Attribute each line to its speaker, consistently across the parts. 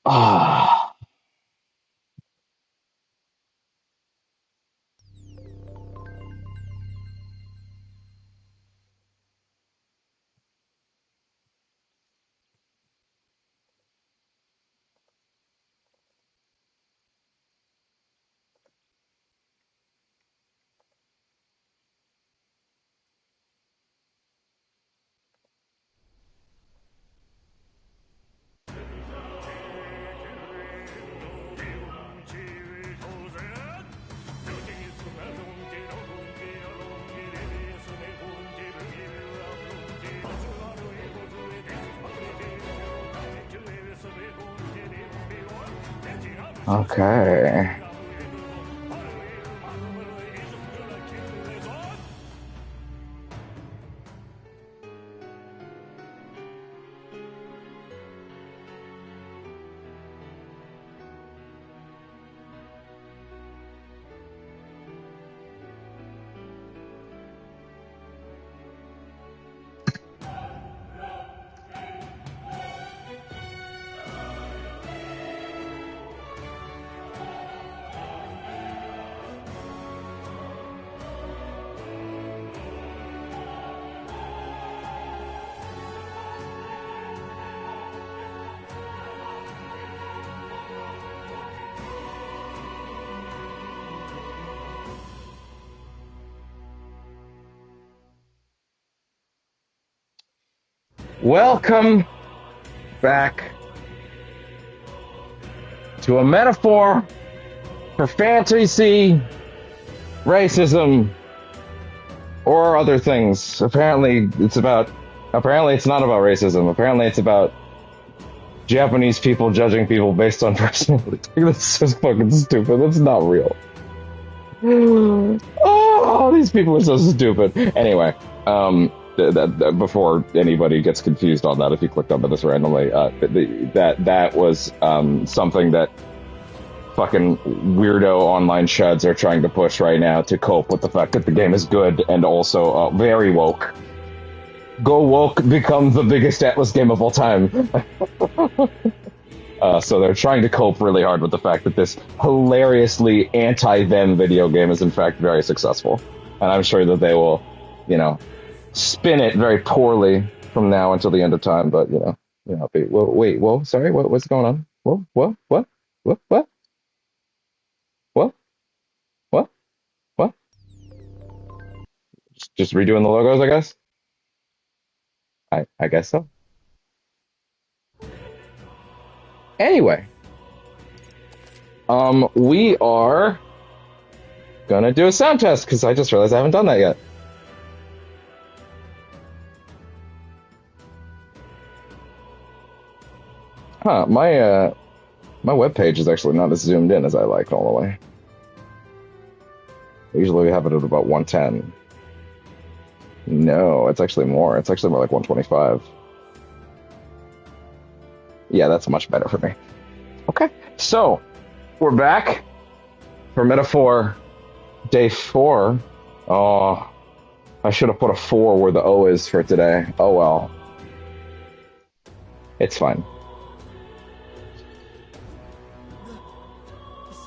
Speaker 1: Ah. Okay. Welcome back to a metaphor for fantasy, racism, or other things. Apparently it's not about racism. Apparently it's about Japanese people judging people based on personality. This is fucking stupid. That's not real. Oh, these people are so stupid. Anyway, before anybody gets confused on that, if you clicked onto this randomly, that was something that fucking weirdo online chuds are trying to push right now to cope with the fact that the game is good and also very woke. Go woke, become the biggest ATLUS game of all time. So they're trying to cope really hard with the fact that this hilariously anti-them video game is in fact very successful. And I'm sure that they will, spin it very poorly from now until the end of time, but, sorry, what's going on? What, what, what, what, what, what? Just redoing the logos, I guess? I guess so. Anyway, we are gonna do a sound test because I just realized I haven't done that yet. Huh, my webpage is actually not as zoomed in as I like normally. Usually we have it at about 110. No, it's actually more. It's actually more like 125. Yeah, that's much better for me. Okay, so we're back for Metaphor Day 4. Oh, I should have put a 4 where the O is for today. Oh well. It's fine.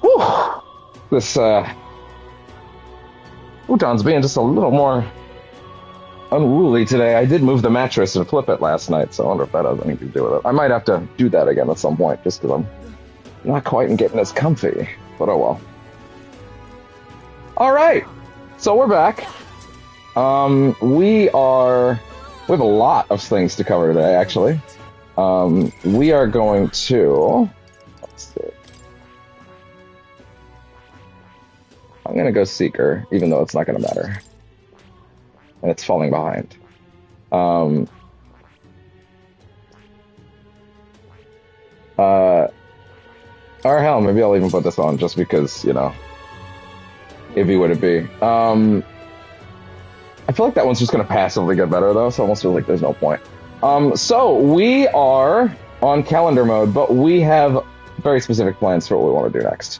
Speaker 1: Whew. This, Uton's being just a little more unruly today. I did move the mattress and flip it last night, so I wonder if that has anything to do with it. I might have to do that again at some point, just because I'm not quite getting as comfy, but oh well. Alright, so we're back. We have a lot of things to cover today, actually. We are going to... Let's see. I'm going to go Seeker, even though it's not going to matter. And it's falling behind. Or hell, maybe I'll even put this on just because, Ibby would it be. I feel like that one's just going to passively get better, though, so I almost feel like there's no point. So we are on calendar mode, but we have very specific plans for what we want to do next.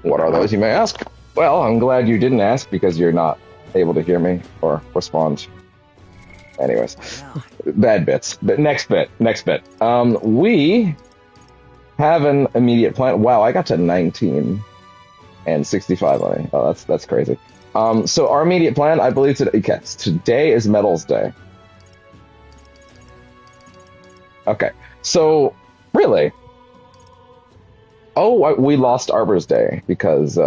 Speaker 1: What are those, you may ask? Well, I'm glad you didn't ask because you're not able to hear me or respond. Anyways, bad bits. But next bit. We have an immediate plan. Wow, I got to 19 and 65 on it. Oh, that's crazy. So our immediate plan, I believe today is Metals Day. Okay, so really, we lost Arbor's Day because,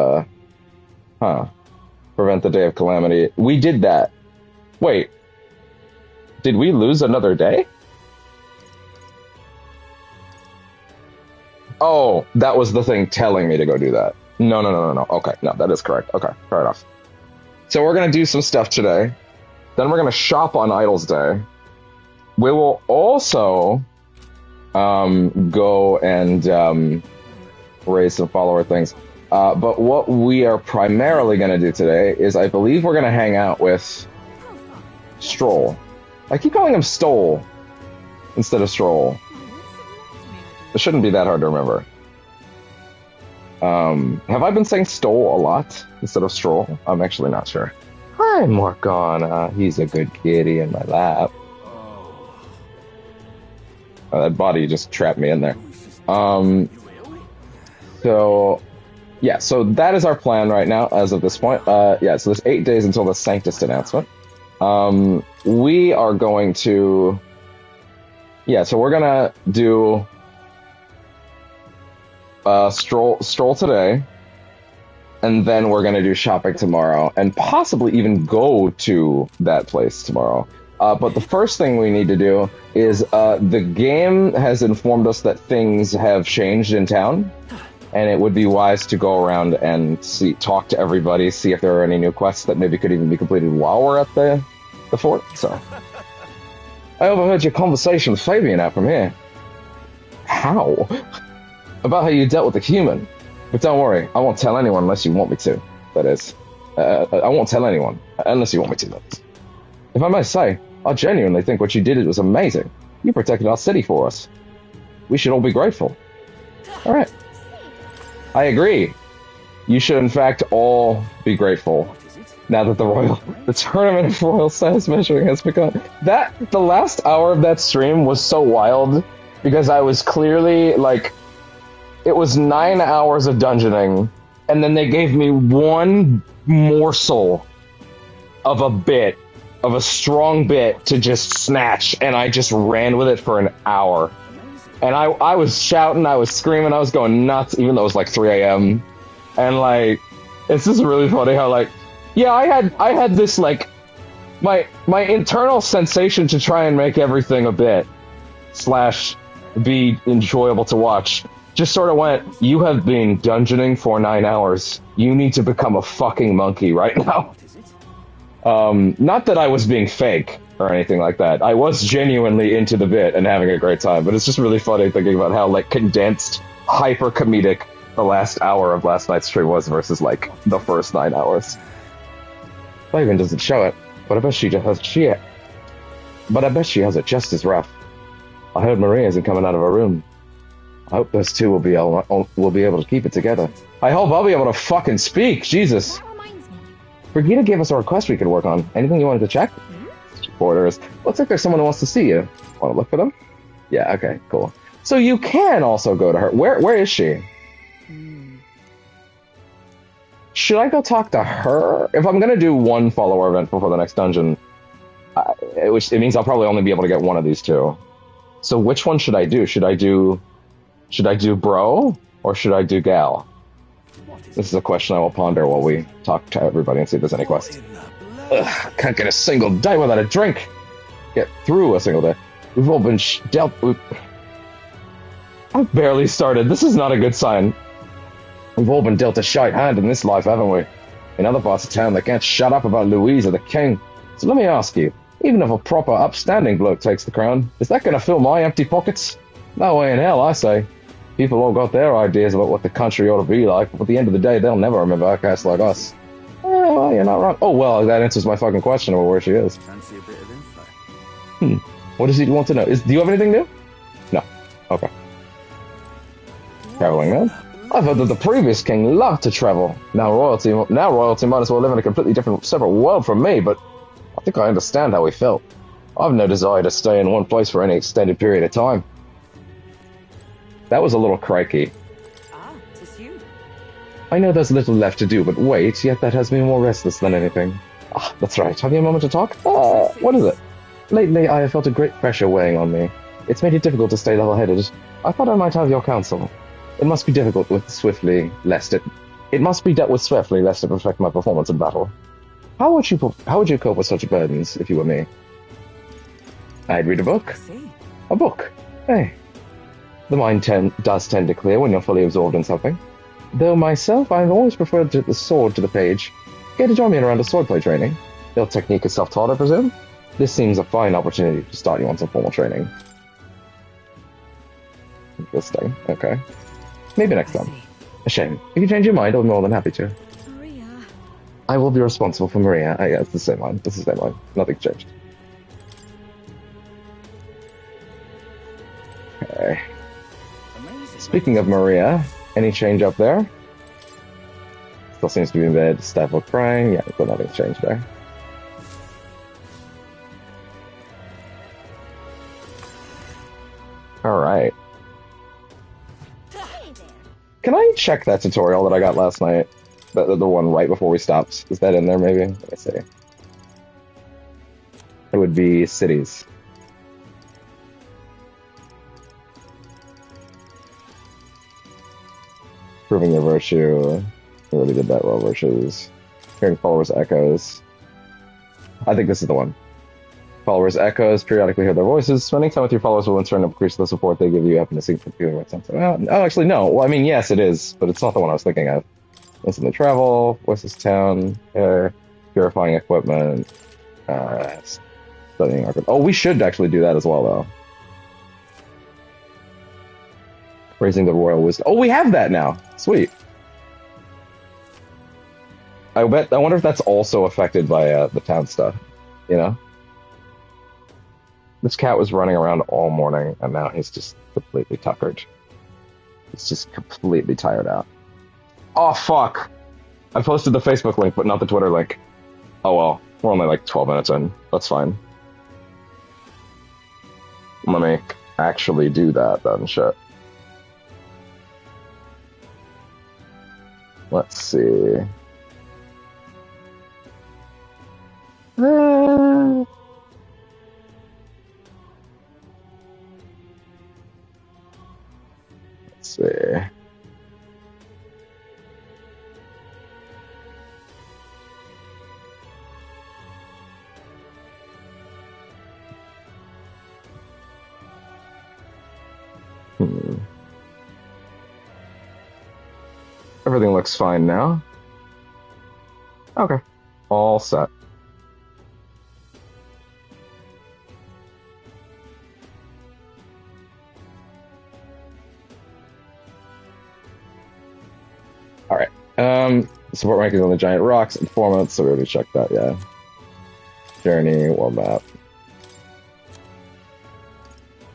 Speaker 1: prevent the day of calamity. We did that. Wait, did we lose another day? Oh, that was the thing telling me to go do that. No. Okay, no, that is correct. Okay, fair enough. So we're gonna do some stuff today. Then we're gonna shop on Idles Day. We will also go and raise some follower things. But what we are primarily going to do today is I believe we're going to hang out with Stroll. I keep calling him Stole instead of Stroll. It shouldn't be that hard to remember. Have I been saying Stole a lot instead of Stroll? I'm actually not sure. Hi, Morgana. He's a good kitty in my lap. Oh, that body just trapped me in there. So that is our plan right now as of this point. So there's 8 days until the Sanctus announcement. We are going to... so we're gonna do stroll today, and then we're gonna do shopping tomorrow, and possibly even go to that place tomorrow. But the first thing we need to do is the game has informed us that things have changed in town, and it would be wise to go around and talk to everybody, see if there are any new quests that maybe could even be completed while we're at the fort. So, I overheard your conversation with Fabian out from here. How? About how you dealt with the human. But don't worry, I won't tell anyone unless you want me to. That is, I won't tell anyone unless you want me to. That is. If I may say, I genuinely think what you did was amazing. You protected our city for us. We should all be grateful. Alright. I agree. You should in fact all be grateful. Now that the tournament of royal size measuring has begun. The last hour of that stream was so wild, because I was clearly, like, it was 9 hours of dungeoning, and then they gave me one morsel of a strong bit to just snatch, and I just ran with it for an hour. And I was shouting, I was screaming, I was going nuts, even though it was like 3 a.m. And like, it's just really funny how like, yeah, I had this like, my internal sensation to try and make everything a bit / be enjoyable to watch just sort of went, you have been dungeoning for 9 hours. You need to become a fucking monkey right now. Not that I was being fake or anything like that. I was genuinely into the bit and having a great time, but it's just really funny thinking about how, like, condensed, hyper-comedic the last hour of last night's stream was versus, like, the first 9 hours. Fabian doesn't show it, but I bet she has it just as rough. I heard Maria isn't coming out of her room. I hope those two will be able to keep it together. I hope I'll be able to fucking speak, Jesus! Brigida gave us a request we could work on. Anything you wanted to check? Orders. Looks like there's someone who wants to see you. Want to look for them? Yeah, okay, cool. So you can also go to her. Where is she? Should I go talk to her? If I'm gonna do one follower event before the next dungeon, which it means I'll probably only be able to get one of these two. So which one should I do? Should I do bro or should I do gal? This is a question I will ponder while we talk to everybody and see if there's any quests. Ugh, can't get a single day without a drink. Get through a single day. We've all been dealt with. I've barely started. This is not a good sign. We've all been dealt a shite hand in this life, haven't we? In other parts of town, they can't shut up about Louise or the king. So let me ask you, even if a proper, upstanding bloke takes the crown, is that going to fill my empty pockets? No way in hell, I say. People all got their ideas about what the country ought to be like, but at the end of the day, they'll never remember outcasts like us. Well, you're not wrong. Oh, well, that answers my fucking question about where she is.
Speaker 2: Fancy a bit of info.
Speaker 1: What does he want to know? Do you have anything new? No. Okay. Traveling then? I've heard that the previous king loved to travel. Now royalty might as well live in a completely different, separate world from me, but I think I understand how he felt. I've no desire to stay in one place for any extended period of time. That was a little crikey.
Speaker 3: Ah, 'tis you.
Speaker 1: I know there's little left to do, but wait, yet that has me more restless than anything. Ah, that's right. Have you a moment to talk? What is it? Lately, I have felt a great pressure weighing on me. It's made it difficult to stay level-headed. I thought I might have your counsel. It must be difficult with swiftly, lest it must be dealt with swiftly, lest it affect my performance in battle. How would you cope with such burdens if you were me? I'd read a book.
Speaker 3: I see.
Speaker 1: A book. Hey. The mind does tend to clear when you're fully absorbed in something. Though myself, I've always preferred the sword to the page. Care to join me in a round of swordplay training? Your technique is self-taught, I presume? This seems a fine opportunity to start you on some formal training. Interesting. Okay. Maybe next time. A shame. If you change your mind, I'll be more than happy to.
Speaker 3: Maria.
Speaker 1: I will be responsible for Maria. Yeah, it's the same one. It's the same one. Nothing's changed. Okay.
Speaker 3: Amazing.
Speaker 1: Speaking of Maria, any change up there? Still seems to be in bed. Stifled crying. Yeah, but nothing's changed there. Alright. Can I check that tutorial that I got last night? The one right before we stopped. Is that in there, maybe? Let me see. It would be cities. Proving your virtue. I already did that well, virtues. Hearing followers' echoes. I think this is the one. Followers' echoes, periodically hear their voices. Spending time with your followers will in turn increase the support they give you, happen to seek for feeling like something. Oh, actually, no. Well, I mean, yes, it is, but it's not the one I was thinking of. Instantly travel, voices town, air, purifying equipment, studying archive. Oh, we should actually do that as well, though. Raising the royal wisdom. Oh, we have that now. Sweet. I wonder if that's also affected by the town stuff. You know? This cat was running around all morning, and now he's just completely tuckered. He's just completely tired out. Oh, fuck! I posted the Facebook link, but not the Twitter link. Oh well, we're only like 12 minutes in. That's fine. Let me actually do that, then, shit. Let's see. Let's see. Everything looks fine now. Okay. All set. Alright. Support rankings on the giant rocks, informants, so we already checked that, yeah. Journey, world map.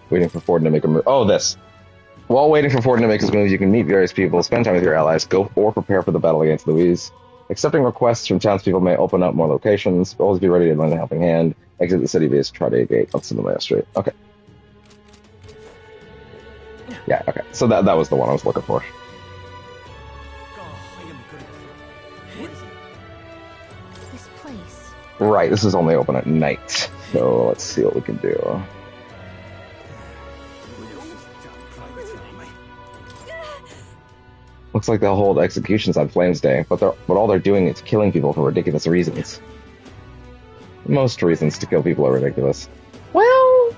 Speaker 1: Waiting for Forden to make a move. Oh, this. While waiting for Forden to make his moves, you can meet various people, spend time with your allies, go or prepare for the battle against Louise. Accepting requests from townspeople may open up more locations. Always be ready to lend a helping hand. Exit the city via Strade Gate on Cinema Street. Okay. Yeah, okay. So that was the one I was looking for.
Speaker 3: This place.
Speaker 1: Right, this is only open at night. So let's see what we can do. Looks like they'll hold executions on Flames Day, but all they're doing is killing people for ridiculous reasons. Most reasons to kill people are ridiculous. Well,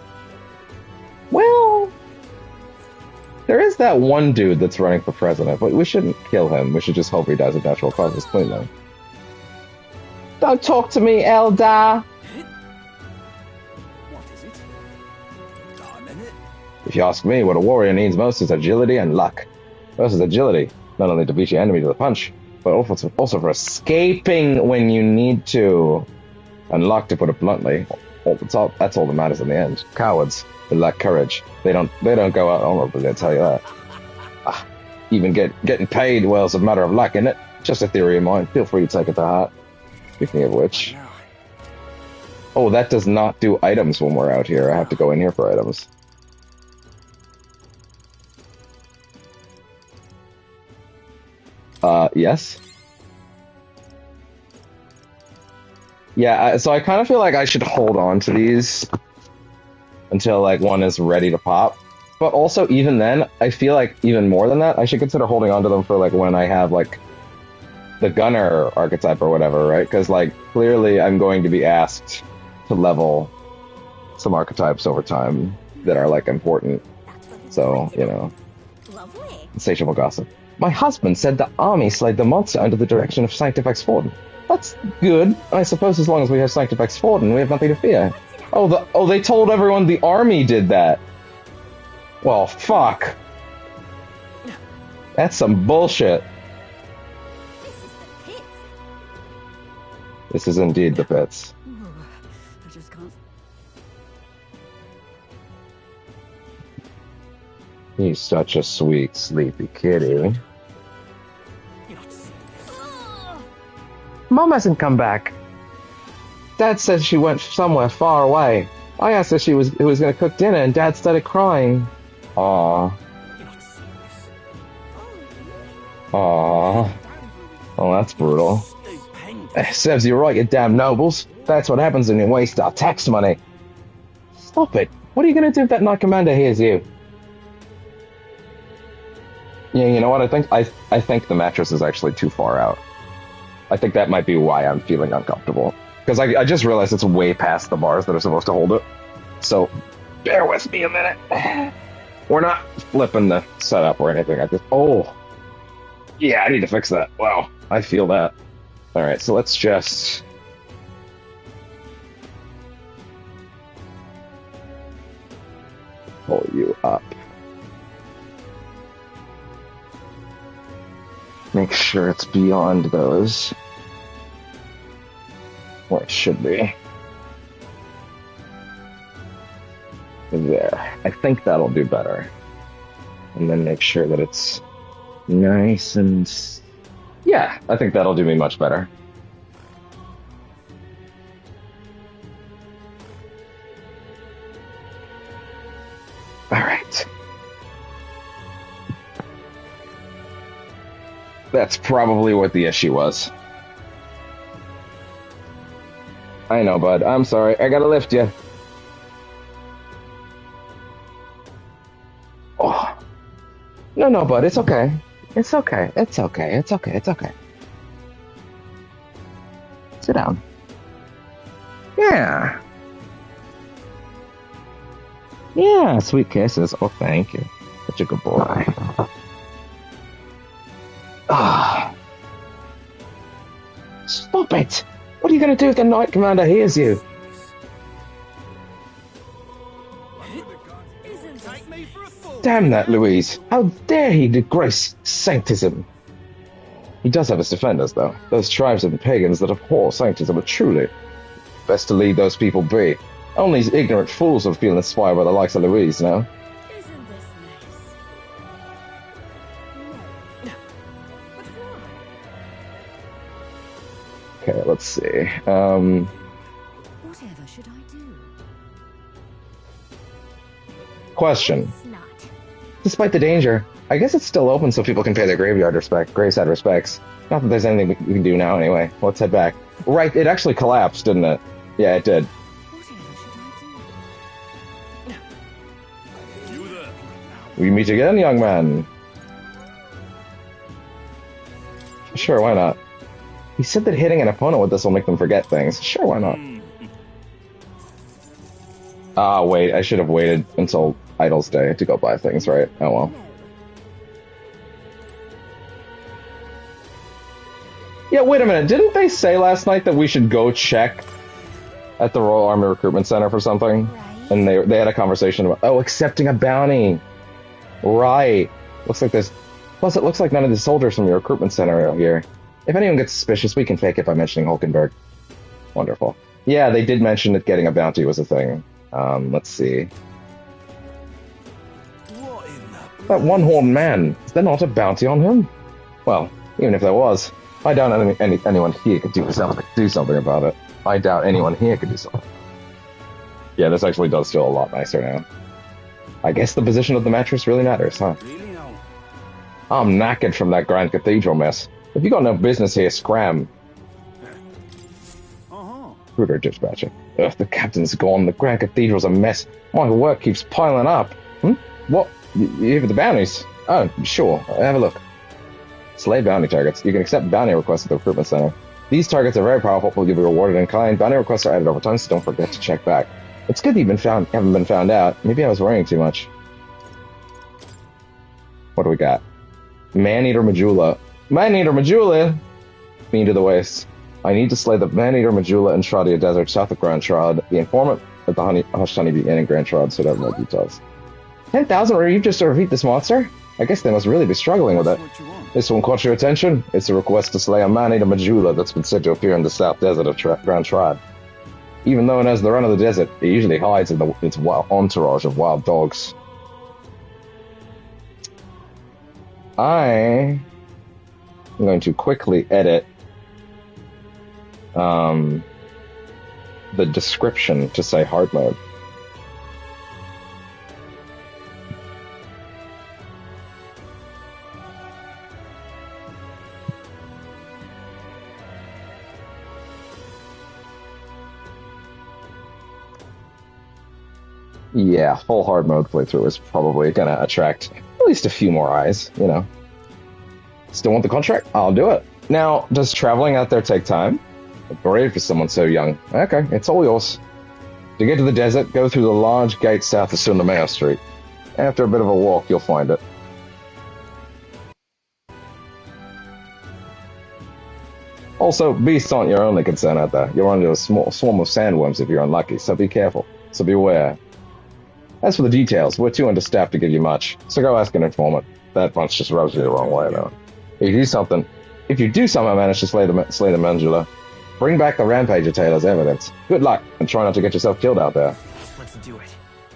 Speaker 1: there is that one dude that's running for president, but we shouldn't kill him. We should just hope he dies of natural causes cleanly. Don't talk to me, Elda!
Speaker 2: What is it? Time in it?
Speaker 1: If you ask me, what a warrior needs most is agility and luck. First is agility, not only to beat your enemy to the punch, but also for escaping when you need to. And luck, to put it bluntly, that's all that matters in the end. Cowards, they lack courage. They don't go out honorably, I tell you that. Even getting paid, well, it's a matter of luck, isn't it? Just a theory of mine. Feel free to take it to heart. Speaking of which... Oh, that does not do items when we're out here. I have to go in here for items. Yes. Yeah, so I kind of feel like I should hold on to these until, like, one is ready to pop. But also, even then, I feel like even more than that, I should consider holding on to them for, like, when I have, like, the gunner archetype or whatever, right? Because, like, clearly I'm going to be asked to level some archetypes over time that are, like, important. So, you know.
Speaker 3: Lovely.
Speaker 1: Insatiable gossip. My husband said the army slayed the monster under the direction of Sanctifex Forden. That's good. I suppose as long as we have Sanctifex Forden, we have nothing to fear. Oh, they told everyone the army did that. Well, fuck. That's some bullshit.
Speaker 3: This is the pits.
Speaker 1: This is indeed the pits.
Speaker 3: I just can't.
Speaker 1: He's such a sweet, sleepy kitty. Mom hasn't come back. Dad said she went somewhere far away. I asked her who was going to cook dinner, and Dad started crying. Aww. Aww. Oh, that's brutal. Serves you right, you damn nobles. That's what happens when you waste our tax money. Stop it. What are you going to do if that Knight Commander hears you? Yeah, you know what? I think the mattress is actually too far out. I think that might be why I'm feeling uncomfortable. Because I just realized it's way past the bars that are supposed to hold it. So, bear with me a minute. We're not flipping the setup or anything. Oh. Yeah, I need to fix that. Wow, I feel that. Alright, so let's just... pull you up. Make sure it's beyond those. Where it should be. There. I think that'll do better. And then make sure that it's nice and... yeah, I think that'll do me much better. Alright. That's probably what the issue was. I know, bud. I'm sorry. I gotta lift you. Oh. No, bud. It's okay. It's okay. It's okay. It's okay. It's okay. Sit down. Yeah. Yeah, sweet kisses. Oh, thank you. Such a good boy. Ah. Stop it! What are you going to do if the Knight Commander hears you? Damn that Louise. How dare he disgrace sanctism? He does have his defenders, though. Those tribes of pagans that abhor sanctism are truly... best to leave those people be. Only ignorant fools would feel inspired by the likes of Louise, no?
Speaker 3: Isn't this nice? No. But why?
Speaker 1: Okay, let's see.
Speaker 3: Whatever should I do?
Speaker 1: Question.
Speaker 3: It's not.
Speaker 1: Despite the danger, I guess it's still open so people can pay their graveside respects. Not that there's anything we can do now anyway. Let's head back. Right, it actually collapsed, didn't it? Yeah, it did. We meet again, young man. Sure, why not? He said that hitting an opponent with this will make them forget things. Sure, why not? Ah, wait, I should have waited until Idol's Day to go buy things, right? Oh well. Yeah, wait a minute. Didn't they say last night that we should go check at the Royal Army Recruitment Center for something?
Speaker 3: Right.
Speaker 1: And they had a conversation about, oh, accepting a bounty. Right. Looks like there's... Plus, it looks like none of the soldiers from your recruitment center are here. If anyone gets suspicious, we can fake it by mentioning Hulkenberg. Wonderful. Yeah, they did mention that getting a bounty was a thing. Let's see. That one-horned man, is there not a bounty on him? Well, even if there was, I doubt anyone here could do something about it. I doubt anyone here could do something. Yeah, this actually does feel a lot nicer now. I guess the position of the mattress really matters, huh?
Speaker 2: Really now?
Speaker 1: I'm knackered from that Grand Cathedral mess. If you got no business here, scram. Recruiter dispatcher. Ugh, the captain's gone. The Grand Cathedral's a mess. My work keeps piling up. What? You here for the bounties? Oh, sure. Have a look. Slay bounty targets. You can accept bounty requests at the recruitment center. These targets are very powerful. Will give you rewarded in kind. Bounty requests are added over time, so don't forget to check back. It's good that haven't been found out. Maybe I was worrying too much. What do we got? Man-eater Majula. Man-eater Majula! Mean to the waste. I need to slay the man-eater Majula in Shradia Desert, south of Grand Shrad. The informant at the Hushed Honeybee Inn in Grand Shrad, so I have no details. 10,000 were you just to defeat this monster? I guess they must really be struggling with it. This one caught your attention? It's a request to slay a man-eater Majula that's been said to appear in the south desert of Grand Shrad. Even though it has the run of the desert, it usually hides in its wild entourage of wild dogs. I'm going to quickly edit the description to say hard mode. Yeah, full hard mode playthrough is probably gonna attract at least a few more eyes, you know. Still want the contract? I'll do it. Now, does traveling out there take time? Brave for someone so young. Okay, it's all yours. To get to the desert, go through the large gate south of Sundameo Street. After a bit of a walk, you'll find it. Also, beasts aren't your only concern out there. You'll run into a small swarm of sandworms if you're unlucky, so be careful. So beware. As for the details, we're too understaffed to give you much, so go ask an informant. That bunch just rubs you the wrong way, though. If you do somehow manage to slay the Mandula, bring back the Rampager tail as evidence. Good luck, and try not to get yourself killed out there.
Speaker 2: Let's do it.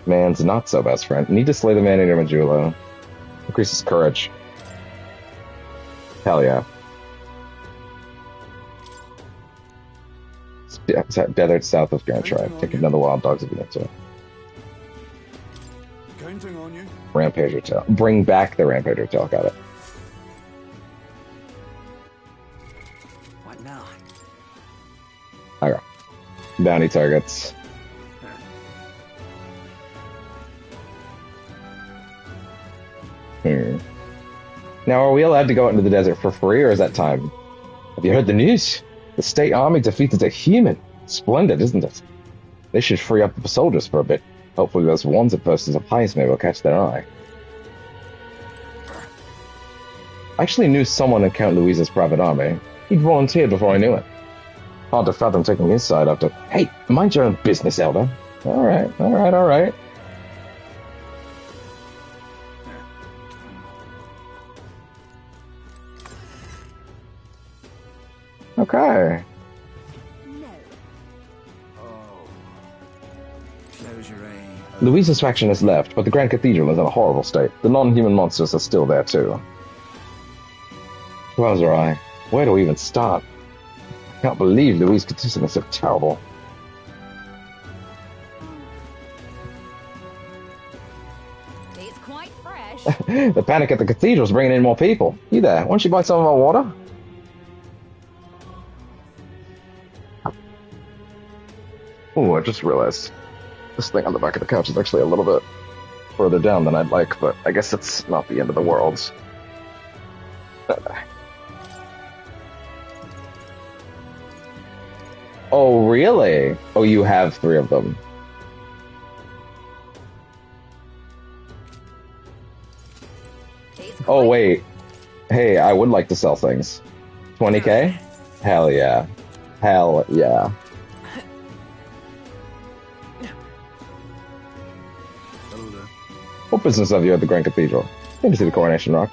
Speaker 1: Man's not so best friend. Need to slay the man-eater Majula. Increases courage. Hell yeah. Desert south of Grand Tribe. Take another wild dogs if you need to.
Speaker 2: Counting on you.
Speaker 1: Rampager tail. Bring back the Rampager tail. Got it.
Speaker 2: What now?
Speaker 1: Okay. Bounty targets. Now, are we allowed to go into the desert for free, or is that time? Have you heard the news? The state army defeated a human. Splendid, isn't it? They should free up the soldiers for a bit. Hopefully those wanted persons of highest may will catch their eye. I actually knew someone in Count Louise's private army. He'd volunteered before I knew it. Hard to fathom taking his side after... Hey, mind your own business, Elder. Alright. Okay.
Speaker 3: No.
Speaker 2: Oh. Close your aim.
Speaker 1: Louise's faction has left, but the Grand Cathedral is in a horrible state. The non-human monsters are still there, too. Close our eye. Where do we even start? I can't believe Louise could do something so terrible.
Speaker 3: It's quite fresh.
Speaker 1: The panic at the cathedral's bringing in more people. You there? Why don't you buy some of our water? Oh, I just realized this thing on the back of the couch is actually a little bit further down than I'd like, but I guess it's not the end of the world. Oh, really? Oh, you have 3 of them. Oh, wait. Hey, I would like to sell things. 20k? Hell yeah. Hell yeah. What business have you at the Grand Cathedral? Came to see the Coronation Rock.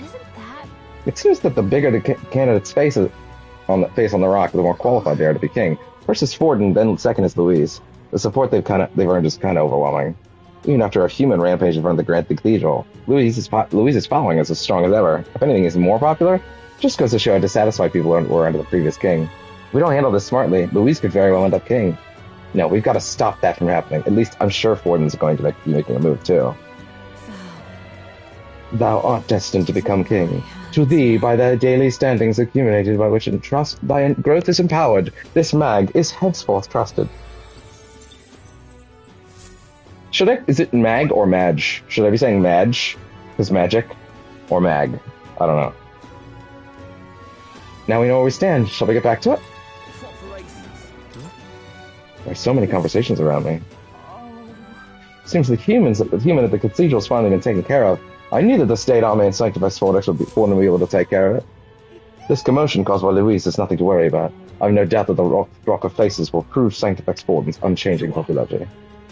Speaker 3: Isn't that...
Speaker 1: It seems that the bigger the candidate's face on the rock, the more qualified they are to be king. First is Ford, and then second is Louise. The support they've earned is kind of overwhelming. Even after a human rampage in front of the Grand Cathedral, Louise's following is as strong as ever. If anything, is more popular. Just goes to show how dissatisfied people were under the previous king. If we don't handle this smartly, Louise could very well end up king. No, we've got to stop that from happening. At least I'm sure Forden's going to be making a move too. Thou art destined to become king. To thee, by thy daily standings accumulated, by which in trust thy growth is empowered, this mag is henceforth trusted. Is it mag or madge? Should I be saying madge? Because magic? Or mag? I don't know. Now we know where we stand. Shall we get back to it? There's so many conversations around me. Seems the human at the cathedral's finally been taken care of. I knew that the state army and Sanctifex Fortix would be able to take care of it. This commotion caused by Louise is nothing to worry about. I have no doubt that the Rock of Faces will prove Sanctifex Fortin's unchanging popularity.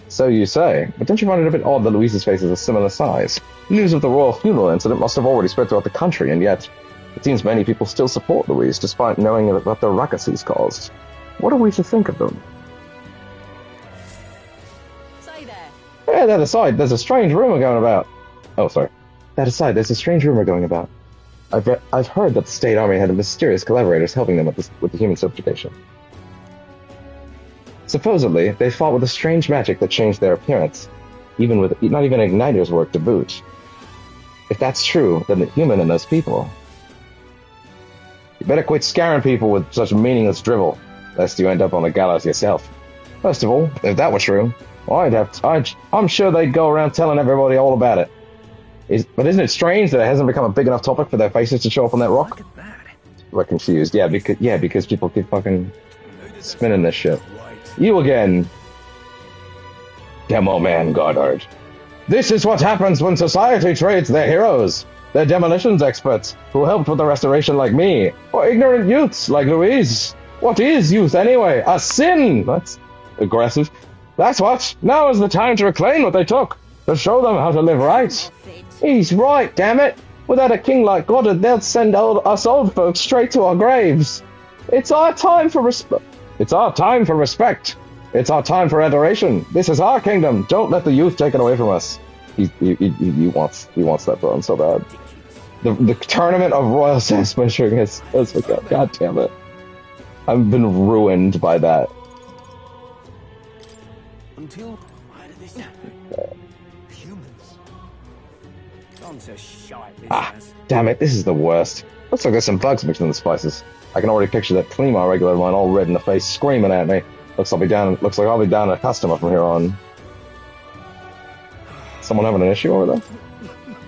Speaker 1: So you say, but don't you find it a bit odd that Louise's face is a similar size? News of the royal funeral incident must have already spread throughout the country, and yet it seems many people still support Louise, despite knowing what the ruckus he's caused. What are we to think of them?
Speaker 3: Say there.
Speaker 1: Yeah, that aside, there's a strange rumor going about. Oh, sorry. That aside, there's a strange rumor going about. I've heard that the state army had mysterious collaborators helping them with the human subjugation. Supposedly, they fought with a strange magic that changed their appearance, not even igniters work to boot. If that's true, then the human in those people. You better quit scaring people with such meaningless drivel, lest you end up on the gallows yourself. First of all, if that were true, I'm sure they'd go around telling everybody all about it. But isn't it strange that it hasn't become a big enough topic for their faces to show up on that rock?
Speaker 2: Look at that.
Speaker 1: We're confused. Yeah, because people keep fucking spinning this shit. You again. Demo man Goddard. This is what happens when society trades their heroes, their demolitions experts, who helped with the restoration like me, or ignorant youths like Louise. What is youth anyway? A sin! That's aggressive. That's what. Now is the time to reclaim what they took, to show them how to live right. He's right, damn it. Without a king like Goddard, they'll send us old folks straight to our graves. It's our time for respect. It's our time for respect. It's our time for adoration. This is our kingdom. Don't let the youth take it away from us. He wants that throne so bad. The tournament of royal sandspishing is God damn it. I've been ruined by that.
Speaker 2: Until why did this humans? On to shite this ass.
Speaker 1: Damn it, this is the worst. Looks like there's some bugs mixed in the spices. I can already picture that Klima regular of mine all red in the face, screaming at me. Looks like I'll be down a customer from here on. Someone having an issue over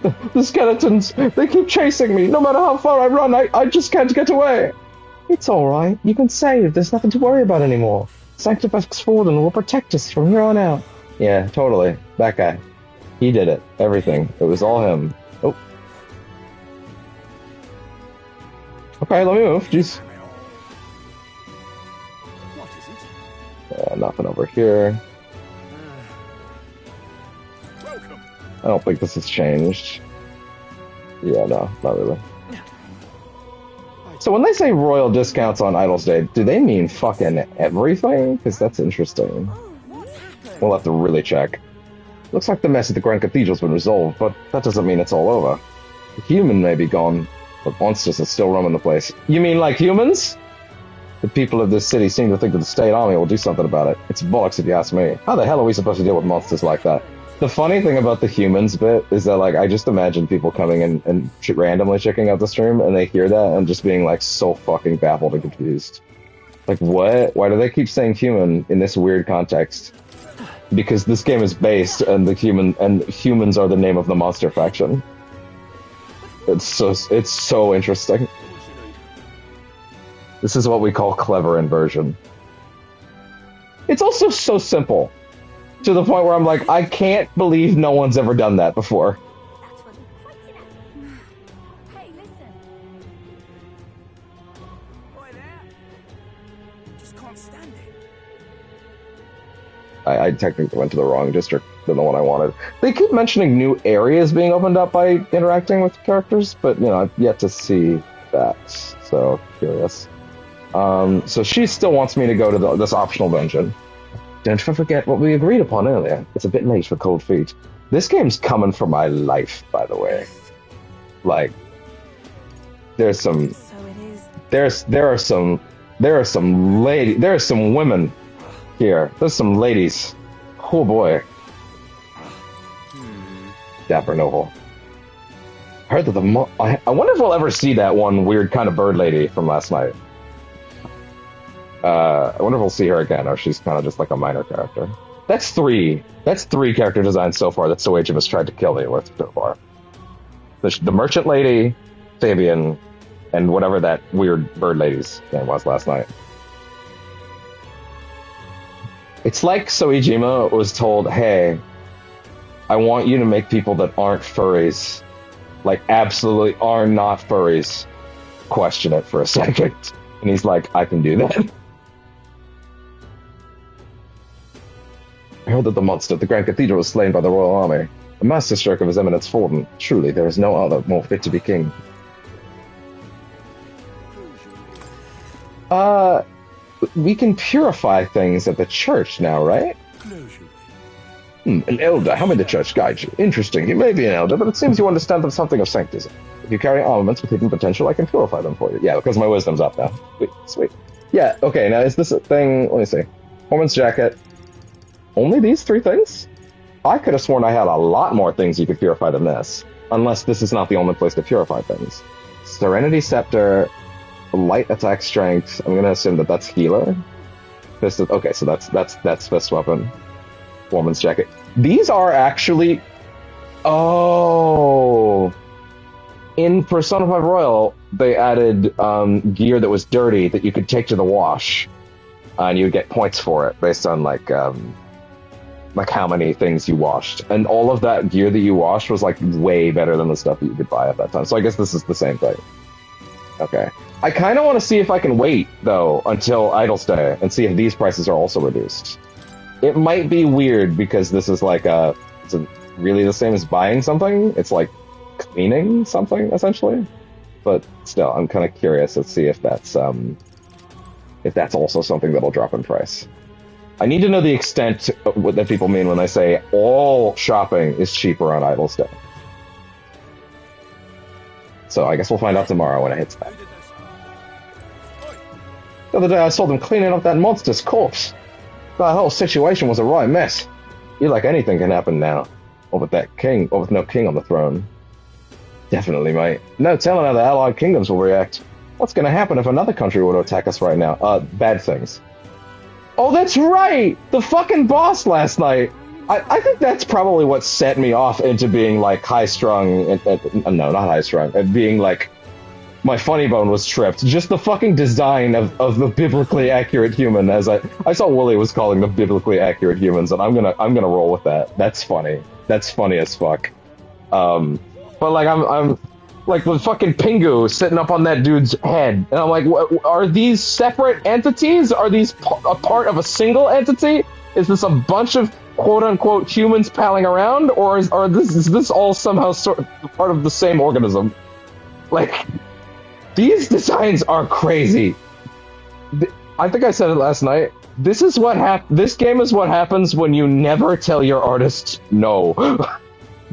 Speaker 1: there? The skeletons, they keep chasing me. No matter how far I run, I just can't get away. It's alright. You've been saved. There's nothing to worry about anymore. Sanctifex Fortin will protect us from here on out. Yeah, totally. That guy. He did it. Everything. It was all him. Oh. Okay, let me move. Jeez.
Speaker 2: What is it?
Speaker 1: Nothing over here.
Speaker 2: Welcome.
Speaker 1: I don't think this has changed. Yeah, no, not really. So when they say royal discounts on Idol's Day, do they mean fucking everything? Because that's interesting.
Speaker 3: What's happened?
Speaker 1: We'll have to really check. Looks like the mess at the Grand Cathedral's been resolved, but that doesn't mean it's all over. The human may be gone, but monsters are still roaming the place. You mean like humans? The people of this city seem to think that the state army will do something about it. It's bollocks if you ask me. How the hell are we supposed to deal with monsters like that? The funny thing about the humans bit is that, like, I just imagine people coming in and randomly checking out the stream, and they hear that and just being, like, so fucking baffled and confused. Like, what? Why do they keep saying human in this weird context? Because this game is based, and humans are the name of the monster faction. It's so interesting. This is what we call clever inversion. It's also so simple. To the point where I'm like, I can't believe no one's ever done that before.
Speaker 3: That's what he pointed at. Hey, listen.
Speaker 2: Boy there. Just can't stand it.
Speaker 1: I technically went to the wrong district than the one I wanted. They keep mentioning new areas being opened up by interacting with characters, but, you know, I've yet to see that. So, curious. So she still wants me to go to this optional dungeon. Don't forget what we agreed upon earlier. It's a bit late for cold feet. This game's coming for my life, by the way. Like, there's some,
Speaker 3: So it is.
Speaker 1: there are some women here. There's some ladies. Oh boy. Dapper Noble. I heard that I wonder if we'll ever see that one weird kind of bird lady from last night. I wonder if we'll see her again, or she's kind of just like a minor character. That's three character designs so far that Soejim has tried to kill me with so far. The merchant lady, Fabian, and whatever that weird bird lady's name was last night. It's like Soejima was told, hey, I want you to make people that aren't furries, like absolutely are not furries, question it for a second. And he's like, I can do that. I heard that the monster at the Grand Cathedral was slain by the royal army. A master stroke of his eminence fallen. Truly, there is no other more fit to be king. We can purify things at the church now, right? An elder. How may the church guide you? Interesting. You may be an elder, but it seems you understand something of sanctism. If you carry armaments with hidden potential, I can purify them for you. Yeah, because my wisdom's up now. Sweet. Yeah, okay, now is this a thing? Let me see. Woman's jacket. Only these three things? I could have sworn I had a lot more things you could purify than this. Unless this is not the only place to purify things. Serenity Scepter, light attack strength. I'm gonna assume that that's healer. Okay, so that's fist weapon. Woman's jacket. These are actually... Oh... In Persona 5 Royal, they added gear that was dirty that you could take to the wash. And you would get points for it based on like how many things you washed. And all of that gear that you washed was like way better than the stuff that you could buy at that time. So I guess this is the same thing. Okay. I kind of want to see if I can wait, though, until Idle's Day and see if these prices are also reduced. It might be weird because this is like it's really the same as buying something. It's like cleaning something, essentially. But still, I'm kind of curious to see if that's also something that'll drop in price. I need to know the extent of what that people mean when they say all shopping is cheaper on Idle's Day. So I guess we'll find out tomorrow when it hits that. The other day I saw them cleaning up that monster's corpse. That whole situation was a right mess. You're like anything can happen now. Or with no king on the throne. Definitely, mate. No telling how the allied kingdoms will react. What's going to happen if another country were to attack us right now? Bad things. Oh, that's right! The fucking boss last night! I think that's probably what set me off into being, like, high-strung... no, not high-strung. Being, like... My funny bone was tripped. Just the fucking design of the biblically accurate human, as I saw Wooly was calling them biblically accurate humans, and I'm gonna roll with that. That's funny. That's funny as fuck. But, like, I'm like the fucking Pingu sitting up on that dude's head. And I'm like, are these separate entities? Are these a part of a single entity? Is this a bunch of quote-unquote humans palling around? Or is this all somehow part of the same organism? Like, these designs are crazy. I think I said it last night. This game is what happens when you never tell your artist no.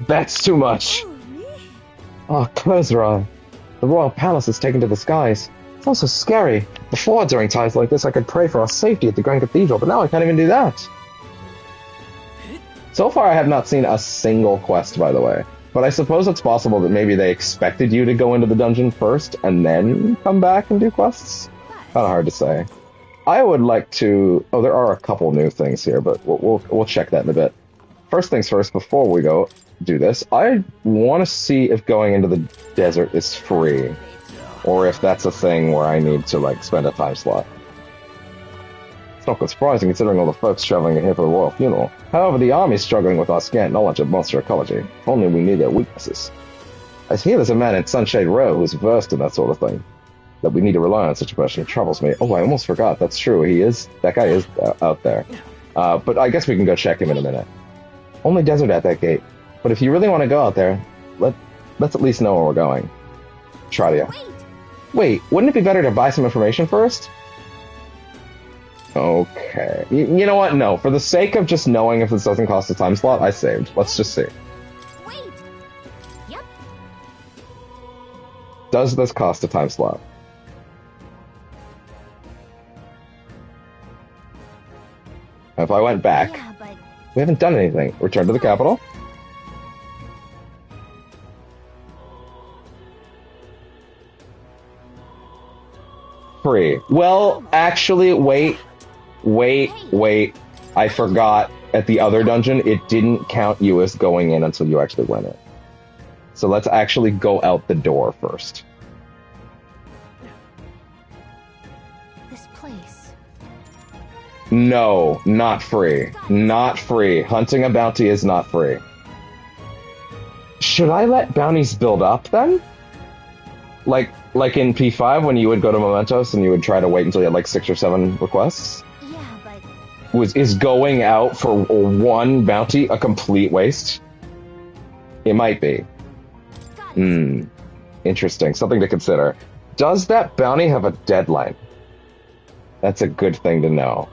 Speaker 1: That's too much. Oh, Closera. The royal palace is taken to the skies. It's also scary. Before, during times like this, I could pray for our safety at the Grand Cathedral, but now I can't even do that. So far, I have not seen a single quest, by the way. But I suppose it's possible that maybe they expected you to go into the dungeon first and then come back and do quests? Kind of hard to say. I would like to... Oh, there are a couple new things here, but we'll check that in a bit. First things first, before we go do this, I want to see if going into the desert is free, or if that's a thing where I need to, like, spend a time slot. It's not surprising considering all the folks traveling here for the royal funeral. However, the army's struggling with our scant knowledge of monster ecology. If only we knew their weaknesses. I hear there's a man in Sunshade Row who's versed in that sort of thing. That we need to rely on such a person troubles me. Oh, I almost forgot. That's true. That guy is out there. But I guess we can go check him in a minute. Only desert at that gate. But if you really want to go out there, let's at least know where we're going. Tradia. Wait, wouldn't it be better to buy some information first? Okay. You know what? No. For the sake of just knowing if this doesn't cost a time slot, I saved. Let's just see.
Speaker 3: Wait. Yep.
Speaker 1: Does this cost a time slot? If I went back...
Speaker 3: Yeah, but...
Speaker 1: We haven't done anything. Return to the capital. free. Well, actually, wait. I forgot. At the other dungeon, it didn't count you as going in until you actually went in. So let's actually go out the door first.
Speaker 3: This place.
Speaker 1: No, not free. Not free. Hunting a bounty is not free. Should I let bounties build up then? Like in P5 when you would go to Mementos and you would try to wait until you had like 6 or 7 requests?
Speaker 3: Yeah, but
Speaker 1: Is going out for one bounty a complete waste? It might be. Interesting. Something to consider. Does that bounty have a deadline? That's a good thing to know.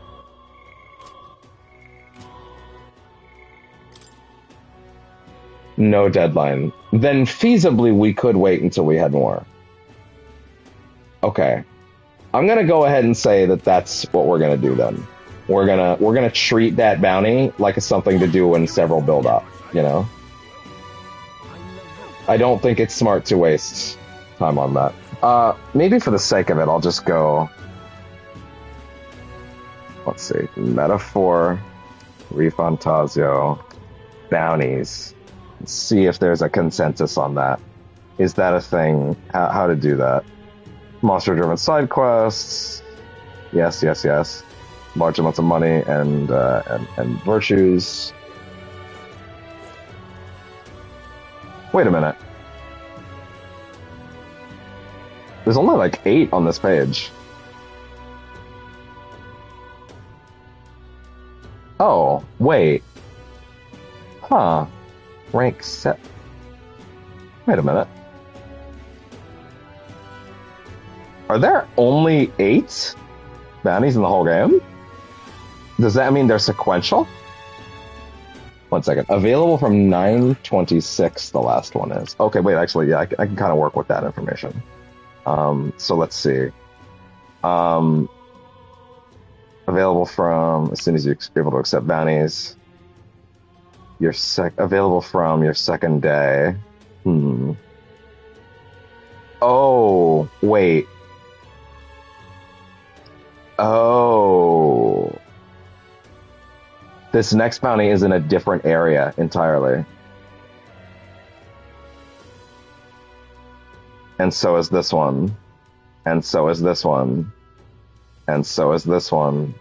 Speaker 1: No deadline. Then feasibly we could wait until we had more. Okay. I'm gonna go ahead and say that that's what we're gonna do then. We're gonna treat that bounty like it's something to do when several build up, you know? I don't think it's smart to waste time on that. Maybe for the sake of it, I'll just go... Let's see. Metaphor, ReFantazio, bounties. See if there's a consensus on that. Is that a thing? How to do that? Monster-driven side quests. Yes. Large amounts of money and virtues. Wait a minute. There's only like 8 on this page. Oh, wait. Huh. Rank set. Wait a minute. Are there only 8 bounties in the whole game? Does that mean they're sequential? 1 second. Available from 9/26, the last one is. Okay, wait, actually, yeah, I can kind of work with that information. So let's see. Available from, as soon as you're able to accept bounties. Available from your second day. Oh, wait. Oh. This next bounty is in a different area entirely. And so is this one. And so is this one. And so is this one.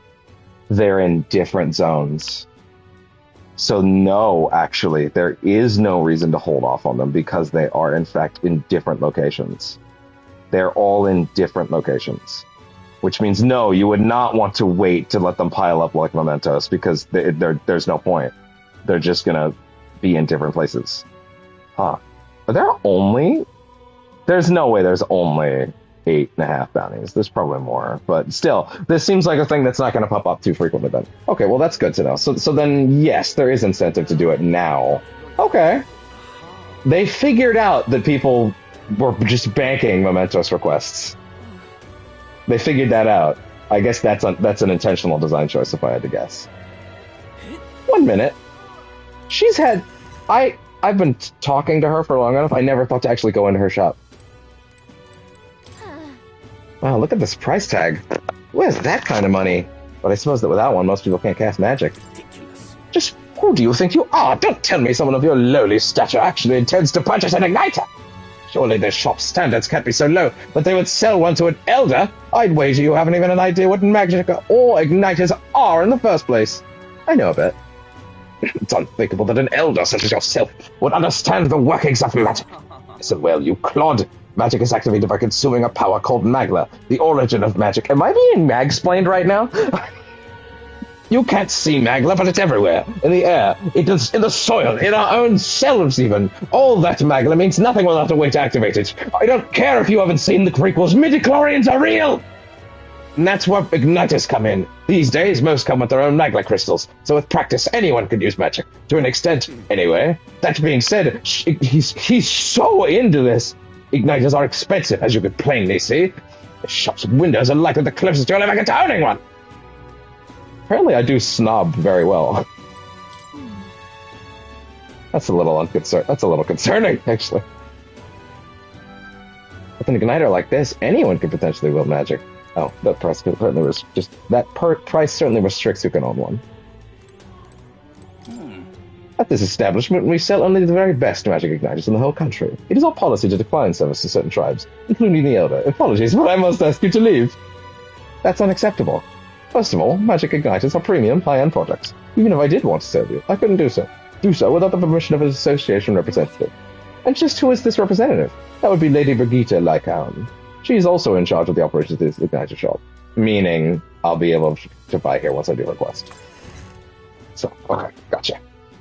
Speaker 1: They're in different zones. So no, actually, there is no reason to hold off on them because they are, in fact, in different locations. They're all in different locations. Which means, no, you would not want to wait to let them pile up like mementos because there's no point. They're just going to be in different places. Huh. Are there only... There's no way there's only 8.5 bounties. There's probably more. But still, this seems like a thing that's not going to pop up too frequently then. Okay, well, that's good to know. So then, yes, there is incentive to do it now. Okay. They figured out that people were just banking mementos requests. They figured that out. I guess that's an intentional design choice, if I had to guess. 1 minute. She's had... I've been talking to her for long enough. I never thought to actually go into her shop. Wow, look at this price tag. Where's that kind of money? But I suppose that without one, most people can't cast magic.
Speaker 2: Ridiculous.
Speaker 1: Just who do you think you are? Don't tell me someone of your lowly stature actually intends to purchase an igniter. Surely their shop standards can't be so low that they would sell one to an elder. I'd wager you haven't even an idea what magic or igniters are in the first place. I know a bit. It's unthinkable that an elder such as yourself would understand the workings of magic. Listen well, you clod. Magic is activated by consuming a power called magla, the origin of magic. Am I being mag-splained right now? You can't see magla, but it's everywhere. In the air, it is in the soil, in our own selves even. All that magla means nothing without a way to activate it. I don't care if you haven't seen the prequels. Midichlorians are real! And that's where igniters come in. These days, most come with their own magla crystals, so with practice, anyone can use magic. To an extent, anyway. That being said, he's so into this. Igniters are expensive, as you could plainly see. The shop's windows are likely the closest you'll ever get to owning one. Apparently I do snob very well. That's a little concerning, actually. With an igniter like this, anyone could potentially wield magic. Oh, that price certainly was just price certainly restricts who can own one. At this establishment, we sell only the very best magic igniters in the whole country. It is our policy to decline service to certain tribes, including the Elder. Apologies, but I must ask you to leave. That's unacceptable. First of all, magic igniters are premium, high-end products. Even if I did want to serve you, I couldn't do so. Do so without the permission of an association representative. And just who is this representative? That would be Lady Brigitte Lycaon. She is also in charge of the operations of this igniter shop. Meaning, I'll be able to buy here once I do request. So, okay, gotcha.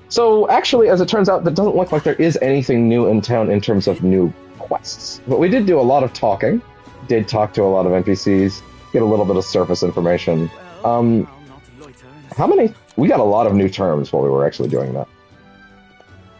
Speaker 1: So, actually, as it turns out, that doesn't look like there is anything new in town in terms of new quests. But we did do a lot of talking. Did talk to a lot of NPCs. Get a little bit of surface information. How many? We got a lot of new terms while we were actually doing that.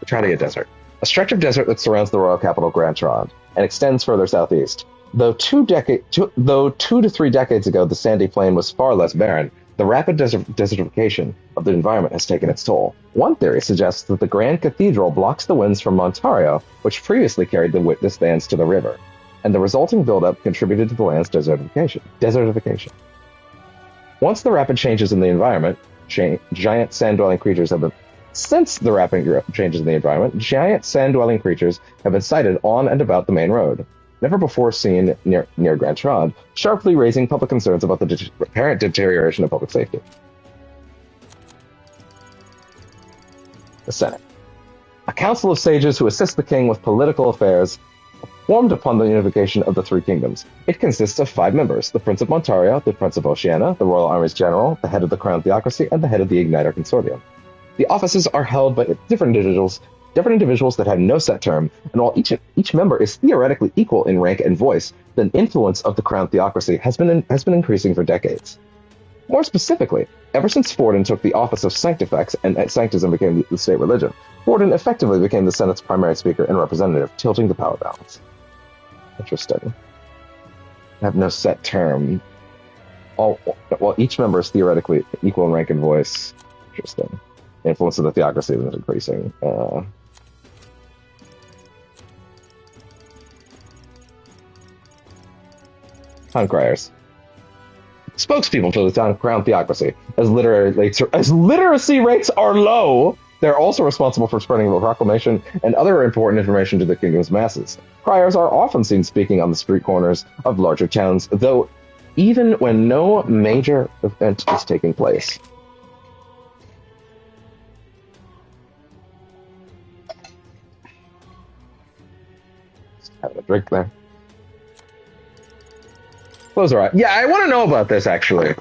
Speaker 1: Tradia Desert. A stretch of desert that surrounds the royal capital, Grand Trond, and extends further southeast. Though 2 to 3 decades ago the sandy plain was far less barren, the rapid desertification of the environment has taken its toll. One theory suggests that the Grand Cathedral blocks the winds from Montario, which previously carried the witness bands to the river, and the resulting buildup contributed to the land's desertification. Once the rapid changes in the environment, giant sand-dwelling creatures have been... Since the rapid changes in the environment, giant sand-dwelling creatures have been sighted on and about the main road, never before seen near Grand Trond, sharply raising public concerns about the apparent deterioration of public safety. The Senate. A council of sages who assist the king with political affairs formed upon the unification of the three kingdoms. It consists of 5 members: the Prince of Montario, the Prince of Oceania, the Royal Army's General, the head of the Crown Theocracy, and the head of the Igniter Consortium. The offices are held by different individuals that have no set term, and while each member is theoretically equal in rank and voice, the influence of the Crown Theocracy has been increasing for decades. More specifically, ever since Forden took the office of Sanctifex and Sanctism became the state religion, Forden effectively became the Senate's primary speaker and representative, tilting the power balance. Interesting. Have no set term. While each member is theoretically equal in rank and voice. Interesting. Influence of the theocracy is increasing. Town criers. Spokespeople for the town crown theocracy. As literacy rates are low, they're also responsible for spreading the proclamation and other important information to the kingdom's masses. Criers are often seen speaking on the street corners of larger towns, though even when no major event is taking place. Having a drink there. Close our eyes. Yeah, I want to know about this, actually.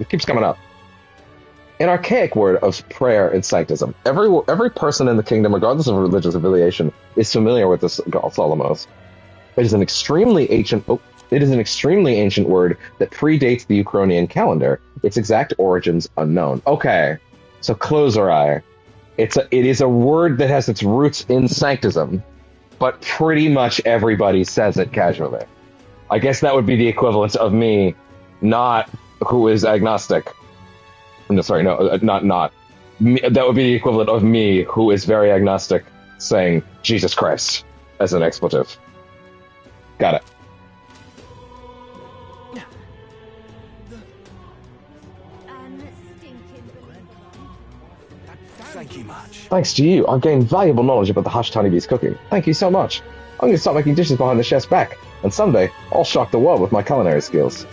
Speaker 1: It keeps coming up. An archaic word of prayer in Sanctism. Every person in the kingdom, regardless of religious affiliation, is familiar with this Solomos. It is an extremely ancient word that predates the Uchronian calendar. Its exact origins unknown. Okay, so close our eye. It is a word that has its roots in Sanctism, but pretty much everybody says it casually. I guess that would be the equivalent of me, not who is agnostic. No, sorry, no, not. Me, that would be the equivalent of me, who is very agnostic, saying Jesus Christ as an expletive. Got it.
Speaker 2: Thank you much.
Speaker 1: Thanks to you, I've gained valuable knowledge about the Hush Honeybee's cooking. Thank you so much. I'm going to start making dishes behind the chef's back, and someday I'll shock the world with my culinary skills.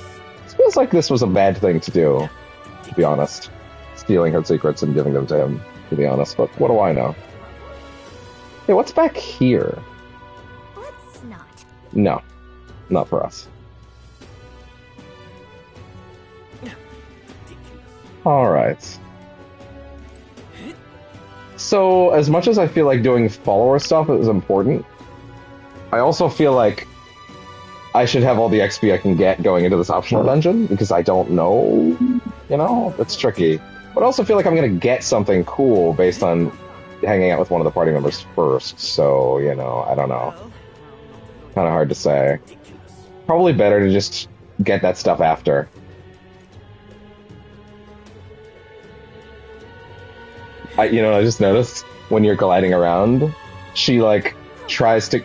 Speaker 1: It feels like this was a bad thing to do, to be honest. Stealing her secrets and giving them to him, to be honest, but what do I know? Hey, what's back here?
Speaker 3: Let's not.
Speaker 1: No, not for us. Alright. So, as much as I feel like doing follower stuff is important, I also feel like I should have all the XP I can get going into this optional dungeon, because I don't know, you know? It's tricky. But I also feel like I'm going to get something cool based on hanging out with one of the party members first, so, you know, I don't know. Kind of hard to say. Probably better to just get that stuff after. You know, I just noticed when you're gliding around, she, like, tries to...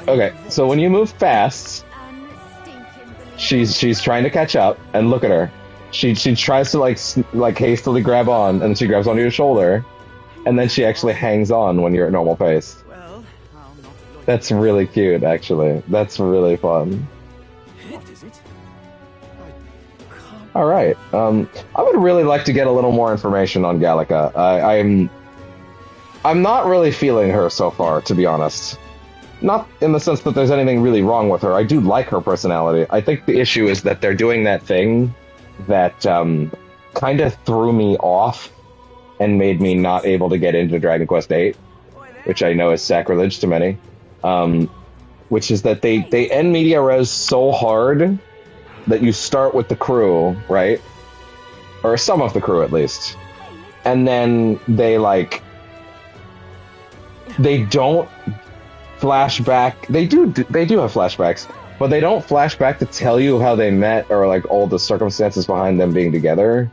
Speaker 1: okay, so when you move fast, she's trying to catch up, and look at her. She tries to like hastily grab on, and she grabs onto your shoulder, and then she actually hangs on when you're at normal pace.
Speaker 2: Well, I'll not annoy you.
Speaker 1: That's really cute, actually. That's really fun.
Speaker 2: What is it? I can't.
Speaker 1: All right. I would really like to get a little more information on Gallica. I'm not really feeling her so far, to be honest. Not in the sense that there's anything really wrong with her. I do like her personality. I think the issue is that they're doing that thing that kind of threw me off and made me not able to get into Dragon Quest VIII, which I know is sacrilege to many. Which is that they end media res so hard that you start with the crew, right? Or some of the crew, at least. And then they don't flashback. They do have flashbacks, but they don't flashback to tell you how they met or like all the circumstances behind them being together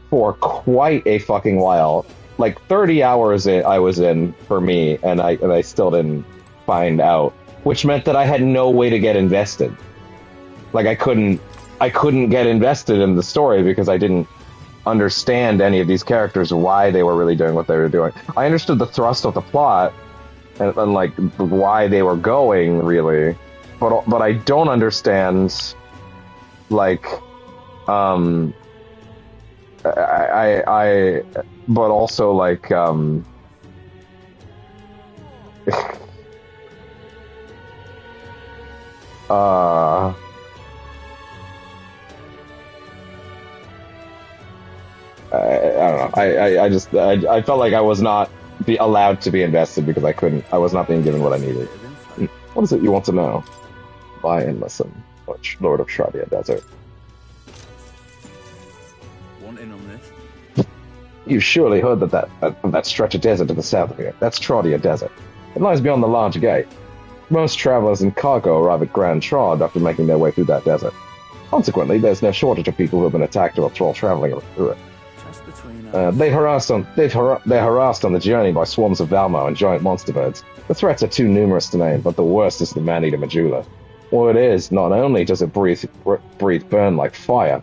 Speaker 1: for quite a fucking while. Like 30 hours I was in for me, and I still didn't find out, which meant that I had no way to get invested. Like I couldn't get invested in the story because I didn't understand any of these characters, why they were really doing what they were doing. I understood the thrust of the plot and like why they were going, really, but I don't understand like I but also like I don't know. I felt like I was not allowed to be invested because I was not being given what I needed. What is it you want to know? Buy and listen. Lord of Shradia Desert.
Speaker 2: Want in on this?
Speaker 1: You've surely heard that stretch of desert to the south of here. That's Trodia Desert. It lies beyond the large gate. Most travelers and cargo arrive at Grand Trod after making their way through that desert. Consequently, there's no shortage of people who have been attacked or traveling through it.
Speaker 2: Just between
Speaker 1: They're harassed on the journey by swarms of Valmo and giant monster birds. The threats are too numerous to name, but the worst is the man-eater Majula. What it is, not only does it breathe burn like fire,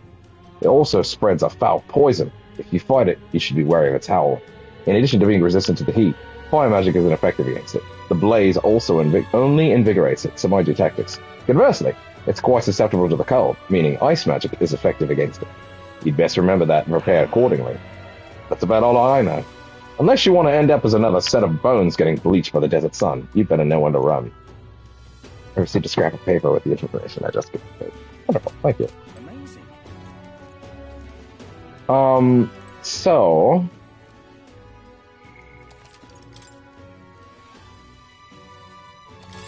Speaker 1: it also spreads a foul poison. If you fight it, you should be wary of its howl. In addition to being resistant to the heat, fire magic is ineffective against it. The blaze also only invigorates it, so mind your tactics. Conversely, it's quite susceptible to the cold, meaning ice magic is effective against it. You'd best remember that and prepare accordingly. That's about all I know. Unless you want to end up as another set of bones getting bleached by the desert sun, you'd better know when to run. I received a scrap of paper with the information I just gave you. Wonderful, thank you.
Speaker 2: amazing.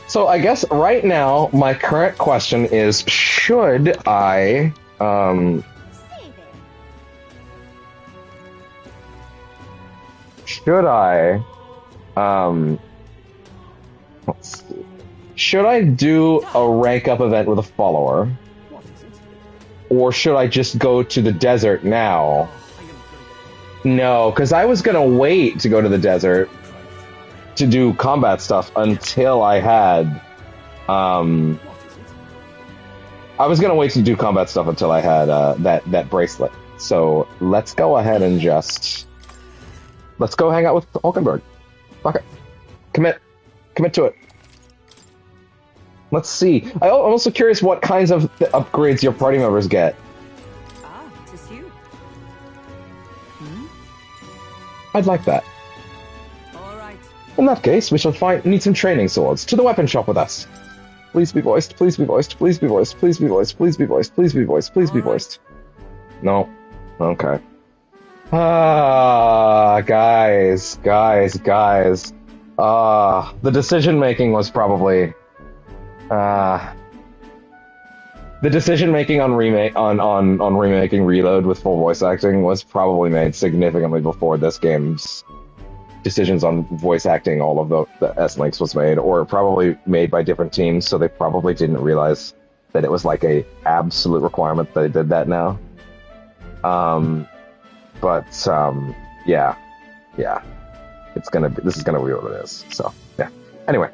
Speaker 1: So I guess right now my current question is, should I
Speaker 3: Save it.
Speaker 1: let's see. Should I do a rank up event with a follower?
Speaker 2: What is it?
Speaker 1: Or should I just go to the desert now?
Speaker 2: I am going.
Speaker 1: No, because I was gonna wait to go to the desert to do combat stuff until I had
Speaker 2: What is it?
Speaker 1: I was gonna wait to do combat stuff until I had that bracelet. So let's go ahead and let's go hang out with Hulkenberg. Fuck it. Commit to it. Let's see. I'm also curious what kinds of upgrades your party members get.
Speaker 4: Ah, it is you.
Speaker 1: I'd like that.
Speaker 4: All right.
Speaker 1: In that case, we shall need some training swords. To the weapon shop with us. Please be voiced, please be voiced, please be voiced, please be voiced, please be voiced, please be voiced, please be voiced. No. Okay. Guys. The decision making was probably the decision making on remaking Reload with full voice acting was probably made significantly before this game's decisions on voice acting all of the S-Links was made, or probably made by different teams, so they probably didn't realize that it was like a absolute requirement that they did that now. Yeah. This is gonna be what it is. So, yeah. Anyway.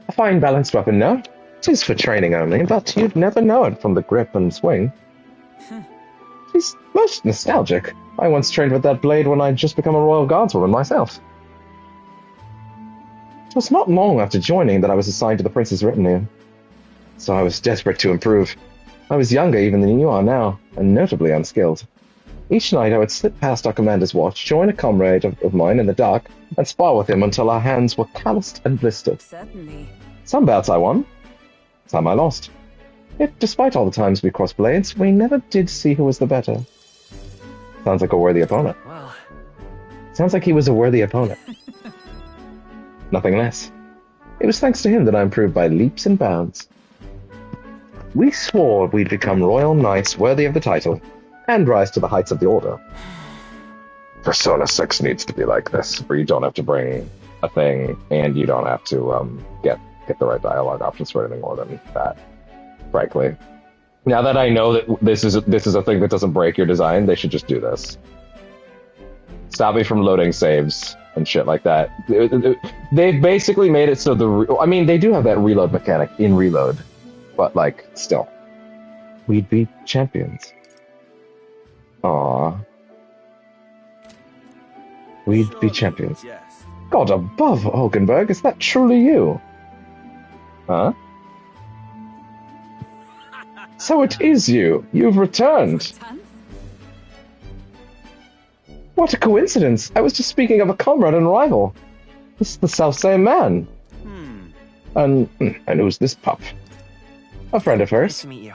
Speaker 1: A fine balanced weapon, no? 'Tis for training only, but you'd never know it from the grip and swing. He's most nostalgic. I once trained with that blade when I'd just become a Royal Guardswoman myself. It was not long after joining that I was assigned to the Prince's retinue, so I was desperate to improve. I was younger even than you are now, and notably unskilled. Each night I would slip past our commander's watch, join a comrade of mine in the dark, and spar with him until our hands were calloused and blistered.
Speaker 4: Certainly.
Speaker 1: Some bouts I won, some I lost. Yet, despite all the times we crossed blades, we never did see who was the better. Sounds like a worthy opponent.
Speaker 2: Well,
Speaker 1: Sounds like he was a worthy opponent. Nothing less. It was thanks to him that I improved by leaps and bounds. We swore we'd become royal knights worthy of the title, and rise to the heights of the order. Persona 6 needs to be like this, where you don't have to bring a thing, and you don't have to get the right dialogue options for anything more than that, frankly. Now that I know that this is a thing that doesn't break your design, they should just do this. Stop me from loading saves and shit like that. They've basically made it so they do have that reload mechanic in Reload, but like, still. We'd be champions. Aww. We'd be champions.
Speaker 2: yes.
Speaker 1: God above, Hulkenberg, is that truly you? Huh? So it is you. You've returned.
Speaker 4: Tons?
Speaker 1: What a coincidence. I was just speaking of a comrade and rival. This is the selfsame man. And who's this pup? A friend of
Speaker 2: Nice
Speaker 1: hers.
Speaker 2: to meet you.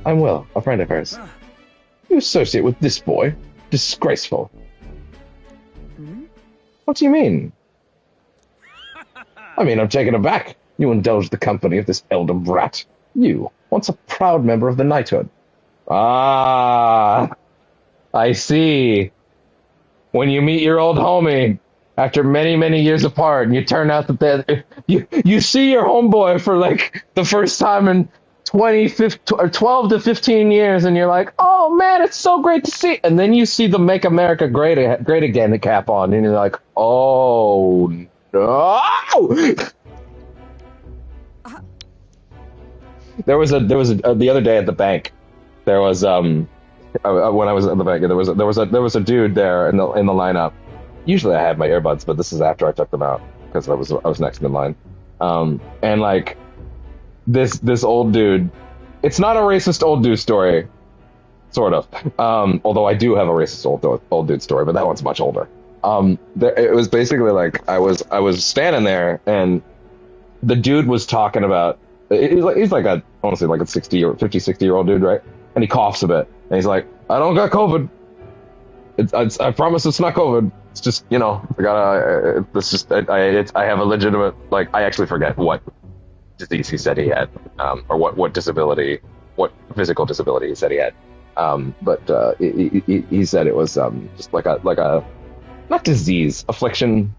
Speaker 1: I'm Will, a friend of hers.
Speaker 2: Ah.
Speaker 1: You associate with this boy? Disgraceful. What do you mean? I mean, I'm taken aback. You indulge the company of this elder brat. You, once a proud member of the knighthood. Ah, I see. When you meet your old homie after many, many years apart, and you turn out that you see your homeboy for like the first time in 12 to 15 years, and you're like, oh man, it's so great to see. And then you see the Make America Great Again cap on, and you're like, oh no. There was the other day at the bank. There was when I was at the bank, there was a dude there in the lineup. Usually I had my earbuds, but this is after I took them out because I was next in line. And like this old dude, it's not a racist old dude story, sort of. Although I do have a racist old dude story, but that one's much older. It was basically like I was standing there, and the dude was talking about. He's like a honestly like a 60-year-old dude, right? And he coughs a bit, and he's like, "I don't got COVID. I promise it's not COVID. It's just, you know, I have a legitimate, like, I actually forget what disease he said he had, or what disability, what physical disability he said he had. But he said it was just like a not disease, affliction.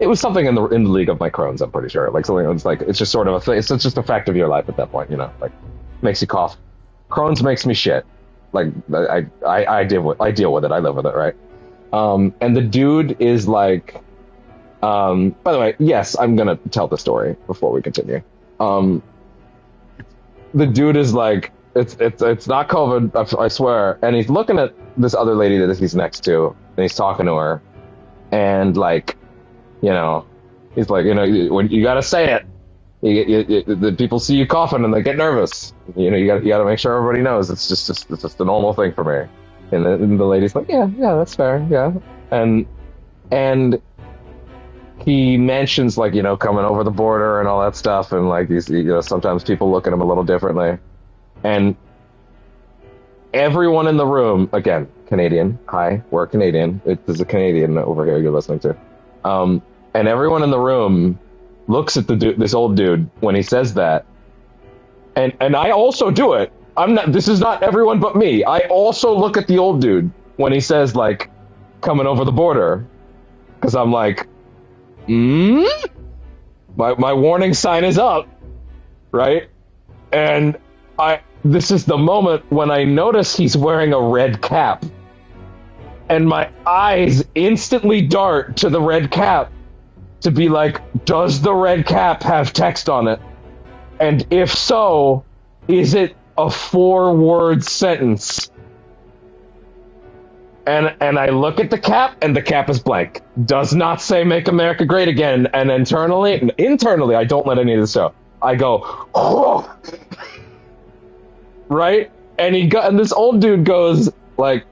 Speaker 1: It was something in the league of my Crohn's, I'm pretty sure. Like something that's like, it's just sort of a thing. It's just a fact of your life at that point, you know, like makes you cough. Crohn's makes me shit. Like I deal with it. I live with it, right? And the dude is like, by the way, yes, I'm gonna tell the story before we continue. The dude is like, it's not COVID, I swear. And he's looking at this other lady that he's next to, and he's talking to her, and like, you know, he's like, you know, when you gotta say it. The people see you coughing and they get nervous. You know, you got to make sure everybody knows. It's just a normal thing for me. And the lady's like, yeah, that's fair, yeah. And he mentions, like, you know, coming over the border and all that stuff, and like these, you know, sometimes people look at him a little differently. And everyone in the room, again, Canadian. Hi, we're Canadian. There's a Canadian over here you're listening to. And everyone in the room looks at this old dude when he says that, and I also do it. This is not everyone but me. I also look at the old dude when he says, like, coming over the border, because I'm like, my warning sign is up, right? And this is the moment when I notice he's wearing a red cap, and my eyes instantly dart to the red cap, to be like, does the red cap have text on it? And if so, is it a 4-word sentence? And I look at the cap, and the cap is blank. Does not say "Make America Great Again." And internally, I don't let any of this show. I go, oh. Right? And this old dude goes like,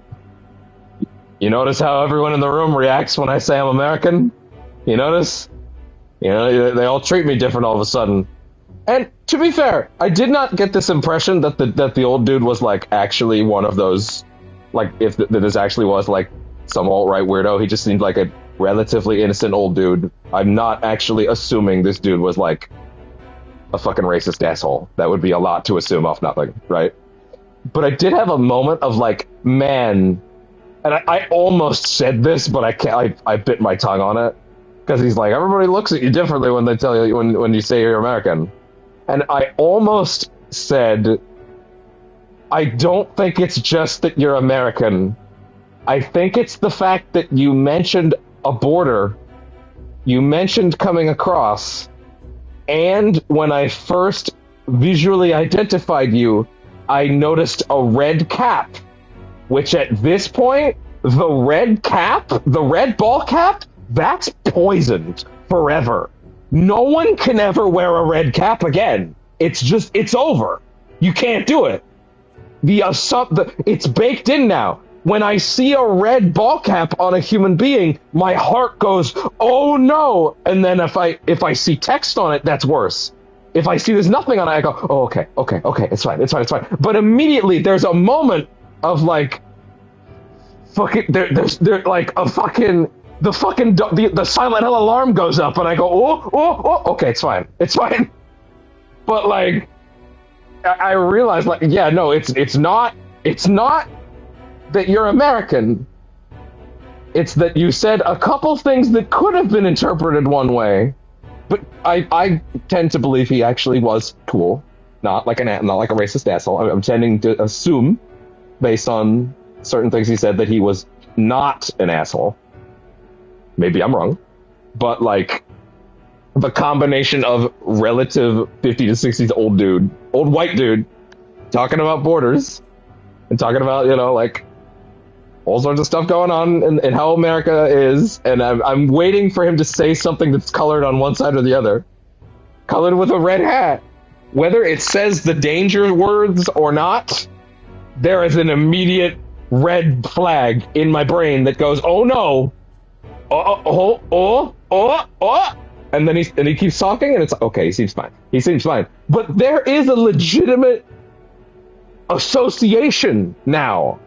Speaker 1: "You notice how everyone in the room reacts when I say I'm American? You notice? You know, they all treat me different all of a sudden." And to be fair, I did not get this impression that the old dude was like actually one of those, like if this actually was like some alt-right weirdo. He just seemed like a relatively innocent old dude. I'm not actually assuming this dude was like a fucking racist asshole. That would be a lot to assume off nothing, right? But I did have a moment of like, man, and I almost said this, but I can't. I bit my tongue on it because he's like, everybody looks at you differently when they tell you when you say you're American, and I almost said, I don't think it's just that you're American. I think it's the fact that you mentioned a border, you mentioned coming across, and when I first visually identified you, I noticed a red cap, which at this point, the red ball cap, that's poisoned forever. No one can ever wear a red cap again. It's over. You can't do it. It's baked in now. When I see a red ball cap on a human being, my heart goes, oh no! And then if I see text on it, that's worse. If I see there's nothing on it, I go, oh, okay, it's fine. But immediately there's a moment of like, fucking, there's like a fucking, the Silent Hill alarm goes up, and I go, oh, okay, it's fine. But like, I realized, like, yeah, no, it's not that you're American. It's that you said a couple things that could have been interpreted one way, but I tend to believe he actually was cool, not like a racist asshole. I'm tending to assume, based on certain things he said, that he was not an asshole. Maybe I'm wrong, but like the combination of relative 50 to 60s old white dude, talking about borders and talking about, you know, like all sorts of stuff going on and how America is, and I'm waiting for him to say something that's colored on one side or the other, colored with a red hat. Whether it says the danger words or not, there is an immediate red flag in my brain that goes, oh no, and then he keeps talking, and it's okay, he seems fine. But there is a legitimate association now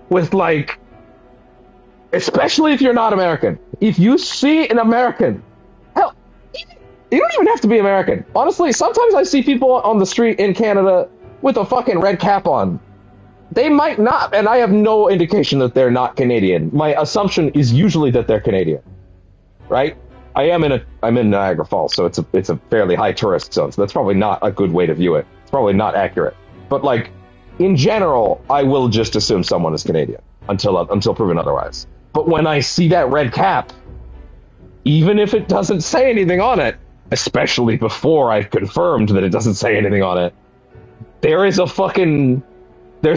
Speaker 1: with, like, especially if you're not American. If you see an American, hell, you don't even have to be American. Honestly, sometimes I see people on the street in Canada with a fucking red cap on. They might not, and I have no indication that they're not Canadian. My assumption is usually that they're Canadian, right? I'm in Niagara Falls, so it's a fairly high tourist zone, so that's probably not a good way to view it. It's probably not accurate. But like, in general, I will just assume someone is Canadian until proven otherwise. But when I see that red cap, even if it doesn't say anything on it, especially before I've confirmed that it doesn't say anything on it, there's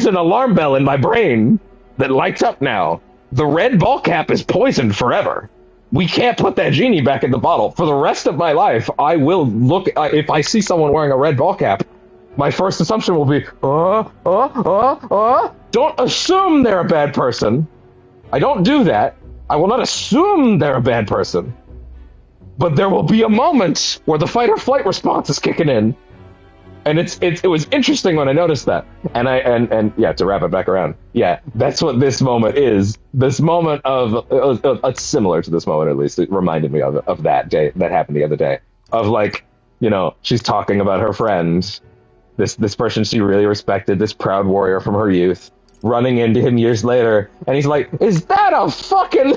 Speaker 1: an alarm bell in my brain that lights up now. The red ball cap is poisoned forever. We can't put that genie back in the bottle. For the rest of my life, I will look, if I see someone wearing a red ball cap, my first assumption will be, don't assume they're a bad person. I don't do that. I will not assume they're a bad person. But there will be a moment where the fight or flight response is kicking in. And it was interesting when I noticed that. And yeah, to wrap it back around. Yeah, that's what this moment is. This moment it's similar to this moment, at least. It reminded me of that day that happened the other day. Of like, you know, she's talking about her friend, this person she really respected, this proud warrior from her youth, running into him years later, and he's like, is that a fucking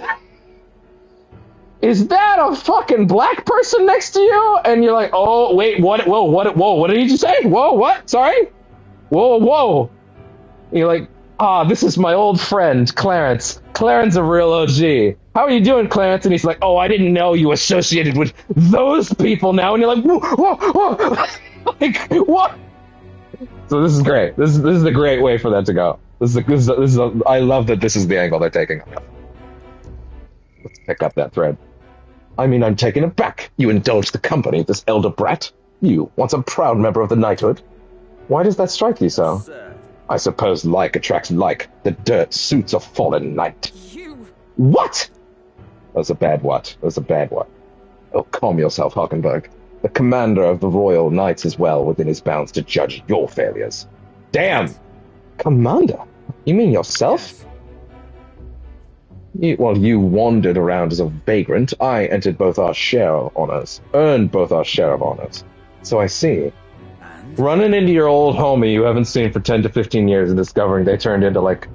Speaker 1: black person next to you? And you're like, oh, wait, what did you just say? Whoa, what? Sorry? Whoa. And you're like, this is my old friend, Clarence. Clarence, a real OG. How are you doing, Clarence? And he's like, oh, I didn't know you associated with those people now. And you're like, whoa. Like, what? So this is great. This is a great way for that to go. I love that this is the angle they're taking. Let's pick up that thread. I mean, I'm taking it back. You indulged the company, this elder brat. You, once a proud member of the knighthood. Why does that strike you so?
Speaker 2: Sir.
Speaker 1: I suppose like attracts like. The dirt suits a fallen knight.
Speaker 4: You.
Speaker 1: What? That's a bad what. That's a bad what. Oh, calm yourself, Hockenberg. The commander of the Royal Knights is well within his bounds to judge your failures. Damn! Commander? You mean yourself? While you wandered around as a vagrant, I entered both our share of honors. Earned both our share of honors. So I see.
Speaker 2: And
Speaker 1: Running into your old homie you haven't seen for 10 to 15 years and discovering they turned into like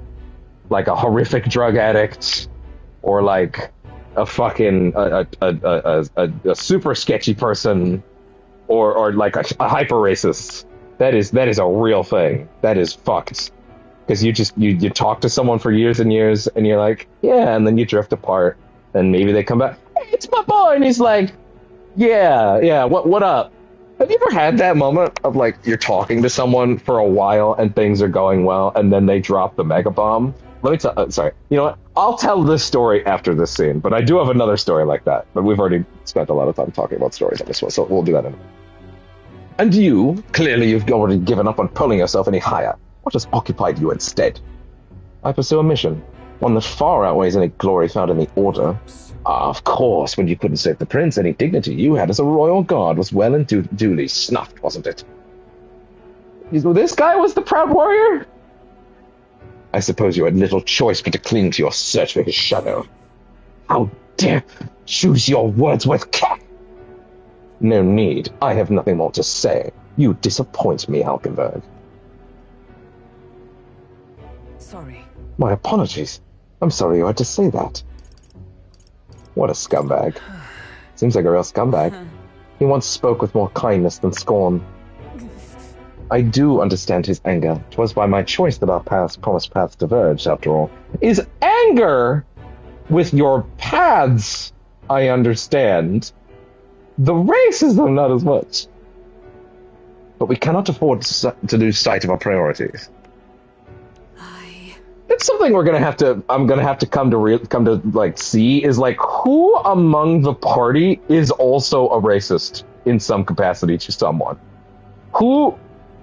Speaker 1: a horrific drug addict or like a fucking a super sketchy person or like a hyper racist. That is a real thing. That is fucked. Because you talk to someone for years and years and you're like, yeah, and then you drift apart and maybe they come back, hey, it's my boy, and he's like, yeah, what up? Have you ever had that moment of like you're talking to someone for a while and things are going well and then they drop the mega bomb? Let me tell. Sorry, you know what? I'll tell this story after this scene, but I do have another story like that. But we've already spent a lot of time talking about stories on this one, so we'll do that in a minute. And you, clearly, you've already given up on pulling yourself any higher. What has occupied you instead? I pursue a mission, one that far outweighs any glory found in the Order. Ah, of course, when you couldn't save the prince, any dignity you had as a royal guard was well and duly snuffed, wasn't it? This guy was the proud warrior? I suppose you had little choice but to cling to your search for his shadow. How dare choose your words with care? No need. I have nothing more to say. You disappoint me, Halkenberg.
Speaker 4: Sorry.
Speaker 1: My apologies. I'm sorry you had to say that. What a scumbag. Seems like a real scumbag. He once spoke with more kindness than scorn. I do understand his anger. 'Twas by my choice that our promised paths diverged, after all. Is anger with your paths, I understand. The racism, not as much. But we cannot afford to lose sight of our priorities. It's something I'm gonna have to come to like see is like who among the party is also a racist in some capacity to someone. Who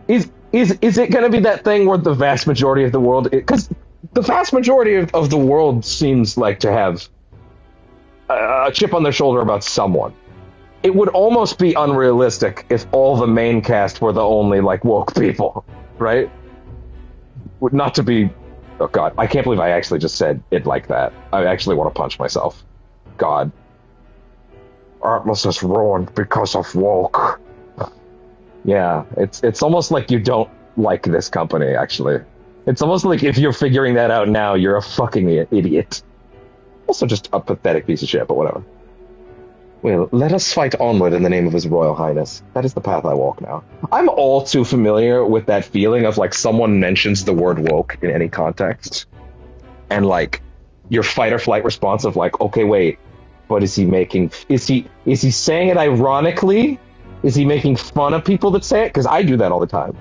Speaker 1: is it gonna be that thing where the vast majority of the world, because the vast majority of the world seems like to have a chip on their shoulder about someone. It would almost be unrealistic if all the main cast were the only like woke people, right? Not to be. Oh god, I can't believe I actually just said it like that. I actually want to punch myself. God. ATLUS is ruined because of woke. Yeah, it's almost like you don't like this company, actually. It's almost like if you're figuring that out now, you're a fucking idiot. Also just a pathetic piece of shit, but whatever. Well, let us fight onward in the name of His Royal Highness. That is the path I walk now. I'm all too familiar with that feeling of like someone mentions the word woke in any context. And like your fight or flight response of like, okay, wait, but is he saying it ironically? Is he making fun of people that say it? Because I do that all the time.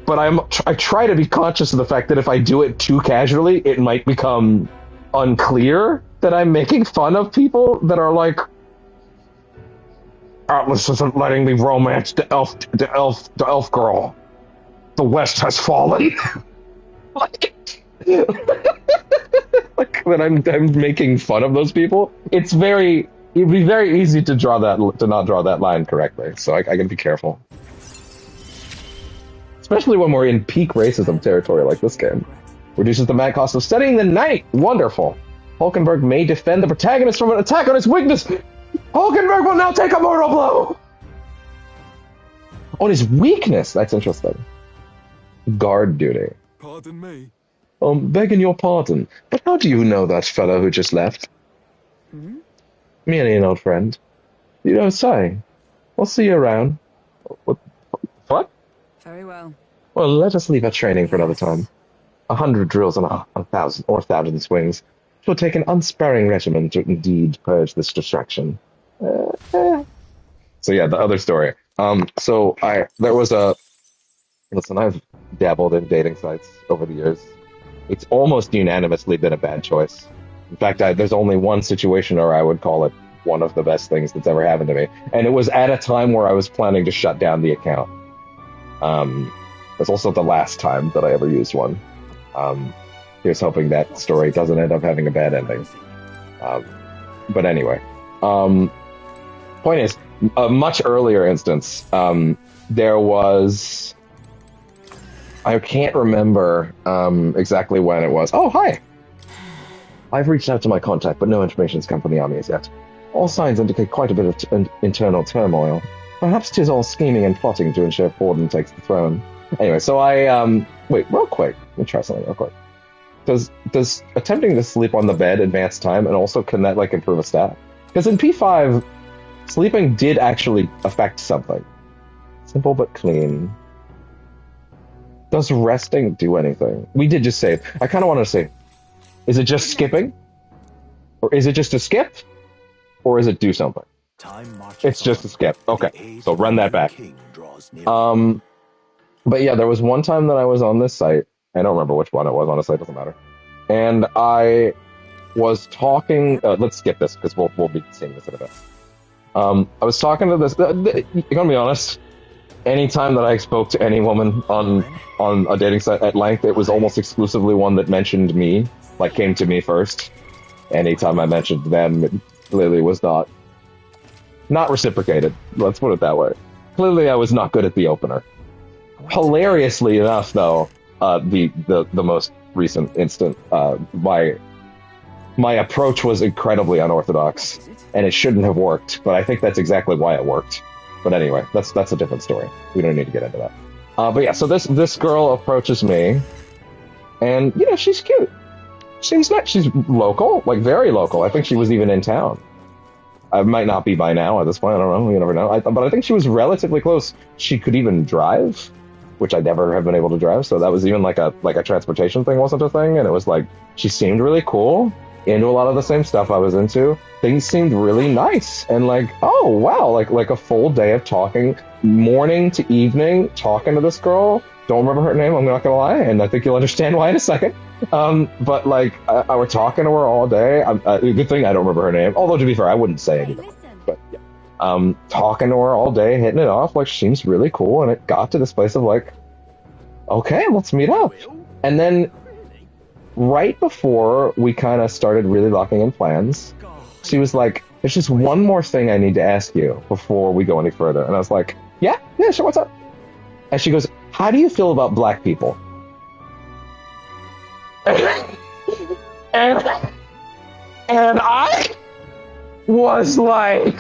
Speaker 1: But I try to be conscious of the fact that if I do it too casually, it might become unclear that I'm making fun of people that are like, ATLUS isn't letting me romance the elf girl. The West has fallen. like when I'm making fun of those people, it'd be very easy to not draw that line correctly. So I gotta be careful, especially when we're in peak racism territory like this game. Reduces the mad cost of studying the night. Wonderful. Hulkenberg may defend the protagonist from an attack on his weakness. Hulkenberg will now take a mortal blow! On his weakness? That's interesting. Guard duty.
Speaker 2: Pardon me.
Speaker 1: Begging your pardon, but how do you know that fellow who just left? Merely an old friend. You don't say. We'll see you around. What?
Speaker 4: Very well.
Speaker 1: Well, let us leave our training for another time. 100 drills and 1,000 swings. It will take an unsparing regimen to indeed purge this distraction. So yeah, the other story. So there was a listen. I've dabbled in dating sites over the years. It's almost unanimously been a bad choice. In fact, there's only one situation where I would call it one of the best things that's ever happened to me, and it was at a time where I was planning to shut down the account. It's also the last time that I ever used one. Here's hoping that story doesn't end up having a bad ending. But anyway, point is, a much earlier instance, there was, I can't remember exactly when it was. Oh, hi! I've reached out to my contact, but no information has come from the army as yet. All signs indicate quite a bit of internal turmoil. Perhaps 'tis all scheming and plotting to ensure Borden takes the throne. Anyway, so wait, real quick. Let me try something real quick. Does attempting to sleep on the bed advance time, and also can that, like, improve a stat? Because in P5, sleeping did actually affect something. Simple but clean. Does resting do anything? We did just save. I kind of want to say, is it just skipping? Or is it just a skip? Or is it do something? It's just a skip. Okay, so run that back. But yeah, there was one time that I was on this site. I don't remember which one it was, honestly, it doesn't matter. And I was talking... let's skip this, because we'll be seeing this in a bit. I was talking to this... I'm gonna be honest. Anytime that I spoke to any woman on a dating site at length, it was almost exclusively one that mentioned me, like came to me first. Anytime I mentioned them, it clearly was not reciprocated. Let's put it that way. Clearly, I was not good at the opener. Hilariously enough, though, the most recent instant, my approach was incredibly unorthodox, and it shouldn't have worked. But I think that's exactly why it worked. But anyway, that's a different story. We don't need to get into that. But yeah, so this girl approaches me, and she's cute. Seems nice. She's local, like very local. I think she was even in town. I might not be by now at this point. I don't know. You never know. But I think she was relatively close. She could even drive, which I never have been able to drive. So that was even like a transportation thing wasn't a thing. And it was like she seemed really cool, into a lot of the same stuff I was into. Things seemed really nice, and like, oh wow, like a full day of talking, morning to evening, talking to this girl. Don't remember her name. I'm not gonna lie, and I think you'll understand why in a second. But like, I were talking to her all day. Good thing I don't remember her name. Although to be fair, I wouldn't say anything. But yeah, talking to her all day, hitting it off. Like, she seems really cool, and it got to this place of like, okay, let's meet up. And then, right before we kind of started really locking in plans, she was like, "There's just one more thing I need to ask you before we go any further." And I was like, "Yeah, sure. What's up?" And she goes, "How do you feel about black people?" And I was like,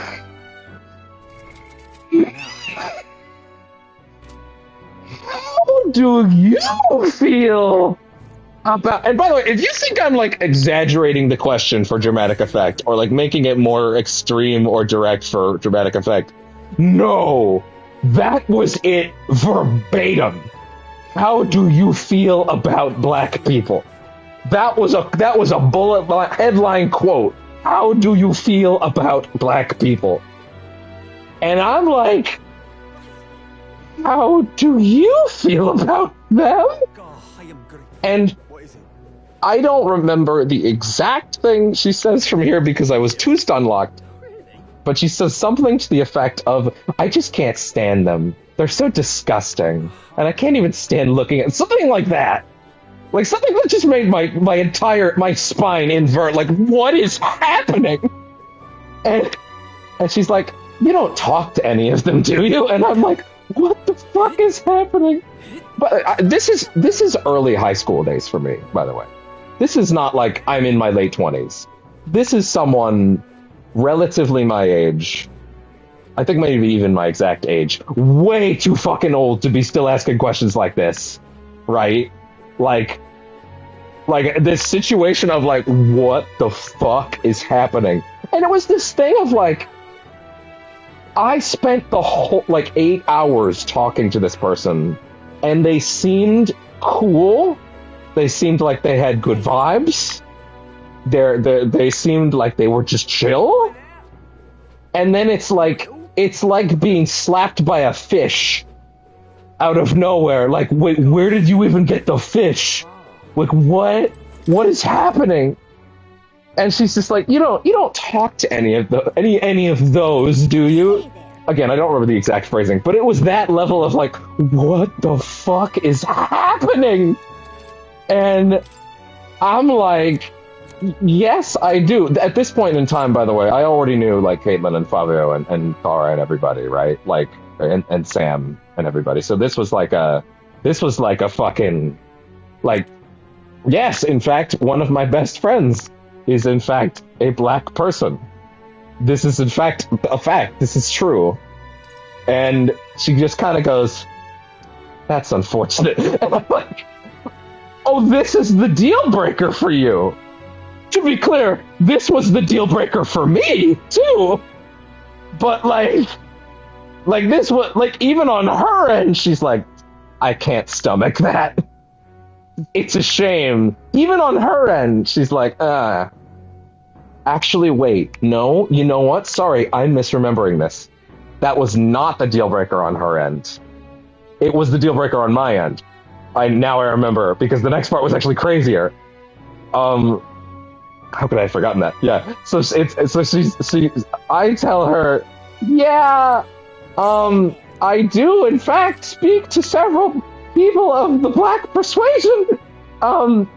Speaker 1: how do you feel about... And by the way, if you think I'm like exaggerating the question for dramatic effect, or like making it more extreme or direct for dramatic effect, no, that was it verbatim. How do you feel about black people? That was a bullet headline quote. How do you feel about black people? And I'm like, how do you feel about them? And I don't remember the exact thing she says from here because I was too stun locked. But she says something to the effect of, "I just can't stand them. They're so disgusting. And I can't even stand looking at..." Something like that. Like, something that just made my spine invert. Like, what is happening? And she's like, "You don't talk to any of them, do you?" And I'm like, what the fuck is happening? But this is early high school days for me, by the way. This is not like I'm in my late 20s. This is someone relatively my age. I think maybe even my exact age. Way too fucking old to be still asking questions like this. Right? Like this situation of like, what the fuck is happening? And it was this thing of like, I spent the whole 8 hours talking to this person, and they seemed cool. They seemed like they had good vibes. They seemed like they were just chill. And then it's like it's like being slapped by a fish out of nowhere. Like, wait, where did you even get the fish? Like, what is happening? And she's just like, you don't talk to any of those, do you? Again, I don't remember the exact phrasing, but it was that level of like, what the fuck is happening? And I'm like, yes, I do. At this point in time, by the way, I already knew like Caitlin and Fabio and Cara and everybody, right? Like, and Sam and everybody. So this was like a fucking, like, yes, in fact, one of my best friends is in fact a black person. This is in fact a fact. This is true. And she just kind of goes, that's unfortunate. And I'm like, oh, this is the deal breaker for you. To be clear, this was the deal breaker for me too. But like this was like, even on her end, she's like, I can't stomach that. It's a shame. Even on her end, she's like, actually, wait, no, you know what? Sorry, I'm misremembering this. That was not the deal breaker on her end. It was the deal breaker on my end. I remember, because the next part was actually crazier. How could I have forgotten that? Yeah. So I tell her, yeah, I do in fact speak to several people of the black persuasion. And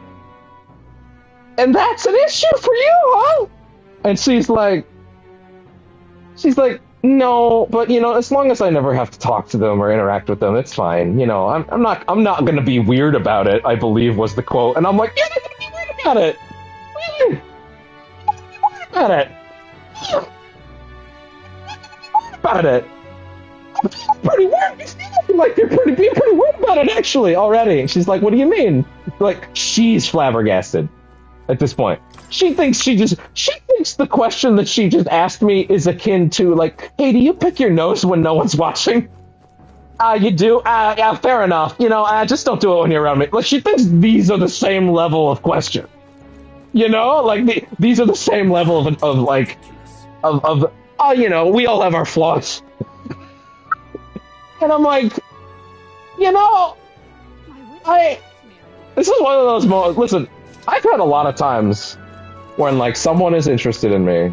Speaker 1: that's an issue for you, huh? And she's like, no, but as long as I never have to talk to them or interact with them, it's fine. I'm not gonna be weird about it, I believe was the quote. And I'm like, you're not gonna be weird about it. Really? About it. About it. Pretty weird. You seem like you're being pretty weird about it actually already. And she's like, what do you mean? Like, she's flabbergasted at this point. She thinks the question that she just asked me is akin to like, hey, do you pick your nose when no one's watching? You do? Yeah, fair enough. Just don't do it when you're around me. Like, she thinks these are the same level of question. Like these are the same level of we all have our flaws. And I'm like, this is one of those moments. Listen, I've had a lot of times when like someone is interested in me,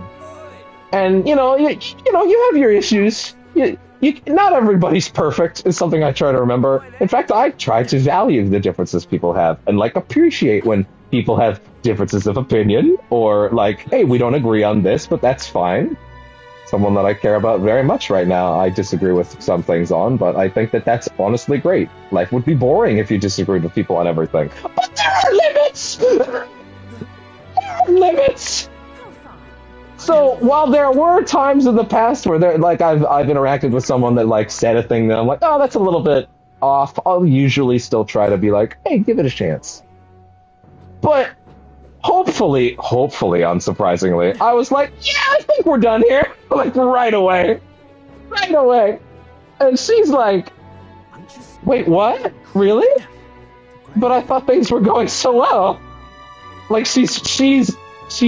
Speaker 1: and you have your issues. Not everybody's perfect is something I try to remember. In fact, I try to value the differences people have and like appreciate when people have differences of opinion, or like, hey, we don't agree on this, but that's fine. Someone that I care about very much right now, I disagree with some things on, but I think that that's honestly great. Life would be boring if you disagreed with people on everything. But there are limits! There are limits! So while there were times in the past where I've interacted with someone that like said a thing that I'm like, oh, that's a little bit off, I'll usually still try to be like, hey, give it a chance. But hopefully, unsurprisingly, I was like, yeah, I think we're done here. Like, right away. And she's like, wait, what? Really? But I thought things were going so well. Like, she's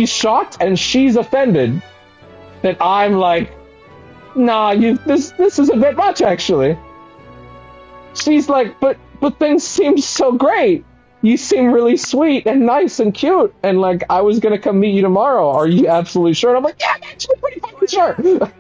Speaker 1: shocked and she's offended that I'm like, nah, this is a bit much, actually. She's like, but things seem so great. You seem really sweet and nice and cute, and like I was gonna come meet you tomorrow. Are you absolutely sure? And I'm like, yeah, I'm actually pretty fucking sure.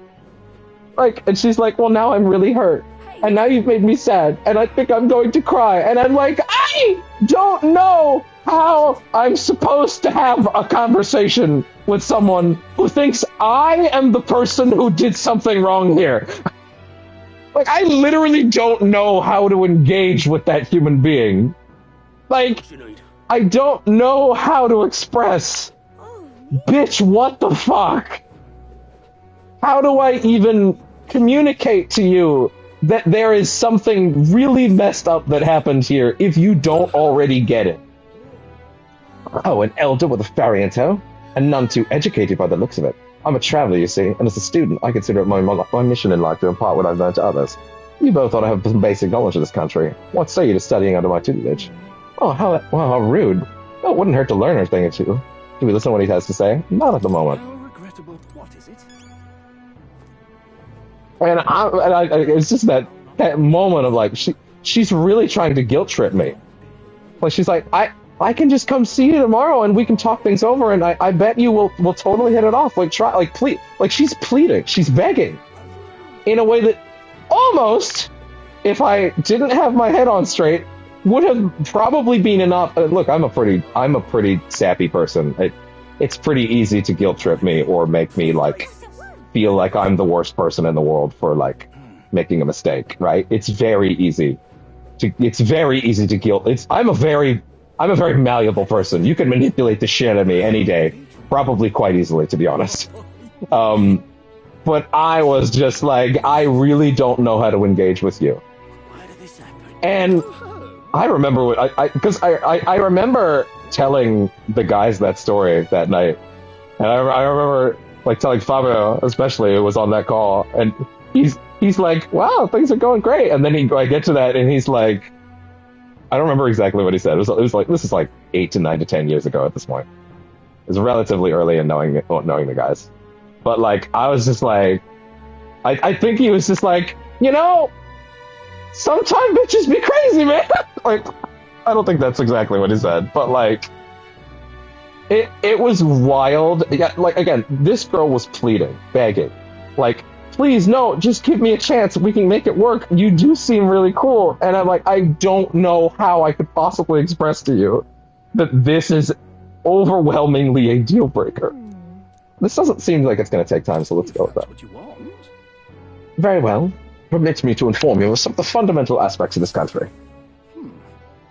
Speaker 1: Like, and she's like, well, now I'm really hurt, and now you've made me sad, and I think I'm going to cry. And I'm like, I don't know how I'm supposed to have a conversation with someone who thinks I am the person who did something wrong here. Like, I literally don't know how to engage with that human being. Like, I don't know how to express, bitch, what the fuck? How do I even communicate to you that there is something really messed up that happened here if you don't already get it? Oh, an elder with a Fariento, and none too educated by the looks of it. I'm a traveler, you see, and as a student, I consider it my mission in life to impart what I've learned to others. You both ought to have some basic knowledge of this country. What say you to studying under my tutelage? Oh, how rude. Well, it wouldn't hurt to learn a thing or two. Do we listen to what he has to say? Not at the moment.
Speaker 2: How regrettable. What is it?
Speaker 1: It's just that moment of like she's really trying to guilt trip me. Like she's like, I can just come see you tomorrow and we can talk things over and I bet you we'll totally hit it off. Like try like please, like she's pleading, she's begging in a way that almost, if I didn't have my head on straight, would have probably been enough. Look, I'm a pretty sappy person. It's pretty easy to guilt trip me or make me like feel like I'm the worst person in the world for like making a mistake, right? It's very easy to guilt. I'm a very malleable person. You can manipulate the shit out of me any day, probably quite easily, to be honest. But I was just like, I really don't know how to engage with you. And I remember I remember telling the guys that story that night, and I remember like telling Fabio, especially, who was on that call, and he's like, "Wow, things are going great." And then I get to that, and he's like, I don't remember exactly what he said. It was like, this is like 8 to 9 to 10 years ago at this point. It was relatively early in knowing the guys, but like I was just like, I think he was just like, sometimes bitches be crazy, man. Like, I don't think that's exactly what he said, but like, it was wild. Yeah, like again, this girl was pleading, begging, like, please, no, just give me a chance. We can make it work. You do seem really cool. And I'm like, I don't know how I could possibly express to you that this is overwhelmingly a deal breaker. This doesn't seem like it's going to take time, so let's go with that.
Speaker 2: What you want?
Speaker 1: Very well. Permit me to inform you of some of the fundamental aspects of this country.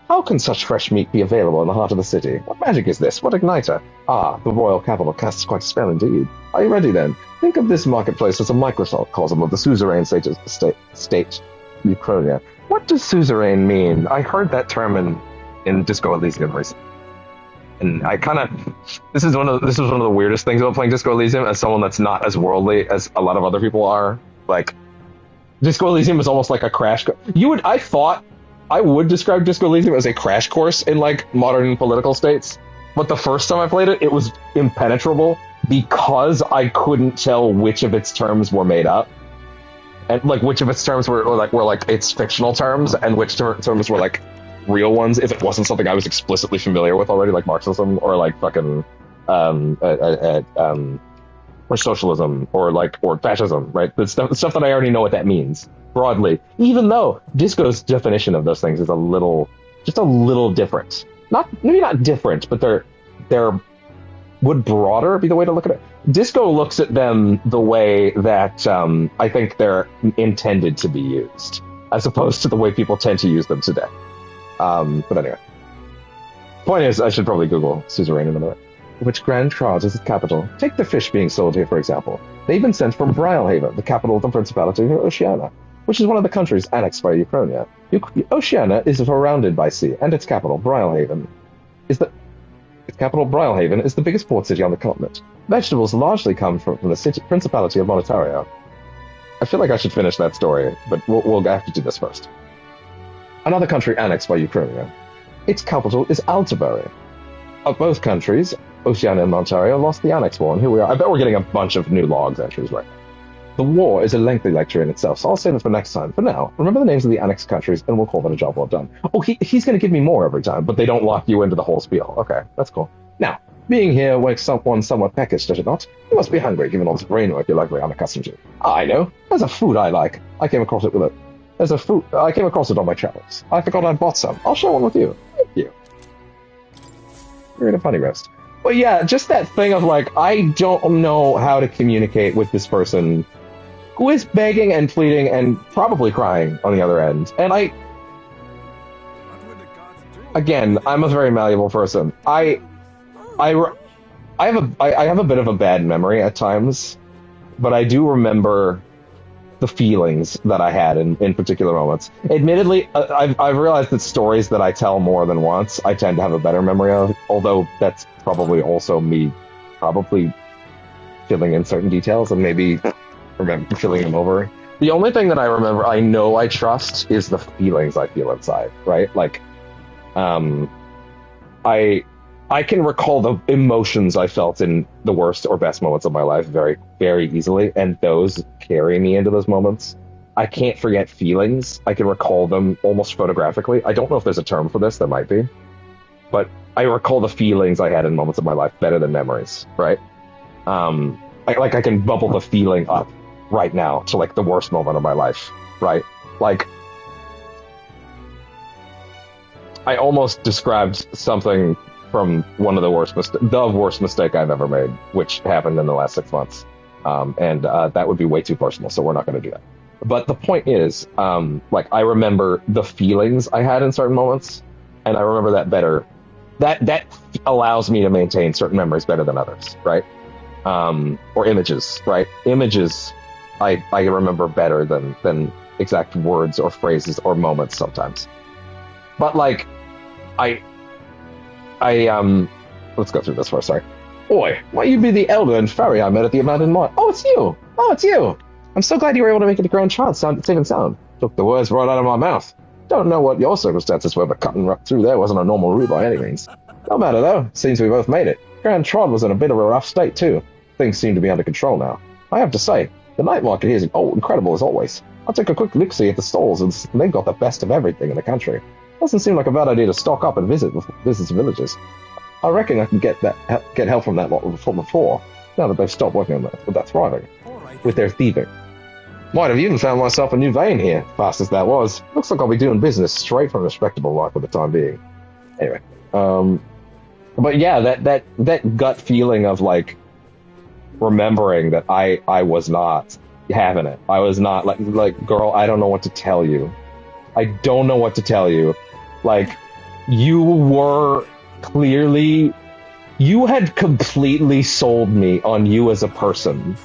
Speaker 1: How can such fresh meat be available in the heart of the city? What magic is this? What igniter? Ah, the royal capital casts quite a spell indeed. Are you ready then? Think of this marketplace as a microcosm of the suzerain state Uchronia. What does suzerain mean? I heard that term in Disco Elysium recently. And I kind of, this is one of the weirdest things about playing Disco Elysium as someone that's not as worldly as a lot of other people are. Like, Disco Elysium is almost like a crash. I thought I would describe Disco Elysium as a crash course in like modern political states, but the first time I played it, it was impenetrable because I couldn't tell which of its terms were made up, and like which of its terms were like its fictional terms, and which terms were like real ones. If it wasn't something I was explicitly familiar with already, like Marxism or like fucking or socialism or fascism, right? The stuff that I already know what that means broadly. Even though Disco's definition of those things is just a little different. Maybe not different, but they're would broader be the way to look at it. Disco looks at them the way that I think they're intended to be used, as opposed to the way people tend to use them today. But anyway, point is, I should probably Google suzerain in a minute. Which Grand Charge is its capital? Take the fish being sold here, for example. They've been sent from Brylehaven, the capital of the Principality of Oceania, which is one of the countries annexed by Uchronia. Oceania is surrounded by sea, and its capital, Brylehaven, is the biggest port city on the continent. Vegetables largely come from the Principality of Monetario. I feel like I should finish that story, but we'll have to do this first. Another country annexed by Uchronia. Its capital is Altabury. Of both countries, Oceania and Montario, lost the Annex War, and here we are. I bet we're getting a bunch of new logs entries right now. The war is a lengthy lecture in itself, so I'll save it for next time. For now, remember the names of the annexed countries, and we'll call that a job well done. Oh, he's going to give me more every time, but they don't lock you into the whole spiel. Okay, that's cool. Now, being here wakes someone somewhat peckish, does it not? You must be hungry, given all this brainwork you're likely unaccustomed to. I know. There's a food I like. I came across it on my travels. I forgot I bought some. I'll share one with you. Thank you. You're in a funny roast. But yeah, just that thing of like, I don't know how to communicate with this person who is begging and pleading and probably crying on the other end. And again, I'm a very malleable person. I have a bit of a bad memory at times, but I do remember the feelings that I had in particular moments. Admittedly, I've realized that stories that I tell more than once, I tend to have a better memory of, although that's probably also me probably filling in certain details and maybe filling them over. The only thing that I know I trust is the feelings I feel inside, right? Like, I can recall the emotions I felt in the worst or best moments of my life very, very easily, and those carry me into those moments. I can't forget feelings. I can recall them almost photographically. I don't know if there's a term for this. There might be. But I recall the feelings I had in moments of my life better than memories, right? I can bubble the feeling up right now to like the worst moment of my life, right? Like, I almost described something from one of the worst mistake I've ever made, which happened in the last 6 months. And that would be way too personal, so we're not going to do that. But the point is, like, I remember the feelings I had in certain moments, and I remember that better. That allows me to maintain certain memories better than others, right? Or images, right? Images I remember better than exact words or phrases or moments sometimes. But like, let's go through this first, sorry. Oi, why you be the elder and fairy I met at the abandoned mine? Oh, it's you! Oh, it's you! I'm so glad you were able to make it to ground chance, safe and sound. Took the words right out of my mouth. Don't know what your circumstances were, but cutting right through there wasn't a normal route by any means. No matter though, seems we both made it. Grand Trod was in a bit of a rough state too. Things seem to be under control now. I have to say, the night market here is incredible as always. I took a quick look-see at the stalls, and they've got the best of everything in the country. Doesn't seem like a bad idea to stock up and visit villages. I reckon I can get help from that lot from before, now that they've stopped working on that, with that thriving, with their thieving. Might have even found myself a new vein here, fast as that was. Looks like I'll be doing business straight from a respectable life for the time being. Anyway, but yeah, that gut feeling of like remembering that I was not having it. I was not like girl, I don't know what to tell you. I don't know what to tell you. Like, you had completely sold me on you as a person.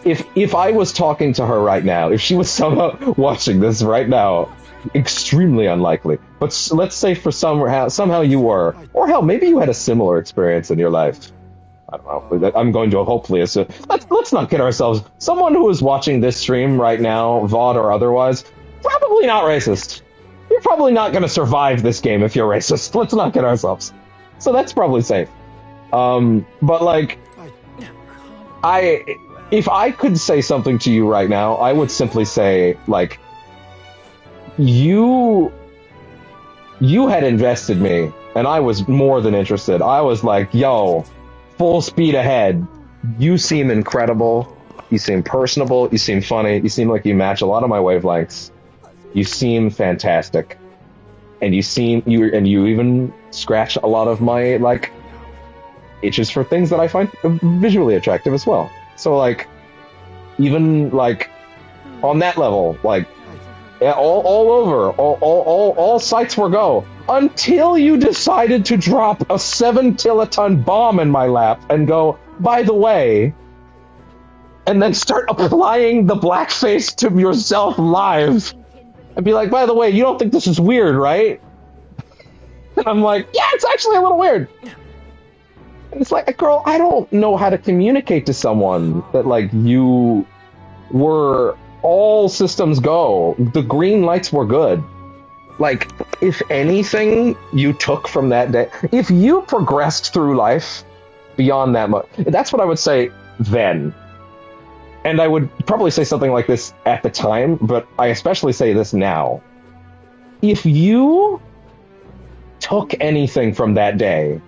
Speaker 1: If I was talking to her right now, if she was somehow watching this right now, extremely unlikely. But let's say for somehow you were, or hell, maybe you had a similar experience in your life. I don't know. I'm going to hopefully assume. Let's not kid ourselves. Someone who is watching this stream right now, VOD or otherwise, probably not racist. You're probably not going to survive this game if you're racist. Let's not kid ourselves. So that's probably safe. But like, if I could say something to you right now, I would simply say, like, you had invested me, and I was more than interested. I was like, yo, full speed ahead. You seem incredible. You seem personable. You seem funny. You seem like you match a lot of my wavelengths. You seem fantastic. And you even scratch a lot of my, like, itches for things that I find visually attractive as well. So, like, even, like, on that level, like, all over, all sights were go, until you decided to drop a 7-kiloton bomb in my lap and go, by the way, and then start applying the blackface to yourself live, and be like, by the way, you don't think this is weird, right? And I'm like, yeah, it's actually a little weird. And it's like, girl, I don't know how to communicate to someone that, like, you were all systems go. The green lights were good. Like, if anything you took from that day, if you progressed through life beyond that much, that's what I would say then. And I would probably say something like this at the time, but I especially say this now. If you took anything from that day,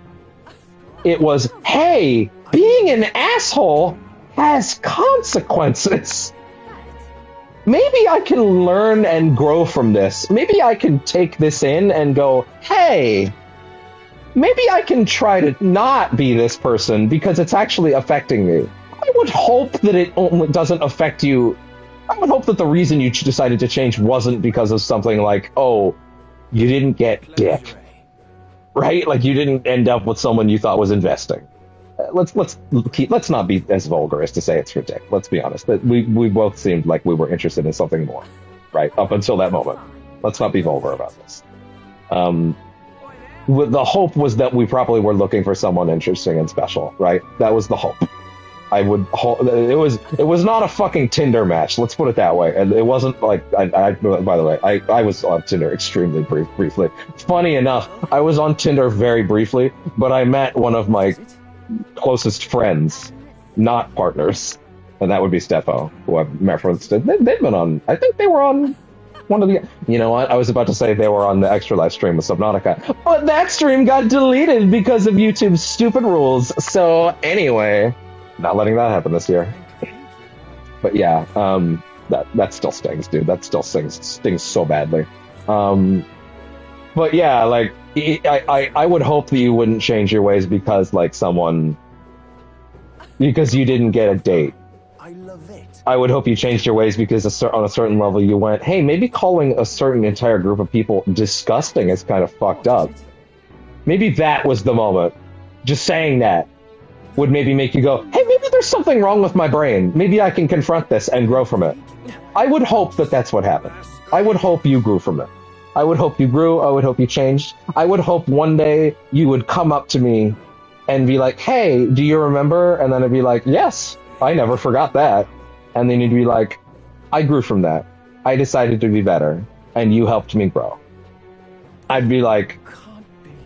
Speaker 1: it was, hey, being an asshole has consequences. Maybe I can learn and grow from this. Maybe I can take this in and go, hey, maybe I can try to not be this person because it's actually affecting me. I would hope that it only doesn't affect you. I would hope that the reason you decided to change wasn't because of something like, oh, you didn't get dick. Right? Like, you didn't end up with someone you thought was investing. Let's not be as vulgar as to say it's for dick. Let's be honest. We both seemed like we were interested in something more, right? Up until that moment. Let's not be vulgar about this. The hope was that we probably were looking for someone interesting and special, right? That was the hope. I would. It was not a fucking Tinder match. Let's put it that way. And it wasn't like I by the way, I was on Tinder extremely briefly. Funny enough, I was on Tinder very briefly, but I met one of my closest friends, not partners, and that would be Steffo, who I've met for instance. They've been on. I think they were on one of the. You know what? I was about to say they were on the Extra Life stream with Subnautica, but that stream got deleted because of YouTube's stupid rules. So anyway, not letting that happen this year. But yeah, that still stings, dude. That still stings so badly. But yeah, like I would hope that you wouldn't change your ways because because you didn't get a date.
Speaker 2: I love it.
Speaker 1: I would hope you changed your ways because on a certain level you went, hey, maybe calling a certain entire group of people disgusting is kind of fucked up. Maybe that was the moment. Just saying that would maybe make you go, hey, maybe there's something wrong with my brain. Maybe I can confront this and grow from it. I would hope that that's what happened. I would hope you grew from it. I would hope you grew. I would hope you changed. I would hope one day you would come up to me and be like, hey, do you remember? And then I'd be like, yes, I never forgot that. And then you'd be like, I grew from that. I decided to be better. And you helped me grow. I'd be like,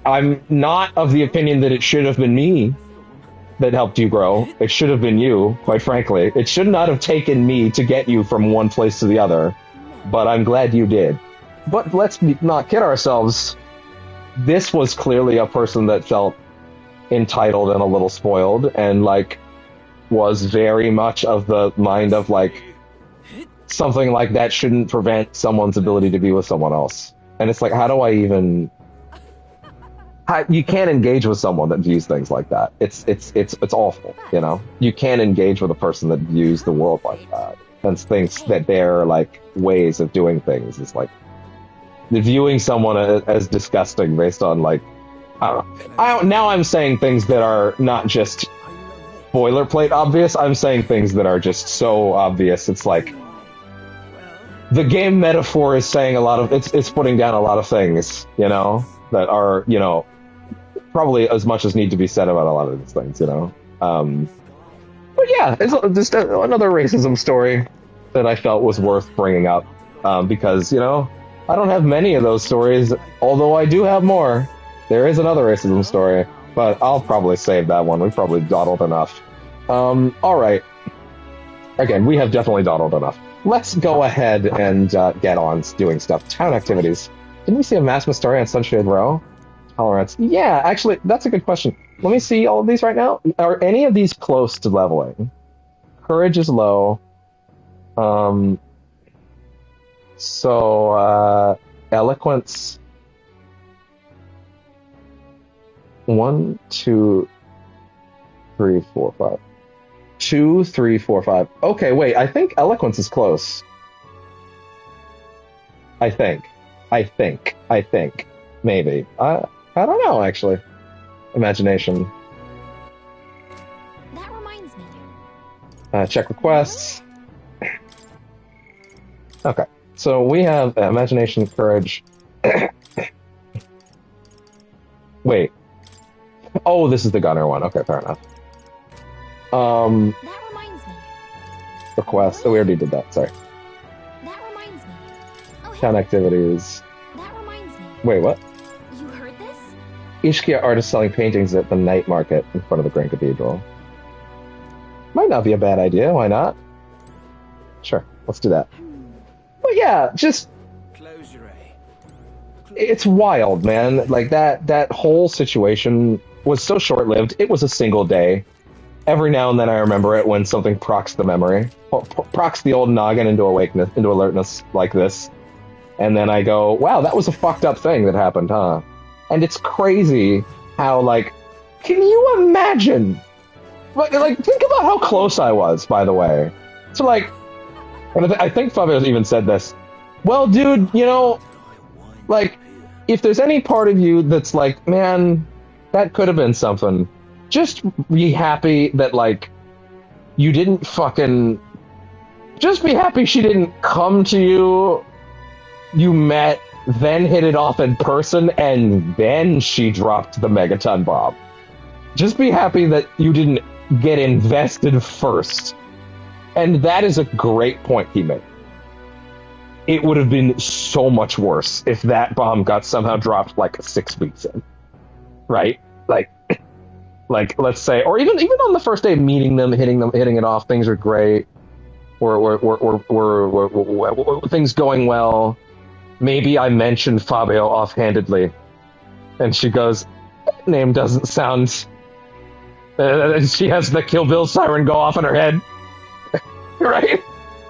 Speaker 1: I'm not of the opinion that it should have been me that helped you grow. It should have been you, quite frankly. It should not have taken me to get you from one place to the other. But I'm glad you did. But let's not kid ourselves. This was clearly a person that felt entitled and a little spoiled and was very much of the mind of something like that shouldn't prevent someone's ability to be with someone else. And it's like, how do I even... you can't engage with someone that views things like that. It's awful, you know? You can't engage with a person that views the world like that and thinks that their ways of doing things is viewing someone as disgusting based on I don't know. Now I'm saying things that are not just boilerplate obvious. I'm saying things that are just so obvious. It's the game metaphor is saying a lot of it's putting down a lot of things, you know, that are, you know, probably as much as need to be said about a lot of these things, you know. But yeah, it's just another racism story that I felt was worth bringing up because, you know, I don't have many of those stories, although I do have more. There is another racism story, but I'll probably save that one. We've probably dawdled enough. Alright. Again, we have definitely dawdled enough. Let's go ahead and get on doing stuff. Town activities. Didn't we see a Massima story on Sunshade Row? Tolerance. Yeah, actually, that's a good question. Let me see all of these right now. Are any of these close to leveling? Courage is low. Eloquence. 1, 2, 3, 4, 5. 2, 3, 4, 5. Okay, wait. I think eloquence is close. I think. Maybe. I don't know, actually. Imagination.
Speaker 3: That reminds me.
Speaker 1: Check requests. Okay. So we have imagination, courage. Wait. Oh, this is the gunner one. Okay, fair enough.
Speaker 3: That reminds me.
Speaker 1: Request. Oh, we already did that. Sorry.
Speaker 3: That reminds me. Oh, hey.
Speaker 1: Town activities.
Speaker 3: That reminds me.
Speaker 1: Wait, what?
Speaker 3: You heard this?
Speaker 1: Ishkia artist selling paintings at the night market in front of the Grand Cathedral. Might not be a bad idea. Why not? Sure. Let's do that. But yeah, just...
Speaker 2: Close your eye.
Speaker 1: It's wild, man. That whole situation was so short-lived. It was a single day. Every now and then I remember it when something procs the memory. Procs the old noggin into awakeness, into alertness like this. And then I go, wow, that was a fucked up thing that happened, huh? And it's crazy how, can you imagine? Think about how close I was, by the way. So, and I think Fabio even said this. Well, dude, you know, if there's any part of you that's man, that could have been something, just be happy that, you didn't fucking... Just be happy she didn't come to you, you met, then hit it off in person, and then she dropped the megaton bomb. Just be happy that you didn't get invested first. And that is a great point he made. It would have been so much worse if that bomb got somehow dropped like 6 weeks in. Right? Like let's say, or even on the first day of meeting them, hitting it off, things are great. We're things going well. Maybe I mentioned Fabio offhandedly, and she goes, "That name doesn't sound." She has the Kill Bill siren go off in her head, right?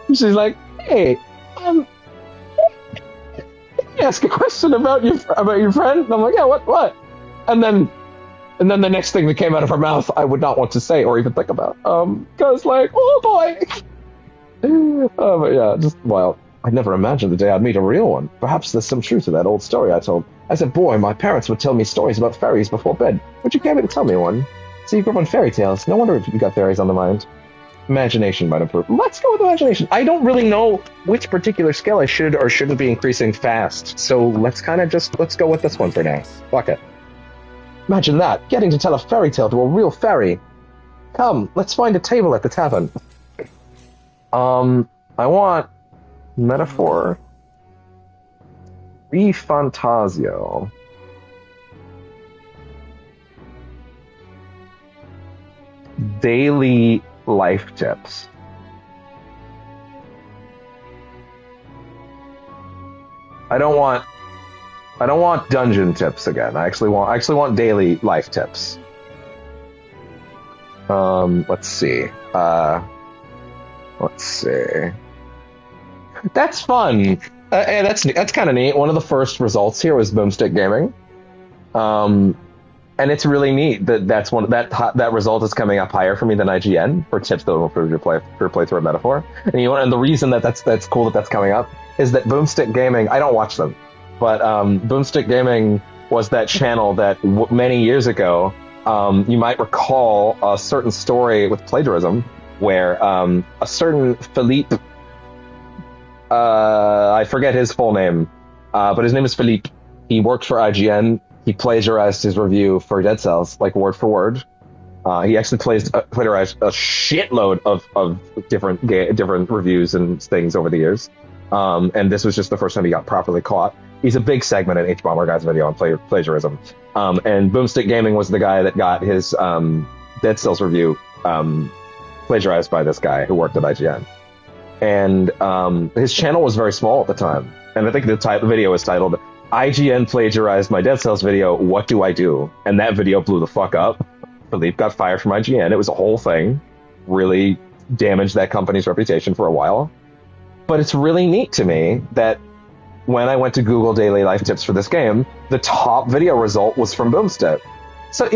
Speaker 1: She's like, "Hey, can I ask a question about your friend?" And I'm like, "Yeah, what?" And then the next thing that came out of her mouth, I would not want to say or even think about. Goes like, "Oh boy." But yeah, just wild. I never imagined the day I'd meet a real one. Perhaps there's some truth to that old story I told. As a boy, my parents would tell me stories about fairies before bed. Would you care me to tell me one? So you grew up on fairy tales. No wonder you got fairies on the mind. Imagination might improve. Let's go with imagination. I don't really know which particular skill I should or shouldn't be increasing fast. So let's go with this one for now. Fuck it. Imagine that, getting to tell a fairy tale to a real fairy. Come, let's find a table at the tavern. I want metaphor. ReFantazio. Daily life tips. I don't want dungeon tips again. I actually want daily life tips. Let's see. That's fun. And that's kind of neat. One of the first results here was Boomstick Gaming. And it's really neat that result is coming up higher for me than IGN for tips that will improve your playthrough of Metaphor. And the reason that's cool that's coming up is that Boomstick Gaming, I don't watch them, but Boomstick Gaming was that channel that many years ago, you might recall a certain story with plagiarism where a certain Philippe, I forget his full name, but his name is Philippe. He worked for IGN. He plagiarized his review for Dead Cells, like word for word. He actually plagiarized a shitload of different reviews and things over the years. And this was just the first time he got properly caught. He's a big segment in H-Bomber Guy's video on plagiarism. And Boomstick Gaming was the guy that got his Dead Cells review plagiarized by this guy who worked at IGN. And his channel was very small at the time. And I think the video is titled, IGN plagiarized my Dead Cells video, what do I do? And that video blew the fuck up. Philippe got fired from IGN. It was a whole thing. Really damaged that company's reputation for a while. But it's really neat to me that when I went to Google daily life tips for this game, the top video result was from Boomstick. So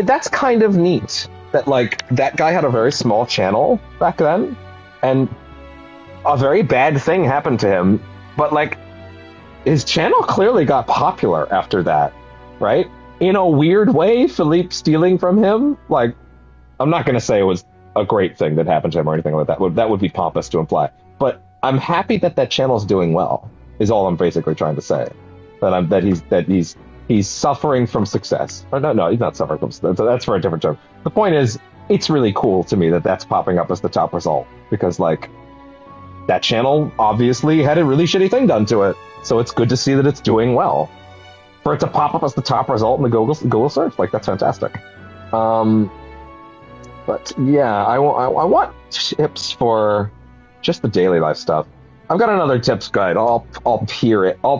Speaker 1: that's kind of neat. That like that guy had a very small channel back then, and a very bad thing happened to him. But like his channel clearly got popular after that, right? In a weird way, Philippe stealing from him. Like, I'm not going to say it was a great thing that happened to him or anything like that. That would be pompous to imply. But I'm happy that channel's doing well. Is all I'm basically trying to say. That he's suffering from success. Or no, he's not suffering from success. That's for a different term. The point is, it's really cool to me that that's popping up as the top result because like that channel obviously had a really shitty thing done to it. So it's good to see that it's doing well. For it to pop up as the top result in the Google search, like that's fantastic. But yeah, I want tips for just the daily life stuff. I've got another tips guide. I'll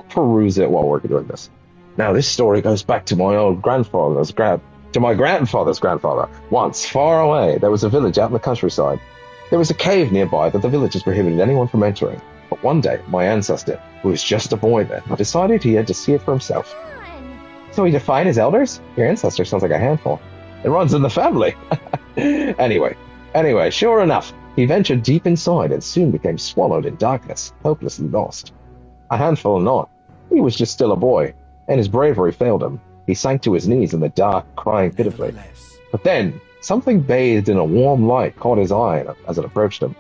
Speaker 1: peruse it while we're doing this. Now this story goes back to my grandfather's grandfather. Once, far away, there was a village out in the countryside. There was a cave nearby that the villagers prohibited anyone from entering. But one day, my ancestor, who was just a boy then, decided he had to see it for himself. So he defied his elders? Your ancestor sounds like a handful. It runs in the family. Anyway, sure enough, he ventured deep inside and soon became swallowed in darkness, hopelessly lost. A handful not. He was just still a boy, and his bravery failed him. He sank to his knees in the dark, crying pitifully. But then, something bathed in a warm light caught his eye as it approached him.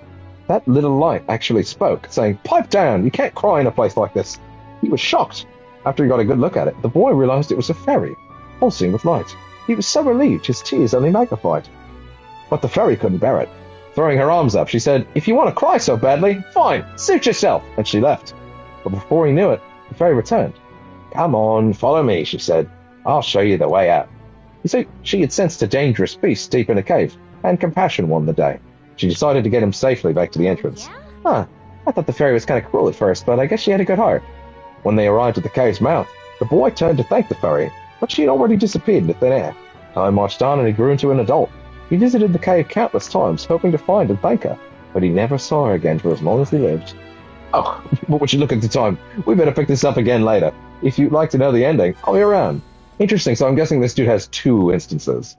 Speaker 1: That little light actually spoke, saying, "Pipe down, you can't cry in a place like this." He was shocked. After he got a good look at it, the boy realized it was a fairy, pulsing with light. He was so relieved, his tears only magnified. But the fairy couldn't bear it. Throwing her arms up, she said, "If you want to cry so badly, fine, suit yourself," and she left. But before he knew it, the fairy returned. "Come on, follow me," she said. "I'll show you the way out." You see, she had sensed a dangerous beast deep in the cave, and compassion won the day. She decided to get him safely back to the entrance. Huh, I thought the fairy was kind of cruel at first, but I guess she had a good heart. When they arrived at the cave's mouth, the boy turned to thank the fairy, but she had already disappeared into thin air. Time marched on and he grew into an adult. He visited the cave countless times, hoping to find and thank her, but he never saw her again for as long as he lived. Oh, but would you look at the time? We better pick this up again later. If you'd like to know the ending, I'll be around. Interesting, so I'm guessing this dude has 2 instances.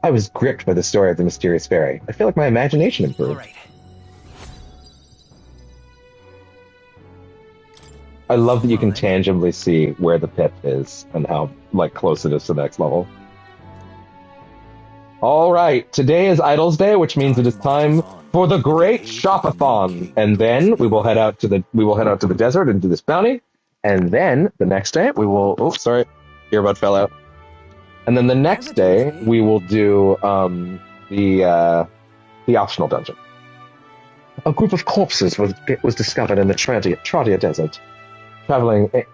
Speaker 1: I was gripped by the story of the mysterious fairy. I feel like my imagination improved.
Speaker 2: Right.
Speaker 1: I love that you can tangibly see where the pit is and how close it is to the next level. All right, today is Idols Day, which means it is time for the Great Shopathon, and then we will head out to the desert and do this bounty, and then the next day we will. Oh, sorry, earbud fell out. And then the next day we will do the optional dungeon. A group of corpses was discovered in the Tradia Desert.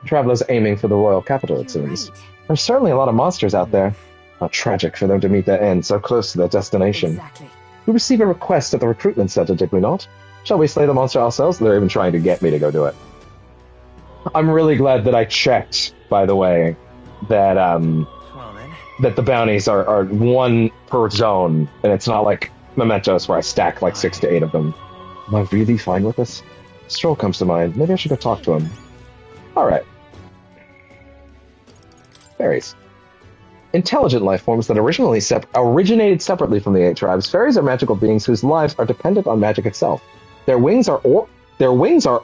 Speaker 1: Travelers aiming for the royal capital, it seems. There's certainly a lot of monsters out there. How tragic for them to meet their end so close to their destination.
Speaker 4: Exactly.
Speaker 1: We receive a request at the recruitment center, did we not? Shall we slay the monster ourselves? They're even trying to get me to go do it. I'm really glad that I checked, by the way, that that the bounties are 1 per zone, and it's not like Mementos where I stack 6 to 8 of them. Am I really fine with this? Stroll comes to mind. Maybe I should go talk to him. Alright. Fairies. Intelligent life forms that originated separately from the 8 tribes, fairies are magical beings whose lives are dependent on magic itself. Their wings are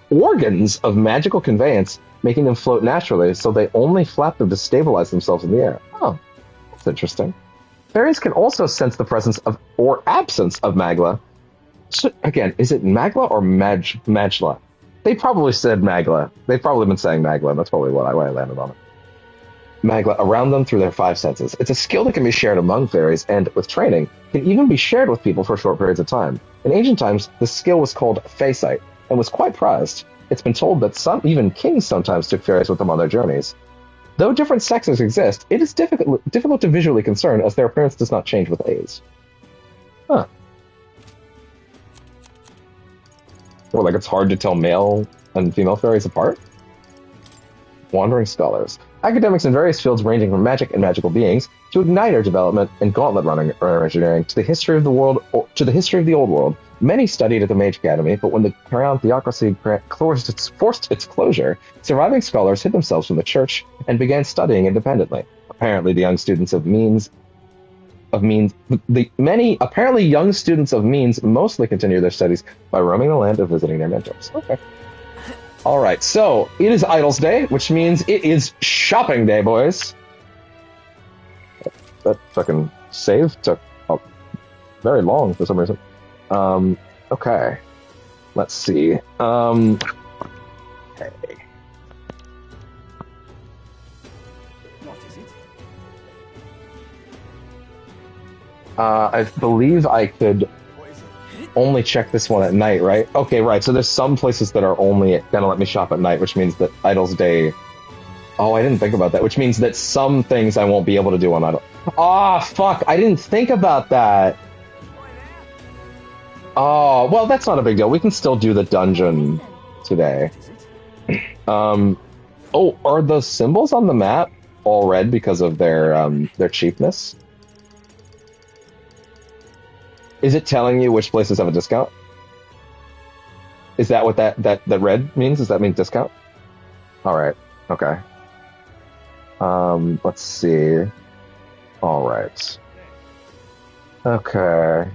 Speaker 1: organs of magical conveyance, making them float naturally, so they only flap them to stabilize themselves in the air. Oh, that's interesting. Fairies can also sense the presence of or absence of magla. So, again, is it magla or magla? They probably said magla. They've probably been saying magla. That's probably why I landed on it. Magla around them through their 5 senses. It's a skill that can be shared among fairies, and with training, can even be shared with people for short periods of time. In ancient times, the skill was called faesight, and was quite prized. It's been told that even kings sometimes took fairies with them on their journeys. Though different sexes exist, it is difficult to visually discern, as their appearance does not change with age. Huh. Well, it's hard to tell male and female fairies apart? Wandering scholars. Academics in various fields ranging from magic and magical beings to igniter development and gauntlet running or engineering to the history of the old world. Many studied at the Mage Academy, but when the Crown theocracy forced its closure, surviving scholars hid themselves from the church and began studying independently. Apparently, young students of means mostly continue their studies by roaming the land and visiting their mentors. Okay. Alright, so it is Idols Day, which means it is shopping day, boys. That fucking save took very long for some reason. Okay. Let's see. Okay.
Speaker 2: What is it?
Speaker 1: I believe I could
Speaker 2: What is it?
Speaker 1: only check this one at night, right? Okay, right. So there's some places that are only gonna let me shop at night, which means that Idols Day... Oh, I didn't think about that, which means that some things I won't be able to do on Idol... Ah, fuck! I didn't think about that! Oh, well, that's not a big deal. We can still do the dungeon today. Oh, are the symbols on the map all red because of their cheapness? Is it telling you which places have a discount? Is that what that red means? Does that mean discount? Alright, okay. Let's see. Alright. Okay.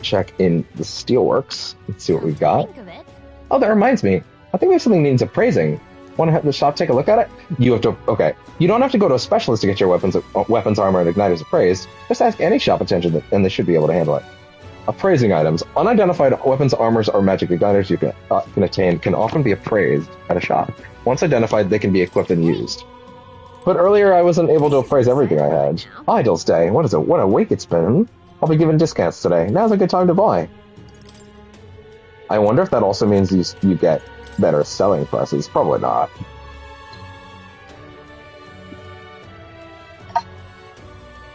Speaker 1: Check in the Steelworks. Let's see what we've got.
Speaker 3: Think of it.
Speaker 1: Oh, that reminds me. I think we have something that needs appraising. Want to have the shop take a look at it? You have to... Okay. You don't have to go to a specialist to get your weapons, armor, and igniters appraised. Just ask any shop attendant, and they should be able to handle it. Appraising items. Unidentified weapons, armors, or magic igniters you can attain can often be appraised at a shop. Once identified, they can be equipped and used. But earlier I wasn't able to appraise everything I had. Idle's Day. What is it? What a week it's been. I'll be given discounts today. Now's a good time to buy. I wonder if that also means you get better selling prices. Probably not.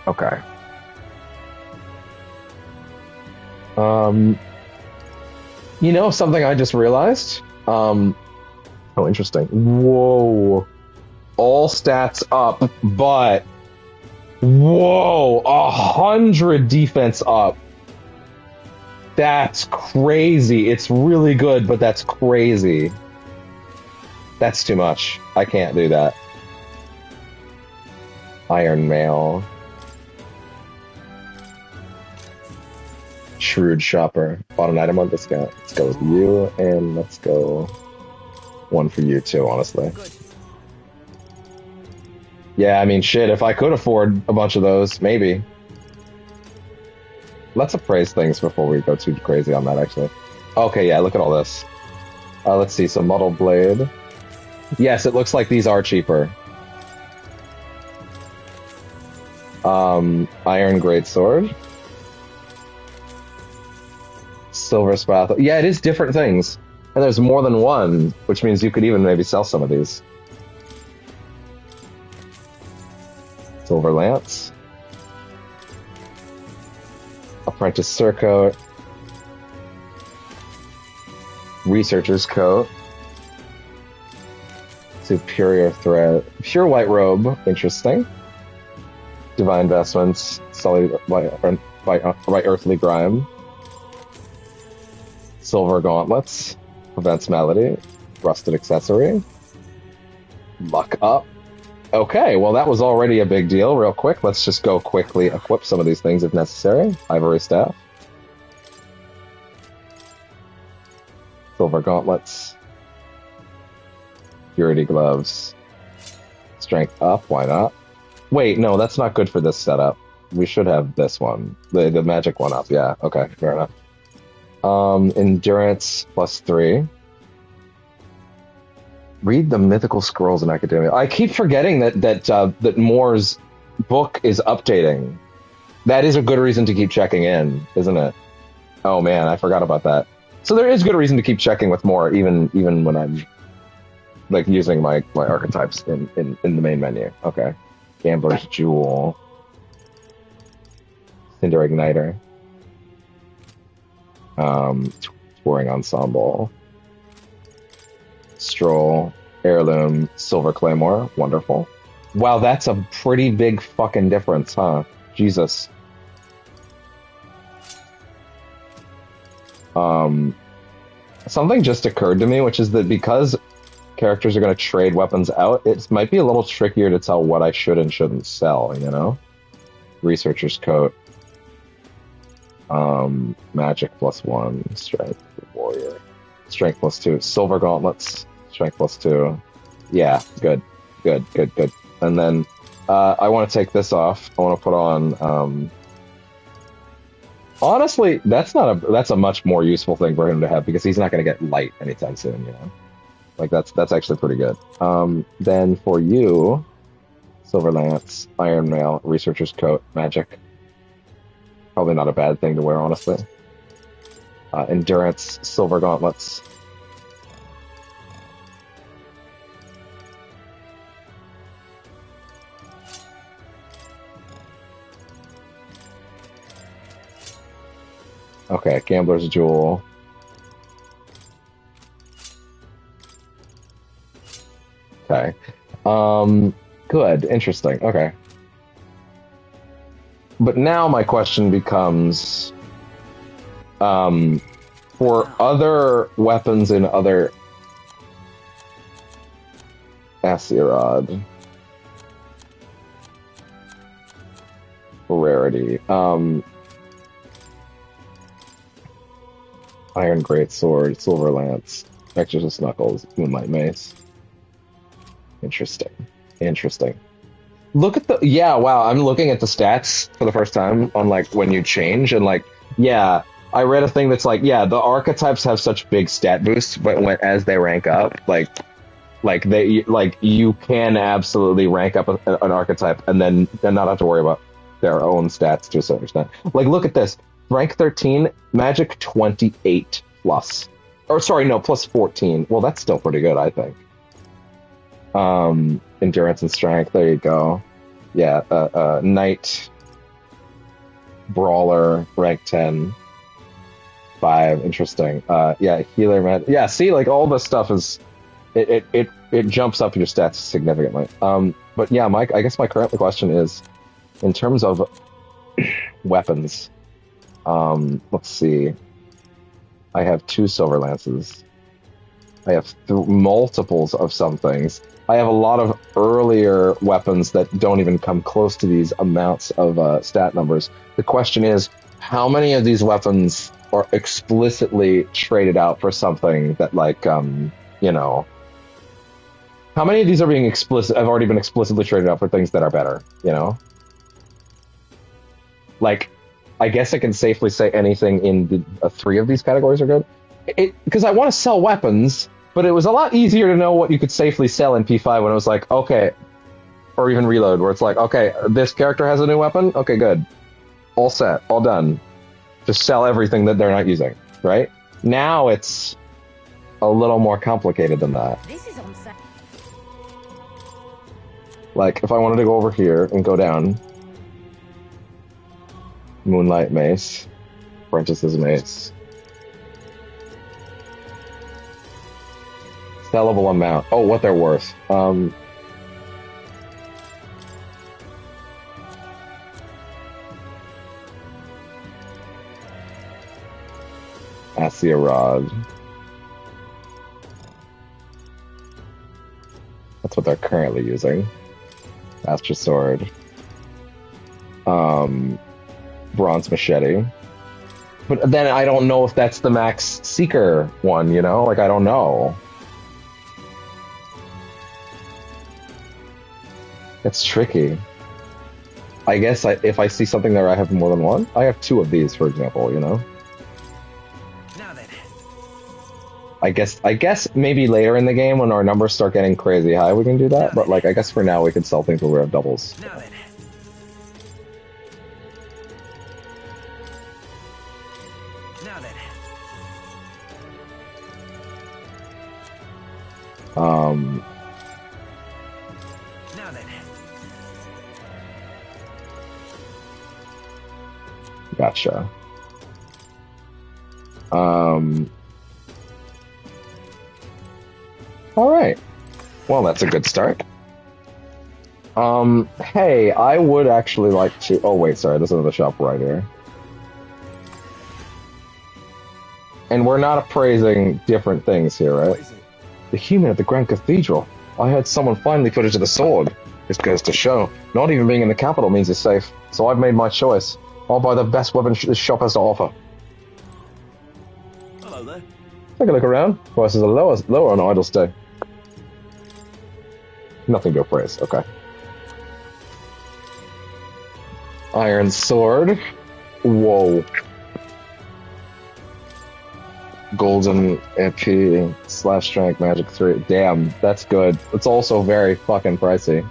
Speaker 1: Okay. You know something I just realized? Oh, interesting. Whoa. All stats up, but whoa, 100 defense up. That's crazy. It's really good, but that's crazy. That's too much. I can't do that. Iron Mail. Shrewd Shopper. Bought an item on discount. Let's go with you, and let's go one for you too, honestly. Yeah, I mean, shit, if I could afford a bunch of those, maybe. Let's appraise things before we go too crazy on that, actually. Okay, yeah, look at all this. Let's see, so Muddle Blade. Yes, it looks like these are cheaper. Iron Greatsword. Silver Spatula. Yeah, it is different things. And there's more than one, which means you could even maybe sell some of these. Silver Lance. Apprentice Surcoat. Researcher's Coat. Superior Thread. Pure White Robe. Interesting. Divine Vestments. Sullied by Earthly Grime. Silver Gauntlets. Prevents Malady. Rusted Accessory. Luck Up. Okay, well that was already a big deal. Real quick, let's just go quickly equip some of these things if necessary. Ivory Staff. Silver Gauntlets. Purity Gloves. Strength Up, why not? Wait, no, that's not good for this setup. We should have this one. The magic one up, yeah. Okay, fair enough. Endurance +3. Read the mythical scrolls in academia. I keep forgetting that Moore's book is updating. That is a good reason to keep checking in, isn't it? Oh man, I forgot about that. So there is good reason to keep checking with Moore, even when I'm like using my archetypes in the main menu. Okay, Gambler's Jewel, Cinder Igniter, Touring Ensemble. Stroll, Heirloom, Silver Claymore. Wonderful. Wow, that's a pretty big fucking difference, huh? Jesus. Something just occurred to me, which is that because characters are going to trade weapons out, it might be a little trickier to tell what I should and shouldn't sell, you know? Researcher's Coat. Magic +1. Strength Warrior. Strength +2. Silver Gauntlets. Strength +2. Yeah, good. And then I want to take this off. I want to put on. Honestly, that's a much more useful thing for him to have because he's not going to get light anytime soon. You know, like that's actually pretty good. Then for you, Silver Lance, Iron Mail, Researcher's Coat, Magic. Probably not a bad thing to wear, honestly. Endurance, Silver Gauntlets. Okay, Gambler's Jewel. Okay. Good. Interesting. Okay. But now my question becomes, for other weapons in other Aesirod rarity, Iron Greatsword, Silver Lance, Exorcist Knuckles, Moonlight Mace. Interesting. Look at wow, I'm looking at the stats for the first time on, like, when you change, and, like, yeah, I read a thing that's like, yeah, the archetypes have such big stat boosts, but as they rank up, like, Like you can absolutely rank up an archetype and then not have to worry about their own stats to a certain extent. Like, look at this. Rank 13, magic 28 plus. Or sorry, no, plus 14. Well, that's still pretty good, I think. Endurance and strength, there you go. Yeah, knight, brawler, rank 10. 5, interesting. Yeah, healer, man. Yeah, see, like, all this stuff is... It jumps up your stats significantly. But yeah, Mike, I guess my current question is, in terms of weapons, let's see. I have 2 silver lances. I have multiples of some things. I have a lot of earlier weapons that don't even come close to these amounts of stat numbers. The question is, how many of these weapons are explicitly traded out for something that, like, you know... How many of these are being have already been explicitly traded out for things that are better, you know? Like, I guess I can safely say anything in 3 of these categories are good. Because I want to sell weapons, but it was a lot easier to know what you could safely sell in P5 when it was like, okay, or even Reload, where it's like, okay, this character has a new weapon? Okay, good. All set, all done. Just sell everything that they're not using, right? Now it's a little more complicated than that.
Speaker 3: This is on set.
Speaker 1: Like, if I wanted to go over here and go down, Moonlight Mace, Apprentice's Mace, sellable amount. Oh, what they're worth. Assia Rod. That's what they're currently using. Astra Sword. Bronze Machete. But then I don't know if that's the max Seeker one, you know? Like, I don't know. It's tricky. I guess if I see something there I have more than one, I have 2 of these, for example, you know?
Speaker 2: Now then.
Speaker 1: I guess maybe later in the game when our numbers start getting crazy high we can do that, but like I guess for now we can sell things where we have doubles.
Speaker 2: Now then. Now then. Now then.
Speaker 1: Gotcha. All right. Well, that's a good start. Hey, I would actually like to... Oh, wait, sorry, this is the shop right here. And we're not appraising different things here, right? The human at the Grand Cathedral. I heard someone finally put it to the sword. This goes to show. Not even being in the capital means it's safe. So I've made my choice. I'll buy the best weapon this shop has to offer.
Speaker 2: Hello there.
Speaker 1: Take a look around. Prices are lower on idle stay. Nothing to appraise. Okay. Iron sword. Whoa. Golden AP / strength magic 3. Damn, that's good. It's also very fucking pricey.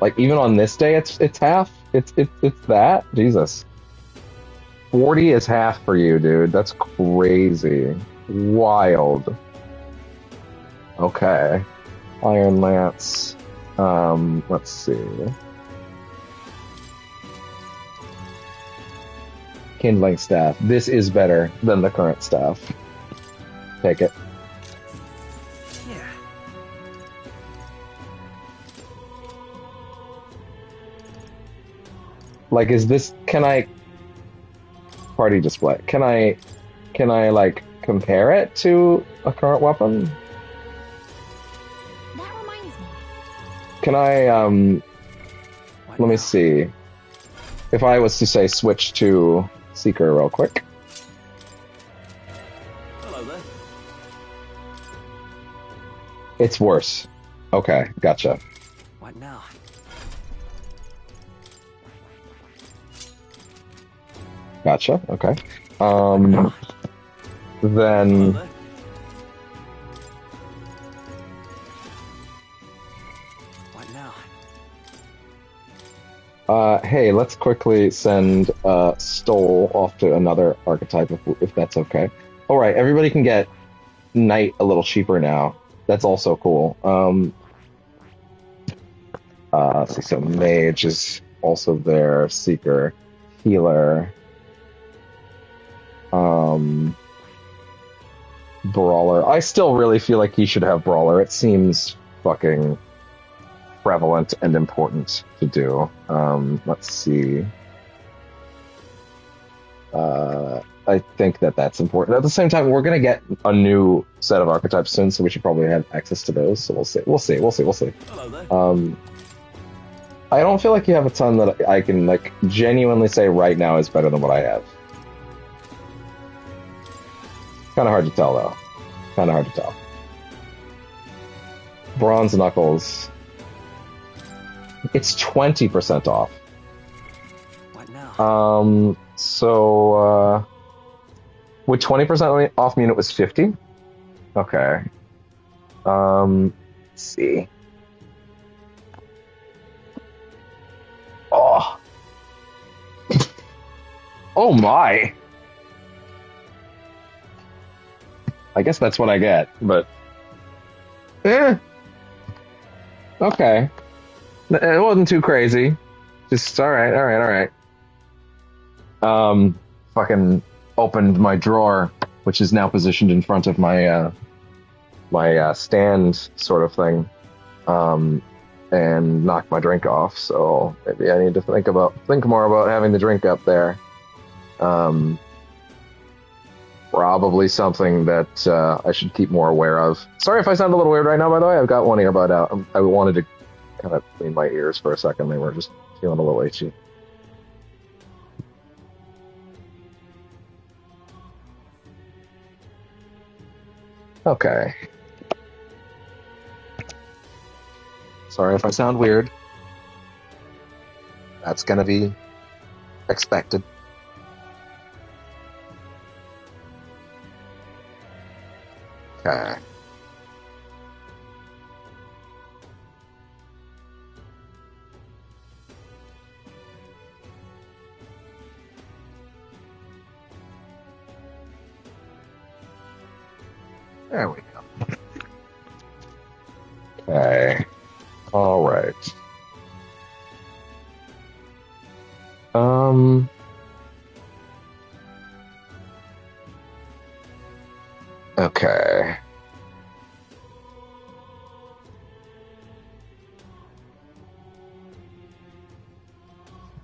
Speaker 1: Like even on this day, it's half. It's that. Jesus. 40 is half for you, dude. That's crazy. Wild. Okay. Iron lance. Let's see. Kindling staff. This is better than the current staff. Take it.
Speaker 2: Yeah.
Speaker 1: Like, is this... Can I... Party display. Can I, like, compare it to a current weapon?
Speaker 3: That reminds me.
Speaker 1: Can I, let me see. If I was to, say, switch to Seeker real quick.
Speaker 2: Hello there.
Speaker 1: It's worse. Okay, gotcha.
Speaker 2: What now?
Speaker 1: Gotcha, okay.
Speaker 2: Hello
Speaker 1: Then...
Speaker 2: there.
Speaker 1: Hey, let's quickly send Stole off to another archetype if that's okay. All right, everybody can get Knight a little cheaper now. That's also cool. Let's see, so Mage is also there, Seeker, Healer, Brawler. I still really feel like he should have Brawler. It seems fucking prevalent and important to do. Let's see. I think that's important. At the same time, we're gonna get a new set of archetypes soon, so we should probably have access to those. So we'll see. We'll see.
Speaker 2: Hello there.
Speaker 1: I don't feel like you have a ton that I can like genuinely say right now is better than what I have. Kind of hard to tell though. Kind of hard to tell. Bronze Knuckles. It's 20% off.
Speaker 2: What now?
Speaker 1: So would 20% off mean it was 50? Okay. Let's see. Oh. Oh my. I guess that's what I get, but okay. It wasn't too crazy. Just all right. Fucking opened my drawer, which is now positioned in front of my my stand sort of thing, and knocked my drink off. So maybe I need to think more about having the drink up there. Probably something that I should keep more aware of. Sorry if I sound a little weird right now, by the way. I've got one earbud out. I wanted to kind of clean my ears for a second. They were just feeling a little itchy. Okay. Sorry if I sound weird. That's gonna be expected. Okay. There we go. Okay. All right. Okay.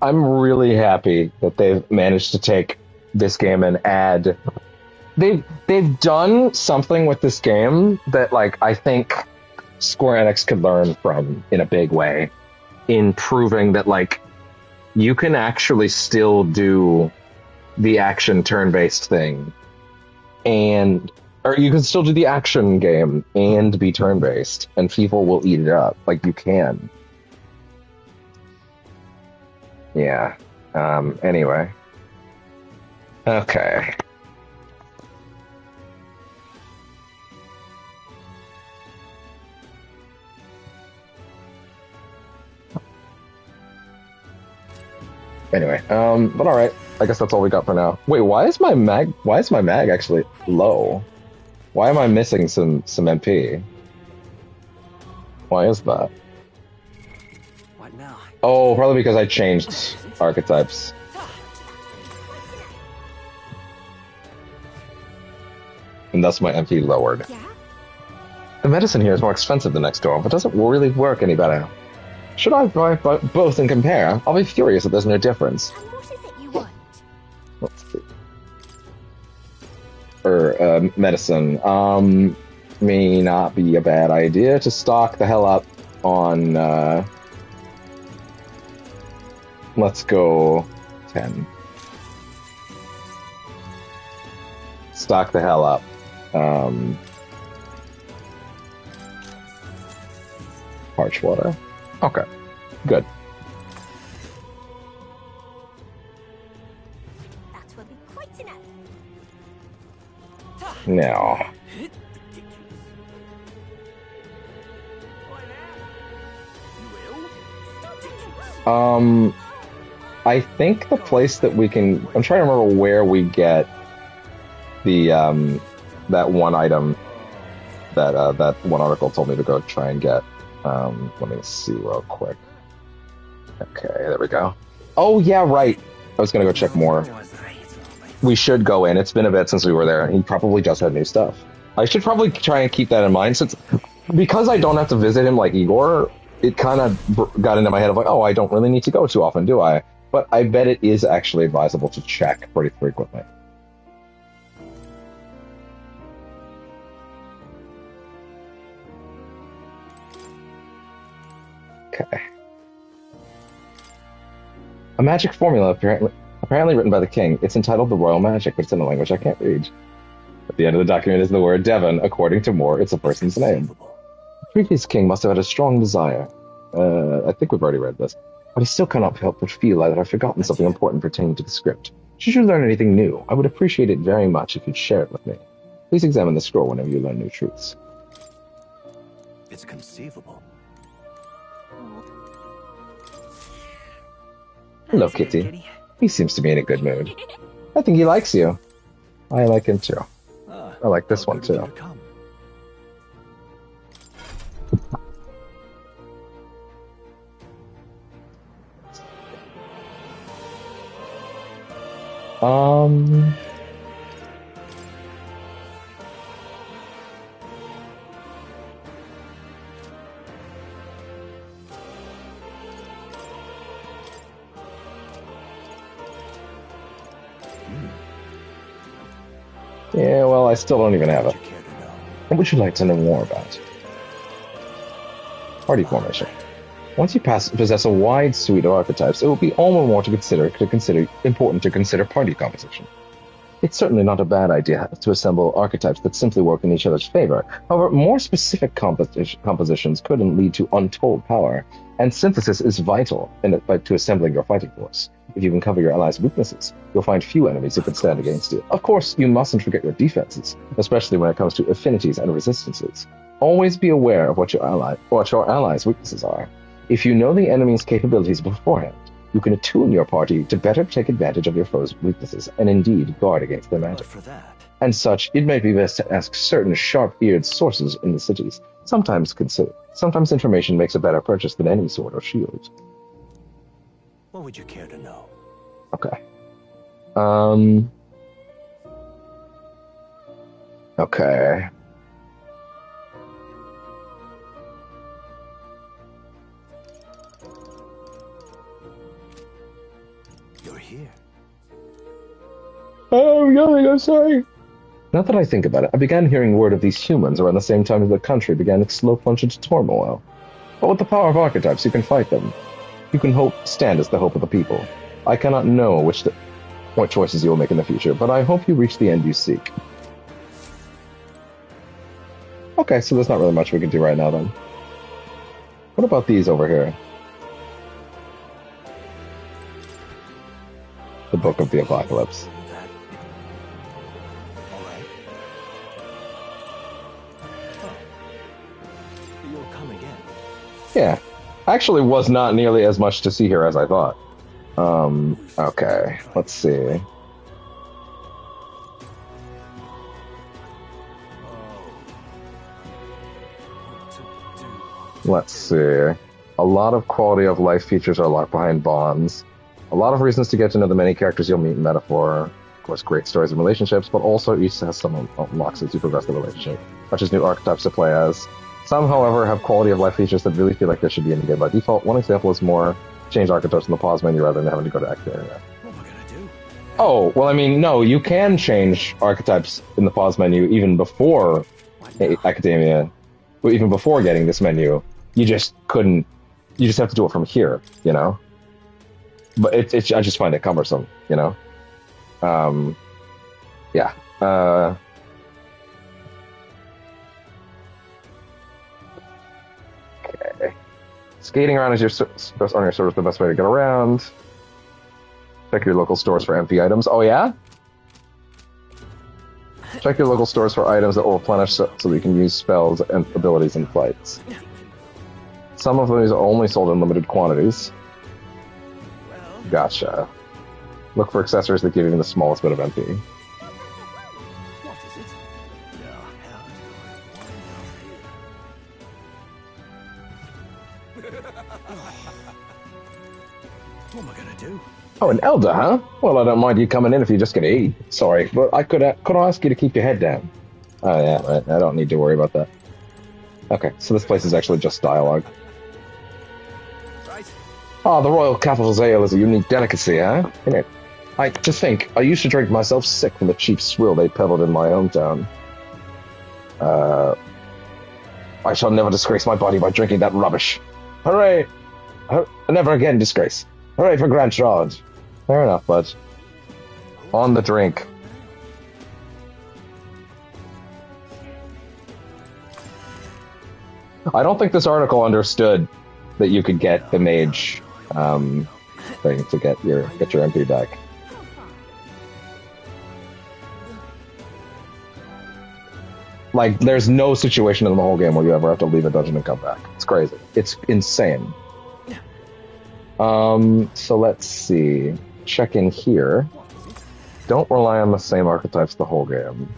Speaker 1: I'm really happy that they've managed to take this game and add. They've done something with this game that, like, I think Square Enix could learn from in a big way, in proving that, like, you can actually still do the action turn-based thing, or you can still do the action game and be turn-based, and people will eat it up. Like, you can. Yeah. Anyway. Okay. Anyway, but all right. I guess that's all we got for now. Wait, why is my mag actually low? Why am I missing some MP? Why is that?
Speaker 2: What now?
Speaker 1: Oh, probably because I changed archetypes. And thus my MP lowered.
Speaker 3: Yeah?
Speaker 1: The medicine here is more expensive than next door, but doesn't really work any better. Should I buy both and compare? I'll be furious if there's no difference.
Speaker 3: And what is it you want?
Speaker 1: Let's see. Medicine. May not be a bad idea to stock the hell up on, let's go 10. Stock the hell up. Parch water. Okay, good.
Speaker 3: That will be quite enough.
Speaker 1: Now, I think the place that we can... I'm trying to remember where we get the that one item that that one article told me to go try and get. Let me see real quick. Okay, there we go. Oh, yeah, right. I was going to go check more. We should go in. It's been a bit since we were there, and he probably just had new stuff. I should probably try and keep that in mind, because I don't have to visit him like Igor, it kind of got into my head of like, oh, I don't really need to go too often, do I? But I bet it is actually advisable to check pretty frequently. Okay. A magic formula apparently written by the king. It's entitled The Royal Magic, but it's in a language I can't read. At the end of the document is the word Devon. According to Moore, it's a person's name. The previous king must have had a strong desire. I think we've already read this. But I still cannot help but feel that I've forgotten something important pertaining to the script. Should you learn anything new, I would appreciate it very much if you'd share it with me. Please examine the scroll whenever you learn new truths.
Speaker 2: It's conceivable.
Speaker 1: Hello, Kitty. He seems to be in a good mood. I think he likes you. I like him too. I like this one too. Yeah, well, I still don't even have it. What would you like to know more about? Party formation. Once you possess a wide suite of archetypes, it will be all the more important to consider party composition. It's certainly not a bad idea to assemble archetypes that simply work in each other's favor. However, more specific compositions could lead to untold power, and synthesis is vital to assembling your fighting force. If you can cover your allies' weaknesses, you'll find few enemies who can stand against you. Of course, you mustn't forget your defenses, especially when it comes to affinities and resistances. Always be aware of what your allies' weaknesses are. If you know the enemy's capabilities beforehand, you can attune your party to better take advantage of your foe's weaknesses and indeed guard against their magic. And such, it may be best to ask certain sharp-eared sources in the cities. Sometimes information makes a better purchase than any sword or shield.
Speaker 2: What would you care to know?
Speaker 1: Okay. Okay.
Speaker 2: You're here.
Speaker 1: Oh, nothing, I'm sorry. Now that I think about it, I began hearing word of these humans around the same time as the country began its slow plunge into turmoil. But with the power of archetypes, you can fight them. You can stand as the hope of the people. I cannot know what choices you will make in the future, but I hope you reach the end you seek. Okay, so there's not really much we can do right now, then. What about these over here? The Book of the Apocalypse.
Speaker 2: You'll come again.
Speaker 1: Yeah. Actually was not nearly as much to see here as I thought. Okay. Let's see. Let's see. A lot of quality of life features are locked behind bonds. A lot of reasons to get to know the many characters you'll meet in Metaphor. Of course, great stories and relationships, but also each has some unlocks as you progress the relationship, such as new archetypes to play as. Some, however, have quality of life features that really feel like they should be in the game by default. One example is more change archetypes in the pause menu rather than having to go to Academia.
Speaker 2: What am I gonna do?
Speaker 1: Oh, well, I mean, no, you can change archetypes in the pause menu even before Academia, even before getting this menu. You just couldn't, you just have to do it from here, you know? But I just find it cumbersome, you know? Yeah. Okay. Skating around is on your server is the best way to get around. Check your local stores for empty items. Oh, yeah? Check your local stores for items that will replenish so that you can use spells and abilities in fights. Some of these are only sold in limited quantities. Gotcha. Look for accessories that give even the smallest bit of MP.
Speaker 2: What is it? Now, how do I wind up here? What am I gonna do?
Speaker 1: Oh, an elder, huh? Well, I don't mind you coming in if you're just gonna eat. Sorry, but I could ask you to keep your head down. Oh yeah, right. I don't need to worry about that. Okay, so this place is actually just dialogue.
Speaker 2: Right.
Speaker 1: Ah, the Royal Capital's ale is a unique delicacy, huh? Innit? To think, I used to drink myself sick from the cheap swill they peddled in my hometown. I shall never disgrace my body by drinking that rubbish. Hooray! Never again disgrace. Hooray for Grand Charge. Fair enough, bud. On the drink. I don't think this article understood that you could get the mage thing to get your MP back. Like, there's no situation in the whole game where you ever have to leave a dungeon and come back. It's crazy. It's insane. So let's see. Check in here. Don't rely on the same archetypes the whole game.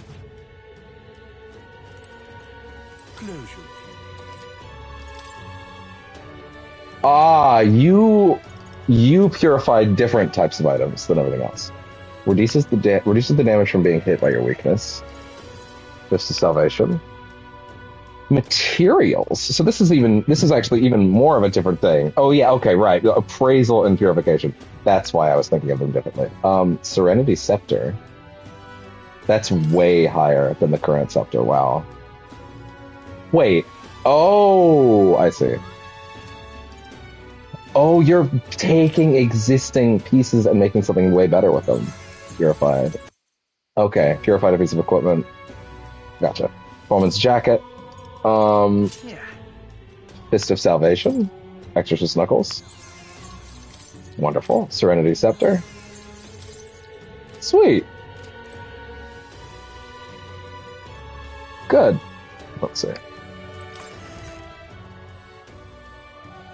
Speaker 1: Ah, you purified different types of items than everything else. Reduces the damage from being hit by your weakness. This is salvation. Materials. So this is actually even more of a different thing. Oh yeah, okay, right. Appraisal and purification. That's why I was thinking of them differently. Serenity Scepter. That's way higher than the current scepter. Wow. Wait. Oh, I see. Oh, you're taking existing pieces and making something way better with them. Purified. Okay, purified a piece of equipment. Gotcha. Foreman's Jacket. Fist of Salvation. Exorcist Knuckles. Wonderful. Serenity Scepter. Sweet. Good. Let's see.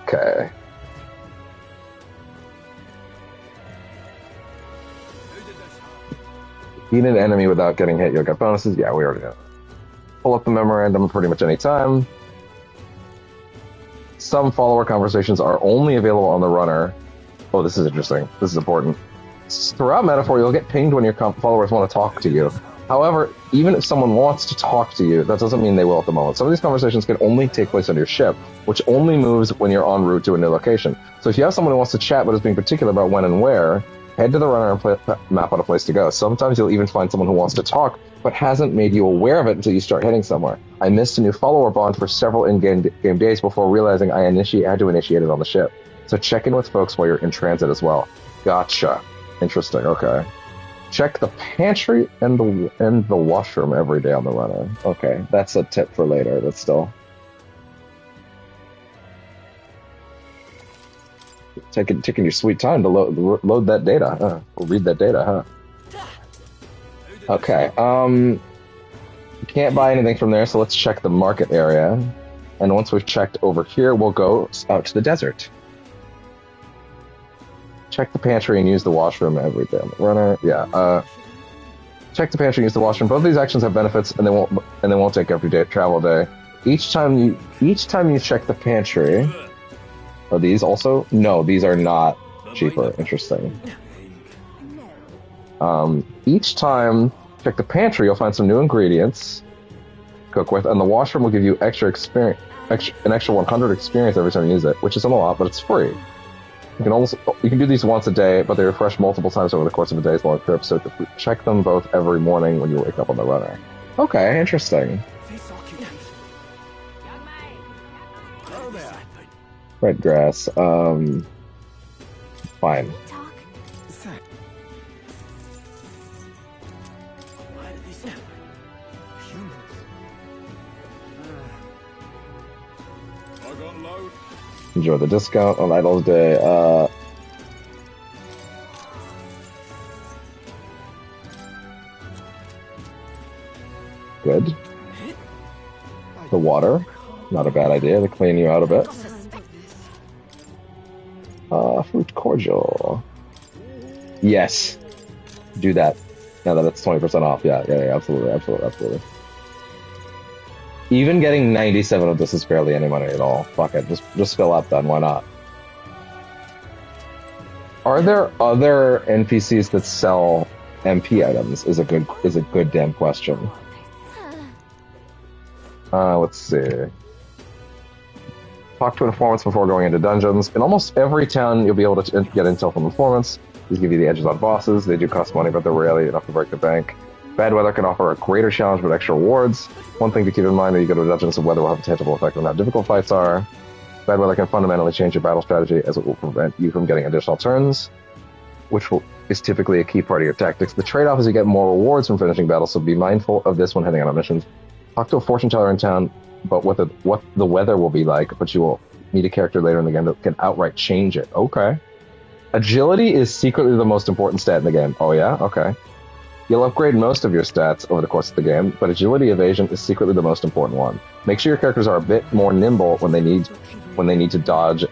Speaker 1: Okay. Beat an enemy without getting hit, you'll get bonuses. Yeah, we already know. Pull up the memorandum pretty much any time. Some follower conversations are only available on the runner. Oh, this is interesting. This is important. Throughout Metaphor, you'll get pinged when your followers want to talk to you. However, even if someone wants to talk to you, that doesn't mean they will at the moment. Some of these conversations can only take place on your ship, which only moves when you're en route to a new location. So if you have someone who wants to chat but is being particular about when and where, head to the runner and map out a place to go. Sometimes you'll even find someone who wants to talk, but hasn't made you aware of it until you start heading somewhere. I missed a new follower bond for several in-game days before realizing I had to initiate it on the ship. So check in with folks while you're in transit as well. Gotcha. Interesting, okay. Check the pantry and the washroom every day on the runner. Okay, that's a tip for later, but still. Taking your sweet time to load that data, huh? Or read that data, huh? Okay, you can't buy anything from there, so let's check the market area. And once we've checked over here, we'll go out to the desert. Check the pantry and use the washroom every day on the runner. Yeah, check the pantry and use the washroom. Both of these actions have benefits, and they won't take every day travel day. Each time you check the pantry. Are these also? No, these are not cheaper. Interesting. Each time, check the pantry, you'll find some new ingredients to cook with, and the washroom will give you an extra 100 experience every time you use it, which isn't a lot, but it's free. You can do these once a day, but they refresh multiple times over the course of a day's long trip, so check them both every morning when you wake up on the runner. Okay, interesting. Red grass. Fine. Enjoy the discount on Idle Day. Good. The water. Not a bad idea to clean you out a bit. Fruit cordial. Yes. Do that. Now that it's 20% off. Yeah, absolutely, absolutely, absolutely. Even getting 97 of this is barely any money at all. Fuck it, just fill up then, why not? Are there other NPCs that sell MP items? Is a good damn question. Let's see. Talk to informants before going into dungeons. In almost every town, you'll be able to get intel from informants. These give you the edges on bosses. They do cost money, but they're rarely enough to break the bank. Bad weather can offer a greater challenge with extra rewards. One thing to keep in mind when you go to a dungeon is the weather will have a tangible effect on how difficult fights are. Bad weather can fundamentally change your battle strategy, as it will prevent you from getting additional turns, which is typically a key part of your tactics. The trade-off is you get more rewards from finishing battles, so be mindful of this when heading on missions. Talk to a fortune teller in town about what the weather will be like, but you will meet a character later in the game that can outright change it. Okay. Agility is secretly the most important stat in the game. Oh yeah? Okay. You'll upgrade most of your stats over the course of the game, but agility evasion is secretly the most important one. Make sure your characters are a bit more nimble when they need to dodge.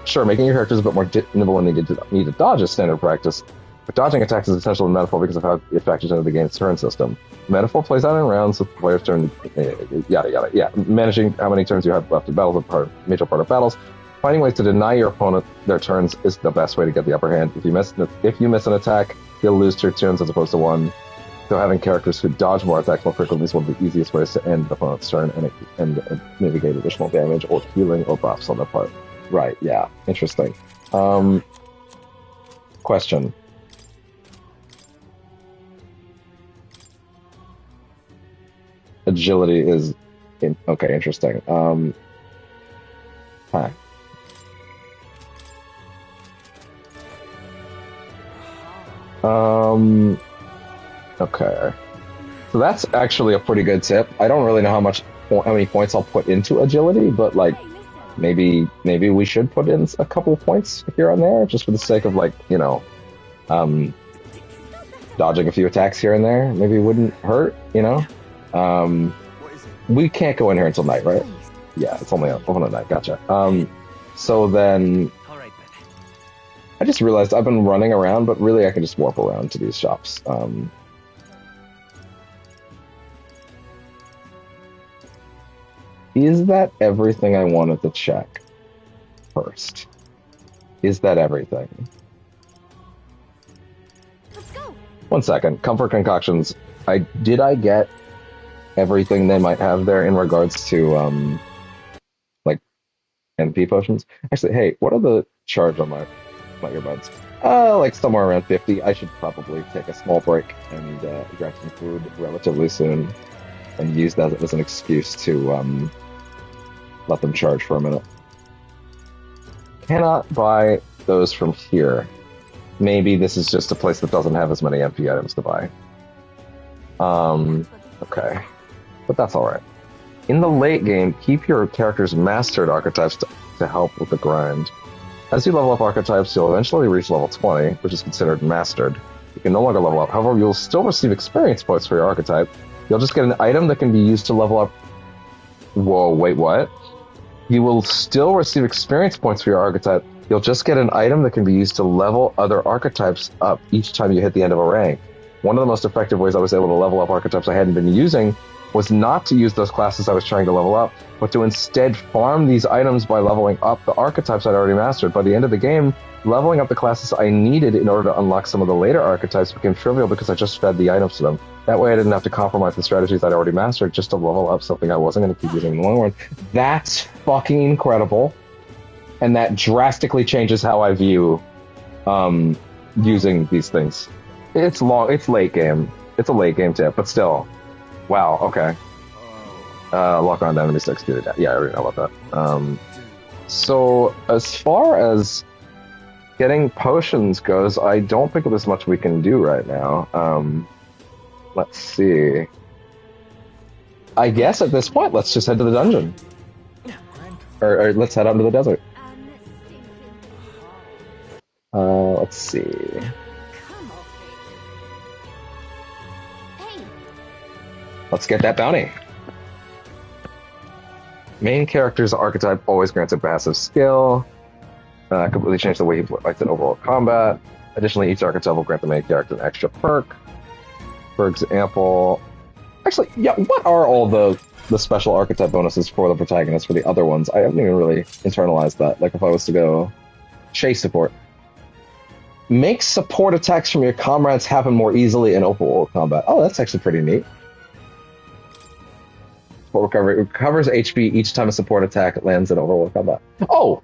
Speaker 1: Sure, making your characters a bit more nimble when they need to dodge is standard practice, but dodging attacks is essential in Metaphor because of how it factors into the game's turn system. Metaphor plays out in rounds with the player's turn, yada yada. Yeah, managing how many turns you have left in battles is a major part of battles. Finding ways to deny your opponent their turns is the best way to get the upper hand. If you miss an attack, you'll lose 2 turns as opposed to 1. So having characters who dodge more attacks more frequently is one of the easiest ways to end the opponent's turn and mitigate additional damage or healing or buffs on their part. Right, yeah. Interesting. Question. Agility is... okay, interesting. Huh. Okay. So that's actually a pretty good tip. I don't really know how many points I'll put into agility, but like maybe we should put in a couple points here and there, just for the sake of like, you know, dodging a few attacks here and there. Maybe it wouldn't hurt, you know. We can't go in here until night, right? Yeah, it's only open at night. Gotcha. So then. I just realized I've been running around, but really I can just warp around to these shops. Is that everything I wanted to check first? Is that everything?
Speaker 3: Let's go.
Speaker 1: 1 second. Comfort concoctions. Did I get everything they might have there in regards to like NP potions? Actually, hey, what are the charge on my earbuds? Like somewhere around 50. I should probably take a small break and grab some food relatively soon and use that as an excuse to let them charge for a minute. Cannot buy those from here. Maybe this is just a place that doesn't have as many MP items to buy. Okay. But that's alright. In the late game, keep your character's mastered archetypes to help with the grind. As you level up archetypes, you'll eventually reach level 20, which is considered mastered. You can no longer level up. However, you'll still receive experience points for your archetype. You'll just get an item that can be used to level up... Whoa, wait, what? You will still receive experience points for your archetype. You'll just get an item that can be used to level other archetypes up each time you hit the end of a rank. One of the most effective ways I was able to level up archetypes I hadn't been using was not to use those classes I was trying to level up, but to instead farm these items by leveling up the archetypes I'd already mastered. By the end of the game, leveling up the classes I needed in order to unlock some of the later archetypes became trivial because I just fed the items to them. That way I didn't have to compromise the strategies I'd already mastered just to level up something I wasn't going to keep using in the long run. That's fucking incredible. And that drastically changes how I view using these things. It's late game. It's a late game tip, but still. Wow, okay. Lock on to enemy sticks, do that. Yeah, I already know about that. So, as far as getting potions goes, I don't think there's much we can do right now. Let's see. I guess at this point, let's just head to the dungeon. Or let's head out into the desert. Let's see.
Speaker 3: Come off it. Hey.
Speaker 1: Let's get that bounty. Main character's archetype always grants a passive skill. Completely change the way he fights in overall combat. Additionally, each archetype will grant the main character an extra perk. For example, actually, yeah, what are all the special archetype bonuses for the protagonist for the other ones? I haven't even really internalized that. Like if I was to go chase support. Make support attacks from your comrades happen more easily in open world combat. Oh, that's actually pretty neat. Support recovery. It recovers HP each time a support attack lands in overworld combat. Oh,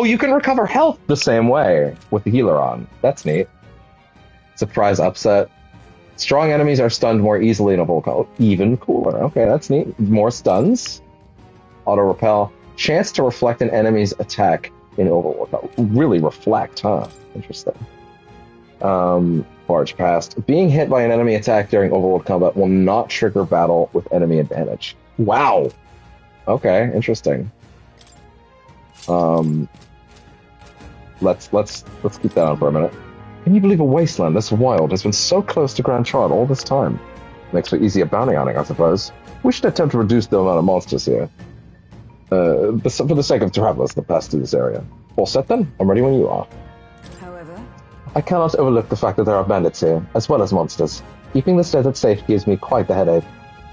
Speaker 1: you can recover health the same way with the healer on. That's neat. Surprise upset. Strong enemies are stunned more easily in overworld combat. Even cooler. Okay, that's neat. More stuns. Auto repel. Chance to reflect an enemy's attack in overworld combat. Really reflect, huh? Interesting. Barge past. Being hit by an enemy attack during overworld combat will not trigger battle with enemy advantage. Wow. Okay, interesting. Let's keep that on for a minute. Can you believe a wasteland this wild has been so close to Grand Chart all this time? Makes for easier bounty hunting, I suppose. We should attempt to reduce the amount of monsters here. For the sake of travelers that pass through this area. All set then? I'm ready when you are.
Speaker 4: However,
Speaker 1: I cannot overlook the fact that there are bandits here, as well as monsters. Keeping this desert safe gives me quite the headache.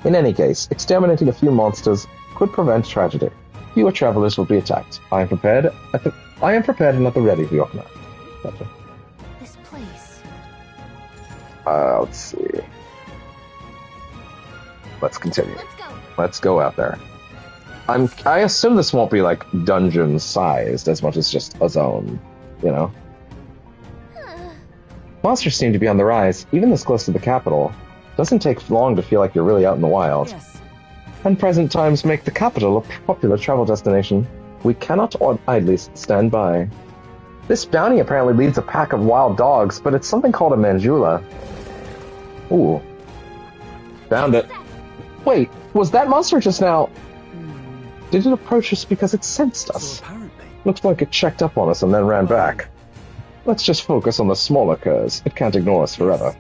Speaker 1: In any case, exterminating a few monsters could prevent tragedy. Fewer travelers will be attacked. I am prepared and at the ready for your command. Gotcha.
Speaker 3: This place.
Speaker 1: Let's see. Let's continue.
Speaker 3: Let's go.
Speaker 1: Let's go out there. I assume this won't be like dungeon sized as much as just a zone, you know? Monsters seem to be on the rise, even this close to the capital. Doesn't take long to feel like you're really out in the wild.
Speaker 4: yes.
Speaker 1: And present times make the capital a popular travel destination. We cannot idly stand by. This bounty apparently leads a pack of wild dogs, but it's something called a Manjula. Ooh. Found it. Wait, was that monster just now... Did it approach us because it sensed us?
Speaker 2: So apparently.
Speaker 1: Looks like it checked up on us and then ran back. Let's just focus on the smaller curs. It can't ignore us forever.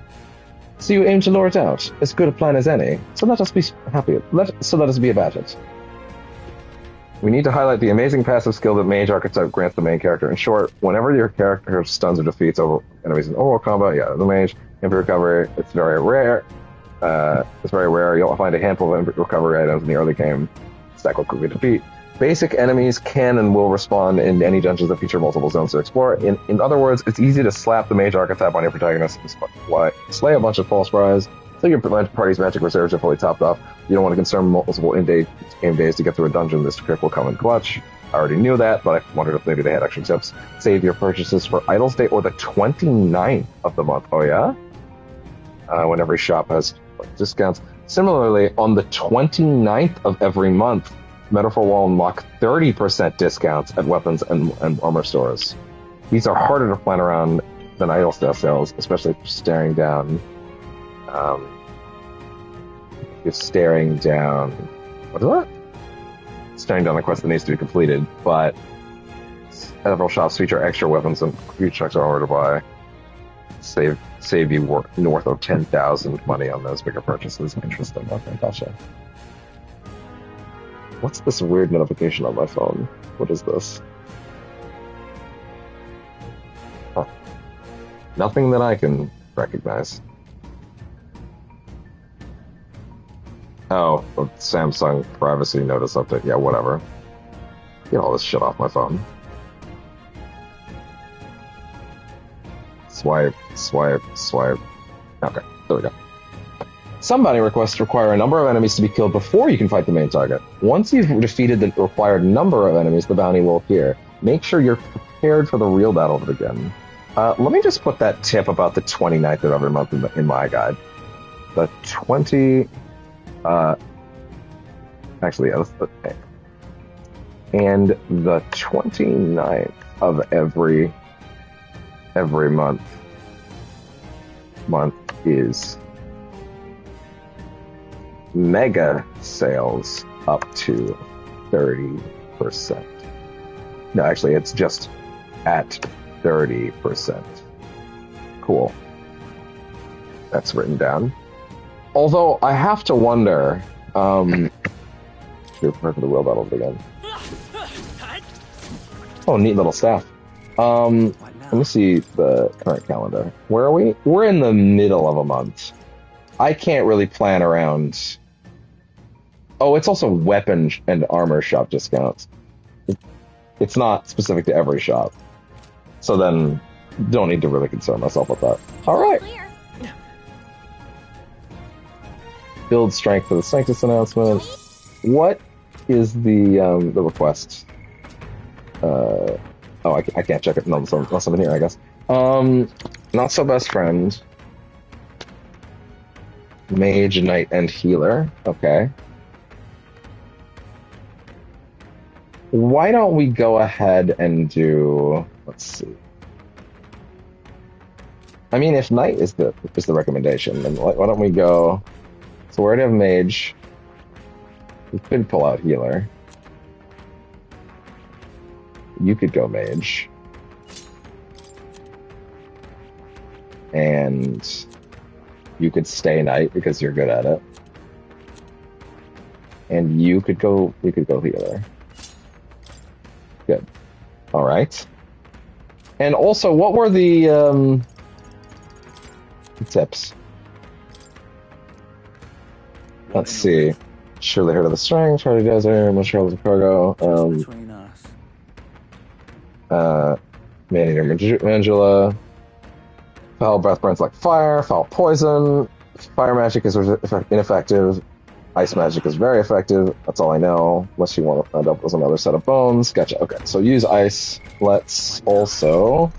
Speaker 1: So you aim to lure it out. As good a plan as any. So let us be happy. Let us be about it. We need to highlight the amazing passive skill that Mage Archetype grants the main character. In short, whenever your character stuns or defeats enemies in overall combat, the Mage, Infinite Recovery, it's very rare. You'll find a handful of Infinite Recovery items in the early game. Stack will quickly defeat. Basic enemies can and will respawn in any dungeons that feature multiple zones to explore. In other words, it's easy to slap the Mage Archetype on your protagonist and slay a bunch of false fries, so your party's magic reserves are fully topped off. You don't want to consume multiple game days to get through a dungeon. This trick will come in clutch. I already knew that, but I wondered if maybe they had extra tips. Save your purchases for Idol's Day or the 29th of the month. Oh yeah? When every shop has discounts. Similarly, on the 29th of every month, Metaphor will unlock 30% discounts at weapons and armor stores. These are harder to plan around than idle sales, especially if you're staring down. What is that? Staring down a quest that needs to be completed, but several shops feature extra weapons and huge checks are harder to buy. Save you north of 10,000 money on those bigger purchases. Interesting. Okay, gotcha. What's this weird notification on my phone? What is this? Huh. Nothing that I can recognize. Oh, a Samsung privacy notice update. Yeah, whatever. Get all this shit off my phone. Swipe. Okay, there we go. Some bounty requests require a number of enemies to be killed before you can fight the main target. Once you've defeated the required number of enemies, the bounty will appear. Make sure you're prepared for the real battle to begin. Let me just put that tip about the 29th of every month in my guide. The 20... actually, yeah, that's the... And the 29th of every month is... mega sales up to 30%. No, actually, it's just at 30%. Cool. That's written down. Although, I have to wonder... you're prepared for the real battle again. Oh, neat little staff.
Speaker 2: What now?
Speaker 1: Let me see the current calendar. Where are we? We're in the middle of a month. I can't really plan around. Oh, it's also weapon and armor shop discounts. It's not specific to every shop. So then, don't need to really concern myself with that. Alright. Build strength for the Sanctus announcement. What is the request? Oh, I can't check it unless I'm in here, I guess. Not so best friend. Mage, knight, and healer. Okay. Why don't we go ahead and do... Let's see. I mean, if knight is the recommendation, then why don't we go... So we already have mage. We could pull out healer. You could go mage. And you could stay knight because you're good at it. And you could go healer. Good. All right. And also, what were the tips? Let's see. Surely heard of the strength, Charlie Desert, most Charles of Cargo.
Speaker 2: Between us.
Speaker 1: Man-Eater Angela. Foul breath burns like fire. Foul poison. Fire magic is ineffective. Ice magic is very effective. That's all I know. Unless you want to end up with another set of bones. Gotcha. Okay, so use ice. Let's also...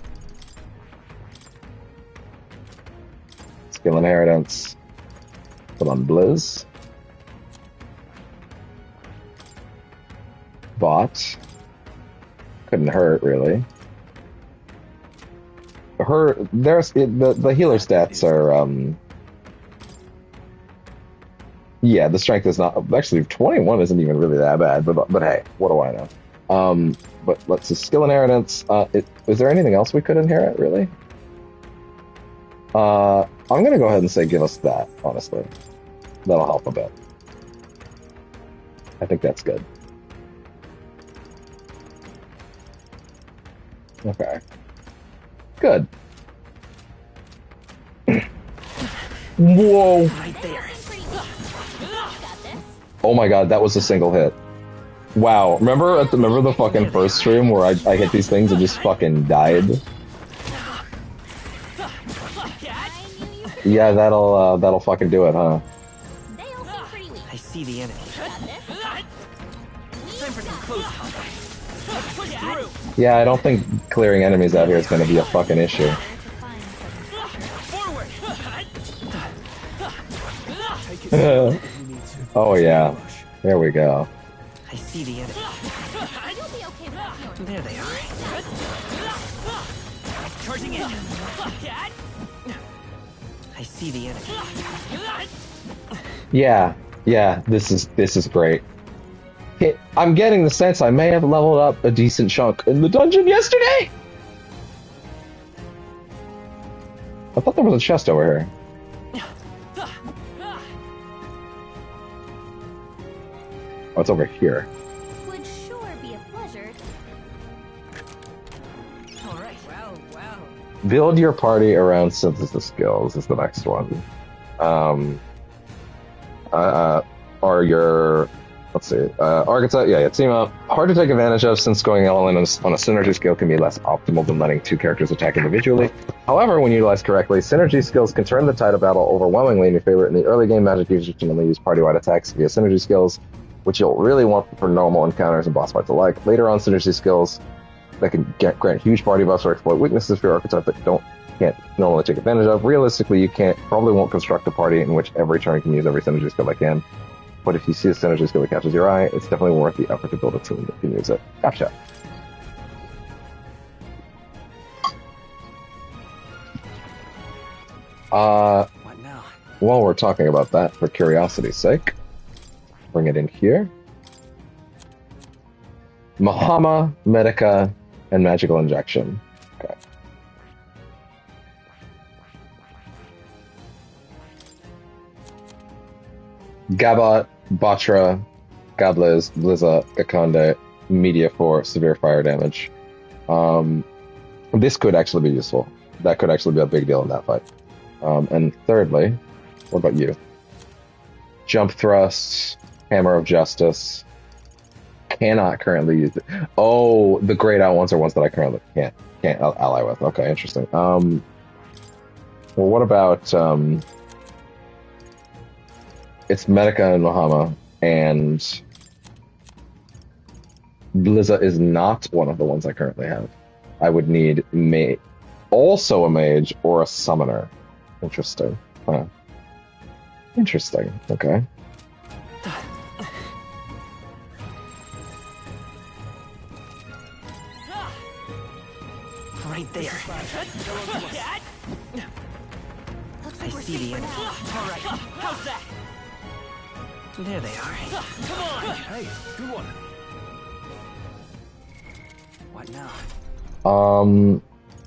Speaker 1: Skill inheritance. Put on Blizz. Bot. Couldn't hurt, really. The healer stats are, yeah, the strength is not... Actually, 21 isn't even really that bad, but hey, what do I know? But let's see, skill inheritance. Is there anything else we could inherit, really? I'm gonna go ahead and say give us that, honestly. That'll help a bit. I think that's good. Okay. Good. Whoa!
Speaker 2: Right there.
Speaker 1: Oh my god, that was a single hit. Wow. Remember the fucking first stream where I hit these things and just fucking died? Yeah, that'll fucking do it, huh?
Speaker 2: I see the enemy. Time for some close combat. Let's push through.
Speaker 1: Yeah, I don't think clearing enemies out here is gonna be a fucking issue.
Speaker 2: Forward.
Speaker 1: Oh yeah. There we go.
Speaker 2: I see the enemy. There they are. Charging in. I see the enemy.
Speaker 1: Yeah, this is great. I'm getting the sense I may have leveled up a decent chunk in the dungeon yesterday! I thought there was a chest over here. Oh, it's over here.
Speaker 3: Would sure be a pleasure.
Speaker 4: Alright, well.
Speaker 1: Build your party around synthesis skills is the next one. Let's see. Archetype, yeah, team up. Hard to take advantage of since going all in on a synergy skill can be less optimal than letting two characters attack individually. However, when utilized correctly, synergy skills can turn the tide of battle overwhelmingly in your favor. In the early game, magic users can only use party-wide attacks via synergy skills, which you'll really want for normal encounters and boss fights alike. Later on, synergy skills that can grant huge party buffs or exploit weaknesses for your archetype that can't normally take advantage of. Realistically, you probably won't construct a party in which every turn can use every synergy skill they can. But if you see a synergy skill that catches your eye, it's definitely worth the effort to build a team that can use it. Gotcha.
Speaker 2: What now?
Speaker 1: While we're talking about that, for curiosity's sake, bring it in here. Mahama, Medica, and Magical Injection. Okay. Gabat, Batra, Gabliz, Blizza, Gakande, Media for severe fire damage. This could actually be useful. That could actually be a big deal in that fight. And thirdly, what about you? Jump thrust, hammer of justice. Cannot currently use it. Oh, the grayed out ones are ones that I currently can't ally with. Okay, interesting. Well, what about it's Medica and Mohama, and Blizza is not one of the ones I currently have. I would need also a mage or a summoner. Interesting. Huh. Interesting. Okay.
Speaker 2: Right there.
Speaker 3: Looks
Speaker 2: I
Speaker 3: like we're
Speaker 2: see
Speaker 3: safe
Speaker 2: the
Speaker 3: for
Speaker 2: enemy.
Speaker 3: now.
Speaker 2: All right. How's that? There they are. Come on.
Speaker 5: Hey, good one.
Speaker 2: What now?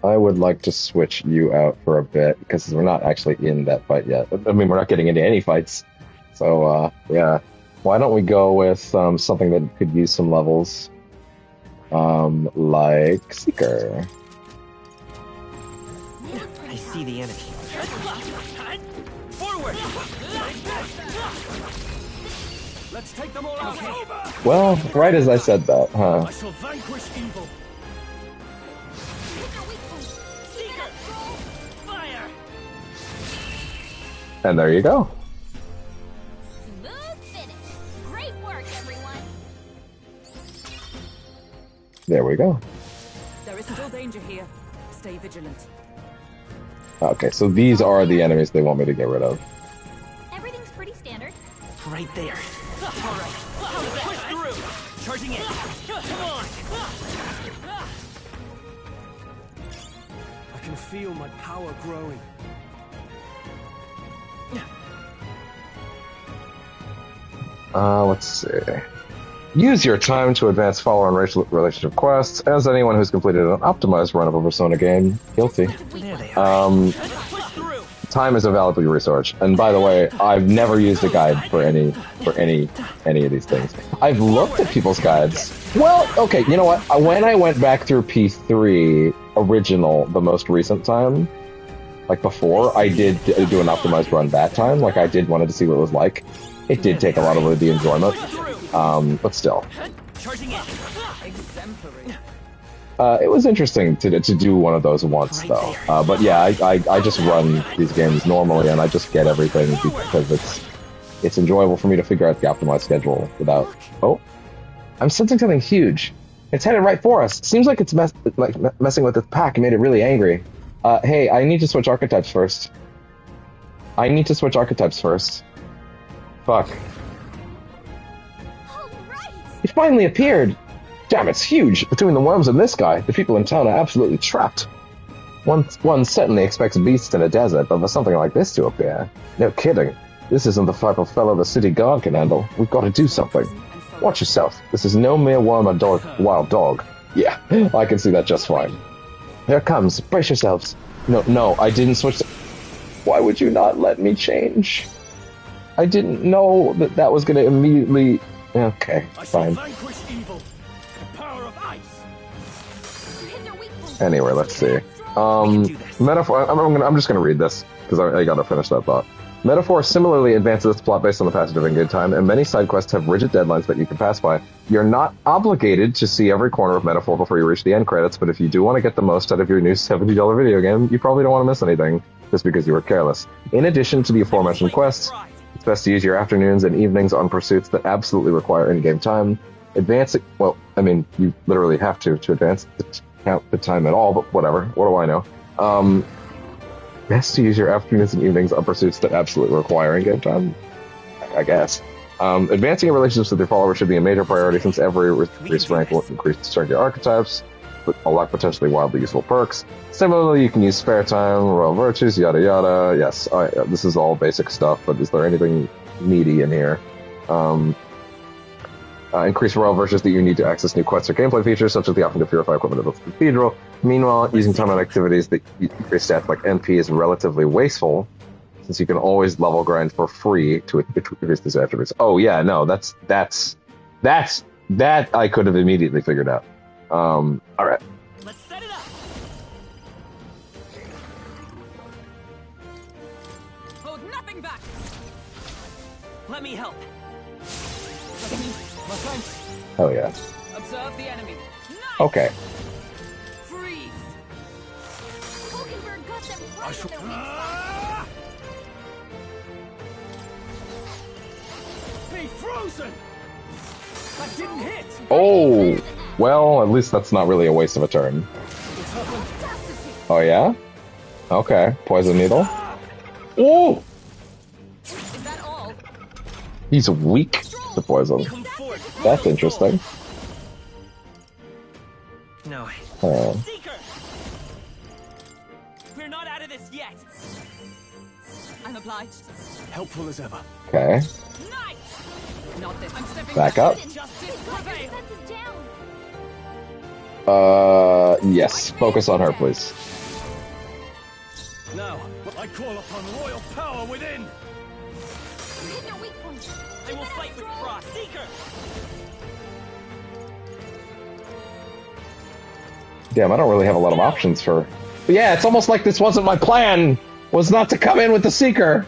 Speaker 1: I would like to switch you out for a bit because we're not actually in that fight yet. I mean, we're not getting into any fights. So, yeah. Why don't we go with something that could use some levels? Like Seeker.
Speaker 2: I see the enemy. Forward.
Speaker 5: Let's take them all out.
Speaker 1: Well, right as I said that, huh?
Speaker 5: I shall vanquish evil.
Speaker 2: Seeker. Fire.
Speaker 1: And there you go.
Speaker 3: Smooth finish. Great work, everyone.
Speaker 1: There we go.
Speaker 4: There is still danger here. Stay vigilant.
Speaker 1: Okay, so these are the enemies they want me to get rid of.
Speaker 3: Everything's pretty standard.
Speaker 2: Right there. All right. Push through. Charging in. Come on.
Speaker 5: I can feel my power growing.
Speaker 1: Let's see. Use your time to advance follow-on relationship quests. As anyone who's completed an optimized run of a Persona game, guilty.
Speaker 2: There they are. Push through.
Speaker 1: Time is a valuable resource. And by the way, I've never used a guide for any of these things. I've looked at people's guides. Well, okay, you know what? When I went back through P3 original, the most recent time, like before, I did do an optimized run that time. Like I did wanted to see what it was like. It did take a lot of the enjoyment. But still.
Speaker 2: Charging in.
Speaker 4: Exemplary.
Speaker 1: It was interesting to do one of those once, though. But yeah, I just run these games normally, and I just get everything because it's enjoyable for me to figure out the optimized schedule without... Oh, I'm sensing something huge. It's headed right for us. Seems like it's messing with the pack and made it really angry. Hey, I need to switch archetypes first. Fuck.
Speaker 3: All right.
Speaker 1: It finally appeared! Damn, it's huge! Between the worms and this guy, the people in town are absolutely trapped. One certainly expects beasts in a desert, but for something like this to appear... No kidding. This isn't the type of fellow the city guard can handle. We've got to do something. Watch yourself. This is no mere worm or wild dog. Yeah, I can see that just fine. Here it comes. Brace yourselves. No, I didn't switch... Why would you not let me change? I didn't know that was going to immediately... Okay,
Speaker 5: I shall
Speaker 1: fine.
Speaker 5: vanquish evil. The power of ice.
Speaker 3: You hit their weak points.
Speaker 1: Anyway, let's see. Metaphor... I'm just going to read this, because I got to finish that thought. Metaphor similarly advances its plot based on the passage of in-game time, and many side quests have rigid deadlines that you can pass by. You're not obligated to see every corner of Metaphor before you reach the end credits, but if you do want to get the most out of your new $70 video game, you probably don't want to miss anything, just because you were careless. In addition to the aforementioned quests, it's best to use your afternoons and evenings on pursuits that absolutely require in-game time. Advancing... Well, I mean, you literally have to advance to count the time at all, but whatever. What do I know? Best to use your afternoons and evenings on pursuits that absolutely require in-game time, I guess. Advancing your relationships with your followers should be a major priority since every increased rank will increase the strength of your archetypes, but unlock potentially wildly useful perks. Similarly, you can use spare time, royal virtues, yada yada. Yes, this is all basic stuff, but is there anything meaty in here? Increase royal virtues that you need to access new quests or gameplay features, such as the option to purify equipment of the cathedral. Meanwhile, using time on activities that increase stats like NP is relatively wasteful, since you can always level grind for free to increase these attributes. Oh yeah, no, that I could have immediately figured out. All right.
Speaker 2: Let's set it up. Let me help.
Speaker 5: Trust me. My thanks.
Speaker 1: Oh yeah.
Speaker 4: Observe the enemy.
Speaker 1: Okay.
Speaker 4: Freeze.
Speaker 3: Hulkenberg got them right
Speaker 5: I shall.
Speaker 3: in their weak spot.
Speaker 5: Ah! Be frozen. That didn't hit.
Speaker 1: Oh, well, at least that's not really a waste of a turn.
Speaker 5: It's happened.
Speaker 1: Oh yeah? Okay. Poison needle. Oh!
Speaker 4: Is that all?
Speaker 1: He's weak to poison.
Speaker 2: Come forth.
Speaker 1: That's interesting.
Speaker 2: No.
Speaker 1: Oh.
Speaker 2: Seeker. We're not out of this yet.
Speaker 4: I'm obliged.
Speaker 5: Helpful as ever.
Speaker 1: Okay.
Speaker 4: Nice. Not this. I'm stepping
Speaker 1: Back up.
Speaker 4: Justice
Speaker 3: Got your
Speaker 4: prevail.
Speaker 3: defenses down.
Speaker 1: Yes. Focus on her, please.
Speaker 5: Now, I call upon royal power within.
Speaker 3: You're hitting their weak points.
Speaker 2: I will fight with Frost. Seeker.
Speaker 1: Damn, I don't really have a lot of options for... But yeah, it's almost like this wasn't my plan, was not to come in with the Seeker.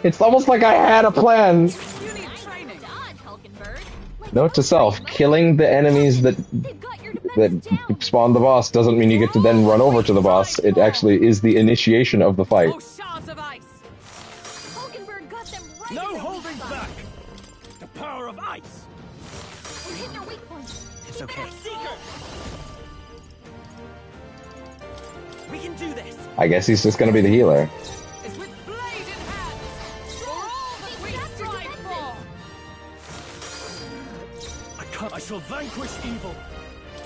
Speaker 1: It's almost like I had a plan.
Speaker 4: You need training.
Speaker 3: Dodge, Hulkenberg. Like,
Speaker 1: Note to self, killing the enemies that
Speaker 3: they've got your defenses down.
Speaker 1: spawn the boss doesn't mean you get to then run over to the boss. It actually is the initiation of the fight.
Speaker 4: Oh, shards of ice.
Speaker 3: Hulkenberg got them right in
Speaker 5: No
Speaker 3: their weak
Speaker 5: holding
Speaker 3: spot.
Speaker 5: back. The power of ice.
Speaker 3: You're hitting their weak points.
Speaker 2: It's okay. Seeker. We can do this.
Speaker 1: I guess he's just gonna be the healer.
Speaker 4: Is with blade in hand. For all that we strive for.
Speaker 5: I shall vanquish evil.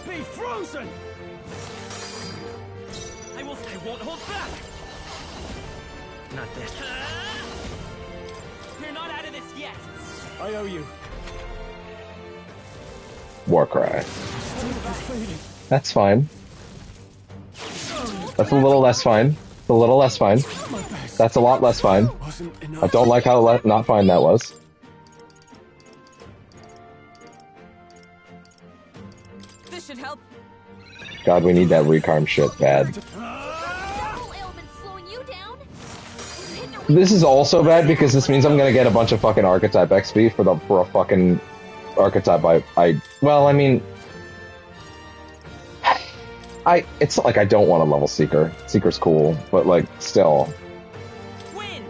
Speaker 5: Be frozen.
Speaker 2: I won't hold back. Not this. We're not out of this yet.
Speaker 5: I owe you.
Speaker 1: Warcry.
Speaker 5: Strength is fading.
Speaker 1: That's fine. That's a little less fine. A little less fine.
Speaker 5: My best
Speaker 1: That's a lot less fine.
Speaker 5: wasn't
Speaker 1: I
Speaker 5: enough.
Speaker 1: don't like how not fine that was.
Speaker 4: This should help.
Speaker 1: God, we need that recarm shit bad.
Speaker 3: Several ailments slowing you down. You're hitting their weak
Speaker 1: This is also bad because this means I'm gonna get a bunch of fucking archetype XP for a fucking archetype well, I mean, it's not like I don't want a level Seeker. Seeker's cool, but like still.
Speaker 2: Wind.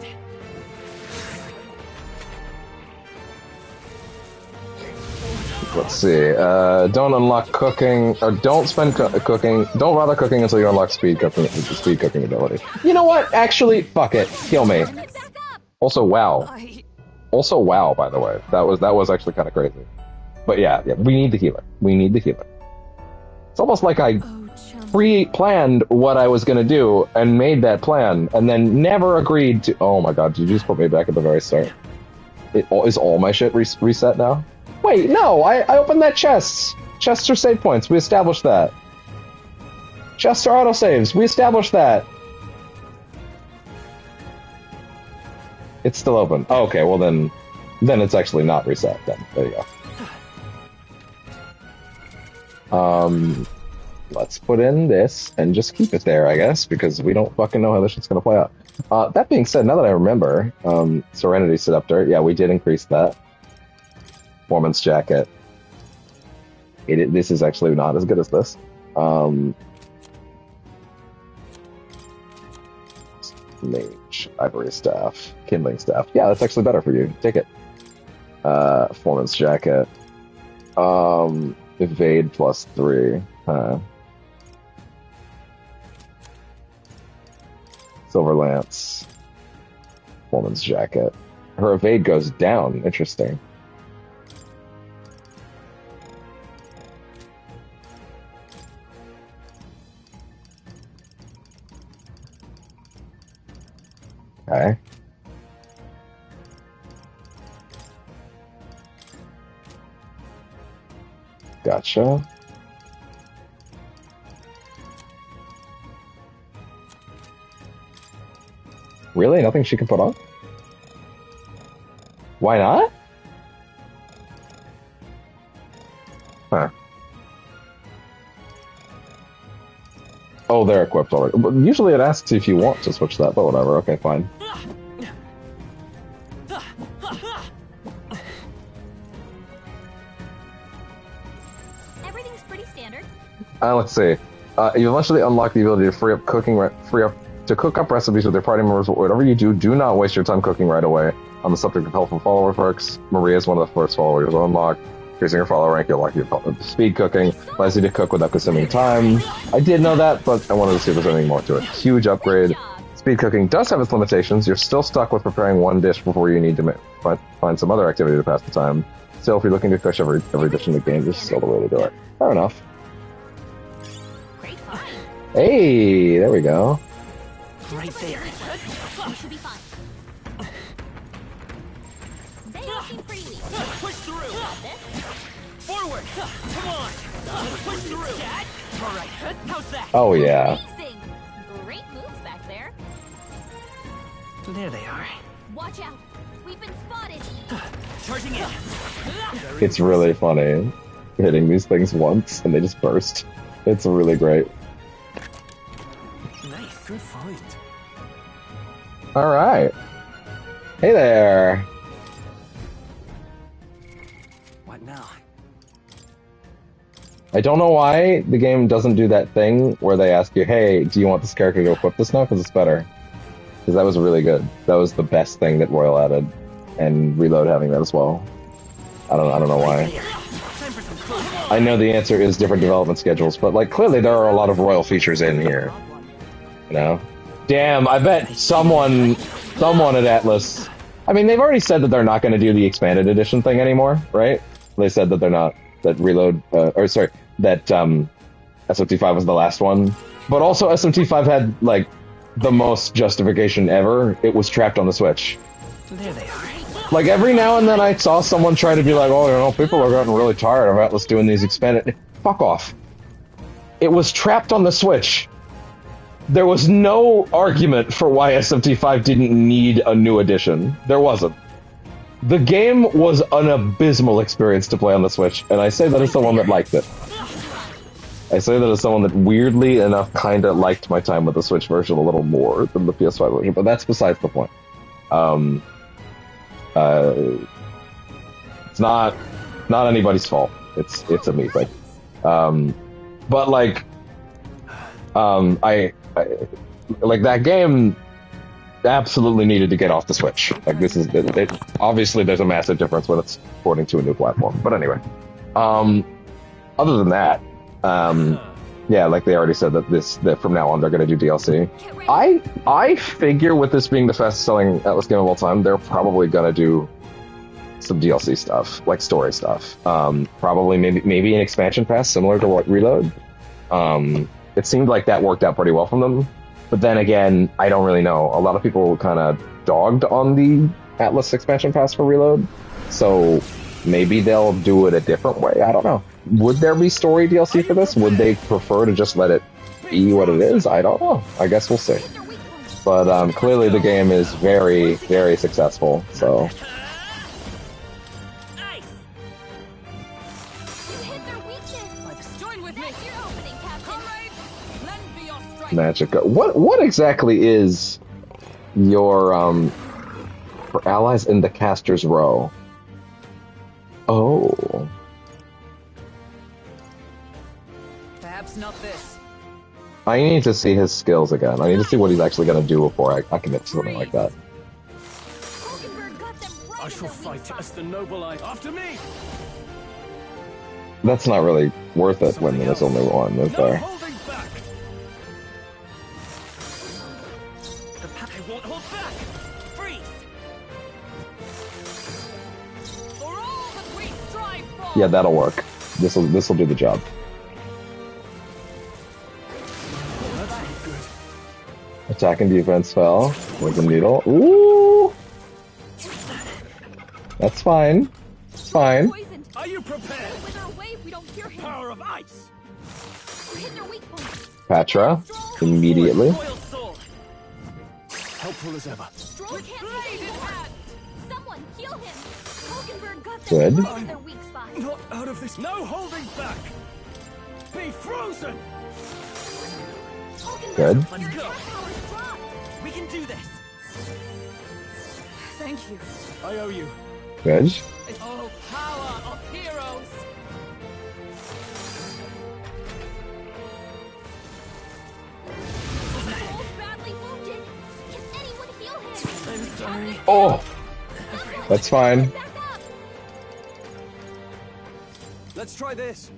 Speaker 1: Let's see. Don't unlock cooking, or don't spend cooking. Don't bother cooking until you unlock speed cooking ability. You know what? Actually, fuck it. Kill me.
Speaker 3: points. Back up.
Speaker 1: Also, wow.
Speaker 4: I...
Speaker 1: Also, wow. By the way, that was actually kind of crazy. But yeah, we need the healer. We need the healer. It's almost like I
Speaker 4: Oh, chum.
Speaker 1: pre-planned what I was gonna do and made that plan, and then never agreed to. Oh my god! Did you just put me back at the very start? Is all my shit reset now? Wait, no, I opened that chest. Chests are save points. We established that. Chests are autosaves. We established that. It's still open. Oh, okay, well then it's actually not reset then. There you go. Let's put in this and just keep it there, I guess, because we don't fucking know how this shit's gonna play out. That being said, now that I remember, Serenity Seductor, yeah, we did increase that. Performance jacket. This is actually not as good as this. Mage, ivory staff, kindling staff. Yeah, that's actually better for you. Take it. Performance jacket. Evade +3. Silver lance. Performance jacket. Her evade goes down. Interesting. Okay. Gotcha. Really? Nothing she can put on? Why not? Huh. Oh, they're equipped already. But usually it asks if you want to switch that, but whatever. Okay, fine. Let's see. You eventually unlock the ability to free up to cook up recipes with your party members. Whatever you do, do not waste your time cooking right away. On the subject of helpful follower perks, Maria is one of the first followers to unlock. Increasing your follower rank, you'll unlock your speed cooking. Allows you to cook without consuming time. I did know that, but I wanted to see if there's anything more to it. Huge upgrade. Speed cooking does have its limitations. You're still stuck with preparing one dish before you need to find some other activity to pass the time. Still, if you're looking to cook every dish in the game, this is still the way to do it. Fair enough. Hey, there we go.
Speaker 2: Right there.
Speaker 3: You should be fine. They all seem pretty weak.
Speaker 5: Push through.
Speaker 3: Got this.
Speaker 5: Forward. Come on. Push through. Dad. All right. How's that?
Speaker 1: Oh yeah.
Speaker 3: Amazing. Great moves back there.
Speaker 2: There they are.
Speaker 3: Watch out. We've been spotted.
Speaker 5: Charging in.
Speaker 1: It's really funny hitting these things once and they just burst. It's really great.
Speaker 2: Nice. Good fight.
Speaker 1: All right. Hey there.
Speaker 2: What now?
Speaker 1: I don't know why the game doesn't do that thing where they ask you, "Hey, do you want this character to equip this now?" Because it's better. Because that was really good. That was the best thing that Royal added, and Reload having that as well. I don't know why.
Speaker 2: Time for some close.
Speaker 1: I know the answer is different development schedules, but like clearly there are a lot of Royal features in here. You know? Damn, I bet someone at Atlus. I mean, they've already said that they're not going to do the expanded edition thing anymore, right? They said that they're not. That Reload, that SMT5 was the last one. But also SMT5 had like the most justification ever. It was trapped on the Switch.
Speaker 2: There they are.
Speaker 1: Like every now and then I saw someone try to be like, "Oh, you know, people are getting really tired of Atlus doing these expanded." Fuck off. It was trapped on the Switch. There was no argument for why SMT5 didn't need a new edition. There wasn't. The game was an abysmal experience to play on the Switch, and I say that as someone that liked it. I say that as someone that weirdly enough kinda liked my time with the Switch version a little more than the PS5 version, but that's besides the point. It's not anybody's fault. It's a me thing. But like, I like that game absolutely needed to get off the Switch. Like this is obviously there's a massive difference when it's porting to a new platform. But anyway, other than that, yeah, like they already said that from now on they're going to do DLC. I figure with this being the fastest selling Atlus game of all time, they're probably going to do some DLC stuff, like story stuff. Probably maybe an expansion pass similar to what Reload. It seemed like that worked out pretty well from them. But then again, I don't really know. A lot of people kind of dogged on the Atlus expansion pass for Reload, so maybe they'll do it a different way. I don't know. Would there be story DLC for this? Would they prefer to just let it be what it is? I don't know. I guess we'll see. But clearly the game is very, very successful, so... Magic. What exactly is your for allies in the caster's row? Oh.
Speaker 4: Perhaps not this.
Speaker 1: I need to see his skills again. I need to see what he's actually going to do before I commit to something like that.
Speaker 5: I shall fight as the noble I. After me.
Speaker 1: That's not really worth it when there's only one, is there?
Speaker 5: Holding back. I won't hold back. Freeze.
Speaker 4: For all that we strive for.
Speaker 1: Yeah, that'll work. This'll do the job. Attack and defense fell with the needle. Ooh! That's fine. It's fine.
Speaker 5: Are you prepared?
Speaker 3: With our wave, we don't hear him.
Speaker 5: Power of ice.
Speaker 3: We're hitting their weak points.
Speaker 1: Patra, immediately.
Speaker 5: Royal sword. Helpful as ever.
Speaker 3: We can't blade in hand. Someone heal him. Hulkenberg got
Speaker 1: Good.
Speaker 3: them right in their weak spot.
Speaker 5: Not out of this. No holding back. Be frozen.
Speaker 3: Hulkenberg,
Speaker 1: Good.
Speaker 5: Let's
Speaker 3: your
Speaker 5: go.
Speaker 3: attack power's dropped.
Speaker 5: We can do this.
Speaker 4: Thank you.
Speaker 5: I owe you.
Speaker 1: Good.
Speaker 4: Oh, power of heroes.
Speaker 1: Oh, that's fine.
Speaker 3: Back up.
Speaker 2: Let's try this.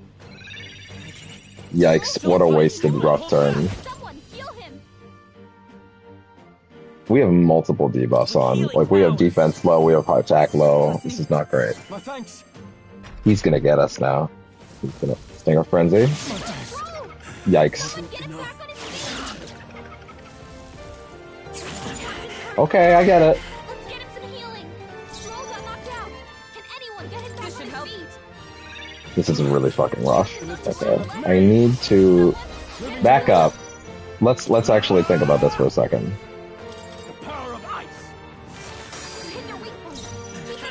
Speaker 1: Yikes! What a wasted rough turn.
Speaker 3: Someone heal him.
Speaker 1: We have multiple debuffs on. Like, we have defense low, we have high attack low. This is not great.
Speaker 2: My thanks.
Speaker 1: He's gonna get us now. He's gonna Stinger Frenzy. Yikes.
Speaker 3: Get him back on his feet.
Speaker 1: Okay, I get it.
Speaker 3: Let's get him some healing. Stroll got knocked out. Can anyone get him back on his feet?
Speaker 1: This is really fucking rough. Okay. I need to back up. Let's actually think about this for a second.
Speaker 2: The power of ice.
Speaker 3: Hit their weak point. Keep it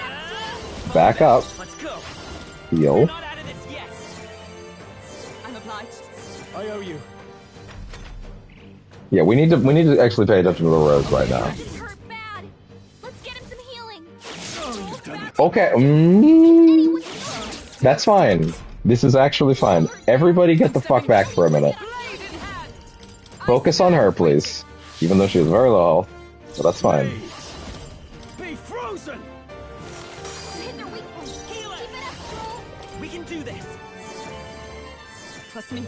Speaker 3: up.
Speaker 1: Back up.
Speaker 5: Let's go.
Speaker 1: Heal.
Speaker 5: Not out of this yet. I'm obliged.
Speaker 2: I owe you.
Speaker 1: Yeah, we need to actually pay attention to the roads right now.
Speaker 3: He's hurt bad. Let's get him some healing.
Speaker 1: Okay. That's fine. This is actually fine. Everybody get the fuck back for a minute.
Speaker 4: Blade in hand.
Speaker 1: Focus on her, please. Even though she has very low health. But that's fine.
Speaker 2: Be frozen.
Speaker 3: Hit their weak point.
Speaker 5: Heal
Speaker 3: Keep
Speaker 5: it.
Speaker 3: it up, Stroll.
Speaker 5: We can do this.
Speaker 4: Trust me.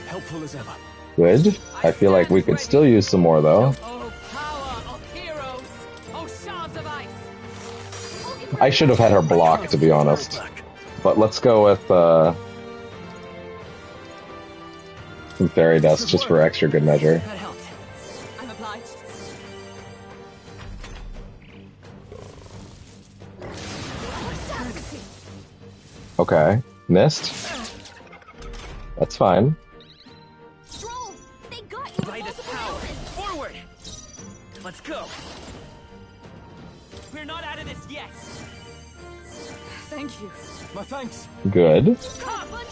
Speaker 2: Helpful as ever.
Speaker 1: Good. I feel like we could still use some more, though.
Speaker 4: Oh, power of heroes. Oh, shards of ice.
Speaker 1: I should have had her block, to be honest. But let's go with some fairy dust just for extra good measure.
Speaker 5: That helped.
Speaker 4: I'm obliged.
Speaker 1: Okay. Missed. That's fine.
Speaker 3: Stroll, they got you with
Speaker 5: Light is
Speaker 3: multiple
Speaker 5: power.
Speaker 3: elements.
Speaker 5: Forward. Let's go. We're not out of this yet.
Speaker 4: Thank you.
Speaker 2: My thanks.
Speaker 1: Good.
Speaker 3: A bunch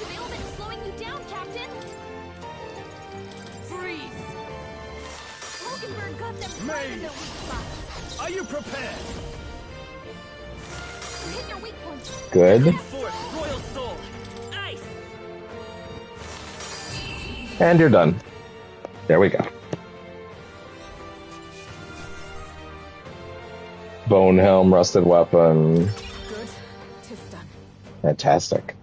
Speaker 3: of ailments slowing you down, Captain.
Speaker 4: Freeze.
Speaker 3: Hulkenberg got them right in their weak spot.
Speaker 2: Are you prepared?
Speaker 3: Hit their weak point.
Speaker 1: Good.
Speaker 5: Forth, Royal Soul. Ice.
Speaker 1: And you're done. There we go. Bone Helm, Rusted Weapon.
Speaker 4: Good. Tis done.
Speaker 1: Fantastic.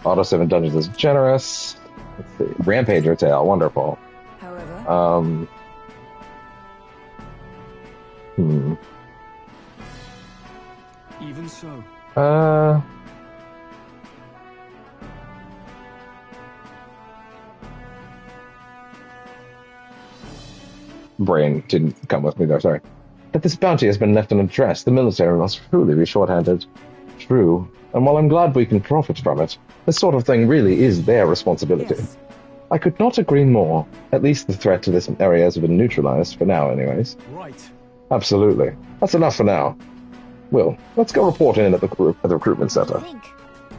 Speaker 1: Auto 7 Dungeons is generous. Let's see. Rampager Tail, wonderful.
Speaker 4: However,
Speaker 2: Even so.
Speaker 1: Brain didn't come with me there, sorry. But this bounty has been left unaddressed. The military must truly be short-handed. True. And while I'm glad we can profit from it, this sort of thing really is their responsibility.
Speaker 4: yes.
Speaker 1: I could not agree more. At least the threat to this area has been neutralized, for now anyways.
Speaker 2: Right.
Speaker 1: Absolutely. That's enough for now. Will, let's go report in at the recruitment center.
Speaker 3: Think.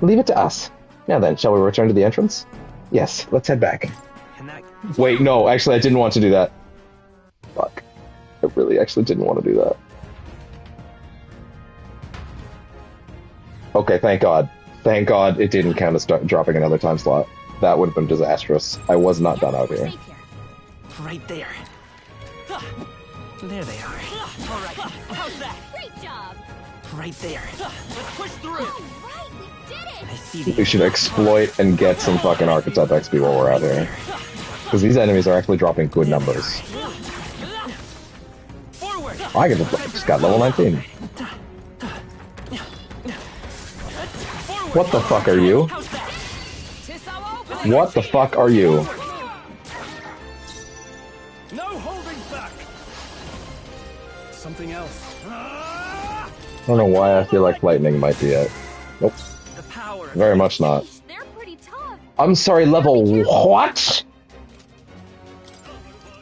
Speaker 1: Leave it to us. Now then, shall we return to the entrance? Yes, let's head back.
Speaker 5: And that.
Speaker 1: Wait, no, actually I didn't want to do that. Fuck. I really actually didn't want to do that. Okay, thank God. Thank God it didn't count as dropping another time slot. That would have been disastrous. I was not done out
Speaker 3: We're
Speaker 1: here.
Speaker 3: safe here.
Speaker 5: Right there. There they are. All right. How's that?
Speaker 3: Great job.
Speaker 5: Right there. Let's push through.
Speaker 3: All right, we did
Speaker 5: I
Speaker 3: it.
Speaker 5: see the.
Speaker 1: We should exploit and get some fucking Archetype XP while we're out here. Because these enemies are actually dropping good numbers.
Speaker 5: Forward.
Speaker 1: I just got level 19. What the fuck are you?
Speaker 5: How's that?
Speaker 4: Tis our open.
Speaker 1: What the fuck are you?
Speaker 2: No holding back. Something else. Ah!
Speaker 1: I don't know why I feel like lightning might be it. Nope,
Speaker 5: The power.
Speaker 1: very much not.
Speaker 3: They're pretty tough.
Speaker 1: I'm sorry, level what?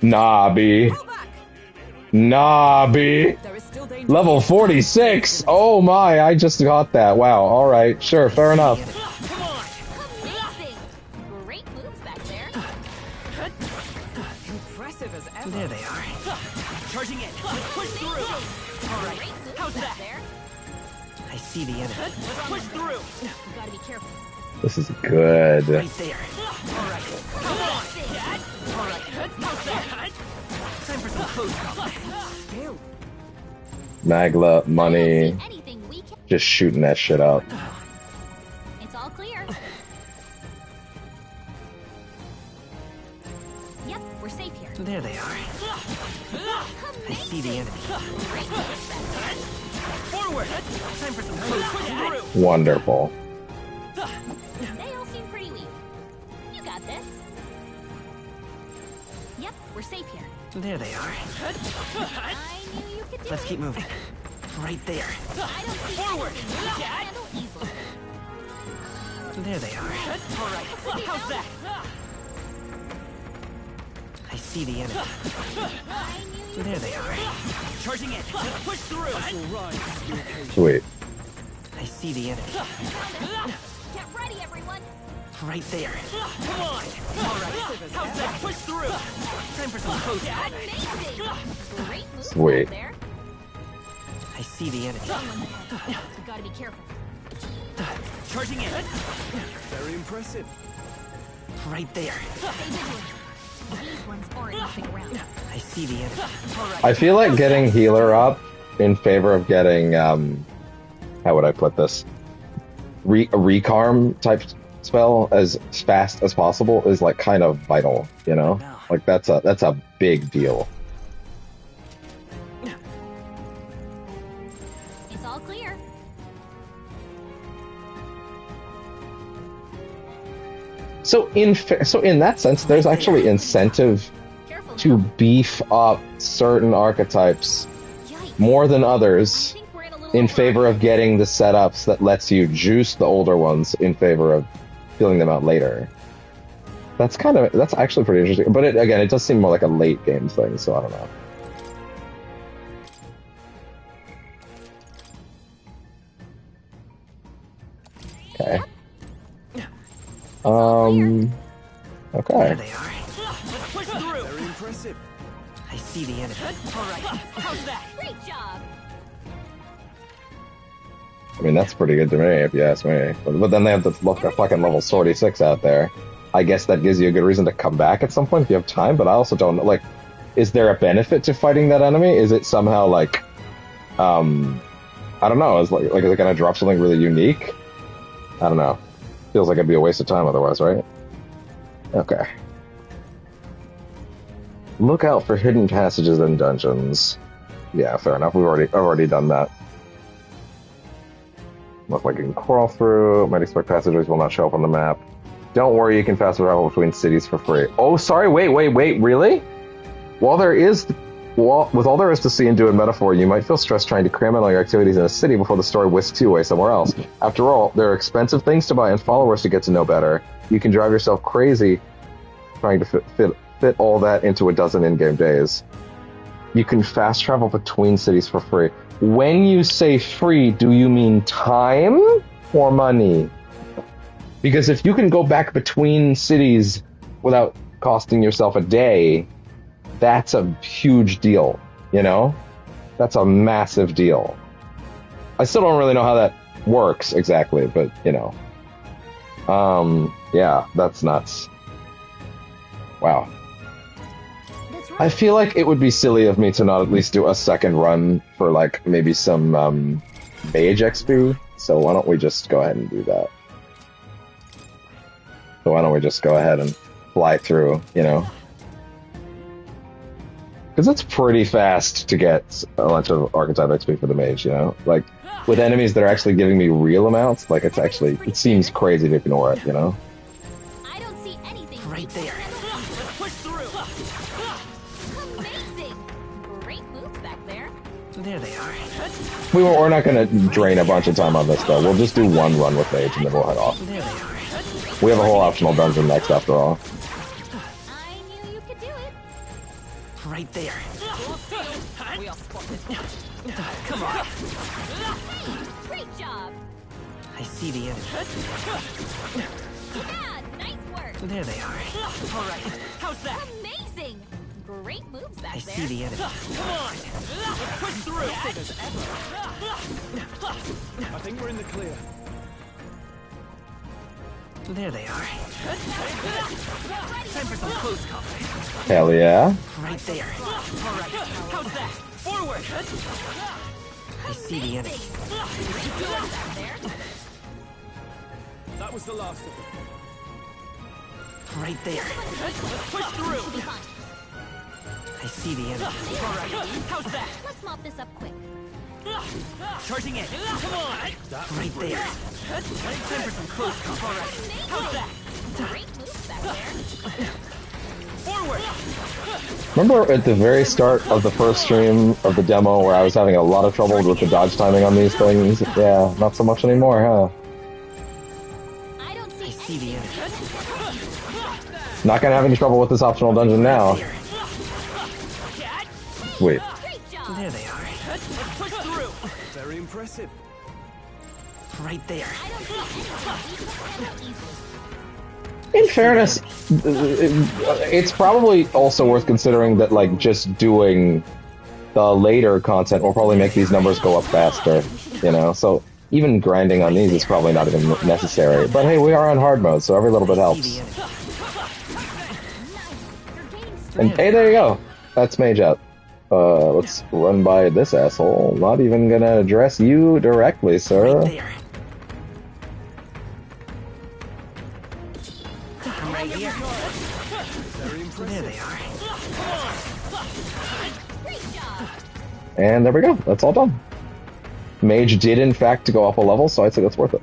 Speaker 1: Nah, B.
Speaker 4: Pull back.
Speaker 1: Nah, B.
Speaker 4: There is still danger.
Speaker 1: Level 46! Oh my, I just got that. Wow, alright, sure, fair enough.
Speaker 5: Come on.
Speaker 3: Amazing. Great moves back there.
Speaker 4: Impressive as ever.
Speaker 5: There they are. Charging in. Let's push through. All right.
Speaker 3: Great moves
Speaker 5: How's
Speaker 3: back
Speaker 5: that?
Speaker 3: there.
Speaker 5: I see the enemy. Let's push through.
Speaker 3: You gotta be careful.
Speaker 1: This is good.
Speaker 5: Right there. All right. Come on. Dad. All right. How's that? Time for some close combat.
Speaker 1: Magla, money,
Speaker 3: Anything we can.
Speaker 1: just shooting that shit up.
Speaker 3: It's all clear. Yep, we're safe here.
Speaker 5: There they are. I see the enemy. Forward! Time for some close combat.
Speaker 1: Wonderful.
Speaker 3: They all seem pretty weak. You got this. Yep, we're safe here.
Speaker 5: There they are.
Speaker 3: I knew you could do
Speaker 5: Let's
Speaker 3: it.
Speaker 5: keep moving. Right there.
Speaker 3: I don't see
Speaker 5: Forward!
Speaker 3: anything we can't handle easily.
Speaker 5: There they are. All right. How's that? I see the enemy.
Speaker 3: I knew you
Speaker 5: There they are. Charging in. Let's push through.
Speaker 1: Sweet.
Speaker 5: I see the enemy.
Speaker 3: Get ready, everyone.
Speaker 5: Right there. Come on. All right. How's that? Push through. Time for some close combat.
Speaker 3: Amazing. Great move
Speaker 1: Sweet.
Speaker 3: out there.
Speaker 5: I see the enemy.
Speaker 3: You gotta be careful.
Speaker 5: Charging in.
Speaker 2: Very impressive.
Speaker 5: Right there.
Speaker 3: Stay vigilant. These ones aren't messing around.
Speaker 5: I see the enemy. All right.
Speaker 1: I feel like getting healer up in favor of getting, how would I put this? A recarm type spell as fast as possible is like kind of vital, you know? Like that's a big deal.
Speaker 3: It's all clear.
Speaker 1: So in that sense, there's actually incentive
Speaker 3: Careful.
Speaker 1: to beef up certain archetypes
Speaker 3: Yikes.
Speaker 1: more than
Speaker 3: I
Speaker 1: others
Speaker 3: think we're in a little
Speaker 1: in
Speaker 3: over-
Speaker 1: favor of getting the setups that lets you juice the older ones in favor of filling them out later. That's actually pretty interesting. But it does seem more like a late game thing, so I don't know. Okay. Okay.
Speaker 5: There they are. Let's push through.
Speaker 2: Very impressive.
Speaker 5: I see the enemy. All right. How's that?
Speaker 3: Great job.
Speaker 1: I mean, that's pretty good to me, if you ask me. But then they have the fucking level 46 out there. I guess that gives you a good reason to come back at some point if you have time, but I also don't know, like, is there a benefit to fighting that enemy? Is it somehow, like, I don't know, is it gonna drop something really unique? I don't know. Feels like it'd be a waste of time otherwise, right? Okay. Look out for hidden passages and dungeons. Yeah, fair enough. I've already done that. Look like you can crawl through. Might expect passages will not show up on the map. Don't worry, you can fast travel between cities for free. Oh, sorry, wait, really? With all there is to see and do in Metaphor, you might feel stressed trying to cram in all your activities in a city before the story whisks you away somewhere else. After all, there are expensive things to buy and followers to get to know better. You can drive yourself crazy trying to fit all that into a dozen in-game days. You can fast travel between cities for free. When you say free, do you mean time or money? Because if you can go back between cities without costing yourself a day, that's a huge deal, you know? That's a massive deal. I still don't really know how that works exactly, but, you know. Yeah, that's nuts. Wow.
Speaker 3: That's right.
Speaker 1: I feel like it would be silly of me to not at least do a second run for, like, maybe some, mage XP, so why don't we just go ahead and do that? So why don't we just go ahead and fly through, you know? Because it's pretty fast to get a bunch of archetype XP for the mage, you know? Like, with enemies that are actually giving me real amounts, like, it seems crazy to ignore it, you know?
Speaker 3: I don't see anything.
Speaker 5: Right there. Let's push through.
Speaker 3: Amazing. Great moves back there.
Speaker 5: There they are.
Speaker 1: We're not going to drain a bunch of time on this, though. We'll just do one run with mage, and then we'll head off.
Speaker 5: There they are.
Speaker 1: We have a whole optional dungeon next, after all.
Speaker 3: I knew you could do it.
Speaker 5: Right there.
Speaker 4: We are spotted.
Speaker 5: Come on.
Speaker 3: Hey, great job.
Speaker 5: I see the enemy.
Speaker 3: Yeah, nice work.
Speaker 5: There they are. All right. How's that?
Speaker 3: Amazing. Great moves back
Speaker 5: I
Speaker 3: there.
Speaker 5: see the enemy. Come on. Let's push through.
Speaker 2: I think we're in the clear.
Speaker 5: There they are. Time for some close combat.
Speaker 1: Hell yeah.
Speaker 5: Right there. Alright, how's that? Forward! I see the enemy.
Speaker 2: That was the last of them.
Speaker 5: Right there. Let's push through! I see the enemy. Alright, how's that?
Speaker 3: Let's mop this up quick.
Speaker 5: Charging in. Come on! Right there. Time for some close combat. Alright, how's that?
Speaker 3: Great moves back there.
Speaker 5: Forward!
Speaker 1: Remember at the very start of the first stream of the demo where I was having a lot of trouble with the dodge timing on these things? Yeah, not so much anymore, huh?
Speaker 3: I don't
Speaker 5: I see the enemy.
Speaker 1: Not gonna have any trouble with this optional dungeon now. Wait.
Speaker 3: Great job.
Speaker 5: There they are. Let's push through!
Speaker 2: Very impressive.
Speaker 5: Right there.
Speaker 3: I don't see anything easily.
Speaker 1: In fairness, it's probably also worth considering that, like, just doing the later content will probably make these numbers go up faster, you know? So even grinding on these is probably not even necessary. But hey, we are on hard mode, so every little bit helps. And hey, there you go. That's Mage Up. Let's run by this asshole. Not even gonna address you directly, sir.
Speaker 5: Right there. Right here.
Speaker 2: Very
Speaker 5: There
Speaker 2: impressive.
Speaker 5: they are.
Speaker 3: Great job.
Speaker 1: And there we go. That's all done. Mage did, in fact, go up a level, so I'd say that's worth it.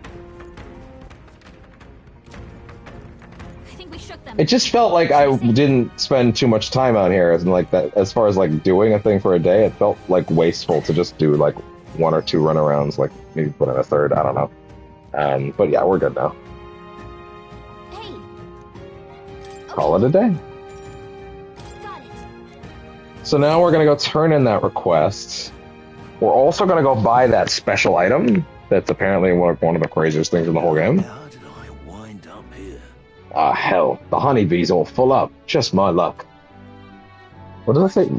Speaker 3: I think we shook them.
Speaker 1: It just felt like I didn't spend too much time out here, and like that. As far as like doing a thing for a day, it felt like wasteful to just do like 1 or 2 runarounds, like maybe put in a third. I don't know. But yeah, we're good now.
Speaker 3: Hey.
Speaker 1: Call it a day.
Speaker 3: Got it.
Speaker 1: So now we're gonna go turn in that request. We're also gonna go buy that special item that's apparently one of the craziest things in the whole game.
Speaker 2: How did I wind up here?
Speaker 1: Ah, hell, the honeybee's all full up. Just my luck. What did I say?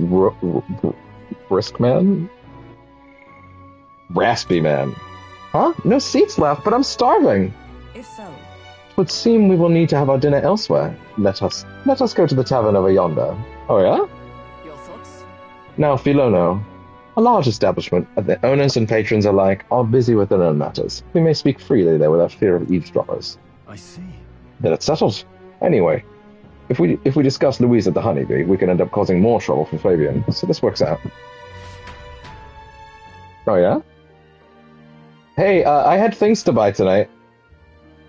Speaker 1: Brisk man? Raspy man. Huh? No seats left, but I'm starving.
Speaker 4: If so,
Speaker 1: It would seem we will need to have our dinner elsewhere. Let us go to the tavern over yonder. Oh yeah?
Speaker 4: your thoughts?
Speaker 1: Now, Filono, a large establishment, and the owners and patrons alike are busy with their own matters. We may speak freely there without fear of eavesdroppers.
Speaker 2: I see.
Speaker 1: Then it's settled. Anyway, if we discuss Louise at the Honeybee, we can end up causing more trouble for Fabian, so this works out. Oh yeah? Hey, I had things to buy tonight.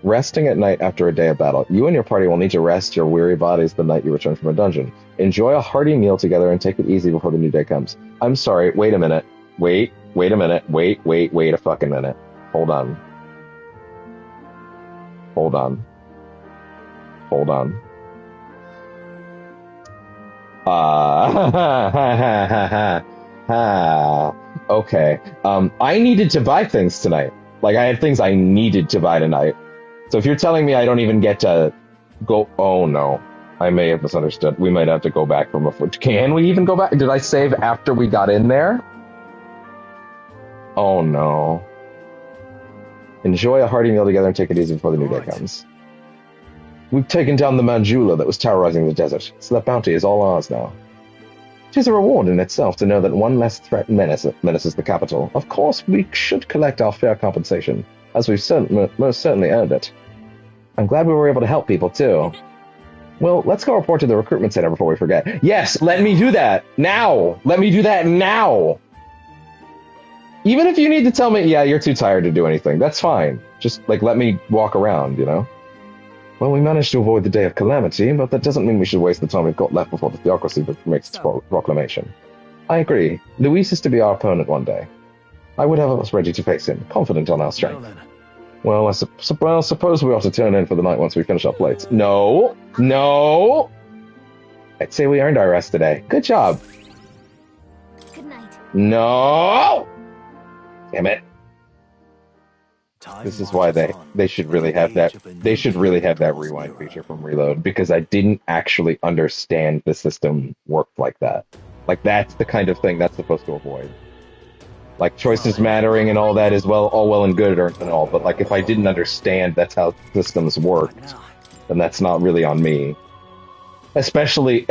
Speaker 1: Resting at night after a day of battle. You and your party will need to rest your weary bodies the night you return from a dungeon. Enjoy a hearty meal together and take it easy before the new day comes. I'm sorry, wait a minute. Wait a minute. Wait a fucking minute. Hold on. Okay. I needed to buy things tonight. Like, I had things I needed to buy tonight. So if you're telling me I don't even get to go... Oh, no. I may have misunderstood. We might have to go back from before. Can we even go back? Did I save after we got in there? Oh, no. Enjoy a hearty meal together and take it easy before the new day comes. We've taken down the Manjula that was terrorizing the desert, so that bounty is all ours now. It is a reward in itself to know that one less threat menaces the capital. Of course, we should collect our fair compensation, as we've most certainly earned it. I'm glad we were able to help people, too. Well, let's go report to the recruitment center before we forget. Yes, let me do that! Now! Let me do that now! Even if you need to tell me, yeah, you're too tired to do anything, that's fine. Just, like, let me walk around, you know? Well, we managed to avoid the day of calamity, but that doesn't mean we should waste the time we've got left before the theocracy makes its proclamation. I agree. Luis is to be our opponent one day. I would have us ready to face him, confident on our strength.
Speaker 2: Well, then.
Speaker 1: Well, I suppose we ought to turn in for the night once we finish our plates. No! No! I'd say we earned our rest today. Good job.
Speaker 3: Good night.
Speaker 1: No! Damn it.
Speaker 2: Time
Speaker 1: This is why
Speaker 2: marches on.
Speaker 1: they should really have that. They should really have that rewind feature from Reload, because I didn't actually understand the system worked like that. Like, that's the kind of thing that's supposed to avoid. Like, choices mattering and all that is all well and good and all, but like, if I didn't understand that's how systems worked, then that's not really on me. Especially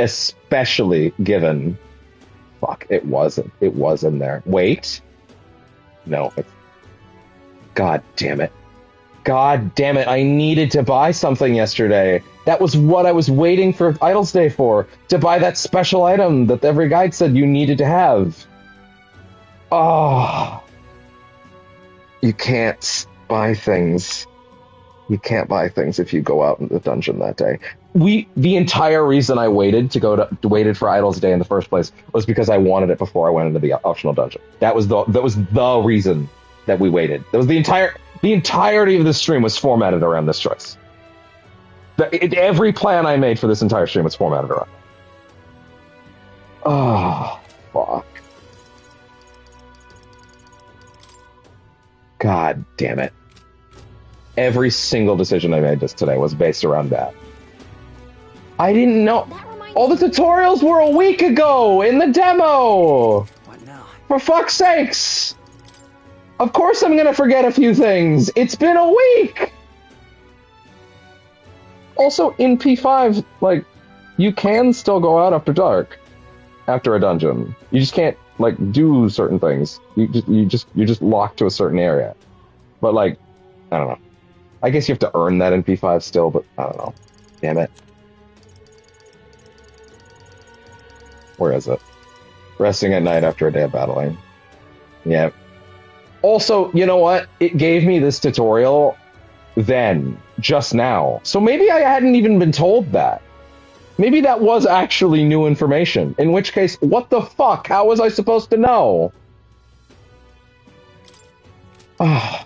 Speaker 1: given... Fuck, it was in there. Wait. No. God damn it. God damn it, I needed to buy something yesterday. That was what I was waiting for Idle's Day for. To buy that special item that every guide said you needed to have. Oh. You can't buy things. You can't buy things if you go out in the dungeon that day. The entire reason I waited for Idle's Day in the first place was because I wanted it before I went into the optional dungeon. That was the reason that we waited. That was the entirety of this stream was formatted around this choice. Every plan I made for this entire stream was formatted around. Oh, fuck. God damn it. Every single decision I made just today was based around that. I didn't know. All the tutorials were a week ago in the demo!
Speaker 2: What now?
Speaker 1: For fuck's sakes! Of course I'm gonna forget a few things! It's been a week! Also, in P5, like, you can still go out after dark. After a dungeon. You just can't, like, do certain things. You're just locked to a certain area. But, like, I don't know. I guess you have to earn that in P5 still, but I don't know. Damn it. Where is it? Resting at night after a day of battling. Yeah. Also, you know what? It gave me this tutorial then, just now. So maybe I hadn't even been told that. Maybe that was actually new information. In which case, what the fuck? How was I supposed to know? Ah,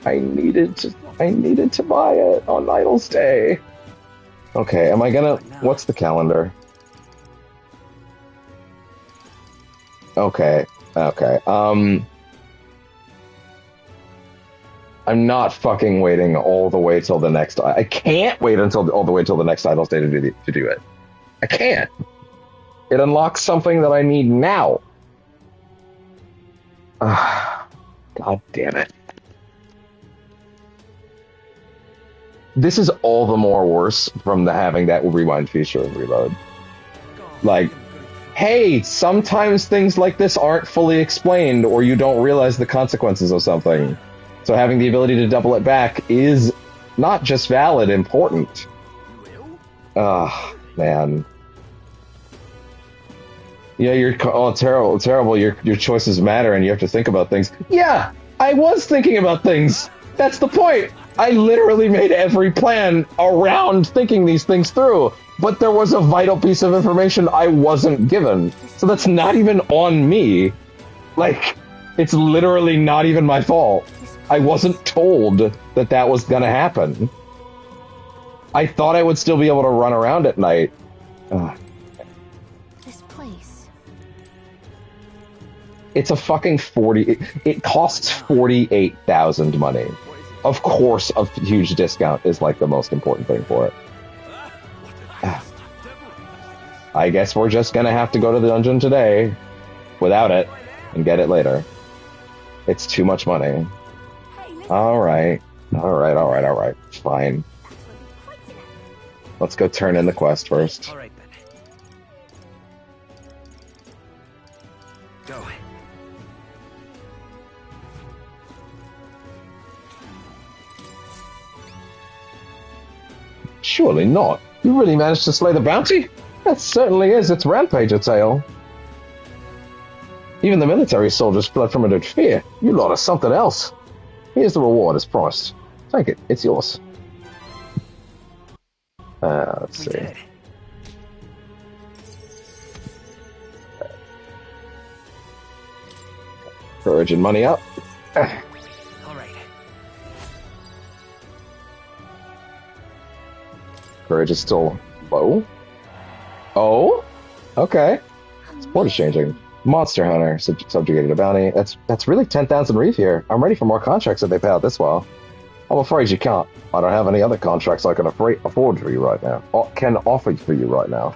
Speaker 1: I needed to buy it on Idle's Day. Okay, am I gonna... What's the calendar? Okay. I'm not fucking waiting all the way till the next... I can't wait until all the way till the next Idle's Day to do it. I can't. It unlocks something that I need now. God damn it. This is all the more worse from having that rewind feature and reload. Like, hey, sometimes things like this aren't fully explained or you don't realize the consequences of something. So having the ability to double it back is not just valid, important. Man. Yeah, you're terrible. Your choices matter and you have to think about things. Yeah, I was thinking about things. That's the point. I literally made every plan around thinking these things through, but there was a vital piece of information I wasn't given. So that's not even on me. Like, it's literally not even my fault. I wasn't told that that was gonna happen. I thought I would still be able to run around at night.
Speaker 3: This place.
Speaker 1: It's a fucking 40... It costs 48,000 money. Of course, a huge discount is, like, the most important thing for it. I guess we're just gonna have to go to the dungeon today without it and get it later. It's too much money. Alright. Fine. Let's go turn in the quest first.
Speaker 2: Alright then. Go.
Speaker 1: Surely not. You really managed to slay the bounty? That certainly is its rampager tale. Even the military soldiers fled from it in fear. You lot are something else. Here's the reward as promised. Take it. It's yours. Let's see. Courage and money up.
Speaker 2: Alright.
Speaker 1: Courage is still low. Oh? Okay. Sport is changing. Monster Hunter subjugated a bounty. That's really 10,000 reef here. I'm ready for more contracts if they pay out this well. I'm afraid you can't. I don't have any other contracts I can afford for you right now. Or can offer for you right now.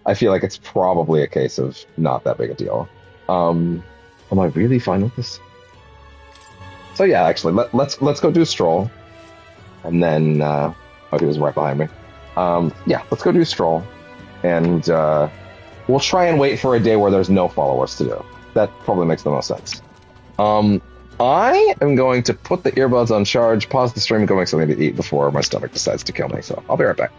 Speaker 1: I feel like it's probably a case of not that big a deal. Am I really fine with this? So yeah, actually, let's go do Stroll, and then oh, he was right behind me. Yeah, let's go do Stroll, and we'll try and wait for a day where there's no followers to do. That probably makes the most sense. I am going to put the earbuds on charge, pause the stream, and go make something to eat before my stomach decides to kill me. So I'll be right back.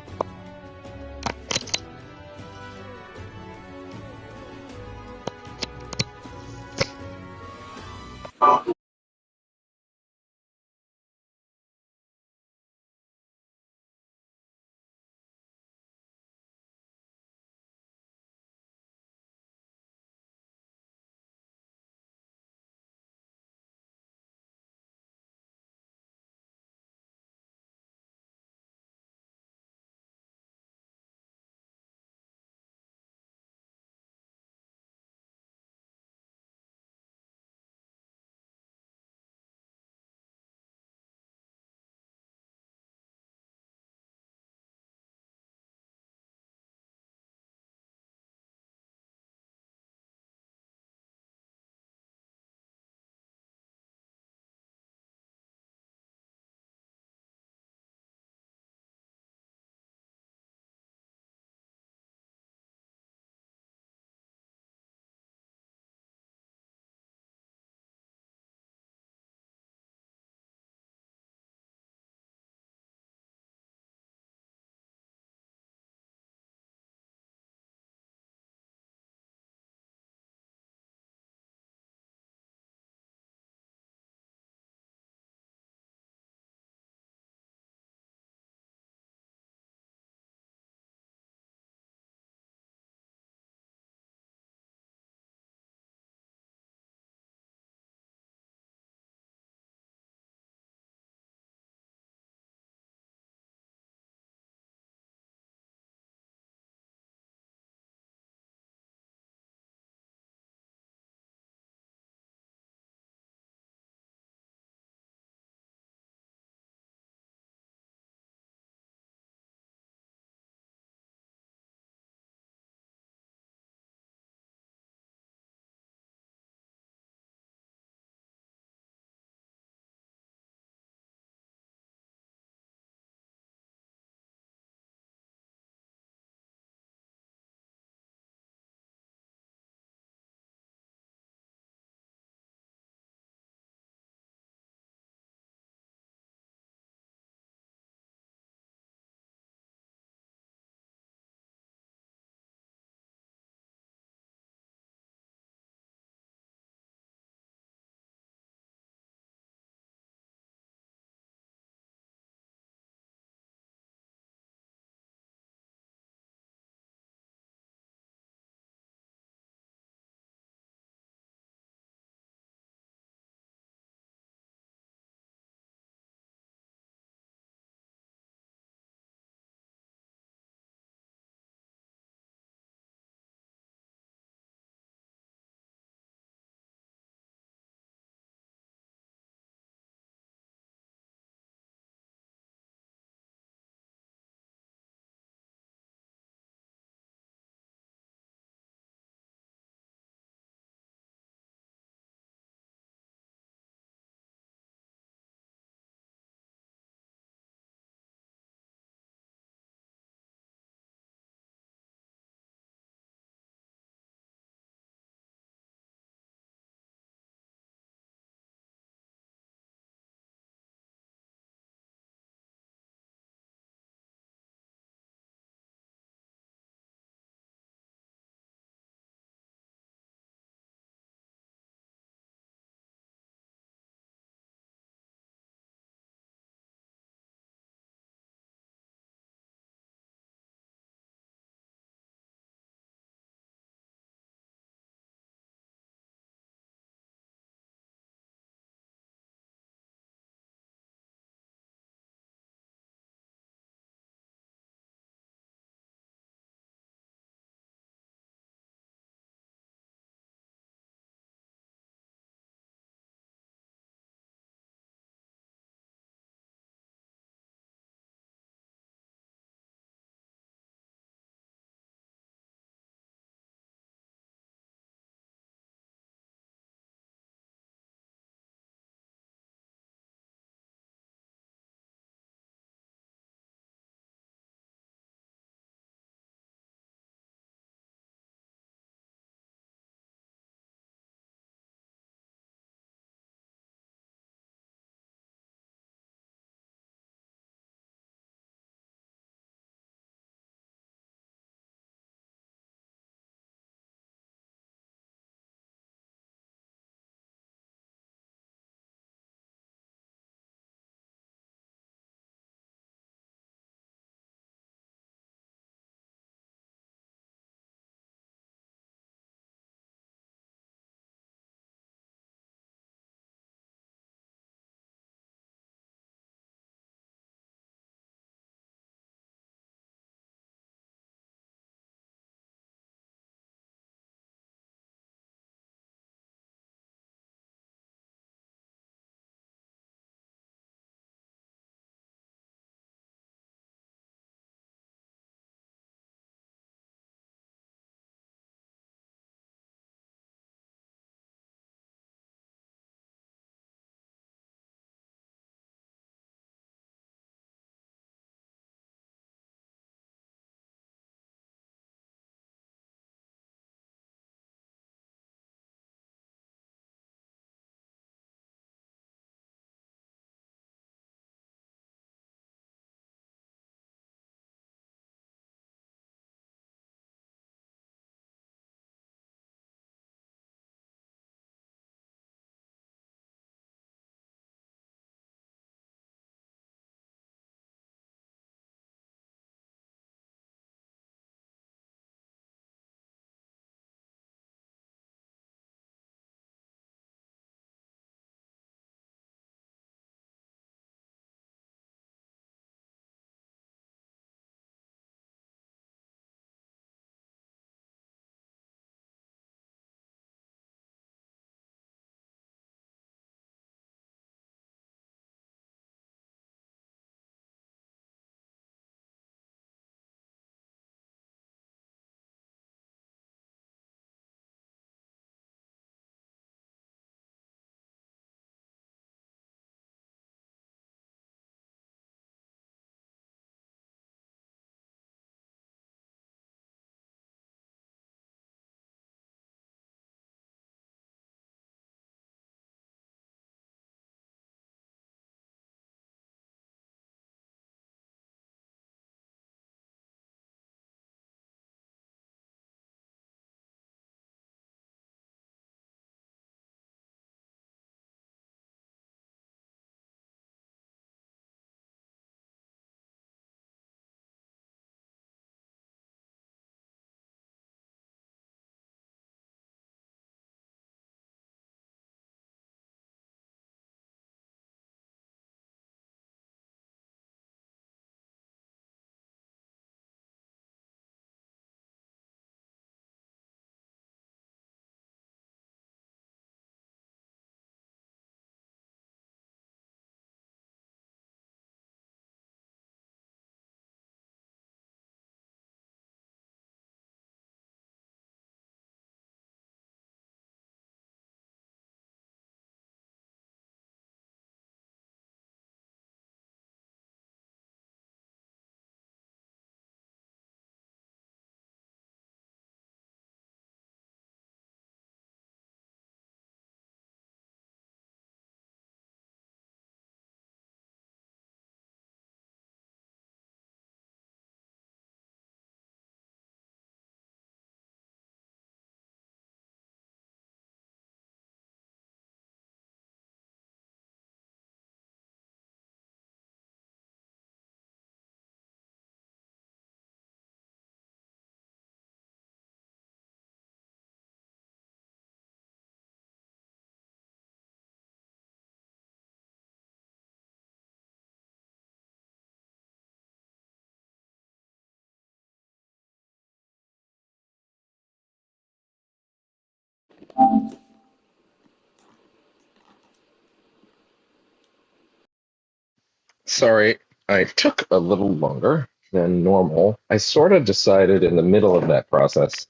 Speaker 1: Sorry, I took a little longer than normal. I sort of decided in the middle of that process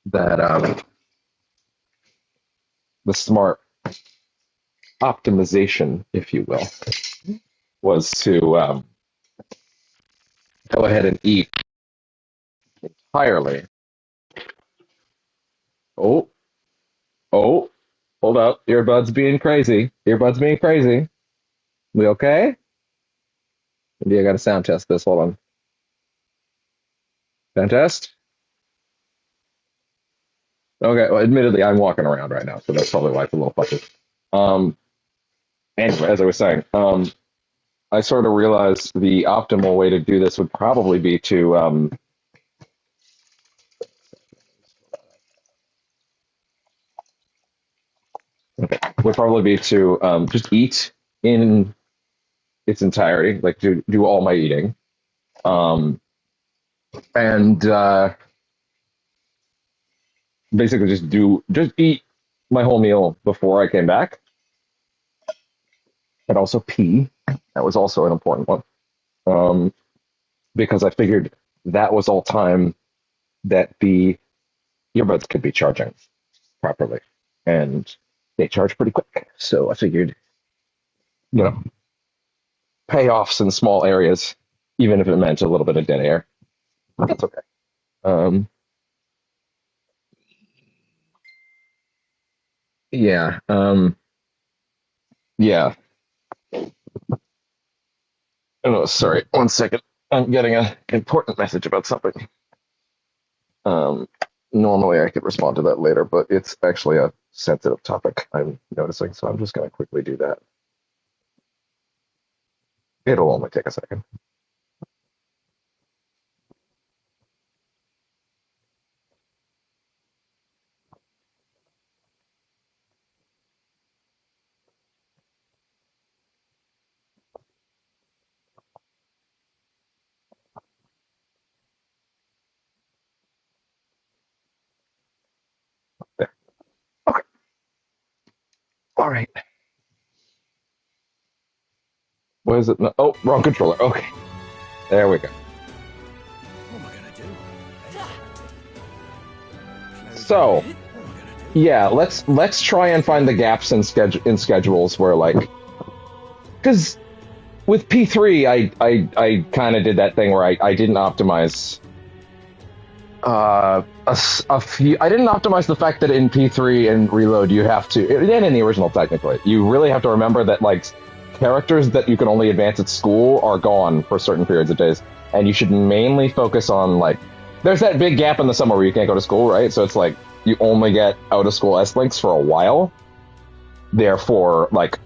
Speaker 1: that the smart optimization, if you will, was to go ahead and eat entirely. Oh, oh, hold up. Earbuds being crazy. Earbuds being crazy. We okay? Maybe I got to sound test this. Hold on. Sound test? Okay, well, admittedly, I'm walking around right now, so that's probably why it's a little fuzzy. Um, anyway, as I was saying, I sort of realized the optimal way to do this would probably be to just eat in its entirety, like do all my eating, um, and basically just eat my whole meal before I came back, and also pee. That was also an important one, um, because I figured that was all time that the earbuds could be charging properly, and they charge pretty quick. So I figured, you know, payoffs in small areas, even if it meant a little bit of dead air. That's okay. Um, yeah. Yeah. Oh, sorry. One second. I'm getting an important message about something. Um, Normally I could respond to that later, but it's actually a sensitive topic I'm noticing, so I'm just going to quickly do that. It'll only take a second. There. Okay. All right. What is it? No, oh, wrong controller. Okay. There we go.
Speaker 2: What am I gonna do?
Speaker 1: So, yeah, let's try and find the gaps in schedules where, like, because with P3 I kind of did that thing where I didn't optimize a few. I didn't optimize the fact that in P3 and Reload you have to, and in the original technically, you really have to remember that, like, characters that you can only advance at school are gone for certain periods of days, and you should mainly focus on, like, there's that big gap in the summer where you can't go to school, right? So it's like you only get out of school S-links for a while. Therefore, like,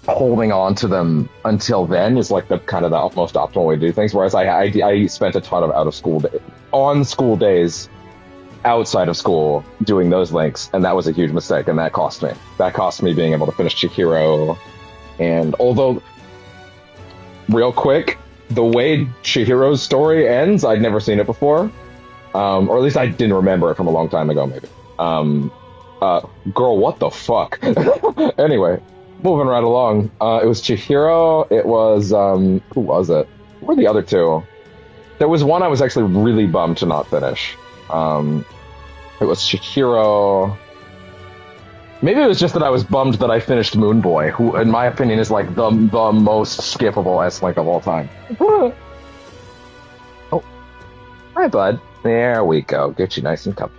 Speaker 1: holding on to them until then is like the kind of the most optimal way to do things. Whereas I spent a ton of out of school on school days outside of school doing those links, and that was a huge mistake, and that cost me. That cost me being able to finish Chihiro. And although, real quick, the way Chihiro's story ends, I'd never seen it before, or at least I didn't remember it from a long time ago, maybe. Girl, what the fuck? Anyway. Moving right along, it was Chihiro, it was, who was it? Who were the other two? There was one I was actually really bummed to not finish. It was Chihiro. Maybe it was just that I was bummed that I finished Moon Boy, who, in my opinion, is like the most skippable S-Link of all time. Oh. Hi, bud. There we go. Get you nice and comfy.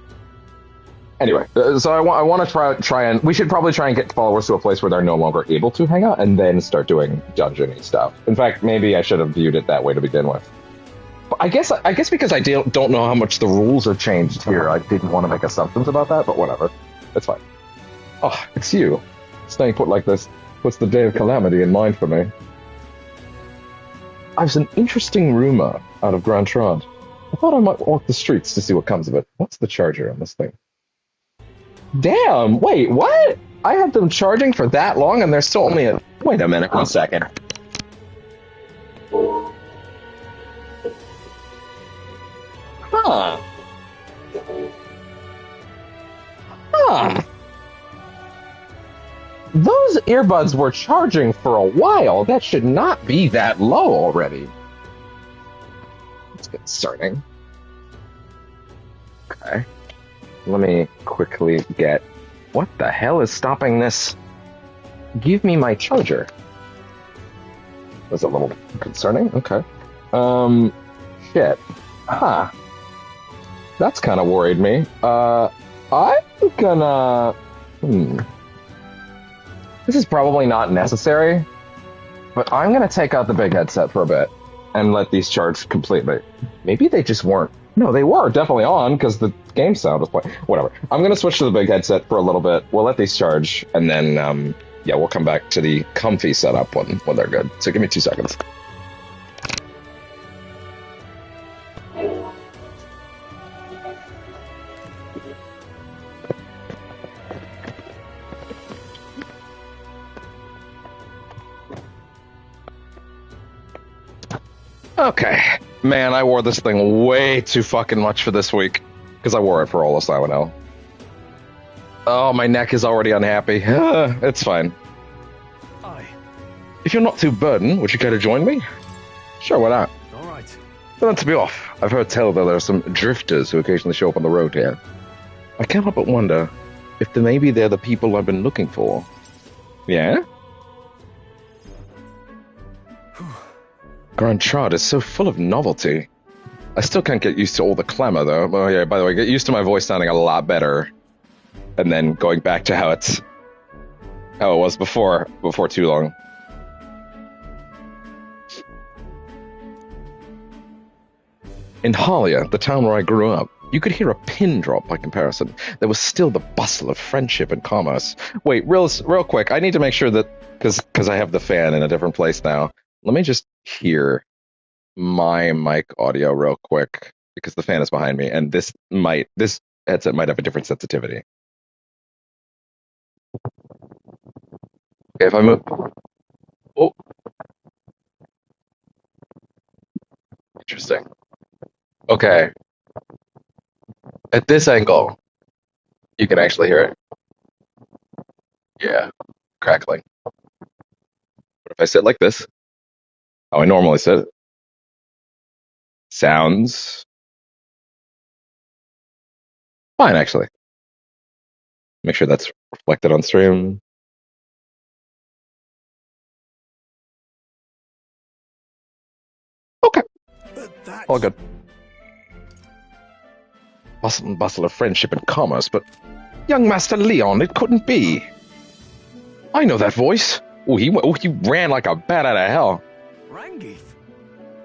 Speaker 1: Anyway, so I want to try and we should probably try and get followers to a place where they're no longer able to hang out, and then start doing dungeon-y stuff. In fact, maybe I should have viewed it that way to begin with. But I guess because I don't know how much the rules are changed here, I didn't want to make assumptions about that. But whatever, it's fine. Oh, it's you. Staying put like this puts the day of calamity in mind for me. I've an interesting rumor out of Grand Trod. I thought I might walk the streets to see what comes of it. What's the charger on this thing? Damn, wait, what? I had them charging for that long and they're still only at... Wait a minute, 1 second. Huh. Huh. Those earbuds were charging for a while. That should not be that low already. It's concerning. Okay. Let me quickly get... What the hell is stopping this? Give me my charger. That's a little concerning. Okay. Shit. Huh. That's kind of worried me. I'm gonna... This is probably not necessary, but I'm gonna take out the big headset for a bit and let these charge completely. Maybe they just weren't. No, they were definitely on because the game sound was playing. Whatever. I'm gonna switch to the big headset for a little bit. We'll let these charge, and then yeah, we'll come back to the comfy setup when they're good. So give me 2 seconds. Okay. Man, I wore this thing way too fucking much for this week. Because I wore it for all of Silent Hill. Oh, my neck is already unhappy. It's fine.
Speaker 2: Aye.
Speaker 1: If you're not too burdened, would you care to join me? Sure, why not?
Speaker 2: All right.
Speaker 1: Then to be off. I've heard tell that there are some drifters who occasionally show up on the road here. I can't help but wonder if maybe they're the people I've been looking for. Yeah? Grand Chard is so full of novelty. I still can't get used to all the clamor, though. Oh, yeah, by the way, get used to my voice sounding a lot better. And then going back to how it was before too long. In Halia, the town where I grew up, you could hear a pin drop by comparison. There was still the bustle of friendship and commerce. Wait, real quick, I need to make sure that, because I have the fan in a different place now, let me just hear my mic audio real quick, because the fan is behind me, and this headset might have a different sensitivity. Okay, if I move... Oh. Interesting. Okay. At this angle, you can actually hear it. Yeah, crackling. But if I sit like this, how I normally sit, sounds fine, actually. Make sure that's reflected on stream. Okay. All good. Bustle of friendship and commerce, but young Master Leon, it couldn't be. I know that voice. He ran like a bat out of hell.
Speaker 2: Rangif.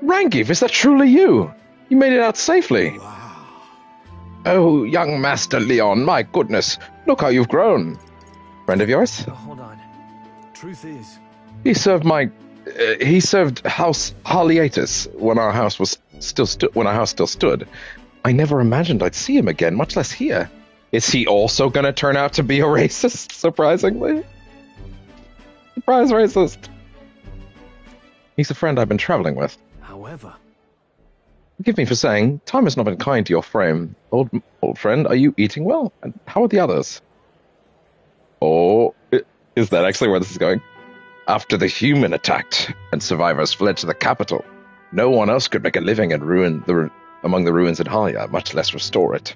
Speaker 1: Rangif, is that truly you? You made it out safely.
Speaker 2: Wow.
Speaker 1: Oh, young Master Leon, my goodness, look how you've grown. Friend of yours?
Speaker 2: Hold on. Truth is,
Speaker 1: He served House Harliatus when our house still stood. I never imagined I'd see him again, much less here. Is he also gonna turn out to be a racist, surprisingly? Surprise racist. He's a friend I've been traveling with.
Speaker 2: however,
Speaker 1: Forgive me for saying, time has not been kind to your frame. Old friend, are you eating well? And how are the others? Oh, is that actually where this is going? After the human attacked and survivors fled to the capital, no one else could make a living and among the ruins in Halia, much less restore it.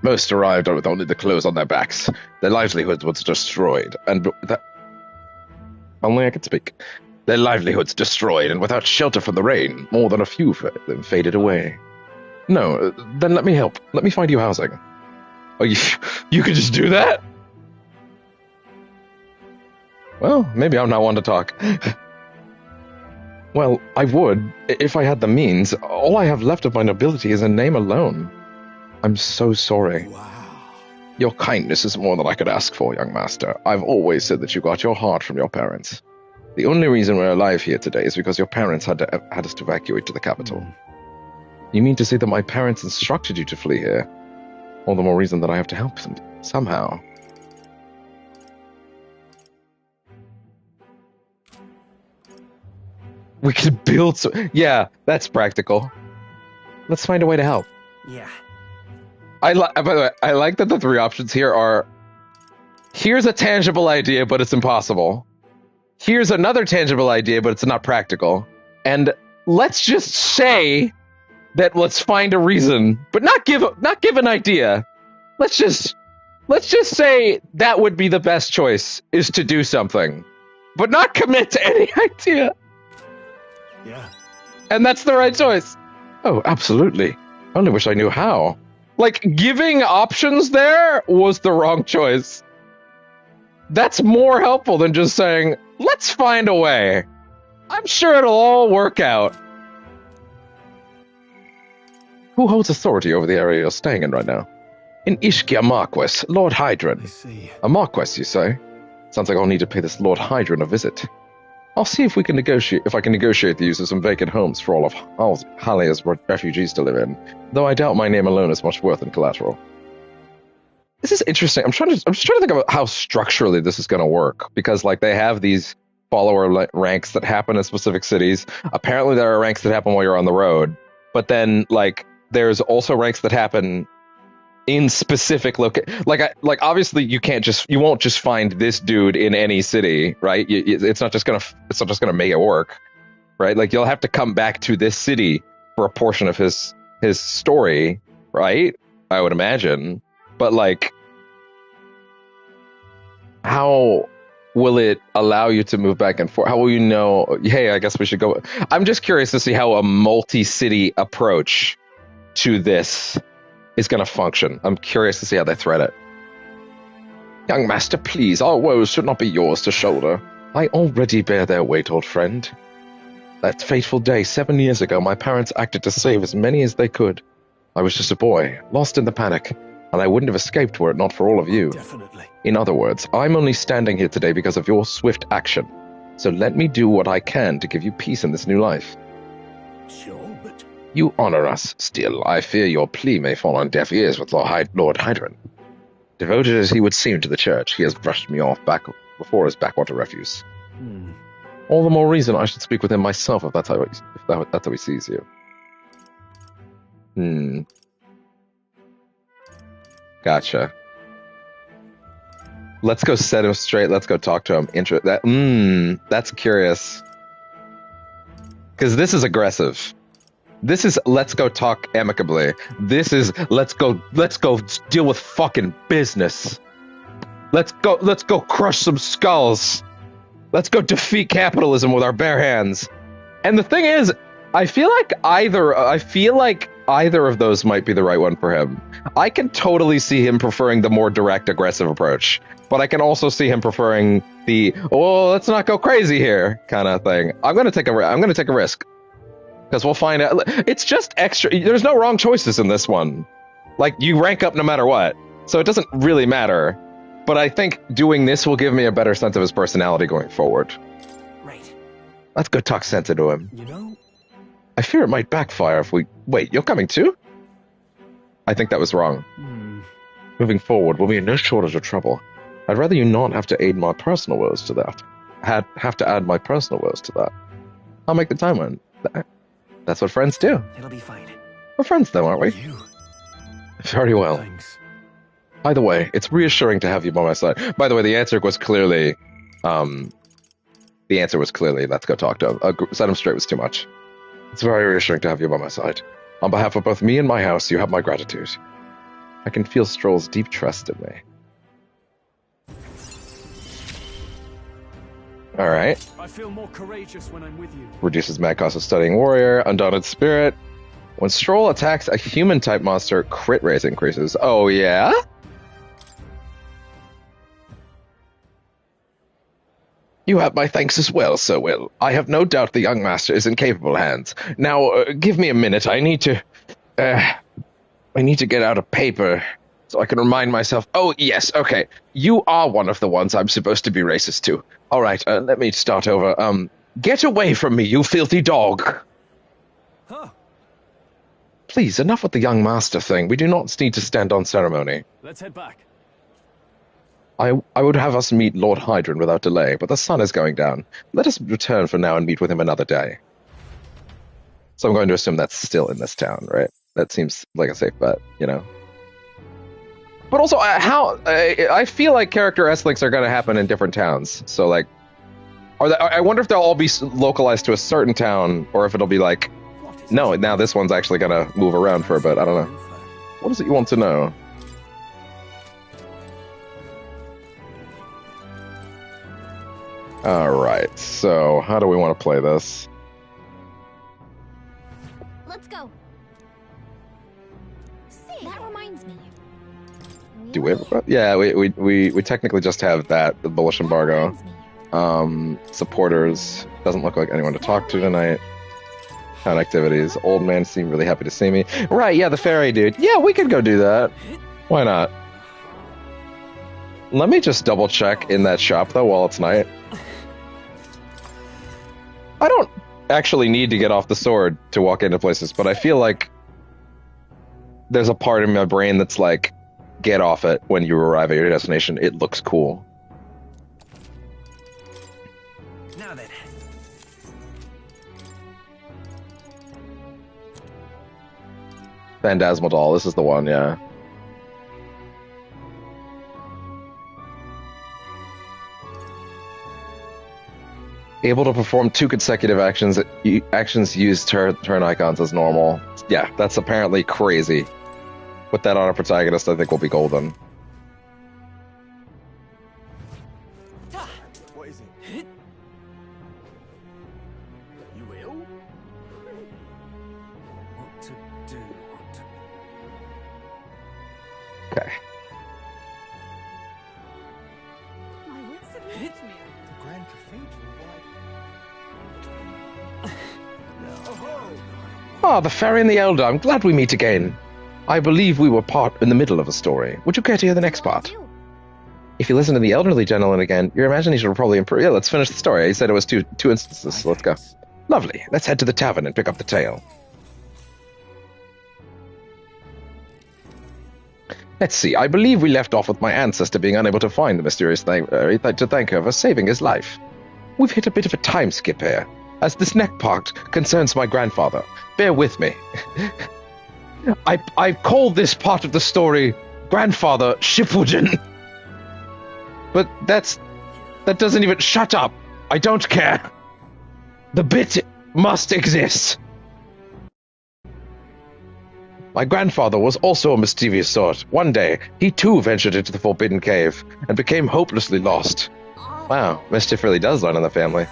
Speaker 1: Most arrived with only the clothes on their backs. Their livelihood was destroyed, and that... Only I could speak. Their livelihoods destroyed, and without shelter from the rain, more than a few of them faded away. No, then let me help. Let me find you housing. Oh, you could just do that? Well, maybe I'm not one to talk. Well, I would, if I had the means. All I have left of my nobility is a name alone. I'm so sorry.
Speaker 2: wow.
Speaker 1: Your kindness is more than I could ask for, young master. I've always said that you got your heart from your parents. The only reason we're alive here today is because your parents had us to evacuate to the capital. You mean to say that my parents instructed you to flee here? All the more reason that I have to help them, somehow. We could build yeah, that's practical. Let's find a way to help.
Speaker 5: Yeah.
Speaker 1: By the way, I like that the three options here are: here's a tangible idea, but it's impossible. Here's another tangible idea, but it's not practical. And let's just say that let's find a reason, but not give an idea. Let's just say that would be the best choice, is to do something, but not commit to any idea.
Speaker 2: Yeah.
Speaker 1: And that's the right choice. Oh, absolutely. I only wish I knew how. Like, giving options there was the wrong choice. That's more helpful than just saying, let's find a way. I'm sure it'll all work out. Who holds authority over the area you're staying in right now? In Ishkia Marquis, Lord Hydron.
Speaker 2: I see.
Speaker 1: A Marquis, you say? Sounds like I'll need to pay this Lord Hydron a visit. I'll see if I can negotiate the use of some vacant homes for all of Halia's refugees to live in, though I doubt my name alone is much worth in collateral. This is interesting. I'm just trying to think about how structurally this is going to work, because like they have these follower ranks that happen in specific cities. Apparently there are ranks that happen while you're on the road, but then like there's also ranks that happen in specific like obviously you won't just find this dude in any city, right? It's not just gonna make it work, right? Like you'll have to come back to this city for a portion of his story, right? I would imagine. But like, how will it allow you to move back and forth? How will you know, hey, I guess we should go? I'm just curious to see how a multi-city approach to this is going to function. I'm curious to see how they thread it. Young master, please, our woes should not be yours to shoulder. I already bear their weight, old friend. That fateful day 7 years ago, my parents acted to save as many as they could. I was just a boy, lost in the panic, and I wouldn't have escaped were it not for all of you.
Speaker 2: Definitely.
Speaker 1: In other words, I'm only standing here today because of your swift action. So let me do what I can to give you peace in this new life.
Speaker 2: Sure, but...
Speaker 1: You honor us. Still, I fear your plea may fall on deaf ears with Lord Hydron. Devoted as he would seem to the church, he has brushed me off before his backwater refuse. All the more reason I should speak with him myself if that's how he sees you. Gotcha. Let's go set him straight. Let's go talk to him. That's curious. Because this is aggressive. This is let's go talk amicably. This is let's go deal with fucking business. Let's go crush some skulls. Let's go defeat capitalism with our bare hands. And the thing is, I feel like either of those might be the right one for him. I can totally see him preferring the more direct, aggressive approach, but I can also see him preferring the let's not go crazy here kind of thing. I'm gonna take a risk because we'll find out. It's just extra. There's no wrong choices in this one. Like you rank up no matter what, so it doesn't really matter. But I think doing this will give me a better sense of his personality going forward.
Speaker 2: Right.
Speaker 1: Let's go talk sense into him.
Speaker 2: You know...
Speaker 1: I fear it might backfire if we... Wait, you're coming too? I think that was wrong. Moving forward, we'll be in no shortage of trouble. I'd rather you not have to aid my personal woes to that. Have to add my personal woes to that. I'll make the time on that. That's what friends do.
Speaker 2: It'll be fine.
Speaker 1: We're friends though, aren't we?
Speaker 2: You.
Speaker 1: Very well.
Speaker 2: Thanks.
Speaker 1: Either way, it's reassuring to have you by my side. By the way, the answer was clearly... let's go talk to him. Set him straight was too much. It's very reassuring to have you by my side. On behalf of both me and my house, you have my gratitude. I can feel Stroll's deep trust in me. Alright.
Speaker 2: I feel more courageous when I'm with you.
Speaker 1: Reduces mag cost of studying warrior, undaunted spirit. When Stroll attacks a human-type monster, crit rate increases. Oh, yeah? You have my thanks as well, Sir Will. I have no doubt the young master is in capable hands. Now, give me a minute. I need to get out a paper so I can remind myself. Oh, yes, okay. You are one of the ones I'm supposed to be racist to. All right, let me start over. Get away from me, you filthy dog.
Speaker 2: Huh.
Speaker 1: Please, enough with the young master thing. We do not need to stand on ceremony.
Speaker 2: Let's head back.
Speaker 1: I would have us meet Lord Hydron without delay, but the sun is going down. Let us return for now and meet with him another day. So I'm going to assume that's still in this town, right? That seems like a safe bet, you know? But also, I feel like character S-links are going to happen in different towns. So, like, I wonder if they'll all be localized to a certain town, or if it'll be like, no, now this one's actually going to move around for a bit. I don't know. What is it you want to know? Alright, so how do we want to play this?
Speaker 3: Let's go. That reminds me.
Speaker 1: Do we have... Yeah, we technically just have that, the bullish embargo. Supporters. Doesn't look like anyone to talk to tonight. Town activities. Old man seemed really happy to see me. Right, yeah, the ferry dude. Yeah, we could go do that. Why not? Let me just double check in that shop, though, while it's night. I don't actually need to get off the sword to walk into places, but I feel like there's a part of my brain that's like, get off it when you arrive at your destination. It looks cool.
Speaker 5: Now then.
Speaker 1: Phantasmal doll, this is the one, yeah. Able to perform 2 consecutive actions. Actions use turn icons as normal. Yeah, that's apparently crazy. Put that on a protagonist, I think will be golden.
Speaker 2: What is it? You will? What to do?
Speaker 1: Okay.
Speaker 4: My wits have left me.
Speaker 2: The Grand Cathedral?
Speaker 1: Ah, the Fairy and the Elder. I'm glad we meet again. I believe we were part in the middle of a story. Would you care to hear the next part? If you listen to the elderly gentleman again, your imagination will probably improve. Yeah, let's finish the story. He said it was two instances, so let's go. Lovely. Let's head to the tavern and pick up the tale. Let's see. I believe we left off with my ancestor being unable to find the mysterious Fairy to thank her for saving his life. We've hit a bit of a time skip here, as this next part concerns my grandfather. Bear with me. I call this part of the story Grandfather Shippuden. But that doesn't even... Shut up! I don't care! The bit must exist! My grandfather was also a mischievous sort. One day, he too ventured into the Forbidden Cave, and became hopelessly lost. Wow, mischief really does run in the family.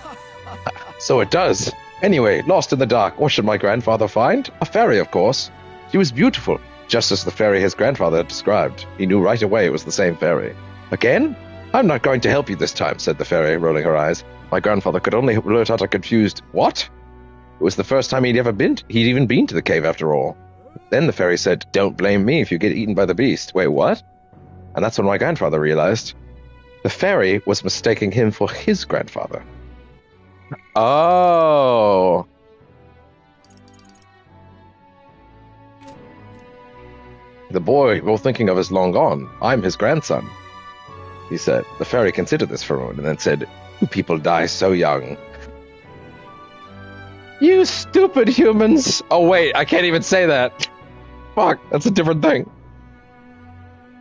Speaker 1: So it does. Anyway, lost in the dark, what should my grandfather find? A fairy, of course. She was beautiful, just as the fairy his grandfather had described. He knew right away it was the same fairy. Again? I'm not going to help you this time, said the fairy, rolling her eyes. My grandfather could only blurt out a confused, what? It was the first time he'd even been to the cave after all. Then the fairy said, don't blame me if you get eaten by the beast. Wait, what? And that's when my grandfather realized. The fairy was mistaking him for his grandfather. Oh. The boy you're thinking of is long gone. I'm his grandson, he said. The fairy considered this for a moment and then said, you people die so young. You stupid humans! Oh wait, I can't even say that. Fuck, that's a different thing.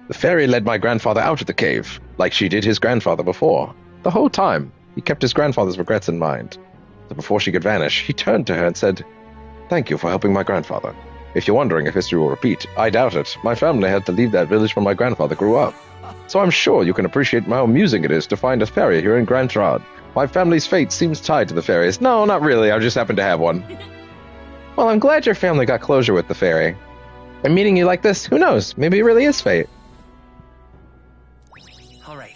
Speaker 1: The fairy led my grandfather out of the cave, like she did his grandfather before. The whole time, he kept his grandfather's regrets in mind. So before she could vanish, he turned to her and said, thank you for helping my grandfather. If you're wondering if history will repeat, I doubt it. My family had to leave that village when my grandfather grew up. So I'm sure you can appreciate how amusing it is to find a fairy here in Grand Trad. My family's fate seems tied to the fairies. No, not really. I just happen to have one. Well, I'm glad your family got closure with the fairy. And meeting you like this, who knows? Maybe it really is fate.
Speaker 5: All right.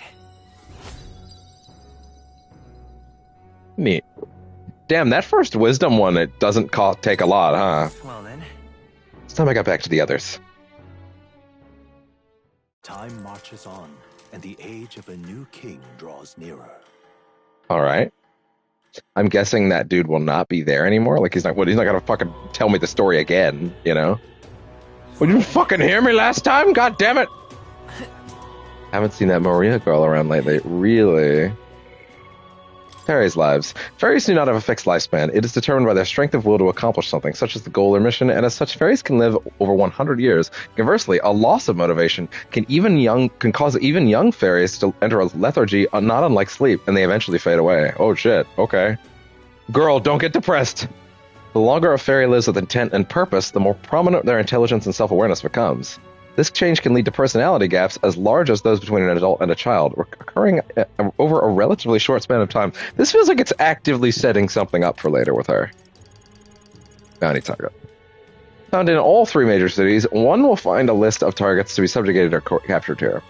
Speaker 1: Neat. Damn, that first wisdom one, it doesn't take a lot, huh?
Speaker 5: Well then.
Speaker 1: It's time I got back to the others.
Speaker 6: Time marches on, and the age of a new king draws nearer.
Speaker 1: Alright. I'm guessing that dude will not be there anymore. Like, he's not gonna fucking tell me the story again, you know? Well, you didn't fucking hear me last time? God damn it! Haven't seen that Maria girl around lately. Really? Fairies' lives. Fairies do not have a fixed lifespan. It is determined by their strength of will to accomplish something, such as the goal or mission, and as such, fairies can live over 100 years. Conversely, a loss of motivation can cause even young fairies to enter a lethargy, not unlike sleep, and they eventually fade away. Oh shit, okay. Girl, don't get depressed! The longer a fairy lives with intent and purpose, the more prominent their intelligence and self-awareness becomes. This change can lead to personality gaps as large as those between an adult and a child, occurring over a relatively short span of time. This feels like it's actively setting something up for later with her. Bounty target. Found in all 3 major cities, one will find a list of targets to be subjugated or captured here,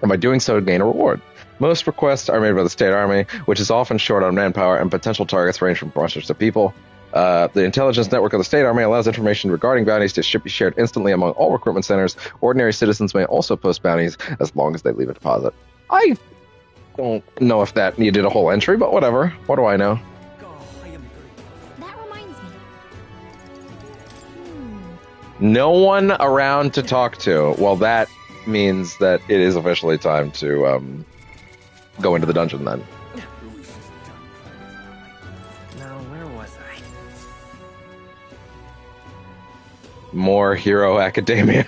Speaker 1: and by doing so gain a reward. Most requests are made by the state army, which is often short on manpower, and potential targets range from monsters to people. The intelligence network of the state army allows information regarding bounties to be shared instantly among all recruitment centers. Ordinary citizens may also post bounties as long as they leave a deposit. I don't know if that needed a whole entry, but whatever. What do I know?
Speaker 3: That reminds me.
Speaker 1: No one around to talk to. Well, that means that it is officially time to go into the dungeon then. More Hero Academia.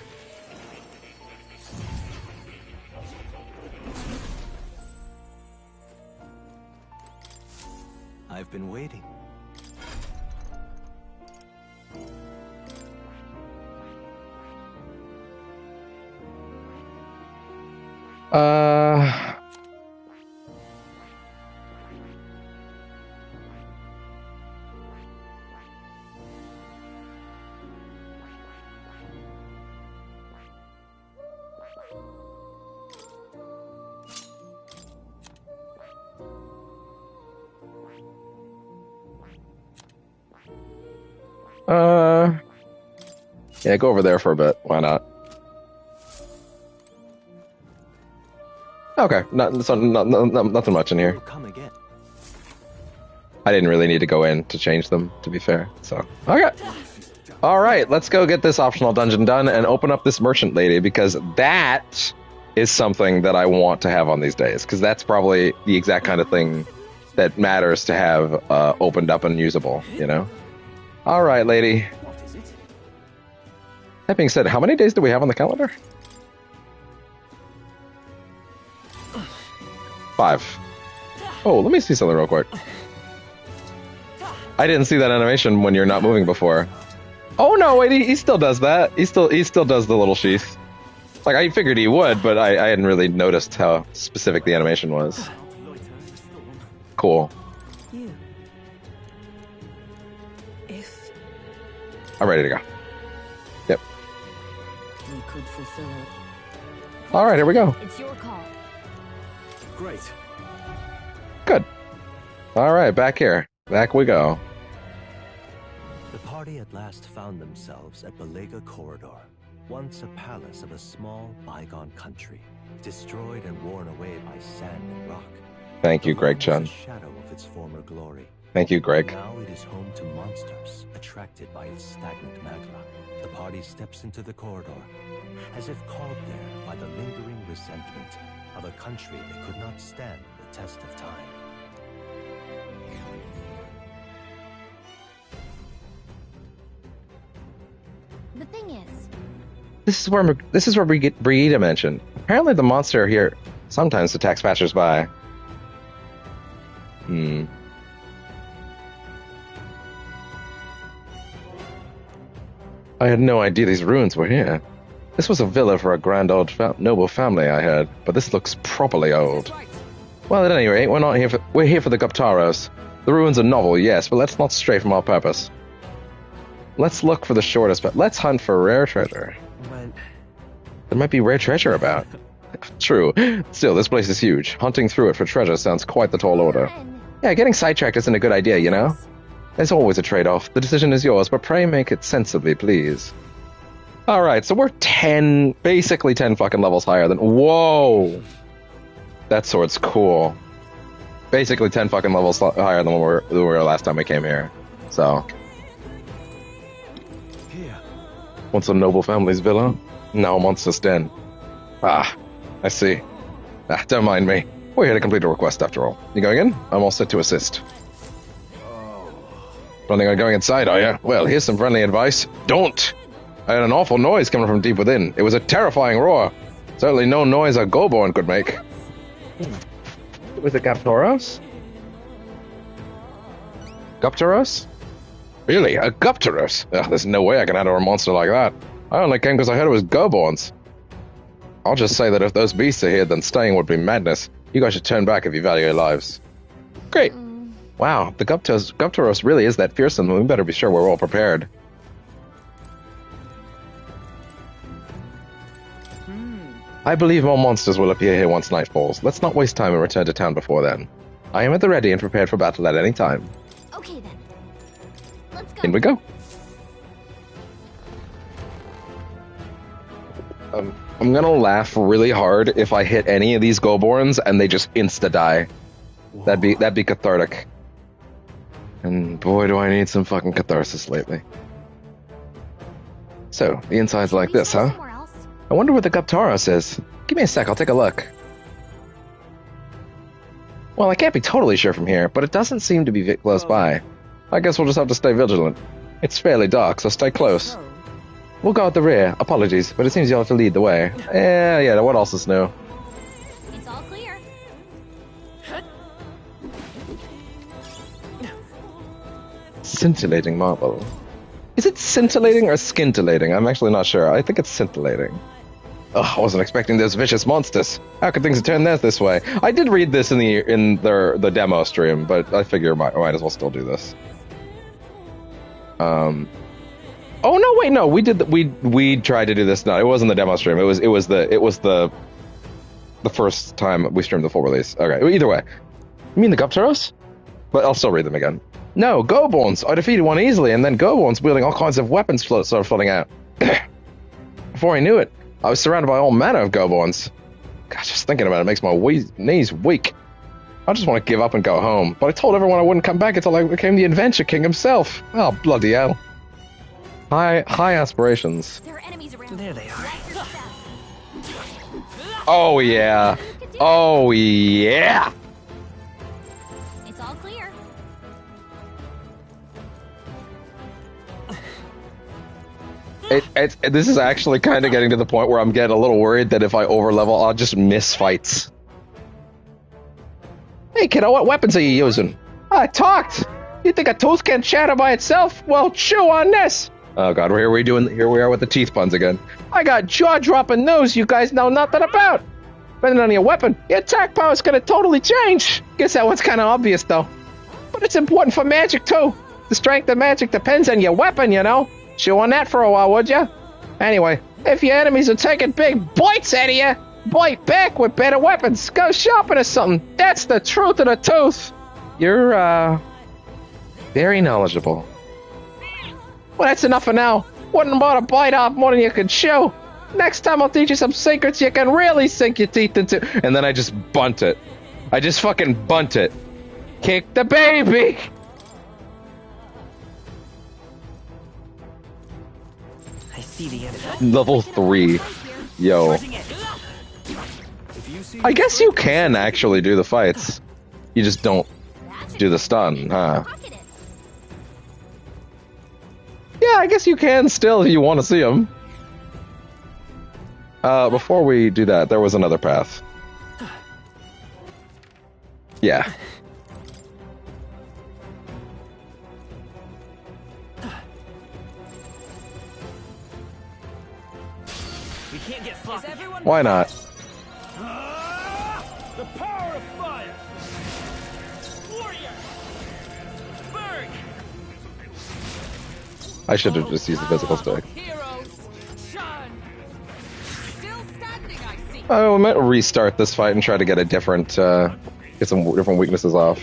Speaker 6: I've been waiting.
Speaker 1: Yeah, go over there for a bit. Why not? Okay, nothing much in here.
Speaker 6: Come again.
Speaker 1: I didn't really need to go in to change them, to be fair. So, okay. All right, let's go get this optional dungeon done and open up this merchant lady, because that is something that I want to have on these days, because that's probably the exact kind of thing that matters to have opened up and usable, you know? All right, lady. That being said, how many days do we have on the calendar? 5. Oh, let me see something real quick. I didn't see that animation when you're not moving before. Oh no, wait, he still does that. He still does the little sheath. Like, I figured he would, but I hadn't really noticed how specific the animation was. Cool. I'm ready to go. Yep.
Speaker 7: We could fulfill it.
Speaker 1: All right, here we go.
Speaker 3: It's your call.
Speaker 6: Great.
Speaker 1: Good. All right, back here. Back we go.
Speaker 6: The party at last found themselves at Balega Corridor, once a palace of a small, bygone country, destroyed and worn away by sand and rock.
Speaker 1: Thank you, Greg Chun.
Speaker 6: A shadow of its former glory.
Speaker 1: Thank you, Greg.
Speaker 6: Now it is home to monsters, attracted by its stagnant magma. The party steps into the corridor, as if called there by the lingering resentment of a country that could not stand the test of time.
Speaker 3: The thing is,
Speaker 1: This is where Brigitte mentioned. Apparently, the monster here sometimes attacks passersby. I had no idea these ruins were here. This was a villa for a grand old noble family, I heard, but this looks properly old. Well, at any rate, we're here for the Guptaros. The ruins are novel, yes, but let's not stray from our purpose. Let's look for the shortest path. Let's hunt for rare treasure. There might be rare treasure about. True. Still, this place is huge. Hunting through it for treasure sounds quite the tall order. Yeah, getting sidetracked isn't a good idea, you know? There's always a trade-off. The decision is yours, but pray make it sensibly, please. Alright, so we're basically 10 fucking levels higher than... Whoa! That sword's cool. Basically 10 fucking levels higher than we were last time we came here. So... Once a noble family's villa, now a monster's den. Ah, I see. Don't mind me. We're here to complete a request after all. You going in? I'm all set to assist. Planning on going inside, are you? Well, here's some friendly advice. Don't! I heard an awful noise coming from deep within. It was a terrifying roar. Certainly no noise a Goborn could make. Was it Gaptoros? Guptoros? Really? A Guptoros? Ugh, there's no way I can handle a monster like that. I only came because I heard it was Goborns. I'll just say that if those beasts are here, then staying would be madness. You guys should turn back if you value your lives. Great. Wow, the Guptoros really is that fearsome. We better be sure we're all prepared. I believe more monsters will appear here once night falls. Let's not waste time and return to town before then. I am at the ready and prepared for battle at any time.
Speaker 3: Okay then. Let's go.
Speaker 1: In we go. I'm gonna laugh really hard if I hit any of these Goborns and they just insta-die. That'd be cathartic. And boy, do I need some fucking catharsis lately. So, the inside's like this, huh?
Speaker 3: Somewhere else.
Speaker 1: I wonder what the Guptaros is. Give me a sec, I'll take a look. Well, I can't be totally sure from here, but it doesn't seem to be close by. I guess we'll just have to stay vigilant. It's fairly dark, so stay close. We'll go at the rear. Apologies, but it seems you'll have to lead the way. Yeah, what else is new?
Speaker 3: It's all clear.
Speaker 1: Scintillating marble. Is it scintillating or scintillating? I'm actually not sure. I think it's scintillating. Ugh, I wasn't expecting those vicious monsters. How could things turn this way? I did read this in the demo stream, but I figure I might as well still do this. Oh no, wait, no, we tried to do this. No, it wasn't the demo stream. It was the first time we streamed the full release. Okay, either way. You mean the Guptaros? But I'll still read them again. No, Goborns! I defeated one easily, and then Goborns wielding all kinds of weapons started floating out. Before I knew it, I was surrounded by all manner of Goborns. God, just thinking about it makes my knees weak. I just want to give up and go home, but I told everyone I wouldn't come back until I became the Adventure King himself. Oh, bloody hell. High aspirations.
Speaker 3: There are enemies around.
Speaker 5: There they are.
Speaker 1: Oh, yeah. Oh, yeah.
Speaker 3: It's all clear.
Speaker 1: This is actually kind of getting to the point where I'm getting a little worried that if I overlevel, I'll just miss fights. Hey, kiddo, what weapons are you using? I talked! You think a tooth can chatter by itself? Well, chew on this! Oh god, here we are with the teeth puns again. I got jaw-dropping news you guys know nothing about! Depending on your weapon, your attack power's gonna totally change! Guess that one's kinda obvious, though. But it's important for magic, too. The strength of magic depends on your weapon, you know? Chew on that for a while, would ya? Anyway, if your enemies are taking big bites out of you, bite back with better weapons. Go shopping or something. That's the truth of the tooth. You're, very knowledgeable. Well, that's enough for now. Wouldn't bother bite off more than you can chew. Next time I'll teach you some secrets you can really sink your teeth into. And then I just bunt it. I just fucking bunt it. Kick the baby!
Speaker 5: I see the enemy.
Speaker 1: Level 3. Yo.
Speaker 5: Charging it.
Speaker 1: I guess you can actually do the fights. You just don't do the stun, huh?
Speaker 3: Rocket it.
Speaker 1: Yeah, I guess you can still if you want to see them. Before we do that, there was another path. Yeah.
Speaker 5: We can't get sloppy.
Speaker 1: Why not?
Speaker 2: The power of fire!
Speaker 5: Warrior! Burn!
Speaker 1: I should have just used the physical stick.
Speaker 4: Heroes, shine. Still standing, I see.
Speaker 1: I might restart this fight and try to get a different, get some different weaknesses off.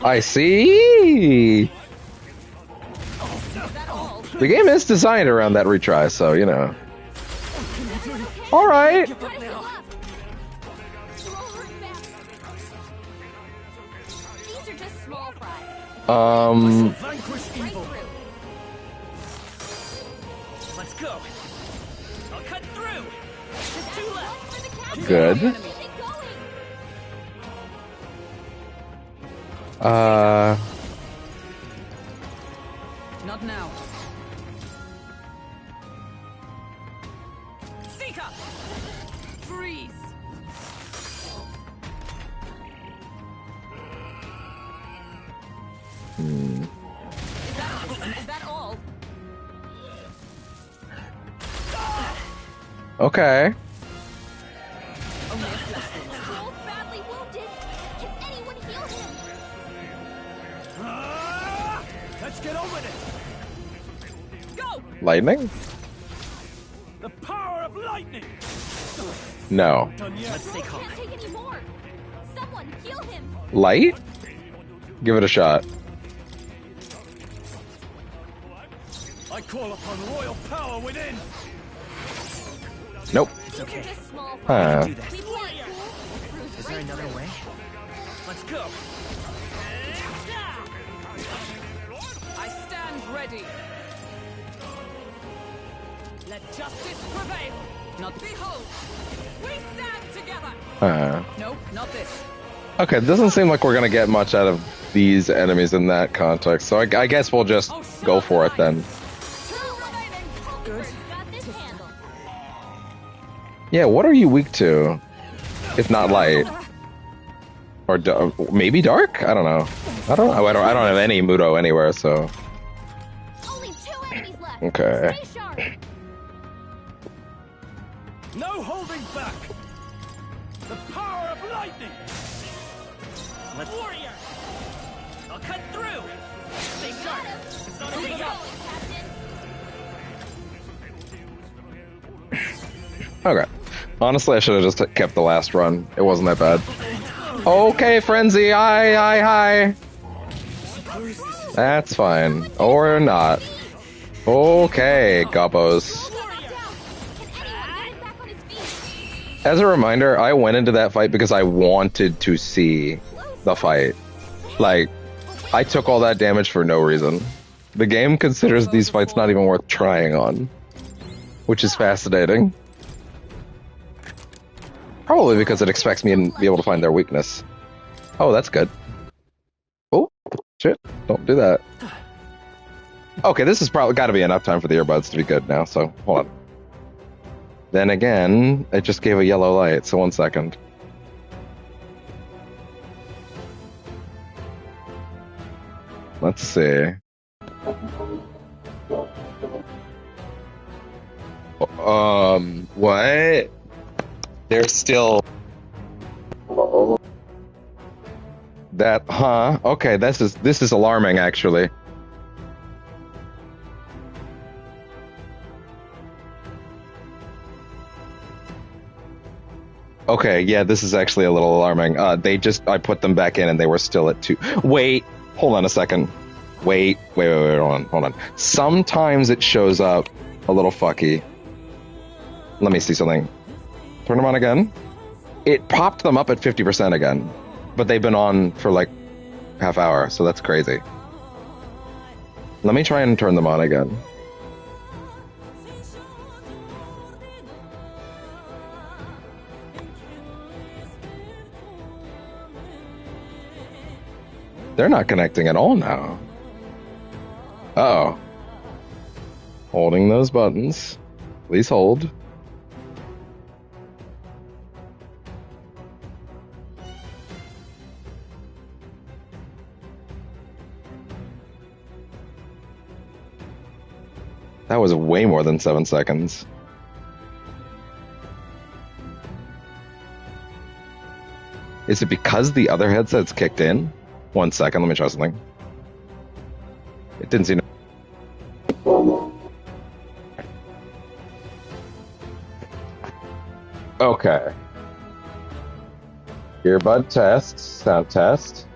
Speaker 1: I see! The game is designed around that retry, so, you know. Alright!
Speaker 3: Slower and fast. These are just small fry.
Speaker 2: Vanquish
Speaker 3: Right
Speaker 2: evil!
Speaker 3: through.
Speaker 5: Let's go. I'll cut through. Just two left.
Speaker 3: For the captain.
Speaker 1: Good.
Speaker 3: Keep it going.
Speaker 4: Not now. Seeker! Freeze! Is that all?
Speaker 1: Okay.
Speaker 3: Joel's badly wounded. Can anyone heal him?
Speaker 2: Let's get on with it.
Speaker 4: Go!
Speaker 1: Lightning?
Speaker 2: The power of lightning.
Speaker 1: No.
Speaker 2: Done yet?
Speaker 5: Let's stay
Speaker 3: Joel
Speaker 5: calm.
Speaker 3: can't take any more. Someone heal him.
Speaker 1: Light? Give it a shot.
Speaker 2: I call upon royal power within.
Speaker 1: Nope.
Speaker 3: These
Speaker 5: okay.
Speaker 3: are just small
Speaker 1: Huh.
Speaker 5: Do this.
Speaker 3: We play it cool. Bruce
Speaker 5: Is there
Speaker 3: Wayne
Speaker 5: another
Speaker 3: did.
Speaker 5: way? Let's go.
Speaker 4: I stand ready. Let justice prevail. Not behold. We stand together. Nope, not this.
Speaker 1: Okay, it doesn't seem like we're gonna get much out of these enemies in that context, so I guess we'll just go for it then.
Speaker 4: Two remaining.
Speaker 3: Hummingbirds got this handled.
Speaker 1: Yeah, what are you weak to? If not light. Or maybe dark? I don't know. I don't have any Muto anywhere, so...
Speaker 3: Only 2 enemies left.
Speaker 1: Okay.
Speaker 3: Stay sharp.
Speaker 2: No holding back. The power of lightning.
Speaker 5: Let's warrior. I'll cut through. Stay
Speaker 3: Got
Speaker 5: sharp.
Speaker 3: him.
Speaker 5: It's not
Speaker 3: Keep
Speaker 5: over
Speaker 3: going,
Speaker 5: yet.
Speaker 3: Captain.
Speaker 1: Okay. Honestly, I should have just kept the last run. It wasn't that bad. Okay, Frenzy, hi. That's fine. Or not. Okay, Goppos.
Speaker 3: Hold him down. Can anyone get him back on his feet?
Speaker 1: As a reminder, I went into that fight because I wanted to see the fight. Like, I took all that damage for no reason. The game considers these fights not even worth trying on. Which is fascinating. Probably because it expects me to be able to find their weakness. Oh, that's good. Oh, shit. Don't do that. Okay, this has probably got to be enough time for the earbuds to be good now, so hold on. Then again, it just gave a yellow light, so 1 second. Let's see. What? There's still... That, huh? Okay, this is alarming, actually. Okay, yeah, this is actually a little alarming. I put them back in and they were still at 2. Wait, hold on a second. Wait, hold on. Sometimes it shows up a little fucky. Let me see something. Turn them on again. It popped them up at 50% again, but they've been on for like half hour, so that's crazy. Let me try and turn them on again. They're not connecting at all now. Uh-oh. Holding those buttons. Please hold. That was way more than 7 seconds. Is it because the other headset's kicked in? 1 second, let me try something. It didn't seem to... Okay. Earbud test, sound test.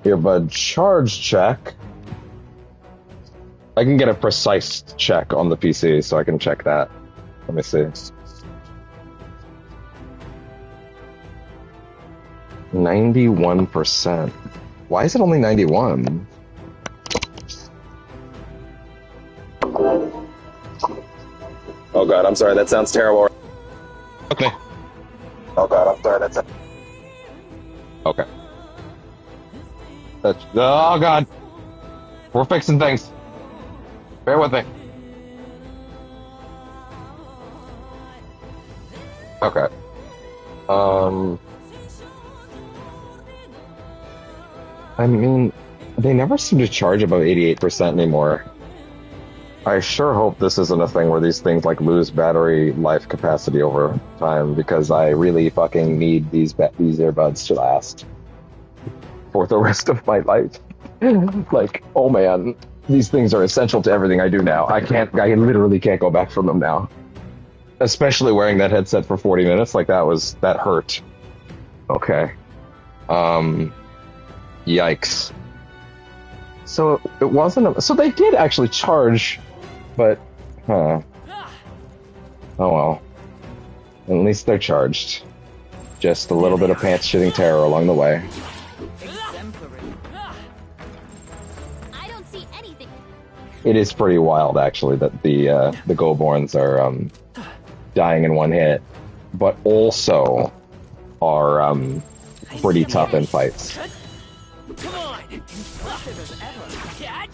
Speaker 1: Earbud charge check. I can get a precise check on the PC, so I can check that. Let me see. 91%. Why is it only 91? Oh god, I'm sorry, that sounds terrible. Okay. Oh god, I'm sorry, that's... Okay. That's, oh god! We're fixing things. Bear with me. Okay. I mean, they never seem to charge about 88% anymore. I sure hope this isn't a thing where these things like lose battery life capacity over time, because I really fucking need these earbuds to last for the rest of my life. Like, oh man, these things are essential to everything I do now. I literally can't go back from them now. Especially wearing that headset for 40 minutes, like that hurt. Okay. Yikes. So it wasn't so they did actually charge, but oh well. At least they're charged. Just a little bit of pants shitting terror along the way.
Speaker 3: I don't see anything.
Speaker 1: It is pretty wild actually that the Goborns are dying in one hit, but also are pretty tough in fights.
Speaker 5: Come on! Impressive as ever. Cat?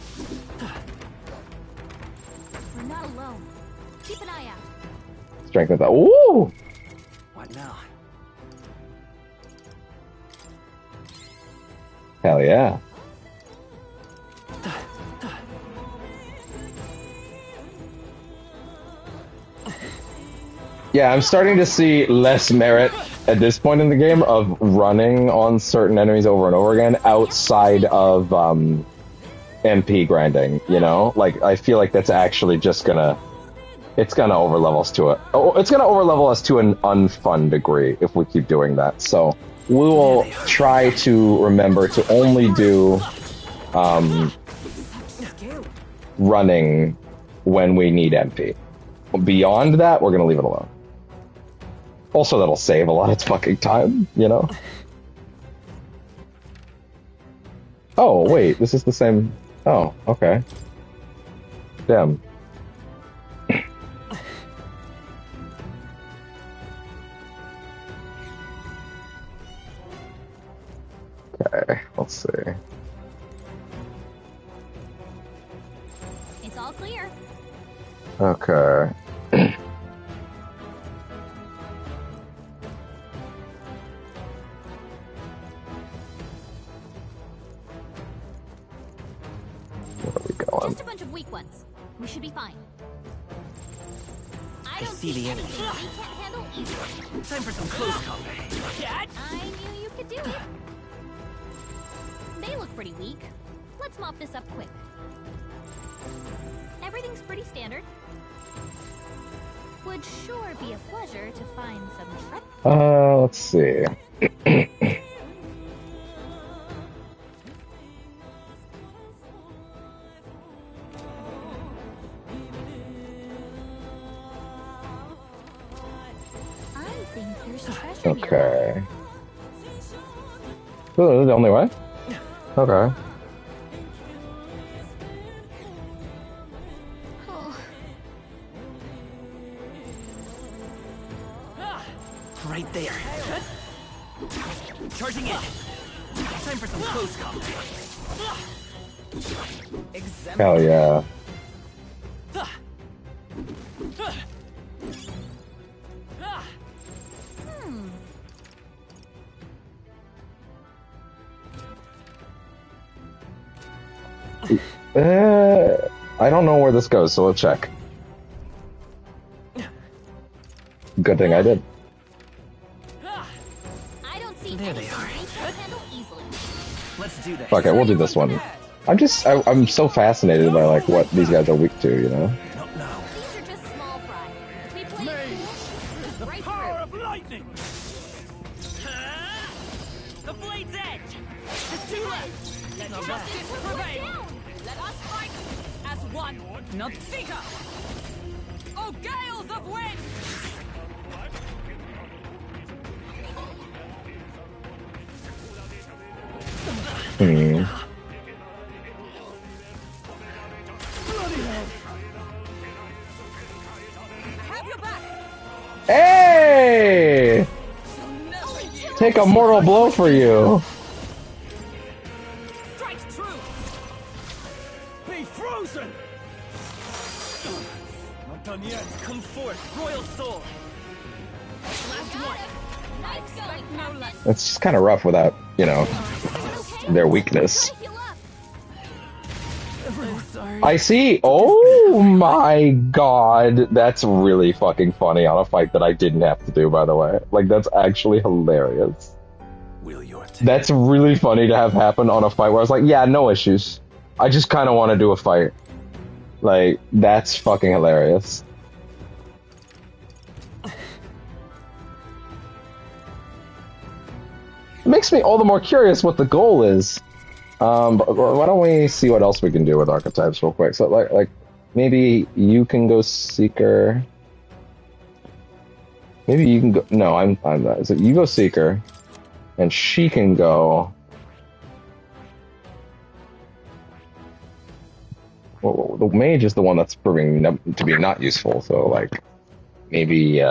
Speaker 3: We're not alone. Keep an eye out.
Speaker 1: Strength of that. Ooh!
Speaker 5: What now?
Speaker 1: Hell yeah. Yeah, I'm starting to see less merit at this point in the game of running on certain enemies over and over again outside of MP grinding, you know? Like, I feel like that's actually just gonna... It's gonna overlevel us to it. Oh, it's gonna overlevel us to an unfun degree if we keep doing that. So we will try to remember to only do running when we need MP. Beyond that, we're gonna leave it alone. Also, that'll save a lot of fucking time, you know? Oh, wait, this is the same... Oh, okay. Damn. Okay, let's see.
Speaker 3: It's all clear.
Speaker 1: Okay.
Speaker 3: Just a bunch of weak ones. We should be fine. I don't
Speaker 5: see the enemy.
Speaker 3: anything we can't handle easily.
Speaker 5: Time for some close combat. Cat?
Speaker 3: I knew you could do it. They look pretty weak. Let's mop this up quick. Everything's pretty standard. Would sure be a pleasure to find some
Speaker 1: let's see. Okay. Oh, the only way? Okay.
Speaker 5: Right there. Charging in. Time for some close combat.
Speaker 1: Hell yeah. I don't know where this goes, so we'll check. Good thing I did.
Speaker 3: I don't see
Speaker 5: there they are.
Speaker 3: we can't handle easily.
Speaker 5: Let's do that.
Speaker 1: Okay, we'll do this one. I'm so fascinated by like what these guys are weak to, you know?
Speaker 3: These are just small fry. If we play it cool, right
Speaker 2: Power of lightning!
Speaker 5: The blade's edge. There's two left. Let justice prevail. Let us fight as one. Not Seeker. Oh, gales of wind.
Speaker 1: Hey! take a mortal blow for you.
Speaker 2: Strike true. Be frozen. Not done yet. Come forth, royal soul. Last one.
Speaker 3: Nice going,
Speaker 4: No less.
Speaker 1: It's just kind of rough without, you know, their weakness.
Speaker 3: Gotta heal up.
Speaker 4: I'm sorry.
Speaker 1: I see. Oh my god. That's really fucking funny on a fight that I didn't have to do, by the way. Like, that's actually hilarious.
Speaker 6: Will your
Speaker 1: That's really funny to have happen on a fight where I was like, yeah, no issues. I just kind of want to do a fight. Like, that's fucking hilarious. It makes me all the more curious what the goal is. But why don't we see what else we can do with archetypes real quick? So, like maybe you can go Seeker. Maybe you can go. No, I'm not. So you go Seeker, and she can go. Well, the mage is the one that's proving to be not useful. So, like, maybe.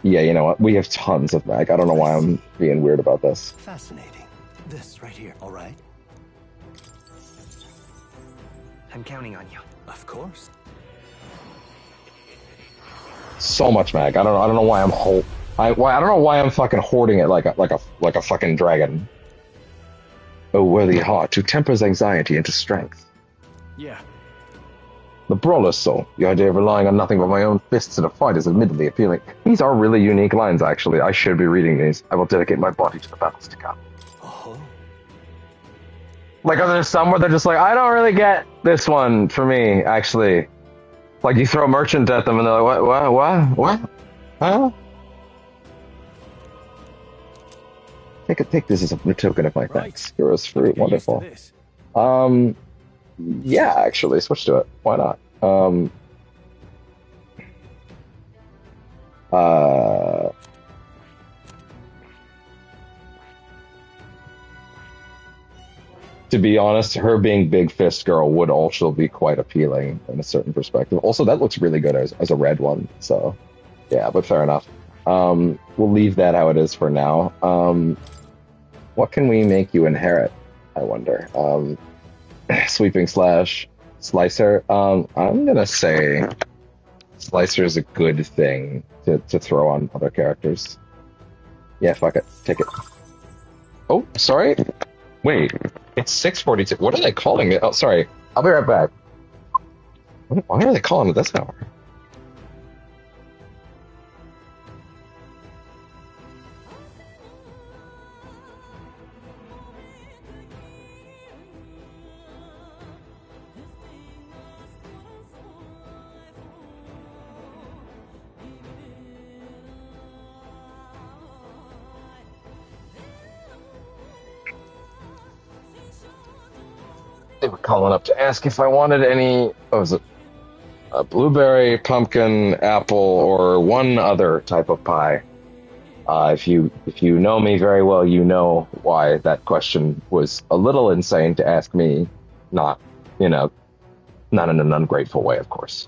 Speaker 1: Yeah, you know what? We have tons of mag. I don't know why I'm being weird about this.
Speaker 6: Fascinating. This right here, all right?
Speaker 2: I'm counting on you.
Speaker 6: Of course.
Speaker 1: So much mag. I don't know why I don't know why I'm fucking hoarding it like a fucking dragon. O worthy heart, who tempers anxiety into strength.
Speaker 2: Yeah.
Speaker 1: The brawler's soul. The idea of relying on nothing but my own fists in a fight is admittedly appealing. These are really unique lines, actually. I should be reading these. I will dedicate my body to the battles to come.
Speaker 6: Oh.
Speaker 1: Like, are there some where they're just like, I don't really get this one for me, actually. Like, you throw merchant at them and they're like, what? Huh? Take this as a token of my thanks. Hero's fruit,
Speaker 2: Get used to
Speaker 1: wonderful.
Speaker 2: this.
Speaker 1: Yeah, actually, switch to it. Why not? To be honest, her being Big Fist Girl would also be quite appealing in a certain perspective. Also, that looks really good as a red one. So, yeah, but fair enough. We'll leave that how it is for now. What can we make you inherit? I wonder. Sweeping slash slicer. I'm gonna say slicer is a good thing to throw on other characters. Yeah, fuck it. Take it. Oh, sorry. Wait, it's 6:42. What are they calling it? Oh, sorry. I'll be right back. Why are they calling it this hour? They were calling up to ask if I wanted any. What was it? A blueberry, pumpkin, apple, or one other type of pie. If you know me very well, you know why that question was a little insane to ask me. Not in an ungrateful way, of course.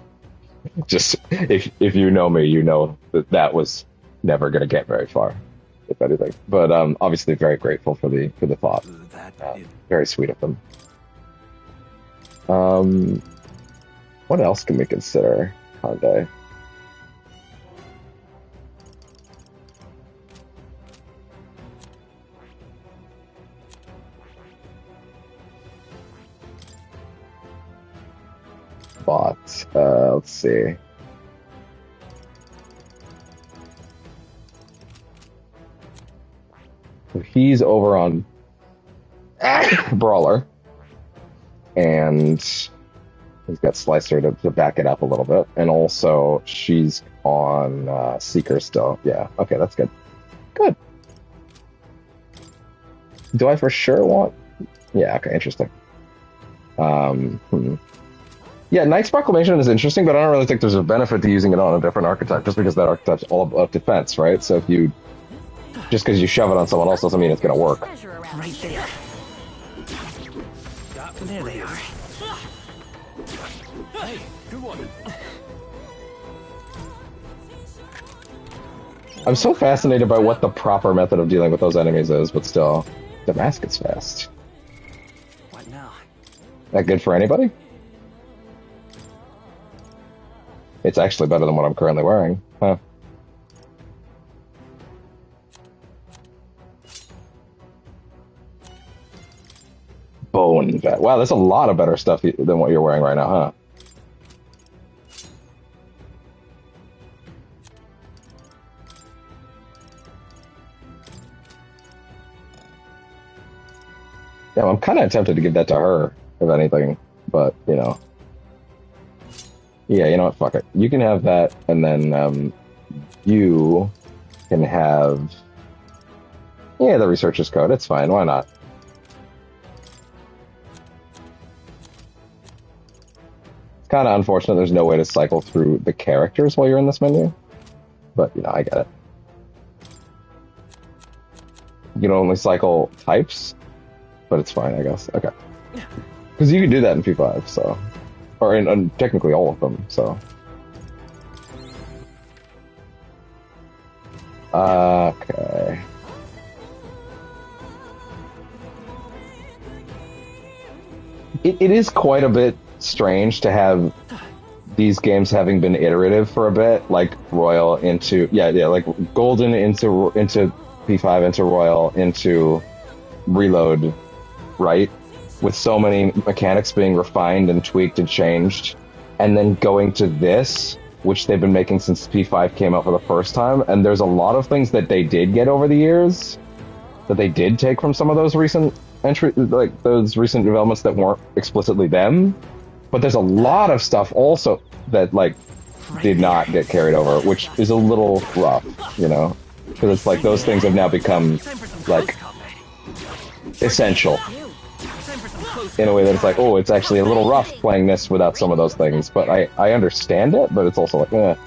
Speaker 1: Just if you know me, you know that was never going to get very far, if anything. But obviously, very grateful for the thought. Very sweet of them. What else can we consider, Hyundai? But let's see. So he's over on Brawler. And he's got Slicer to back it up a little bit. And also, she's on Seeker still. Yeah, okay, that's good. Good. Do I for sure want... Yeah, okay, interesting. Yeah, Knight's Proclamation is interesting, but I don't really think there's a benefit to using it on a different archetype, just because that archetype's all about defense, right? So if you... Just because you shove it on someone else doesn't mean it's going to work.
Speaker 2: Right there. There they are. Hey, good one.
Speaker 1: I'm so fascinated by what the proper method of dealing with those enemies is, but still, the mask is fast.
Speaker 2: What now?
Speaker 1: That good for anybody? It's actually better than what I'm currently wearing, huh? Bone vet. Wow, that's a lot of better stuff than what you're wearing right now, huh? Yeah, I'm kind of tempted to give that to her, if anything, but, you know. Yeah, you know what, fuck it. You can have that, and then, you can have... Yeah, the researcher's code, it's fine, why not? It's kind of unfortunate there's no way to cycle through the characters while you're in this menu, but, you know, I get it. You can only cycle types, but it's fine, I guess. Okay. Because you can do that in P5, so... Or in technically all of them, so... Okay... It is quite a bit strange to have these games having been iterative for a bit, like Royal into... Yeah, like Golden into P5, into Royal, into Reload, right? With so many mechanics being refined and tweaked and changed, and then going to this, which they've been making since P5 came out for the first time, and there's a lot of things that they did get over the years, that they did take from some of those recent those recent developments that weren't explicitly them, but there's a lot of stuff also that, like, did not get carried over, which is a little rough, you know? Because it's like those things have now become, like, essential. In a way that it's like, oh, it's actually a little rough playing this without some of those things, but I understand it, but it's also like,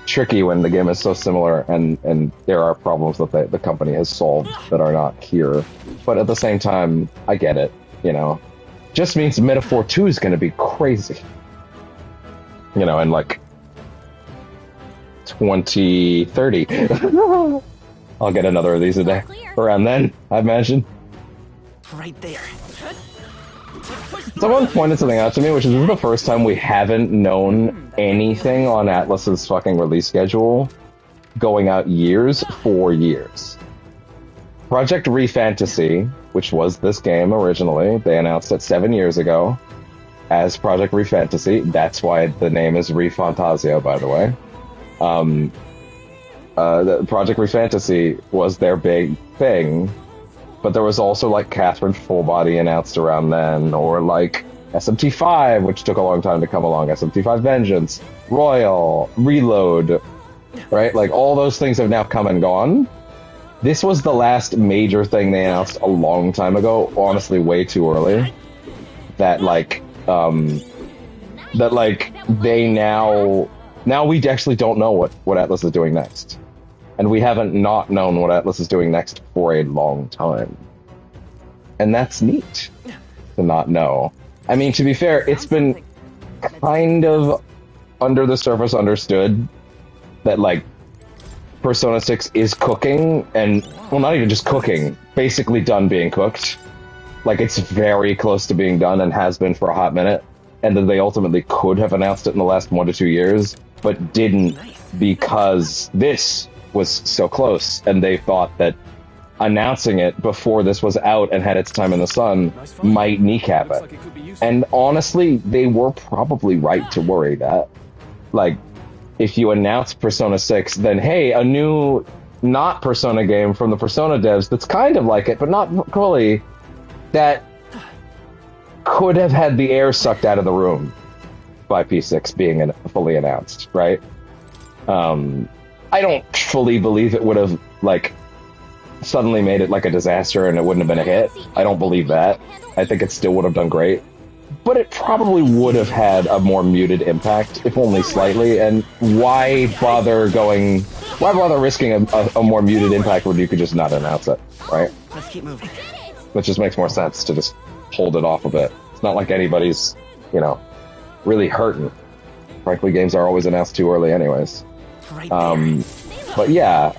Speaker 1: tricky when the game is so similar and there are problems that the company has solved that are not here. But at the same time, I get it, you know. Just means Metaphor 2 is going to be crazy. You know, in like 2030. I'll get another of these a day. Around then, I imagine.
Speaker 2: Right there.
Speaker 1: Someone pointed something out to me, which is the first time we haven't known anything on Atlus's fucking release schedule going out years for years. Project ReFantazio, which was this game originally, they announced it 7 years ago as Project ReFantazio. That's why the name is ReFantazio, by the way. The Project ReFantazio was their big thing. But there was also, like, Catherine Fullbody announced around then, or, like, SMT5, which took a long time to come along, SMT5 Vengeance, Royal, Reload, right? Like, all those things have now come and gone. This was the last major thing they announced a long time ago, honestly, way too early, that, like, they now we actually don't know what Atlus is doing next. And we haven't not known what Atlus is doing next for a long time. And that's neat to not know. I mean, to be fair, it's been kind of under the surface understood that, like, Persona 6 is cooking, and, well, not even just cooking, basically done being cooked. Like, it's very close to being done and has been for a hot minute. And then they ultimately could have announced it in the last 1 to 2 years, but didn't because this was so close, and they thought that announcing it before this was out and had its time in the sun might kneecap it. And honestly, they were probably right to worry that. Like, if you announce Persona 6, then hey, a new not Persona game from the Persona devs that's kind of like it, but not fully, that could have had the air sucked out of the room by P6 being fully announced, right? I don't fully believe it would have, like, suddenly made it like a disaster and it wouldn't have been a hit. I don't believe that. I think it still would have done great. But it probably would have had a more muted impact, if only slightly, and why bother risking a more muted impact when you could just not announce it, right?
Speaker 2: Let's keep moving.
Speaker 1: Which just makes more sense to just hold it off a bit. It's not like anybody's, you know, really hurting. Frankly, games are always announced too early anyways. But yeah,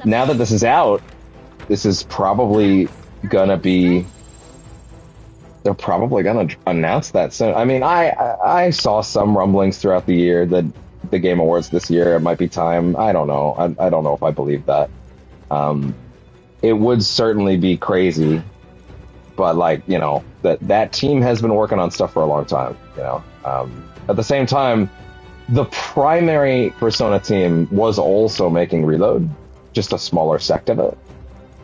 Speaker 1: now that this is out, this is probably gonna be. They're probably gonna announce that soon. I mean, I saw some rumblings throughout the year that the Game Awards this year, it might be time. I don't know. I don't know if I believe that. It would certainly be crazy, but like, you know, that team has been working on stuff for a long time, you know. At the same time, the primary Persona team was also making Reload, just a smaller sect of it,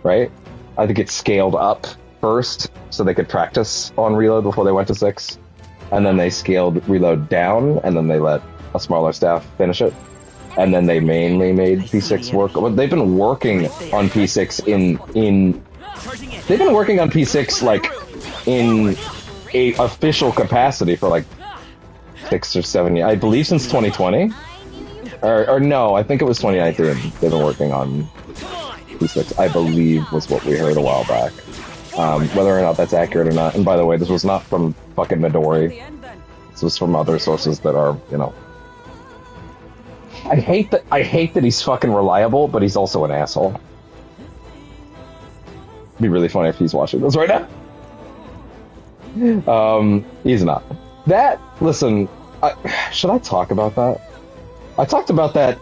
Speaker 1: right? I think it scaled up first so they could practice on Reload before they went to 6, and then they scaled Reload down, and then they let a smaller staff finish it, and then they mainly made P6 work. They've been working on P6 they've been working on P6 like in a official capacity for like 6 or 7 years, I believe, since 2020, or no, I think it was 2019. They've been working on P6, I believe, was what we heard a while back. Whether or not that's accurate or not, and by the way, this was not from fucking Midori. This was from other sources that are, you know. I hate that he's fucking reliable, but he's also an asshole. It'd be really funny if he's watching this right now. He's not. Listen, should I talk about that? I talked about that.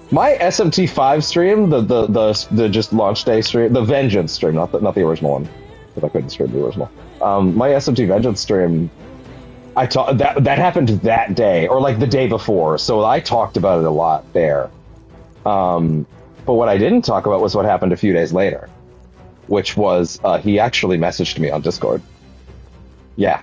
Speaker 1: My SMT5 stream, the just launch day stream, the Vengeance stream, not the original one, because I couldn't stream the original. My SMT Vengeance stream, that happened that day, or like the day before, so I talked about it a lot there. But what I didn't talk about was what happened a few days later, which was he actually messaged me on Discord. Yeah.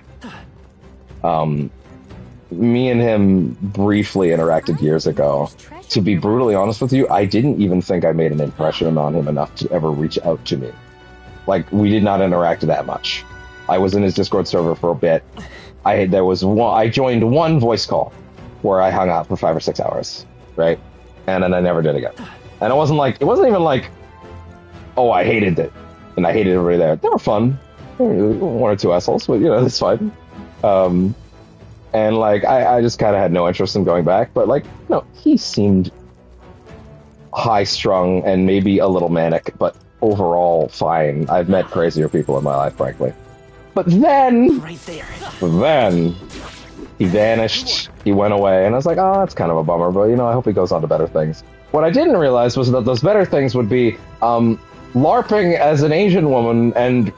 Speaker 1: Me and him briefly interacted years ago. To be brutally honest with you, I didn't even think I made an impression on him enough to ever reach out to me. Like, we did not interact that much. I was in his Discord server for a bit. I joined one voice call where I hung out for 5 or 6 hours, right? And then I never did again. And it wasn't even like, oh, I hated it, and I hated everybody there. They were fun. One or two assholes, but, you know, that's fine. And, like, I just kind of had no interest in going back. But, like, no, he seemed high-strung and maybe a little manic, but overall fine. I've met crazier people in my life, frankly. But then... Right there. Then, he vanished, he went away, and I was like, oh, that's kind of a bummer, but, you know, I hope he goes on to better things. What I didn't realize was that those better things would be, LARPing as an Asian woman and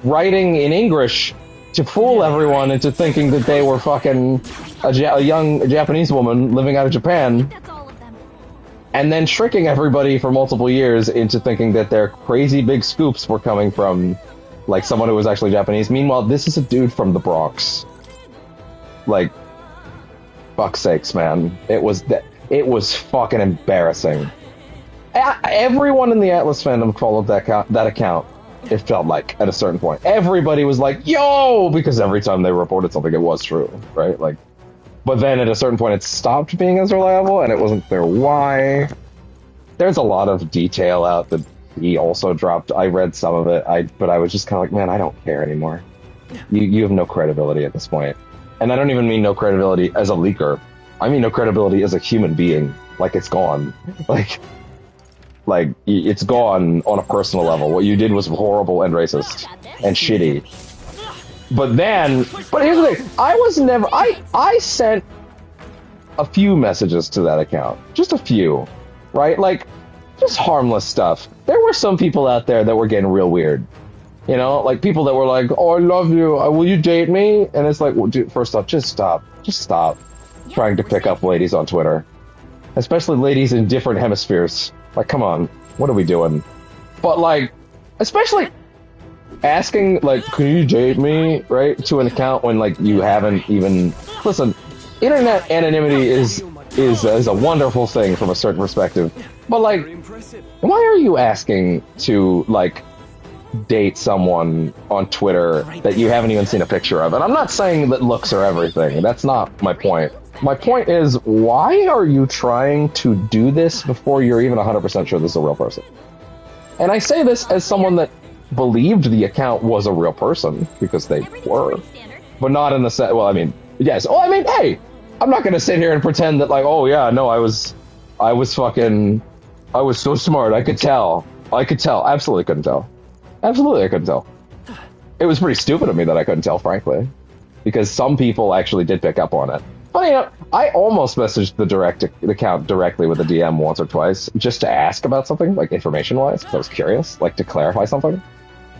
Speaker 1: writing in English to fool everyone into thinking that they were fucking a young Japanese woman living out of Japan,
Speaker 3: That's all of them.
Speaker 1: and then tricking everybody for multiple years into thinking that their crazy big scoops were coming from, like, someone who was actually Japanese. Meanwhile, this is a dude from the Bronx. Like, fuck's sakes, man. It was fucking embarrassing. Everyone in the ATLUS fandom followed that account. It felt like, at a certain point. Everybody was like, yo! Because every time they reported something, it was true, right? Like, but then at a certain point, it stopped being as reliable, and it wasn't clear why. There's a lot of detail out that he also dropped. I read some of it, but I was just kind of like, man, I don't care anymore. You have no credibility at this point. And I don't even mean no credibility as a leaker. I mean no credibility as a human being. Like, it's gone. Like, it's gone on a personal level. What you did was horrible and racist and shitty. But here's the thing. I sent a few messages to that account. Just a few, right? Like, just harmless stuff. There were some people out there that were getting real weird. You know, like people that were like, oh, I love you. Will you date me? And it's like, well, dude, first off, just stop. Just stop trying to pick up ladies on Twitter. Especially ladies in different hemispheres. Like, come on, what are we doing? But, like, especially asking, like, can you date me, right, to an account when, like, you haven't even... Listen, internet anonymity is a wonderful thing from a certain perspective. But, like, why are you asking to, like, date someone on Twitter that you haven't even seen a picture of? And I'm not saying that looks are everything. That's not my point. My point is, why are you trying to do this before you're even 100% sure this is a real person? And I say this as someone that believed the account was a real person, because they were. But not in the set. Well, I mean, yes. Oh, I mean, hey, I'm not going to sit here and pretend that, like, oh, yeah, no, I was I was so smart. I could tell. Absolutely couldn't tell. Absolutely, I couldn't tell. It was pretty stupid of me that I couldn't tell, frankly, because some people actually did pick up on it. Funny enough, I almost messaged the account directly with a DM once or twice just to ask about something, like information-wise, because I was curious, like to clarify something.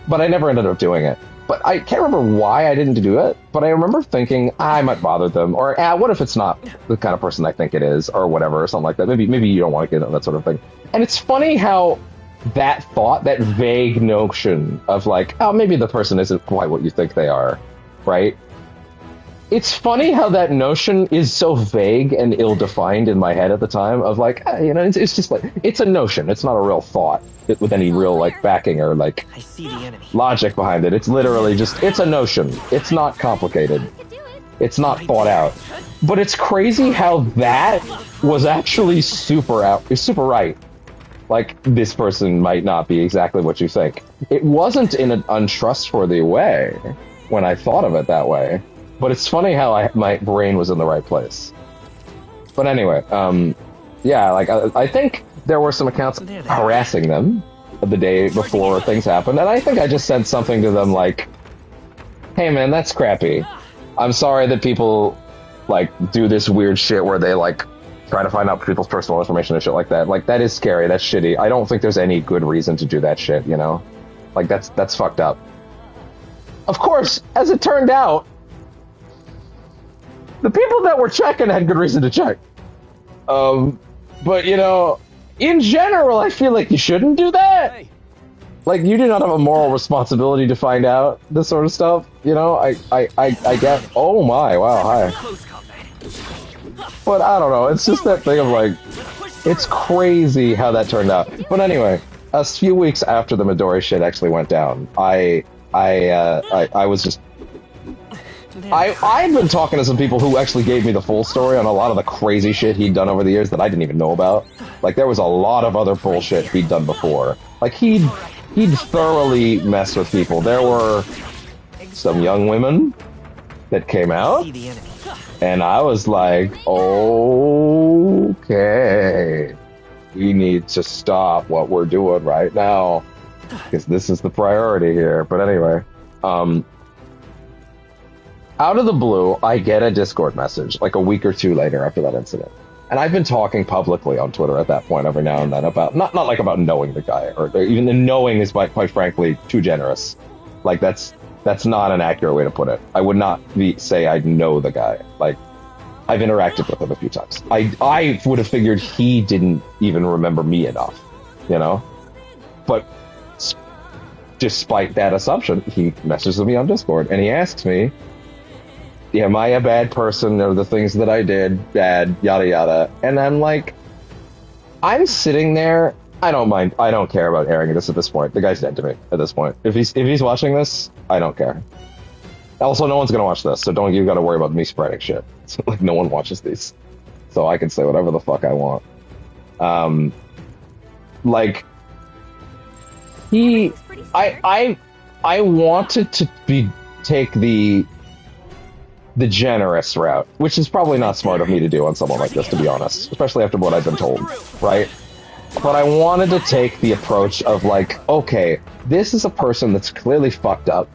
Speaker 1: But I never ended up doing it. But I can't remember why I didn't do it, but I remember thinking, I might bother them, or what if it's not the kind of person I think it is, or whatever, or something like that. Maybe you don't want to get into that sort of thing. And it's funny how that thought, that vague notion of like, oh, maybe the person isn't quite what you think they are, right? It's funny how that notion is so vague and ill-defined in my head at the time of like, it's just like, it's a notion. It's not a real thought with any real like backing or like
Speaker 2: I see the enemy.
Speaker 1: logic behind it. It's literally just, it's a notion. It's not complicated. It's not thought out. But it's crazy how that was actually super right. Like, this person might not be exactly what you think. It wasn't in an untrustworthy way when I thought of it that way. But it's funny how my brain was in the right place. But anyway, yeah, like, I think there were some accounts harassing them the day before things happened, and I think I just sent something to them like, hey man, that's crappy. I'm sorry that people, like, do this weird shit where they, like, try to find out people's personal information and shit like that. Like, that is scary, that's shitty. I don't think there's any good reason to do that shit, you know? Like, that's fucked up. Of course, as it turned out, the people that were checking had good reason to check. But, you know, in general, I feel like you shouldn't do that. Like, you do not have a moral responsibility to find out this sort of stuff, you know? I get, oh my, wow, hi. But I don't know, it's just that thing of like, it's crazy how that turned out. But anyway, a few weeks after the Midori shit actually went down, I was just, I've been talking to some people who actually gave me the full story on a lot of the crazy shit he'd done over the years that I didn't even know about. Like, there was a lot of other bullshit he'd done before. Like, he'd thoroughly messed with people. There were some young women that came out, and I was like, okay, we need to stop what we're doing right now, because this is the priority here. But anyway, out of the blue, I get a Discord message like a week or two later after that incident. And I've been talking publicly on Twitter at that point every now and then about, not like about knowing the guy, or even the knowing is, quite frankly, too generous. Like, that's not an accurate way to put it. I would not say I know the guy. Like, I've interacted with him a few times. I would have figured he didn't even remember me enough, you know? But despite that assumption, he messages me on Discord, and he asks me, am I a bad person? Are the things that I did bad? Yada yada. And I'm like, I'm sitting there. I don't mind. I don't care about airing this at this point. The guy's dead to me at this point. If he's watching this, I don't care. Also, no one's gonna watch this, so you gotta worry about me spreading shit. So, like, no one watches these, so I can say whatever the fuck I want. Like, I wanted to take the generous route, which is probably not smart of me to do on someone like this, to be honest, especially after what I've been told, right? But I wanted to take the approach of like, okay, this is a person that's clearly fucked up,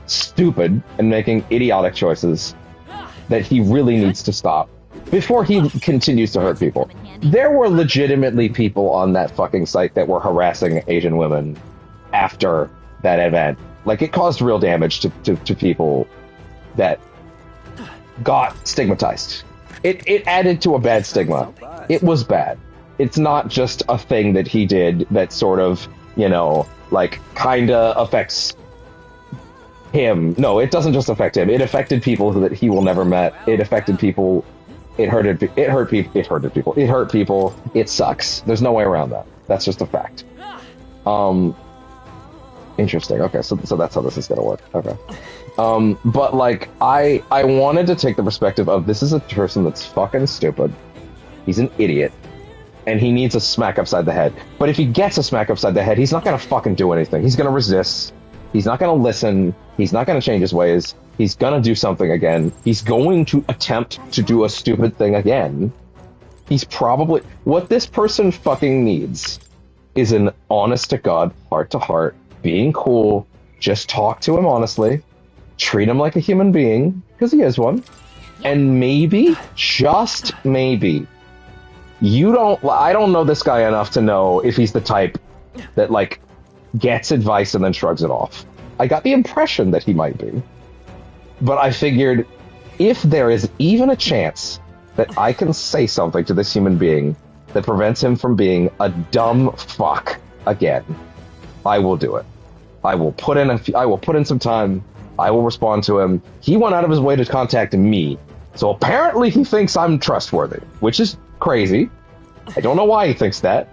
Speaker 1: stupid, and making idiotic choices that he really needs to stop before he continues to hurt people. There were legitimately people on that fucking site that were harassing Asian women after that event. Like, it caused real damage to people that got stigmatized. It added to a bad stigma. It was bad. It's not just a thing that he did that sort of, you know, like, kinda affects him. No, it doesn't just affect him. It affected people that he will never met. It affected people. It hurt people. It sucks. There's no way around that. That's just a fact. Interesting. Okay, so that's how this is gonna work. Okay. But, like, I wanted to take the perspective of, this is a person that's fucking stupid. He's an idiot. And he needs a smack upside the head. But if he gets a smack upside the head, he's not gonna fucking do anything. He's gonna resist. He's not gonna listen. He's not gonna change his ways. He's gonna do something again. He's going to attempt to do a stupid thing again. He's probably... What this person fucking needs is an honest-to-God, heart-to-heart, being cool, just talk to him honestly, treat him like a human being, because he is one, and maybe, just maybe, I don't know this guy enough to know if he's the type that, like, gets advice and then shrugs it off. I got the impression that he might be. But I figured, if there is even a chance that I can say something to this human being that prevents him from being a dumb fuck again, I will do it. I will put in some time. I will respond to him. He went out of his way to contact me, so apparently he thinks I'm trustworthy, which is crazy. I don't know why he thinks that.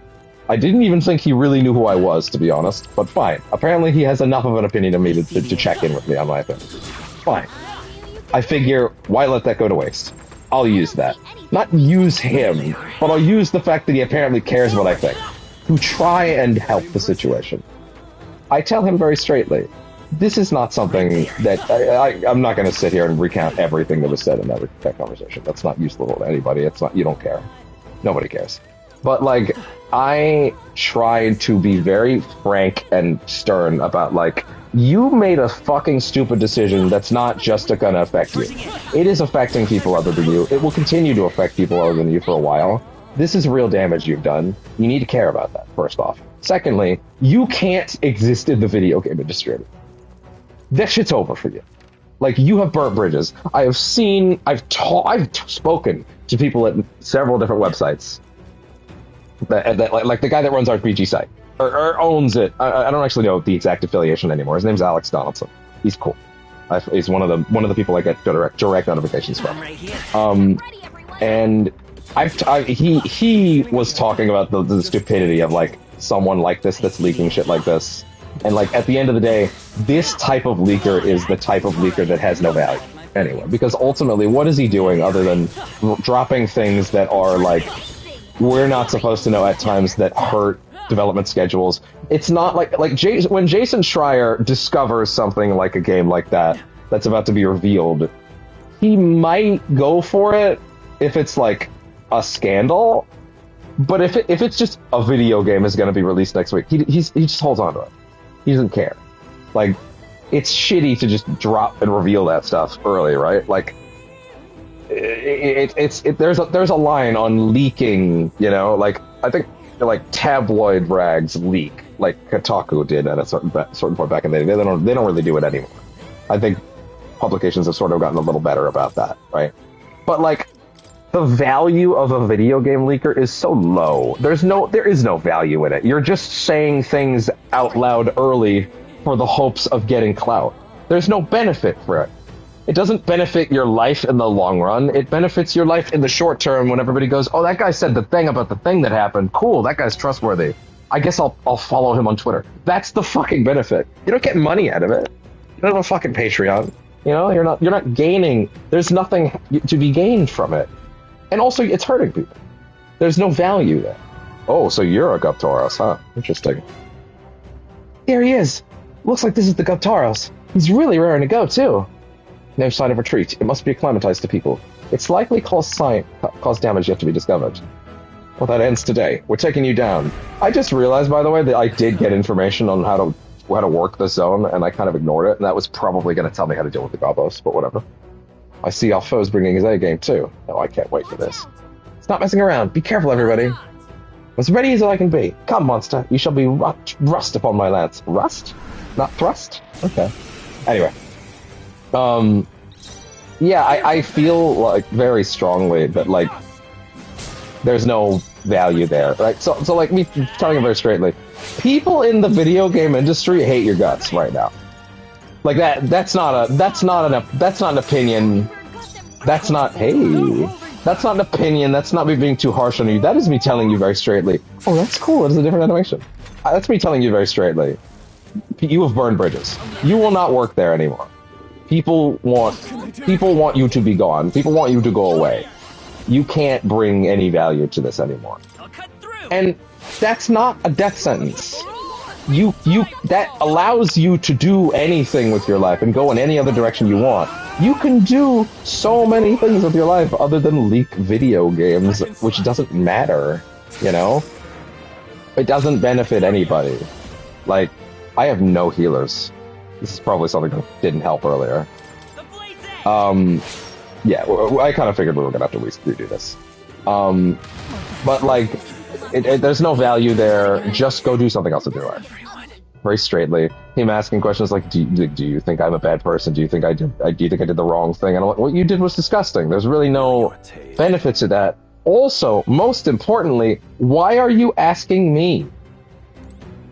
Speaker 1: I didn't even think he really knew who I was, to be honest, but fine. Apparently he has enough of an opinion of me to check in with me on my thing. Fine. I figure, why let that go to waste? I'll use that. Not use him, but I'll use the fact that he apparently cares what I think to try and help the situation. I tell him very straightly, this is not something that... I'm not going to sit here and recount everything that was said in that conversation. That's not useful to anybody. It's not... You don't care. Nobody cares. But, like, I tried to be very frank and stern about, like, you made a fucking stupid decision that's not just gonna affect you. It is affecting people other than you. It will continue to affect people other than you for a while. This is real damage you've done. You need to care about that, first off. Secondly, you can't exist in the video game industry. That shit's over for you. Like, you have burnt bridges. I've spoken to people at several different websites. Like the guy that runs RPG site. Or owns it. I don't actually know the exact affiliation anymore. His name's Alex Donaldson. He's cool. He's one of the people I get direct notifications from. And he was talking about the stupidity of, like, someone like this that's leaking shit like this. And, like, at the end of the day, this type of leaker is the type of leaker that has no value anyway. Because ultimately, what is he doing other than dropping things that are, like, we're not supposed to know at times that hurt development schedules? It's not like when Jason Schreier discovers something like a game like that that's about to be revealed, he might go for it if it's like a scandal. But if it's just a video game is going to be released next week, he just holds on to it. He doesn't care. Like, it's shitty to just drop and reveal that stuff early, right? Like, there's a line on leaking, you know, like, I think, like, tabloid rags leak, like Kotaku did at a certain point back in the day. They don't really do it anymore. I think publications have sort of gotten a little better about that, right? But, like, the value of a video game leaker is so low. There is no value in it. You're just saying things out loud early for the hopes of getting clout. There's no benefit for it. It doesn't benefit your life in the long run. It benefits your life in the short term when everybody goes, oh, that guy said the thing about the thing that happened. Cool, that guy's trustworthy. I guess I'll follow him on Twitter. That's the fucking benefit. You don't get money out of it. You don't have a fucking Patreon. You know, you're not gaining. There's nothing to be gained from it. And also, it's hurting people. There's no value there. Oh, so you're a Guptaros, huh? Interesting. Here he is. Looks like this is the Guptaros. He's really raring to go, too. No sign of retreat. It must be acclimatized to people. It's likely caused damage yet to be discovered. Well, that ends today. We're taking you down. I just realized, by the way, that I did get information on how to work the zone, and I kind of ignored it, and that was probably going to tell me how to deal with the Gobos, but whatever. I see our foe's bringing his A game, too. Oh, I can't wait for this. Stop messing around. Be careful, everybody. As ready as I can be. Come, monster. You shall be rust upon my lance. Rust? Not thrust? Okay. Anyway. Yeah, I feel, like, very strongly that, like, there's no value there, right? So like, me telling you very straightly, people in the video game industry hate your guts right now. Like, that's not an opinion. That's not an opinion. That's not me being too harsh on you. That is me telling you very straightly, oh, that's cool. It's a different animation. That's me telling you very straightly, you have burned bridges. You will not work there anymore. People want you to be gone. People want you to go away. You can't bring any value to this anymore. And that's not a death sentence. That allows you to do anything with your life and go in any other direction you want. You can do so many things with your life other than leak video games, which doesn't matter, you know? It doesn't benefit anybody. Like, I have no healers. This is probably something that didn't help earlier. Yeah, I kind of figured we were gonna have to redo this. But like, there's no value there. Just go do something else with your life. Very straightly, him asking questions like, "Do you think I'm a bad person? Do you think I did the wrong thing?" And I'm like, what you did was disgusting. There's really no benefit to that. Also, most importantly, why are you asking me?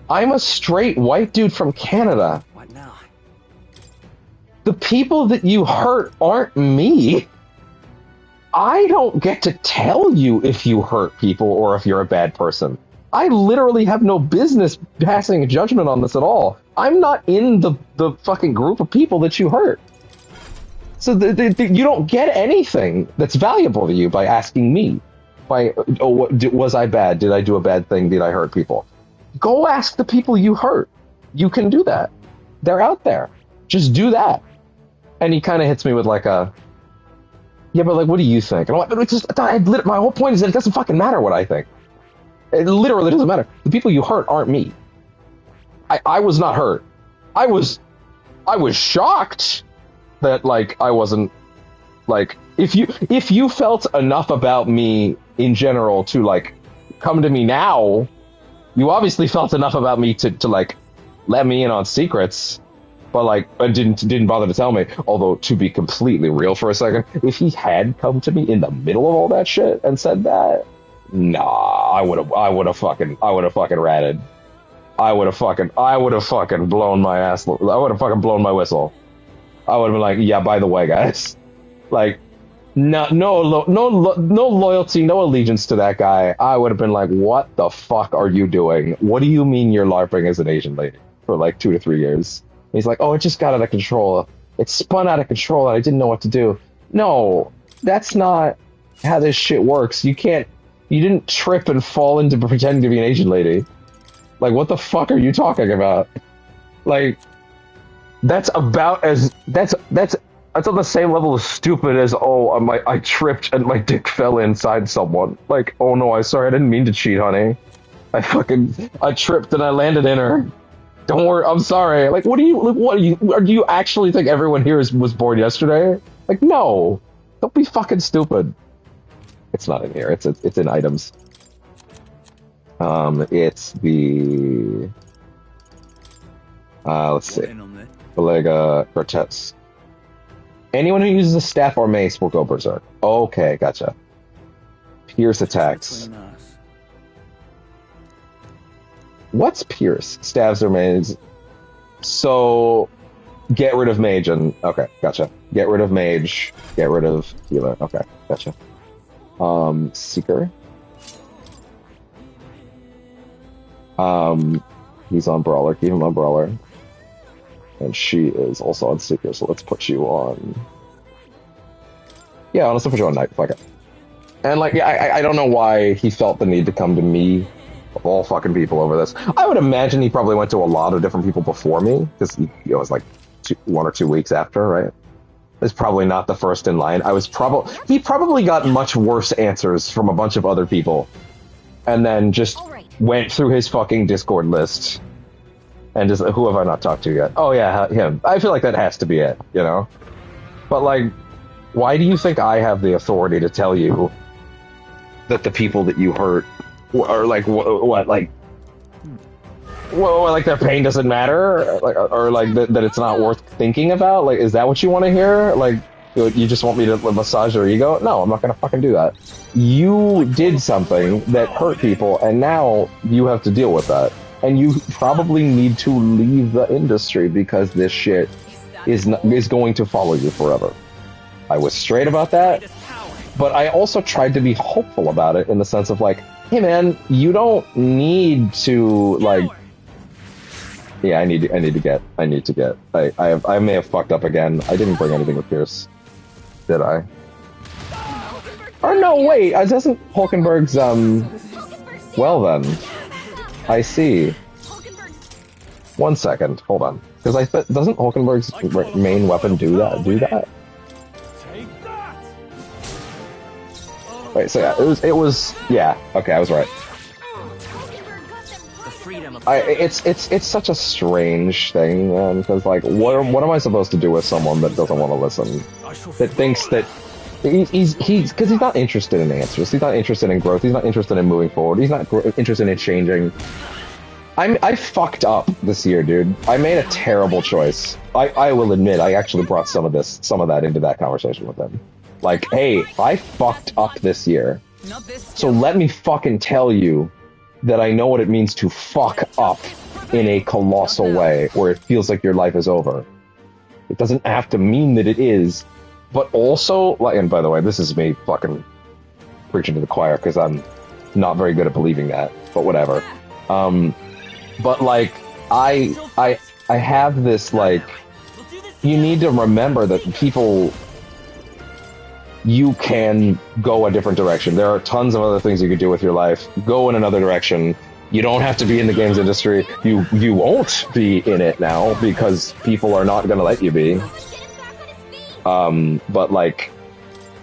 Speaker 1: I'm a straight white dude from Canada.
Speaker 2: What now?
Speaker 1: The people that you hurt aren't me. I don't get to tell you if you hurt people or if you're a bad person. I literally have no business passing a judgment on this at all. I'm not in the fucking group of people that you hurt. So you don't get anything that's valuable to you by asking me. Was I bad? Did I do a bad thing? Did I hurt people? Go ask the people you hurt. You can do that. They're out there. Just do that. And he kind of hits me with like a, yeah, but like, what do you think? And I'm like, but it's just, my whole point is that it doesn't fucking matter what I think. It literally doesn't matter. The people you hurt aren't me. I was not hurt. I was shocked that like I wasn't like, if you felt enough about me in general to like come to me now, you obviously felt enough about me to like let me in on secrets, but like didn't bother to tell me. Although, to be completely real for a second, if he had come to me in the middle of all that shit and said that, nah, I would have fucking ratted. I would have fucking blown my ass. I would have fucking blown my whistle. I would have been like, yeah, by the way, guys, like, no loyalty, no allegiance to that guy. I would have been like, what the fuck are you doing? What do you mean you're LARPing as an Asian lady for like 2 to 3 years? And he's like, oh, it just got out of control. It spun out of control and I didn't know what to do. No, that's not how this shit works. You didn't trip and fall into pretending to be an Asian lady. Like, what the fuck are you talking about? Like, that's on the same level of stupid as, I tripped and my dick fell inside someone. Like, oh no, I didn't mean to cheat, honey. I tripped and I landed in her. Don't worry, I'm sorry. Like, do you actually think everyone here was born yesterday? Like, no. Don't be fucking stupid. It's not in here. It's in items. It's the let's see. Belega Cortez. Anyone who uses a staff or mace will go berserk. Okay, gotcha. Pierce attacks. What's pierce? Staves or mace. So get rid of mage and okay, gotcha. Get rid of mage. Get rid of healer. Okay, gotcha. Seeker. He's on Brawler. Keep him on Brawler. And she is also on Seeker, so let's put you on... Yeah, let's put you on Knight. Fuck it. And, like, yeah, I don't know why he felt the need to come to me, of all fucking people, over this. I would imagine he probably went to a lot of different people before me, because it was like 1 or 2 weeks after, right? It's probably not the first in line. He probably got much worse answers from a bunch of other people, and then just went through his fucking Discord list, and just, who have I not talked to yet? Oh yeah, him. I feel like that has to be it, you know? But like, why do you think I have the authority to tell you that the people that you hurt are like, like their pain doesn't matter? Or like, that it's not worth thinking about? Like, is that what you want to hear? Like, you just want me to massage your ego? No, I'm not gonna fucking do that. You did something that hurt people, and now you have to deal with that. And you probably need to leave the industry because this shit is going to follow you forever. I was straight about that, but I also tried to be hopeful about it in the sense of like, hey man, you don't need to like. Yeah, I need to get. I may have fucked up again. I didn't bring anything with Pierce, did I? Or no, wait. Doesn't Hulkenberg's Well then. I see. 1 second, hold on. Because doesn't Hulkenberg's main weapon do that? Wait, so yeah, it was, yeah, okay, I was right.
Speaker 2: The freedom of
Speaker 1: It's such a strange thing, man, because, like, what am I supposed to do with someone that doesn't want to listen? That thinks that because he's not interested in answers, he's not interested in growth, he's not interested in moving forward, he's not interested in changing. I fucked up this year, dude. I made a terrible choice. I will admit, I actually brought some of that into that conversation with him. Like, hey, I fucked up this year. So let me fucking tell you that I know what it means to fuck up in a colossal way, where it feels like your life is over. It doesn't have to mean that it is, but also, like, and by the way, this is me fucking preaching to the choir, because I'm not very good at believing that, but whatever. But, like, I have this, like, you need to remember that people, you can go a different direction. There are tons of other things you could do with your life. Go in another direction. You don't have to be in the games industry. You won't be in it now, because people are not going to let you be. But, like,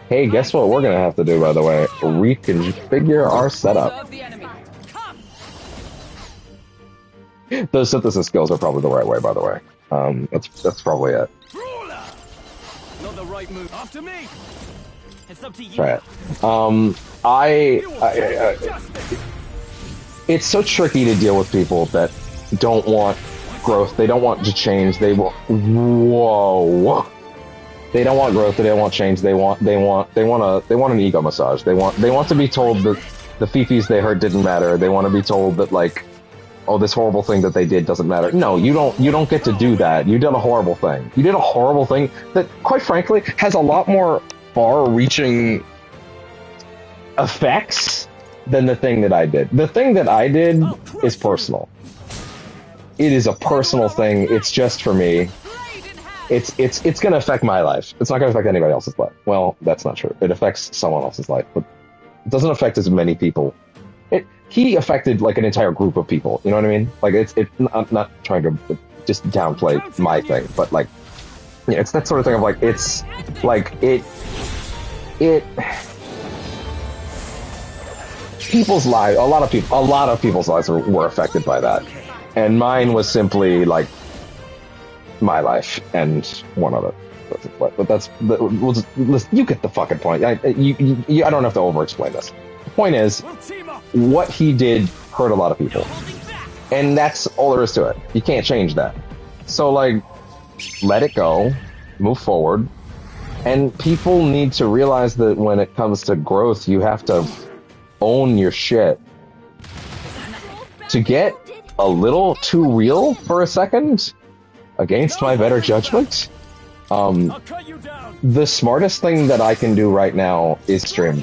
Speaker 1: hey, guess what we're going to have to do, by the way? Reconfigure our setup. Those synthesis skills are probably the right way, by the way. That's probably it.
Speaker 2: not the right move. After me. It's up to you.
Speaker 1: Right. It's so tricky to deal with people that don't want growth. They don't want to change. They want. Whoa. They don't want growth. They don't want change. They want an ego massage. They want to be told that the fifis they heard didn't matter. They want to be told that, like, oh, this horrible thing that they did doesn't matter. No, you don't get to do that. You did a horrible thing. You did a horrible thing that, quite frankly, has a lot more far-reaching effects than the thing that I did. The thing that I did is personal. It is a personal thing. It's just for me. It's going to affect my life. It's not going to affect anybody else's life. Well, that's not true. It affects someone else's life, but it doesn't affect as many people. He affected, like, an entire group of people. You know what I mean? Like, I'm not trying to just downplay my thing, but, like, yeah, it's that sort of thing of, like, it's like people's lives. A lot of people's lives were affected by that, and mine was simply, like, my life and one other. But that's you get the fucking point. I don't have to over-explain this. The point is, what he did hurt a lot of people, and that's all there is to it. You can't change that. So, like, let it go, move forward, and people need to realize that when it comes to growth, you have to own your shit. To get a little too real for a second, against my better judgment, the smartest thing that I can do right now is stream.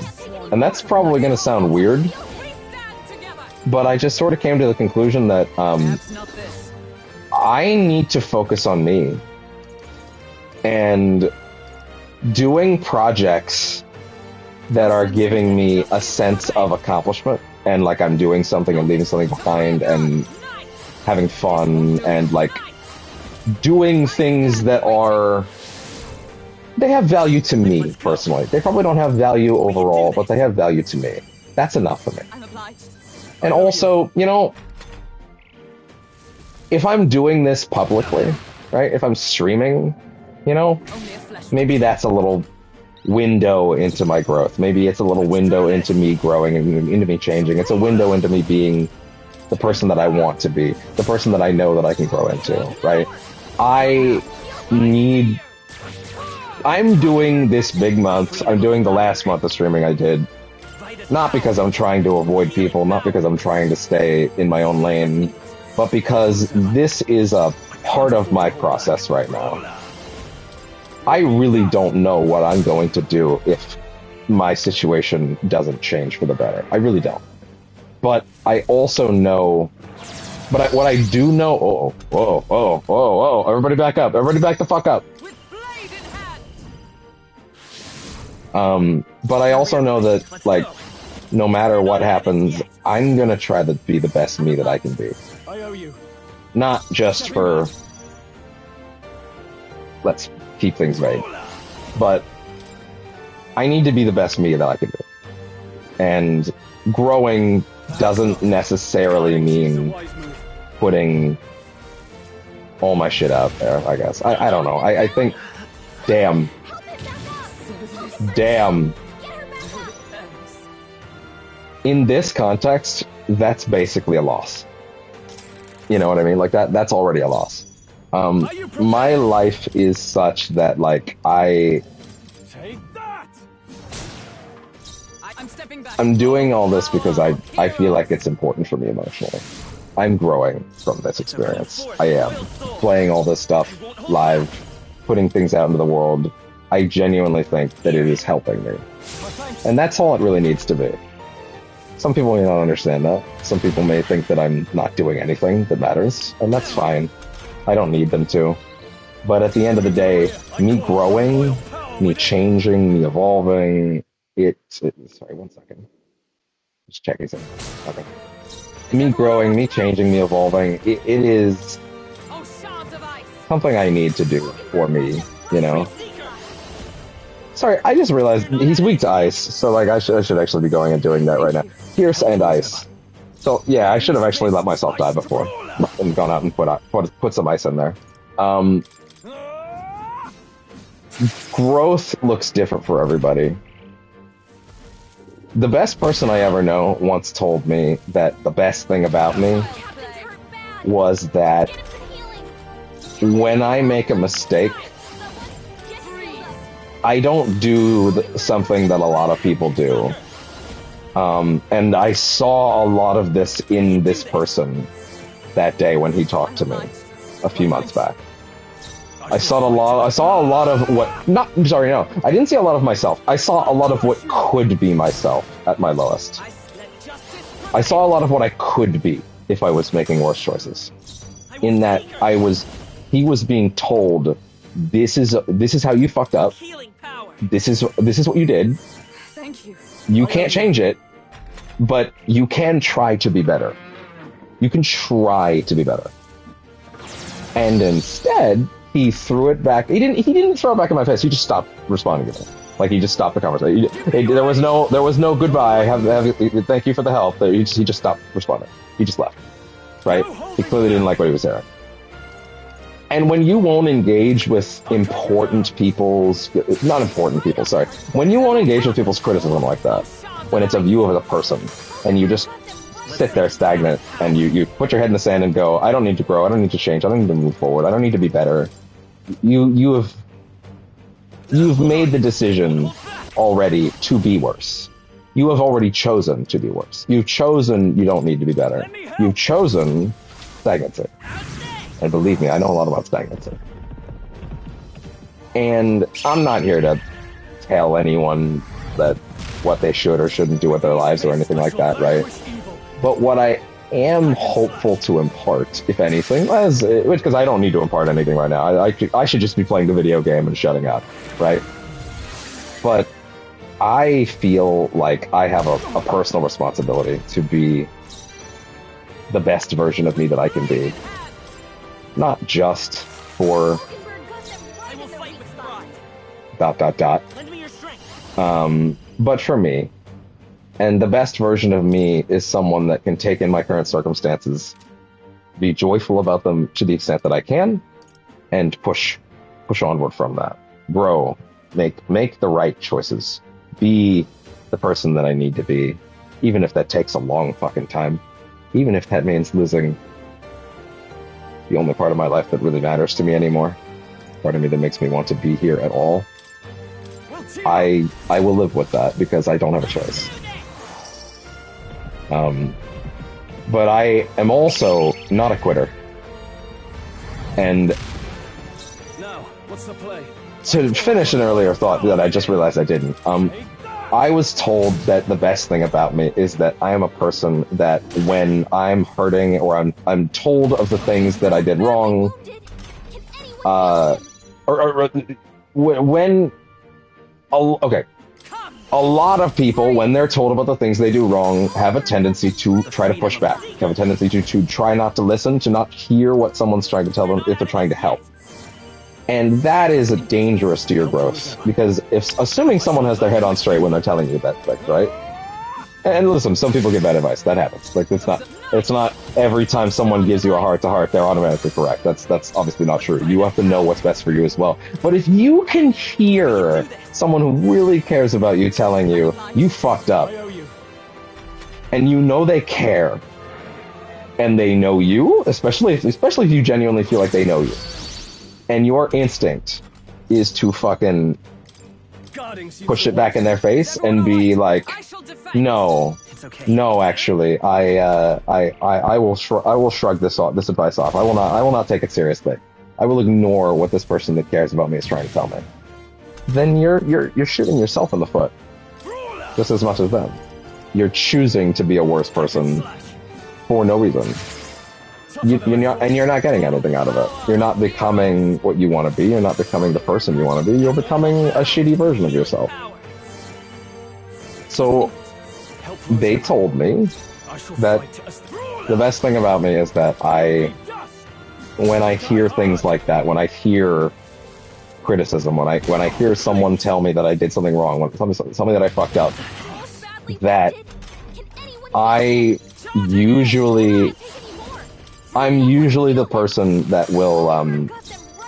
Speaker 1: And that's probably going to sound weird, but I just sort of came to the conclusion that I need to focus on me. And doing projects that are giving me a sense of accomplishment, and, like, I'm doing something and leaving something behind and having fun and, like, doing things that they have value to me, personally. They probably don't have value overall, but they have value to me. That's enough for me. And also, you know, if I'm doing this publicly, right, if I'm streaming, you know, maybe that's a little window into my growth. Maybe it's a little window into me growing and into me changing. It's a window into me being the person that I want to be, the person that I know that I can grow into, right? I'm doing this big month. I'm doing the last month of streaming I did, not because I'm trying to avoid people, not because I'm trying to stay in my own lane, but because this is a part of my process right now. I really don't know what I'm going to do if my situation doesn't change for the better. I really don't. But I also know... But what I do know... Whoa. Everybody back up. Everybody back the fuck up. But I also know that, like, no matter what happens, I'm gonna try to be the best me that I can be.
Speaker 2: I owe you.
Speaker 1: Not just for... Let's keep things vague. But I need to be the best me that I can be. And growing doesn't necessarily mean putting all my shit out there, I guess. I don't know. I think, damn. In this context, that's basically a loss. You know what I mean? Like, that's already a loss. My life is such that, like, I'm doing all this because I feel like it's important for me emotionally. I'm growing from this experience. I am. Playing all this stuff live, putting things out into the world. I genuinely think that it is helping me. And that's all it really needs to be. Some people may not understand that. Some people may think that I'm not doing anything that matters, and that's fine. I don't need them to. But at the end of the day, me growing, me changing, me evolving, sorry, 1 second. Just checking something. Okay. Me growing, me changing, me evolving, it is something I need to do for me, you know? Sorry, I just realized he's weak to ice, so like I should actually be going and doing that right now. Pierce and ice. So yeah, I should have actually let myself die before and gone out and put some ice in there. Growth looks different for everybody. The best person I ever know once told me that the best thing about me was that when I make a mistake, I don't do something that a lot of people do. And I saw a lot of this in this person that day when he talked to me a few months back. I saw a lot of what, I didn't see a lot of myself. I saw a lot of what could be myself at my lowest. I saw a lot of what I could be if I was making worse choices. In that he was being told, this is how you fucked up. This is what you did.
Speaker 4: Thank you.
Speaker 1: You can't change it, but you can try to be better. You can try to be better. And instead, he threw it back. He didn't throw it back in my face. He just stopped responding to me. Like, he just stopped the conversation. There was no goodbye. Thank you for the help. He just stopped responding. He just left. Right? He clearly didn't like what he was hearing. And when you won't engage with not important people, sorry. When you won't engage with people's criticism like that, when it's of you as a person, and you just sit there stagnant, and you put your head in the sand and go, I don't need to grow, I don't need to change, I don't need to move forward, I don't need to be better. You've made the decision already to be worse. You have already chosen to be worse. You've chosen you don't need to be better. You've chosen stagnancy. And believe me, I know a lot about stagnancy. And I'm not here to tell anyone that what they should or shouldn't do with their lives or anything like that, right? But what I am hopeful to impart, if anything, because I don't need to impart anything right now. I should just be playing the video game and shutting up, right? But I feel like I have a personal responsibility to be the best version of me that I can be. Not just for ... but for me. And the best version of me is someone that can take in my current circumstances, be joyful about them to the extent that I can, and push onward from that. Grow. Make the right choices. Be the person that I need to be, even if that takes a long fucking time. Even if that means losing the only part of my life that really matters to me anymore. Part of me that makes me want to be here at all. I will live with that because I don't have a choice. But I am also not a quitter. And
Speaker 2: Now, what's the play?
Speaker 1: to finish an earlier thought that I just realized I didn't, I was told that the best thing about me is that I am a person that when I'm hurting or I'm told of the things that I did wrong, a lot of people, when they're told about the things they do wrong, have a tendency to try to push back, have a tendency to try not to listen, to not hear what someone's trying to tell them if they're trying to help. And that is dangerous to your growth, because assuming someone has their head on straight when they're telling you that, right? And listen, some people give bad advice. That happens. Like, it's not every time someone gives you a heart-to-heart, they're automatically correct. That's obviously not true. You have to know what's best for you as well. But if you can hear someone who really cares about you telling you, you fucked up, and you know they care, and they know you, especially if you genuinely feel like they know you, and your instinct is to fucking push it back in their face and be like, no, actually, I will shrug this advice off. I will not take it seriously. I will ignore what this person that cares about me is trying to tell me. Then you're shooting yourself in the foot just as much as them. You're choosing to be a worse person for no reason. You're not getting anything out of it. You're not becoming what you want to be. You're not becoming the person you want to be. You're becoming a shitty version of yourself. So, they told me that the best thing about me is that when I hear things like that, when I hear criticism, when I hear someone tell me that I did something wrong, when something that I fucked up, that I'm usually the person that will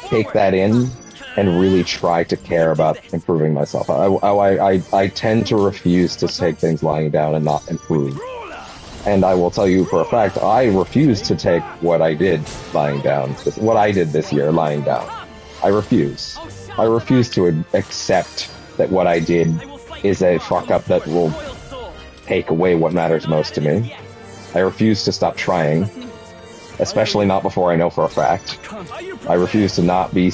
Speaker 1: take that in and really try to care about improving myself. I tend to refuse to take things lying down and not improve. And I will tell you for a fact, I refuse to take what I did lying down, what I did this year lying down. I refuse. I refuse to accept that what I did is a fuck up that will take away what matters most to me. I refuse to stop trying, especially not before I know for a fact. I refuse to not be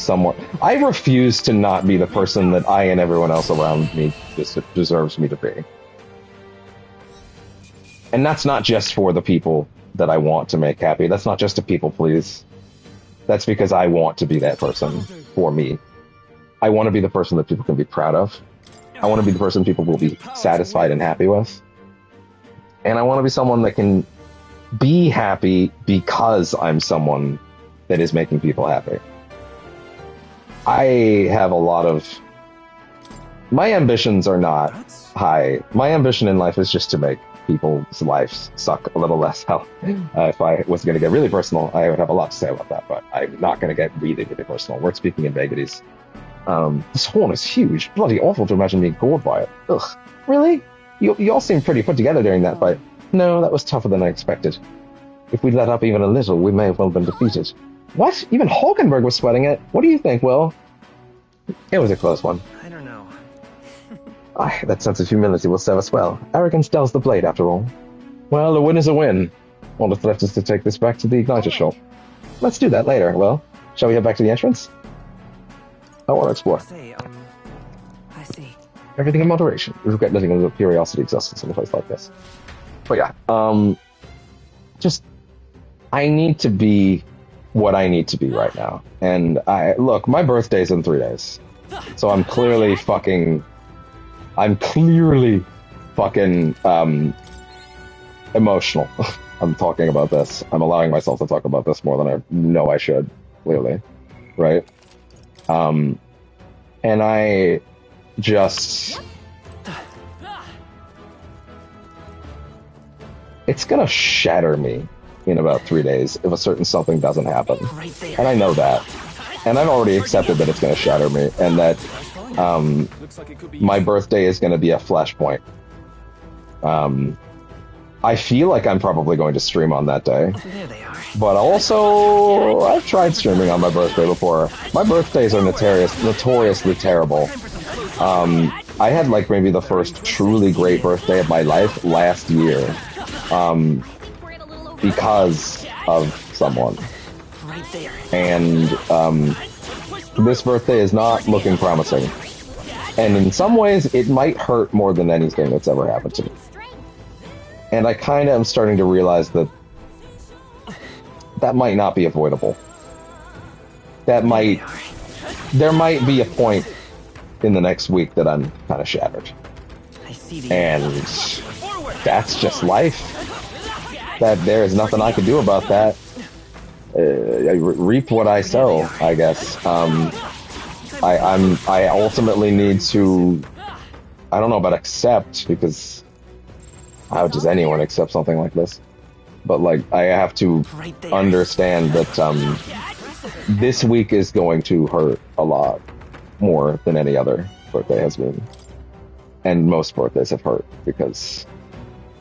Speaker 1: I refuse to not be the person that I and everyone else around me deserves me to be. And that's not just for the people that I want to make happy. That's not just to people please. That's because I want to be that person for me. I want to be the person that people can be proud of. I want to be the person people will be satisfied and happy with. And I want to be someone that can be happy because I'm someone that is making people happy. I have a lot of... My ambitions are not high. My ambition in life is just to make people's lives suck a little less hell. If I was going to get really personal, I would have a lot to say about that, but I'm not going to get really, really personal. We're speaking in vagaries. This horn is huge. Bloody awful to imagine being gored by it. Ugh. Really? You all seemed pretty put together during that fight. No, that was tougher than I expected. If we'd let up even a little, we may have well been defeated. What? Even Hulkenberg was sweating it? What do you think, Will? It was a close one.
Speaker 2: I don't know.
Speaker 1: That sense of humility will serve us well. Arrogance dulls the blade, after all. Well, a win is a win. All that's left is to take this back to the igniter shop. Let's do that later, Will. Shall we head back to the entrance? I want to explore.
Speaker 7: I see.
Speaker 1: Everything in moderation. We regret letting a little curiosity exist in a place like this. But yeah, I need to be what I need to be right now. And look, my birthday's in 3 days. So I'm clearly fucking emotional. I'm talking about this. I'm allowing myself to talk about this more than I know I should, clearly. Right? And I just... It's gonna shatter me in about 3 days if a certain something doesn't happen. And I know that. And I've already accepted that it's gonna shatter me, and that my birthday is gonna be a flashpoint. I feel like I'm probably going to stream on that day. But also, I've tried streaming on my birthday before. My birthdays are notoriously terrible. I had like maybe the first truly great birthday of my life last year. Because of someone. And this birthday is not looking promising. And in some ways, it might hurt more than anything that's ever happened to me. And I kind of am starting to realize that might not be avoidable. There might be a point in the next week that I'm kind of shattered. And that's just life. That there is nothing I can do about that. I reap what I sow, I guess. I ultimately need to, I don't know about accept, because how does anyone accept something like this? But like, I have to understand that this week is going to hurt a lot more than any other birthday has been. And most birthdays have hurt because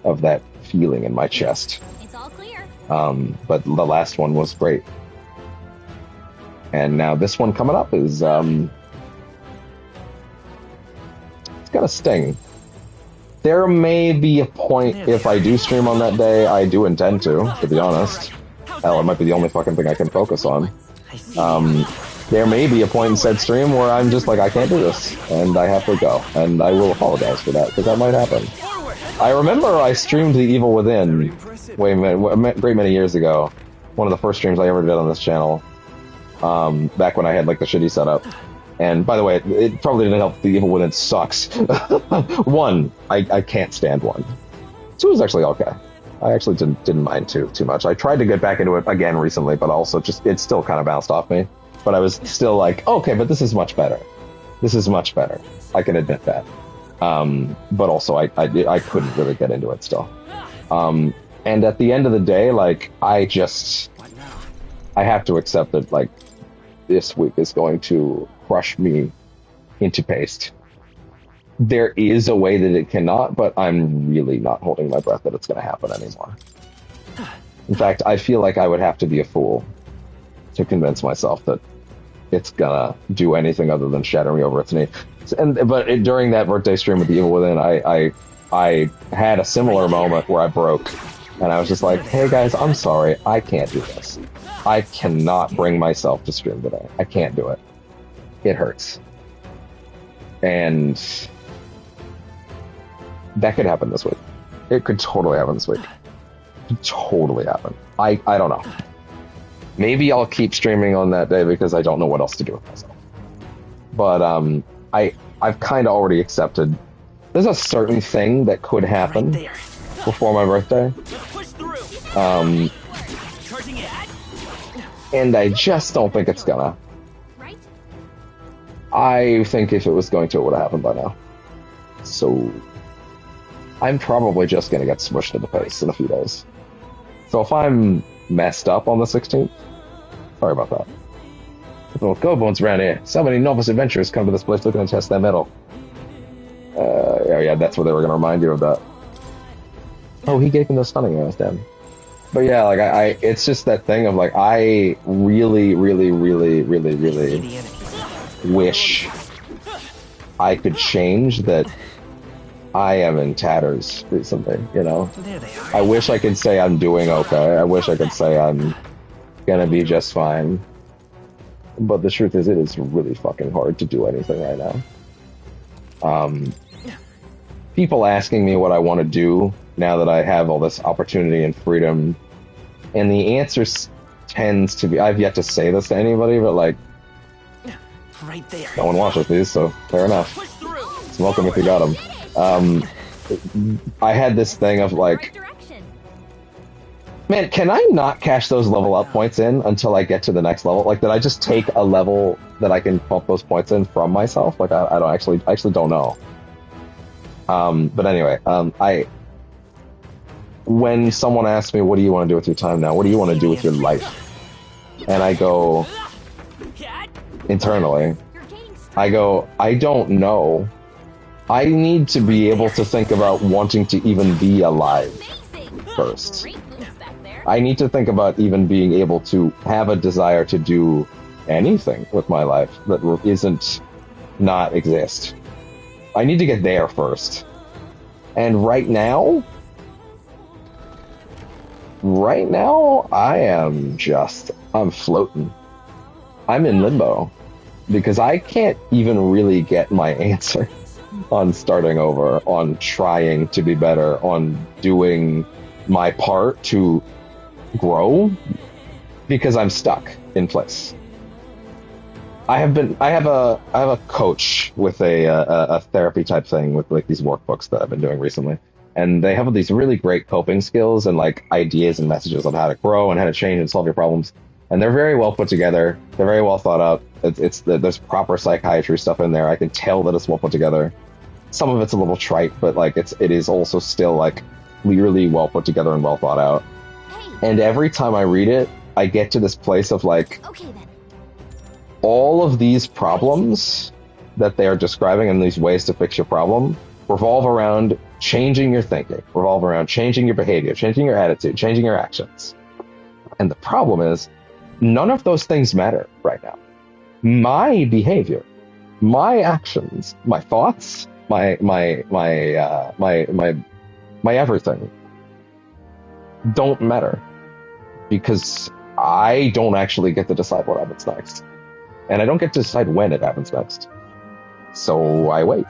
Speaker 1: of that feeling in my chest.
Speaker 3: It's all clear.
Speaker 1: But the last one was great. And now this one coming up is, it's gonna sting. There may be a point if I do stream on that day, I do intend to be honest. Hell, it might be the only fucking thing I can focus on. There may be a point in said stream where I'm just like, I can't do this, and I have to go, and I will apologize for that, because that might happen. I remember I streamed The Evil Within a great many years ago. One of the first streams I ever did on this channel, back when I had like the shitty setup. And by the way, it probably didn't help. The Evil Within sucks. 1, I can't stand 1. 2 is actually okay. I actually didn't mind 2 too much. I tried to get back into it again recently, but also just it still kind of bounced off me. But I was still like, okay, but this is much better. This is much better. I can admit that. But also I couldn't really get into it still. And at the end of the day, like I have to accept that like this week is going to crush me into paste. There is a way that it cannot, but I'm really not holding my breath that it's going to happen anymore. In fact, I feel like I would have to be a fool to convince myself that it's gonna do anything other than shatter me over its knee. But during that birthday stream with The Evil Within, I had a similar moment where I broke, and I was just like, hey guys, I'm sorry, I can't do this. I cannot bring myself to stream today. I can't do it. It hurts. And that could happen this week. It could totally happen this week. It could totally happen. I don't know. Maybe I'll keep streaming on that day because I don't know what else to do with myself. But I've kind of already accepted there's a certain thing that could happen before my birthday. And I just don't think it's gonna. I think if it was going to, it would have happened by now. So I'm probably just gonna get smushed into pace in a few days. So if I'm messed up on the 16th, sorry about that. Little go-bones around here. So many novice adventurers come to this place looking to test their metal. Yeah, that's what they were going to remind you of that. Oh, he gave me those stunning arrows, damn. But yeah, like, it's just that thing of, like, I really, really, really, really, really wish I could change that I am in tatters recently, you know? I wish I could say I'm doing okay. I wish I could say I'm gonna be just fine. But the truth is, it is really fucking hard to do anything right now. People asking me what I want to do now that I have all this opportunity and freedom, and the answer tends to be, I've yet to say this to anybody, but like,
Speaker 2: right there.
Speaker 1: No one watches these, so fair enough. Smoke them if you got them. I had this thing of like, man, can I not cash those level up points in until I get to the next level? Like, did I just take a level that I can pump those points in from myself? Like, I don't actually don't know. But anyway, when someone asks me, what do you want to do with your time now? What do you want to do with your life? And I go, internally, I go, I don't know. I need to be able to think about wanting to even be alive first. I need to think about even being able to have a desire to do anything with my life that isn't not exist. I need to get there first. And right now, I'm floating. I'm in limbo. Because I can't even really get my answer on starting over, on trying to be better, on doing my part to grow, because I'm stuck in place. I have a coach with a therapy type thing with like these workbooks that I've been doing recently, and they have these really great coping skills and like ideas and messages on how to grow and how to change and solve your problems, and they're very well put together. They're very well thought out. There's proper psychiatry stuff in there. I can tell that it's well put together. Some of it's a little trite, but like it is also still like clearly well put together and well thought out.
Speaker 3: Hey.
Speaker 1: And every time I read it, I get to this place of like,
Speaker 3: Okay then.
Speaker 1: all of these problems that they are describing and these ways to fix your problem revolve around changing your thinking, revolve around changing your behavior, changing your attitude, changing your actions. And the problem is, none of those things matter right now. My behavior, my actions, my thoughts, my everything don't matter because I don't actually get to decide what happens next. And I don't get to decide when it happens next. So I wait.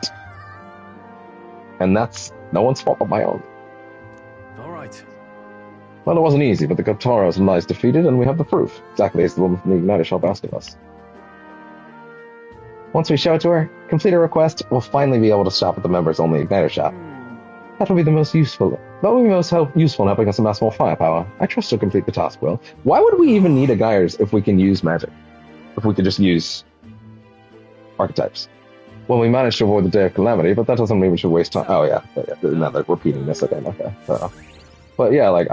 Speaker 1: And that's no one's fault but my own.
Speaker 2: All right.
Speaker 1: Well, it wasn't easy, but the Kataros lies defeated, and we have the proof, exactly as the woman from the Igniter shall boast of us. Once we show it to her, complete her request, we'll finally be able to shop at the members-only Igniter shop. That will be the most useful. That will be most useful in helping us amass more firepower. I trust you'll complete the task well. Why would we even need a Gyres if we can use magic? If we could just use archetypes? Well, we managed to avoid the Day of Calamity, but that doesn't mean we should waste time. Oh yeah, now they're repeating this again. Okay, but yeah, like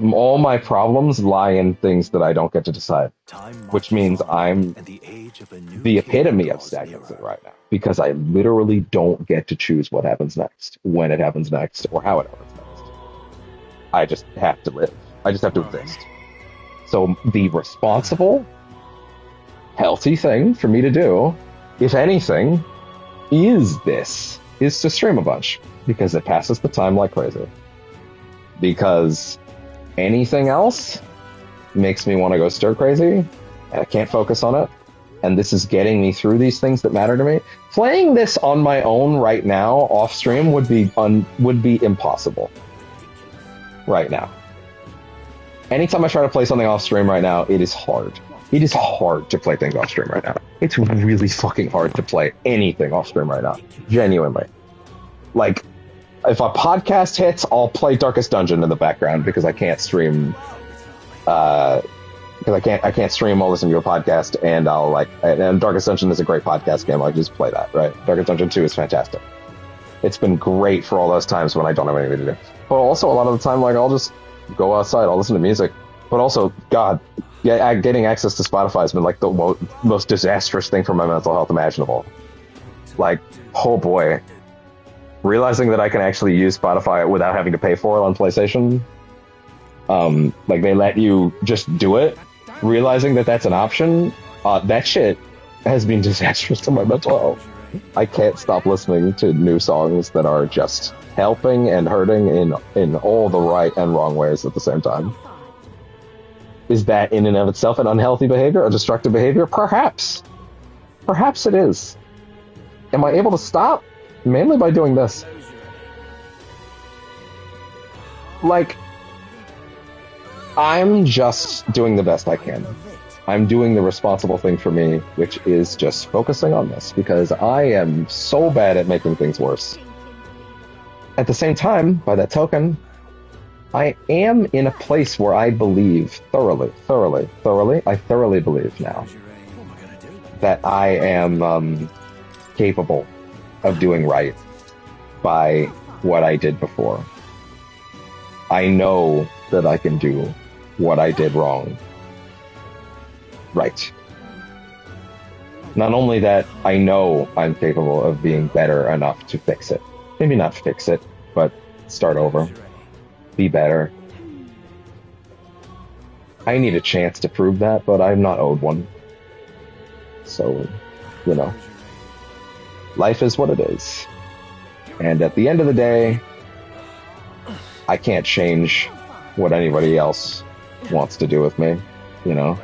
Speaker 1: all my problems lie in things that I don't get to decide, which means I'm the epitome of stagnancy right now because I literally don't get to choose what happens next, when it happens next, or how it happens next. I just have to live. I just have to exist. So the responsible, healthy thing for me to do, if anything, is to stream a bunch because it passes the time like crazy. Because anything else makes me want to go stir crazy, and I can't focus on it. And this is getting me through these things that matter to me. Playing this on my own right now, off stream, would be impossible. Right now. Anytime I try to play something off stream right now, it is hard. It is hard to play things off stream right now. It's really fucking hard to play anything off stream right now. Genuinely. Like, if a podcast hits, I'll play Darkest Dungeon in the background because I can't stream. Because I can't stream while listening to a podcast, and and Darkest Dungeon is a great podcast game. I'll just play that, right? Darkest Dungeon 2 is fantastic. It's been great for all those times when I don't have anything to do. But also a lot of the time, like, I'll just go outside, I'll listen to music. But also, God, getting access to Spotify has been like the most disastrous thing for my mental health imaginable. Like, oh boy. Realizing that I can actually use Spotify without having to pay for it on PlayStation, like they let you just do it. Realizing that that's an option, that shit has been disastrous to my mental health. I can't stop listening to new songs that are just helping and hurting in all the right and wrong ways at the same time. Is that in and of itself an unhealthy behavior, a destructive behavior? Perhaps. Perhaps it is. Am I able to stop? Mainly by doing this. Like, I'm just doing the best I can. I'm doing the responsible thing for me, which is just focusing on this, because I am so bad at making things worse. At the same time, by that token, I am in a place where I believe thoroughly believe now that I am capable of doing right by what I did before. I know that I can do what I did wrong right. Not only that, I know I'm capable of being better enough to fix it. Maybe not fix it, but start over. Be better. I need a chance to prove that, but I'm not owed one. So, you know. Life is what it is. And at the end of the day, I can't change what anybody else wants to do with me, you know?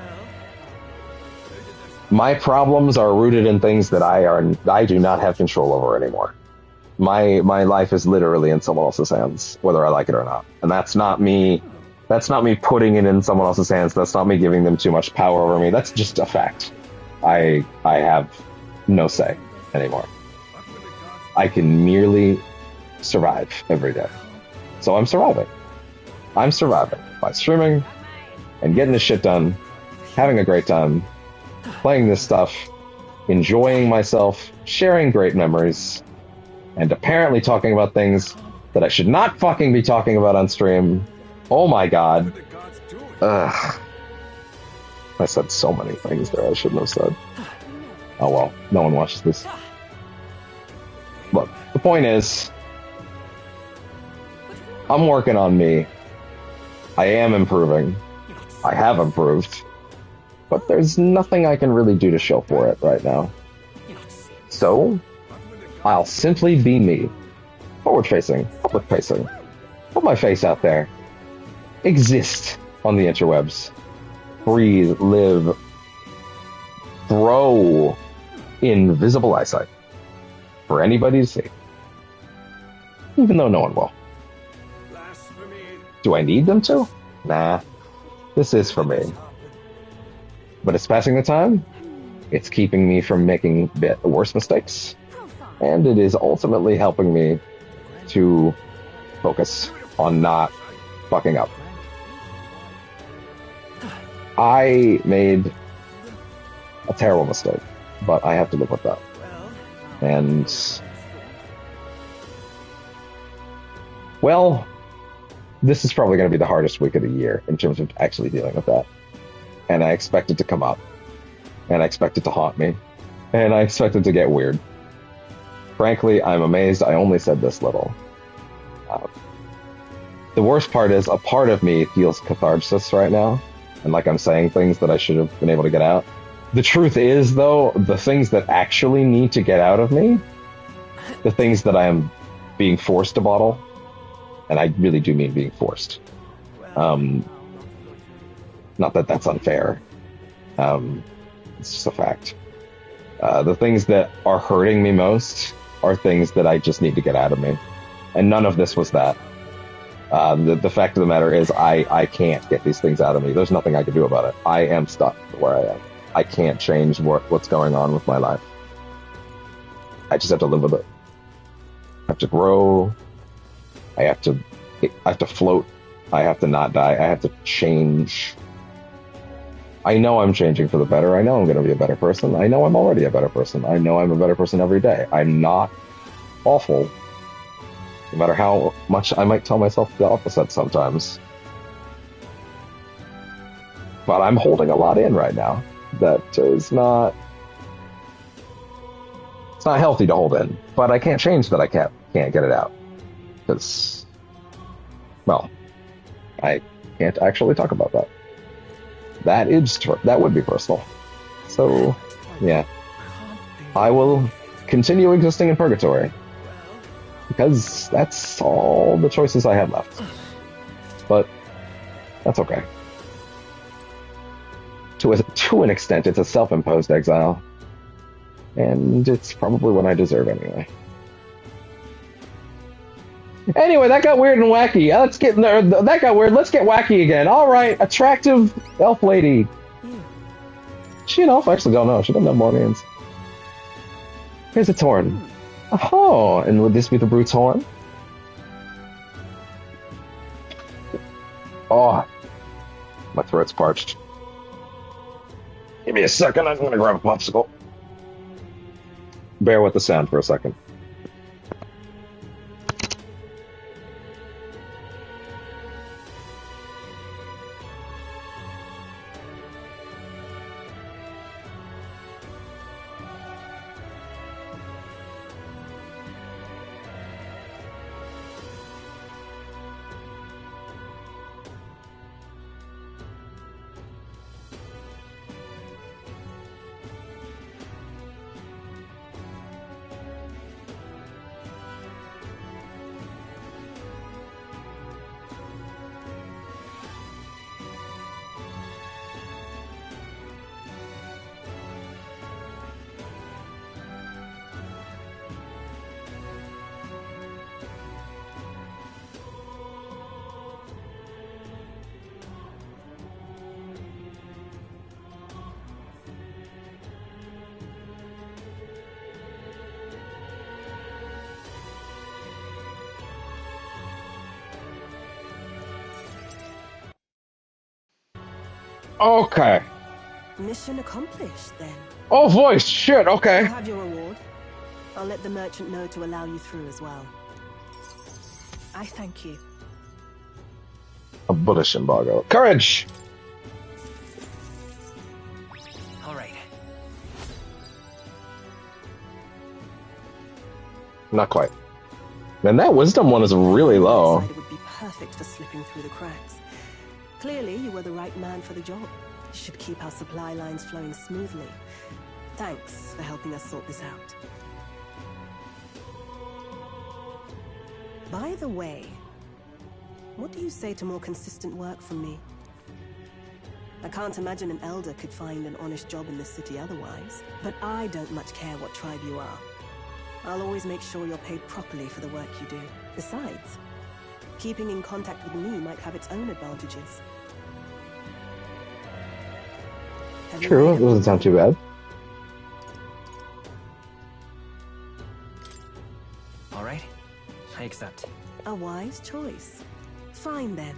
Speaker 1: My problems are rooted in things that I do not have control over anymore. My life is literally in someone else's hands, whether I like it or not. And that's not me putting it in someone else's hands. That's not me giving them too much power over me. That's just a fact. I have no say anymore. I can merely survive every day. So I'm surviving. I'm surviving by streaming and getting this shit done, having a great time, playing this stuff, enjoying myself, sharing great memories, and apparently talking about things that I should not fucking be talking about on stream. Oh my god. Ugh. I said so many things there I shouldn't have said. Oh well, no one watches this. Look, the point is, I'm working on me. I am improving. I have improved. But there's nothing I can really do to show for it right now. So, I'll simply be me. Forward-facing, public-facing. Put my face out there. Exist on the interwebs. Breathe, live, grow in visible eyesight for anybody to see. Even though no one will. Do I need them to? Nah. This is for me. But it's passing the time. It's keeping me from making worse mistakes. And it is ultimately helping me to focus on not fucking up. I made a terrible mistake, but I have to live with that. And, well, this is probably going to be the hardest week of the year in terms of actually dealing with that. And I expect it to come up. And I expect it to haunt me. And I expect it to get weird. Frankly, I'm amazed I only said this little. The worst part is a part of me feels catharsis right now. And like I'm saying things that I should have been able to get out. The truth is, though, the things that actually need to get out of me, the things that I am being forced to bottle, and I really do mean being forced. Not that that's unfair. It's just a fact. The things that are hurting me most are things that I just need to get out of me. And none of this was that. The fact of the matter is I can't get these things out of me. There's nothing I can do about it. I am stuck where I am. I can't change what's going on with my life. I just have to live with it. I have to grow. I have to float. I have to not die. I have to change. I know I'm changing for the better. I know I'm going to be a better person. I know I'm already a better person. I know I'm a better person every day. I'm not awful. No matter how much I might tell myself the opposite sometimes. But I'm holding a lot in right now. That is not... It's not healthy to hold in. But I can't change that I can't get it out. Because... Well, I can't actually talk about that. That would be personal. So, yeah. I will continue existing in purgatory. Because that's all the choices I have left. But that's okay. To an extent, it's a self-imposed exile. And it's probably what I deserve anyway. Anyway, that got weird and wacky. That got weird. Let's get wacky again. All right, attractive elf lady. She an elf? I actually don't know. She doesn't have more names. Here's a torn. Oh, and would this be the brute's horn? Oh, my throat's parched. Give me a second. I'm gonna grab a popsicle. Bear with the sound for a second. Okay.
Speaker 7: Mission accomplished, then.
Speaker 1: Oh, voice! Shit, okay.
Speaker 7: You'll have your reward. I'll let the merchant know to allow you through as well. I thank you.
Speaker 1: A bullish embargo. Courage!
Speaker 2: All right.
Speaker 1: Not quite. And that wisdom one is really low.
Speaker 7: It would be perfect for slipping through the cracks. Clearly, you were the right man for the job. You should keep our supply lines flowing smoothly. Thanks for helping us sort this out. By the way, what do you say to more consistent work from me? I can't imagine an elder could find an honest job in this city otherwise, but I don't much care what tribe you are. I'll always make sure you're paid properly for the work you do. Besides, keeping in contact with me might have its own advantages.
Speaker 1: True, it doesn't sound too bad.
Speaker 2: All right. I accept.
Speaker 7: A wise choice. Fine then.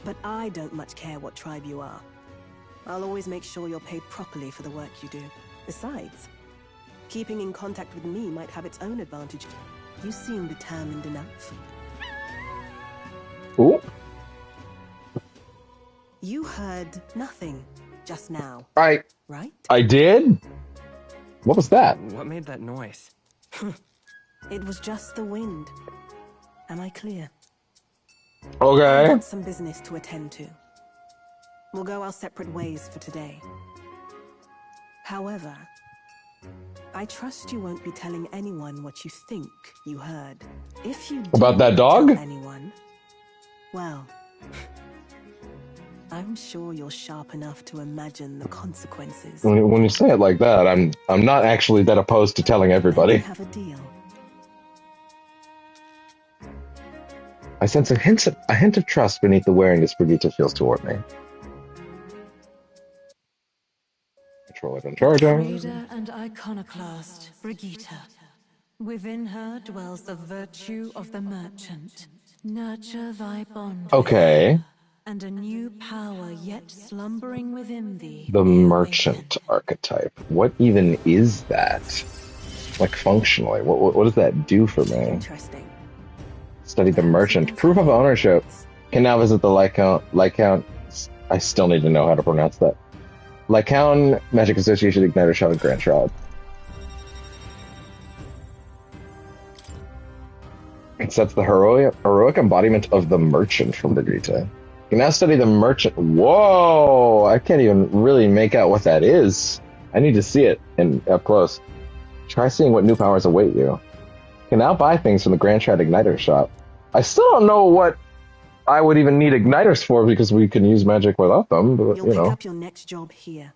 Speaker 7: But I don't much care what tribe you are. I'll always make sure you're paid properly for the work you do. Besides, keeping in contact with me might have its own advantages. You seem determined enough.
Speaker 1: Ooh.
Speaker 7: You heard nothing just now,
Speaker 1: Right.
Speaker 7: right?
Speaker 1: I did? What was that?
Speaker 2: What made that noise?
Speaker 7: It was just the wind. Am I clear?
Speaker 1: Okay.
Speaker 7: I've got some business to attend to. We'll go our separate ways for today. However, I trust you won't be telling anyone what you think you heard. If you
Speaker 1: About that dog?
Speaker 7: tell anyone, well, I'm sure you're sharp enough to imagine the consequences.
Speaker 1: When you say it like that, I'm not actually that opposed to telling everybody.
Speaker 7: We have a deal.
Speaker 1: I sense a hint of trust beneath the wariness Brigitte feels toward me. Control it and charge her.
Speaker 5: Reader and iconoclast, Brigitte. Within her dwells the virtue of the merchant. Nurture thy bond.
Speaker 1: Okay.
Speaker 5: And a new power yet slumbering within thee.
Speaker 1: The merchant archetype. What even is that? Like functionally, what does that do for me?
Speaker 7: Interesting.
Speaker 1: Study the merchant. Proof of ownership. Can now visit the Lycaon. I still need to know how to pronounce that. Lycaon Magic Association Igniter Shot of Grand Shroud. It sets the heroic embodiment of the merchant from Brigitte. You can now study the merchant. Whoa! I can't even really make out what that is. I need to see it up close. Try seeing what new powers await you. You can now buy things from the Grand Shroud Igniter shop. I still don't know what I would even need igniters for because we can use magic without them, but
Speaker 7: You'll pick up your next job here.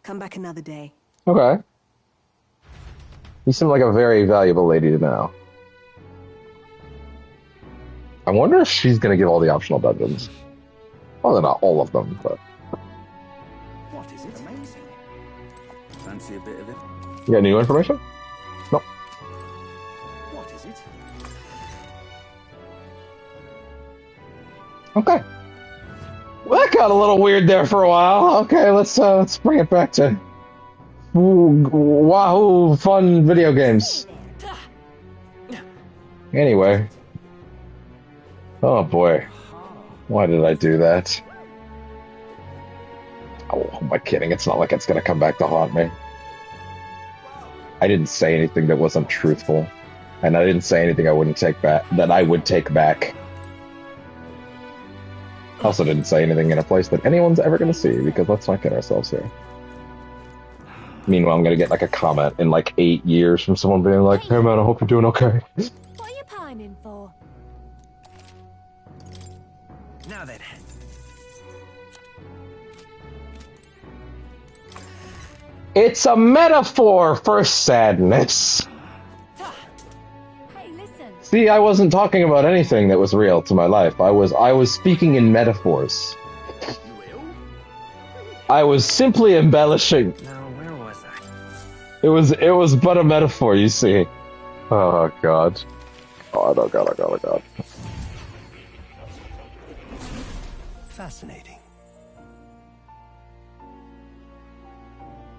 Speaker 7: Come back another day.
Speaker 1: Okay. You seem like a very valuable lady to know. I wonder if she's going to give all the optional dungeons. Well, not all of them, but...
Speaker 2: What is it? Amazing. Fancy a bit of it?
Speaker 1: You got new information? No.
Speaker 2: What is it?
Speaker 1: Okay. Well, that got a little weird there for a while. Okay, let's bring it back to Wahoo fun video games. Anyway. Oh boy. Why did I do that? Oh, am I kidding? It's not like it's gonna come back to haunt me. I didn't say anything that wasn't truthful. And I didn't say anything I wouldn't take back, that I would take back. I also didn't say anything in a place that anyone's ever going to see, because let's not kid ourselves here. Meanwhile, I'm going to get like a comment in like 8 years from someone being like, hey man, I hope you're doing okay.
Speaker 3: What are you pining for?
Speaker 2: Now then.
Speaker 1: It's a metaphor for sadness.
Speaker 3: Hey, listen.
Speaker 1: See, I wasn't talking about anything that was real to my life. I was speaking in metaphors.
Speaker 2: You will?
Speaker 1: I was simply embellishing.
Speaker 2: Now, where was I?
Speaker 1: It was but a metaphor, you see. Oh god. Oh god.
Speaker 6: Fascinating.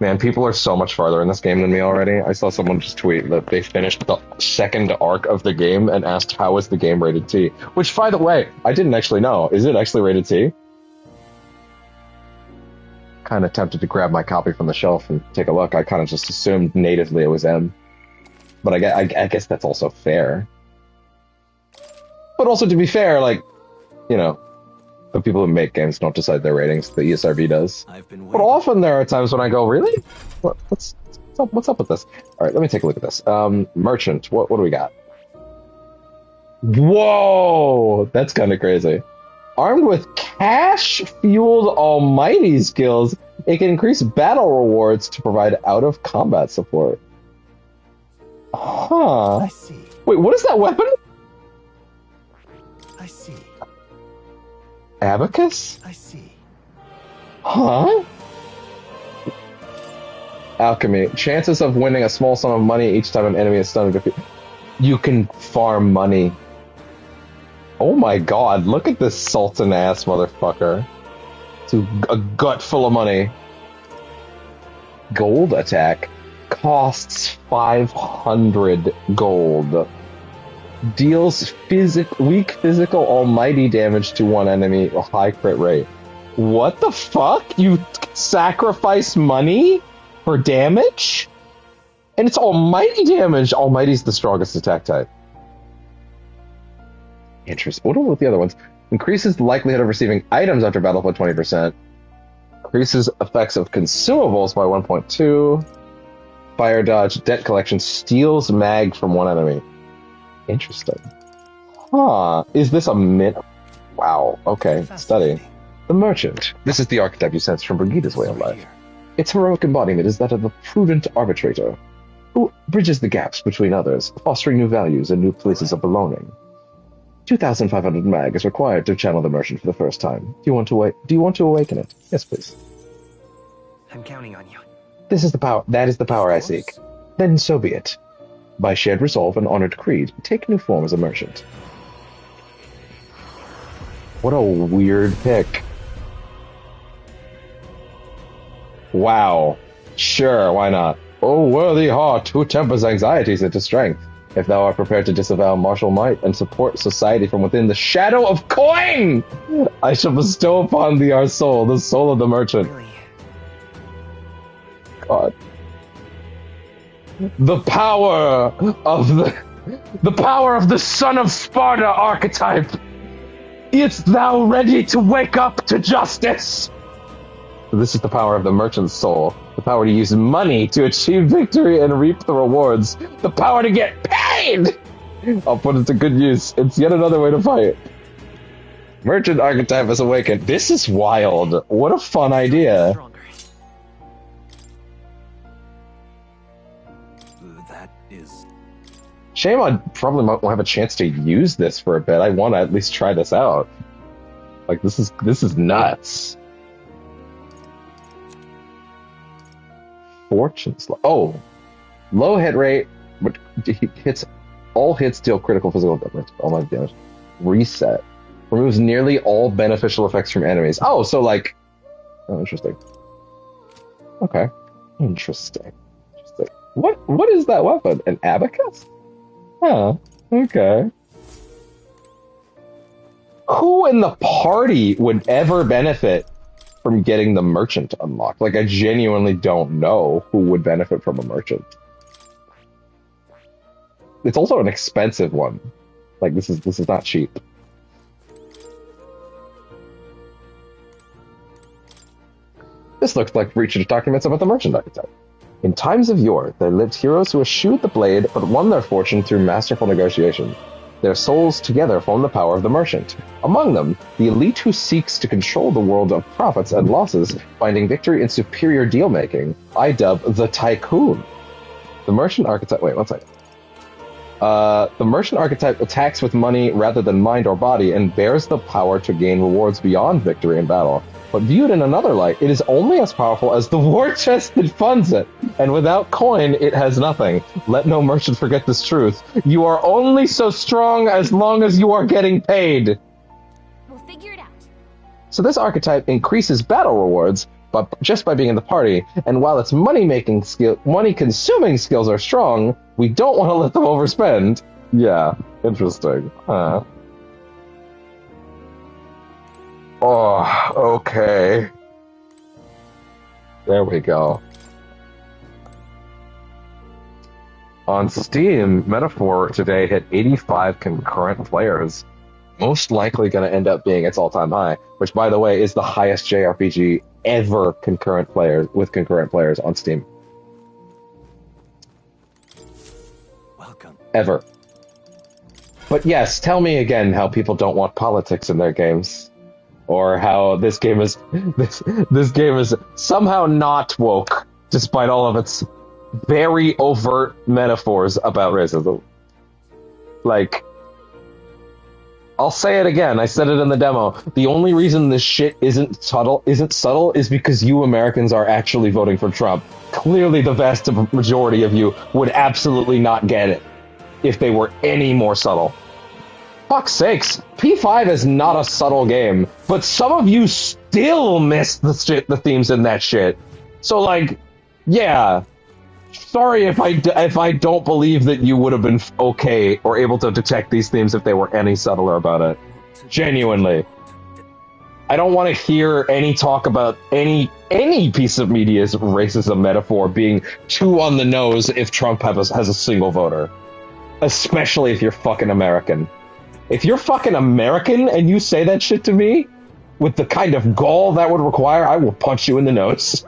Speaker 1: Man, people are so much farther in this game than me already. I saw someone just tweet that they finished the second arc of the game and asked, how is the game rated T? Which, by the way, I didn't actually know. Is it actually rated T? Kind of tempted to grab my copy from the shelf and take a look. I kind of just assumed natively it was M. But I guess that's also fair. But also, to be fair, like, you know, the people who make games don't decide their ratings. The ESRB does. But often there are times when I go, really? What's up with this? All right, let me take a look at this. Merchant, what do we got? Whoa! That's kind of crazy. Armed with cash-fueled almighty skills, it can increase battle rewards to provide out-of-combat support. Huh.
Speaker 6: I see.
Speaker 1: Wait, what is that weapon?
Speaker 6: I see.
Speaker 1: Abacus?
Speaker 6: I see.
Speaker 1: Huh? Alchemy. Chances of winning a small sum of money each time an enemy is stunned. You can farm money. Oh my god, look at this sultan-ass motherfucker. It's a gut full of money. Gold attack. Costs 500 gold. Deals weak physical almighty damage to one enemy, a high crit rate. What the fuck? You sacrifice money for damage? And it's almighty damage. Almighty's the strongest attack type. Interesting. What about the other ones? Increases the likelihood of receiving items after battle by 20%. Increases effects of consumables by 1.2. Fire dodge, debt collection, steals mag from one enemy. Interesting. Huh. Is this a Wow. Okay. Study. The Merchant. This is the archetype you sense from Brigida's way of life. Its heroic embodiment is that of the prudent arbitrator, who bridges the gaps between others, fostering new values and new places of belonging. 2,500 mag is required to channel the Merchant for the first time. Do you want to awaken it? Yes, please.
Speaker 2: I'm counting on you.
Speaker 1: This is the power. That is the power I seek. Then so be it. By shared resolve and honored creed, take new form as a merchant. What a weird pick. Wow. Sure, why not? O worthy heart, who tempers anxieties into strength. If thou art prepared to disavow martial might and support society from within the shadow of coin, I shall bestow upon thee our soul, the soul of the merchant.
Speaker 2: Really?
Speaker 1: God. The power of the son of Sparta archetype. Is thou ready to wake up to justice? This is the power of the merchant's soul. The power to use money to achieve victory and reap the rewards. The power to get paid! I'll put it to good use. It's yet another way to fight. Merchant archetype has awakened. This is wild. What a fun idea.
Speaker 2: That is...
Speaker 1: Shame I probably won't have a chance to use this for a bit. I want to at least try this out. Like, this is nuts. Fortune slot. Oh, low hit rate, but hits all hits deal critical physical damage. All my damage. Reset removes nearly all beneficial effects from enemies. Oh, so like, oh, interesting. Okay, interesting. What is that weapon? An abacus? Huh. Okay. Who in the party would ever benefit from getting the merchant unlocked? Like, I genuinely don't know who would benefit from a merchant. It's also an expensive one. Like, this is not cheap. This looks like research documents about the merchant archetype. In times of yore, there lived heroes who eschewed the blade but won their fortune through masterful negotiation. Their souls together form the power of the merchant. Among them, the elite who seeks to control the world of profits and losses, finding victory in superior deal-making, I dub the Tycoon. The merchant archetype... Wait, one second. The merchant archetype attacks with money rather than mind or body and bears the power to gain rewards beyond victory in battle. But viewed in another light, it is only as powerful as the war chest that funds it, and without coin, it has nothing. Let no merchant forget this truth. You are only so strong as long as you are getting paid.
Speaker 3: We'll figure it out.
Speaker 1: So this archetype increases battle rewards, but just by being in the party. And while its money-consuming skills are strong, we don't want to let them overspend. Yeah, interesting. Oh, okay. There we go. On Steam, Metaphor today hit 85 concurrent players. Most likely going to end up being its all-time high, which, by the way, is the highest JRPG ever with concurrent players on Steam.
Speaker 6: Welcome.
Speaker 1: Ever. But yes, tell me again how people don't want politics in their games, or how this game is somehow not woke, despite all of its very overt metaphors about racism. Like, I'll say it again. I said it in the demo. The only reason this shit isn't subtle is because you Americans are actually voting for Trump. Clearly, the vast majority of you would absolutely not get it if they were any more subtle. Fuck's sakes, P5 is not a subtle game, but some of you still miss the themes in that shit. So, like, yeah. Sorry if I don't believe that you would have been okay or able to detect these themes if they were any subtler about it. Genuinely. I don't want to hear any talk about any piece of media's racism metaphor being too on the nose if Trump has a single voter. Especially if you're fucking American. If you're fucking American and you say that shit to me, with the kind of gall that would require, I will punch you in the nose.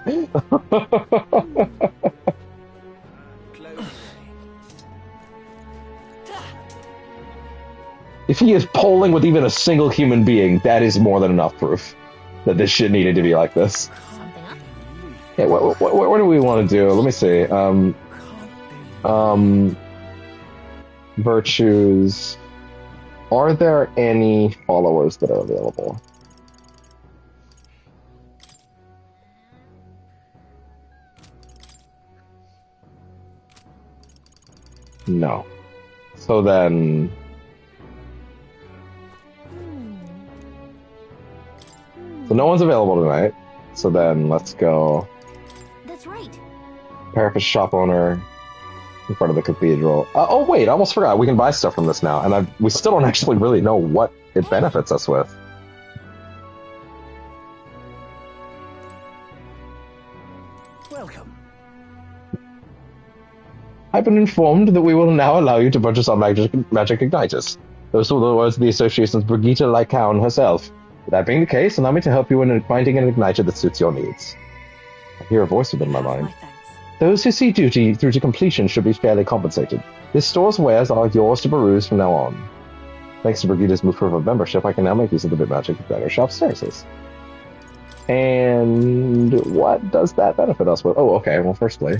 Speaker 1: If he is polling with even a single human being, that is more than enough proof that this shit needed to be like this. Yeah, what do we want to do? Let me see. Virtues. Are there any followers that are available? No. So then... So no one's available tonight. So then let's go.
Speaker 3: That's right.
Speaker 1: Parapet shop owner in front of the cathedral. Oh wait, I almost forgot. We can buy stuff from this now, and we still don't actually really know what it benefits us with.
Speaker 2: Welcome.
Speaker 1: I've been informed that we will now allow you to purchase our magic igniters. Those were the words of the Association's Brigitte Lycaon herself. That being the case, allow me to help you in finding an igniter that suits your needs. I hear a voice within my mind.
Speaker 7: My thanks.
Speaker 1: Those who see duty through to completion should be fairly compensated. This store's wares are yours to peruse from now on. Thanks to Brigitte's move of membership, I can now make use of the BitMagic Igniter Shop services. And what does that benefit us with? Oh, okay, well, firstly...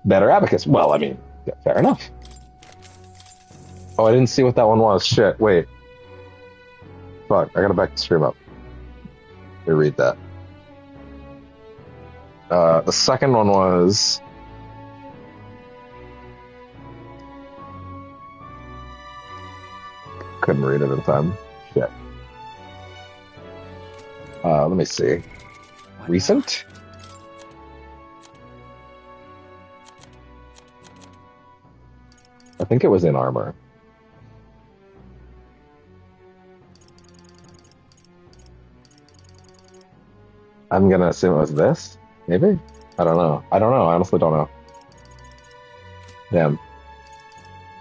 Speaker 1: Better Abacus. Well, I mean, yeah, fair enough. Oh, I didn't see what that one was. Shit, wait. Fuck, I gotta back the stream up. Let me read that. The second one was... Couldn't read it in time. Shit. Let me see. Recent? I think it was in armor. I'm gonna assume it was this? Maybe? I don't know. I honestly don't know. Damn.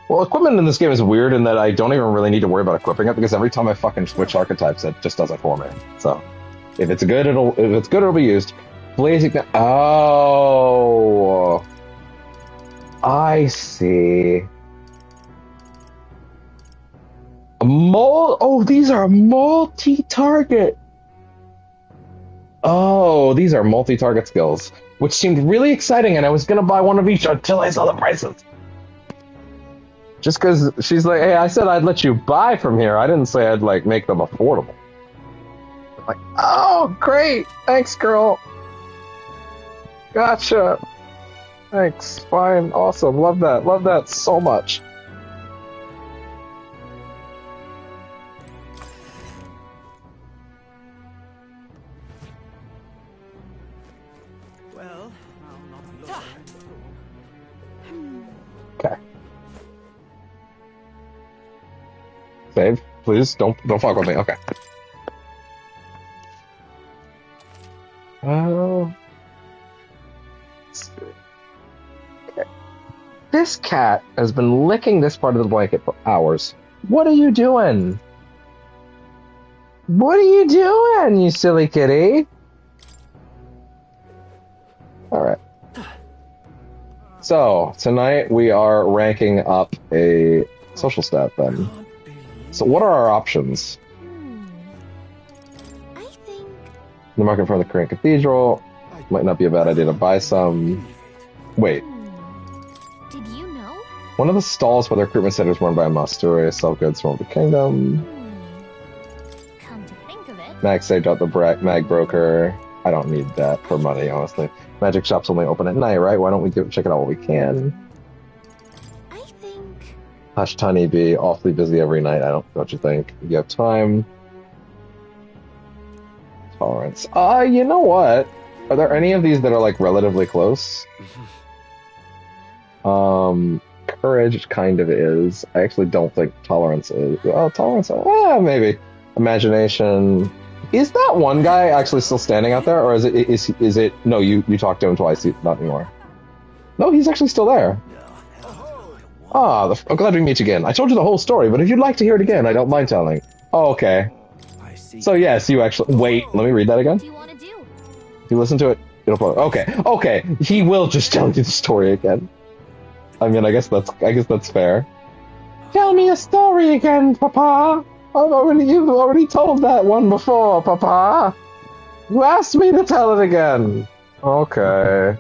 Speaker 1: Well, equipment in this game is weird in that I don't even really need to worry about equipping it because every time I fucking switch archetypes, it just does it for me. So, if it's good, it'll be used. Blazing. Oh, I see. Oh, these are multi-target. Oh, these are multi-target skills, which seemed really exciting, and I was gonna buy one of each until I saw the prices. Just because she's like, hey, I said I'd let you buy from here. I didn't say I'd, like, make them affordable. I'm like, oh, great. Thanks, girl. Gotcha. Thanks. Fine. Awesome. Love that. Love that so much. Okay. Save, please. Don't fuck with me. Okay. Let's see. Okay. This cat has been licking this part of the blanket for hours. What are you doing? What are you doing, you silly kitty? Alright. So, tonight we are ranking up a social stat then. So what are our options?
Speaker 3: I think...
Speaker 1: The market for the current cathedral. Might not be a bad idea to buy some. Wait.
Speaker 3: Did you know?
Speaker 1: One of the stalls for the recruitment center is run by a Mastery. Sell goods from the kingdom.
Speaker 3: Come to think of it...
Speaker 1: Mag saved out the mag broker. I don't need that for money, honestly. Magic shops only open at night, right? Why don't we check it out while we can?
Speaker 3: I think...
Speaker 1: Hush Tiny Bee, awfully busy every night. Don't you think? You have time. Tolerance. You know what? Are there any of these that are like relatively close? Courage kind of is. I actually don't think tolerance is. Oh, tolerance. Maybe. Imagination. Is that one guy actually still standing out there, or is it? No, you talked to him twice. Not anymore. No, he's actually still there. I'm glad we meet again. I told you the whole story, but if you'd like to hear it again, I don't mind telling. Oh, okay. So yes, you actually... Wait, let me read that again.
Speaker 3: What do you want to do?
Speaker 1: You listen to it, it'll probably... Okay. He will just tell you the story again. I mean, I guess that's fair. Tell me a story again, Papa. You've already told that one before, Papa. You asked me to tell it again. Okay.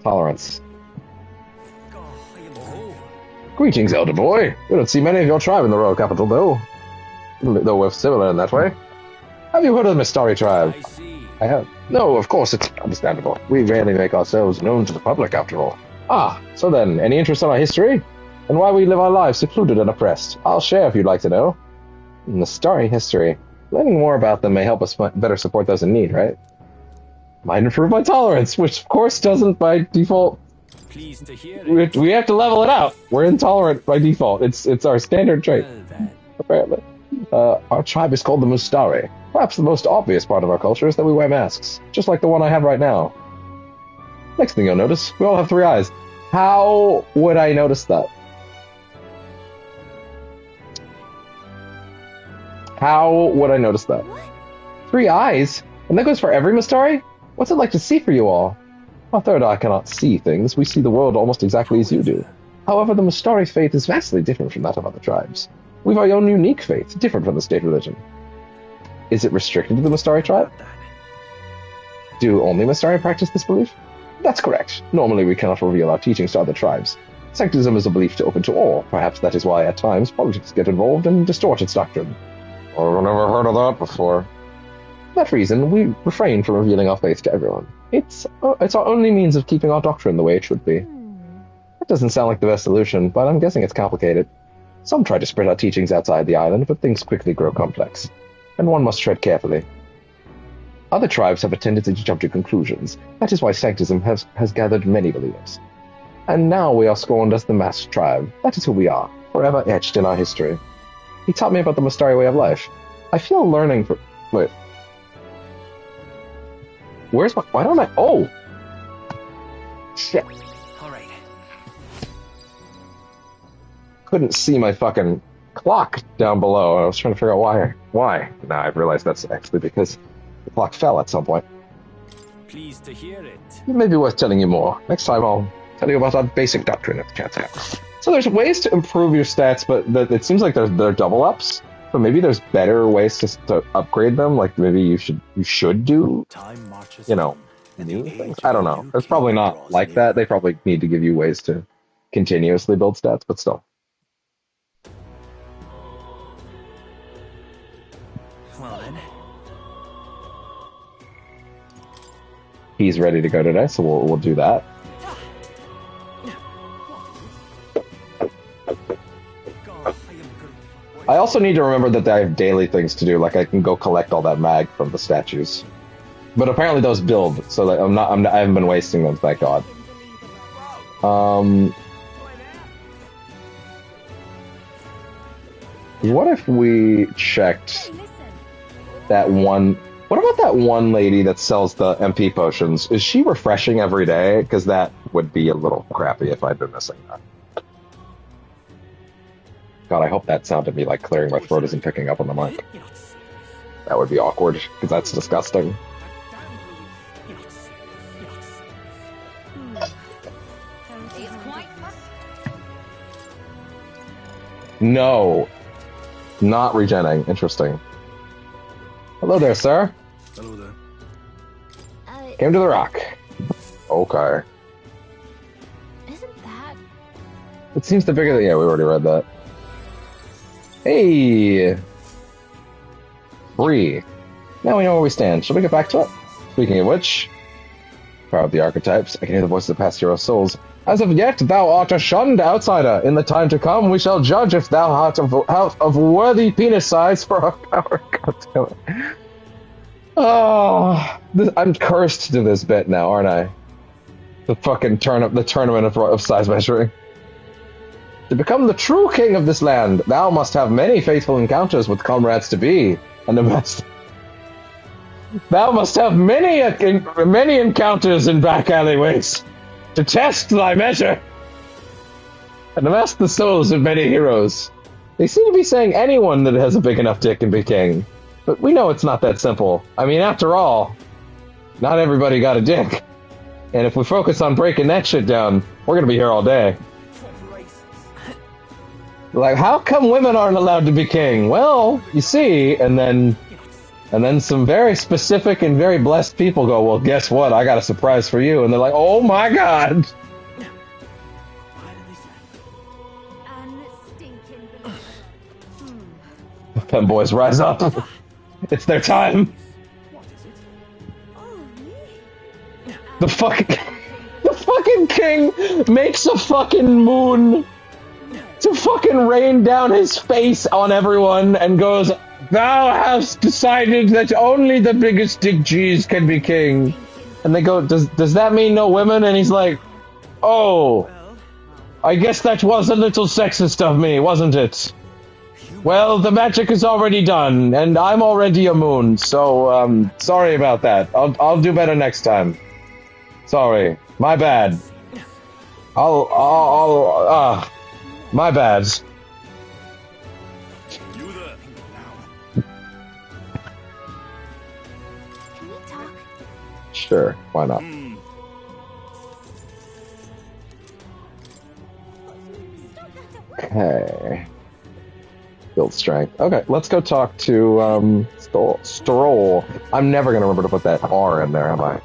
Speaker 1: Tolerance. Greetings, elder boy. We don't see many of your tribe in the royal capital, though we're similar in that way. Have you heard of the Mistari tribe? I have. No, of course, it's understandable. We rarely make ourselves known to the public, after all. So then, any interest in our history? And why we live our lives secluded and oppressed? I'll share if you'd like to know. Mistari history. Learning more about them may help us better support those in need, right? Might improve my tolerance, which of course doesn't by default.
Speaker 2: Pleased to hear it.
Speaker 1: We have to level it out. We're intolerant by default. It's our standard trait, apparently. Our tribe is called the Mustari. Perhaps the most obvious part of our culture is that we wear masks, just like the one I have right now. Next thing you'll notice, we all have 3 eyes. How would I notice that? How would I notice that? 3 eyes? And that goes for every Mustari? What's it like to see for you all? Our third eye cannot see things. We see the world almost exactly as you do. However, the Mustari faith is vastly different from that of other tribes. We've our own unique faith, different from the state religion. Is it restricted to the Mustari tribe? Do only Mustari practice this belief? That's correct. Normally we cannot reveal our teachings to other tribes. Sanctism is a belief open to all. Perhaps that is why at times politics get involved and distort its doctrine. I've never heard of that before. For that reason, we refrain from revealing our faith to everyone. It's our only means of keeping our doctrine the way it should be. That doesn't sound like the best solution, but I'm guessing it's complicated. Some try to spread our teachings outside the island, but things quickly grow complex, and one must tread carefully. Other tribes have a tendency to jump to conclusions. That is why Sanctism has gathered many believers. And now we are scorned as the masked tribe. That is who we are, forever etched in our history. He taught me about the Mustari way of life. I feel learning for... Wait. Where's my... Why don't I... Oh! Shit.
Speaker 2: Alright.
Speaker 1: Couldn't see my fucking clock down below. I was trying to figure out why. Why? Now I've realized that's actually because the clock fell at some point.
Speaker 2: Pleased to hear it.
Speaker 1: It may be worth telling you more. Next time I'll tell you about our basic doctrine if the chance happens. So there's ways to improve your stats, but it seems like they're double ups. So maybe there's better ways to upgrade them. Like maybe you should do, you know, new things. I don't know. It's probably not like that. They probably need to give you ways to continuously build stats, but still.
Speaker 2: Well then.
Speaker 1: he's ready to go today, so we'll do that. I also need to remember that I have daily things to do, like I can go collect all that mag from the statues. But apparently those build, so that I haven't been wasting them, thank God. What if we checked that one? What about that one lady that sells the MP potions? Is she refreshing every day? Because that would be a little crappy if I'd been missing that. God, I hope that sound of me like clearing my throat isn't picking up on the mic. That would be awkward, because that's disgusting. No. Not regenning. Interesting. Hello there, sir.
Speaker 2: Hello there.
Speaker 1: Came to the rock. Okay.
Speaker 3: Isn't that...
Speaker 1: It seems the bigger... Yeah, we already read that. Hey! Free. Now we know where we stand. Shall we get back to it? Speaking of which... Proud of the archetypes. I can hear the voices of past heroes' souls. As of yet, thou art a shunned outsider. In the time to come, we shall judge if thou art of worthy penis size for our power. God damn it. Oh, I'm cursed to this bit now, aren't I? The fucking tournament of size measuring. To become the true king of this land, thou must have many faithful encounters with comrades to be, and thou must have many encounters in back alleyways to test thy measure, and amass the souls of many heroes. They seem to be saying anyone that has a big enough dick can be king, but we know it's not that simple. I mean, after all, not everybody got a dick, and if we focus on breaking that shit down, we're gonna be here all day. Like, how come women aren't allowed to be king? Well, you see, and then some very specific and very blessed people go, well, guess what? I got a surprise for you. And they're like, oh my God. Them boys rise up. It's their time. The fucking king makes a fucking moon to fucking rain down his face on everyone and goes, thou hast decided that only the biggest dick G's can be king. And they go, does that mean no women? And he's like, oh, I guess that was a little sexist of me, wasn't it? Well, the magic is already done, and I'm already a moon, so, sorry about that. I'll do better next time. Sorry. My bad. My bad.
Speaker 3: Can we talk?
Speaker 1: Sure, why not? Okay. Build strength. Okay, let's go talk to, Stroll. I'm never gonna remember to put that R in there, am I?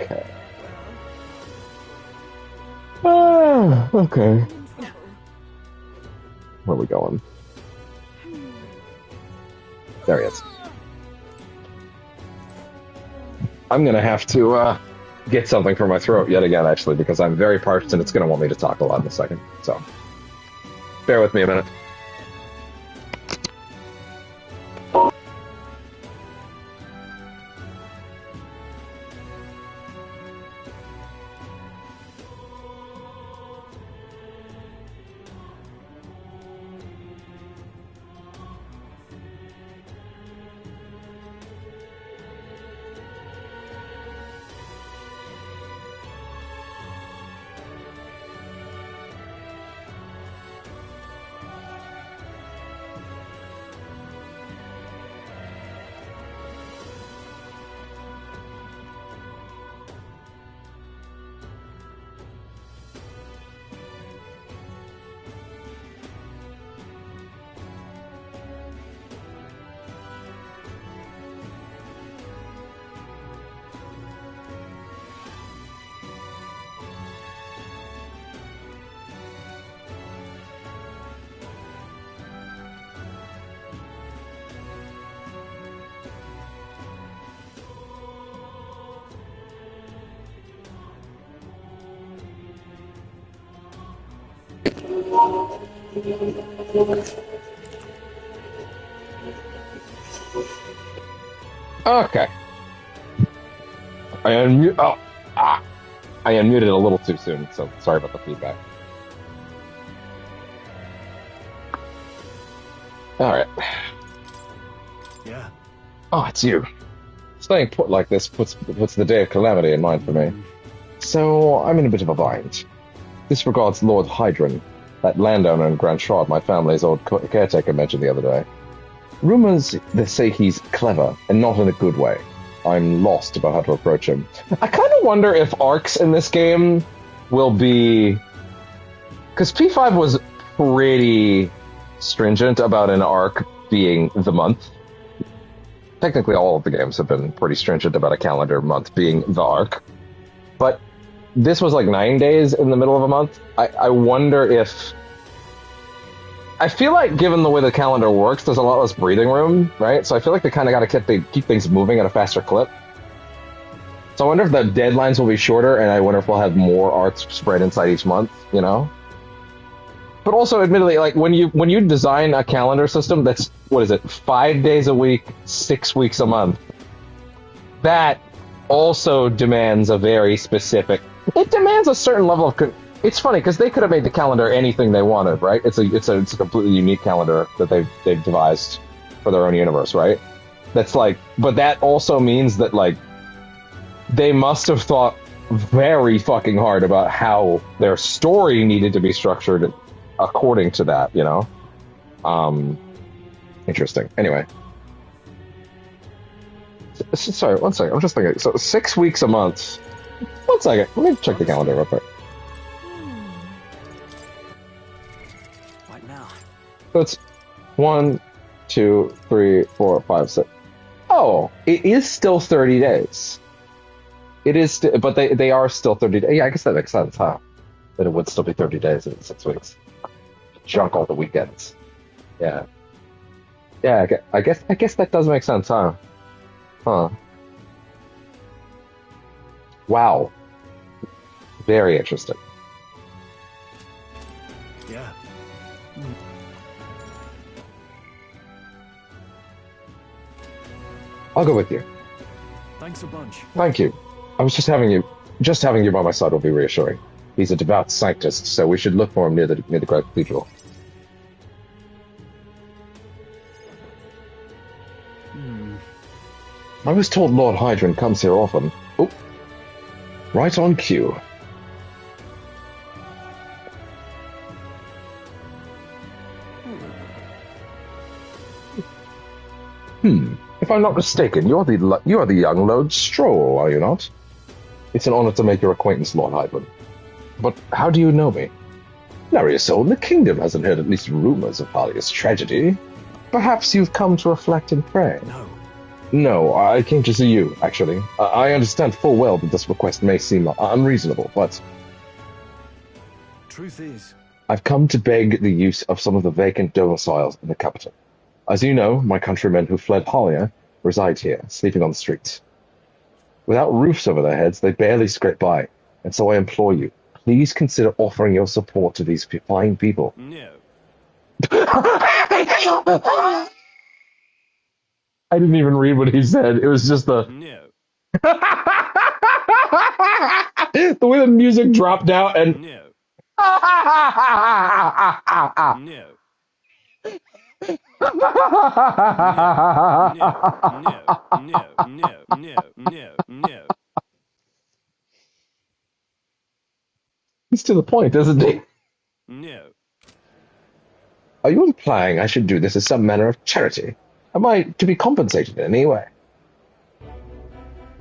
Speaker 1: Okay. Okay. Where are we going? There he is. I'm gonna have to get something for my throat yet again, actually, because I'm very parched and it's gonna want me to talk a lot in a second. So, bear with me a minute. Okay. I unmuted a little too soon, so sorry about the feedback. Alright.
Speaker 2: Yeah.
Speaker 1: Oh, it's you. Staying put like this puts the day of calamity in mind for me. So, I'm in a bit of a bind. This regards Lord Hydron, that landowner in Grand Shard my family's old caretaker mentioned the other day. Rumors that say he's clever, and not in a good way. I'm lost about how to approach him. I kind of wonder if arcs in this game will be... Because P5 was pretty stringent about an arc being the month. Technically, all of the games have been pretty stringent about a calendar month being the arc. But this was like 9 days in the middle of a month. I wonder if... I feel like, given the way the calendar works, there's a lot less breathing room, right? So I feel like they kind of got to keep things moving at a faster clip. So I wonder if the deadlines will be shorter, and I wonder if we'll have more arcs spread inside each month, you know? But also, admittedly, like, when you design a calendar system that's, 5 days a week, 6 weeks a month, that also demands a very specific... It demands a certain level of... It's funny because they could have made the calendar anything they wanted, right? It's a completely unique calendar that they've devised for their own universe, right? That's like, but that also means that like they must have thought very fucking hard about how their story needed to be structured according to that, you know? Interesting. Anyway. Sorry, 1 second. I'm just thinking. So 6 weeks a month. 1 second. Let me check the calendar real quick.
Speaker 2: Right now.
Speaker 1: So it's 1, 2, 3, 4, 5, 6. Oh, it is still 30 days. It is, but they are still 30 days. Yeah, I guess that makes sense, huh? That it would still be 30 days in 6 weeks. Junk all the weekends. Yeah. Yeah, I guess that does make sense, huh? Huh. Wow. Very interesting.
Speaker 2: Yeah.
Speaker 1: I'll go with you.
Speaker 2: Thanks a bunch.
Speaker 1: Thank you. I was just having you by my side will be reassuring. He's a devout scientist, so we should look for him near the Great Cathedral. I was told Lord Hydron comes here often. Oh, right on cue. If I'm not mistaken, you are the young Lord Stroll, are you not? It's an honor to make your acquaintance, Lord Hydron. But how do you know me? Nary a soul in the kingdom hasn't heard at least rumors of Halia's tragedy. Perhaps you've come to reflect and pray. No, I came to see you, actually. I understand full well that this request may seem unreasonable, but...
Speaker 2: Truth is...
Speaker 1: I've come to beg the use of some of the vacant domiciles in the capital. As you know, my countrymen who fled Halia reside here, sleeping on the streets. Without roofs over their heads, they barely scrape by, and so I implore you, please consider offering your support to these fine people.
Speaker 2: No.
Speaker 1: I didn't even read what he said. It was just the...
Speaker 2: No.
Speaker 1: the way the music dropped out and...
Speaker 2: No. No. No.
Speaker 1: He's to the point, isn't he?
Speaker 2: No.
Speaker 1: Are you implying I should do this as some manner of charity? Am I to be compensated in any way?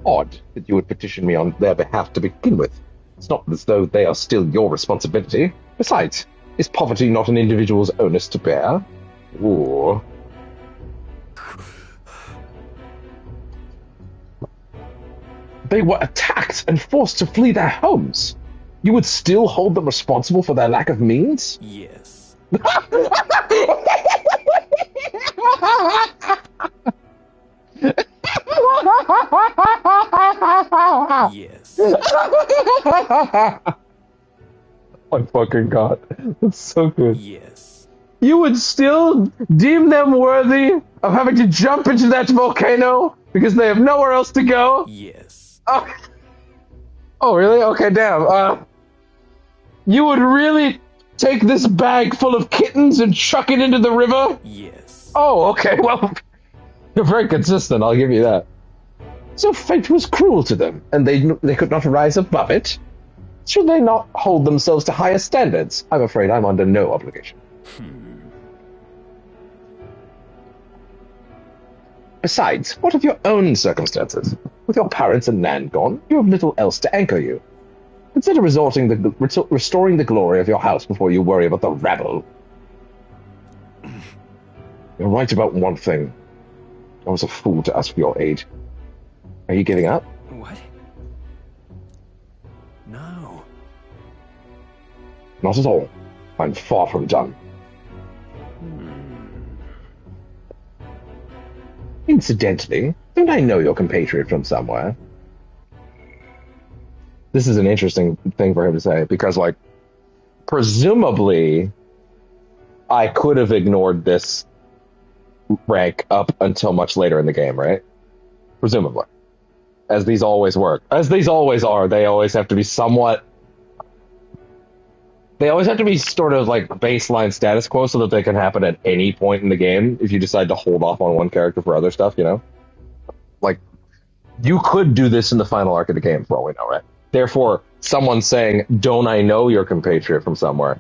Speaker 1: Odd that you would petition me on their behalf to begin with. It's not as though they are still your responsibility. Besides, is poverty not an individual's onus to bear? Ooh. They were attacked and forced to flee their homes. You would still hold them responsible for their lack of means?
Speaker 2: Yes.
Speaker 1: Yes. My fucking god. That's so good.
Speaker 2: Yes.
Speaker 1: You would still deem them worthy of having to jump into that volcano because they have nowhere else to go?
Speaker 2: Yes.
Speaker 1: Oh really? Okay, damn. You would really take this bag full of kittens and chuck it into the river?
Speaker 2: Yes.
Speaker 1: Oh, okay, well, you're very consistent, I'll give you that. So fate was cruel to them, and they could not rise above it? Should they not hold themselves to higher standards? I'm afraid I'm under no obligation. Besides, what of your own circumstances? With your parents and Nan gone, you have little else to anchor you. Consider restoring the glory of your house before you worry about the rabble. You're right about one thing. I was a fool to ask for your aid. Are you giving up?
Speaker 2: What? No.
Speaker 1: Not at all. I'm far from done. Incidentally, don't I know your compatriot from somewhere? This is an interesting thing for him to say, because, like, presumably, I could have ignored this rank up until much later in the game, right? Presumably. As these always work. As these always are, they always have to be somewhat... They always have to be sort of, like, baseline status quo so that they can happen at any point in the game if you decide to hold off on one character for other stuff, you know? Like, you could do this in the final arc of the game, for all we know, right? Therefore, someone saying, don't I know your compatriot from somewhere?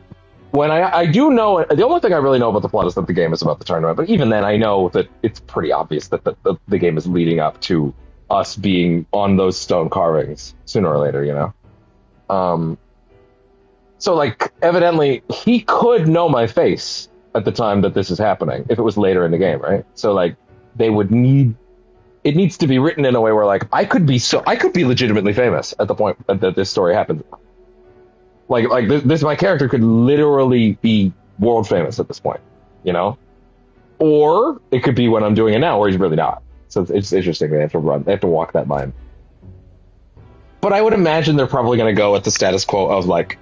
Speaker 1: When I do know, the only thing I really know about the plot is that the game is about the tournament, but even then I know that it's pretty obvious that the game is leading up to us being on those stone carvings sooner or later, you know? So, like, evidently, he could know my face at the time that this is happening, if it was later in the game, right? So, like, they would need... It needs to be written in a way where, like, I could be legitimately famous at the point that this story happens. Like this, my character could literally be world famous at this point, you know? Or it could be when I'm doing it now, where he's really not. So it's interesting. They have to walk that line. But I would imagine they're probably going to go at the status quo of, like,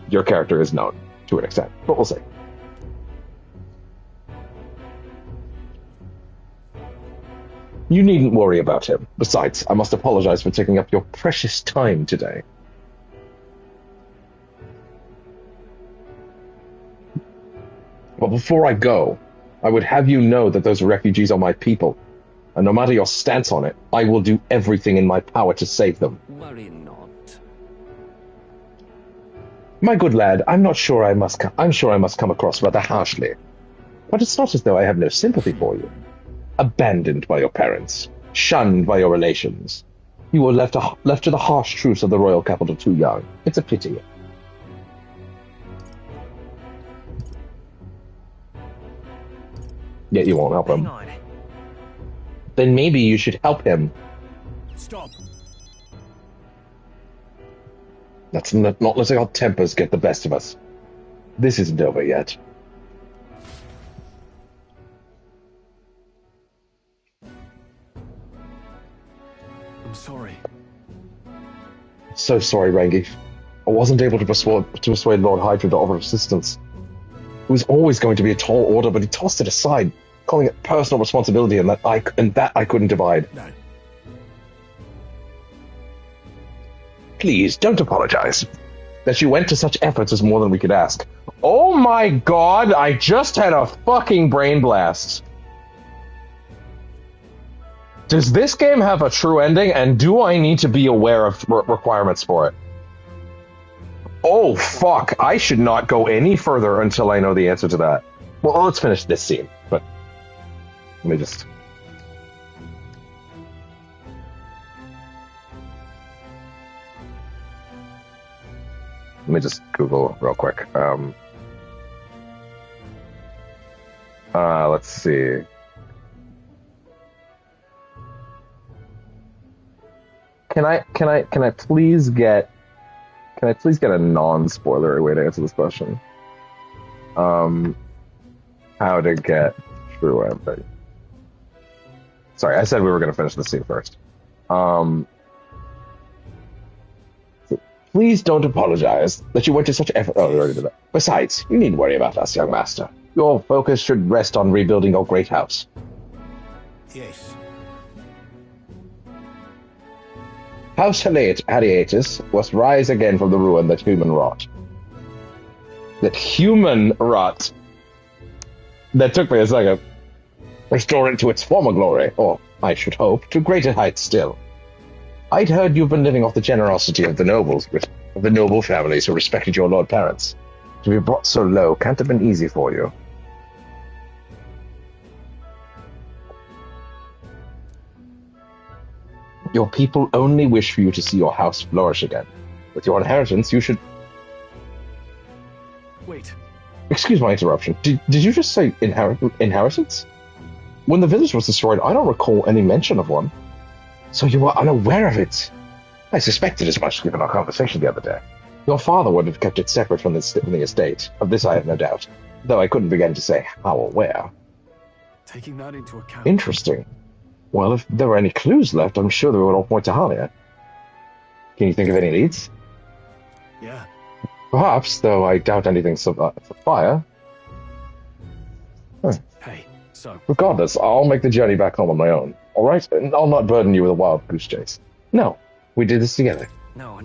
Speaker 1: your character is known to an extent. But we'll see. You needn't worry about him. Besides, I must apologize for taking up your precious time today. But before I go, I would have you know that those refugees are my people, and no matter your stance on it, I will do everything in my power to save them.
Speaker 2: Worry not.
Speaker 1: My good lad, I'm sure I must come across rather harshly, but it's not as though I have no sympathy for you. Abandoned by your parents, shunned by your relations. You were left to the harsh truths of the royal capital too young. It's a pity. Yet you won't help him.
Speaker 2: Hang on.
Speaker 1: Then maybe you should help him.
Speaker 2: Stop.
Speaker 1: Let's not let our tempers get the best of us. This isn't over yet.
Speaker 2: I'm sorry.
Speaker 1: So sorry, Rangi. I wasn't able to persuade Lord Hydra to offer assistance. It was always going to be a tall order, but he tossed it aside, calling it personal responsibility, and that I couldn't divide.
Speaker 2: No.
Speaker 1: Please, don't apologize. That you went to such efforts is more than we could ask. Oh my god, I just had a fucking brain blast. Does this game have a true ending, and do I need to be aware of requirements for it? Oh, fuck. I should not go any further until I know the answer to that. Well, let's finish this scene, but... Let me just... Let me just Google real quick. Let's see. Can I please get a non-spoilery way to answer this question? How to get true empathy. Sorry, I said we were going to finish the scene first. Please don't apologize that you went to such effort. Oh, we already did that. Besides, you needn't worry about us, young master. Your focus should rest on rebuilding your great house.
Speaker 2: Yes.
Speaker 1: House Hiatus must rise again from the ruin that human wrought. That human wrought. That took me a second. Restore it to its former glory, or, I should hope, to greater heights still. I'd heard you've been living off the generosity of the nobles, of the noble families who respected your lord parents. To be brought so low can't have been easy for you. Your people only wish for you to see your house flourish again. With your inheritance, you should...
Speaker 2: Wait.
Speaker 1: Excuse my interruption. Did you just say inheritance? When the village was destroyed, I don't recall any mention of one. So you were unaware of it. I suspected as much given our conversation the other day. Your father would have kept it separate from the estate. Of this I have no doubt, though I couldn't begin to say how or where.
Speaker 2: Taking that into account.
Speaker 1: Interesting. Well, if there were any clues left, I'm sure they would all point to Halia. Can you think of any leads?
Speaker 2: Yeah.
Speaker 1: Perhaps, though I doubt anything for fire.
Speaker 2: Hey, so...
Speaker 1: Regardless, I'll make the journey back home on my own. Alright? And I'll not burden you with a wild goose chase. No, we did this together.
Speaker 2: No.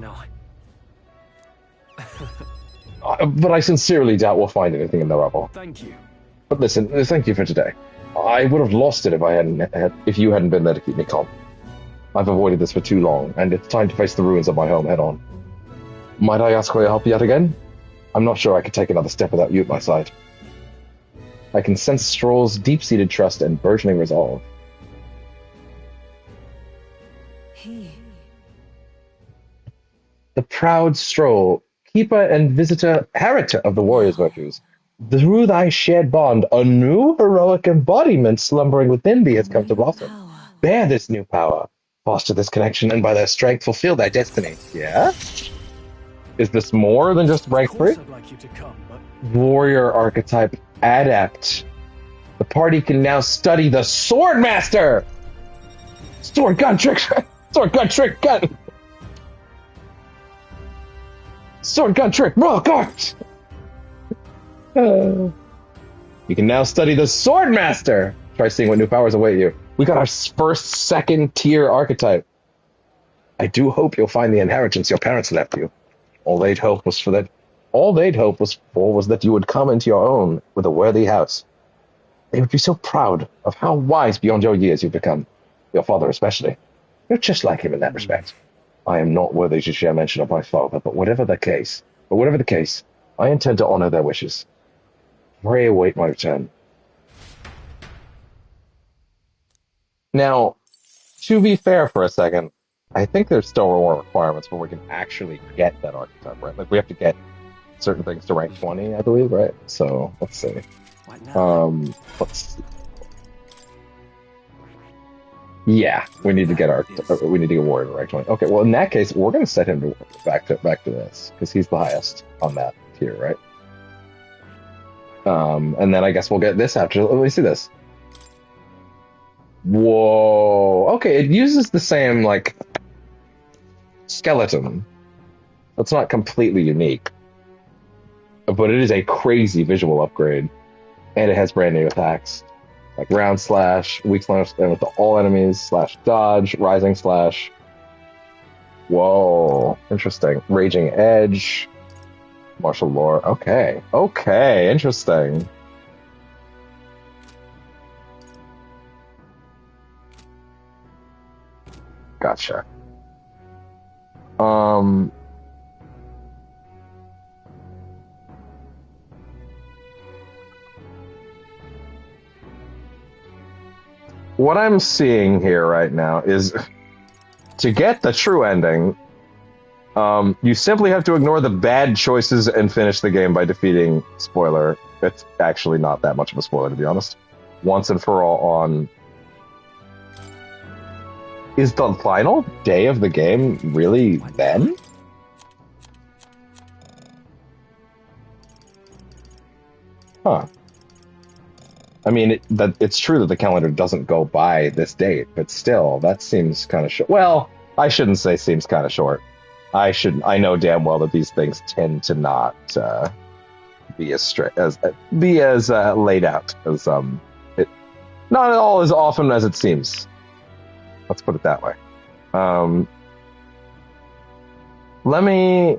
Speaker 1: But I sincerely doubt we'll find anything in the rubble.
Speaker 2: Thank you.
Speaker 1: But listen, thank you for today. I would have lost it if you hadn't been there to keep me calm. I've avoided this for too long, and it's time to face the ruins of my home head-on. Might I ask for your help yet again? I'm not sure I could take another step without you at my side. I can sense Stroll's deep-seated trust and burgeoning resolve. The proud Stroll, keeper and visitor, heritor of the warrior's virtues. Through thy shared bond, a new heroic embodiment slumbering within thee has come to blossom. Bear this new power, foster this connection, and by their strength fulfill thy destiny. Yeah? Is this more than just rank 3?
Speaker 2: I'd like you to come, but...
Speaker 1: Warrior archetype adept. The party can now study the Swordmaster! Sword gun trick! Sword gun trick gun! Sword gun trick! Roll cards! You can now study the Swordmaster! Try seeing what new powers await you. We got our first second tier archetype. I do hope you'll find the inheritance your parents left you. All they'd hope was that you would come into your own with a worthy house. They would be so proud of how wise beyond your years you've become. Your father especially. You're just like him in that respect. I am not worthy to share mention of my father, but whatever the case, I intend to honor their wishes. Pray await my return. Now, to be fair for a second, I think there's still more requirements where we can actually get that archetype, right? Like, we have to get certain things to rank 20, I believe, right? So, let's see. Let's see. Yeah, we need to get warrior to rank 20. Okay, well, in that case, we're going to set him to back to this, because he's the highest on that tier, right? And then I guess we'll get this after. Let me see this. Whoa. Okay, it uses the same, like, skeleton. It's not completely unique. But it is a crazy visual upgrade. And it has brand new attacks. Like round slash, weak slash, and with all enemies, slash dodge, rising slash. Whoa. Interesting. Raging edge. Martial lore. Okay. Okay, interesting. Gotcha. What I'm seeing here right now is, to get the true ending, you simply have to ignore the bad choices and finish the game by defeating, spoiler, it's actually not that much of a spoiler to be honest, once and for all on... Is the final day of the game really then? Huh. I mean, it's true that the calendar doesn't go by this date, but still, that seems kind of short. Well, I shouldn't say seems kind of short. I know damn well that these things tend to not be as strict as laid out as it not at all as often as it seems. Let's put it that way. Let me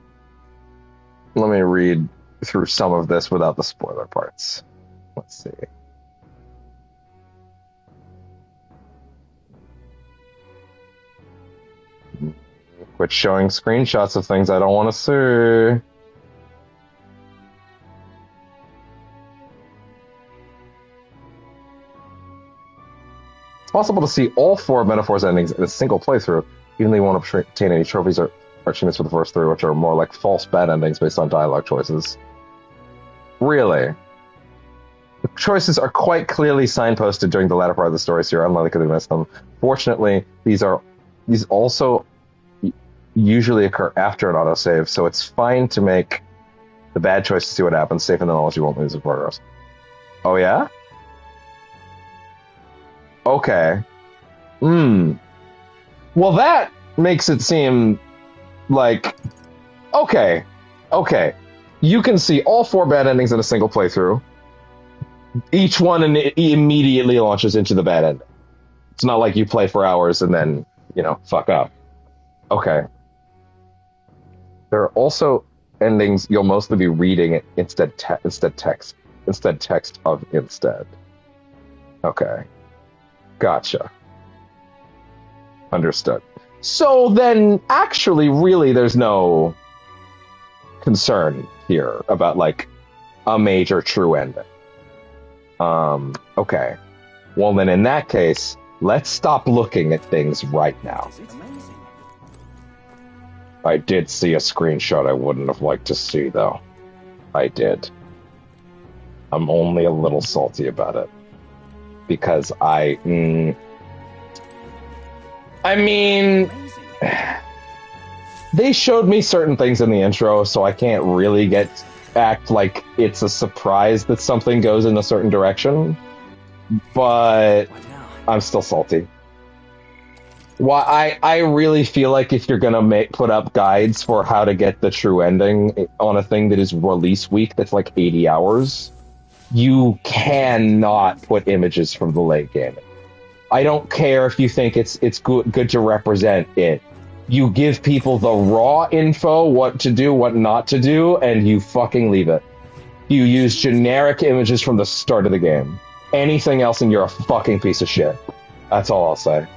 Speaker 1: read through some of this without the spoiler parts. Let's see. Quit showing screenshots of things I don't want to see. It's possible to see all 4 Metaphors endings in a single playthrough, even though you won't obtain any trophies or achievements for the first 3, which are more like false bad endings based on dialogue choices. Really? The choices are quite clearly signposted during the latter part of the story, so you're unlikely to miss them. Fortunately, these also usually occur after an autosave, so it's fine to make the bad choice to see what happens, safe in the knowledge you won't lose the progress. Oh yeah? Okay. Well, that makes it seem like... Okay. You can see all 4 bad endings in a single playthrough. Each one immediately launches into the bad ending. It's not like you play for hours and then, fuck up. Okay. There are also endings you'll mostly be reading instead text of instead. Okay. Gotcha. Understood. So then, actually, really, there's no concern here about, like, a major true ending. Okay. Well, then in that case, let's stop looking at things right now. I did see a screenshot I wouldn't have liked to see, though. I did. I'm only a little salty about it. Because I mean... They showed me certain things in the intro, so I can't really act like it's a surprise that something goes in a certain direction. But I'm still salty. Why I really feel like if you're gonna put up guides for how to get the true ending on a thing that is release week that's like 80 hours, you cannot put images from the late game. I don't care if you think it's good to represent it. You give people the raw info, what to do, what not to do, and you fucking leave it. You use generic images from the start of the game. Anything else and you're a fucking piece of shit. That's all I'll say.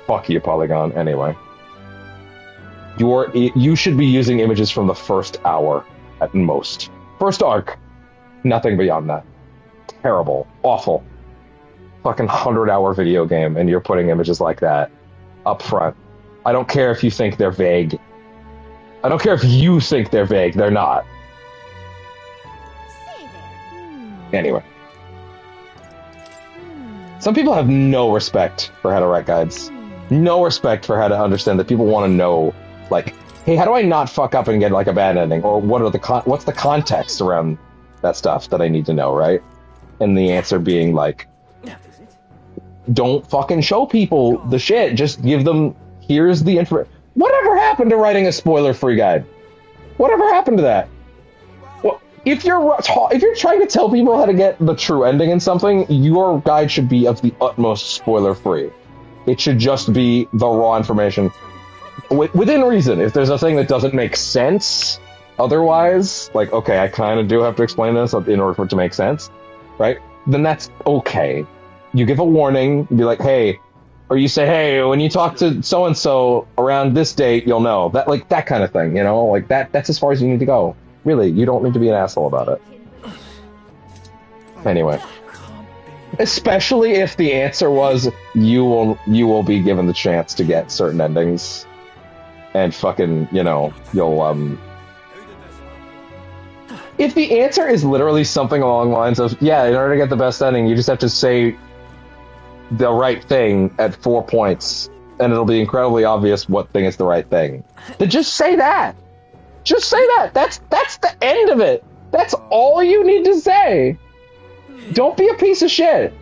Speaker 1: Fuck you, Polygon. Anyway. You should be using images from the first hour, at most. First arc. Nothing beyond that. Terrible. Awful. Fucking 100-hour video game, and you're putting images like that up front. I don't care if you think they're vague. I don't care if you think they're vague. They're not. Anyway. Some people have no respect for how to write guides. No respect for how to understand that people want to know, like, hey, how do I not fuck up and get, like, a bad ending? Or what's the context around that stuff that I need to know, right? And the answer being, like, don't fucking show people the shit. Just give them, here's the info. Whatever happened to writing a spoiler-free guide? Whatever happened to that? Well, if you're trying to tell people how to get the true ending in something, your guide should be of the utmost spoiler-free. It should just be the raw information. Within reason. If there's a thing that doesn't make sense otherwise, like, okay, I kind of do have to explain this in order for it to make sense, right? Then that's okay. You give a warning, be like, hey, or you say, hey, when you talk to so-and-so around this date, you'll know. That kind of thing, Like, that's as far as you need to go. Really, you don't need to be an asshole about it. Anyway. Especially if the answer was, you will be given the chance to get certain endings. And fucking, you'll, If the answer is literally something along the lines of, yeah, in order to get the best ending, you just have to say the right thing at 4 points, and it'll be incredibly obvious what thing is the right thing. Then just say that. Just say that. That's the end of it. That's all you need to say. Don't be a piece of shit.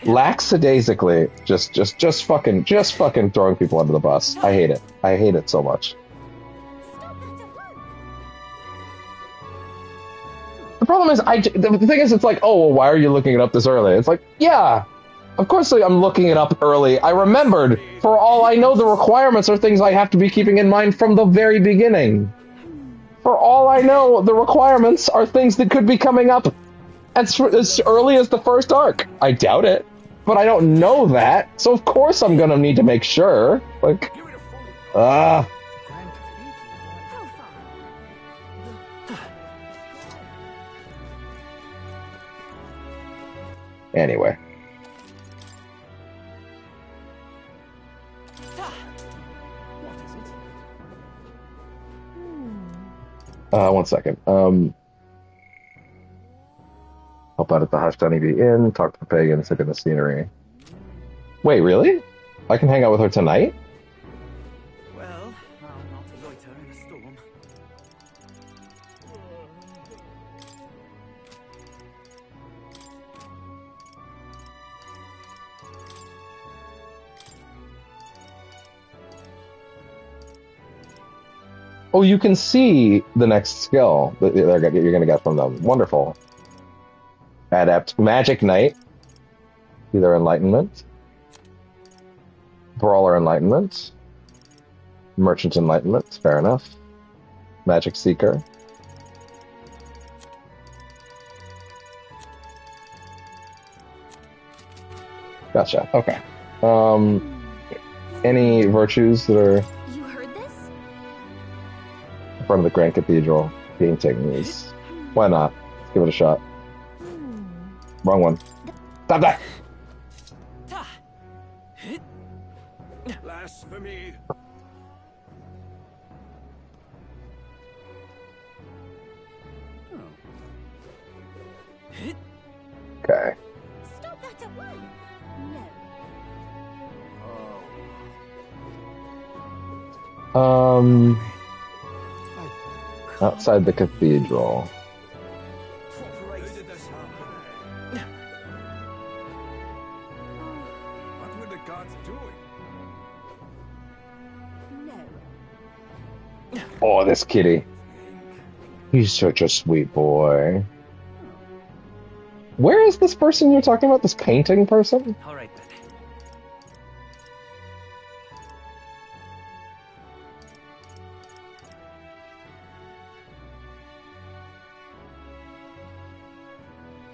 Speaker 1: lackadaisically just fucking throwing people under the bus. I hate it. I hate it so much. The problem is, the thing is, it's like, oh, well, why are you looking it up this early? It's like, yeah, of course I'm looking it up early. I remembered, for all I know, the requirements are things I have to be keeping in mind from the very beginning. For all I know, the requirements are things that could be coming up as early as the first arc. I doubt it, but I don't know that, so of course I'm gonna need to make sure. Like, Anyway. One second. Help out at the Hushed Honeybee Inn, talk to the pagans, look at the scenery. Wait, really? I can hang out with her tonight?
Speaker 2: Well, I'll not loiter in a storm.
Speaker 1: Oh, you can see the next skill that you're going to get from them. Wonderful. Adept Magic Knight. Either Enlightenment. Brawler Enlightenment. Merchant Enlightenment. Fair enough. Magic Seeker. Gotcha. Okay. Any virtues that are
Speaker 3: You heard this?
Speaker 1: in front of the Grand Cathedral painting these? Why not? Let's give it a shot. Wrong one. Stop that!
Speaker 2: Blasphemy!
Speaker 1: Okay.
Speaker 3: Stop that at once. No.
Speaker 1: Outside the cathedral.
Speaker 2: Where did this happen? What were the gods doing?
Speaker 3: No.
Speaker 1: Oh, this kitty. He's such a sweet boy. Where is this person you're talking about? This painting person?
Speaker 2: All right then.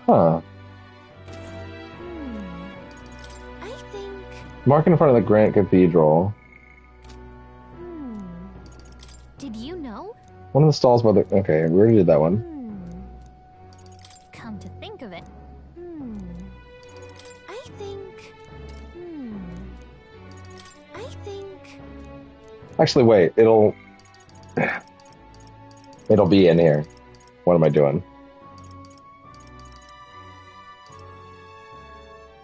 Speaker 1: Huh.
Speaker 3: I think.
Speaker 1: Mark in front of the Grand Cathedral.
Speaker 3: Did you know?
Speaker 1: One of the stalls by the... Okay, we already did that one.
Speaker 3: Come to think of it. I think. I think.
Speaker 1: Actually, wait. It'll be in here. What am I doing?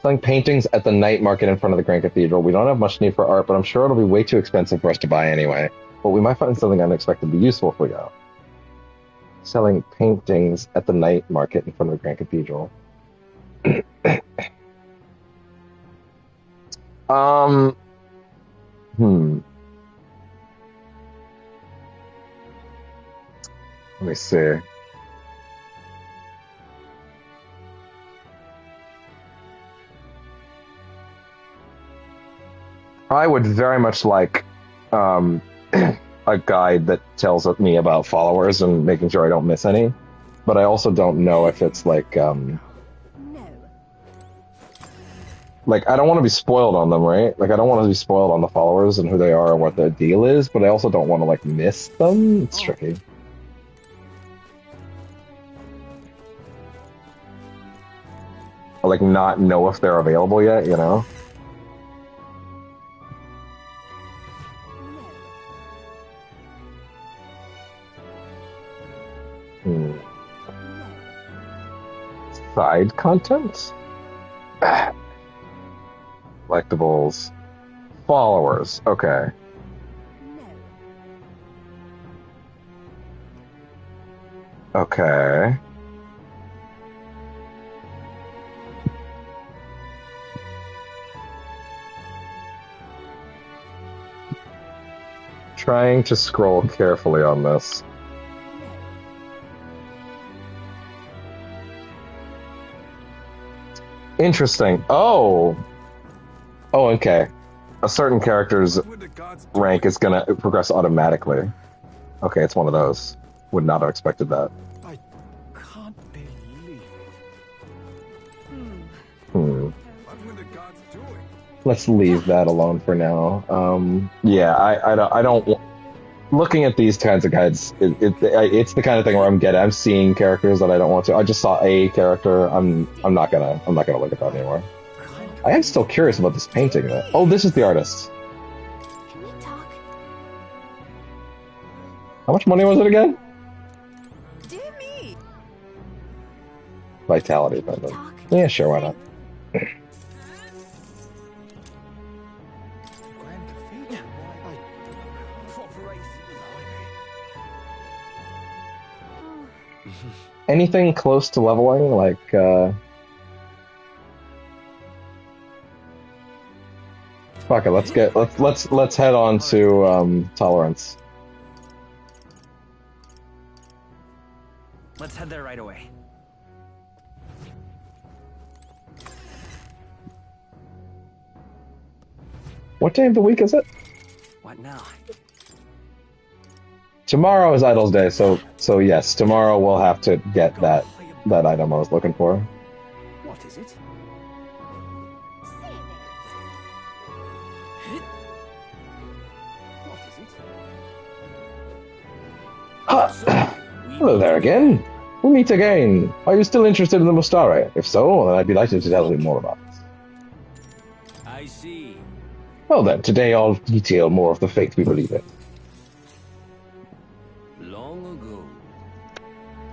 Speaker 1: Selling paintings at the night market in front of the Grand Cathedral. We don't have much need for art, but I'm sure it'll be way too expensive for us to buy anyway. But we might find something unexpectedly useful if we go. Selling paintings at the night market in front of the Grand Cathedral. Let me see. I would very much like a guide that tells me about followers and making sure I don't miss any. But I also don't know if it's like I don't want to be spoiled on them, right? Like I don't want to be spoiled on the followers and who they are and what their deal is, but I also don't want to like miss them. It's tricky. Or like not know if they're available yet, you know? Side content? Collectibles. Followers. Okay. Okay. Trying to scroll carefully on this. Interesting. Oh, okay. A certain character's rank is gonna progress automatically. Okay, it's one of those. Would not have expected that.
Speaker 2: I can't believe it.
Speaker 1: Hmm.
Speaker 2: What were the gods doing?
Speaker 1: Let's leave that alone for now. Yeah, I don't. Looking at these kinds of guides, it's the kind of thing where I'm seeing characters that I don't want to. I just saw a character. I'm not gonna look at that anymore. I am still curious about this painting though. Oh, this is the artist.
Speaker 3: Can we talk?
Speaker 1: How much money was it again?
Speaker 4: Dear me.
Speaker 1: Vitality, but yeah, sure, why not?
Speaker 2: Grand Cathedral? Why? Corporation.
Speaker 1: Anything close to leveling, like fuck it, let's head on to tolerance.
Speaker 2: Let's head there right away.
Speaker 1: What day of the week is it?
Speaker 2: What now?
Speaker 1: Tomorrow is Idol's Day, so yes, tomorrow we'll have to get that item I was looking for.
Speaker 2: What is it?
Speaker 3: Say
Speaker 2: What is it?
Speaker 1: Hello there again. We meet again. Are you still interested in the Mustare? If so, then I'd be delighted to tell you more about it.
Speaker 2: I see.
Speaker 1: Well then, today I'll detail more of the faith we believe in.
Speaker 2: Long ago.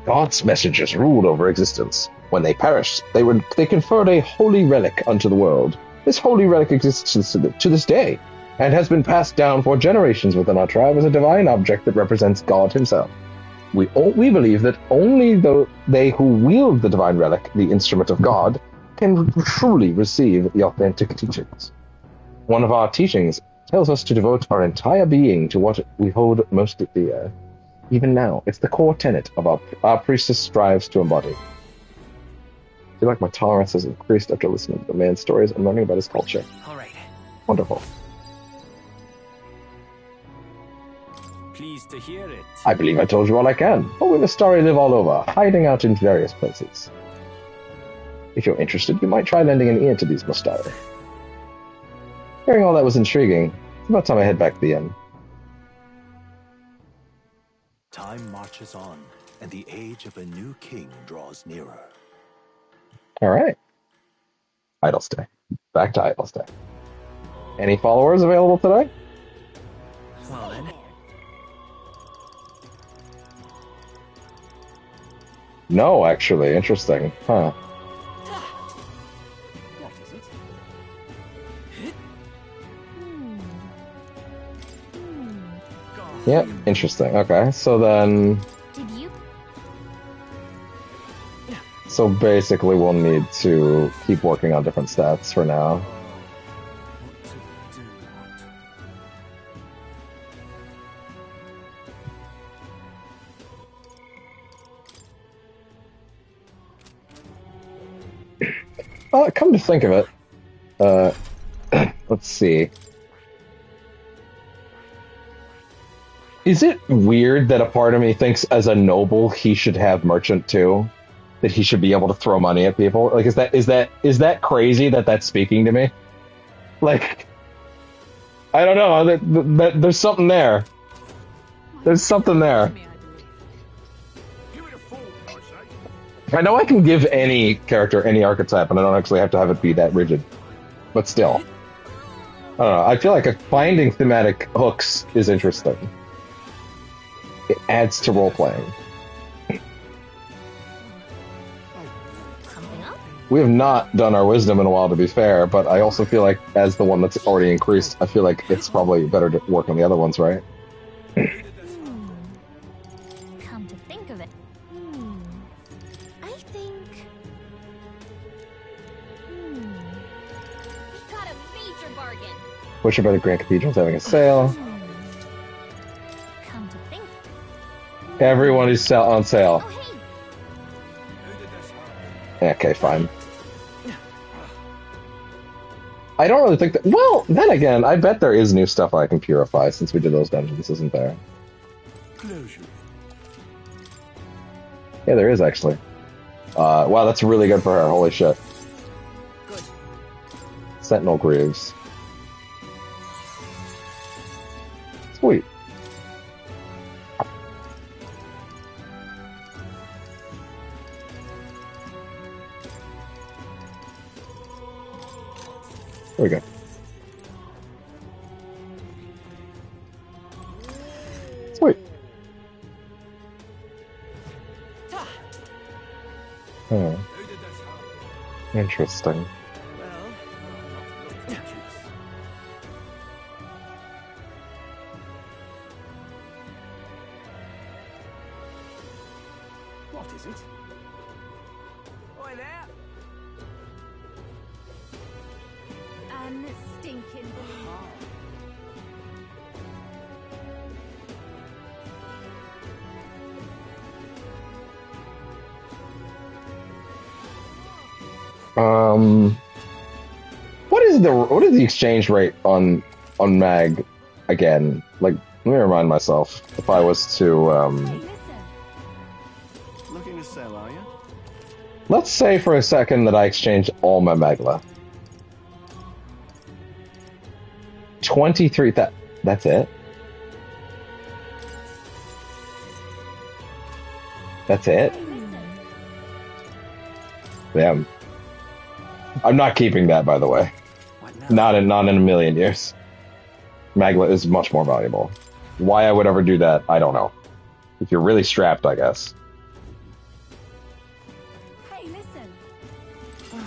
Speaker 1: God's messengers ruled over existence. When they perished, they conferred a holy relic unto the world. This holy relic exists to this day, and has been passed down for generations within our tribe as a divine object that represents God himself. We believe that only they who wield the divine relic, the instrument of God, can truly receive the authentic teachings. One of our teachings tells us to devote our entire being to what we hold most dear. Even now, it's the core tenet of our priestess strives to embody. I feel like my tolerance has increased after listening to the man's stories and learning about his culture.
Speaker 2: All right.
Speaker 1: Wonderful.
Speaker 2: Pleased to hear it.
Speaker 1: I believe I told you all I can, but we Mustari live all over, hiding out in various places. If you're interested, you might try lending an ear to these Mustari. Hearing all that was intriguing, it's about time I head back to the inn.
Speaker 6: Time marches on, and the age of a new king draws nearer.
Speaker 1: Alright. Idol's Day. Back to Idol's Day. Any followers available today?
Speaker 2: Well then.
Speaker 1: No, actually. Interesting. Huh.
Speaker 2: What is it?
Speaker 1: Yep, interesting. Okay, so then...
Speaker 3: Did you?
Speaker 1: So basically we'll need to keep working on different stats for now. Come to think of it, let's see. Is it weird that a part of me thinks as a noble he should have merchant too? That he should be able to throw money at people? Like, is that crazy that that's speaking to me? Like, I don't know. There's something there. There's something there. I know I can give any character any archetype, and I don't actually have to have it be that rigid. But still, I don't know. I feel like finding thematic hooks is interesting. It adds to role playing.
Speaker 3: Something up?
Speaker 1: We have not done our wisdom in a while, to be fair, but I also feel like, as the one that's already increased, I feel like it's probably better to work on the other ones, right?
Speaker 3: Come to think of it. I think... We got a major bargain.
Speaker 1: Wish about the Grand Cathedral's having a sale. Everyone is on sale.
Speaker 3: Oh, hey.
Speaker 1: Okay, fine. I don't really think that... Well, then again, I bet there is new stuff I can purify since we did those dungeons, isn't there?
Speaker 2: Closure.
Speaker 1: Yeah, there is, actually. Wow, that's really good for her. Holy shit.
Speaker 4: Good.
Speaker 1: Sentinel Grooves. Sweet. There we go. Sweet. Hmm. Interesting.
Speaker 2: What is it?
Speaker 4: Oi there.
Speaker 3: Stinking.
Speaker 1: What is the exchange rate on Mag again? Like, let me remind myself if I was to
Speaker 3: Hey, listen.
Speaker 2: Looking to sell, are you?
Speaker 1: let's say for a second that I exchanged all my Magla. 23 that's it? That's it?
Speaker 3: Hey, listen.
Speaker 1: Damn. I'm not keeping that, by the way.
Speaker 2: What now?
Speaker 1: Not in a million years. Magla is much more valuable. Why I would ever do that, I don't know. If you're really strapped, I guess.
Speaker 3: Hey, listen.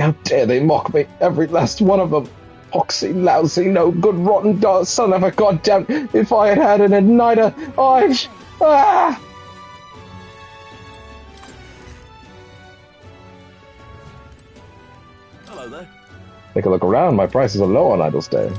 Speaker 1: How dare they mock me, every last one of them. Poxy, lousy, no good, rotten dog, son of a goddamn... If I had had an igniter, I'd... Ah!
Speaker 2: Hello there.
Speaker 1: Take a look around, my prices are low on Idle's Day.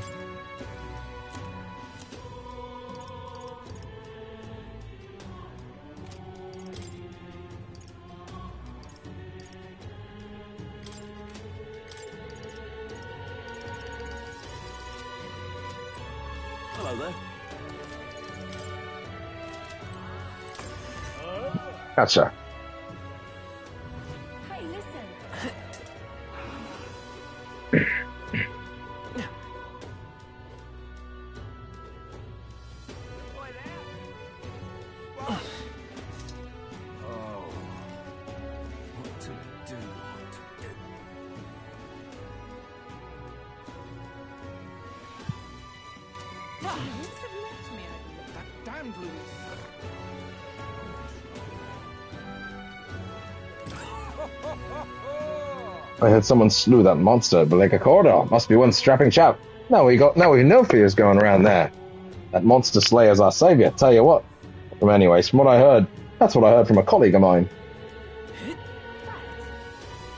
Speaker 2: Hello there.
Speaker 1: Gotcha.
Speaker 3: Hey, listen.
Speaker 4: Oi there.
Speaker 2: Oh. What to do?
Speaker 4: You wouldn't have left me, I believe.
Speaker 2: That damned Louis.
Speaker 1: I heard someone slew that monster, but like a corridor. Must be one strapping chap. Now we know fears going around there. That monster slayer's our savior, tell you what. Anyways, from what I heard, that's what I heard from a colleague of mine.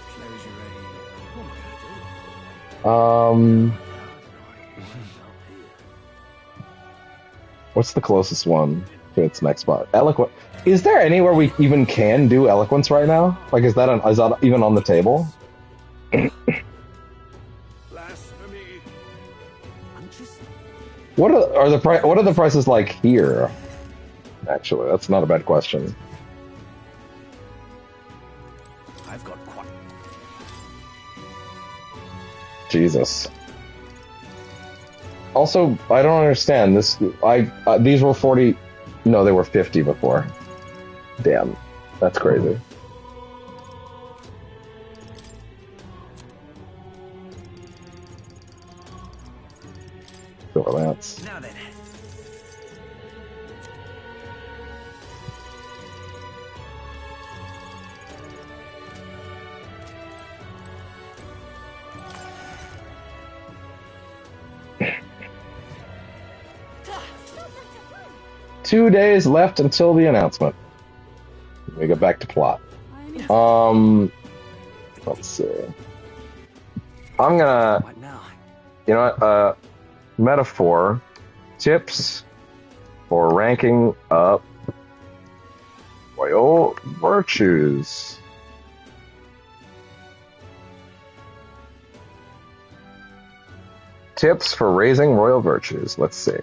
Speaker 2: Closure. What am I gonna do?
Speaker 1: What's the closest one to its next spot? Eloquent. Is there anywhere we even can do eloquence right now? Like, is that even on the table?
Speaker 2: Blasphemy. I'm just...
Speaker 1: What are the prices like here? Actually, that's not a bad question.
Speaker 2: I've got quite...
Speaker 1: Jesus. Also, I don't understand this. These were 40. No, they were 50 before. Damn, that's crazy. So that's...
Speaker 2: Now then.
Speaker 1: Two days left until the announcement. We get back to plot. Let's see. I'm gonna,
Speaker 2: What now?
Speaker 1: you know what, metaphor, tips for ranking up Royal virtues. Tips for raising royal virtues. Let's see.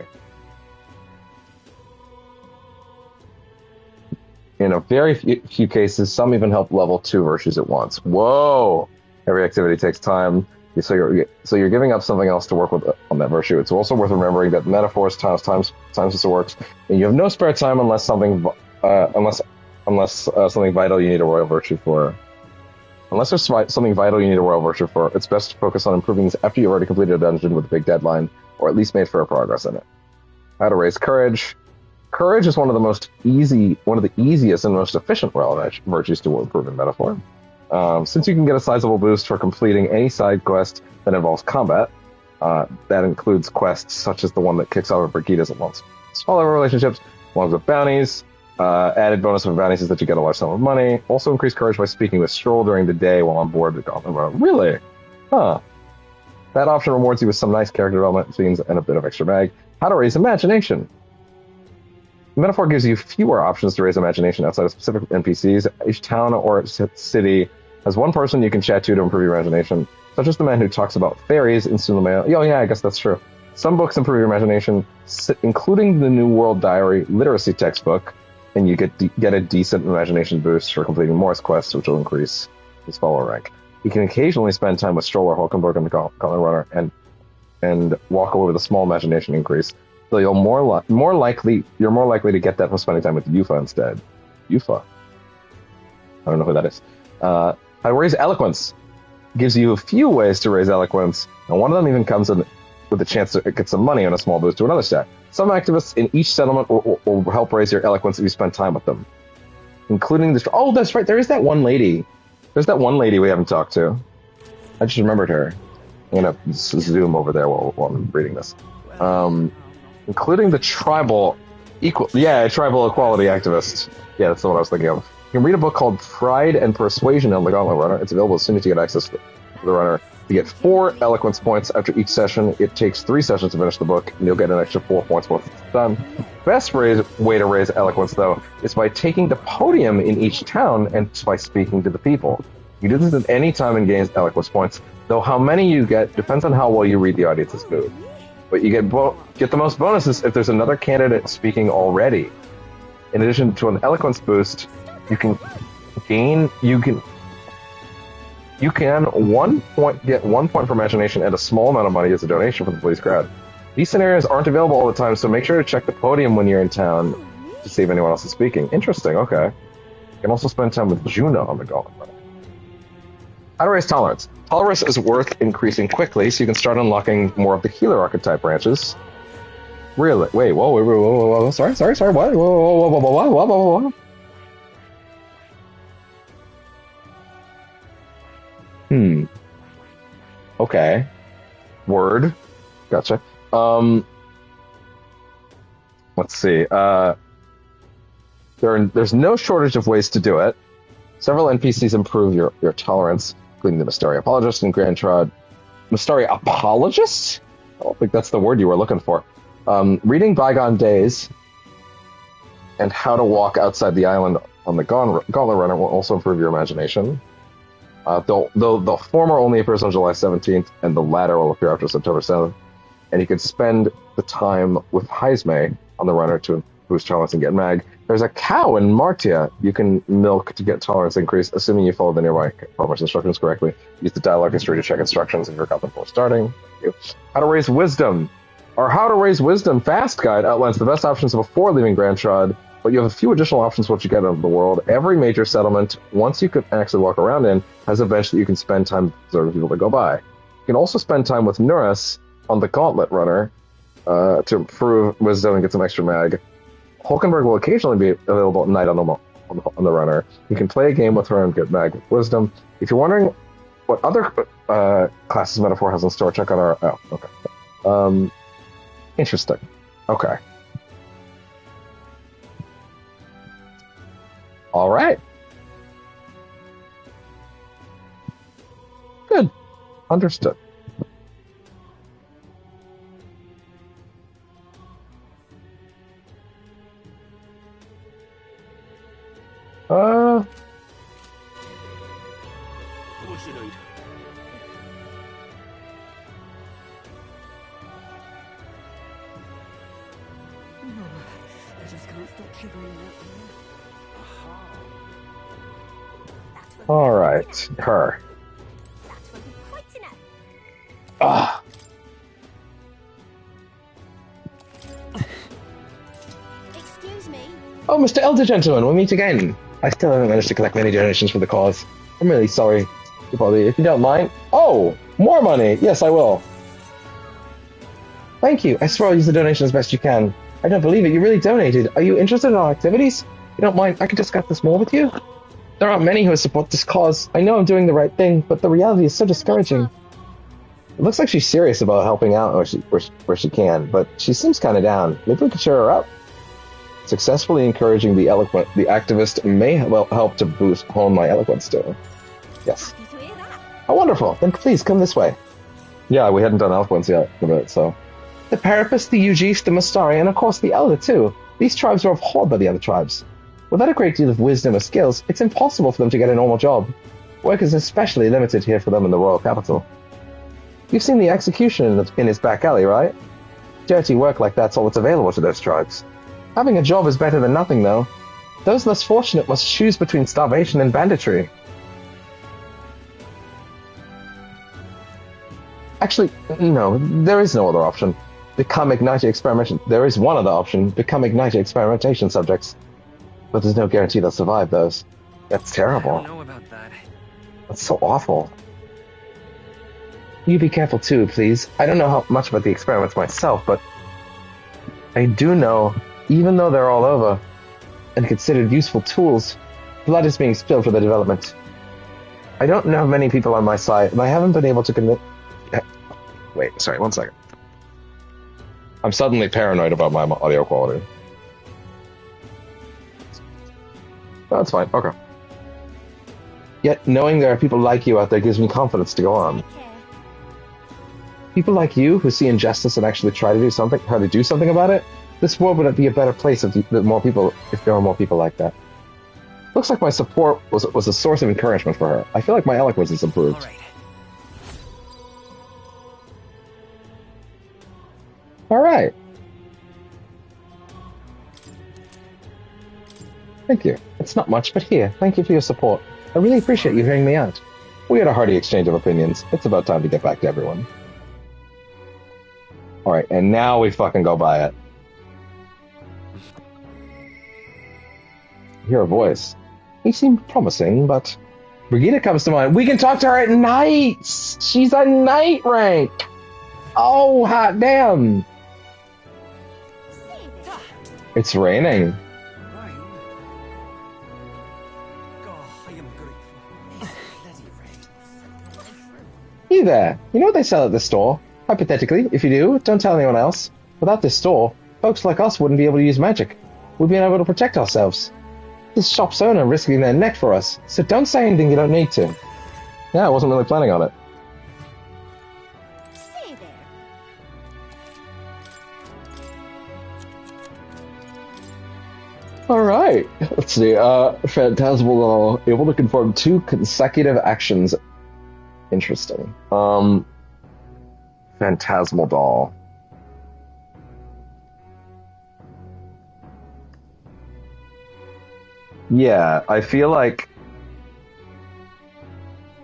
Speaker 1: In a very few cases, some even help level 2 virtues at once. Whoa! Every activity takes time, so you're giving up something else to work with on that virtue. It's also worth remembering that metaphors times this works, and you have no spare time unless something vital you need a royal virtue for. Unless there's something vital you need a royal virtue for, it's best to focus on improving this after you've already completed a dungeon with a big deadline, or at least made fair progress in it. How to raise courage. Courage is one of the easiest and most efficient royal virtues to improve in metaphor. Since you can get a sizable boost for completing any side quest that involves combat, that includes quests such as the one that kicks off Brigida's at once. Small relationships, ones with bounties. Added bonus of bounties is that you get a large sum of money. Also increase courage by speaking with Stroll during the day while on board the Goblin Runner. Really? Huh. That option rewards you with some nice character development scenes and a bit of extra mag. How to raise imagination. Metaphor gives you fewer options to raise imagination outside of specific NPCs. Each town or city has one person you can chat to improve your imagination, such as the man who talks about fairies in Sulamea. Oh yeah, I guess that's true. Some books improve your imagination, including the New World Diary literacy textbook, and you get a decent imagination boost for completing Morris quests, which will increase his follower rank. You can occasionally spend time with Stroller, Hulkenberg, and the Goblin Runner, and walk away with a small imagination increase. So you're more likely to get that from spending time with Yufa instead. Yufa. I don't know who that is. How to raise eloquence. Gives you a few ways to raise eloquence, and one of them even comes with a chance to get some money on a small boost to another stat. Some activists in each settlement will help raise your eloquence if you spend time with them. Including this... Oh, that's right, there is that one lady. There's that one lady we haven't talked to. I just remembered her. I'm going to zoom over there while I'm reading this. Including the tribal equality activist. Yeah, that's the one I was thinking of. You can read a book called Pride and Persuasion on the Gauntlet Runner. It's available as soon as you get access to the runner. You get 4 eloquence points after each session. It takes 3 sessions to finish the book, and you'll get an extra 4 points once it's done. Best way to raise eloquence, though, is by taking the podium in each town and by speaking to the people. You do this at any time and gain eloquence points, though how many you get depends on how well you read the audience's mood. But you get the most bonuses if there's another candidate speaking already. In addition to an eloquence boost, you can get 1 point for imagination and a small amount of money as a donation from the police crowd. These scenarios aren't available all the time, so make sure to check the podium when you're in town to see if anyone else is speaking. Interesting, okay. You can also spend time with Juno on the Gauntlet Runner. How to raise tolerance. Tolerance is worth increasing quickly, so you can start unlocking more of the healer archetype branches. Really? Wait, whoa. Sorry, what? Whoa. Okay. Word. Gotcha. Let's see. There's no shortage of ways to do it. Several NPCs improve your tolerance, including the Mystery Apologist and Grandtrod. Mystery Apologist? I don't think that's the word you were looking for. Reading Bygone Days and How to Walk Outside the Island on the Gauntlet Runner will also improve your imagination. Though the former only appears on July 17th, and the latter will appear after September 7th. And you can spend the time with Heisme on the runner to boost tolerance and get mag. There's a cow in Martia you can milk to get tolerance increase, assuming you follow the nearby farmer's instructions correctly. Use the dialogue history to check instructions if you're got them before starting. How to raise wisdom. Our How to Raise Wisdom Fast Guide outlines the best options before leaving Grandtrod, but you have a few additional options once you get out of the world. Every major settlement, once you can actually walk around in, has a bench that you can spend time observing people that go by. You can also spend time with Nuris on the Gauntlet Runner to improve wisdom and get some extra mag. Hulkenberg will occasionally be available at night on the runner. You can play a game with her and get mag with wisdom. If you're wondering what other classes Metaphor has in store, check out our... Oh, okay. Interesting. Okay. All right. Good. Understood.
Speaker 7: I just can't stop shivering
Speaker 1: All right, her.
Speaker 3: That will be quite enough.
Speaker 1: Ah.
Speaker 3: Excuse me.
Speaker 1: Oh, Mr. Elder Gentleman, we meet again. I still haven't managed to collect many donations for the cause. I'm really sorry to bother you. If you don't mind. Oh, more money. Yes, I will. Thank you. I swear I'll use the donation as best you can. I don't believe it. You really donated. Are you interested in our activities? If you don't mind, I can discuss this more with you. There aren't many who support this cause. I know I'm doing the right thing, but the reality is so discouraging. It looks like she's serious about helping out where she can, but she seems kind of down. Maybe we could cheer her up. Successfully encouraging the activist may help to hone my eloquence too. Yes.
Speaker 3: Happy to hear that.
Speaker 1: Oh, wonderful. Then please come this way. Yeah, we hadn't done eloquence yet a bit, so. The Parapus, the Ugis, the Mastari, and of course the Elder too. These tribes are abhorred by the other tribes. Without a great deal of wisdom or skills, it's impossible for them to get a normal job. Work is especially limited here for them in the royal capital. You've seen the execution in his back alley, right? Dirty work like that's all that's available to those tribes. Having a job is better than nothing, though. Those less fortunate must choose between starvation and banditry. Actually, no, there is no other option. Become ignited experimentation. There is one other option. Become ignited experimentation subjects. But there's no guarantee they'll survive those. That's terrible.
Speaker 2: I don't know about that.
Speaker 1: That's so awful. You be careful too, please. I don't know how much about the experiments myself, but I do know, even though they're all over and considered useful tools, blood is being spilled for their development. I don't know many people on my side, and I haven't been able to convince... Wait, sorry, 1 second. I'm suddenly paranoid about my audio quality. No, that's fine. Okay. Yet, knowing there are people like you out there gives me confidence to go on. People like you who see injustice and actually try to do something about it. This world would be a better place if there were more people like that. Looks like my support was a source of encouragement for her. I feel like my eloquence has improved.
Speaker 2: All right.
Speaker 1: All right. Thank you. It's not much, but here, thank you for your support. I really appreciate you hearing me out. We had a hearty exchange of opinions. It's about time to get back to everyone. Alright, and now we fucking go by it. Hear a voice. He seemed promising, but... Brigitte comes to mind. We can talk to her at night! She's a knight rank! Oh, hot damn! It's raining. You there. You know what they sell at this store? Hypothetically, if you do, don't tell anyone else. Without this store, folks like us wouldn't be able to use magic. We'd be able to protect ourselves. This shop's owner risking their neck for us, so don't say anything you don't need to. Yeah, I wasn't really planning on it.
Speaker 3: Say there.
Speaker 1: Alright, let's see. Phantasmal Doll, able to confirm 2 consecutive actions. Interesting. Phantasmal Doll. Yeah, I feel like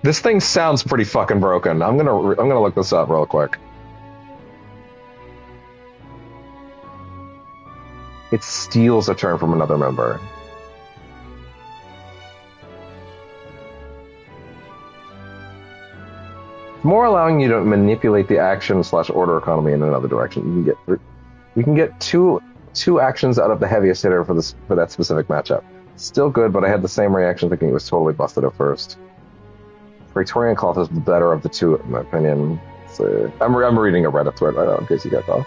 Speaker 1: this thing sounds pretty fucking broken. I'm gonna look this up real quick. It steals a turn from another member. More allowing you to manipulate the action/order economy in another direction. You can get two actions out of the heaviest hitter for that specific matchup. Still good, but I had the same reaction thinking it was totally busted at first. Praetorian Cloth is the better of the two, in my opinion. So I'm reading a Reddit thread right now in case you got off.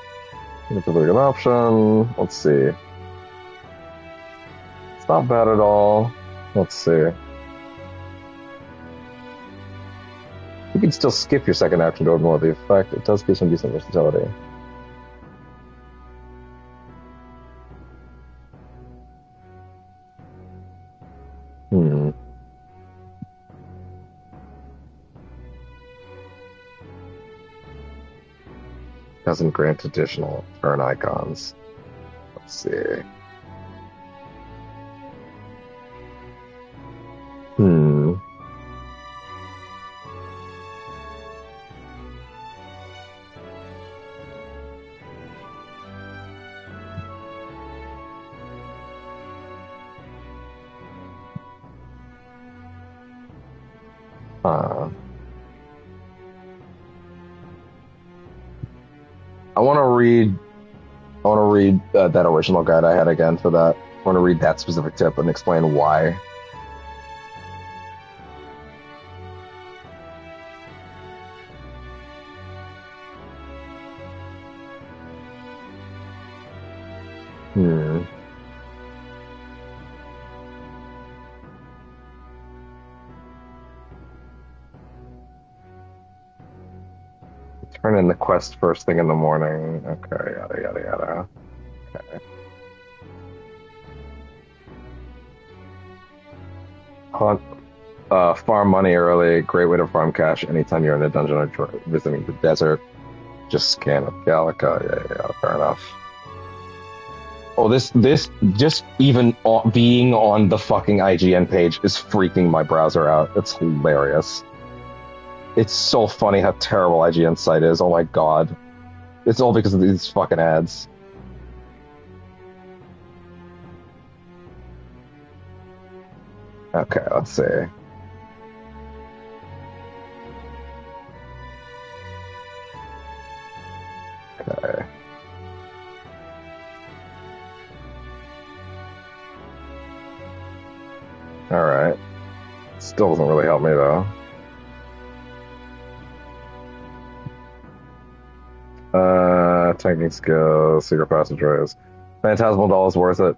Speaker 1: It's a very good option. Let's see. It's not bad at all. Let's see. You can still skip your second action to ignore the effect. It does give some decent versatility. Doesn't grant additional turn icons. Let's see. I want to read that original guide I had again for that. I want to read that specific tip and explain why. Turn in the quest first thing in the morning. Okay, yada yada yada. Okay. Farm money early. Great way to farm cash anytime you're in a dungeon or visiting the desert. Just scan with Gallica. Yeah, fair enough. Oh, this just even being on the fucking IGN page is freaking my browser out. It's hilarious. It's so funny how terrible IGN's site is. Oh my god. It's all because of these fucking ads. Okay, let's see. Okay. Alright. Still doesn't really help me though. Tanking skills, secret passageways. Phantasmal Doll is worth it.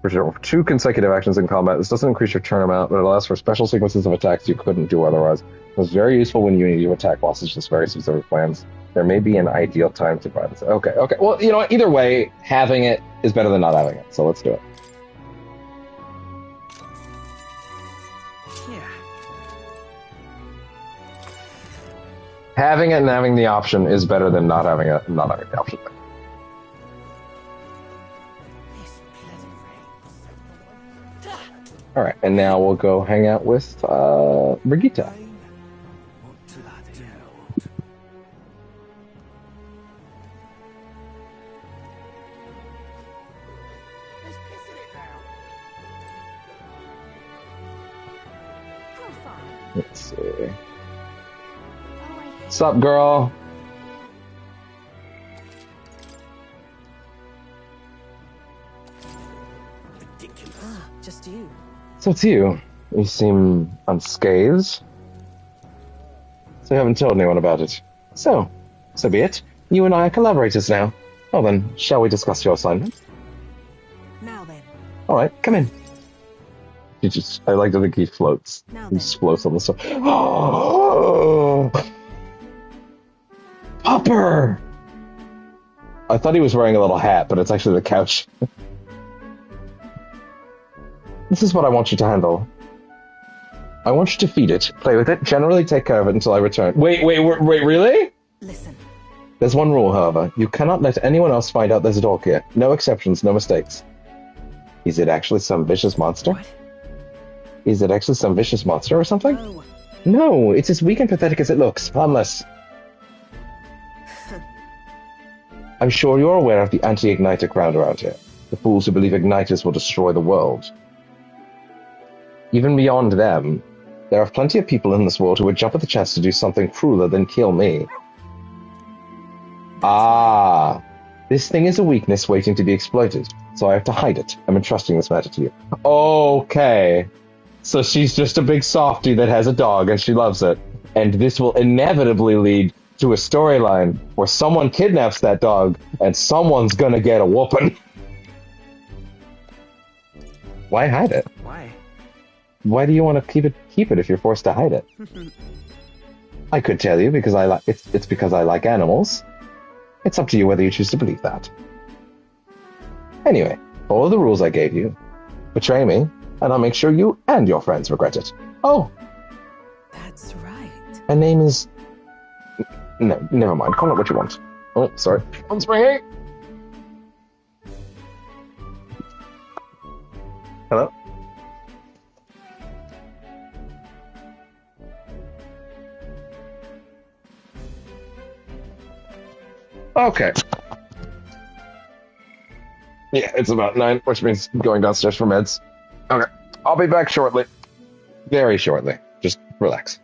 Speaker 1: For 2 consecutive actions in combat. This doesn't increase your turn amount, but it allows for special sequences of attacks you couldn't do otherwise. It's very useful when you need to attack bosses with very specific plans. There may be an ideal time to buy this. Okay. Well, you know what? Either way, having it is better than not having it, so let's do it. Having it and having the option is better than not having it and not having the option. Alright, and now we'll go hang out with Brigitte. Let's see. What's up, girl?
Speaker 7: Just you.
Speaker 1: So it's you. You seem unscathed. So you haven't told anyone about it. So be it. You and I are collaborators now. Well then, shall we discuss your assignment?
Speaker 7: Now then.
Speaker 1: Alright, come in. I like to think he floats. He just floats on the surface. Oh! Popper! I thought he was wearing a little hat, but it's actually the couch. This is what I want you to handle. I want you to feed it, play with it, generally take care of it until I return. Wait, really?
Speaker 7: Listen.
Speaker 1: There's one rule, however. You cannot let anyone else find out there's a dog here. No exceptions, no mistakes. Is it actually some vicious monster?
Speaker 7: What?
Speaker 1: Is it actually some vicious monster or something?
Speaker 7: No.
Speaker 1: No, it's as weak and pathetic as it looks. Harmless. I'm sure you're aware of the anti-igniter crowd around here. The fools who believe igniters will destroy the world. Even beyond them, there are plenty of people in this world who would jump at the chance to do something crueler than kill me. Ah, this thing is a weakness waiting to be exploited, so I have to hide it. I'm entrusting this matter to you. Okay. So she's just a big softie that has a dog and she loves it. And this will inevitably lead to a storyline where someone kidnaps that dog and someone's gonna get a whooping. Why hide it?
Speaker 2: Why?
Speaker 1: Why do you want to keep it if you're forced to hide it? I could tell you because it's because I like animals. It's up to you whether you choose to believe that. Anyway, follow the rules I gave you. Betray me, and I'll make sure you and your friends regret it. Oh!
Speaker 7: That's right.
Speaker 1: Her name is... No, never mind. Call it what you want. Oh, sorry. I'm springing. Hello? Okay. Yeah, it's about 9, which means going downstairs for meds. Okay. I'll be back shortly. Very shortly. Just relax.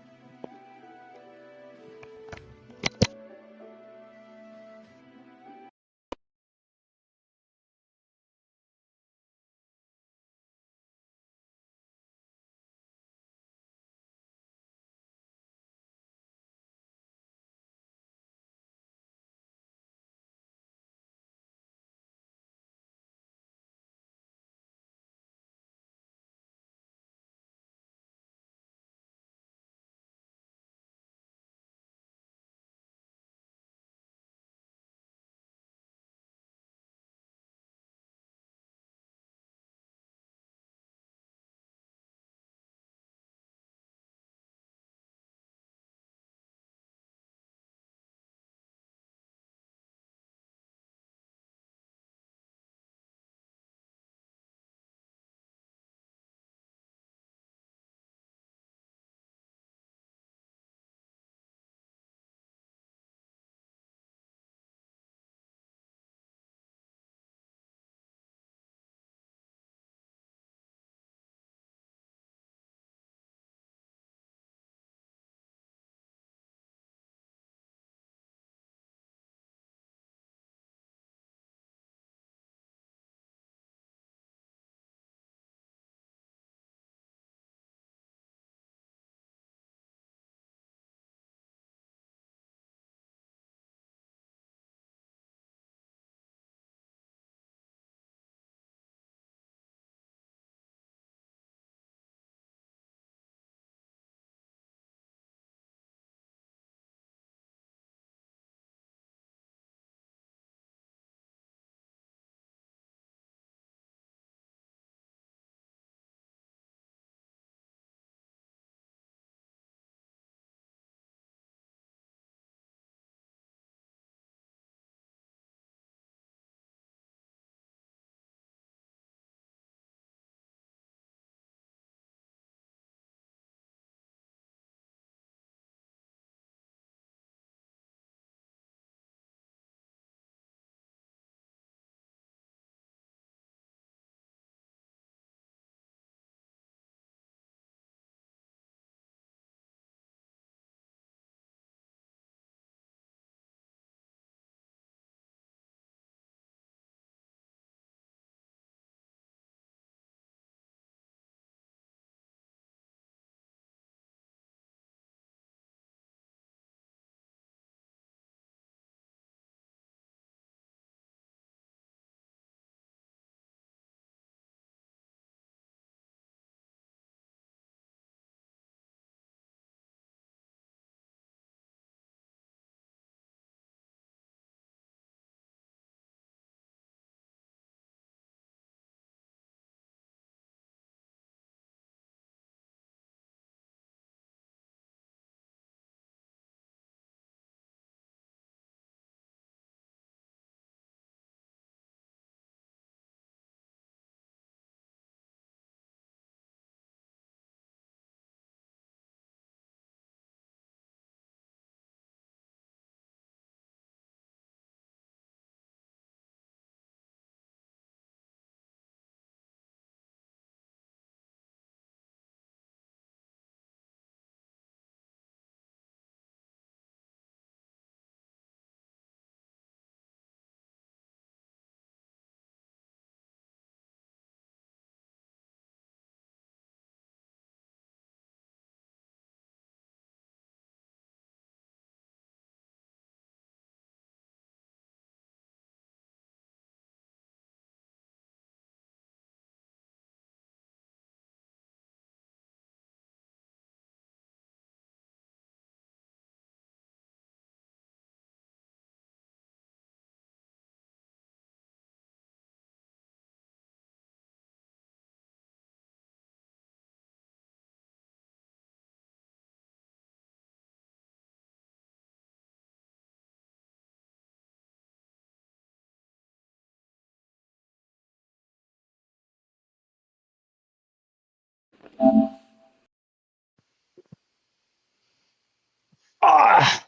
Speaker 1: Ah!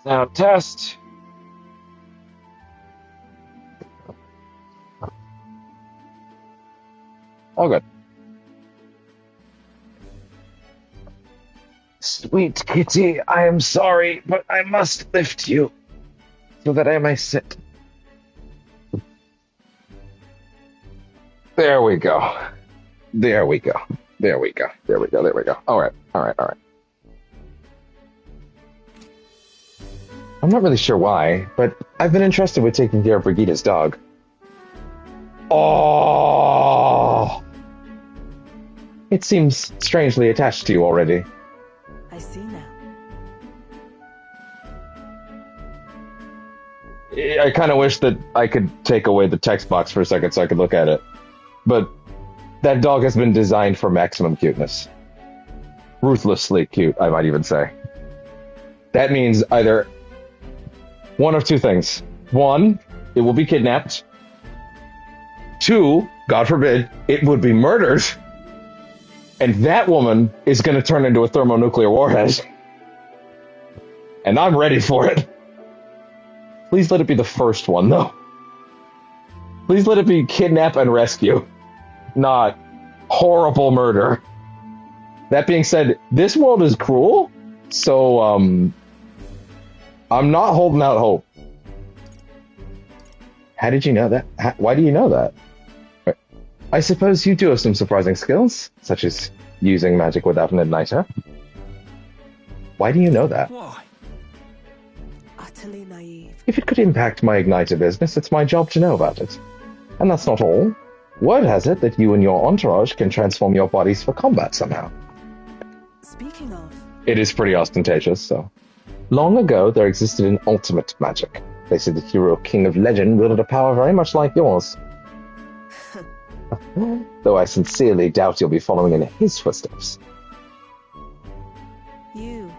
Speaker 1: Sound test. All good. Sweet kitty, I am sorry, but I must lift you so that I may sit. There we go. There we go. There we go. There we go. There we go. All right. All right. All right. I'm not really sure why, but I've been entrusted with taking care of Brigida's dog. Oh! It seems strangely attached to you already.
Speaker 7: I see now.
Speaker 1: I kind of wish that I could take away the text box for a second so I could look at it. But that dog has been designed for maximum cuteness. Ruthlessly cute, I might even say. That means either one of two things. One, it will be kidnapped. Two, God forbid, it would be murdered. And that woman is going to turn into a thermonuclear warhead. And I'm ready for it. Please let it be the first one, though. Please let it be kidnap and rescue, not horrible murder. That being said, this world is cruel, so I'm not holding out hope. How did you know that? Why do you know that? I suppose you do have some surprising skills, such as using magic without an igniter. Why do you know that?
Speaker 2: Why?
Speaker 7: Utterly naive.
Speaker 1: If it could impact my igniter business, it's my job to know about it. And that's not all. Word has it that you and your entourage can transform your bodies for combat somehow.
Speaker 7: Speaking of,
Speaker 1: It is pretty ostentatious, so. Long ago, there existed an ultimate magic. They said the hero king of legend wielded a power very much like yours. Though I sincerely doubt you'll be following in his footsteps.
Speaker 7: you.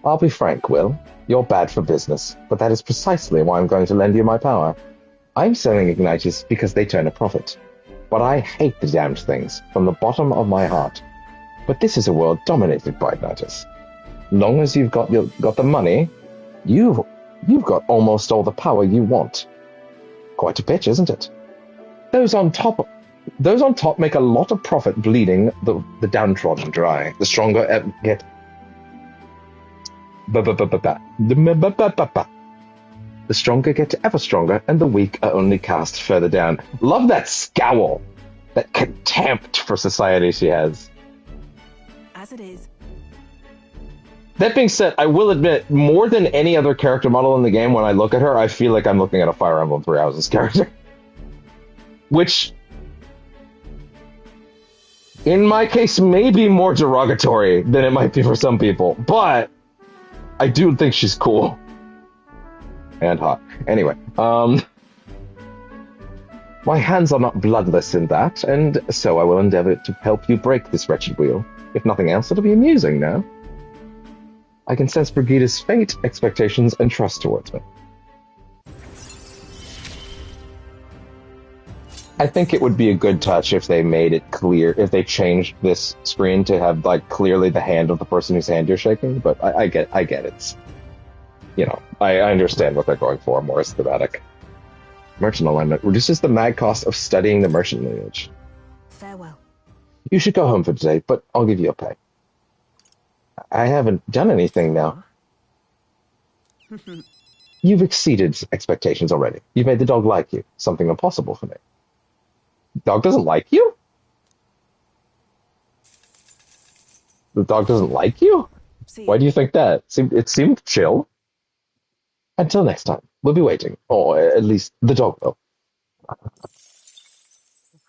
Speaker 1: I'll be frank, Will. You're bad for business, but that is precisely why I'm going to lend you my power. I'm selling igniters because they turn a profit. But I hate the damned things from the bottom of my heart. But this is a world dominated by igniters. Long as you've got the money, you've got almost all the power you want. Quite a pitch, isn't it? Those on top make a lot of profit bleeding the downtrodden dry. The stronger get. The stronger get ever stronger, and the weak are only cast further down. Love that scowl, that contempt for society she has.
Speaker 7: As it is.
Speaker 1: That being said, I will admit, more than any other character model in the game, when I look at her, I feel like I'm looking at a Fire Emblem Three Houses character. Which, in my case, may be more derogatory than it might be for some people, but I do think she's cool. And hot. Anyway, my hands are not bloodless in that, and so I will endeavor to help you break this wretched wheel. If nothing else, it'll be amusing, no? I can sense Brigida's fate, expectations, and trust towards me. I think it would be a good touch if they made it clear, if they changed this screen to have, like, clearly the hand of the person whose hand you're shaking, but I get it's, you know, I understand what they're going for, more aesthetic. Merchant alignment reduces the mad cost of studying the merchant lineage.
Speaker 7: Farewell.
Speaker 1: You should go home for today, but I'll give you a pay. I haven't done anything now. You've exceeded expectations already. You've made the dog like you, something impossible for me. The dog doesn't like you? The dog doesn't like you? Why do you think that? It seemed chill. Until next time, we'll be waiting. Or at least the dog will.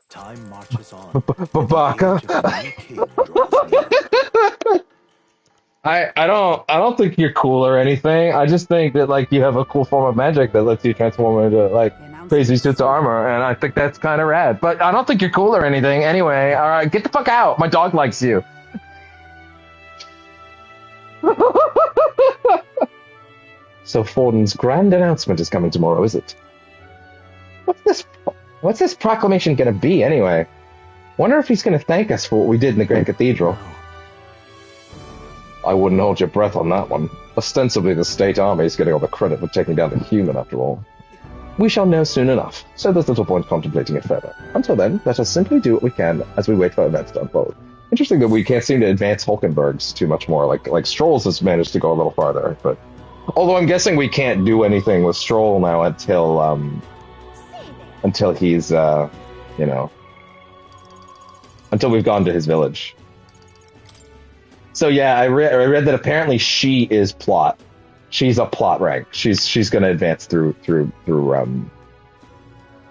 Speaker 6: Time marches on.
Speaker 1: Baka. I don't think you're cool or anything. I just think that, like, you have a cool form of magic that lets you transform into, like, crazy suits of armor, and I think that's kind of rad. But I don't think you're cool or anything. Anyway, all right, get the fuck out. My dog likes you. So Forden's grand announcement is coming tomorrow, is it? What's this proclamation gonna be, anyway? Wonder if he's going to thank us for what we did in the Grand Cathedral. I wouldn't hold your breath on that one. Ostensibly, the state army is getting all the credit for taking down the human, after all. We shall know soon enough, so there's little point contemplating it further. Until then, let us simply do what we can as we wait for events to unfold. Interesting that we can't seem to advance Hulkenberg's too much more. Like Stroll's has managed to go a little farther, but although I'm guessing we can't do anything with Stroll now until he's until we've gone to his village. So yeah, I read that apparently she is plot. She's a plot rank. She's going to advance through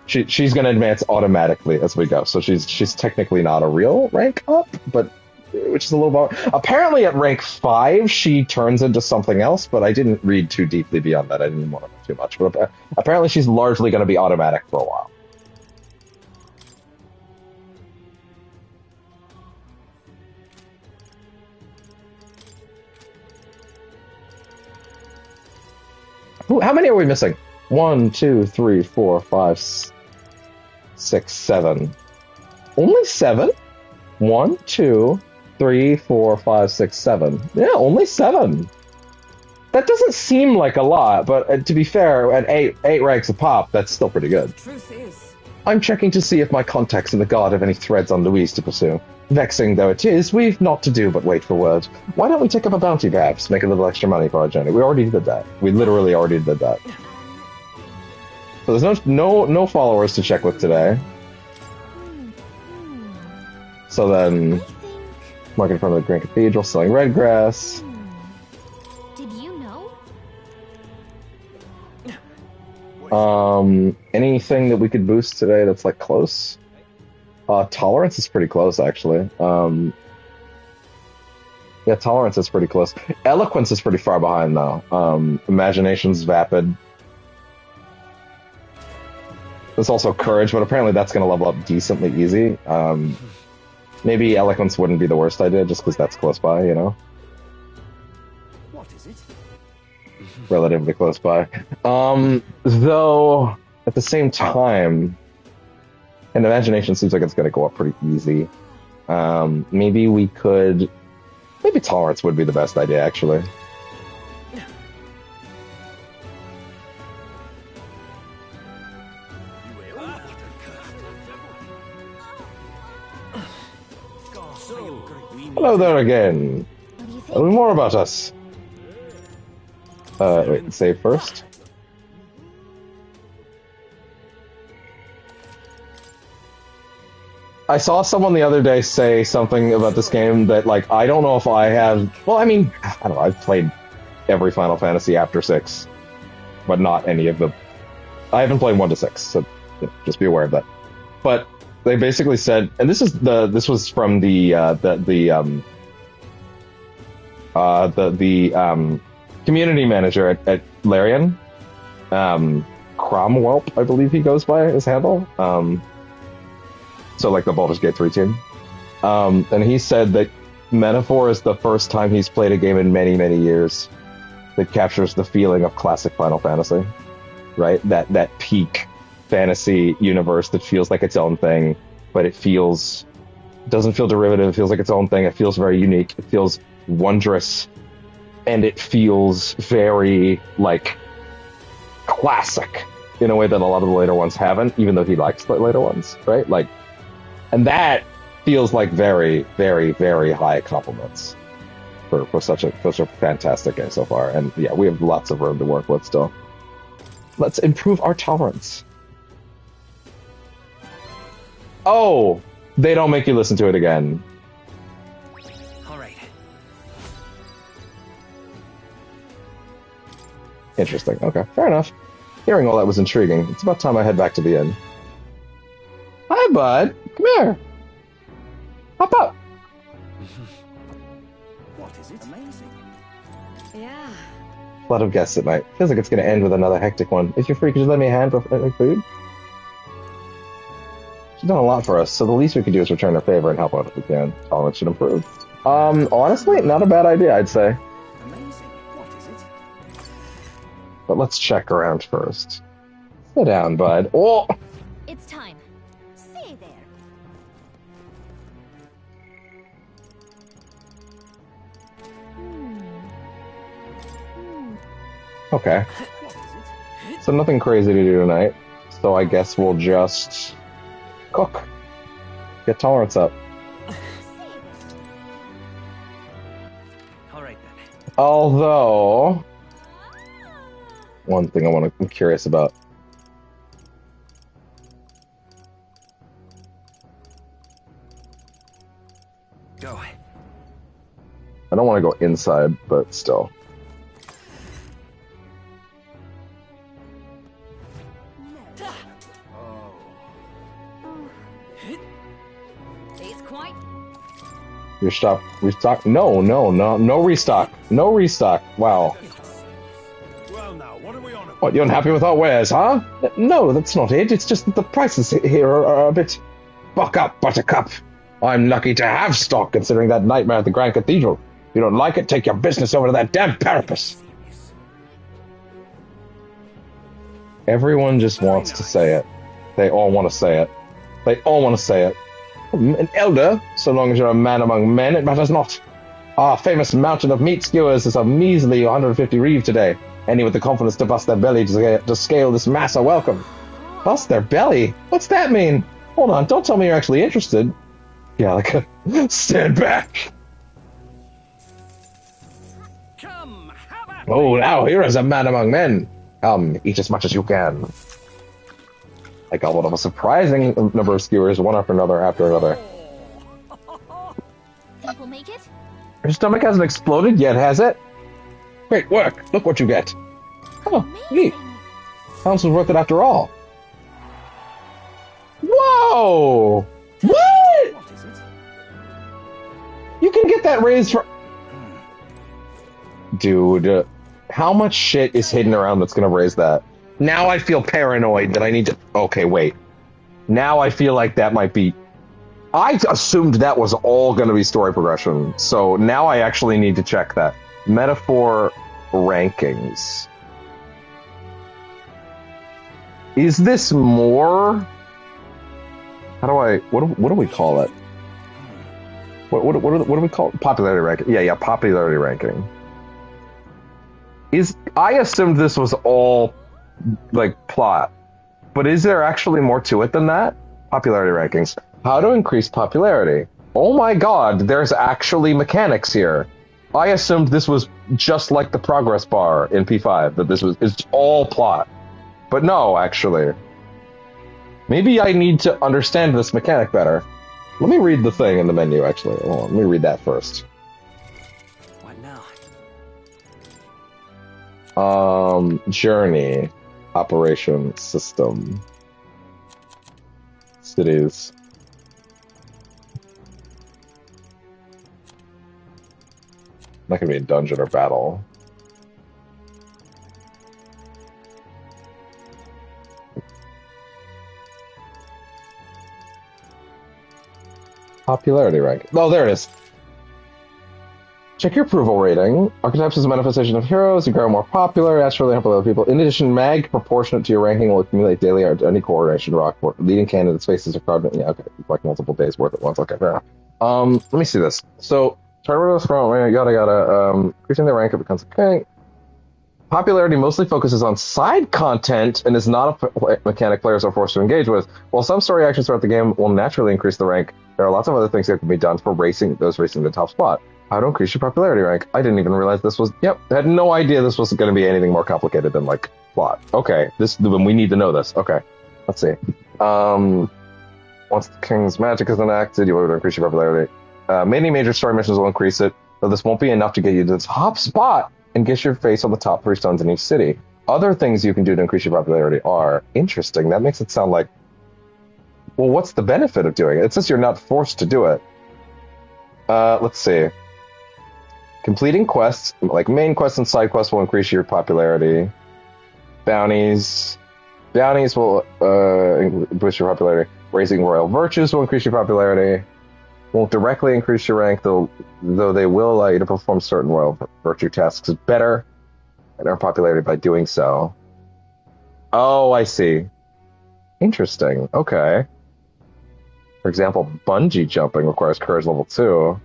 Speaker 1: she's going to advance automatically as we go. So she's technically not a real rank up, but which is a little more. Apparently at rank 5 she turns into something else, but I didn't read too deeply beyond that. I didn't want to know too much. But apparently she's largely going to be automatic for a while. How many are we missing? 1, 2, 3, 4, 5, 6, 7. Only 7? 1, 2, 3, 4, 5, 6, 7. Yeah, only 7. That doesn't seem like a lot, but to be fair, at 8 ranks a pop, that's still pretty good.
Speaker 4: Truth is,
Speaker 1: I'm checking to see if my contacts in the Guard have any threads on Louise to pursue. Vexing though it is, we've naught to do but wait for word. Why don't we take up a bounty perhaps, make a little extra money for our journey? We already did that. We literally already did that. So there's no followers to check with today. So then, market in front of the Grand Cathedral, selling red grass.
Speaker 3: Did you
Speaker 1: Um,
Speaker 3: know?
Speaker 1: anything that we could boost today that's like close? Tolerance is pretty close, actually. Yeah, tolerance is pretty close. Eloquence is pretty far behind, though. Imagination's vapid. There's also courage, but apparently that's going to level up decently easy. Maybe eloquence wouldn't be the worst idea, just because that's close by, you know?
Speaker 2: What is it?
Speaker 1: Relatively close by. Though, at the same time, and imagination seems like it's going to go up pretty easy. Maybe we could... Maybe tolerance would be the best idea, actually. Hello there again.
Speaker 3: What do you
Speaker 1: Tell me
Speaker 3: think?
Speaker 1: more about us. Wait, save first. I saw someone the other day say something about this game that, like, I don't know if I have... Well, I mean, I don't know, I've played every Final Fantasy after 6, but not any of the... I haven't played 1 to 6, so just be aware of that. But they basically said, and this was from the community manager at Larian, Cromwelp, I believe he goes by his handle. So like the Baldur's Gate 3 team. And he said that Metaphor is the first time he's played a game in many, many years that captures the feeling of classic Final Fantasy, right? That peak fantasy universe that feels like its own thing, but it doesn't feel derivative, it feels like its own thing, it feels very unique, it feels wondrous, and it feels very, like, classic in a way that a lot of the later ones haven't, even though he likes the later ones, right? Like, and that feels like very, very, very high compliments for such a fantastic game so far. And yeah, we have lots of room to work with still. Let's improve our tolerance. Oh, they don't make you listen to it again.
Speaker 2: All right.
Speaker 1: Interesting. Okay, fair enough. Hearing all that was intriguing. It's about time I head back to the inn. Hi, bud. Come here. Hop up.
Speaker 2: What is it? Amazing.
Speaker 7: Yeah.
Speaker 1: A lot of guests at night. Feels like it's going to end with another hectic one. If you're free, could you lend me a hand for food? She's done a lot for us, so the least we could do is return her favor and help out if we can. Tolerance should improve. Honestly, not a bad idea, I'd say.
Speaker 2: Amazing. What is it?
Speaker 1: But let's check around first. Sit down, bud. Oh!
Speaker 3: It's time. Say there.
Speaker 1: Okay. So nothing crazy to do tonight. So I guess we'll just cook. Get tolerance up.
Speaker 2: All right then.
Speaker 1: Although, one thing I'm curious about.
Speaker 2: Go.
Speaker 1: I don't want to go inside, but still.
Speaker 5: It's quite.
Speaker 1: Restock. No restock. No restock. Wow.
Speaker 6: Well now, what are we on about?
Speaker 1: What, you're unhappy with our wares, huh? No, that's not it. It's just that the prices here are a bit... Buck up, Buttercup. I'm lucky to have stock, considering that nightmare at the Grand Cathedral. If you don't like it, take your business over to that damn parapet. Everyone just wants to say it. They all want to say it. They all want to say it. An elder, so long as you're a man among men, it matters not. Our famous mountain of meat skewers is a measly 150 reeve today. Any with the confidence to bust their belly to scale this mass are welcome. Bust their belly? What's that mean? Hold on, don't tell me you're actually interested. Yeah, like, stand back.
Speaker 2: Come, have at
Speaker 1: Oh, now here is a man among men. Come, eat as much as you can. I gobbled up a surprising number of skewers, one after another after another.
Speaker 3: Think we'll make it?
Speaker 1: Your stomach hasn't exploded yet, has it? Great work. Look what you get. Oh, neat. Sounds was worth it after all. Whoa! What?
Speaker 2: What is it?
Speaker 1: You can get that raised for... Dude, how much shit is hidden around that's gonna raise that? Now I feel paranoid that I need to... Okay, wait. Now I feel like that might be... I assumed that was all gonna be story progression, so now I actually need to check that. Metaphor rankings. Is this more... How do I... What do we call it? What do we call it? Popularity ranking. Yeah, popularity ranking. I assumed this was all, like, plot. But is there actually more to it than that? Popularity rankings. How to increase popularity. Oh my god, there's actually mechanics here. I assumed this was just like the progress bar in P5, that it's all plot. But no, actually. Maybe I need to understand this mechanic better. Let me read the thing in the menu, actually. Hold on, let me read that first.
Speaker 2: What now?
Speaker 1: Journey. Operation. System. Cities. Not gonna be a dungeon or battle. Popularity rank. Oh, there it is. Check your approval rating. Archetypes is a manifestation of heroes. You grow more popular, naturally help other people. In addition, mag proportionate to your ranking will accumulate daily or any coordination rock. Leading candidates faces are crowded. Yeah, okay. Like multiple days worth at once. Okay, fair enough. Let me see this. So, turn to front, yada. Increasing the rank, it becomes okay. Popularity mostly focuses on side content and is not a mechanic players are forced to engage with. While some story actions throughout the game will naturally increase the rank, there are lots of other things that can be done for racing the top spot. How to increase your popularity rank. I didn't even realize this was... Yep, I had no idea this was going to be anything more complicated than, like, plot. Okay, we need to know this. Okay, let's see. Once the king's magic is enacted, you'll be able to increase your popularity. Many major story missions will increase it, though this won't be enough to get you to the top spot and get your face on the top 3 stones in each city. Other things you can do to increase your popularity are interesting. That makes it sound like... Well, what's the benefit of doing it? It says you're not forced to do it. Let's see. Completing quests, like main quests and side quests, will increase your popularity. Bounties will boost your popularity. Raising royal virtues will increase your popularity. Won't directly increase your rank, though they will allow you to perform certain royal virtue tasks better and earn popularity by doing so. Oh, I see. Interesting. Okay. For example, bungee jumping requires courage level 2.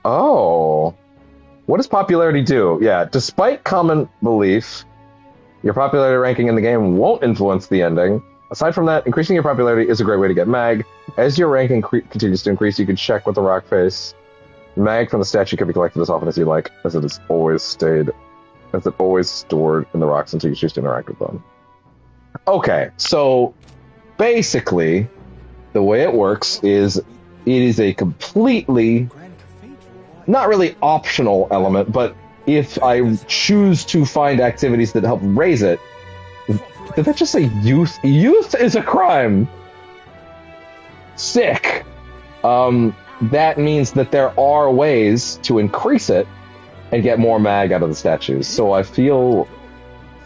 Speaker 1: Oh. What does popularity do? Yeah, despite common belief, your popularity ranking in the game won't influence the ending. Aside from that, increasing your popularity is a great way to get mag. As your ranking continues to increase, you can check with the rock face. Mag from the statue can be collected as often as you like, as it always stored in the rocks until you choose to interact with them. Okay, so basically, the way it works is it is a completely, not really optional element, but if I choose to find activities that help raise it, did that just say youth? Youth is a crime! Sick! That means that there are ways to increase it and get more mag out of the statues. So I feel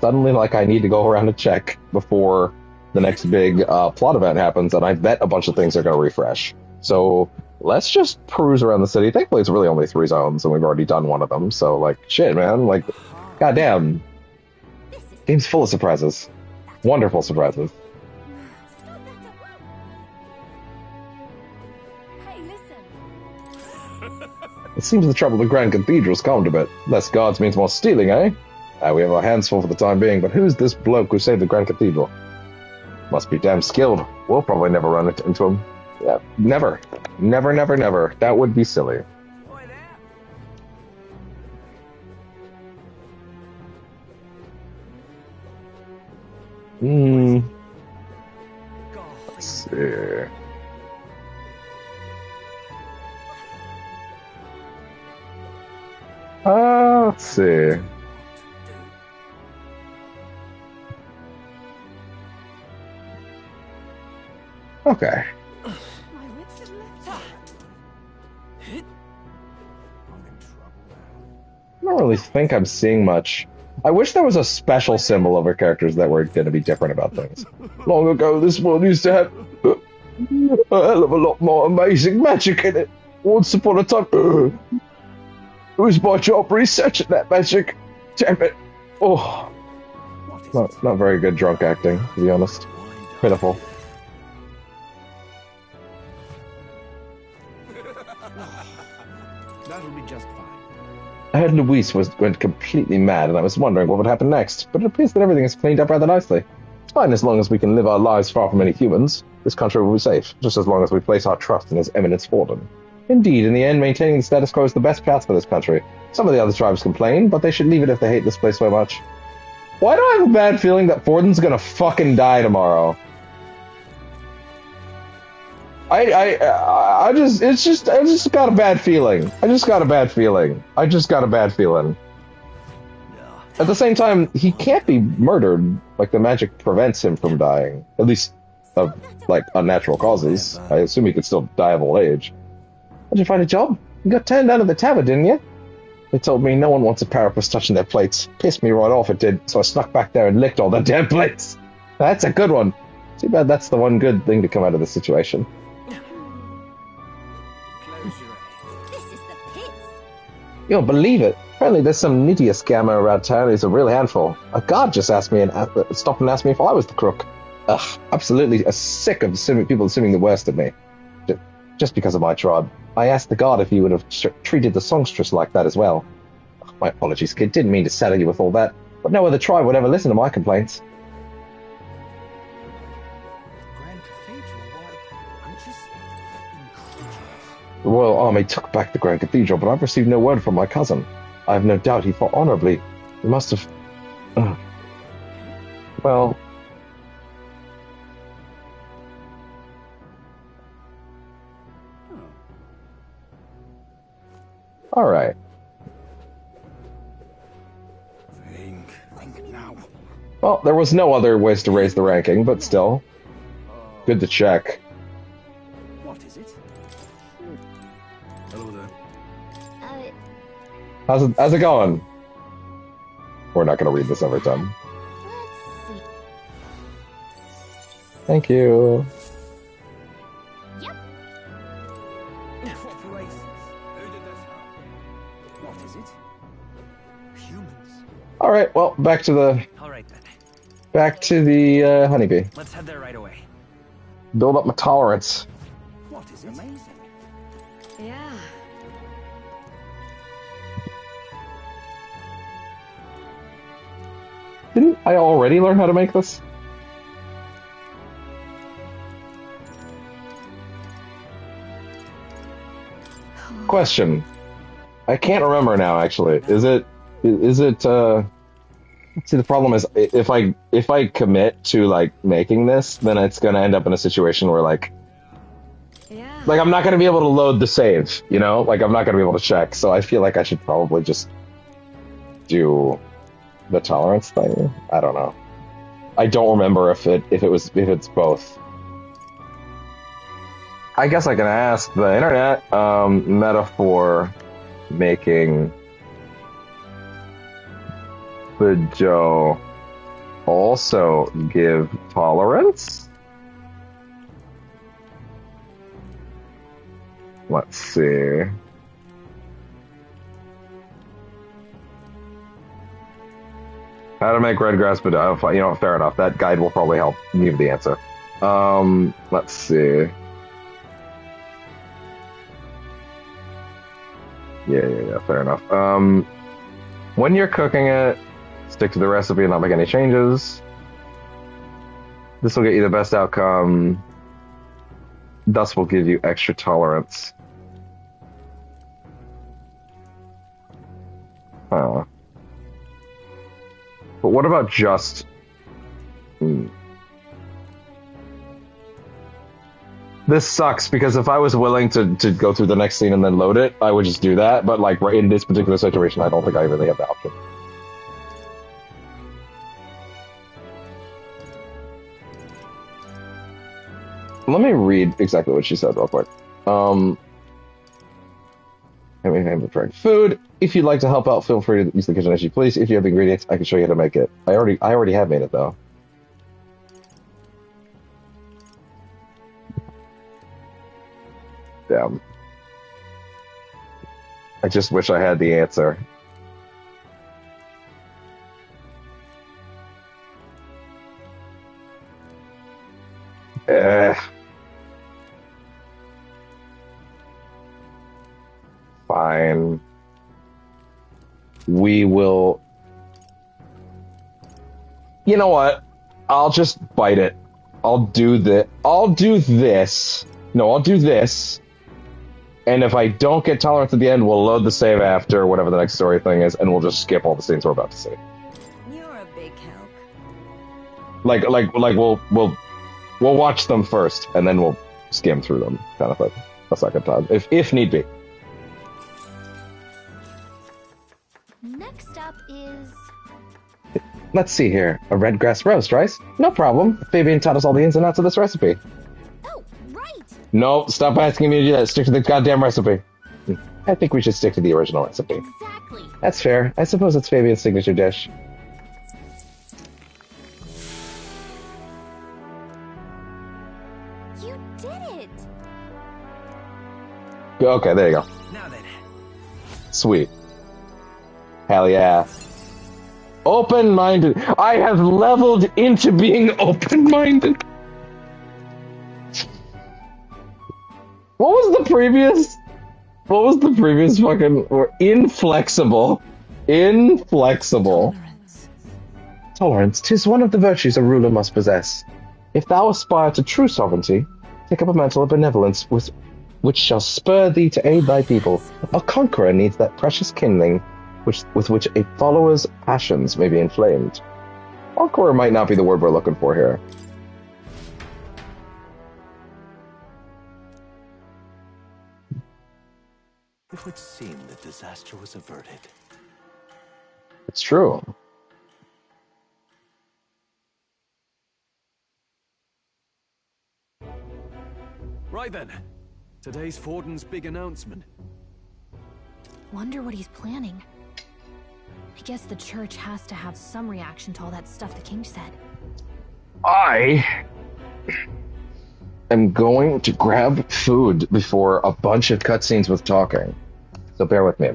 Speaker 1: suddenly like I need to go around and check before the next big plot event happens, and I bet a bunch of things are going to refresh. So let's just peruse around the city. Thankfully, it's really only 3 zones, and we've already done one of them. So, like, shit, man. Like, goddamn. Game's full of surprises. Wonderful surprises.
Speaker 3: Hey, listen.
Speaker 1: It seems the trouble with the Grand Cathedral's calmed a bit. Less guards means more stealing, eh? We have our hands full for the time being, but who's this bloke who saved the Grand Cathedral? Must be damn skilled. We'll probably never run into him. Yeah, never. Never, never, never. That would be silly. Let's see. Let's see. Okay. I don't really think I'm seeing much. I wish there was a special symbol over characters that were going to be different about things. Long ago, this world used to have a hell of a lot more amazing magic in it. Once upon a time, it was my job researching that magic. Damn it. Oh. Not very good drunk acting, to be honest. Pitiful.
Speaker 2: That'll be just fine.
Speaker 1: I heard Luis went completely mad, and I was wondering what would happen next, but it appears that everything is cleaned up rather nicely. It's fine as long as we can live our lives far from any humans. This country will be safe, just as long as we place our trust in His Eminence Forden. Indeed, in the end, maintaining the status quo is the best path for this country. Some of the other tribes complain, but they should leave it if they hate this place so much. Why do I have a bad feeling that Forden's gonna fucking die tomorrow? I just got a bad feeling. I just got a bad feeling. At the same time, he can't be murdered. Like, the magic prevents him from dying. At least of, like, unnatural causes. I assume he could still die of old age. How'd you find a job? You got turned out of the tower, didn't you? They told me no one wants a parapet touching their plates. Pissed me right off, it did, so I snuck back there and licked all the damn plates. That's a good one. Too bad that's the one good thing to come out of this situation. You don't believe it. Apparently there's some Nydia scammer around town who's a real handful. A guard just asked me and stopped and asked me if I was the crook. Ugh, absolutely sick of people assuming the worst of me. Just because of my tribe. I asked the guard if he would have treated the songstress like that as well. Ugh, my apologies, kid. Didn't mean to saddle you with all that. But no other tribe would ever listen to my complaints. The Royal Army took back the Grand Cathedral, but I've received no word from my cousin. I have no doubt he fought honorably. He must have... Well... Alright.
Speaker 2: Think now.
Speaker 1: Well, there was no other ways to raise the ranking, but still. Good to check.
Speaker 2: What is it? Hello there.
Speaker 1: How's it going? We're not going to read this every time.
Speaker 3: Let's see.
Speaker 1: Thank you.
Speaker 3: Yep.
Speaker 2: What races? Who did this happen? What is it? Humans.
Speaker 1: All right. Well, back to the honeybee.
Speaker 2: Let's head there right away.
Speaker 1: Build up my tolerance.
Speaker 2: What is it? Amazing.
Speaker 7: Yeah.
Speaker 1: Didn't I already learn how to make this? Question. I can't remember now, actually. Is it, see, the problem is, if I commit to, like, making this, then it's gonna end up in a situation where, like, I'm not gonna be able to load the save, you know? Like, I'm not gonna be able to check, so I feel like I should probably just do the tolerance thing. I don't know. I don't remember if it's both. I guess I can ask the internet, metaphor making the Joe also give tolerance? Let's see. How to make red grass, but you know, fair enough. That guide will probably help give the answer. Let's see. Yeah, fair enough. When you're cooking it, stick to the recipe and not make any changes. This will get you the best outcome. Thus will give you extra tolerance. Huh. But what about just... This sucks, because if I was willing to go through the next scene and then load it, I would just do that, but like right in this particular situation, I don't think I really have the option. Let me read exactly what she said real quick. Food. If you'd like to help out, feel free to use the kitchen as you please. If you have the ingredients, I can show you how to make it. I already have made it though. Damn. I just wish I had the answer. Fine. We will... You know what? I'll just bite it. I'll do this. No, I'll do this. And if I don't get tolerance at the end, we'll load the save after whatever the next story thing is, and we'll just skip all the scenes we're about to see.
Speaker 7: You're a big help.
Speaker 1: We'll watch them first, and then we'll skim through them, kind of thing, a second time, if need be.
Speaker 3: Next up is...
Speaker 1: Let's see here. A red grass roast, right? No problem. Fabian taught us all the ins and outs of this recipe.
Speaker 3: Oh, right!
Speaker 1: No, stop asking me to do that. Stick to the goddamn recipe. I think we should stick to the original recipe.
Speaker 3: Exactly.
Speaker 1: That's fair. I suppose it's Fabian's signature dish.
Speaker 3: You did it!
Speaker 1: Okay, there you go.
Speaker 2: Now then.
Speaker 1: Sweet. Hell yeah. Open-minded. I have leveled into being open-minded. What was the previous fucking... Or inflexible. Inflexible. Tolerance. 'Tis one of the virtues a ruler must possess. If thou aspire to true sovereignty, take up a mantle of benevolence which shall spur thee to aid thy people. A conqueror needs that precious kindling with which a follower's passions may be inflamed. Conqueror might not be the word we're looking for here.
Speaker 6: It would seem that disaster was averted.
Speaker 1: It's true.
Speaker 2: Right then. Today's Fortin's big announcement.
Speaker 3: Wonder what he's planning. I guess the church has to have some reaction to all that stuff the king said.
Speaker 1: I am going to grab food before a bunch of cutscenes with talking. So bear with me.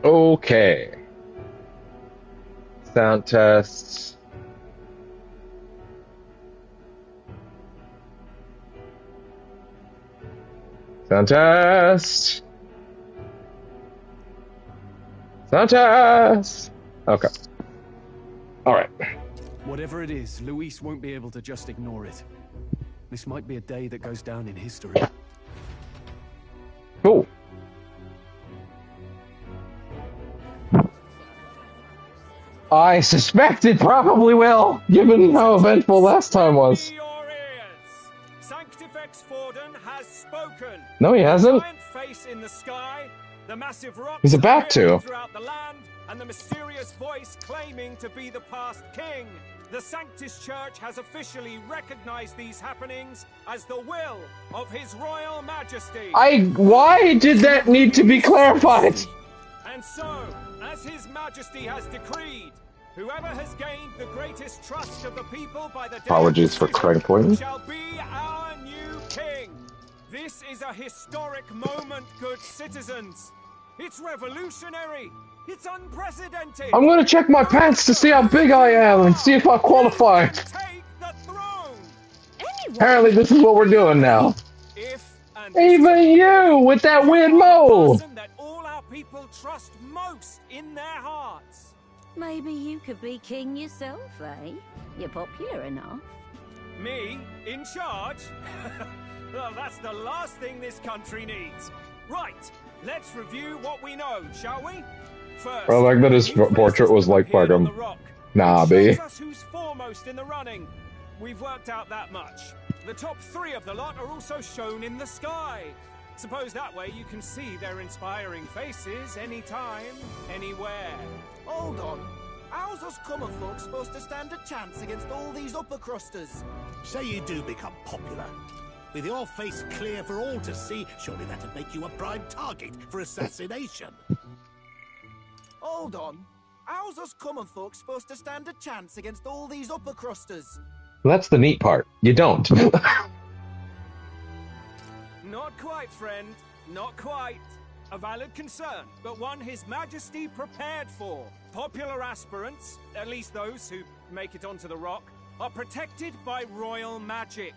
Speaker 1: Okay. Sound tests. Sound test. Sound test. Okay. All right.
Speaker 2: Whatever it is, Luis won't be able to just ignore it. This might be a day that goes down in history.
Speaker 1: Cool. I suspect it probably will, given how eventful last time was.
Speaker 8: Sanctifex Forden has spoken.
Speaker 1: No, he hasn't.
Speaker 8: The giant face in the sky, the massive rocks
Speaker 1: He's about to.
Speaker 8: throughout the land, and the mysterious voice claiming to be the past king. The Sanctus Church has officially recognized these happenings as the will of His Royal Majesty.
Speaker 1: Why did that need to be clarified?
Speaker 8: And so, as His Majesty has decreed, whoever has gained the greatest trust of the people by the
Speaker 1: Apologies for crying point.
Speaker 8: shall be our new king. This is a historic moment, good citizens. It's revolutionary. It's unprecedented.
Speaker 1: I'm gonna check my pants to see how big I am and see if I qualify.
Speaker 8: Take the throne.
Speaker 1: Apparently this is what we're doing now.
Speaker 8: And
Speaker 1: Even you with that weird mole.
Speaker 8: that all our people trust most in their hearts.
Speaker 5: Maybe you could be king yourself, eh? You're popular enough.
Speaker 8: Me in charge? Well, that's the last thing this country needs. Right, let's review what we know, shall we? First,
Speaker 1: I like that his portrait was like fucking Nobby.
Speaker 8: shows us who's foremost in the running. We've worked out that much. The top 3 of the lot are also shown in the sky. Suppose that way you can see their inspiring faces anytime, anywhere.
Speaker 9: Hold on. How's us common folk supposed to stand a chance against all these upper crusters?
Speaker 6: Say you do become popular. With your face clear for all to see, surely that'd make you a prime target for assassination.
Speaker 9: Hold on. How's us common folk supposed to stand a chance against all these upper crusters?
Speaker 1: That's the neat part. You don't.
Speaker 8: Not quite, friend. Not quite. A valid concern, but one His Majesty prepared for. Popular aspirants, at least those who make it onto the rock, are protected by royal magic.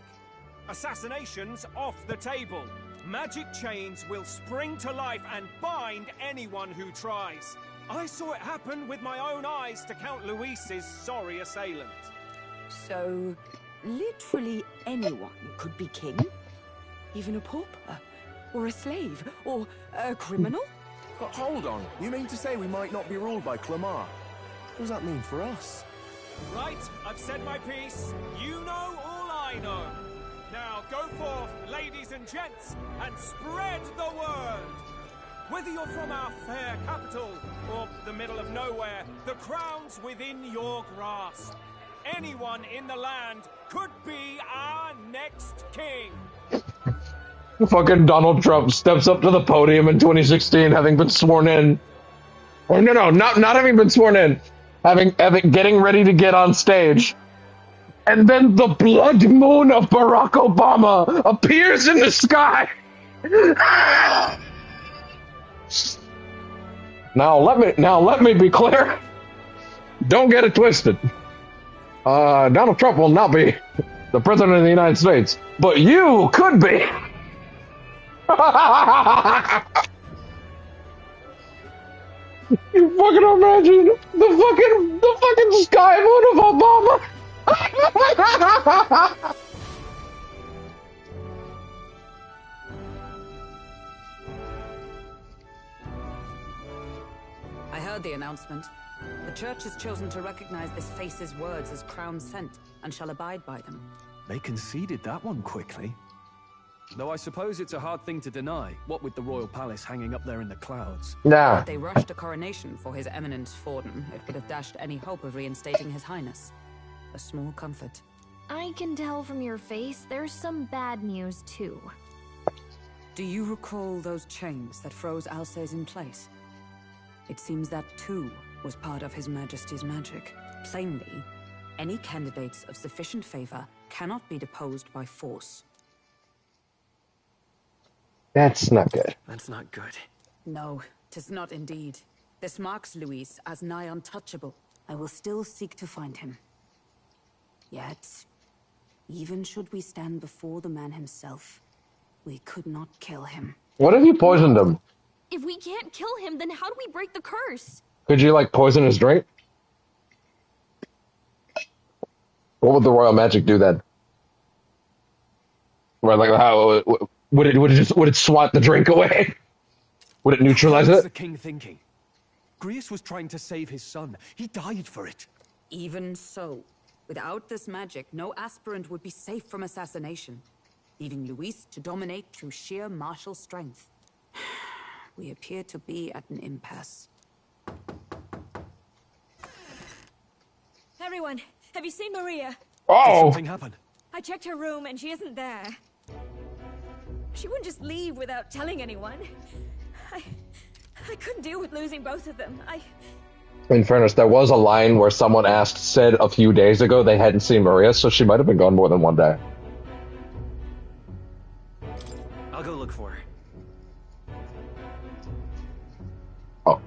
Speaker 8: Assassinations off the table. Magic chains will spring to life and bind anyone who tries. I saw it happen with my own eyes to Count Luis's sorry assailant.
Speaker 10: So, literally anyone could be king? Even a pauper? Or a slave? Or a criminal?
Speaker 11: But hold on, you mean to say we might not be ruled by Clamar? What does that mean for us?
Speaker 8: Right, I've said my piece. You know all I know. Now go forth, ladies and gents, and spread the word. Whether you're from our fair capital or the middle of nowhere, the crown's within your grasp. Anyone in the land could be our next king.
Speaker 1: Fucking Donald Trump steps up to the podium in 2016, having been sworn in. Or no, not having been sworn in, having getting ready to get on stage, and then the blood moon of Barack Obama appears in the sky. Now let me be clear. Don't get it twisted. Donald Trump will not be the president of the United States, but you could be. You fucking imagine the fucking sky moon of Obama.
Speaker 10: I heard the announcement. The church has chosen to recognize this face's words as crown sent and shall abide by them.
Speaker 2: They conceded that one quickly. Though I suppose it's a hard thing to deny, what with the royal palace hanging up there in the clouds.
Speaker 1: Nah.
Speaker 10: If they rushed a coronation for His Eminence Forden, it would have dashed any hope of reinstating His Highness. A small comfort.
Speaker 3: I can tell from your face there's some bad news too.
Speaker 10: Do you recall those chains that froze Alsace in place? It seems that too was part of His Majesty's magic. Plainly, any candidates of sufficient favor cannot be deposed by force.
Speaker 1: That's not good.
Speaker 2: That's not good.
Speaker 10: No, 'tis not indeed. This marks Luis as nigh untouchable. I will still seek to find him. Yet, even should we stand before the man himself, we could not kill him.
Speaker 12: What if you poisoned him?
Speaker 3: If we can't kill him, then how do we break the curse?
Speaker 12: Could you, like, poison his drink? What would the royal magic do then? Or like, how would it swat the drink away? Would it neutralize
Speaker 2: What was
Speaker 12: it?
Speaker 2: the king thinking? Grius was trying to save his son. He died for it.
Speaker 10: Even so, without this magic, no aspirant would be safe from assassination, leaving Luis to dominate through sheer martial strength. We appear to be at an impasse.
Speaker 5: Everyone, have you seen Maria?
Speaker 12: Oh!
Speaker 2: Did something happen?
Speaker 5: I checked her room and she isn't there. She wouldn't just leave without telling anyone. I couldn't deal with losing both of them.
Speaker 12: In fairness, there was a line where someone said a few days ago they hadn't seen Maria, so she might have been gone more than one day.
Speaker 2: I'll go look for her.
Speaker 12: Oh.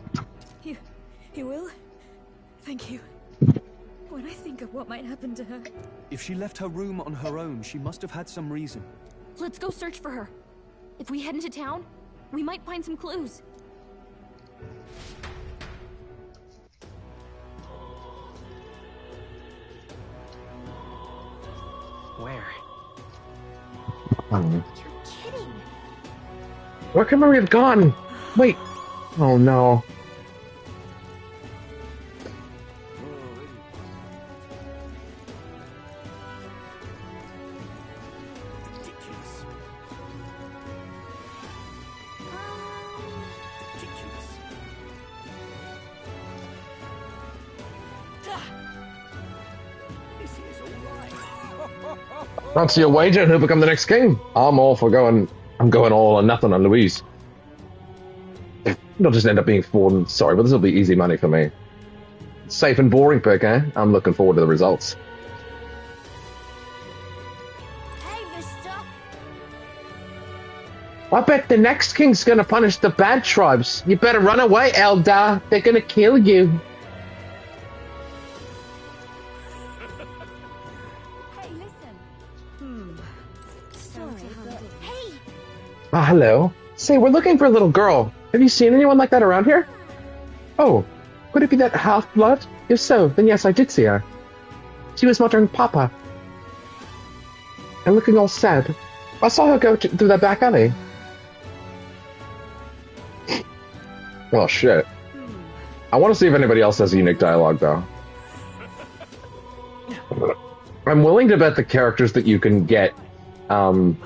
Speaker 5: You will? Thank you. When I think of what might happen to her...
Speaker 2: If she left her room on her own, she must have had some reason.
Speaker 3: Let's go search for her. If we head into town, we might find some clues.
Speaker 2: Where?
Speaker 3: You're kidding.
Speaker 12: Where could Maria have gone? Wait. Oh no. Fancy a wager who'll become the next king? I'm all for going. I'm going all or nothing on Louise. It'll just end up being Ford. Sorry, but this will be easy money for me. Safe and boring pick, eh? I'm looking forward to the results.
Speaker 5: Hey, mister!
Speaker 12: I bet the next king's gonna punish the bad tribes. You better run away, Elder. They're gonna kill you. Ah, hello. Say, we're looking for a little girl. Have you seen anyone like that around here? Oh, could it be that half-blood? If so, then yes, I did see her. She was muttering Papa. And looking all sad. I saw her go through that back alley. Oh, shit. I want to see if anybody else has unique dialogue, though. I'm willing to bet the characters that you can get, the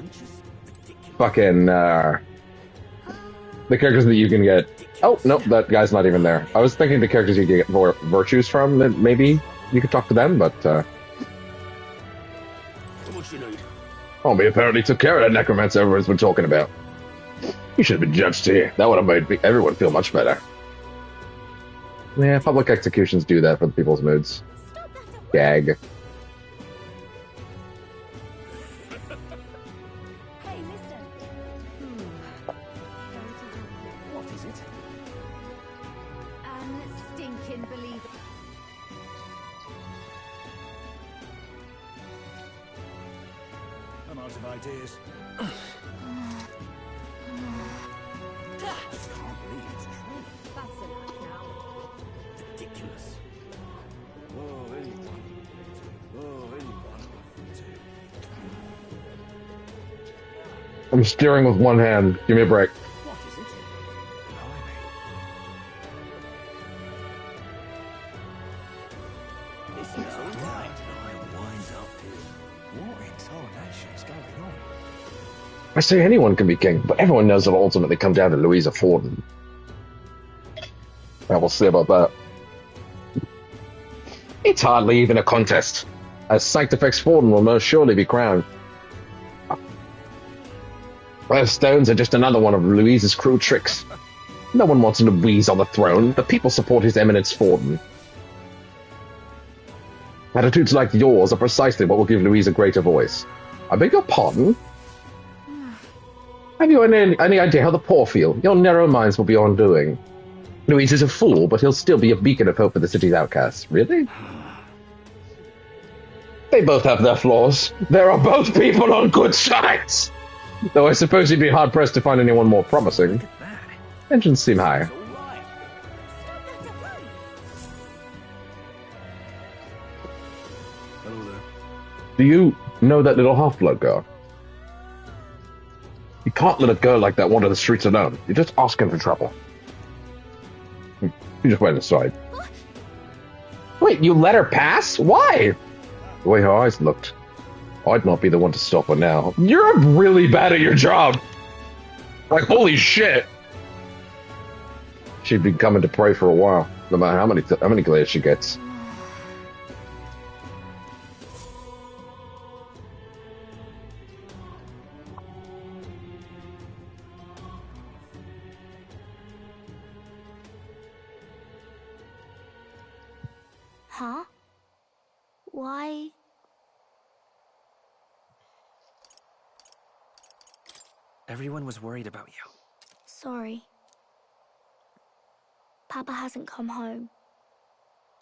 Speaker 12: characters that you can get... Oh, nope, that guy's not even there. I was thinking the characters you could get more virtues from, that maybe you could talk to them, but, Oh, we apparently took care of that necromancer everyone's been talking about. You should have been judged here. That would have made everyone feel much better. Yeah, public executions do that for the people's moods. Gag.
Speaker 3: Stinking believer.
Speaker 9: I'm out of ideas.
Speaker 5: Can't believe it's true. That's enough now.
Speaker 9: Ridiculous. Oh, anyone. Oh, anyone.
Speaker 12: I'm steering with one hand. Give me a break.
Speaker 9: What is it? This is all right.
Speaker 2: What in tarnation's going on?
Speaker 12: I say anyone can be king, but everyone knows it'll ultimately come down to Louisa Forden. I will see about that. It's hardly even a contest, as Sanctifex Forden will most surely be crowned. Those stones are just another one of Louise's cruel tricks. No one wants Louise on the throne. The people support His Eminence Forden. Attitudes like yours are precisely what will give Louise a greater voice. I beg your pardon? Have you any idea how the poor feel? Your narrow minds will be undoing. Louise is a fool, but he'll still be a beacon of hope for the city's outcasts. Really? They both have their flaws. There are both people on good sides. Though I suppose you'd be hard-pressed to find anyone more promising. Tensions seem high.
Speaker 2: Hello there.
Speaker 12: Do you know that little half-blood girl? You can't let a girl like that wander the streets alone. You're just asking for trouble. You just went aside. Wait, you let her pass? Why? The way her eyes looked. I'd not be the one to stop her now. You're really bad at your job. Like, holy shit. She'd been coming to pray for a while, no matter how many glares she gets.
Speaker 3: Huh? Why?
Speaker 13: Everyone was worried about you.
Speaker 3: Sorry. Papa hasn't come home.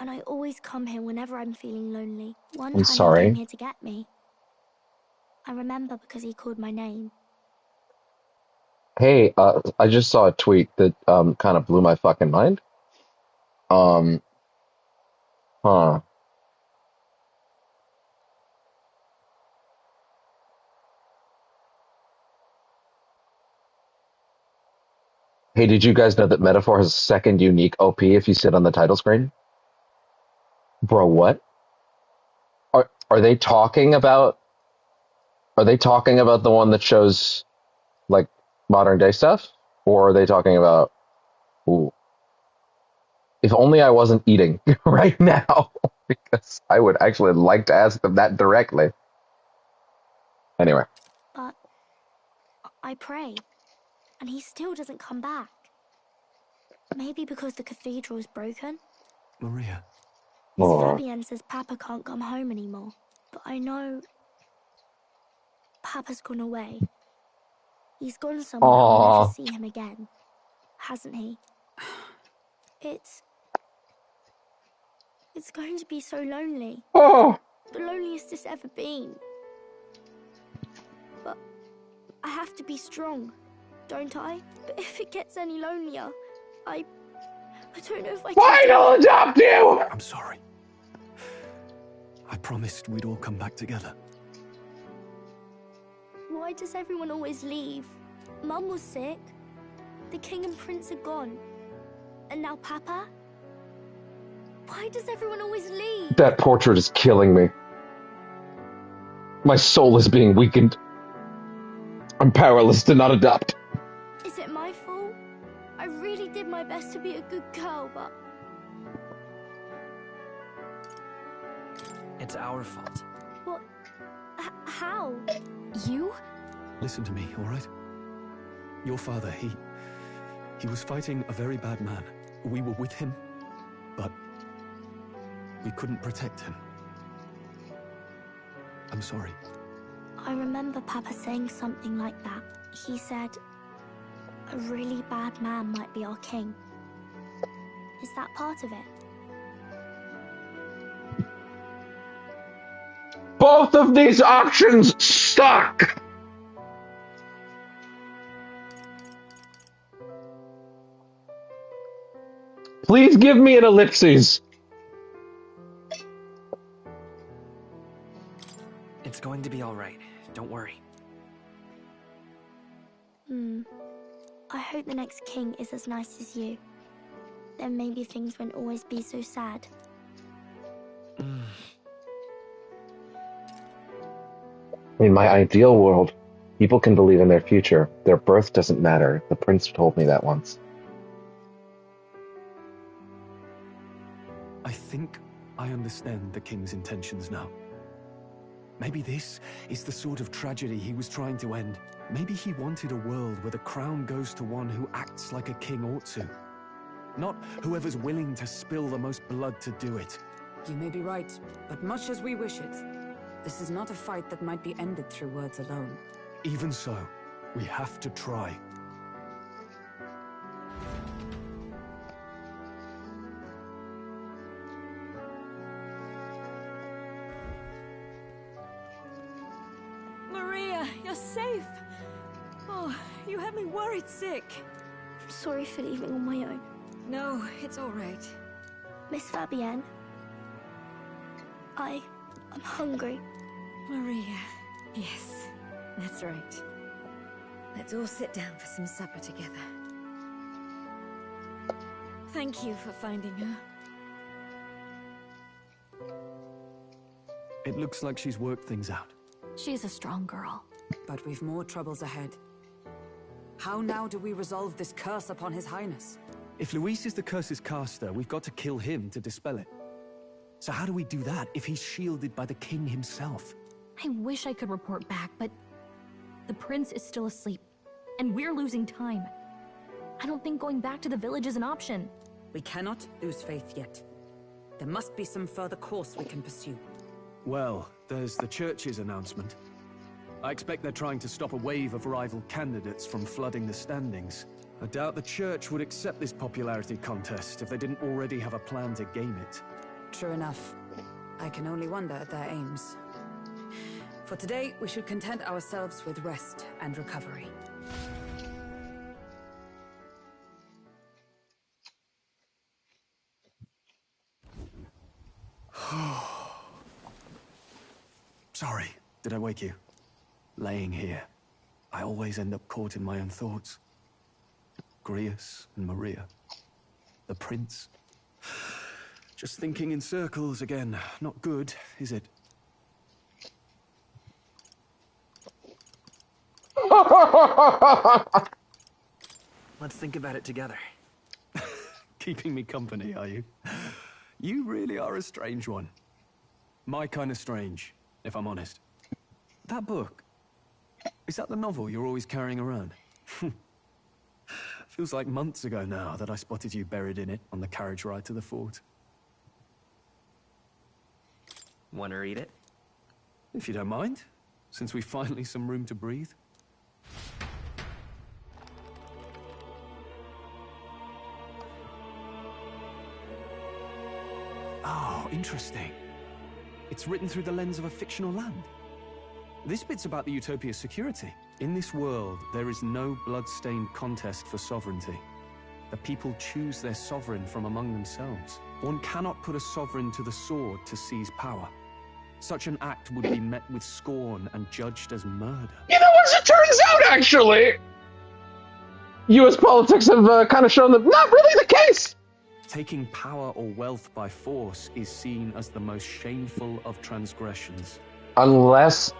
Speaker 3: And I always come here whenever I'm feeling lonely. One time
Speaker 12: sorry.
Speaker 3: he came here to get me. I remember because he called my name.
Speaker 12: Hey, I just saw a tweet that kind of blew my fucking mind. Huh. Hey, did you guys know that Metaphor has a second unique OP if you sit on the title screen? Bro, what? Are they talking about the one that shows like modern day stuff? Or are they talking about ooh. If only I wasn't eating right now, because I would actually like to ask them that directly. Anyway.
Speaker 3: But I pray, and he still doesn't come back. Maybe because the cathedral is broken?
Speaker 2: Maria.
Speaker 3: Fabian says Papa can't come home anymore, but I know Papa's gone away. He's gone somewhere I'll never see him again, hasn't he? It's going to be so lonely.
Speaker 12: Oh.
Speaker 3: The loneliest it's ever been. But I have to be strong, don't I? But if it gets any lonelier, I don't know if I can.
Speaker 12: Why don't adopt you?
Speaker 2: I'm sorry. I promised we'd all come back together.
Speaker 3: Why does everyone always leave? Mum was sick. The king and prince are gone. And now Papa? Why does everyone always leave?
Speaker 12: That portrait is killing me. My soul is being weakened. I'm powerless to not adopt.
Speaker 3: Is it my fault? I really did my best to be a good girl, but...
Speaker 13: It's our fault.
Speaker 3: What? How? You?
Speaker 2: Listen to me, all right? Your father, he was fighting a very bad man. We were with him, but we couldn't protect him. I'm sorry.
Speaker 3: I remember Papa saying something like that. He said, a really bad man might be our king. Is that part of it?
Speaker 12: Both of these options suck! Please give me an ellipses.
Speaker 13: It's going to be all right. Don't worry.
Speaker 3: I hope the next king is as nice as you. Then maybe things won't always be so sad.
Speaker 12: In my ideal world, people can believe in their future. Their birth doesn't matter. The prince told me that once.
Speaker 2: I think I understand the king's intentions now. Maybe this is the sort of tragedy he was trying to end. Maybe he wanted a world where the crown goes to one who acts like a king ought to. Not whoever's willing to spill the most blood to do it.
Speaker 10: You may be right, but much as we wish it, this is not a fight that might be ended through words alone.
Speaker 2: Even so, we have to try.
Speaker 10: only worried sick.
Speaker 3: Sorry for leaving on my own.
Speaker 10: No, it's all right.
Speaker 3: Miss Fabienne. I'm hungry.
Speaker 10: Maria. Yes, that's right. Let's all sit down for some supper together. Thank you for finding her.
Speaker 2: It looks like she's worked things out.
Speaker 3: She's a strong girl.
Speaker 10: But we've more troubles ahead. How now do we resolve this curse upon His Highness?
Speaker 2: If Luis is the curse's caster, we've got to kill him to dispel it. So how do we do that if he's shielded by the king himself?
Speaker 14: I wish I could report back, but the prince is still asleep, and we're losing time. I don't think going back to the village is an option.
Speaker 10: We cannot lose faith yet. There must be some further course we can pursue.
Speaker 2: Well, there's the church's announcement. I expect they're trying to stop a wave of rival candidates from flooding the standings. I doubt the church would accept this popularity contest if they didn't already have a plan to game it.
Speaker 10: True enough. I can only wonder at their aims. For today, we should content ourselves with rest and recovery.
Speaker 2: Sorry, did I wake you? Laying here, I always end up caught in my own thoughts. Grius and Maria. The prince. Just thinking in circles again. Not good, is it?
Speaker 13: Let's think about it together.
Speaker 2: Keeping me company, are you? You really are a strange one. My kind of strange, if I'm honest. That book, is that the novel you're always carrying around? Feels like months ago now that I spotted you buried in it on the carriage ride to the fort.
Speaker 13: Want to read it?
Speaker 2: If you don't mind, since we've finally some room to breathe. Oh, interesting. It's written through the lens of a fictional land. This bit's about the Utopia's security. In this world, there is no blood-stained contest for sovereignty. The people choose their sovereign from among themselves. One cannot put a sovereign to the sword to seize power. Such an act would be met with scorn and judged as murder.
Speaker 12: You know, as it turns out, actually, U.S. politics have kind of shown that not really the case.
Speaker 2: Taking power or wealth by force is seen as the most shameful of transgressions.
Speaker 12: Unless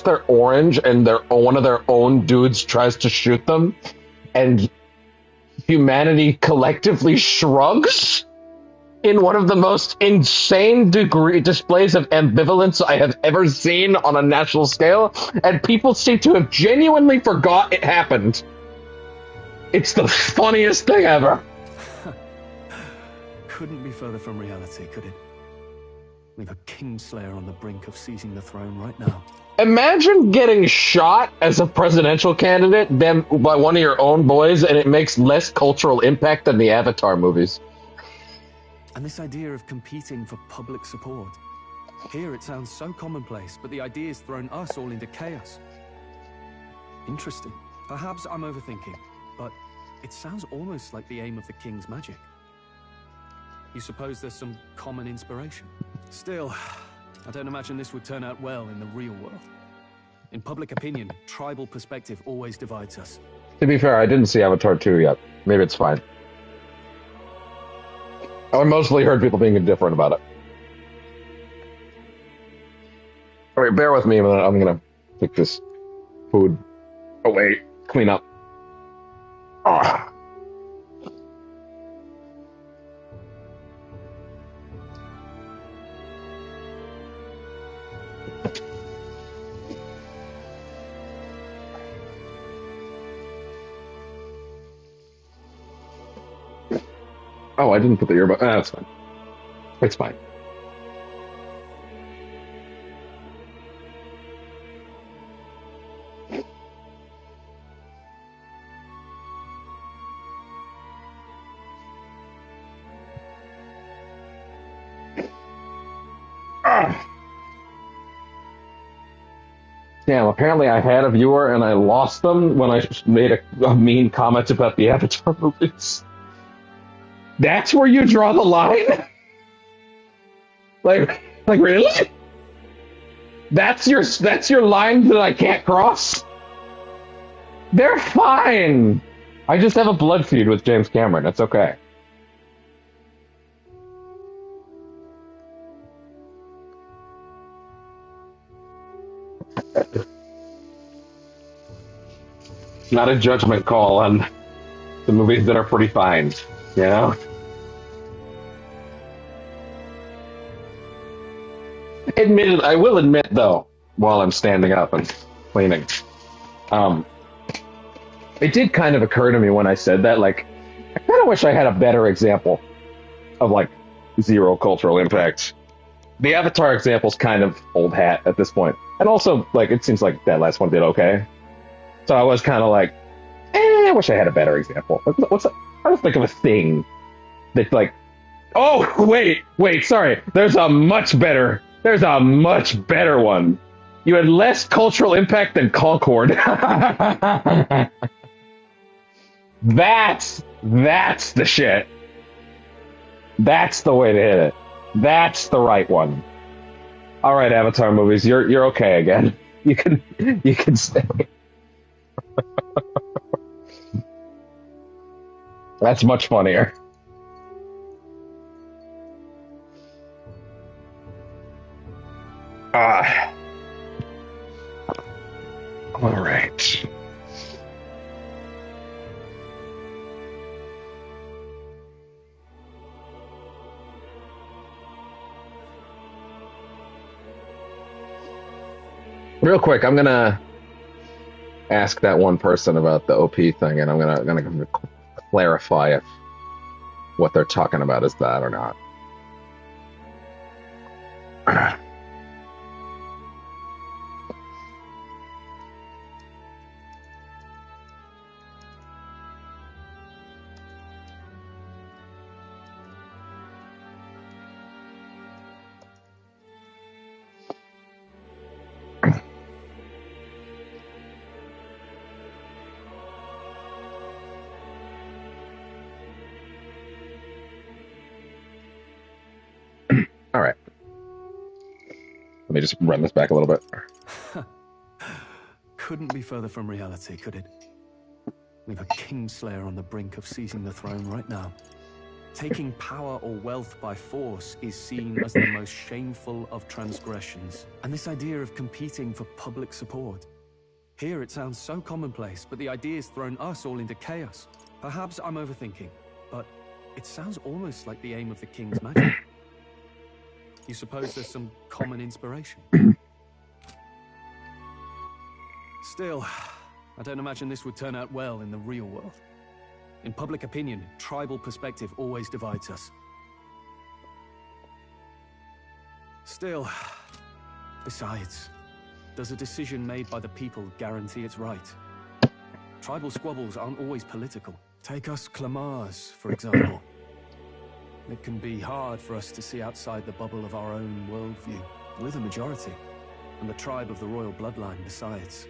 Speaker 12: they're orange and one of their own dudes tries to shoot them, and humanity collectively shrugs in one of the most insane displays of ambivalence I have ever seen on a national scale, and people seem to have genuinely forgot it happened. It's the funniest thing ever.
Speaker 2: Couldn't be further from reality, could it? We've a Kingslayer on the brink of seizing the throne right now.
Speaker 12: Imagine getting shot as a presidential candidate by one of your own boys, and it makes less cultural impact than the Avatar movies.
Speaker 2: And this idea of competing for public support. Here it sounds so commonplace, but the idea's thrown us all into chaos. Interesting. Perhaps I'm overthinking, but it sounds almost like the aim of the king's magic. You suppose there's some common inspiration? Still, I don't imagine this would turn out well in the real world. In public opinion, tribal perspective always divides us.
Speaker 12: To be fair, I didn't see Avatar 2 yet. Maybe it's fine. I mostly heard people being indifferent about it. Alright, bear with me a minute. I'm gonna take this food away, clean up. Ah. Oh, I didn't put the earbud. That's fine. It's fine.
Speaker 1: Damn, apparently I had a viewer and I lost them when I made a mean comment about the Avatar movies. That's where you draw the line? Like really? That's your line that I can't cross? They're fine. I just have a blood feud with James Cameron. It's okay. Not a judgment call on the movies that are pretty fine, you know? I will admit, though, while I'm standing up and cleaning, it did kind of occur to me when I said that, like, I kind of wish I had a better example of, like, zero cultural impact. The Avatar example's kind of old hat at this point. And also, like, it seems like that last one did okay. So I was kind of like, I wish I had a better example. I'm trying to think of a thing that, like, oh, wait, sorry. There's a much better one. You had less cultural impact than Concord. That's the shit. That's the way to hit it. That's the right one. All right, Avatar movies, you're okay again. You can stay. That's much funnier. All right. Real quick, I'm gonna ask that one person about the OP thing, and I'm gonna clarify if what they're talking about is that or not. All right. Let me just run this back a little bit.
Speaker 2: Couldn't be further from reality, could it? We've a Kingslayer on the brink of seizing the throne right now. Taking power or wealth by force is seen as the most shameful of transgressions. And this idea of competing for public support. Here it sounds so commonplace, but the idea's thrown us all into chaos. Perhaps I'm overthinking, but it sounds almost like the aim of the King's magic. You suppose there's some common inspiration? Still, I don't imagine this would turn out well in the real world. In public opinion, tribal perspective always divides us. Still, besides, does a decision made by the people guarantee it's right? Tribal squabbles aren't always political. Take us Clamars, for example. It can be hard for us to see outside the bubble of our own worldview. We're the majority, and the tribe of the royal bloodline besides.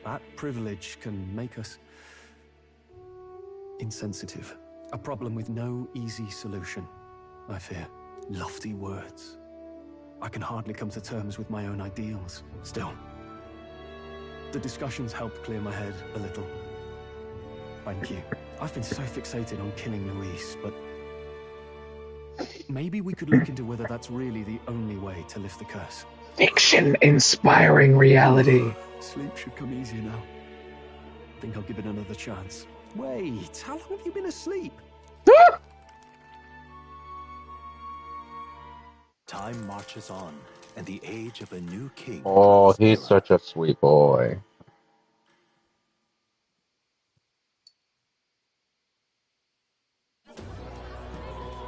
Speaker 2: That privilege can make us insensitive. A problem with no easy solution, I fear. Lofty words. I can hardly come to terms with my own ideals. Still, the discussions helped clear my head a little. Thank you. I've been so fixated on killing Luis, but maybe we could look into whether that's really the only way to lift the curse.
Speaker 12: Fiction inspiring reality.
Speaker 2: Sleep should come easier now. Think I'll give it another chance. Wait, how long have you been asleep?
Speaker 6: Time marches on, and the age of a new king.
Speaker 1: Oh, he's such a sweet boy.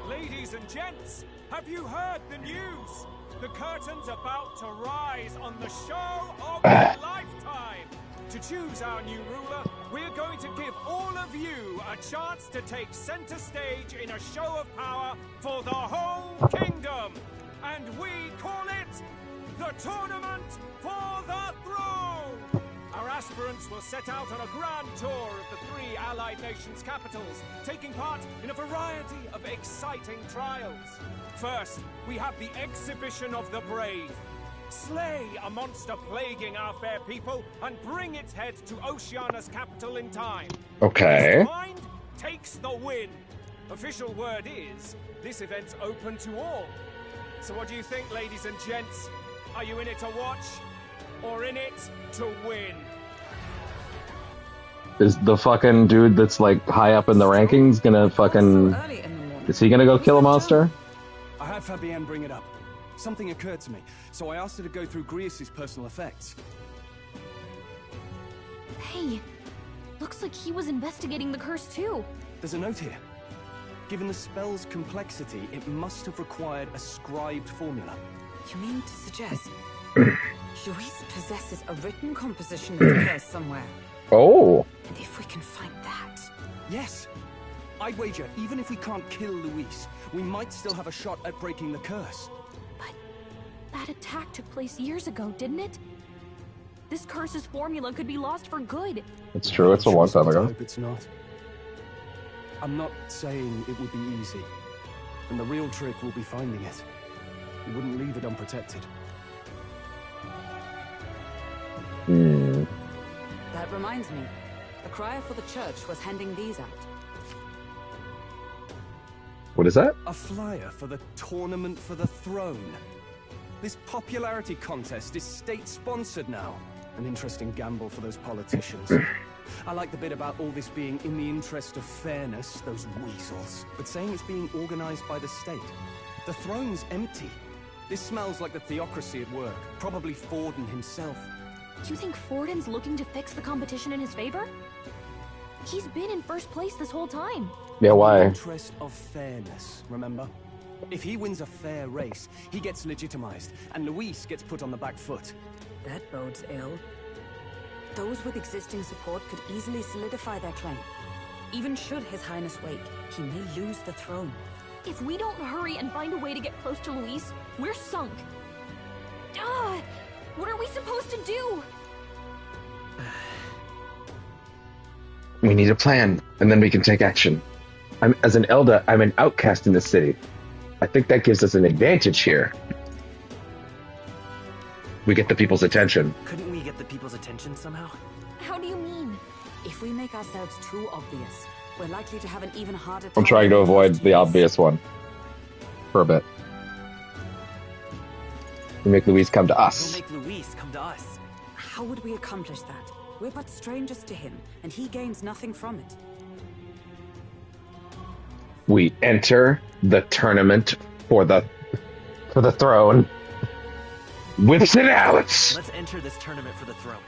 Speaker 8: Ladies and gents, have you heard the news? The curtain's about to rise on the show of a lifetime. To choose our new ruler, we're going to give all of you a chance to take center stage in a show of power for the whole kingdom. And we call it the Tournament for the Throne! aspirants will set out on a grand tour of the 3 allied nations' capitals, taking part in a variety of exciting trials. First, we have the Exhibition of the Brave. Slay a monster plaguing our fair people and bring its head to Oceania's capital in time.
Speaker 12: Okay.
Speaker 8: Mind takes the win. Official word is, this event's open to all. So what do you think, ladies and gents? Are you in it to watch, or in it to win?
Speaker 1: Is the fucking dude that's like high up in the rankings gonna fucking... Is he gonna go kill a monster?
Speaker 2: I had Fabienne bring it up. Something occurred to me, so I asked her to go through Grius' personal effects.
Speaker 14: Hey, looks like he was investigating the curse too.
Speaker 2: There's a note here. Given the spell's complexity, it must have required a scribed formula.
Speaker 10: You mean to suggest Luis possesses a written composition of the curse somewhere?
Speaker 12: Oh.
Speaker 10: And if we can find that...
Speaker 2: Yes. I'd wager, even if we can't kill Luis, we might still have a shot at breaking the curse.
Speaker 14: That attack took place years ago, didn't it? This curse's formula could be lost for good.
Speaker 1: It's true, it's a long time
Speaker 2: I
Speaker 1: ago.
Speaker 2: hope it's not. I'm not saying it would be easy. And the real trick will be finding it. You wouldn't leave it unprotected.
Speaker 10: That reminds me. The crier for the church was handing these out.
Speaker 1: What is that?
Speaker 2: A flyer for the Tournament for the Throne. This popularity contest is state-sponsored now. An interesting gamble for those politicians. I like the bit about all this being in the interest of fairness, those weasels. But saying it's being organized by the state. The throne's empty. This smells like the theocracy at work. Probably Forden himself.
Speaker 14: You think Forden's looking to fix the competition in his favor? He's been in first place this whole time.
Speaker 1: Yeah, why?
Speaker 2: In the interest of fairness, remember? If he wins a fair race, he gets legitimized, and Luis gets put on the back foot.
Speaker 10: That bodes ill. Those with existing support could easily solidify their claim. Even should His Highness wake, he may lose the throne.
Speaker 14: If we don't hurry and find a way to get close to Luis, we're sunk. What are we supposed to do?
Speaker 12: We need a plan, and then we can take action. As an Elder, I'm an outcast in this city. I think that gives us an advantage here. We get the people's attention.
Speaker 13: Couldn't we get the people's attention somehow?
Speaker 14: How do you mean?
Speaker 10: If we make ourselves too obvious, we're likely to have an even harder time.
Speaker 1: I'm trying to avoid the obvious one. For a bit. We make Luis come to us.
Speaker 13: We'll make Luis come to us.
Speaker 10: How would we accomplish that? We're but strangers to him, and he gains nothing from it.
Speaker 12: We enter the tournament for the throne with St. ATLUS.
Speaker 13: Let's enter this tournament for the throne.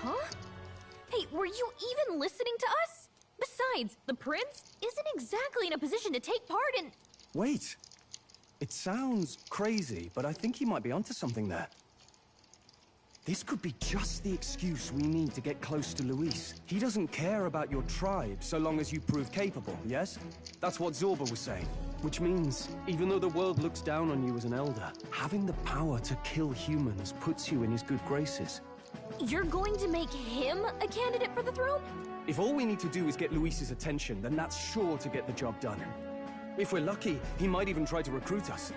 Speaker 14: Huh? Hey, were you even listening to us? Besides, the prince isn't exactly in a position to take part in...
Speaker 2: Wait. It sounds crazy, but I think he might be onto something there. This could be just the excuse we need to get close to Luis. He doesn't care about your tribe so long as you prove capable, yes? That's what Zorba was saying. Which means, even though the world looks down on you as an elder, having the power to kill humans puts you in his good graces.
Speaker 14: You're going to make him a candidate for the throne?
Speaker 2: If all we need to do is get Luis's attention, then that's sure to get the job done. If we're lucky, he might even try to recruit us.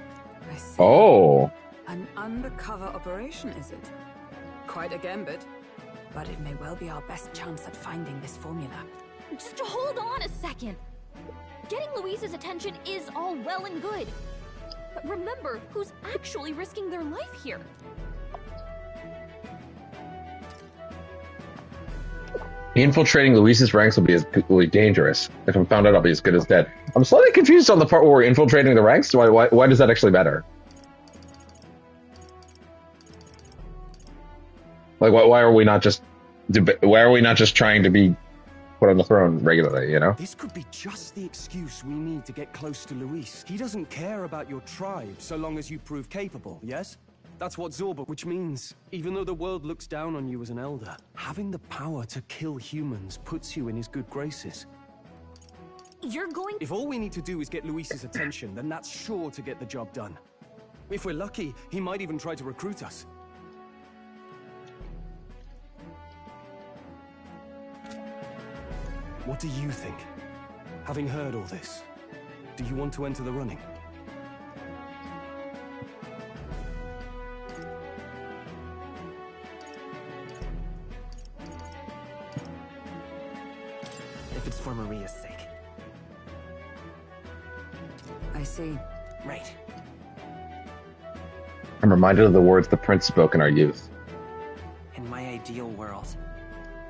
Speaker 10: I see.
Speaker 12: Oh.
Speaker 10: An undercover operation, is it? Quite a gambit, but it may well be our best chance at finding this formula.
Speaker 14: Just hold on a second. Getting Luis's attention is all well and good. But remember who's actually risking their life here.
Speaker 12: Infiltrating Luis's ranks will be equally dangerous. If I'm found out, I'll be as good as dead. I'm slightly confused on the part where we're infiltrating the ranks. Why does that actually matter? Like, why are we not just trying to be put on the throne regularly, you know?
Speaker 2: This could be just the excuse we need to get close to Luis. He doesn't care about your tribe so long as you prove capable, yes? That's what Zorba, which means, even though the world looks down on you as an elder, having the power to kill humans puts you in his good graces.
Speaker 14: You're going...
Speaker 2: If all we need to do is get Luis's attention, then that's sure to get the job done. If we're lucky, he might even try to recruit us. What do you think? Having heard all this, do you want to enter the running?
Speaker 13: If it's for Maria's sake.
Speaker 10: I see.
Speaker 13: Right.
Speaker 12: I'm reminded of the words the prince spoke in our youth.
Speaker 13: In my ideal world,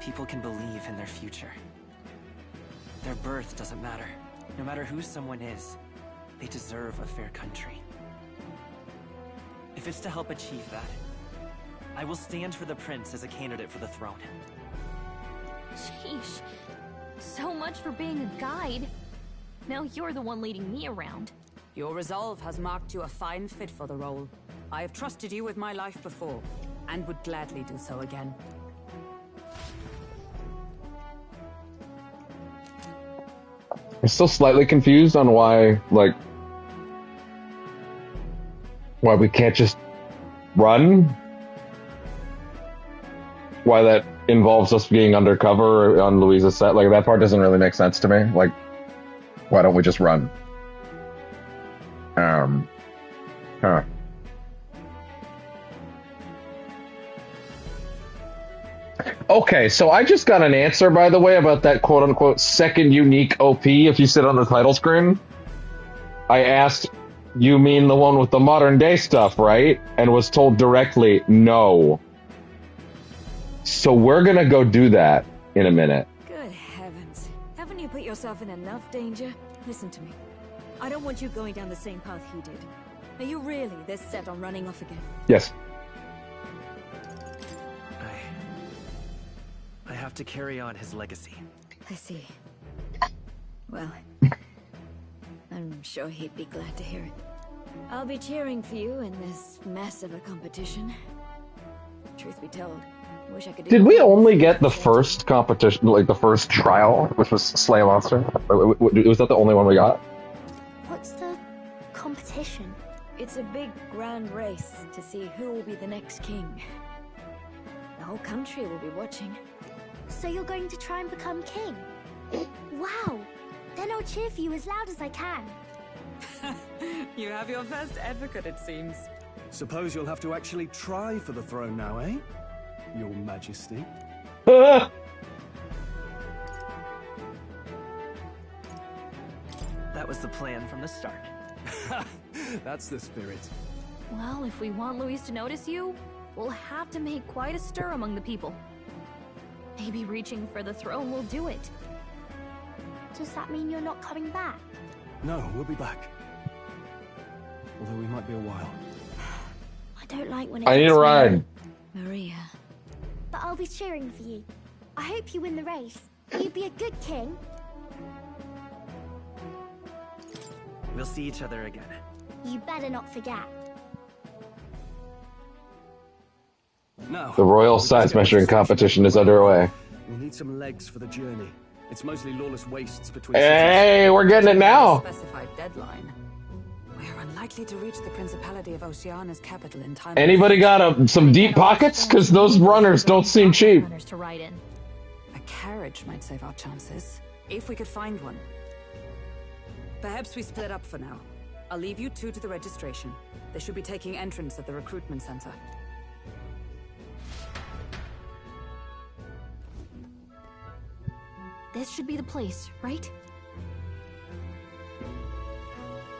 Speaker 13: people can believe in their future. Their birth doesn't matter. No matter who someone is, they deserve a fair country. If it's to help achieve that, I will stand for the prince as a candidate for the throne.
Speaker 14: Sheesh. So much for being a guide. Now you're the one leading me around.
Speaker 10: Your resolve has marked you a fine fit for the role. I have trusted you with my life before, and would gladly do so again.
Speaker 12: I'm still slightly confused on why, like, why we can't just run? Why that involves us being undercover on Louisa's set? Like, that part doesn't really make sense to me. Like, why don't we just run? Huh. Okay, so I just got an answer, by the way, about that quote-unquote second unique OP if you sit on the title screen. I asked, you mean the one with the modern-day stuff, right? And was told directly, no. So we're gonna go do that in a minute.
Speaker 15: Good heavens. Haven't you put yourself in enough danger? Listen to me. I don't want you going down the same path he did. Are you really this set on running off again?
Speaker 12: Yes.
Speaker 13: I have to carry on his legacy.
Speaker 15: I see. Well, I'm sure he'd be glad to hear it. I'll be cheering for you in this mess of a competition. Truth be told, I wish I could do
Speaker 12: Did we
Speaker 15: more.
Speaker 12: only get the first competition, like the first trial, which was Slay a Monster? Was that the only one we got?
Speaker 3: What's the competition?
Speaker 15: It's a big grand race to see who will be the next king. The whole country will be watching.
Speaker 3: So you're going to try and become king? Wow! Then I'll cheer for you as loud as I can.
Speaker 10: You have your first advocate, it seems.
Speaker 2: Suppose you'll have to actually try for the throne now, eh? Your Majesty.
Speaker 13: That was the plan from the start.
Speaker 2: That's the spirit.
Speaker 14: Well, if we want Louise to notice you, we'll have to make quite a stir among the people. Maybe reaching for the throne will do it.
Speaker 3: Does that mean you're not coming back?
Speaker 2: No, we'll be back. Although we might be a while.
Speaker 3: I don't like when it
Speaker 12: I need
Speaker 3: gets
Speaker 12: a ride.
Speaker 15: Maria.
Speaker 3: But I'll be cheering for you. I hope you win the race. Will you be a good king?
Speaker 13: We'll see each other again.
Speaker 3: You better not forget.
Speaker 2: Now,
Speaker 12: The royal size measuring competition is underway.
Speaker 2: we'll need some legs for the journey. It's mostly lawless wastes between
Speaker 12: Hey, we're getting it now.
Speaker 10: Specified deadline. We're unlikely to reach the Principality of Oceana's capital in time.
Speaker 12: Anybody got some deep pockets? Because those runners don't seem cheap.
Speaker 14: Runners to ride in.
Speaker 10: A carriage might save our chances, if we could find one. Perhaps we split up for now. I'll leave you two to the registration. They should be taking entrance at the recruitment center.
Speaker 14: This should be the place, right?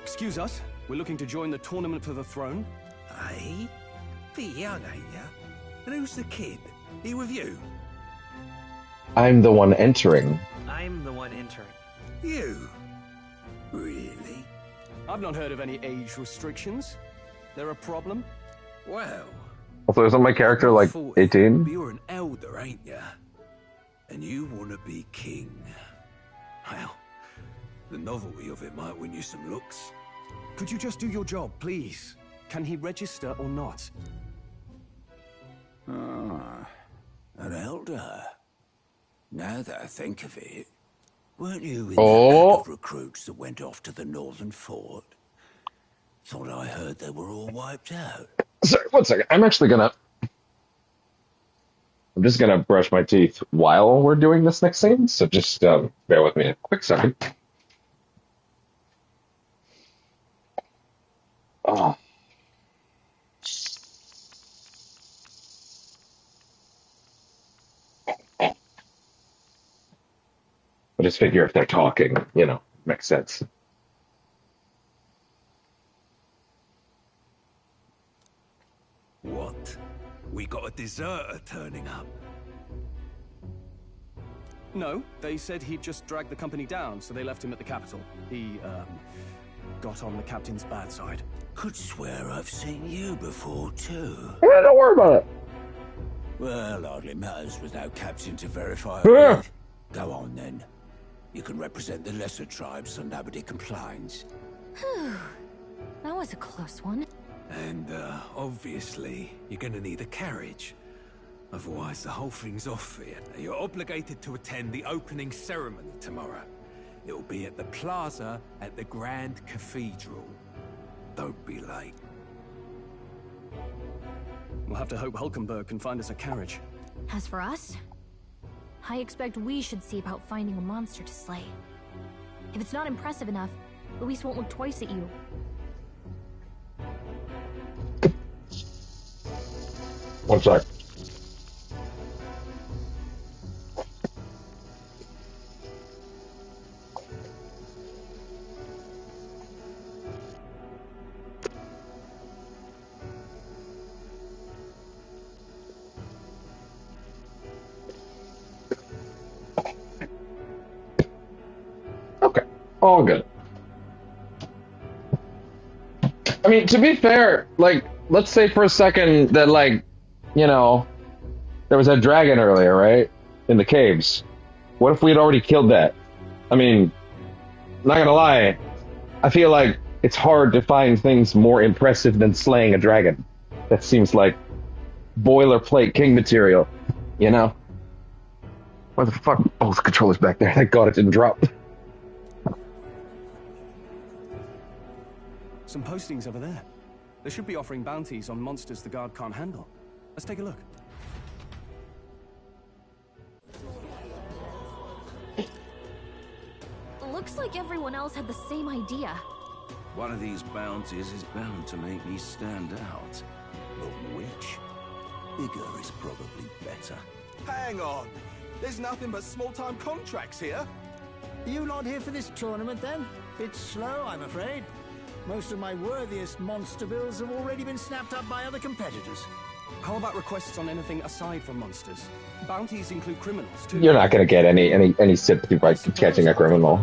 Speaker 2: Excuse us, we're looking to join the tournament for the throne.
Speaker 16: Aye? Bit young, ain't ya? And who's the kid? He with you?
Speaker 12: I'm the one entering.
Speaker 13: I'm the one entering.
Speaker 16: You? Really?
Speaker 2: I've not heard of any age restrictions. There a problem?
Speaker 16: Well...
Speaker 12: Also, isn't my character like 18?
Speaker 16: You're an elder, ain't ya? And you want to be king. Well, the novelty of it might win you some looks.
Speaker 2: Could you just do your job, please? Can he register or not?
Speaker 16: Ah, an elder. Now that I think of it, weren't you in the pack of recruits that went off to the northern fort? Thought I heard they were all wiped out.
Speaker 12: Sorry, one second. I'm actually gonna
Speaker 1: I'm just gonna brush my teeth while we're doing this next scene, so just bear with me a quick second. Oh. I just figure if they're talking, you know, makes sense.
Speaker 17: What? We got a deserter turning up.
Speaker 2: No, they said he'd just dragged the company down, so they left him at the capital. He, got on the captain's bad side.
Speaker 16: Could swear I've seen you before, too.
Speaker 1: Yeah, don't worry about it.
Speaker 16: Well, hardly matters without captain to verify
Speaker 1: Yeah.
Speaker 16: it. Go on, then. You can represent the lesser tribes so nobody complains.
Speaker 14: Whew. That was a close one.
Speaker 17: And, obviously, you're gonna need a carriage. Otherwise, the whole thing's off here. You're obligated to attend the opening ceremony tomorrow. It'll be at the plaza at the Grand Cathedral. Don't be late.
Speaker 2: We'll have to hope Hulkenberg can find us a carriage.
Speaker 14: As for us, I expect we should see about finding a monster to slay. If it's not impressive enough, Luis won't look twice at you.
Speaker 1: One sec. Okay, all good. I mean, to be fair, like, let's say for a second that, like, you know, there was a dragon earlier, right? In the caves. What if we had already killed that? I mean, not gonna lie, I feel like it's hard to find things more impressive than slaying a dragon. That seems like boilerplate king material, you know? Where the fuck? Oh, the controller's back there. Thank God it didn't drop.
Speaker 2: Some postings over there. They should be offering bounties on monsters the guard can't handle. Let's take a look.
Speaker 14: Looks like everyone else had the same idea.
Speaker 16: One of these bounties is bound to make me stand out. But which? Bigger is probably better.
Speaker 11: Hang on. There's nothing but small-time contracts here.
Speaker 18: You not here for this tournament, then? Bit slow, I'm afraid. Most of my worthiest monster bills have already been snapped up by other competitors.
Speaker 2: How about requests on anything aside from monsters? Bounties include criminals, too.
Speaker 1: You're not gonna get any sympathy by catching a criminal.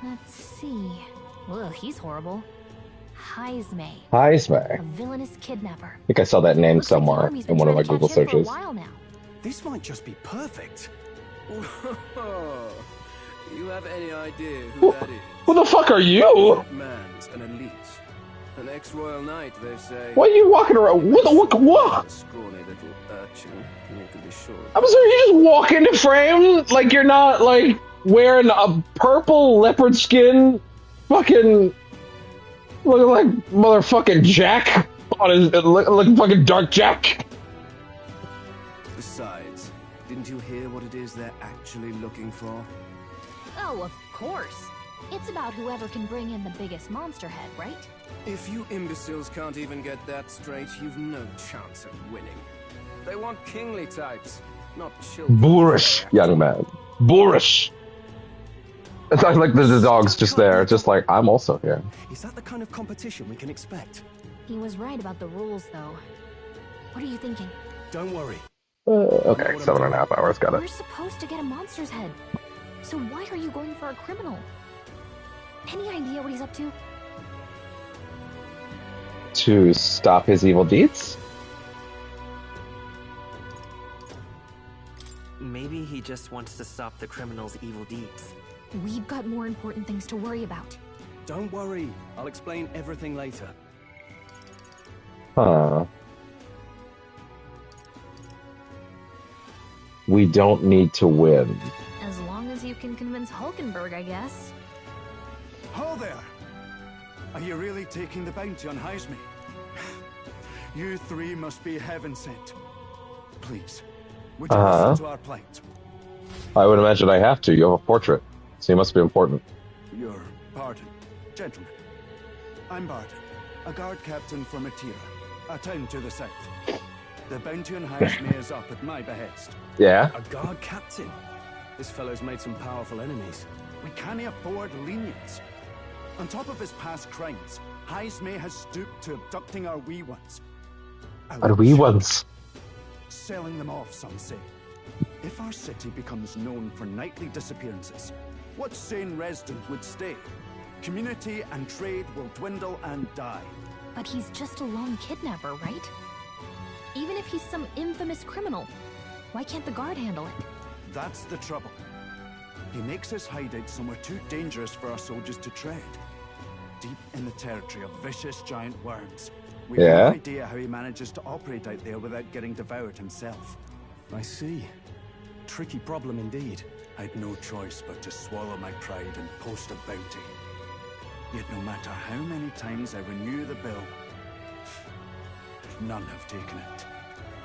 Speaker 14: Let's see. Ugh, he's horrible. Heisme.
Speaker 1: Heisme.
Speaker 14: A villainous kidnapper.
Speaker 1: I think I saw that name somewhere in one of my Google searches.
Speaker 2: This might just be perfect.
Speaker 19: You have any idea who that is?
Speaker 1: Who the fuck are you?
Speaker 19: That man's an elite. An ex-royal knight, they say.
Speaker 1: Why are you walking around? What?
Speaker 19: Scrawny little urchin, you can be sure.
Speaker 1: I'm sorry, you just walk into frame like you're not, like, wearing a purple leopard skin fucking looking like motherfucking Jack on his looking fucking Dark Jack.
Speaker 19: Besides, didn't you hear what it is they're actually looking for?
Speaker 14: Oh, of course. It's about whoever can bring in the biggest monster head, right?
Speaker 19: If you imbeciles can't even get that straight, you've no chance of winning. They want kingly types, not children.
Speaker 1: Boorish young man. Boorish. It's like the dog's just there, just like, I'm also here.
Speaker 2: Is that the kind of competition we can expect?
Speaker 14: He was right about the rules, though. What are you thinking?
Speaker 2: Don't worry.
Speaker 1: Okay, 7.5 hours, got
Speaker 14: We're
Speaker 1: it.
Speaker 14: supposed to get a monster's head. So why are you going for a criminal? Any idea what he's up to?
Speaker 1: To stop his evil deeds?
Speaker 13: Maybe he just wants to stop the criminal's evil deeds.
Speaker 14: We've got more important things to worry about.
Speaker 2: Don't worry. I'll explain everything later.
Speaker 1: Huh. We don't need to win.
Speaker 14: As long as you can convince Hulkenberg, I guess.
Speaker 20: Ho there! Are you really taking the bounty on Heisme? You three must be heaven sent. Please, would you listen to our plight?
Speaker 1: I would imagine I have to. You have a portrait, so you must be important.
Speaker 20: Your pardon, gentlemen. I'm Barton, a guard captain from Atira, a town to the south. The bounty on Highsmere is up at my behest.
Speaker 1: Yeah?
Speaker 2: A guard captain? This fellow's made some powerful enemies.
Speaker 20: We can't afford lenience. On top of his past crimes, Highsmere has stooped to abducting our wee ones.
Speaker 1: Our wee ones?
Speaker 20: Selling them off, some say. If our city becomes known for nightly disappearances, what sane resident would stay? Community and trade will dwindle and die.
Speaker 14: But he's just a lone kidnapper, right? Even if he's some infamous criminal, why can't the guard handle it?
Speaker 20: That's the trouble. He makes his hideout somewhere too dangerous for our soldiers to tread. Deep in the territory of vicious giant worms. We've no idea how he manages to operate out there without getting devoured himself.
Speaker 2: I see. Tricky problem indeed.
Speaker 20: I'd no choice but to swallow my pride and post a bounty. Yet no matter how many times I renew the bill, none have taken it.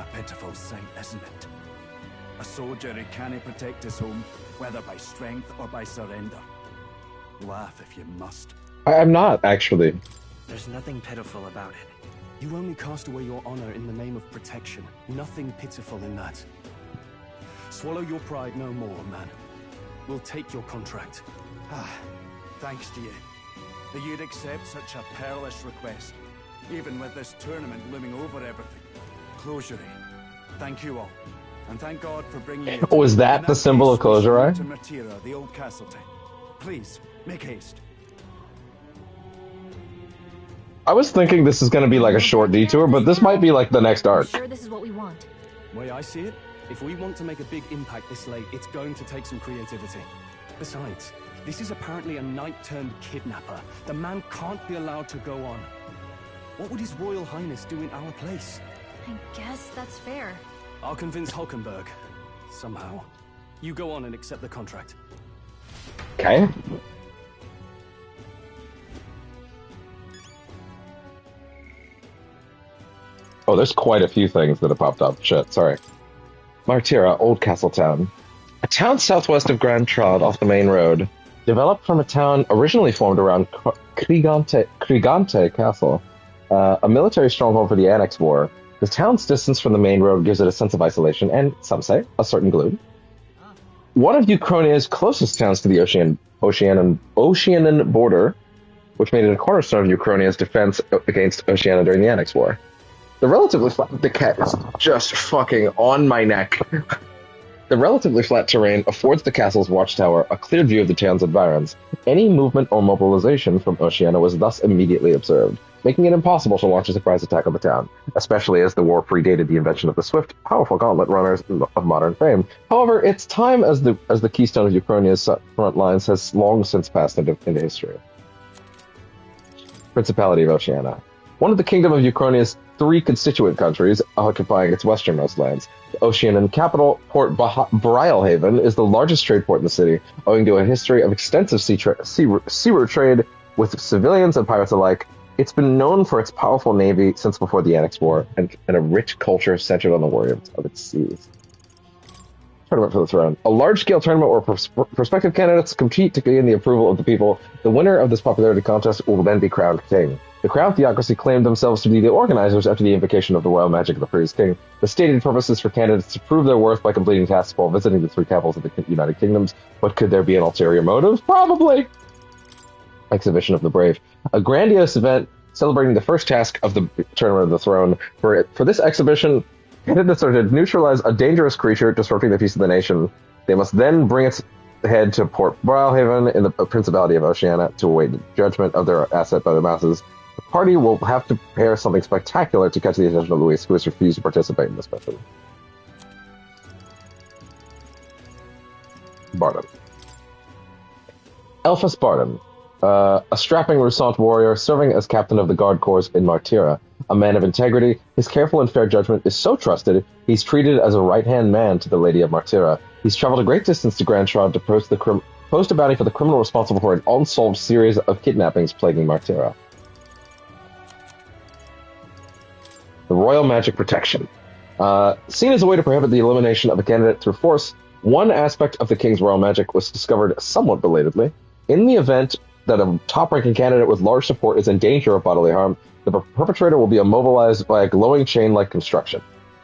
Speaker 20: A pitiful sight, isn't it? A soldier who can't protect his home, whether by strength or by surrender. Laugh if you must.
Speaker 1: I'm not, actually.
Speaker 13: There's nothing pitiful about it.
Speaker 2: You only cast away your honor in the name of protection. Nothing pitiful in that. Swallow your pride no more, man. We'll take your contract.
Speaker 20: Thanks to you. That you'd accept such a perilous request, even with this tournament looming over everything. Closure. Thank you all. And thank God for bringing you.
Speaker 1: Oh, is that the symbol of Closure?
Speaker 20: To Matira, the old castle town. Please, make haste.
Speaker 1: I was thinking this is going to be like a short detour, but this might be like the next arc.
Speaker 14: Sure, this is what we want.
Speaker 2: Way I see it, if we want to make a big impact this late, it's going to take some creativity. Besides, this is apparently a knight-turned-kidnapper. The man can't be allowed to go on. What would His Royal Highness do in our place?
Speaker 14: I guess that's fair.
Speaker 2: I'll convince Hulkenberg. Somehow. You go on and accept the contract.
Speaker 1: Okay. Oh, there's quite a few things that have popped up. Shit, sorry. Martira, Old Castle Town. A town southwest of Grand Trod off the main road. Developed from a town originally formed around Krigante Castle, a military stronghold for the Annex War. The town's distance from the main road gives it a sense of isolation and, some say, a certain gloom. One of Uchronia's closest towns to the Oceanian border, which made it a cornerstone of Uchronia's defense against Oceania during the Annex War. The relatively flat... The cat is just fucking on my neck. The relatively flat terrain affords the castle's watchtower a clear view of the town's environs. Any movement or mobilization from Oceania was thus immediately observed, making it impossible to launch a surprise attack on the town, especially as the war predated the invention of the swift, powerful gauntlet runners of modern fame. However, its time as the keystone of Uchronia's front lines has long since passed into history. Principality of Oceania. One of the Kingdom of Uchronia's 3 constituent countries, occupying its westernmost lands. The Oceanian capital, Port Brialhaven, is the largest trade port in the city, owing to a history of extensive searoute trade with civilians and pirates alike. It's been known for its powerful navy since before the Annex War, and a rich culture centered on the warriors of its seas. Tournament for the throne. A large-scale tournament where prospective candidates compete to gain the approval of the people. The winner of this popularity contest will then be crowned king. The Crown Theocracy claimed themselves to be the organizers after the invocation of the royal magic of the previous king. The stated purpose is for candidates to prove their worth by completing tasks while visiting the 3 capitals of the United Kingdoms. But could there be an ulterior motive? Probably! Exhibition of the Brave. A grandiose event celebrating the first task of the Tournament of the Throne. For this exhibition, candidates are to neutralize a dangerous creature disrupting the peace of the nation. They must then bring its head to Port Brialhaven in the Principality of Oceania to await the judgment of their asset by the masses. The party will have to prepare something spectacular to catch the attention of Luis, who has refused to participate in this mission. Barton. Elphas Barton. A strapping Rusant warrior serving as captain of the Guard Corps in Martira. A man of integrity, his careful and fair judgment is so trusted, he's treated as a right-hand man to the Lady of Martira. He's traveled a great distance to Grand Trod to post a bounty for the criminal responsible for an unsolved series of kidnappings plaguing Martira.
Speaker 12: the Royal Magic Protection. Seen as a way to prohibit the elimination of a candidate through force, one aspect of the King's Royal Magic was discovered somewhat belatedly. In the event that a top-ranking candidate with large support is in danger of bodily harm, the perpetrator will be immobilized by a glowing chain-like construction.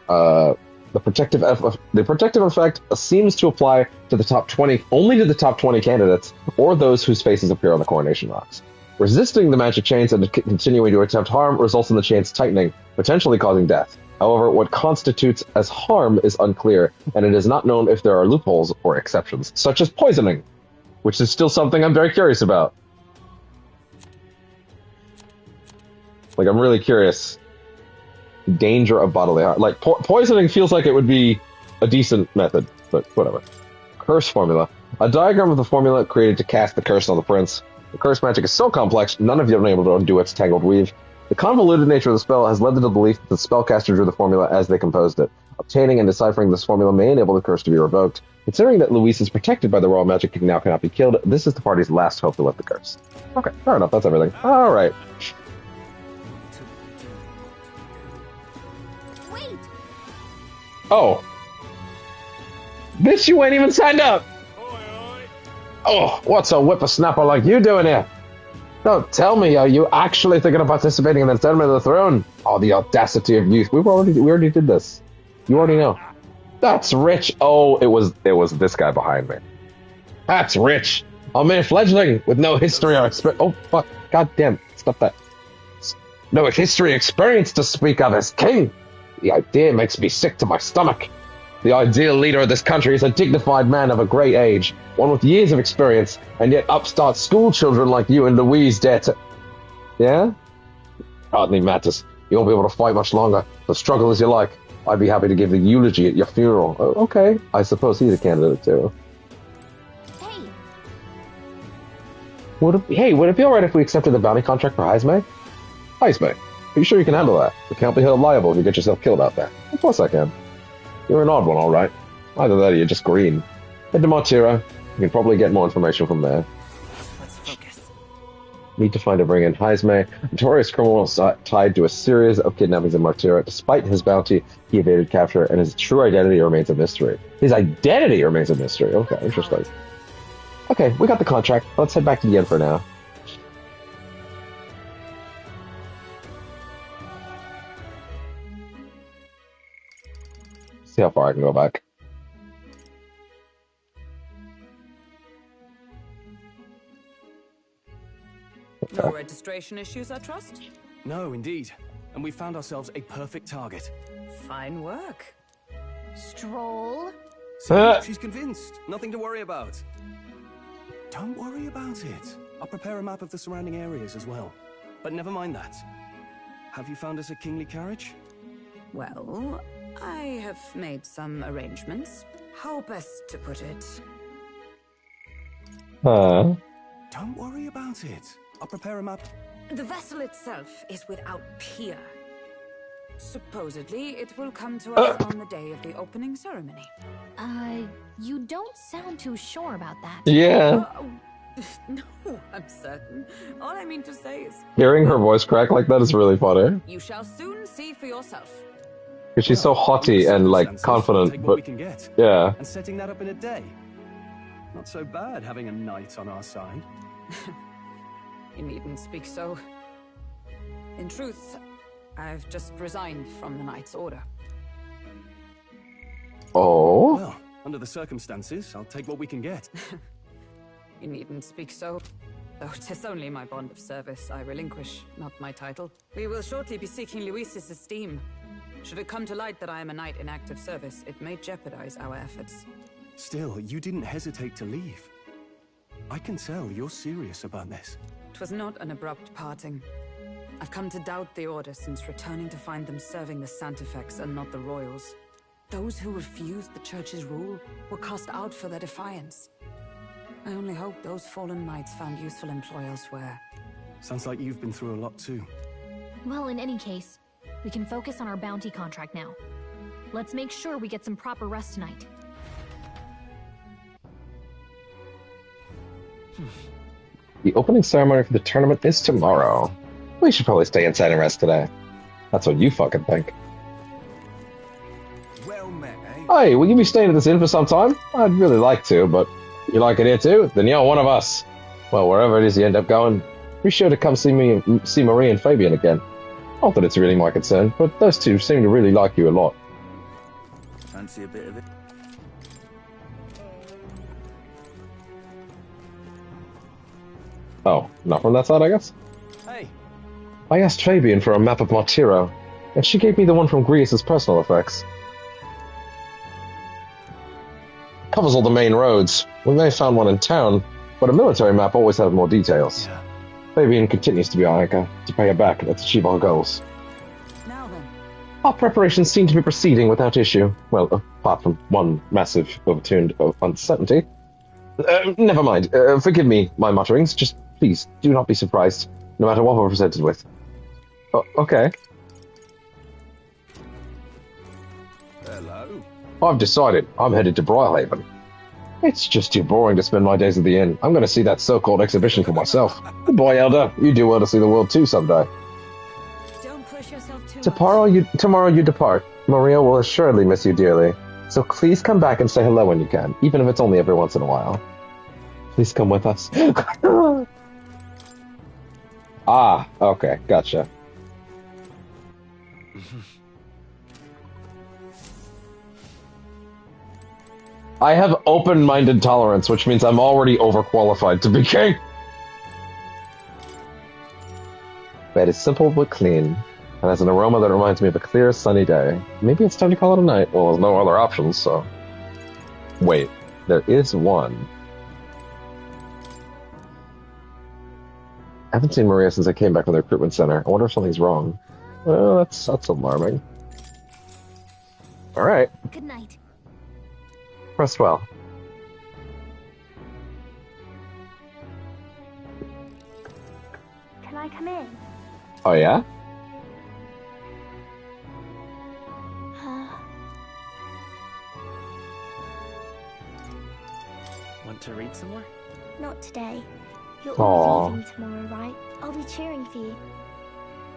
Speaker 12: The protective effect seems to apply to the top 20, only to the top 20 candidates, or those whose faces appear on the coronation rocks. Resisting the magic chains and continuing to attempt harm results in the chains tightening, potentially causing death. However, what constitutes as harm is unclear, and it is not known if there are loopholes or exceptions, such as poisoning, which is still something I'm very curious about. Like, I'm really curious. Danger of bodily harm. Like, poisoning feels like it would be a decent method, but whatever. Curse formula. A diagram of the formula created to cast the curse on the prince. The curse magic is so complex, none of you have been able to undo its tangled weave. The convoluted nature of the spell has led to the belief that the spellcaster drew the formula as they composed it. Obtaining and deciphering this formula may enable the curse to be revoked. Considering that Luis is protected by the royal magic and now cannot be killed, this is the party's last hope to lift the curse. Okay, fair enough, that's everything. Alright.
Speaker 3: Wait!
Speaker 12: Oh. Bitch, you ain't even signed up! Oh, what's a whippersnapper like you doing here? Don't tell me, are you actually thinking of participating in the tournament of the throne? Oh, the audacity of youth. We already did this. You already know. That's rich. Oh, it was this guy behind me. That's rich. A mere fledgling with no history or experience. Oh, fuck. God damn. Stop that. No history experience to speak of as king. The idea makes me sick to my stomach. The ideal leader of this country is a dignified man of a great age, one with years of experience, and yet upstart school children like you and Louise dare to... Yeah? Hardly matters. You won't be able to fight much longer, so struggle as you like. I'd be happy to give the eulogy at your funeral. Oh, okay. I suppose he's a candidate too.
Speaker 3: Hey!
Speaker 12: Would it be alright if we accepted the bounty contract for Heisme? Heisme, are you sure you can handle that? We can't be held liable if you get yourself killed out there. Of course I can. You're an odd one, alright. Either that or you're just green. Head to Martira. You can probably get more information from there.
Speaker 13: Let's focus.
Speaker 12: Need to find a bring in Heisme, a notorious criminal tied to a series of kidnappings in Martira. Despite his bounty, he evaded capture, and his true identity remains a mystery. His identity remains a mystery. Okay, interesting. Okay, we got the contract. Let's head back to the inn for now. See how far I can go back.
Speaker 10: No registration issues, I trust?
Speaker 17: No, indeed. And we found ourselves a perfect target.
Speaker 10: Fine work.
Speaker 14: Stroll.
Speaker 17: See, she's convinced. Nothing to worry about. Don't worry about it. I'll prepare a map of the surrounding areas as well. But never mind that. Have you found us a kingly carriage?
Speaker 10: Well, I have made some arrangements. How best to put it?
Speaker 12: Huh?
Speaker 17: Don't worry about it. I'll prepare a map.
Speaker 10: The vessel itself is without peer. Supposedly, it will come to us on the day of the opening ceremony.
Speaker 14: You don't sound too sure about that.
Speaker 12: Yeah.
Speaker 10: No, I'm certain. All I mean to say is...
Speaker 12: Hearing her voice crack like that is really funny.
Speaker 10: You shall soon see for yourself.
Speaker 12: Because she's so haughty and, like, confident, but... Yeah.
Speaker 17: And setting that up in a day. Not so bad having a knight on our side.
Speaker 10: You needn't speak so. In truth, I've just resigned from the Knight's Order.
Speaker 12: Oh?
Speaker 17: Well, under the circumstances, I'll take what we can get.
Speaker 10: You needn't speak so. Though 'tis only my bond of service I relinquish, not my title. We will shortly be seeking Luis's esteem. Should it come to light that I am a knight in active service, it may jeopardize our efforts.
Speaker 17: Still, you didn't hesitate to leave. I can tell you're serious about this.
Speaker 10: 'Twas not an abrupt parting. I've come to doubt the Order since returning to find them serving the Santifex and not the Royals. Those who refused the Church's rule were cast out for their defiance. I only hope those fallen knights found useful employ elsewhere.
Speaker 17: Sounds like you've been through a lot too.
Speaker 14: Well, in any case, we can focus on our bounty contract now. Let's make sure we get some proper rest tonight.
Speaker 12: The opening ceremony for the tournament is tomorrow. We should probably stay inside and rest today.
Speaker 1: That's what you fucking think.
Speaker 11: Well met, eh?
Speaker 1: Hey, will you be staying at this inn for some time? I'd really like to, but you like it here too? Then you're one of us. Well, wherever it is you end up going, be sure to come see Marie and Fabian again. Not that it's really my concern, but those two seem to really like you a lot.
Speaker 11: Fancy a bit of it?
Speaker 1: Oh, not from that side, I guess?
Speaker 13: Hey.
Speaker 1: I asked Fabian for a map of Martiro, and she gave me the one from Grius' personal effects. Covers all the main roads. We may have found one in town, but a military map always has more details.
Speaker 13: Yeah.
Speaker 1: Fabian continues to be our anchor, to pay her back and let's achieve our goals.
Speaker 10: Now then.
Speaker 1: Our preparations seem to be proceeding without issue. Well, apart from one massive overtuned uncertainty. Never mind. Forgive me, my mutterings. Just please, do not be surprised, no matter what we're presented with. Oh, okay.
Speaker 11: Hello.
Speaker 1: I've decided I'm headed to Briarhaven. It's just too boring to spend my days at the inn. I'm going to see that so-called exhibition for myself. Goodbye, Elder. You do well to see the world too someday.
Speaker 15: Don't push yourself too
Speaker 1: Tomorrow you depart. Maria will assuredly miss you dearly. So please come back and say hello when you can, even if it's only every once in a while. Please come with us. Ah, okay, gotcha. I have open-minded tolerance, which means I'm already overqualified to be king. Bed is simple but clean, and has an aroma that reminds me of a clear, sunny day. Maybe it's time to call it a night. Well, there's no other options, so... Wait, there is one. I haven't seen Maria since I came back from the recruitment center. I wonder if something's wrong. Well, that's alarming. Alright.
Speaker 3: Good night.
Speaker 1: Rest well.
Speaker 3: Can I come in?
Speaker 1: Oh, yeah?
Speaker 13: Want to read some more?
Speaker 3: Not today. You're
Speaker 1: Aww.
Speaker 3: all leaving tomorrow, right? I'll be cheering for you.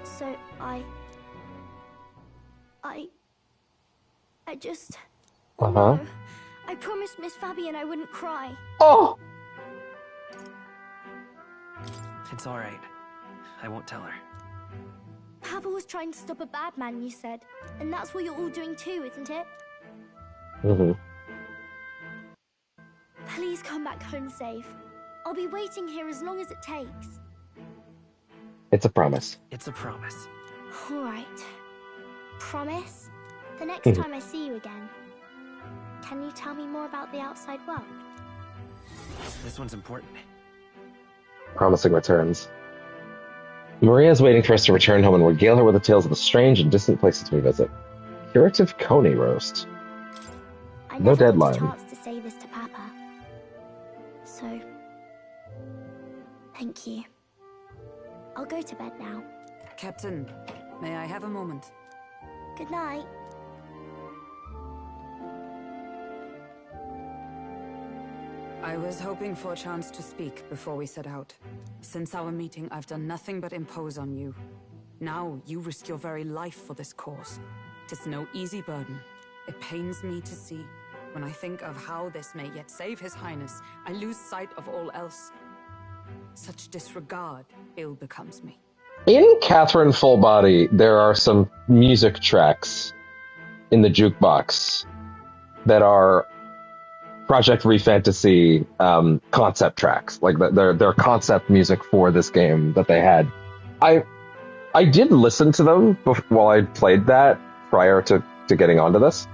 Speaker 3: So I just...
Speaker 1: Uh-huh.
Speaker 3: No. I promised Miss Fabian I wouldn't cry.
Speaker 1: Oh!
Speaker 13: It's alright. I won't tell her.
Speaker 3: Papa was trying to stop a bad man, you said. And that's what you're all doing too, isn't it?
Speaker 1: Mm-hmm.
Speaker 3: Please come back home safe. I'll be waiting here as long as it takes.
Speaker 1: It's a promise.
Speaker 13: It's a promise.
Speaker 3: All right. Promise? The next time I see you again. Can you tell me more about the outside world?
Speaker 13: This one's important.
Speaker 1: Promising returns. Maria is waiting for us to return home and regale her with the tales of the strange and distant places we visit. Curative coney roast.
Speaker 3: I
Speaker 1: No
Speaker 3: never
Speaker 1: deadline.
Speaker 3: got a chance to say this to Papa. So, thank you. I'll go to bed now.
Speaker 10: Captain, may I have a moment?
Speaker 3: Good night.
Speaker 10: I was hoping for a chance to speak before we set out. Since our meeting, I've done nothing but impose on you. Now, you risk your very life for this cause. 'Tis no easy burden. It pains me to see. When I think of how this may yet save His Highness, I lose sight of all else. Such disregard ill becomes me.
Speaker 1: In Catherine Fullbody, there are some music tracks in the jukebox that are Project ReFantazio concept tracks. Like they're concept music for this game that they had. I did listen to them while I played that prior to getting onto this,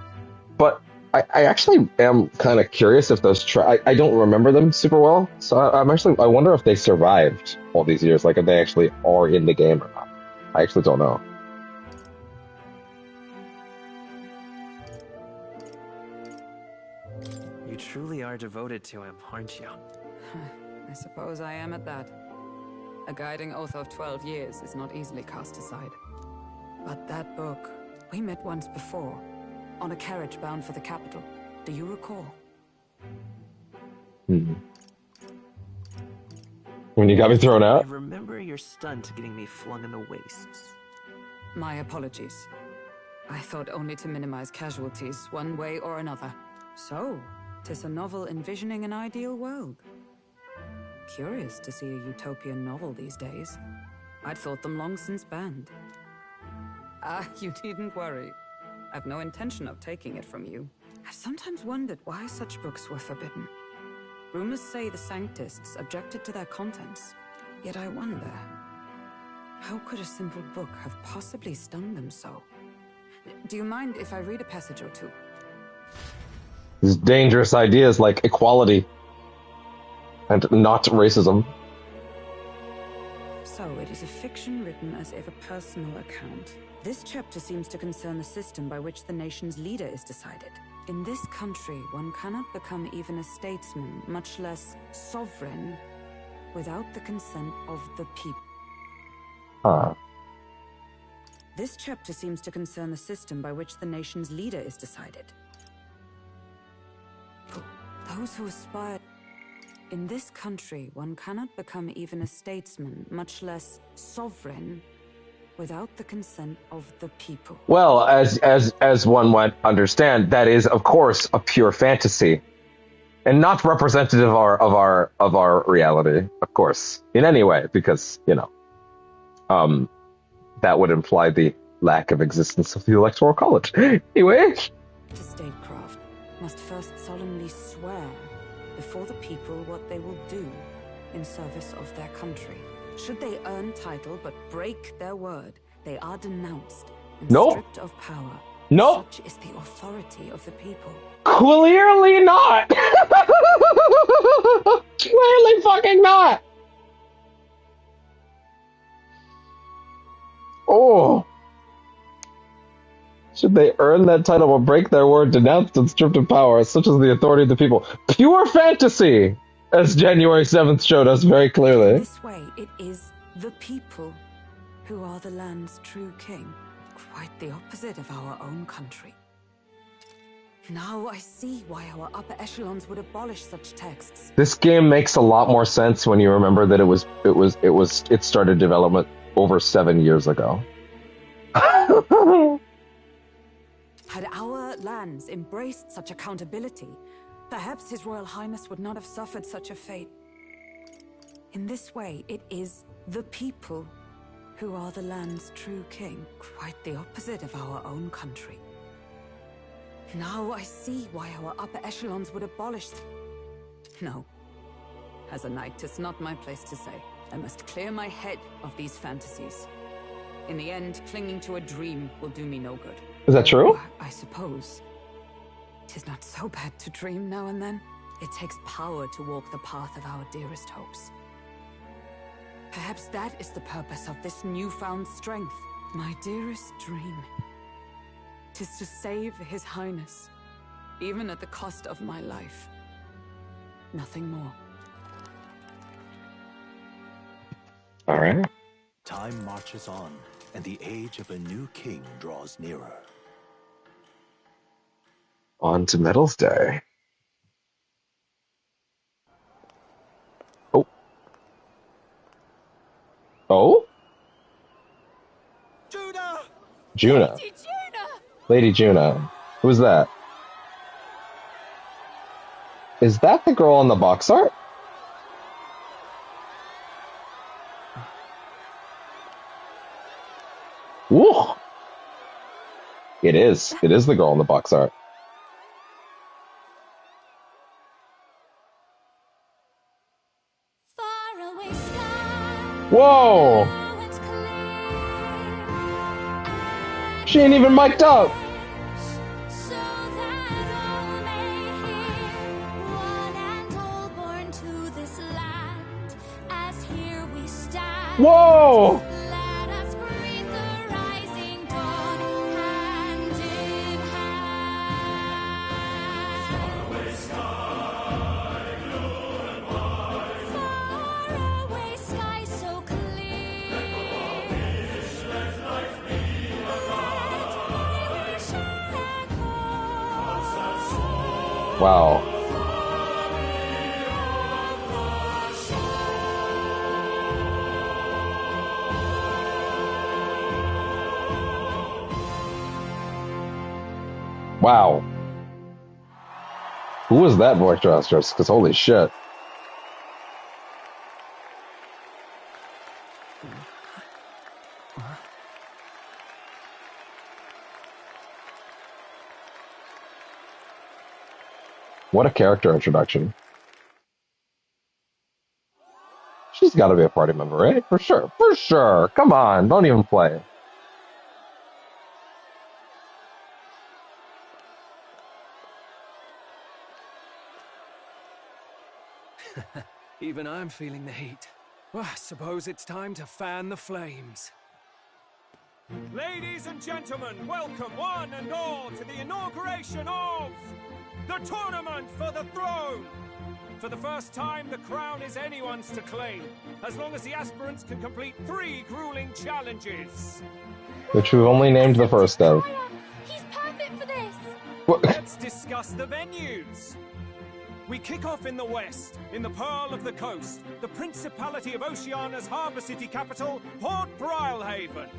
Speaker 1: but I actually am kind of curious if those I don't remember them super well, so I wonder if they survived all these years, like if they actually are in the game or not. I actually don't know.
Speaker 13: You truly are devoted to him, aren't you?
Speaker 10: I suppose I am at that. A guiding oath of 12 years is not easily cast aside. But that book, we met once before, on a carriage bound for the capital. Do you recall?
Speaker 1: When you got me thrown out?
Speaker 13: I remember your stunt getting me flung in the wastes.
Speaker 10: My apologies. I thought only to minimize casualties, one way or another. So, 'tis a novel envisioning an ideal world. Curious to see a utopian novel these days. I'd thought them long since banned. You needn't worry. I've no intention of taking it from you. I've sometimes wondered why such books were forbidden. Rumors say the Sanctists objected to their contents. Yet I wonder, how could a simple book have possibly stung them so? Do you mind if I read a passage or two?
Speaker 1: These dangerous ideas like equality and not racism.
Speaker 10: So it is a fiction written as if a personal account. This chapter seems to concern the system by which the nation's leader is decided. In this country, one cannot become even a statesman, much less sovereign, without the consent of the people.
Speaker 1: Huh.
Speaker 10: This chapter seems to concern the system by which the nation's leader is decided. Those who aspire... In this country, one cannot become even a statesman, much less sovereign, without the consent of the people.
Speaker 1: Well, as one might understand, that is, of course, a pure fantasy, and not representative of our reality, of course, in any way, because that would imply the lack of existence of the Electoral College. Anyway,
Speaker 10: To statecraft must first solemnly swear before the people what they will do in service of their country. Should they earn title but break their word, they are denounced and stripped of power.
Speaker 1: No.
Speaker 10: Such is the authority of the people.
Speaker 1: Clearly not. Clearly fucking not. Oh. Should they earn that title or break their word, denounced and stripped of power, such as the authority of the people? Pure fantasy, as January 7th showed us very clearly.
Speaker 10: This way, it is the people who are the land's true king. Quite the opposite of our own country. Now I see why our upper echelons would abolish such texts.
Speaker 1: This game makes a lot more sense when you remember that it started development over 7 years ago.
Speaker 10: Had our lands embraced such accountability, perhaps His Royal Highness would not have suffered such a fate. In this way, it is the people who are the land's true king. Quite the opposite of our own country. Now I see why our upper echelons would abolish... No. As a knight, 'tis not my place to say. I must clear my head of these fantasies. In the end, clinging to a dream will do me no good.
Speaker 1: Is that true?
Speaker 10: I suppose. 'Tis not so bad to dream now and then. It takes power to walk the path of our dearest hopes. Perhaps that is the purpose of this newfound strength. My dearest dream. 'Tis to save His Highness, even at the cost of my life. Nothing more.
Speaker 1: All right.
Speaker 6: Time marches on, and the age of a new king draws nearer.
Speaker 1: On to Medals Day. Oh. Oh? Juna. Lady Juna. Who's that? Is that the girl on the box art? Woo! It is. It is the girl in the box art. Whoa! She ain't even mic'd up! Whoa! Wow. Wow. Who was that voice actress? Because holy shit. What a character introduction. She's got to be a party member, right? For sure. For sure. Come on. Don't even play.
Speaker 8: Even I'm feeling the heat. Well, I suppose it's time to fan the flames. Ladies and gentlemen, welcome one and all to the inauguration of the Tournament for the Throne! For the first time, the crown is anyone's to claim, as long as the aspirants can complete 3 grueling challenges.
Speaker 1: Which we've only named the first of.
Speaker 3: He's perfect for this!
Speaker 8: Let's discuss the venues. We kick off in the west, in the Pearl of the Coast, the Principality of Oceania's harbour city capital, Port Brilehaven.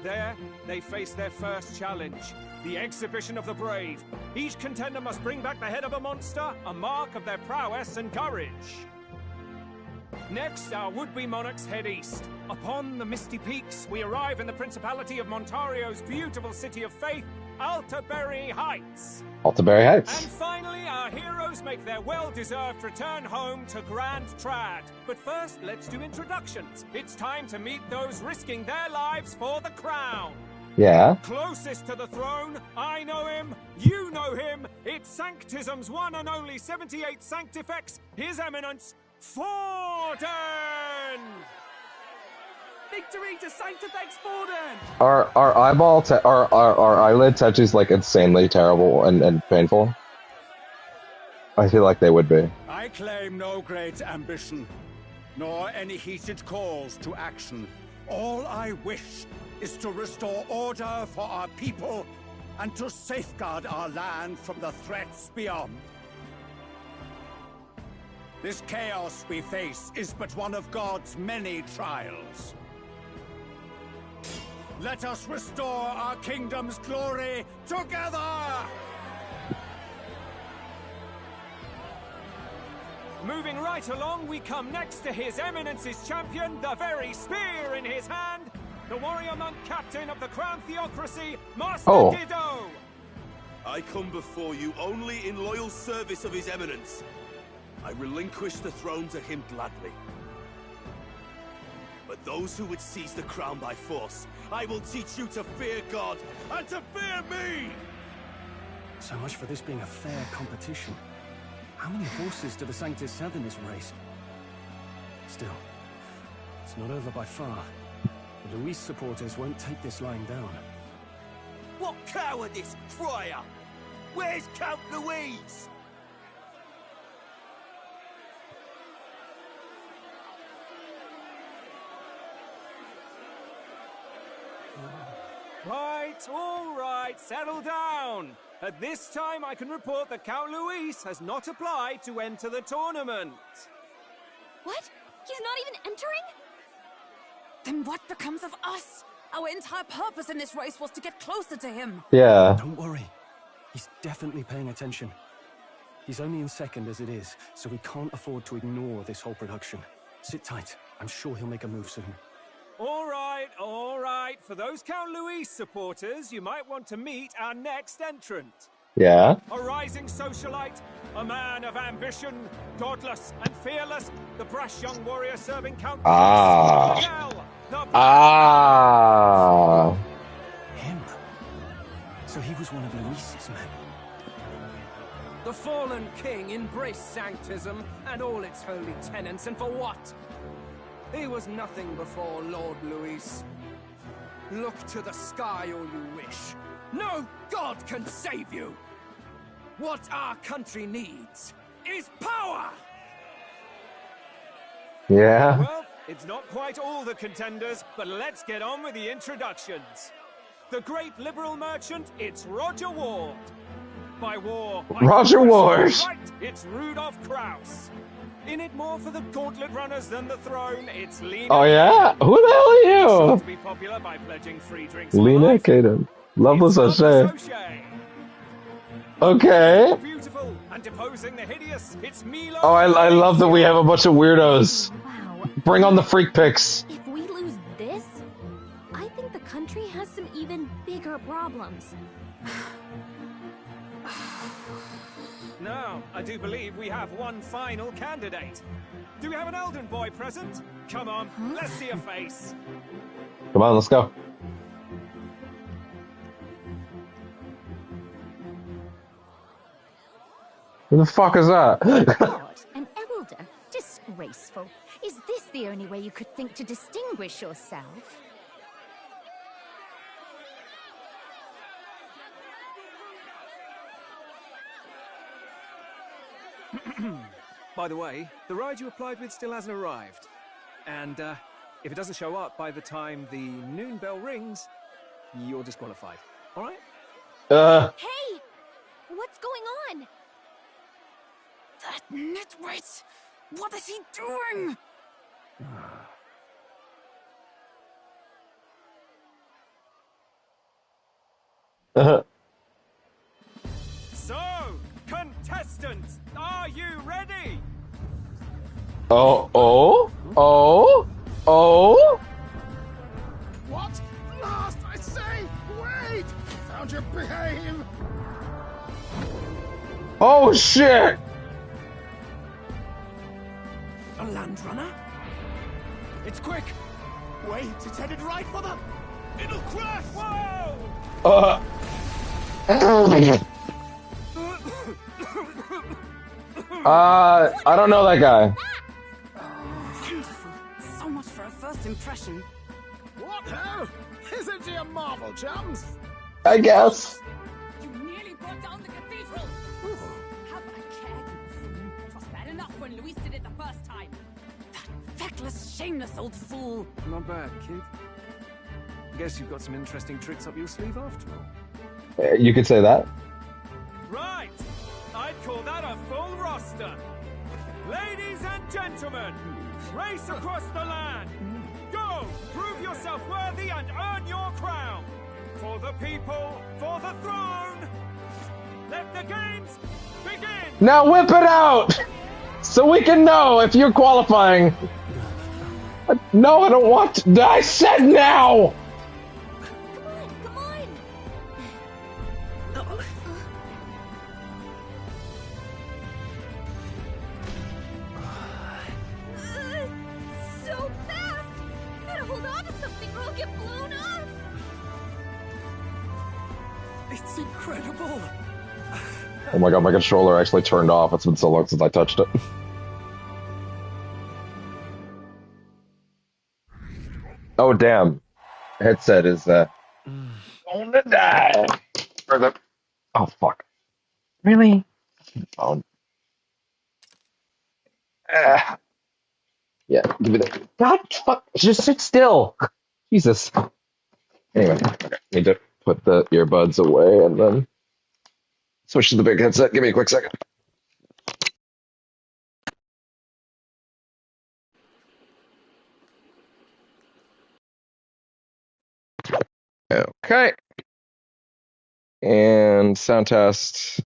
Speaker 8: There, they face their first challenge, the Exhibition of the Brave. Each contender must bring back the head of a monster, a mark of their prowess and courage. Next, our would-be monarchs head east. Upon the misty peaks, we arrive in the Principality of Montario's beautiful city of faith, Altaberry Heights.
Speaker 1: Altaberry Heights.
Speaker 8: And finally, our heroes make their well-deserved return home to Grand Trad. But first, let's do introductions. It's time to meet those risking their lives for the crown.
Speaker 1: Yeah.
Speaker 8: Closest to the throne, I know him, you know him. It's Sanctism's one and only 78 Sanctifex, His Eminence, Forden! Victory to Sanctifex Forden!
Speaker 1: Our eyelid tattoos like insanely terrible and painful? I feel like they would be.
Speaker 21: I claim no great ambition, nor any heated calls to action. All I wish is to restore order for our people and to safeguard our land from the threats beyond. This chaos we face is but one of God's many trials. Let us restore our kingdom's glory together!
Speaker 8: Moving right along, we come next to His Eminence's champion, the very spear in his hand, the warrior monk captain of the Crown Theocracy, Master Dido!
Speaker 22: I come before you only in loyal service of His Eminence. I relinquish the throne to him gladly. But those who would seize the crown by force, I will teach you to fear God and to fear me!
Speaker 2: So much for this being a fair competition. How many horses do the Sanctus have in this race? Still, it's not over by far. The Luis supporters won't take this lying down.
Speaker 22: What cowardice, Friar! Where's Count Louise?
Speaker 8: All right, settle down. At this time, I can report that Count Luis has not applied to enter the tournament.
Speaker 14: What? He's not even entering?
Speaker 10: Then what becomes of us? Our entire purpose in this race was to get closer to him.
Speaker 1: Yeah.
Speaker 2: Don't worry. He's definitely paying attention. He's only in second as it is, so we can't afford to ignore this whole production. Sit tight. I'm sure he'll make a move soon.
Speaker 8: All right. For those Count Luis supporters, you might want to meet our next entrant.
Speaker 1: Yeah.
Speaker 8: A rising socialite, a man of ambition, godless and fearless, the brash young warrior serving Count
Speaker 2: Him? So he was one of Luis's men.
Speaker 8: The fallen king embraced Sanctism and all its holy tenets, and for what? He was nothing before Lord Luis. Look to the sky all you wish. No god can save you! What our country needs is power!
Speaker 1: Yeah.
Speaker 8: Well, it's not quite all the contenders, but let's get on with the introductions. The great liberal merchant, it's Roger Ward. By war,
Speaker 1: Roger Ward.
Speaker 8: Right, it's Rudolph Kraus. In it more for the gauntlet runners than the throne, it's Lena.
Speaker 1: Oh yeah? Who the hell are you?
Speaker 8: To be popular by pledging free drinks.
Speaker 1: Lena Kaden. Loveless O'Shea. Okay.
Speaker 8: Beautiful and deposing the hideous. It's Milo.
Speaker 1: Oh, I love that we have a bunch of weirdos.
Speaker 14: Wow.
Speaker 1: Bring on the freak pics.
Speaker 14: If we lose this, I think the country has some even bigger problems.
Speaker 8: Now, I do believe we have one final candidate. Do we have an Elden boy present? Come on, let's see a face.
Speaker 1: Come on, let's go. Who the fuck is that?
Speaker 4: God, an elder? Disgraceful. Is this the only way you could think to distinguish yourself?
Speaker 8: By the way, the ride you applied with still hasn't arrived. And if it doesn't show up by the time the noon bell rings, you're disqualified. All right?
Speaker 14: Hey! What's going on?
Speaker 10: That nitwit! What is he doing?
Speaker 8: So, contestants, are you ready?
Speaker 1: Oh.
Speaker 18: What? Last, I say! Wait! Found your behave!
Speaker 1: Oh shit!
Speaker 18: A land runner? It's quick! Wait, it's headed right for them! It'll crash! Whoa!
Speaker 1: I don't know that guy.
Speaker 10: Wonderful. So much for a first impression.
Speaker 18: What hell? Isn't he a marvel, chums?
Speaker 1: I guess.
Speaker 5: You nearly brought down the cathedral. Have a care, you fool. It was bad enough when Luis did it the first time.
Speaker 10: Feckless, shameless old fool.
Speaker 8: Not bad, kid. Guess you've got some interesting tricks up your sleeve after all.
Speaker 1: You could say that.
Speaker 8: Right! I'd call that a full roster. Ladies and gentlemen, race across the land. Go, prove yourself worthy and earn your crown. For the people, for the throne. Let the games begin.
Speaker 1: Now whip it out! So we can know if you're qualifying. No, I don't want to. I said now!
Speaker 14: Come on! So fast! Gotta hold on to something or I'll get blown up!
Speaker 17: It's incredible.
Speaker 1: Oh my god, my controller actually turned off. It's been so long since I touched it. Oh damn. Headset is gonna die. Or the oh fuck. Really? Phone. Yeah, give me that. God fuck, just sit still. Jesus. Anyway, okay. Need to put the earbuds away and then switch to the big headset. Give me a quick second. Okay. And sound test.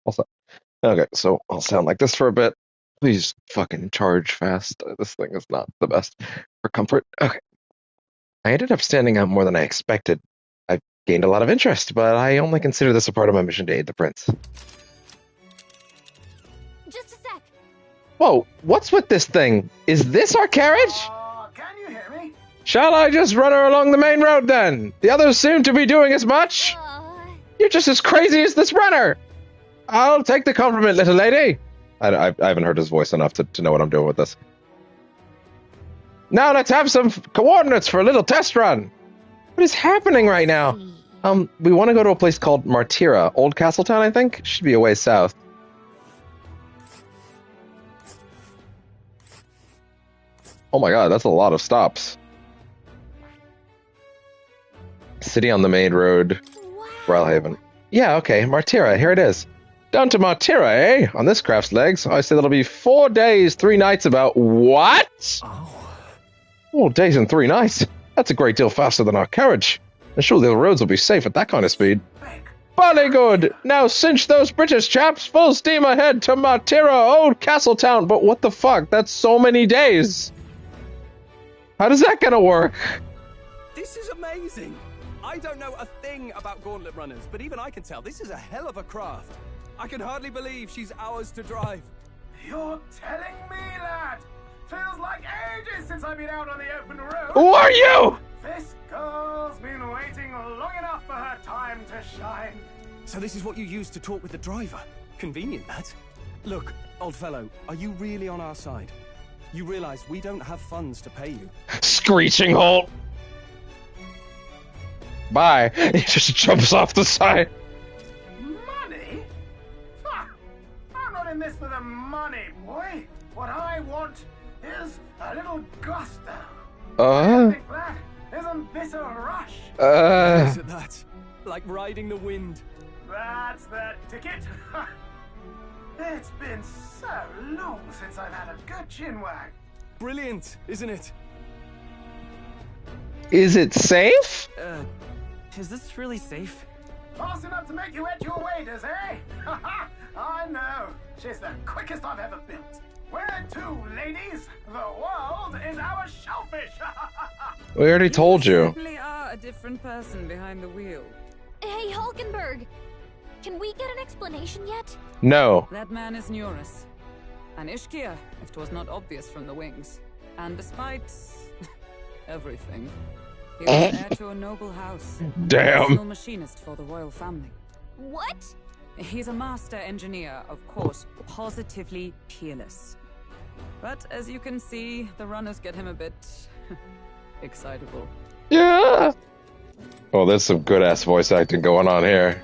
Speaker 1: Also, okay, so I'll sound like this for a bit. Please fucking charge fast. This thing is not the best for comfort. Okay. I ended up standing out more than I expected. I've gained a lot of interest, but I only consider this a part of my mission to aid the prince.
Speaker 14: Just a sec.
Speaker 1: Whoa, what's with this thing? Is this our carriage?
Speaker 18: Can you hear me?
Speaker 1: Shall I just run her along the main road then? The others seem to be doing as much. You're just as crazy as this runner. I'll take the compliment, little lady. I haven't heard his voice enough to know what I'm doing with this. Now let's have some coordinates for a little test run. What is happening right now? We want to go to a place called Martira, Old Castletown, I think. Should be a way south. Oh my god, that's a lot of stops. City on the main road, Ralhaven. Yeah, okay, Martira, here it is. Down to Martira, eh? On this craft's legs. I say that'll be 4 days, 3 nights about... What?
Speaker 12: 4 days and 3 nights? That's a great deal faster than our carriage. And surely the roads will be safe at that kind of speed. Bally good! Now cinch those British chaps, full steam ahead to Matira, old Castletown. But what the fuck? That's so many days. How does that gonna work?
Speaker 19: This is amazing. I don't know a thing about gauntlet runners, but even I can tell this is a hell of a craft. I can hardly believe she's ours to drive.
Speaker 7: You're telling me, lad? Feels like ages since I've been out on the open road.
Speaker 12: Who are you?
Speaker 7: This girl's been waiting long enough for her time to shine.
Speaker 19: So this is what you used to talk with the driver. Convenient, that. Look, old fellow, are you really on our side? You realize we don't have funds to pay you.
Speaker 12: Screeching halt. Bye. He just jumps off the side.
Speaker 7: Money? Ha! I'm not in this for the money, boy. What I want is a little gusto. Think that? Isn't this a rush?
Speaker 19: Isn't that like riding the wind?
Speaker 7: That's the ticket. It's been so long since I've had a good chinwag.
Speaker 19: Brilliant, isn't it?
Speaker 12: Is it safe?
Speaker 13: Is this really safe?
Speaker 7: Fast enough to make you edge your waders, eh? I know. She's the quickest I've ever built. Where to, ladies? The world is our shellfish.
Speaker 12: We already told you.
Speaker 10: Certainly are a different person behind the wheel.
Speaker 14: Hey, Hulkenberg! Can we get an explanation yet?
Speaker 12: No.
Speaker 10: That man is Nuris. An Ishkia, if 'twas not obvious from the wings. And despite everything, he was heir to a noble house.
Speaker 12: Damn.
Speaker 10: Personal machinist for the royal family.
Speaker 14: What?
Speaker 10: He's a master engineer, of course, positively peerless. But as you can see, the runners get him a bit excitable.
Speaker 12: Yeah. Oh, there's some good-ass voice acting going on here.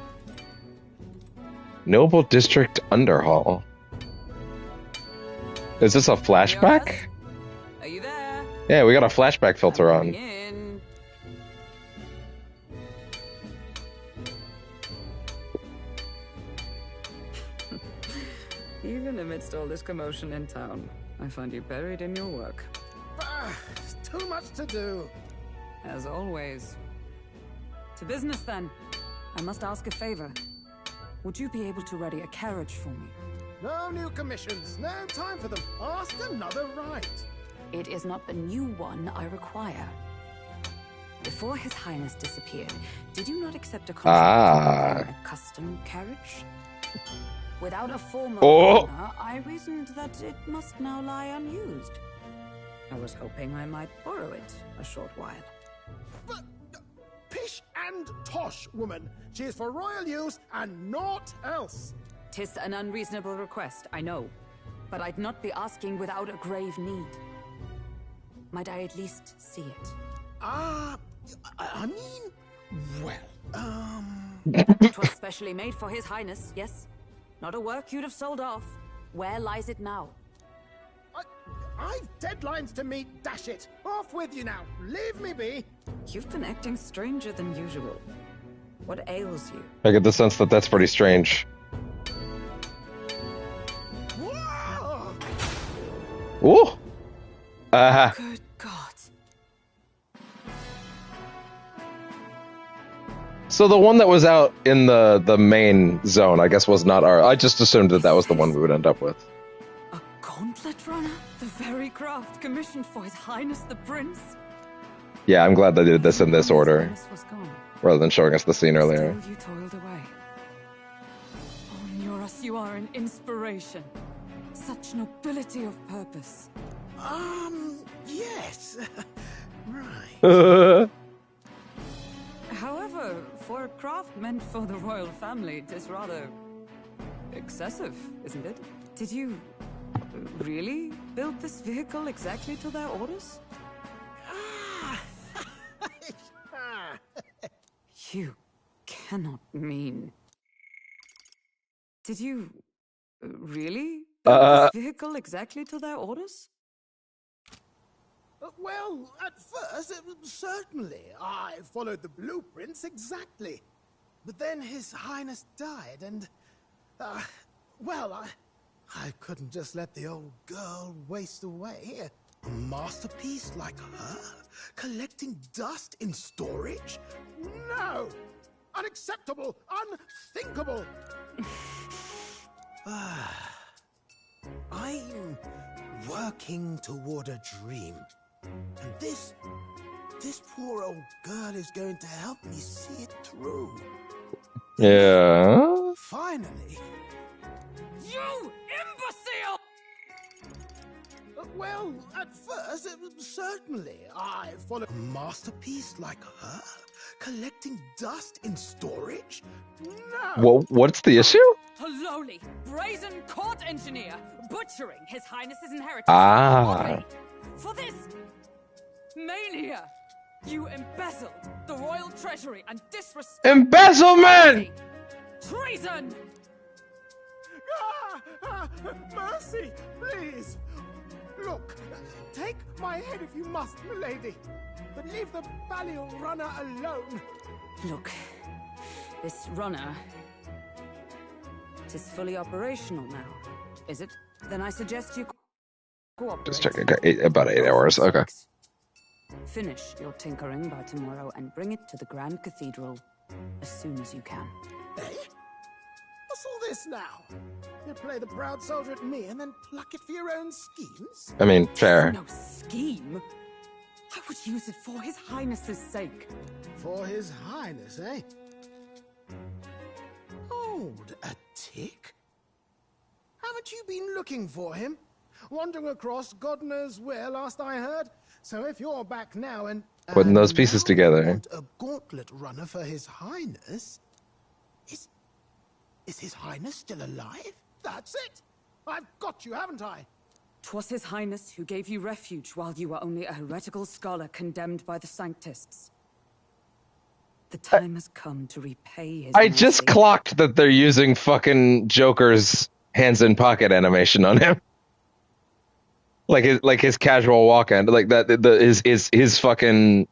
Speaker 12: Noble District Underhall. Is this a flashback?
Speaker 10: Are you there?
Speaker 12: Yeah, we got a flashback filter on.
Speaker 10: In. Even amidst all this commotion in town, I find you buried in your work.
Speaker 7: Too much to do.
Speaker 10: As always. To business then. I must ask a favor. Would you be able to ready a carriage for me?
Speaker 7: No new commissions. No time for them. Ask another right.
Speaker 10: It is not the new one I require. Before His Highness disappeared, did you not accept a contract for a custom carriage? Without a formal owner, I reasoned that it must now lie unused. I was hoping I might borrow it a short while.
Speaker 7: But pish and tosh, woman. She is for royal use and naught else.
Speaker 10: 'Tis an unreasonable request, I know. But I'd not be asking without a grave need. Might I at least see it?
Speaker 7: I mean, well,
Speaker 10: It was specially made for His Highness, yes? Not a work you'd have sold off. Where lies it now?
Speaker 7: I've deadlines to meet, dash it. Off with you now. Leave me be.
Speaker 10: You've been acting stranger than usual. What ails you?
Speaker 12: I get the sense that that's pretty strange.
Speaker 7: Whoa!
Speaker 12: Ooh!
Speaker 10: Good God.
Speaker 12: So the one that was out in the main zone, I guess, was not our... I just assumed that that was the one we would end up with.
Speaker 10: A gauntlet runner? The very craft commissioned for His Highness the Prince?
Speaker 12: Yeah, I'm glad they did this in this order, rather than showing us the scene earlier.
Speaker 10: Still you toiled away. Oh, Nuris, you are an inspiration. Such nobility of purpose.
Speaker 7: Yes. Right.
Speaker 10: However, for a craft meant for the royal family, it is rather excessive, isn't it? Did you really build this vehicle exactly to their orders? You cannot mean... Did you really build this vehicle exactly to their orders?
Speaker 7: Well, at first, certainly. I followed the blueprints exactly. But then His Highness died, and... well, I couldn't just let the old girl waste away. A masterpiece like her? Collecting dust in storage? No! Unacceptable! Unthinkable! I'm working toward a dream. And this poor old girl is going to help me see it through.
Speaker 1: Yeah.
Speaker 7: Finally.
Speaker 5: You imbecile!
Speaker 7: Well, at first, certainly, I followed a masterpiece like her, collecting dust in storage? No!
Speaker 1: Well, what's the issue?
Speaker 5: A lowly, brazen court engineer butchering His Highness's inheritance.
Speaker 1: Ah.
Speaker 5: For this mania, you embezzled the royal treasury and disrespect.
Speaker 1: Embezzlement!
Speaker 5: Treason!
Speaker 7: Mercy, please! Look, take my head if you must, milady, but leave the Value runner alone.
Speaker 10: Look, this runner... it is fully operational now, is it? Then I suggest you cooperate.
Speaker 1: Just checking. Okay, about 8 hours. Okay.
Speaker 10: Finish your tinkering by tomorrow and bring it to the Grand Cathedral as soon as you can.
Speaker 7: Eh? What's all this now? You play the proud soldier at me and then pluck it for your own schemes?
Speaker 1: I mean, fair.
Speaker 10: No scheme. I would use it for His Highness's sake.
Speaker 7: For His Highness, eh? Hold a tick. Haven't you been looking for him? Wandering across God knows where last I heard? So if you're back now and...
Speaker 1: Putting those pieces together.
Speaker 7: Want a gauntlet runner for His Highness? Is His Highness still alive? That's it! I've got you, haven't I?
Speaker 10: 'Twas His Highness who gave you refuge while you were only a heretical scholar condemned by the Sanctists. The time has come to repay His
Speaker 1: I
Speaker 10: mercy.
Speaker 1: just clocked that they're using fucking Joker's hands in pocket animation on him. Like his casual walk in, like that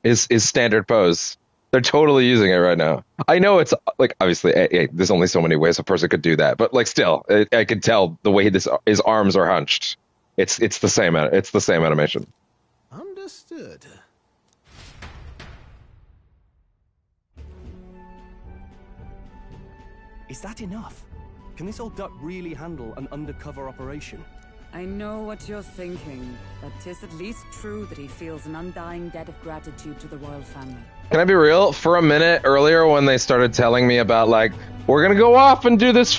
Speaker 1: his standard pose. They're totally using it right now. I know it's like obviously there's only so many ways a person could do that, but like still, I could tell the way his arms are hunched. It's the same animation.
Speaker 7: Understood.
Speaker 19: Is that enough? Can this old duck really handle an undercover operation?
Speaker 10: I know what you're thinking, but 'tis at least true that he feels an undying debt of gratitude to the royal family.
Speaker 1: Can I be real? For a minute earlier when they started telling me about like, we're gonna go off and do this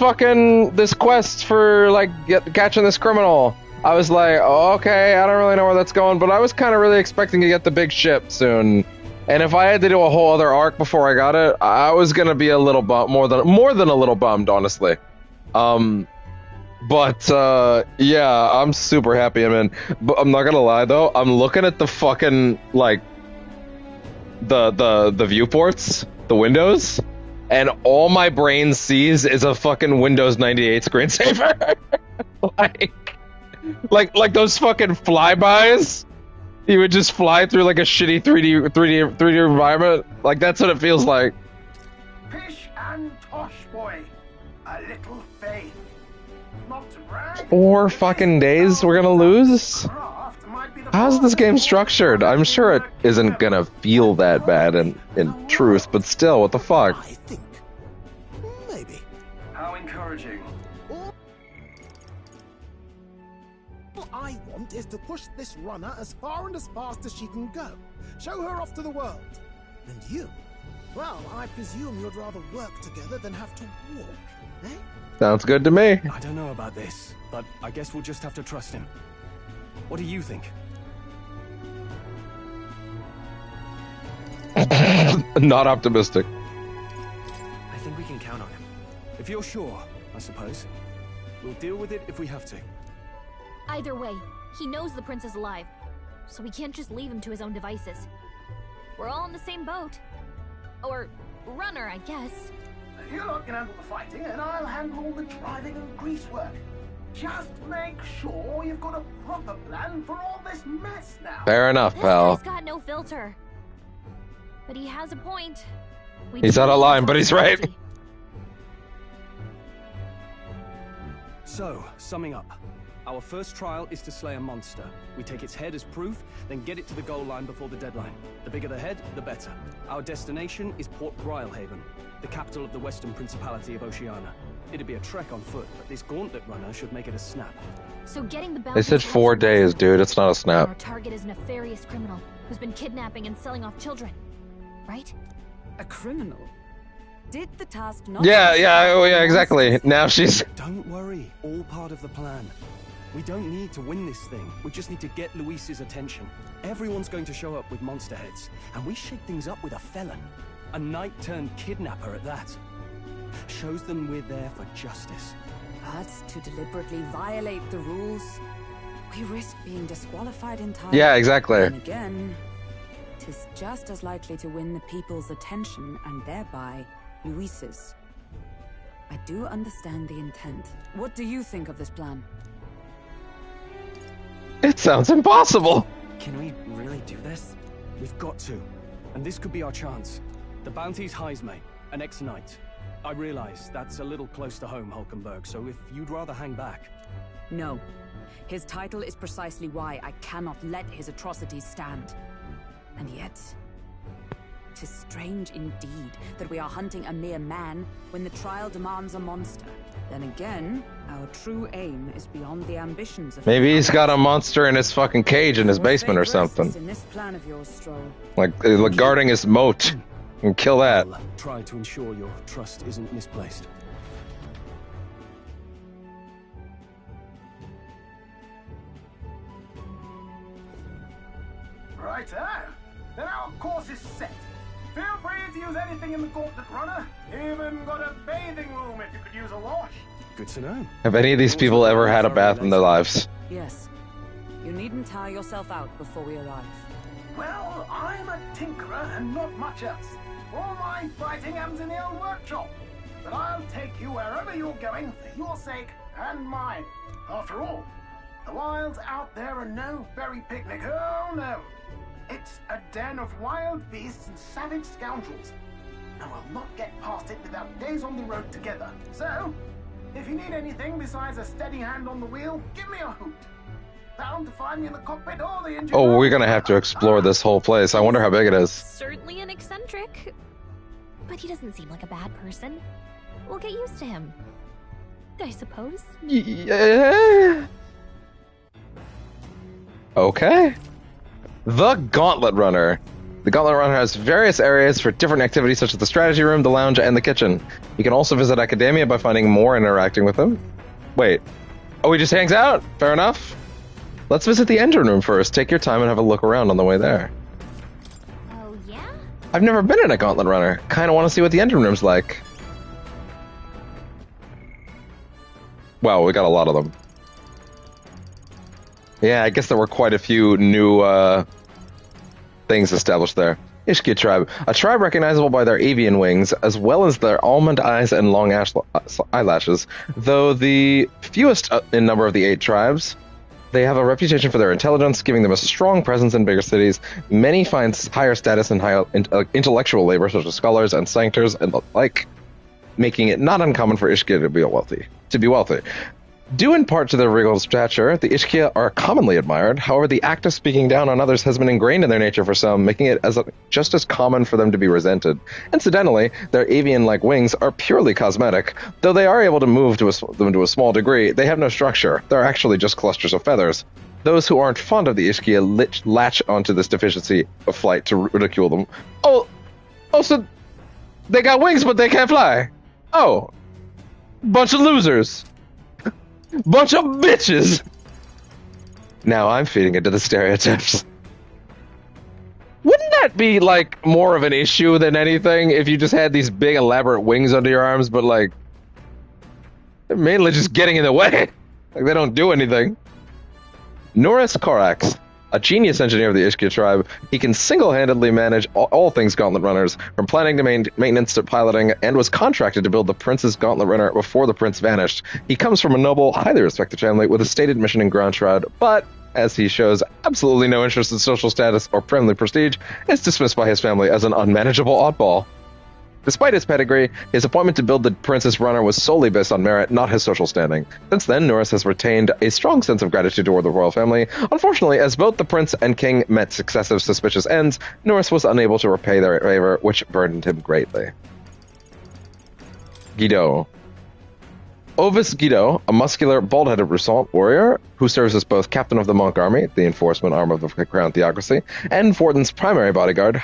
Speaker 1: quest for like catching this criminal, I was like, oh, okay, I don't really know where that's going, but I was kind of really expecting to get the big ship soon. And if I had to do a whole other arc before I got it, I was gonna be a little more than a little bummed, honestly. But yeah, I'm super happy. I mean, but I'm not gonna lie though, I'm looking at the fucking like the viewports, the windows, and all my brain sees is a fucking Windows 98 screensaver. like those fucking flybys. You would just fly through like a shitty 3D environment. Like that's what it feels like.
Speaker 7: Pish and tosh, boy. A little faith. Not to brag.
Speaker 1: 4 fucking days we're gonna lose? How's this game structured? I'm sure it isn't gonna feel that bad in truth, but still, what the fuck?
Speaker 7: Maybe.
Speaker 19: How encouraging.
Speaker 7: All I want is to push this runner as far and as fast as she can go. Show her off to the world. And you? Well, I presume you'd rather work together than have to walk, eh?
Speaker 1: Sounds good to me.
Speaker 19: I don't know about this, but I guess we'll just have to trust him. What do you think?
Speaker 1: Not optimistic.
Speaker 19: I think we can count on him. If you're sure, I suppose. We'll deal with it if we have to.
Speaker 14: Either way, he knows the prince is alive, so we can't just leave him to his own devices. We're all in the same boat. Or runner, I guess.
Speaker 7: You lot can handle the fighting, and I'll handle all the driving and grease work. Just make sure you've got a proper plan for all this mess now.
Speaker 1: Fair enough,
Speaker 14: This
Speaker 1: pal.
Speaker 14: guy's got no filter. But he has a point.
Speaker 1: He's out of line, but he's right.
Speaker 19: So, summing up.
Speaker 8: Our first trial is to slay a monster. We take its head as proof, then get it to the goal line before the deadline. The bigger the head, the better. Our destination is Port Grylehaven, the capital of the Western Principality of Oceania. It'd be a trek on foot, but this gauntlet runner should make it a snap.
Speaker 14: So getting the
Speaker 1: They said 4 days, dude. It's not a snap.
Speaker 14: Our target is a nefarious criminal who's been kidnapping and selling off children, right?
Speaker 10: A criminal? Did the task not...
Speaker 1: Yeah, exactly. Now she's...
Speaker 8: Don't worry. All part of the plan. We don't need to win this thing. We just need to get Luis's attention. Everyone's going to show up with monster heads, and we shake things up with a felon. A knight-turned-kidnapper at that. Shows them we're there for justice.
Speaker 10: But to deliberately violate the rules, we risk being disqualified entirely.
Speaker 1: Yeah, exactly.
Speaker 10: And again, 'tis just as likely to win the people's attention and thereby Luis's. I do understand the intent. What do you think of this plan?
Speaker 1: It sounds impossible.
Speaker 13: Can we really do this?
Speaker 8: We've got to. And this could be our chance. The bounty's Heisme, an ex-knight. I realize that's a little close to home, Hulkenberg, so if you'd rather hang back...
Speaker 10: No. His title is precisely why I cannot let his atrocities stand. And yet... 'tis strange indeed that we are hunting a mere man when the trial demands a monster. Then again, our true aim is beyond the ambitions of...
Speaker 1: Maybe he's got a monster in his fucking cage in his basement or something.
Speaker 10: In this plan of yours, Stroll.
Speaker 1: Like guarding his moat. And kill that.
Speaker 8: I'll try to ensure your trust isn't misplaced.
Speaker 7: Righto. Then our course is set. Feel free to use anything in the gauntlet runner. Even got a bathing room if you could use a wash.
Speaker 8: Good to know.
Speaker 1: Have any of these people ever had a bath in their lives?
Speaker 10: Yes. You needn't tire yourself out before we arrive.
Speaker 7: Well, I'm a tinkerer and not much else. All my fighting ham's in the old workshop. But I'll take you wherever you're going for your sake and mine. After all, the wilds out there are no berry picnic. Oh no. It's a den of wild beasts and savage scoundrels. And we'll not get past it without days on the road together. So, if you need anything besides a steady hand on the wheel, give me a hoot. Bound to find me in the cockpit or the engine.
Speaker 1: Oh, we're gonna have to explore this whole place. I wonder how big it is.
Speaker 14: Certainly an eccentric. But he doesn't seem like a bad person. We'll get used to him, I suppose.
Speaker 1: Yeah. Okay. The Gauntlet Runner. The Gauntlet Runner has various areas for different activities such as the strategy room, the lounge, and the kitchen. You can also visit Academia by finding more and interacting with them. Wait. Oh, he just hangs out? Fair enough. Let's visit the engine room first. Take your time and have a look around on the way there.
Speaker 14: Oh, yeah?
Speaker 1: I've never been in a Gauntlet Runner. Kinda want to see what the engine room's like. Wow, we got a lot of them. Yeah, I guess there were quite a few new things established there. Ishkia tribe, a tribe recognizable by their avian wings, as well as their almond eyes and long eyelashes. Though the fewest in number of the 8 tribes, they have a reputation for their intelligence, giving them a strong presence in bigger cities. Many find higher status in higher intellectual labor, such as scholars and sanctors and the like, making it not uncommon for Ishkia to be wealthy. Due in part to their regal stature, the Ishkia are commonly admired. However, the act of speaking down on others has been ingrained in their nature for some, making it just as common for them to be resented. Incidentally, their avian-like wings are purely cosmetic. Though they are able to move them to a small degree, they have no structure. They're actually just clusters of feathers. Those who aren't fond of the Ishkia latch onto this deficiency of flight to ridicule them. Oh, so they got wings, but they can't fly. Oh, bunch of losers. Bunch of bitches! Now I'm feeding into the stereotypes. Wouldn't that be, like, more of an issue than anything if you just had these big elaborate wings under your arms, but, like, they're mainly just getting in the way. Like, they don't do anything. Norris Korax, a genius engineer of the Ishkia tribe, he can single-handedly manage all things Gauntlet Runners, from planning to maintenance to piloting, and was contracted to build the Prince's Gauntlet Runner before the Prince vanished. He comes from a noble, highly respected family with a stated mission in Grand Shroud, but, as he shows absolutely no interest in social status or friendly prestige, is dismissed by his family as an unmanageable oddball.
Speaker 12: Despite his pedigree, his appointment to build the Princess Runner was solely based on merit, not his social standing. Since then, Norris has retained a strong sense of gratitude toward the royal family. Unfortunately, as both the prince and king met successive suspicious ends, Norris was unable to repay their favor, which burdened him greatly. Guido. Ovis Guido, a muscular, bald-headed Resort warrior who serves as both captain of the Monk Army, the enforcement arm of the Crown Theocracy, and Fortin's primary bodyguard,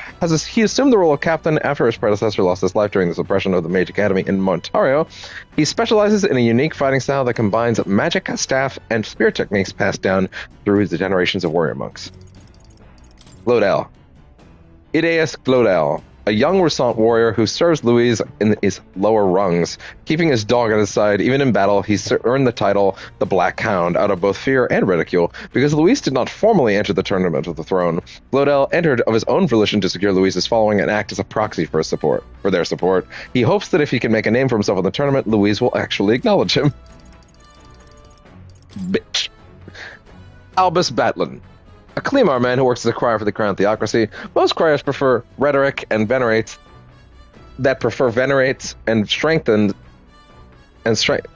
Speaker 12: he assumed the role of captain after his predecessor lost his life during the suppression of the Mage Academy in Montario. He specializes in a unique fighting style that combines magic, staff, and spear techniques passed down through the generations of warrior monks. Glodell. Ideas Glodell, a young Resort warrior who serves Louise in his lower rungs. Keeping his dog at his side, even in battle, he's earned the title the Black Hound out of both fear and ridicule. Because Louise did not formally enter the Tournament of the Throne, Glodell entered of his own volition to secure Louise's following and act as a proxy for their support. He hopes that if he can make a name for himself in the tournament, Louise will actually acknowledge him. Bitch. Albus Batlin. A Klimar man who works as a crier for the Crown Theocracy. Most criers prefer rhetoric and venerates and strengthened and strength.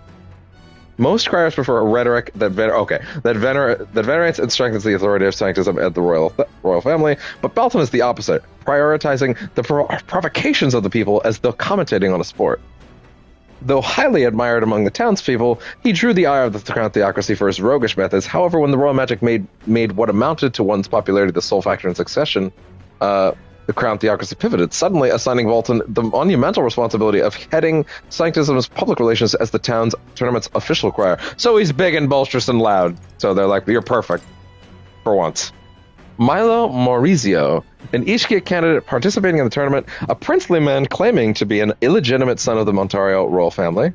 Speaker 12: Most criers prefer a rhetoric that venerates and strengthens the authority of sanctism at the royal family, but Baltham is the opposite, prioritizing the provocations of the people as though commentating on a sport. Though highly admired among the townspeople, he drew the ire of the Crown Theocracy for his roguish methods. However, when the royal magic made what amounted to one's popularity the sole factor in succession, the Crown Theocracy pivoted, suddenly assigning Walton the monumental responsibility of heading Sanctism's public relations as the tournament's official crier. So he's big and boisterous and loud. So they're like, you're perfect. For once. Milo Maurizio, an Ishkia candidate participating in the tournament, a princely man claiming to be an illegitimate son of the Montario royal family.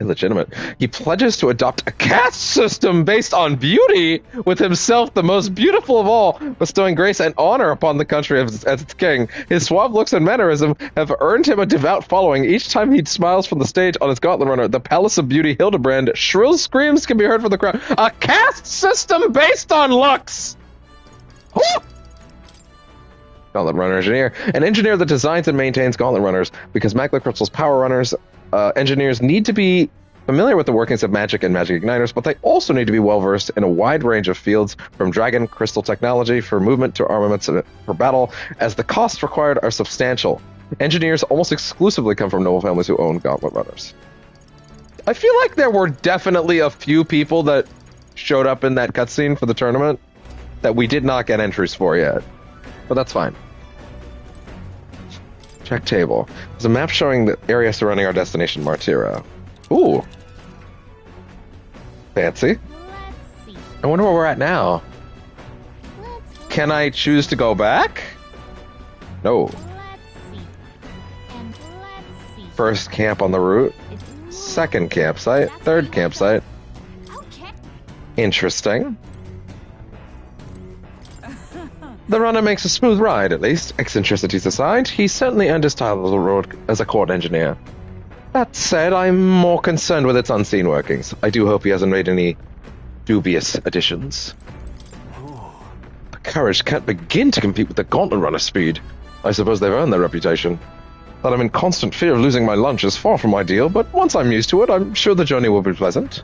Speaker 12: Illegitimate. He pledges to adopt a caste system based on beauty, with himself the most beautiful of all, bestowing grace and honor upon the country as its king. His suave looks and mannerism have earned him a devout following. Each time he smiles from the stage on his gauntlet runner, the Palace of Beauty Hildebrand, shrill screams can be heard from the crowd. A caste system based on looks! Gauntlet Runner Engineer. An engineer that designs and maintains Gauntlet Runners. Because Magla Crystal's Power Runners, engineers need to be familiar with the workings of magic and magic igniters, but they also need to be well-versed in a wide range of fields, from dragon crystal technology for movement to armaments for battle, as the costs required are substantial. Engineers almost exclusively come from noble families who own Gauntlet Runners. I feel like there were definitely a few people that showed up in that cutscene for the tournament that we did not get entries for yet. But that's fine. Check table. There's a map showing the area surrounding our destination, Martira. Ooh. Fancy. I wonder where we're at now. Can I choose to go back? No. First camp on the route. Second campsite. Third campsite. Interesting. The runner makes a smooth ride, at least. Eccentricities aside, he certainly earned his title as a court engineer. That said, I'm more concerned with its unseen workings. I do hope he hasn't made any dubious additions. The Courage can't begin to compete with the Gauntlet Runner speed. I suppose they've earned their reputation. That I'm in constant fear of losing my lunch is far from ideal, but once I'm used to it, I'm sure the journey will be pleasant.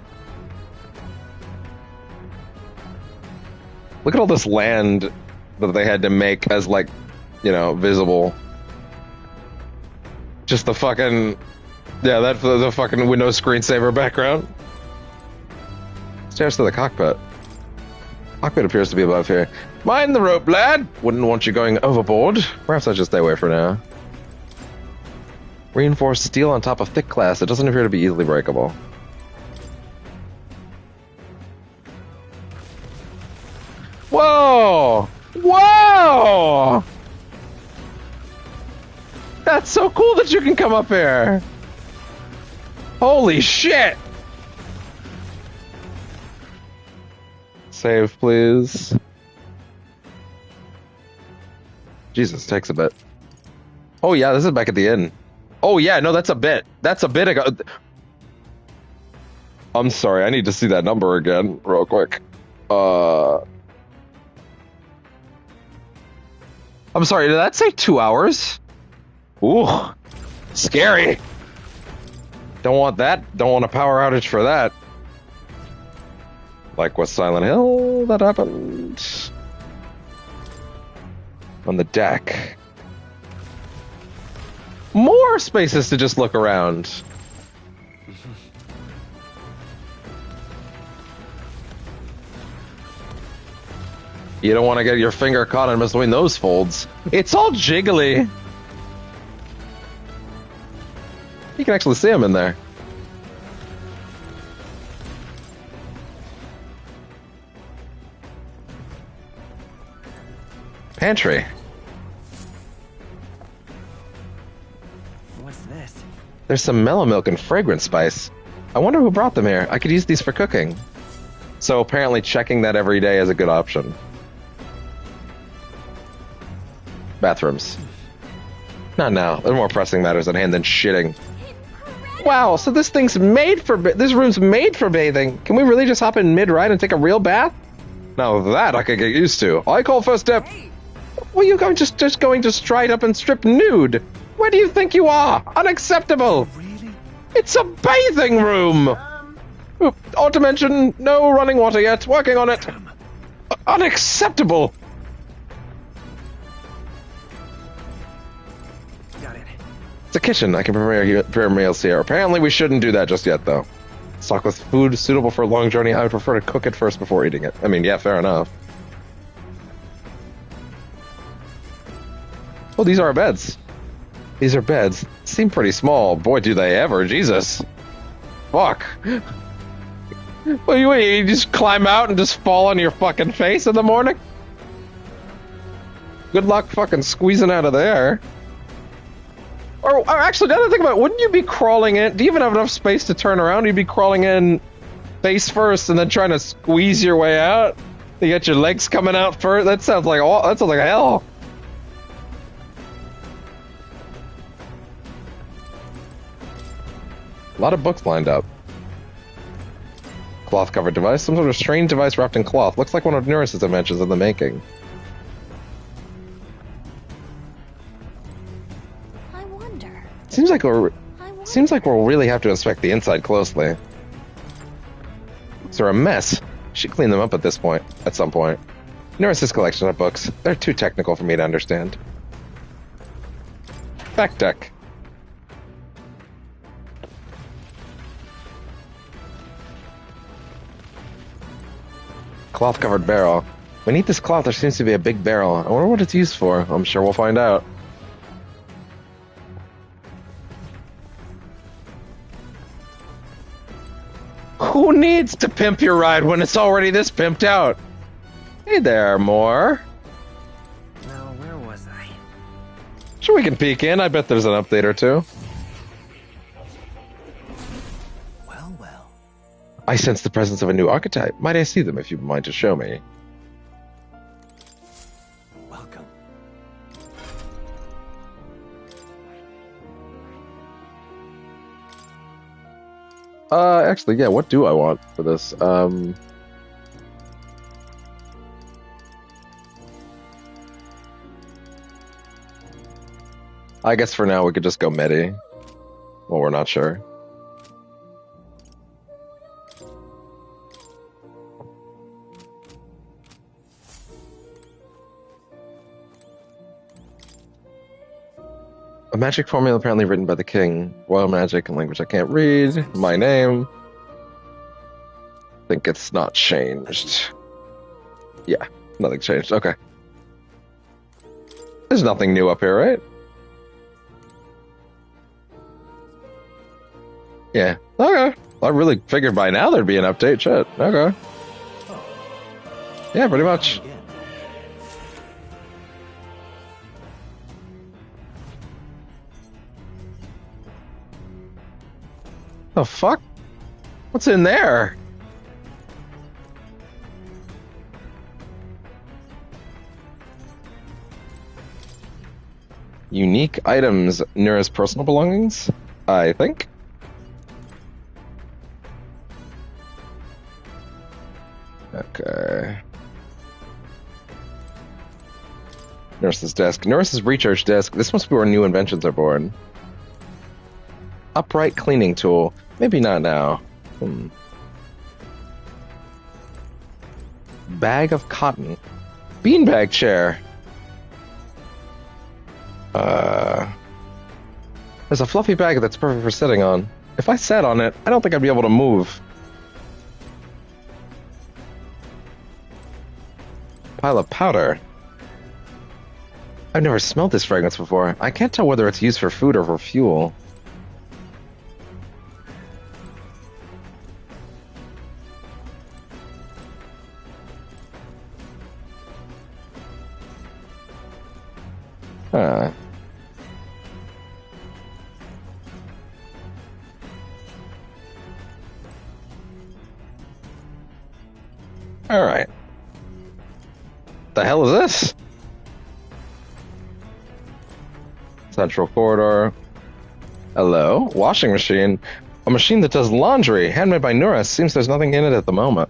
Speaker 12: Look at all this land that they had to make as, like, you know, visible. Just the fucking... Yeah, that's the fucking Windows screensaver background. Stairs to the cockpit. Cockpit appears to be above here. Mind the rope, lad! Wouldn't want you going overboard. Perhaps I should stay away for now. Reinforced steel on top of thick glass. It doesn't appear to be easily breakable. Whoa! Whoa! That's so cool that you can come up here! Holy shit! Save, please. Jesus, takes a bit. Oh yeah, this is back at the inn. Oh yeah, no, that's a bit. That's a bit ago. I'm sorry, I need to see that number again, real quick. I'm sorry, did that say 2 hours? Ooh, scary. Don't want that. Don't want a power outage for that. Like with Silent Hill, that happened. On the deck. More spaces to just look around. You don't want to get your finger caught in between those folds. It's all jiggly. You can actually see them in there. Pantry.
Speaker 13: What's this?
Speaker 12: There's some mellow milk and fragrant spice. I wonder who brought them here. I could use these for cooking. So apparently checking that every day is a good option. Bathrooms. Not now. There are more pressing matters at hand than shitting. Wow, so this thing's made for... This room's made for bathing. Can we really just hop in mid-ride and take a real bath? Now that I could get used to. I call first step. Well, you're going just going to stride up and strip nude. Where do you think you are? Unacceptable. Really? It's a bathing room. Ought to mention, no running water yet. Working on it. Unacceptable. It's a kitchen. I can prepare meals here. Apparently we shouldn't do that just yet, though. Stock with food suitable for a long journey. I would prefer to cook it first before eating it. I mean, yeah, fair enough. Oh, these are our beds. These are beds. Seem pretty small. Boy, do they ever. Jesus. Fuck. What, you just climb out and just fall on your fucking face in the morning? Good luck fucking squeezing out of there. Or actually, now that I think about it, wouldn't you be crawling in? Do you even have enough space to turn around? You'd be crawling in face first and then trying to squeeze your way out? You got your legs coming out first? That sounds like hell. A lot of books lined up. Cloth-covered device. Some sort of strange device wrapped in cloth. Looks like one of Neurus's inventions in the making. Seems like we'll really have to inspect the inside closely. These are a mess. Should clean them up at some point. Neurus's collection of books. They're too technical for me to understand. Back deck. Cloth-covered barrel. Beneath this cloth there seems to be a big barrel. I wonder what it's used for. I'm sure we'll find out. Who needs to pimp your ride when it's already this pimped out? Hey there, Moore.
Speaker 13: Now, where was I?
Speaker 12: Sure, we can peek in. I bet there's an update or two.
Speaker 13: Well.
Speaker 12: I sense the presence of a new archetype. Might I see them if you'd mind to show me?
Speaker 13: Welcome.
Speaker 12: Actually, yeah, what do I want for this? I guess for now we could just go Medi. Well, we're not sure. A magic formula apparently written by the king. Royal magic in language I can't read. My name. Think it's not changed. Yeah, nothing changed. Okay. There's nothing new up here, right? Yeah. Okay. I really figured by now there'd be an update. Shit. Okay. Yeah, pretty much. The fuck? What's in there? Unique items. Nearest personal belongings? I think. Okay. Nurse's desk. Nurse's research desk. This must be where new inventions are born. Upright cleaning tool. Maybe not now. Bag of cotton. Beanbag chair. There's a fluffy bag that's perfect for sitting on. If I sat on it, I don't think I'd be able to move. Pile of powder. I've never smelled this fragrance before. I can't tell whether it's used for food or for fuel. Huh. Alright. The hell is this? Central corridor. Hello? Washing machine. A machine that does laundry. Handmade by Nura. Seems there's nothing in it at the moment.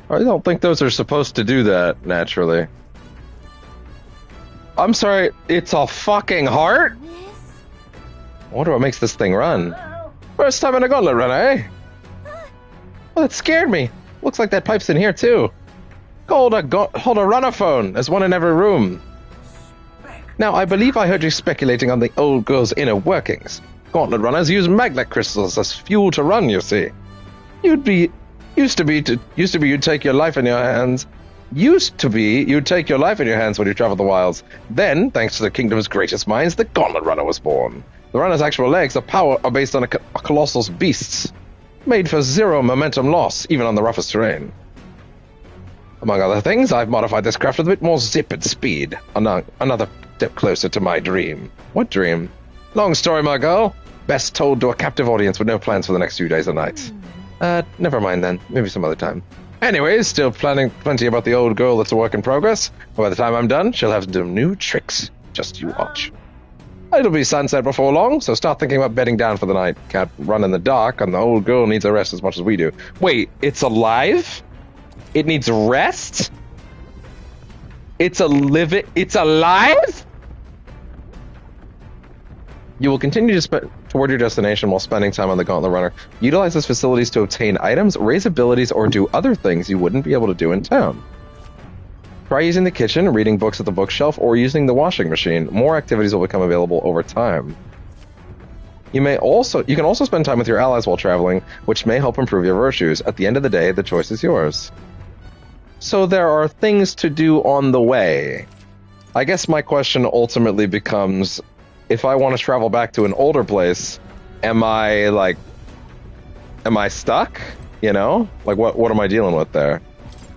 Speaker 12: I don't think those are supposed to do that, naturally. I'm sorry, it's a fucking heart? I wonder what makes this thing run. First time in a gauntlet run, eh? Well, that scared me. Looks like that pipe's in here, too. Hold a runophone. There's one in every room. Now, I believe I heard you speculating on the old girl's inner workings. Gauntlet runners use magnet crystals as fuel to run, you see. Used to be you'd take your life in your hands. Used to be you'd take your life in your hands when you traveled the wilds. Then, thanks to the kingdom's greatest minds, the Gauntlet Runner was born. The runner's actual legs are based on a colossal's beasts, made for zero momentum loss, even on the roughest terrain. Among other things, I've modified this craft with a bit more zip and speed. Another step closer to my dream. What dream? Long story, my girl. Best told to a captive audience with no plans for the next few days or nights. Never mind then. Maybe some other time. Anyways, still planning plenty about the old girl that's a work in progress. By the time I'm done, she'll have some new tricks. Just you watch. It'll be sunset before long, so start thinking about bedding down for the night. Can't run in the dark, and the old girl needs a rest as much as we do. Wait, it's alive? It needs rest? It's alive? You will continue to toward your destination while spending time on the Gauntlet Runner. Utilize those facilities to obtain items, raise abilities, or do other things you wouldn't be able to do in town. Try using the kitchen, reading books at the bookshelf, or using the washing machine. More activities will become available over time. You can also spend time with your allies while traveling, which may help improve your virtues. At the end of the day, the choice is yours. So there are things to do on the way. I guess my question ultimately becomes, if I want to travel back to an older place, am I stuck? You know? Like, what am I dealing with there?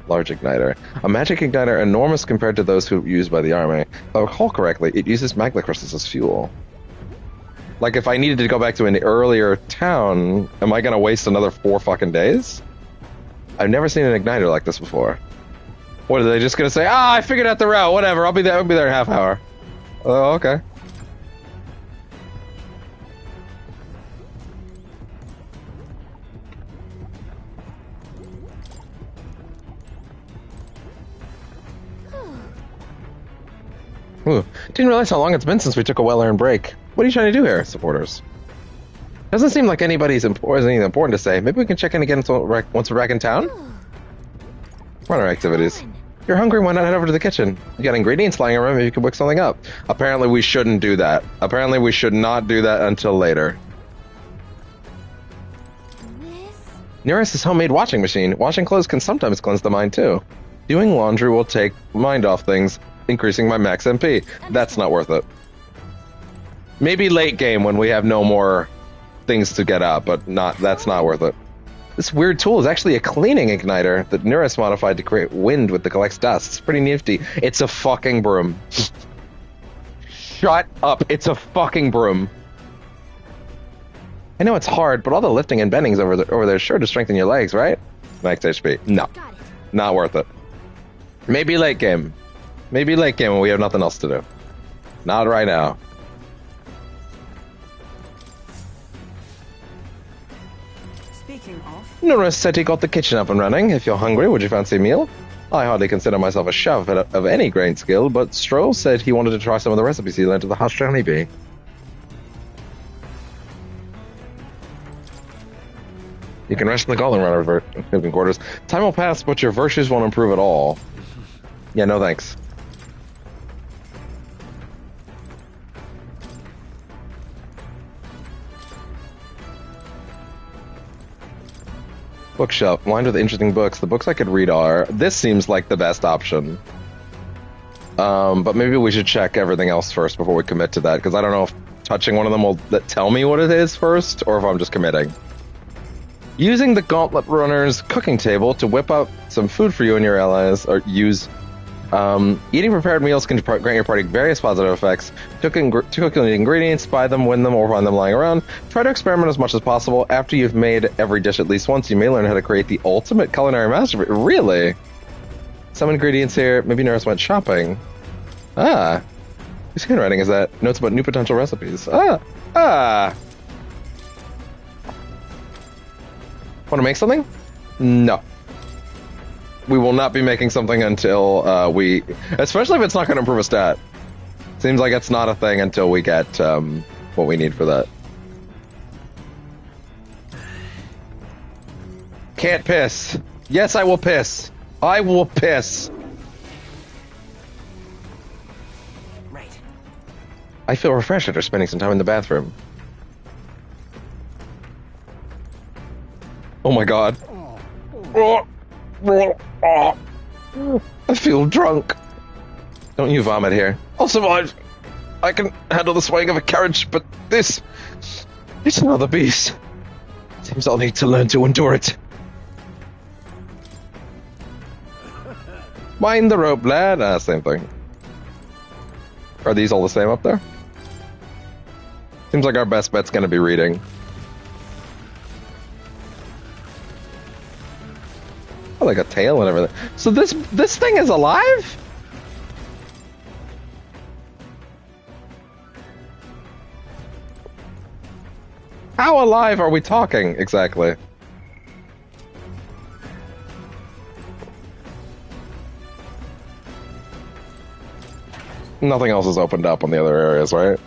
Speaker 12: Large igniter. A magic igniter enormous compared to those used by the army. If I recall correctly, it uses magma crystals as fuel. Like, if I needed to go back to an earlier town, am I gonna waste another 4 fucking days? I've never seen an igniter like this before. What, are they just gonna say, I figured out the route, whatever, I'll be there in a half hour. Oh, okay. Ooh, didn't realize how long it's been since we took a well-earned break. What are you trying to do here, supporters? Doesn't seem like anything important to say. Maybe we can check in again once we're back in town? Runner activities. You're hungry, why not head over to the kitchen? You got ingredients lying around, maybe you can whip something up. Apparently we shouldn't do that. Apparently we should not do that until later. Nearest homemade washing machine. Washing clothes can sometimes cleanse the mind too. Doing laundry will take mind off things, increasing my max MP. That's not worth it. Maybe late game when we have no more things to get up, but that's not worth it. This weird tool is actually a cleaning igniter that Nuris modified to create wind with the collects dust. It's pretty nifty. It's a fucking broom. Shut up. It's a fucking broom. I know it's hard, but all the lifting and bendings over there is sure to strengthen your legs, right? Max HP. No. Not worth it. Maybe late game. Maybe late game when we have nothing else to do. Not right now.
Speaker 10: Speaking of...
Speaker 12: Nuris said he got the kitchen up and running. If you're hungry, would you fancy a meal? I hardly consider myself a chef of any great skill, but Stroll said he wanted to try some of the recipes he learned at the Hushed Honeybee. You can rest in the Golden Runner living quarters. Time will pass, but your virtues won't improve at all. Yeah, no thanks. Bookshelf, lined with interesting books. The books I could read are... This seems like the best option. But maybe we should check everything else first before we commit to that, because I don't know if touching one of them will tell me what it is first, or if I'm just committing. Using the Gauntlet Runner's cooking table to whip up some food for you and your allies, or use... eating prepared meals can grant your party various positive effects. Cooking the ingredients, buy them, win them, or find them lying around. Try to experiment as much as possible. After you've made every dish at least once, you may learn how to create the ultimate culinary masterpiece. Really? Some ingredients here. Maybe Nurse went shopping. Ah. Whose handwriting is that? Notes about new potential recipes. Ah. Want to make something? No. We will not be making something until especially if it's not going to improve a stat. Seems like it's not a thing until we get what we need for that. Can't piss. Yes, I will piss. I will piss.
Speaker 13: Right.
Speaker 12: I feel refreshed after spending some time in the bathroom. Oh my god. I feel drunk. Don't you vomit here. I'll survive. I can handle the swaying of a carriage, but this... It's another beast. Seems I'll need to learn to endure it. Mind the rope, lad. Same thing. Are these all the same up there? Seems like our best bet's gonna be reading. Oh, like a tail and everything. So this thing is alive? How alive are we talking exactly? Nothing else is opened up on the other areas, right?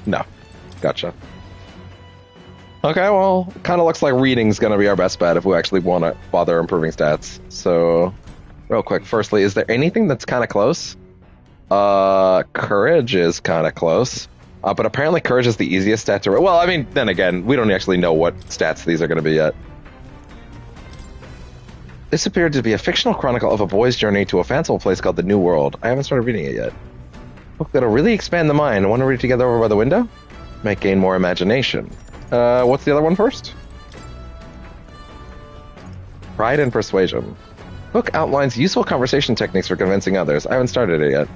Speaker 12: No. Gotcha. Okay, well, kind of looks like reading's going to be our best bet if we actually want to bother improving stats. So, real quick, firstly, is there anything that's kind of close? Courage is kind of close. But apparently courage is the easiest stat to... Well, I mean, then again, we don't actually know what stats these are going to be yet. This appeared to be a fictional chronicle of a boy's journey to a fanciful place called the New World. I haven't started reading it yet. Book that'll really expand the mind. Want to read it together over by the window? Might gain more imagination. What's the other one first? Pride and Persuasion. Book outlines useful conversation techniques for convincing others. I haven't started it yet.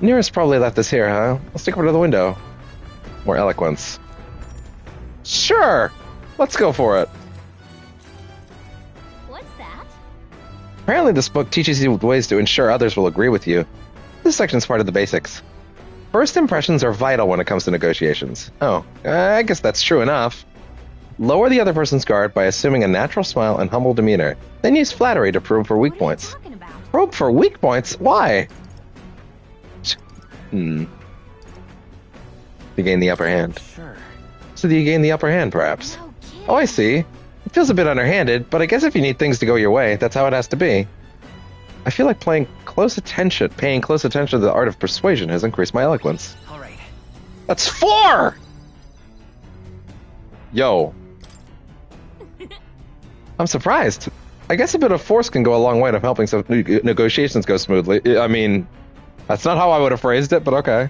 Speaker 12: Nearest probably left this here, huh? Let's take over to the window. More eloquence. Sure! Let's go for it.
Speaker 14: What's that?
Speaker 12: Apparently this book teaches you ways to ensure others will agree with you. This section's part of the basics. First impressions are vital when it comes to negotiations. Oh, I guess that's true enough. Lower the other person's guard by assuming a natural smile and humble demeanor. Then use flattery to probe for weak points. Probe for weak points? Why? You gain the upper hand.
Speaker 13: Sure.
Speaker 12: So do you gain the upper hand, perhaps? Oh, I see. It feels a bit underhanded, but I guess if you need things to go your way, that's how it has to be. I feel like paying close attention to the art of persuasion has increased my eloquence.
Speaker 13: All right.
Speaker 12: That's 4! Yo. I'm surprised. I guess a bit of force can go a long way to helping some negotiations go smoothly. I mean, that's not how I would have phrased it, but okay.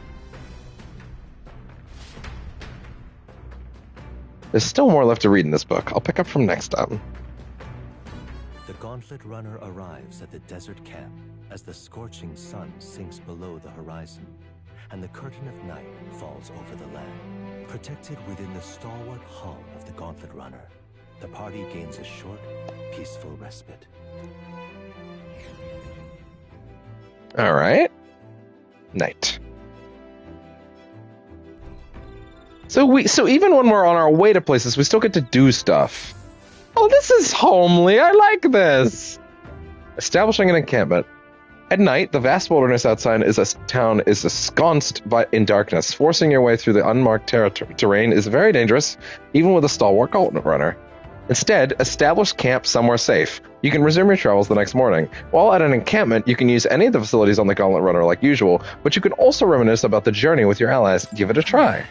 Speaker 12: There's still more left to read in this book. I'll pick up from next time.
Speaker 6: The Gauntlet Runner arrives at the desert camp as the scorching sun sinks below the horizon, and the curtain of night falls over the land. Protected within the stalwart hull of the Gauntlet Runner, the party gains a short, peaceful respite.
Speaker 12: All right. Night. So even when we're on our way to places, we still get to do stuff. Oh, this is homely. I like this. Establishing an encampment. At night, the vast wilderness outside town is ensconced in darkness. Forcing your way through the unmarked terrain is very dangerous, even with a stalwart gauntlet runner. Instead, establish camp somewhere safe. You can resume your travels the next morning. While at an encampment, you can use any of the facilities on the gauntlet runner like usual, but you can also reminisce about the journey with your allies. Give it a try.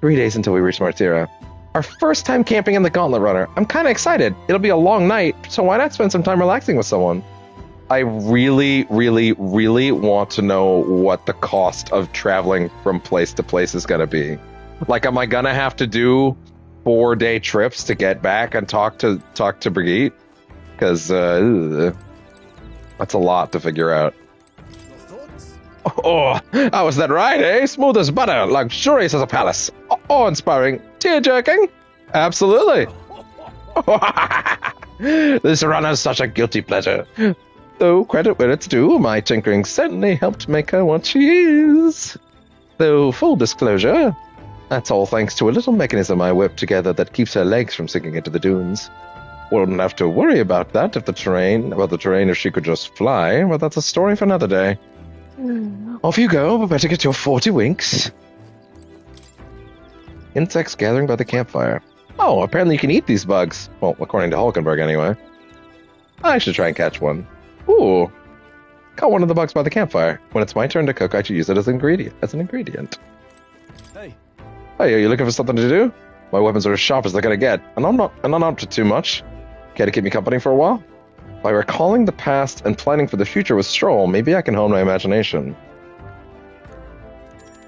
Speaker 12: 3 days until we reach Martira. Our first time camping in the gauntlet runner. I'm kind of excited. It'll be a long night, so why not spend some time relaxing with someone? I really, really, really want to know what the cost of traveling from place to place is going to be. Like, am I going to have to do 4-day trips to get back and talk to Brigitte? Because that's a lot to figure out. Oh, how was that ride, eh? Smooth as butter, luxurious as a palace. Awe-inspiring, tear-jerking. Absolutely. This run is such a guilty pleasure. Though credit where it's due, my tinkering certainly helped make her what she is. Though, full disclosure, that's all thanks to a little mechanism I whipped together that keeps her legs from sinking into the dunes. Wouldn't have to worry about that if the terrain if she could just fly, but that's a story for another day. Off you go, but better get your 40 winks. Insects gathering by the campfire. Oh, apparently you can eat these bugs. Well, according to Hulkenberg anyway. I should try and catch one. Ooh, caught one of the bugs by the campfire. When it's my turn to cook, I should use it as an ingredient. Hey, are you looking for something to do? My weapons are as sharp as they're gonna get, and I'm not up to too much. Care to keep me company for a while? By recalling the past and planning for the future with Stroll, maybe I can hone my imagination.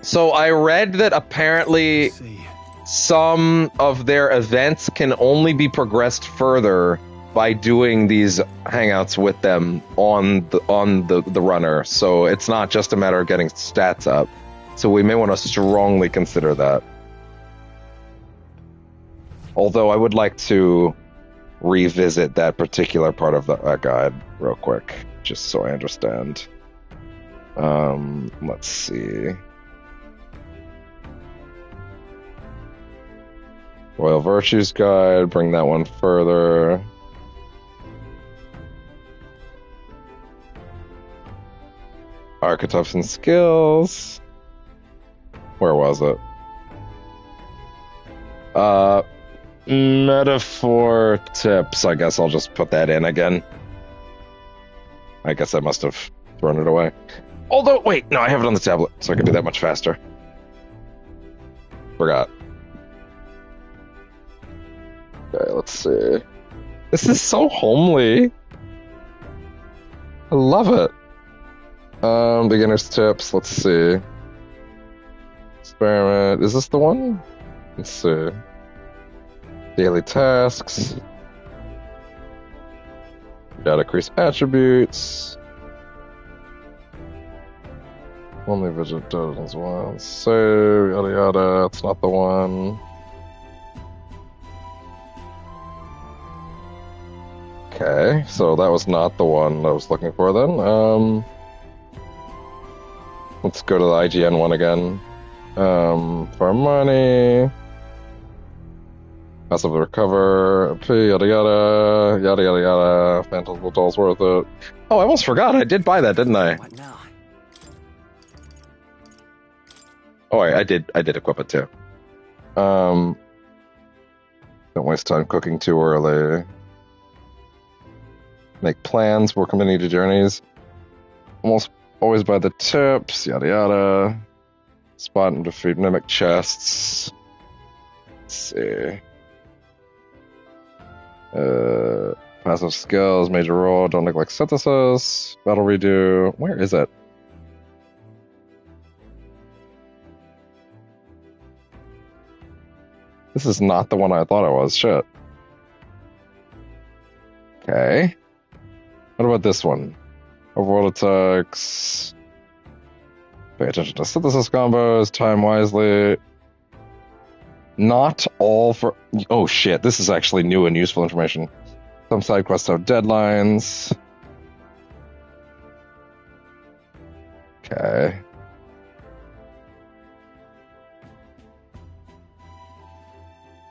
Speaker 12: So I read that apparently some of their events can only be progressed further by doing these hangouts with them on the runner. So it's not just a matter of getting stats up. So we may want to strongly consider that. Although I would like to revisit that particular part of the guide real quick, just so I understand. Let's see. Royal Virtues Guide, bring that one further. Archetypes and skills. Where was it? Metaphor tips. I guess I'll just put that in again. I guess I must have thrown it away. Although, wait, no, I have it on the tablet, so I can do that much faster. Forgot. Okay, let's see. This is so homely. I love it. Beginner's tips, let's see. Experiment, is this the one? Let's see. Daily tasks. Data increase attributes. Only visit dungeons once. Save, yada yada, it's not the one. Okay, so that was not the one I was looking for then. Let's go to the IGN one again. For money. Massive recover. Yada yada. Yada yada yada. Phantom Doll's worth it. Oh, I almost forgot. I did buy that, didn't I?
Speaker 13: What now?
Speaker 12: Oh, I did equip it too. Don't waste time cooking too early. Make plans, work on needed journeys. Almost always buy the tips, yada yada. Spot and defeat mimic chests. Let's see. Passive skills, major roll, don't neglect synthesis, battle redo. Where is it? This is not the one I thought it was. Shit. Okay. What about this one? Overworld attacks. Pay attention to synthesis combos, time wisely. Not all for... Oh shit, this is actually new and useful information. Some side quests have deadlines. Okay.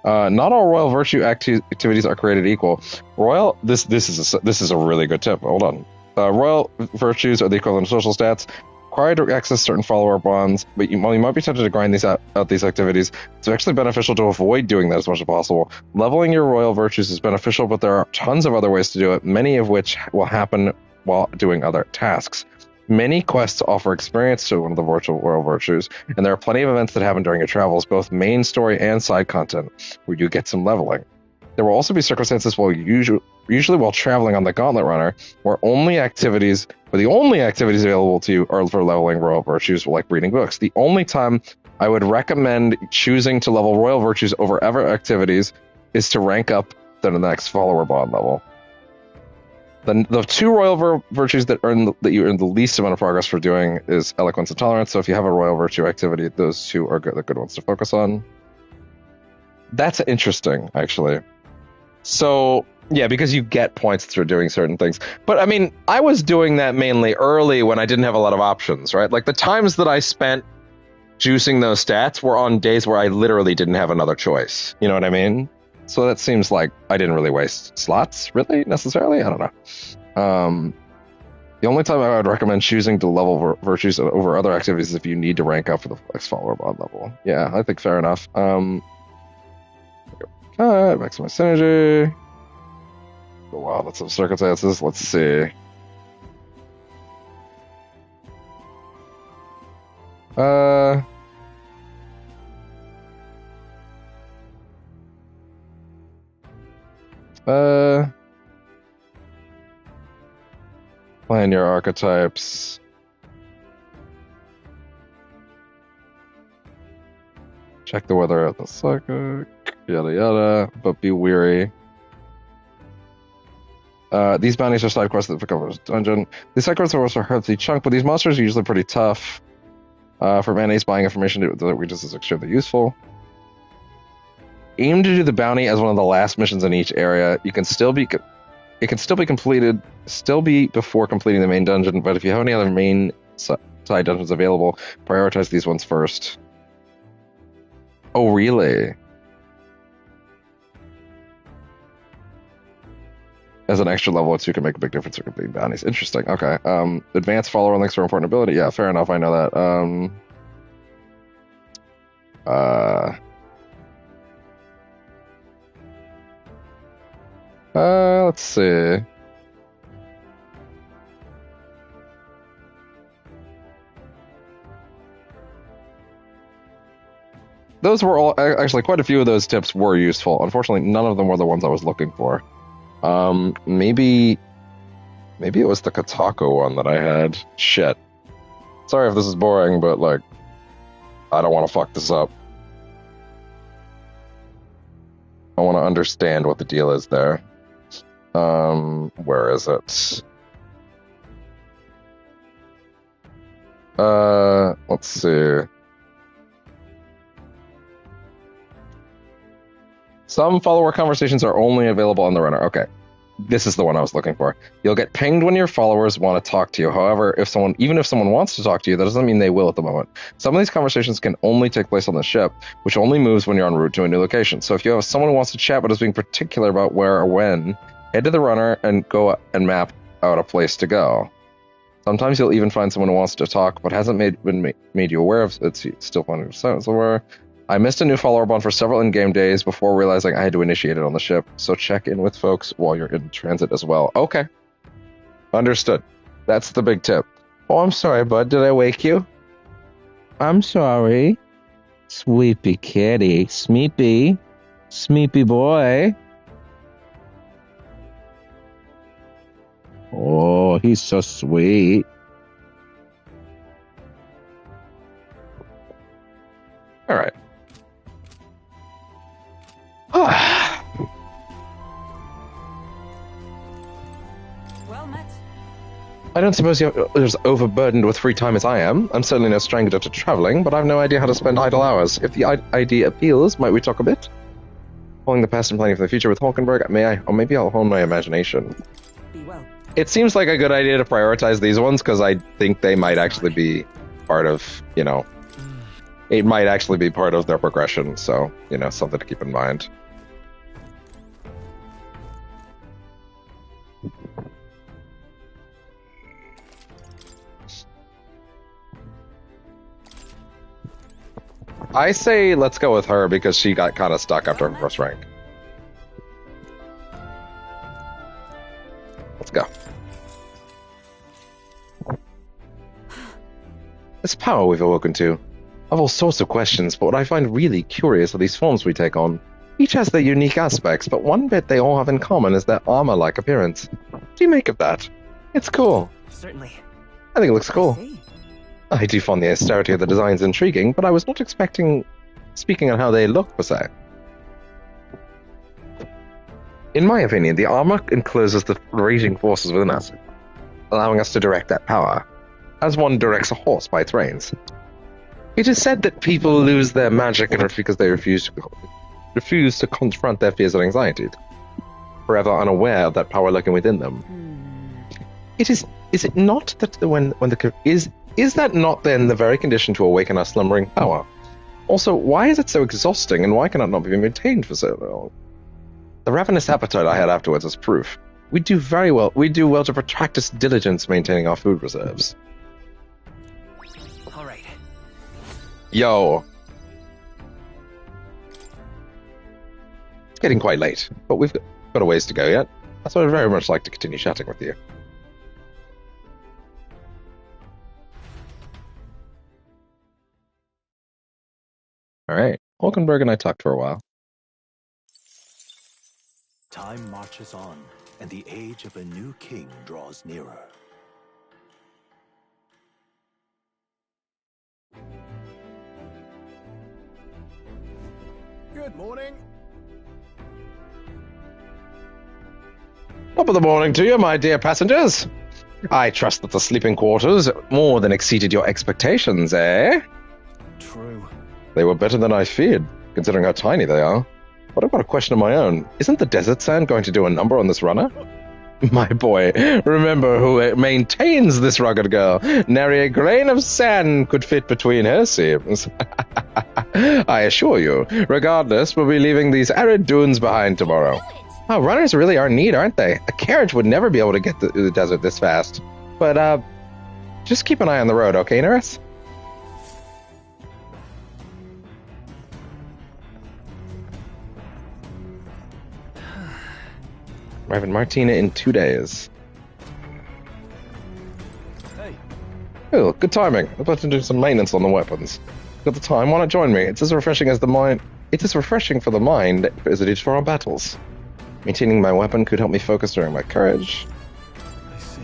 Speaker 1: Not all royal virtue activities are created equal. Royal, this is a really good tip. Hold on. Royal virtues are the equivalent of social stats. Required to access certain follower bonds, but you might be tempted to grind these out these activities. It's actually beneficial to avoid doing that as much as possible. Leveling your royal virtues is beneficial, but there are tons of other ways to do it, many of which will happen while doing other tasks. Many quests offer experience to one of the royal virtues, and there are plenty of events that happen during your travels, both main story and side content, where you get some leveling. There will also be circumstances usually while traveling on the Gauntlet Runner, where the only activities available to you are for leveling royal virtues, like reading books. The only time I would recommend choosing to level royal virtues over other activities is to rank up to the next follower bond level. The two royal virtues that you earn the least amount of progress for doing is eloquence and tolerance. So if you have a royal virtue activity, those two are the good ones to focus on. That's interesting, actually. So, yeah, because you get points through doing certain things. But, I mean, I was doing that mainly early when I didn't have a lot of options, right? Like, the times that I spent juicing those stats were on days where I literally didn't have another choice. You know what I mean? So that seems like I didn't really waste slots, really, necessarily? I don't know. The only time I would recommend choosing to level virtues over other activities is if you need to rank up for the next follower bond level. Yeah, I think fair enough. Maximize synergy. Oh, wow, that's some circumstances. Let's see. Plan your archetypes. Check the weather at the psychic. Yada yada, but be weary. These bounties are side quests that become a dungeon. These side quests are also a healthy chunk, but these monsters are usually pretty tough. For mayonnaise, buying information that weakness is extremely useful. Aim to do the bounty as one of the last missions in each area. It can still be completed before completing the main dungeon, but if you have any other main side dungeons available, prioritize these ones first. Oh, really? As an extra level, you can make a big difference for completing bounties. Interesting. Okay. Advanced follower links for important ability. Yeah, fair enough. I know that. Let's see. Those were all actually quite a few of those tips were useful. Unfortunately, none of them were the ones I was looking for. Maybe it was the Kotaku one that I had. Shit. Sorry if this is boring, but like, I don't want to fuck this up. I want to understand what the deal is there. Where is it? Let's see. Some follower conversations are only available on the runner. Okay. This is the one I was looking for. You'll get pinged when your followers want to talk to you. However, even if someone wants to talk to you, that doesn't mean they will at the moment. Some of these conversations can only take place on the ship, which only moves when you're en route to a new location. So if you have someone who wants to chat but is being particular about where or when, head to the runner and go and map out a place to go. Sometimes you'll even find someone who wants to talk but hasn't made you aware of it. Still finding silence aware. I missed a new follower bond for several in-game days before realizing I had to initiate it on the ship, so check in with folks while you're in transit as well. Okay. Understood. That's the big tip. Oh, I'm sorry, bud. Did I wake you? I'm sorry. Sweepy kitty. Smeepy. Smeepy boy. Oh, he's so sweet. All right.
Speaker 10: Well met.
Speaker 1: I don't suppose you're as overburdened with free time as I am. I'm certainly no stranger to traveling, but I've no idea how to spend idle hours. If the idea appeals, might we talk a bit? Following the past and planning for the future with Hulkenberg, may I? Or maybe I'll hone my imagination.
Speaker 10: Be well.
Speaker 1: It seems like a good idea to prioritize these ones, because I think they might actually be part of,
Speaker 12: it might actually be part of their progression, so, you know, something to keep in mind. I say let's go with her because she got kind of stuck after her first rank. Let's go. This power we've awoken to. I have all sorts of questions, but what I find really curious are these forms we take on. Each has their unique aspects, but one bit they all have in common is their armor-like appearance. What do you make of that? It's cool.
Speaker 13: Certainly.
Speaker 12: I think it looks cool. I do find the austerity of the designs intriguing, but I was not speaking on how they look, per se. In my opinion, the armor encloses the raging forces within us, allowing us to direct that power, as one directs a horse by its reins. It is said that people lose their magic because they refuse to confront their fears and anxieties, forever unaware of that power lurking within them. Is it not that is that not then the very condition to awaken our slumbering power? Also, why is it so exhausting, and why can it not be maintained for so long? The ravenous appetite I had afterwards is proof. We do well to practice diligence maintaining our food reserves.
Speaker 13: All right.
Speaker 12: Yo. It's getting quite late, but we've got a ways to go yet. That's why I'd very much like to continue chatting with you. Alright, Hulkenberg and I talked for a while.
Speaker 6: Time marches on, and the age of a new king draws nearer.
Speaker 18: Good morning.
Speaker 12: Top of the morning to you, my dear passengers. I trust that the sleeping quarters more than exceeded your expectations, eh?
Speaker 13: True.
Speaker 12: They were better than I feared, considering how tiny they are. But I've got a question of my own. Isn't the desert sand going to do a number on this runner? My boy, remember who maintains this rugged girl. Nary a grain of sand could fit between her seams. I assure you, regardless, we'll be leaving these arid dunes behind tomorrow. Oh, runners really are neat, aren't they? A carriage would never be able to get through the desert this fast. But, just keep an eye on the road, okay, Nerys? Arriving Martina in 2 days.
Speaker 19: Hey.
Speaker 12: Oh, good timing. I'm about to do some maintenance on the weapons. Got the time? Why not join me? It's as refreshing as the mind. It's as refreshing for the mind as it is for our battles. Maintaining my weapon could help me focus during my courage.
Speaker 19: I see.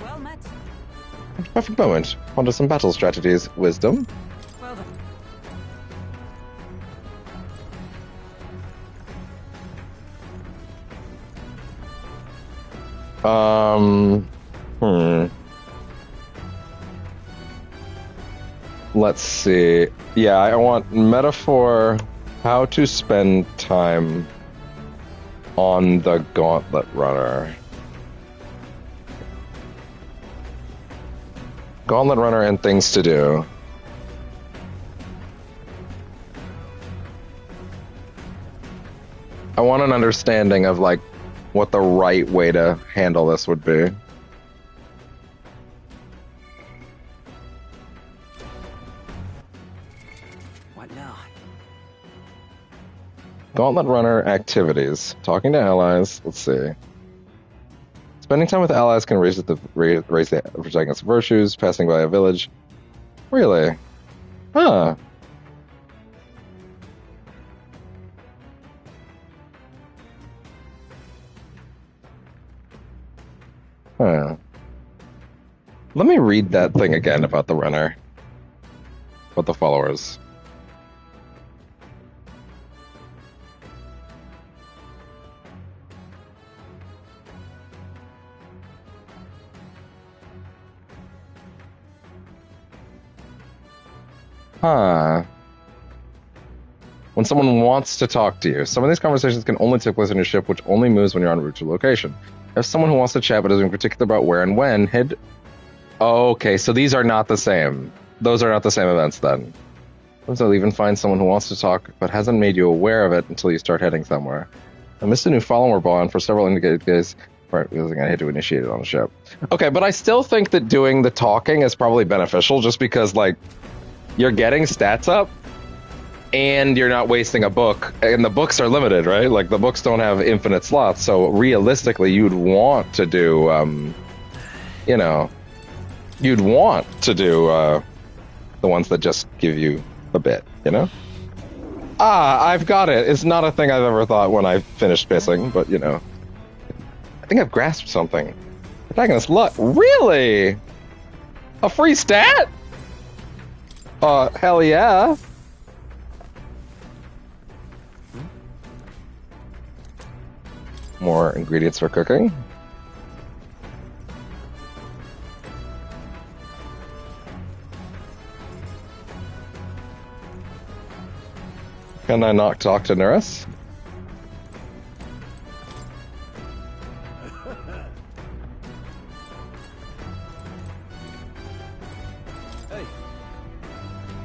Speaker 10: Well met.
Speaker 12: Perfect moment. Ponder some battle strategies. Wisdom.
Speaker 10: Well done.
Speaker 12: Let's see. Yeah, I want metaphor. How to spend time on the Gauntlet Runner. Gauntlet Runner and things to do. I want an understanding of, like, what the right way to handle this would be.
Speaker 13: What now?
Speaker 12: Gauntlet Runner activities. Talking to allies. Let's see. Spending time with allies can raise the protagonist's virtues. Passing by a village. Really? Huh. Huh. Let me read that thing again about the runner. About the followers. Huh. When someone wants to talk to you. Some of these conversations can only take place on your ship, which only moves when you're en route to location. If someone who wants to chat but isn't particular about where and when, head... Oh, okay, so these are not the same. Those are not the same events, then. Sometimes I'll even find someone who wants to talk, but hasn't made you aware of it until you start heading somewhere. I missed a new follower bond for several indicated days. Right, because I had to initiate it on the ship. Okay, but I still think that doing the talking is probably beneficial, just because, like, you're getting stats up, and you're not wasting a book, and the books are limited, right? Like, the books don't have infinite slots, so realistically, you'd want to do, you'd want to do the ones that just give you a bit, you know? Ah, I've got it. It's not a thing I've ever thought when I finished pissing, but, you know. I think I've grasped something. Protagonist luck. Really? A free stat? Hell yeah. More ingredients for cooking. Can I not talk to Nurse?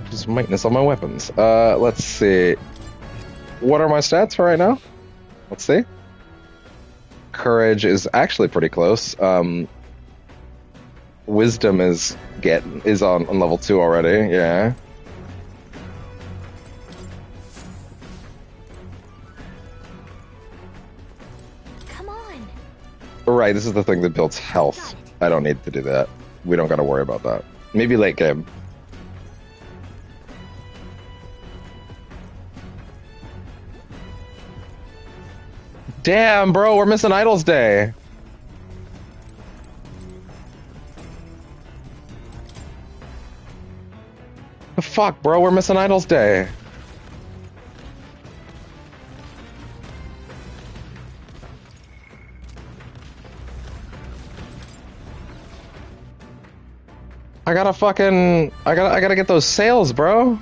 Speaker 12: Just maintenance on my weapons. Let's see. What are my stats for right now? Let's see. Courage is actually pretty close. Wisdom is on level 2 already. Yeah.
Speaker 3: Come on.
Speaker 12: Right, this is the thing that builds health. I don't need to do that. We don't got to worry about that. Maybe late game. Damn, bro, we're missing Idols Day. The fuck, bro, we're missing Idols Day. I gotta get those sales, bro.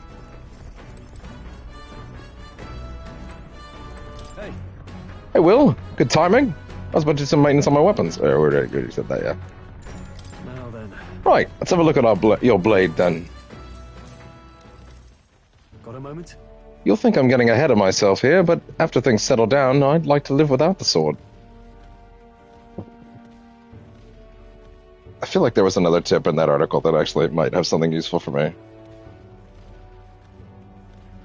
Speaker 12: Hey, Will. Good timing. I was about to do some maintenance on my weapons. Oh, we already said that, yeah.
Speaker 2: Now then.
Speaker 12: Right, let's have a look at your blade, then.
Speaker 2: Got a moment?
Speaker 12: You'll think I'm getting ahead of myself here, but after things settle down, I'd like to live without the sword. I feel like there was another tip in that article that actually might have something useful for me.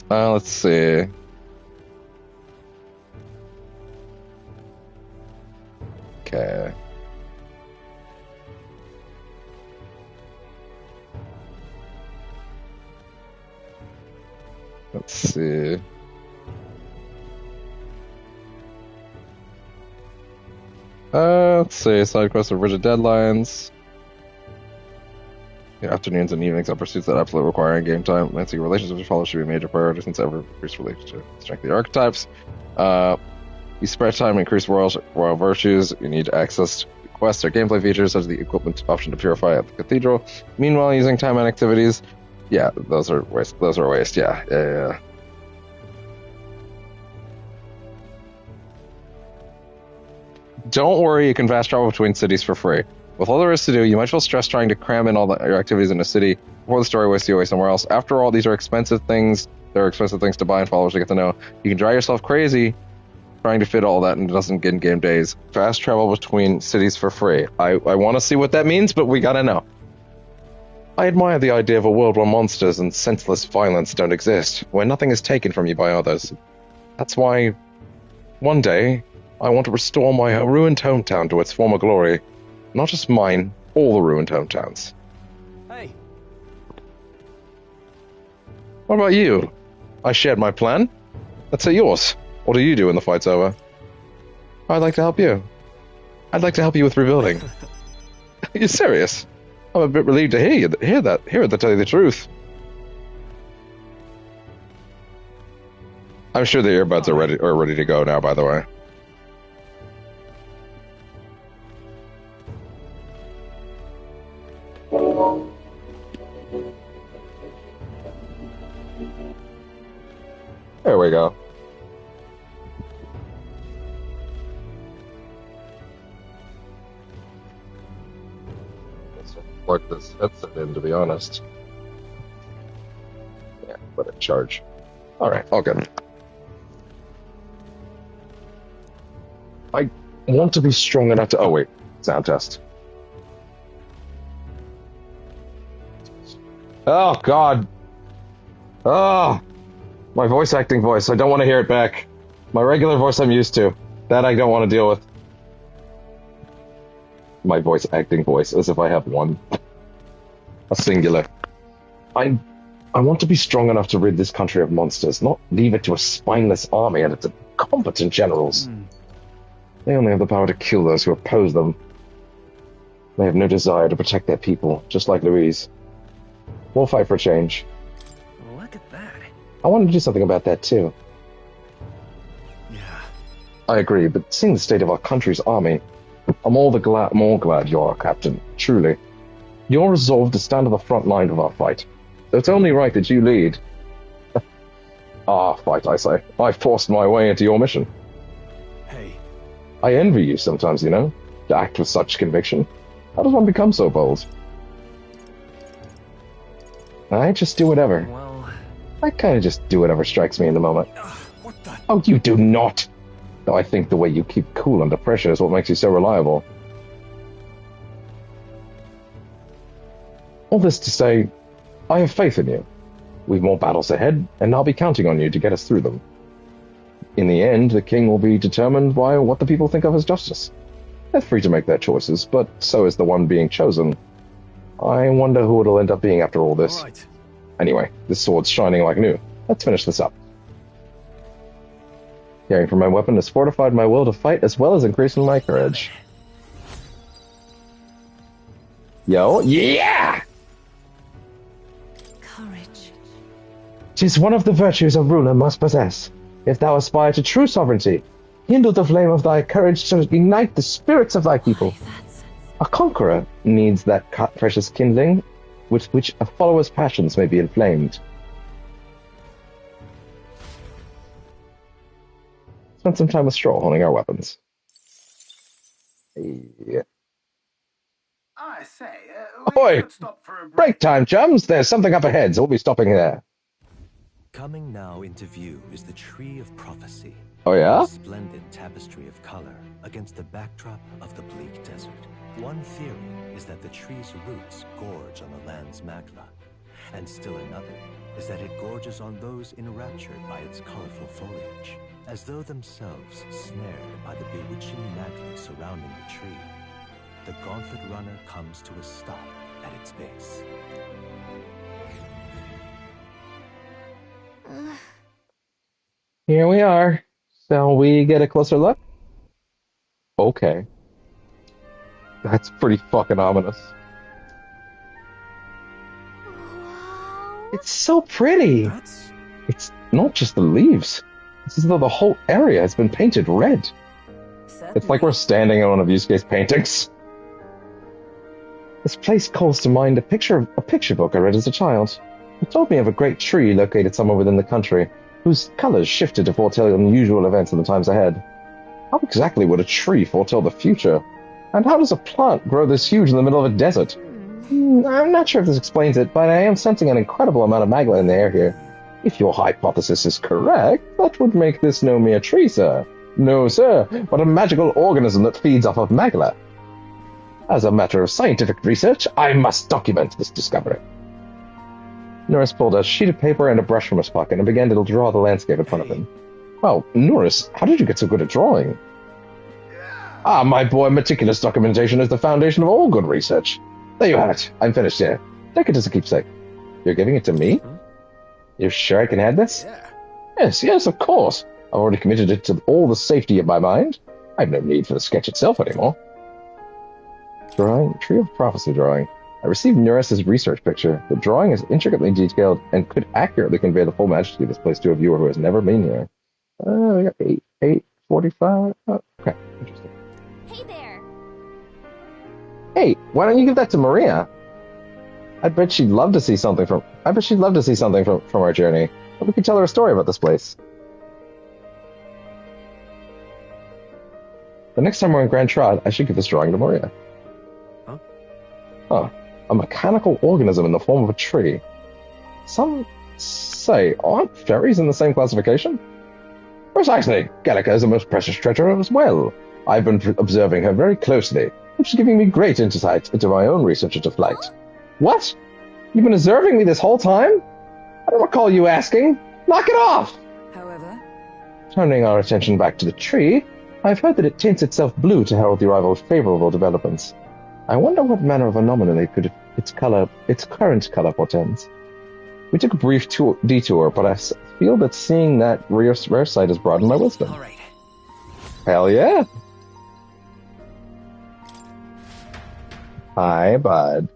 Speaker 12: Let's see. Okay. Let's see. Let's see. Side quests with rigid deadlines. The afternoons and evenings are pursuits that absolutely require game time. Lancing relationships with your followers should be a major priority since ever increased relationship strength of the archetypes. You spare time, increase royal virtues. You need access to quests or gameplay features such as the equipment option to purify at the cathedral. Meanwhile, using time and activities. Yeah, those are waste. Those are waste. Yeah. Don't worry, you can fast travel between cities for free. With all there is to do, you might as well stress trying to cram in all your activities in a city before the story wastes you away somewhere else. After all, these are expensive things. There are expensive things to buy and followers to get to know. You can drive yourself crazy trying to fit all that into doesn't get in game days. Fast travel between cities for free. I want to see what that means, but we gotta know. I admire the idea of a world where monsters and senseless violence don't exist, where nothing is taken from you by others. That's why, one day, I want to restore my ruined hometown to its former glory. Not just mine, all the ruined hometowns.
Speaker 8: Hey.
Speaker 12: What about you? I shared my plan. Let's say yours. What do you do when the fight's over? I'd like to help you. I'd like to help you with rebuilding. You're serious? I'm a bit relieved to hear that, to tell you the truth. I'm sure the earbuds are ready to go now, by the way. There we go. Let's plug this headset in, to be honest. Yeah. Let it charge. Alright, all good. I want to be strong enough to... Oh, wait. Sound test. Oh, God. Oh, my voice acting voice. I don't want to hear it back. My regular voice I'm used to. That I don't want to deal with. My voice acting voice, as if I have one. A singular. I want to be strong enough to rid this country of monsters, not leave it to a spineless army and its incompetent generals. They only have the power to kill those who oppose them. They have no desire to protect their people, just like Louise. We'll fight for a change.
Speaker 13: Look at that.
Speaker 12: I want to do something about that, too.
Speaker 13: Yeah.
Speaker 12: I agree, but seeing the state of our country's army, I'm more glad you're our captain, truly. You're resolved to stand on the front line of our fight. So it's only right that you lead. Our fight, I say. I forced my way into your mission.
Speaker 17: Hey.
Speaker 12: I envy you sometimes, you know, to act with such conviction. How does one become so bold? I just do whatever.
Speaker 13: Well...
Speaker 12: I kind of just do whatever strikes me in the moment.
Speaker 17: What the...
Speaker 12: Oh, you do not! Though I think the way you keep cool under pressure is what makes you so reliable. All this to say, I have faith in you. We've more battles ahead, and I'll be counting on you to get us through them. In the end, the king will be determined by what the people think of as justice. They're free to make their choices, but so is the one being chosen. I wonder who it'll end up being after all this.
Speaker 17: Right.
Speaker 12: Anyway, this sword's shining like new. Let's finish this up. Caring for my weapon has fortified my will to fight as well as increasing my courage. Yo, yeah!
Speaker 15: Courage.
Speaker 12: 'Tis one of the virtues a ruler must possess. If thou aspire to true sovereignty, kindle the flame of thy courage to ignite the spirits of thy people. A conqueror needs that precious kindling with which a follower's passions may be inflamed. Spend some time with Stroll honing our weapons. Yeah.
Speaker 7: I say,
Speaker 12: Ahoy! Break time, chums! There's something up ahead, so we'll be stopping there.
Speaker 6: Coming now into view is the Tree of Prophecy.
Speaker 12: Oh, yeah?
Speaker 6: A splendid tapestry of color against the backdrop of the bleak desert. One theory is that the tree's roots gorge on the land's magla, and still another is that it gorges on those enraptured by its colorful foliage, as though themselves snared by the bewitching magla surrounding the tree. The gauntlet runner comes to a stop at its base.
Speaker 12: Here we are. Shall we get a closer look? Okay. That's pretty fucking ominous. It's so pretty! It's not just the leaves. It's as though the whole area has been painted red. It's like we're standing in one of Yusuke's paintings. This place calls to mind a picture book I read as a child. It told me of a great tree located somewhere within the country, whose colors shifted to foretell unusual events in the times ahead. How exactly would a tree foretell the future? And how does a plant grow this huge in the middle of a desert? I'm not sure if this explains it, but I am sensing an incredible amount of magla in the air here. If your hypothesis is correct, that would make this no mere tree, sir. No, sir, but a magical organism that feeds off of magla. As a matter of scientific research, I must document this discovery. Norris pulled a sheet of paper and a brush from his pocket and began to draw the landscape in front of him. Well, Norris, how did you get so good at drawing? Ah, my boy, meticulous documentation is the foundation of all good research. There you have it. I'm finished here. Take it as a keepsake. You're giving it to me? You're sure I can have this? Yeah. Yes, of course. I've already committed it to all the safety of my mind. I have no need for the sketch itself anymore. Drawing, Tree of Prophecy drawing. I received Norris's research picture. The drawing is intricately detailed and could accurately convey the full majesty of this place to a viewer who has never been here. We got 8:45. Oh, okay, interesting.
Speaker 14: Hey there.
Speaker 12: Hey, why don't you give that to Maria? I bet she'd love to see something from our journey. We could tell her a story about this place. The next time we're in Grand Trot, I should give this drawing to Maria. Huh? A mechanical organism in the form of a tree. Some Say, aren't fairies in the same classification? Precisely. Gallica is a most precious treasure as well. I've been observing her very closely, which is giving me great insight into my own research into flight. What? You've been observing me this whole time? I don't recall you asking. Knock it off!
Speaker 10: However,
Speaker 12: turning our attention back to the tree, I've heard that it tints itself blue to herald the arrival of favorable developments. I wonder what manner of anomaly could its current color portends. We took a brief detour, but I feel that seeing that rare sight has broadened my wisdom.
Speaker 13: All right.
Speaker 12: Hell yeah! Hi, bud.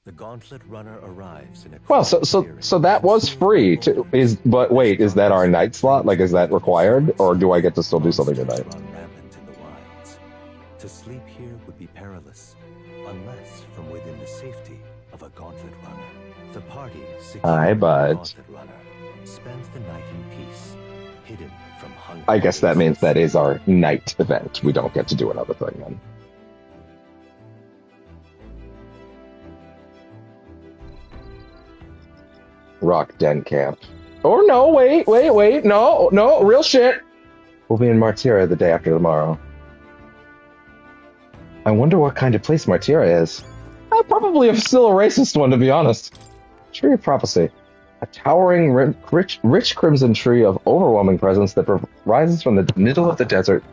Speaker 6: The Gauntlet Runner arrives in a
Speaker 12: Well, so that was free. But wait, is that our night slot? Like, is that required, or do I get to still do something tonight?
Speaker 6: To sleep here would be perilous, unless from within the safety of a Gauntlet Runner. The party
Speaker 12: Hi, bud.
Speaker 6: Gauntlet Runner spends the night in peace, hidden from hunger.
Speaker 12: I guess that means that is our night event. We don't get to do another thing then. Rock Den Camp. Oh no, wait, no, real shit. We'll be in Martyra the day after tomorrow. I wonder what kind of place Martyra is. Probably still a racist one, to be honest. Tree of Prophecy. A towering, rich crimson tree of overwhelming presence that rises from the middle of the desert,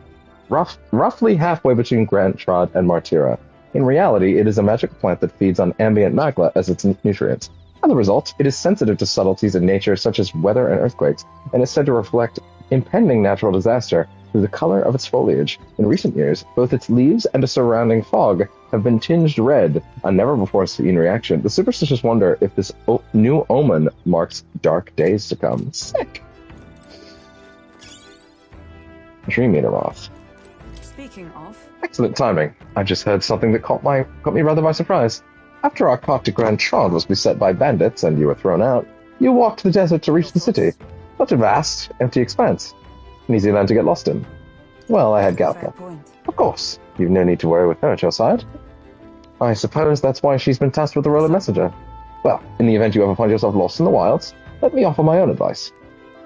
Speaker 12: roughly halfway between Grand Trod and Martyra. In reality, it is a magical plant that feeds on ambient magma as its nutrients. As a result, it is sensitive to subtleties in nature such as weather and earthquakes, and is said to reflect impending natural disaster through the color of its foliage. In recent years, both its leaves and a surrounding fog have been tinged red, a never-before-seen reaction. The superstitious wonder if this new omen marks dark days to come. Sick! Dream Eater Moth.
Speaker 10: Speaking of...
Speaker 12: Excellent timing. I just heard something that caught me rather by surprise. After our cart to Grand Trod was beset by bandits and you were thrown out, you walked the desert to reach the city. Such a vast, empty expanse. An easy land to get lost in. Well, I had Gallica. Of course. You've no need to worry with her at your side. I suppose that's why she's been tasked with the role of messenger. Well, in the event you ever find yourself lost in the wilds, let me offer my own advice.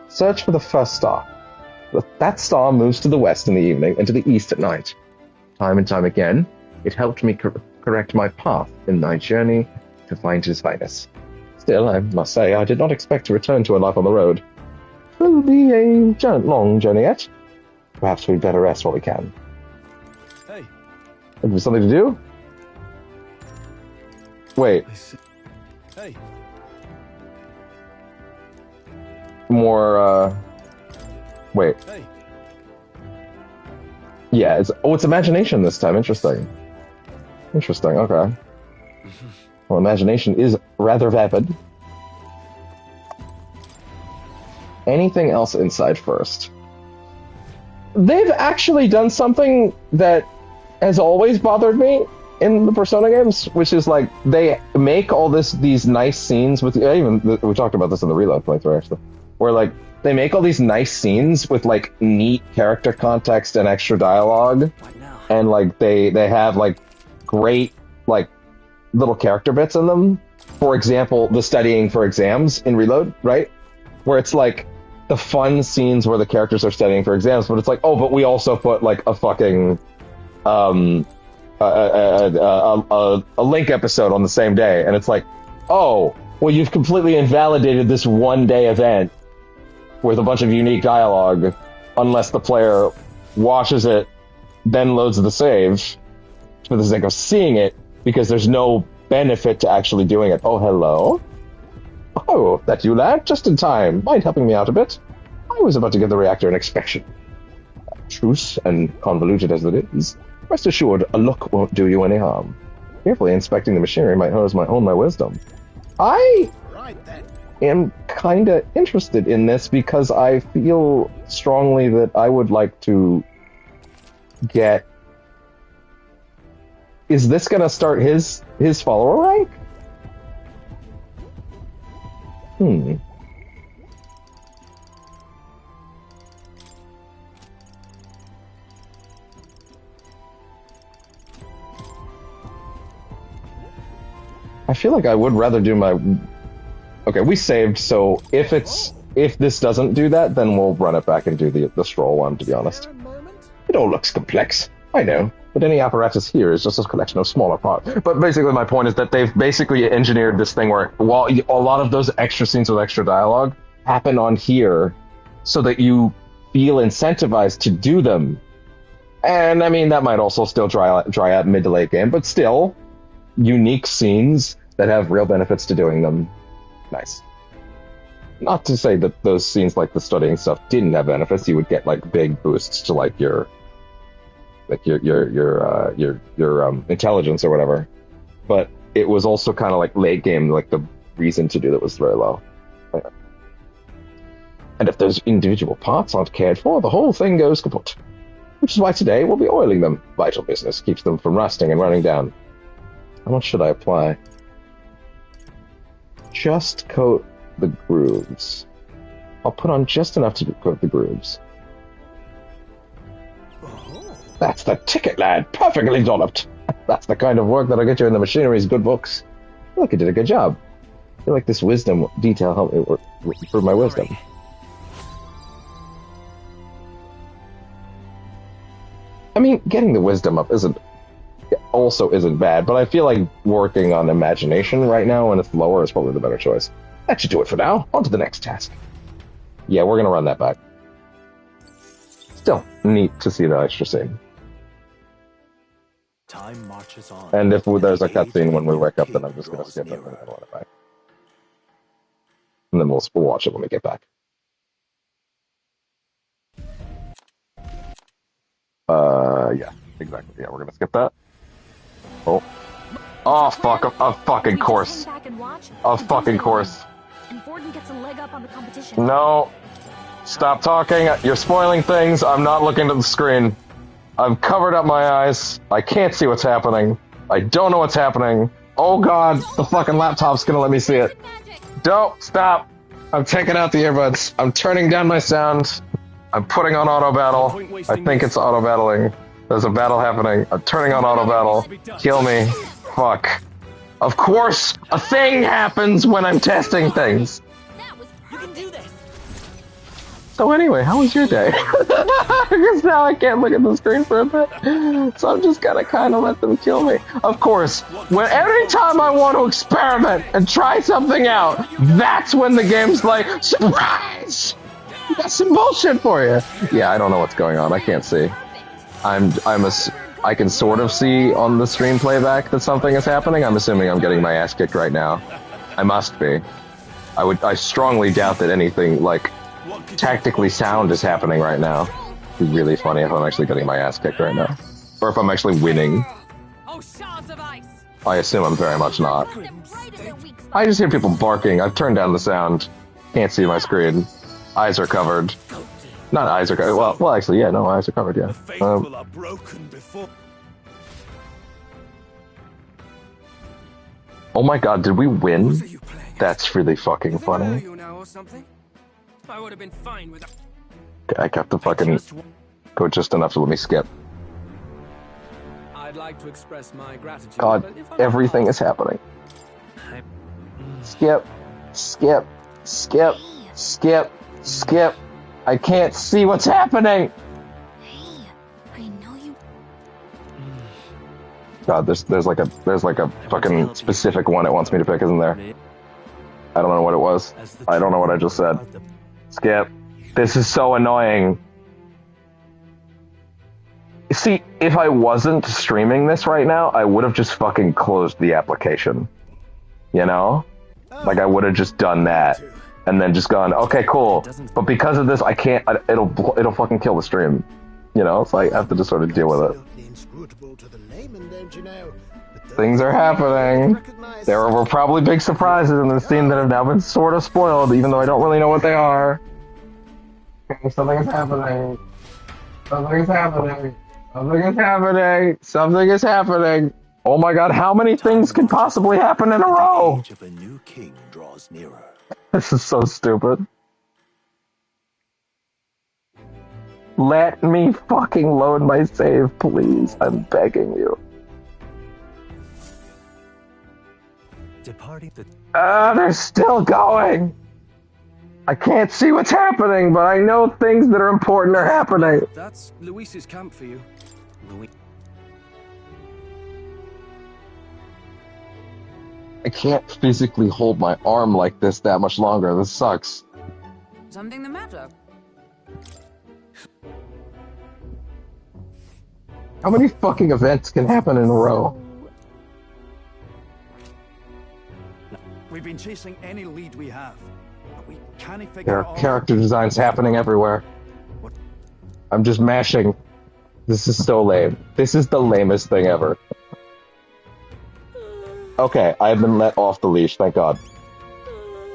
Speaker 12: Search for the first star. That star moves to the west in the evening and to the east at night. Time and time again, it helped me correct my path in my journey to find his finest. Still, I must say, I did not expect to return to a life on the road. It will be a long journey yet. Perhaps we'd better rest while we can.
Speaker 19: Hey.
Speaker 12: Looking for something to do? Wait.
Speaker 19: Hey.
Speaker 12: More, wait.
Speaker 19: Hey.
Speaker 12: Yeah, it's imagination this time. Interesting. Okay. Well, imagination is rather vapid. Anything else inside first? They've actually done something that has always bothered me in the Persona games, which is like they make all these nice scenes with we talked about this in the Reload playthrough actually, where like they make all these nice scenes with like neat character context and extra dialogue, and like they have like great like little character bits in them. For example, the studying for exams in Reload, right? Where it's like the fun scenes where the characters are studying for exams, but it's like, oh, but we also put like a fucking a Link episode on the same day, and it's like, oh, well, you've completely invalidated this one-day event with a bunch of unique dialogue, unless the player watches it, then loads the save for the sake of seeing it, because there's no benefit to actually doing it. Oh, hello? Oh, that you, lad? Just in time. Mind helping me out a bit? I was about to give the reactor an inspection. Truce and convoluted as it is, rest assured, a look won't do you any harm. Carefully inspecting the machinery might hone my wisdom. I am kinda interested in this because I feel strongly that I would like to get... Is this gonna start his follower rank? I feel like I would rather do my
Speaker 1: Okay, we saved, so if this doesn't do that, then we'll run it back and do the scroll one, to be honest. It all looks complex, I know, but any apparatus here is just a collection of smaller parts. But basically my point is that they've basically engineered this thing where while a lot of those extra scenes with extra dialogue happen on here so that you feel incentivized to do them. And I mean, that might also still dry out mid to late game, but still unique scenes that have real benefits to doing them. Nice. Not to say that those scenes like the studying stuff didn't have benefits. You would get like big boosts to like your intelligence or whatever. But it was also kind of like late game, like the reason to do that was very low. Yeah. And if those individual parts aren't cared for, the whole thing goes kaput. Which is why today we'll be oiling them. Vital business keeps them from rusting and running down. How much should I apply? Just coat the grooves. I'll put on just enough to coat the grooves. That's the ticket, lad. Perfectly dolloped. That's the kind of work that'll get you in the machinery's good books. Look, you did a good job. I feel like this wisdom detail helped me improve my wisdom. I mean, getting the wisdom up isn't bad, but I feel like working on imagination right now when it's lower is probably the better choice. That should do it for now. On to the next task. Yeah, we're gonna run that back. Still, neat to see the extra scene.
Speaker 6: Time marches on.
Speaker 1: And if there's a cutscene when we wake up, then I'm just gonna skip it and run it back. And then we'll watch it when we get back. Yeah, exactly. Yeah, we're gonna skip that. Oh. Oh, fuck. A fucking course. A fucking course.
Speaker 14: And Forden gets a leg up on the competition.
Speaker 1: No. Stop talking. You're spoiling things. I'm not looking at the screen. I've covered up my eyes. I can't see what's happening. I don't know what's happening. Oh god, the fucking laptop's gonna let me see it. Don't. Stop. I'm taking out the earbuds. I'm turning down my sound. I'm putting on auto battle. I think it's auto battling. There's a battle happening. I'm turning on auto battle. Kill me. Fuck. Of course, a thing happens when I'm testing things.
Speaker 5: You can do this.
Speaker 1: So anyway, how was your day? Because now I can't look at the screen for a bit. So I'm just gonna kind of let them kill me. Of course, every time I want to experiment and try something out, that's when the game's like, surprise! That's some bullshit for you. Yeah, I don't know what's going on. I can't see. I can sort of see on the stream playback that something is happening. I'm assuming I'm getting my ass kicked right now. I must be. I strongly doubt that anything like tactically sound is happening right now. It'd be really funny if I'm actually getting my ass kicked right now, or if I'm actually winning. I assume I'm very much not. I just hear people barking. I've turned down the sound. Can't see my screen. Eyes are covered. Not eyes are covered. Well, actually, yeah, no, eyes are covered, yeah. Oh my god, did we win? That's really fucking funny.
Speaker 8: I would have been fine with that.
Speaker 1: Okay, I got to fucking go just enough to let me skip.
Speaker 8: I'd like to express my gratitude.
Speaker 1: God, everything is happening. Skip, skip, skip, skip, skip. I can't see what's happening.
Speaker 3: Hey, I know you.
Speaker 1: God, there's like a fucking specific one it wants me to pick, isn't there? I don't know what it was. I don't know what I just said. Skip. This is so annoying. See, if I wasn't streaming this right now, I would have just fucking closed the application. You know? Like, I would have just done that. And then just gone, okay, cool. But because of this, I can't, it'll fucking kill the stream. You know? So I have to just sort of deal with it. Things are happening. There were probably big surprises in this scene that have now been sort of spoiled, even though I don't really know what they are. Something is happening. Something is happening. Something is happening. Something is happening. Oh my god, how many things can possibly happen in a row?
Speaker 6: The age of a new king draws nearer.
Speaker 1: This is so stupid. Let me fucking load my save, please. I'm begging you.
Speaker 6: The party that...
Speaker 12: They're still going! I can't see what's happening, but I know things that are important are happening.
Speaker 19: That's Luis's camp for you.
Speaker 1: I can't physically hold my arm like this that much longer. This sucks.
Speaker 10: Something the matter?
Speaker 1: How many fucking events can happen in a row?
Speaker 20: We've been chasing any lead we have, but we can't figure
Speaker 1: There
Speaker 20: it
Speaker 1: are
Speaker 20: out.
Speaker 1: character designs happening everywhere. I'm just mashing. This is so lame. This is the lamest thing ever. Okay, I have been let off the leash, thank God.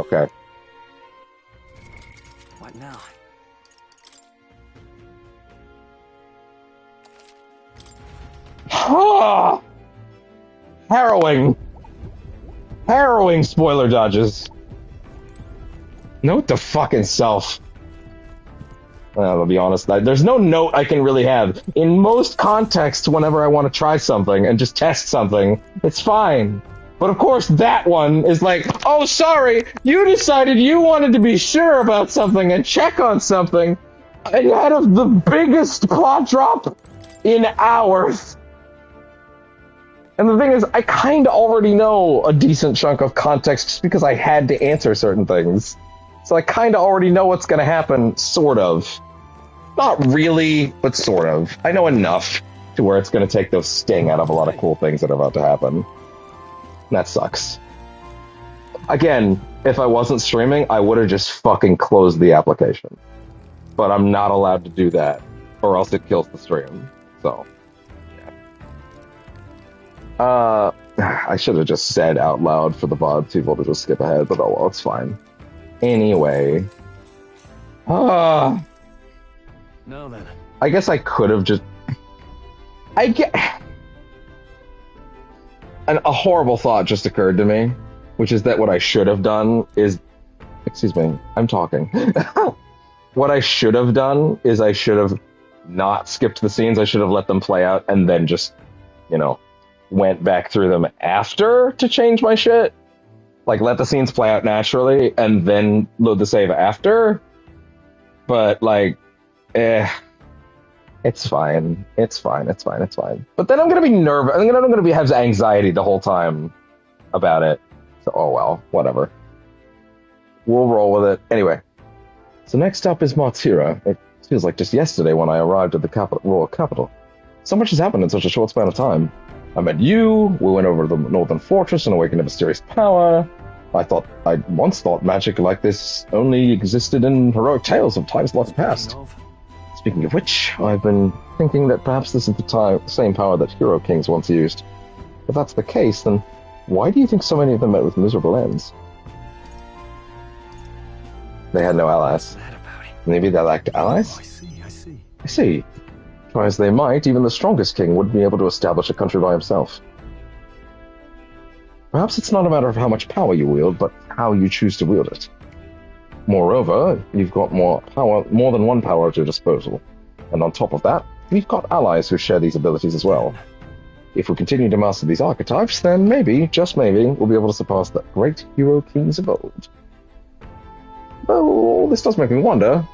Speaker 1: Okay.
Speaker 13: What now?
Speaker 1: Ah! Harrowing. Harrowing spoiler dodges. Note to fucking self. Well, I'll be honest, there's no note I can really have. In most contexts, whenever I want to try something and just test something, it's fine. But of course, that one is like, oh, sorry, you decided you wanted to be sure about something and check on something ahead of the biggest plot drop in hours. And the thing is, I kind of already know a decent chunk of context just because I had to answer certain things. So I kind of already know what's going to happen, sort of. Not really, but sort of. I know enough to where it's going to take the sting out of a lot of cool things that are about to happen. And that sucks. Again, if I wasn't streaming, I would have just fucking closed the application. But I'm not allowed to do that, or else it kills the stream. So, yeah. I should have just said out loud for the VOD people to just skip ahead, but oh well, it's fine. Anyway.
Speaker 19: No then.
Speaker 1: I guess I could have just... A horrible thought just occurred to me, which is that what I should have done is... Excuse me, I'm talking. What I should have done is I should have not skipped the scenes. I should have let them play out and then just, you know, went back through them after to change my shit. Like, let the scenes play out naturally and then load the save after. But, like, it's fine. It's fine. It's fine. It's fine. But then I'm going to be nervous. I'm going to have anxiety the whole time about it. So, oh well, whatever. We'll roll with it. Anyway. So next up is Martira. It feels like just yesterday when I arrived at the royal capital. So much has happened in such a short span of time. I met you, we went over to the northern fortress and awakened a mysterious power. I once thought magic like this only existed in heroic tales of times long past. Speaking of which, I've been thinking that perhaps this is the same power that hero kings once used. If that's the case, then why do you think so many of them met with miserable ends? They had no allies. Maybe they lacked allies? I see. Try as they might, even the strongest king wouldn't be able to establish a country by himself. Perhaps it's not a matter of how much power you wield, but how you choose to wield it. Moreover, you've got more than one power at your disposal. And on top of that, we've got allies who share these abilities as well. If we continue to master these archetypes, then maybe, just maybe, we'll be able to surpass the great hero kings of old. Though, this does make me wonder,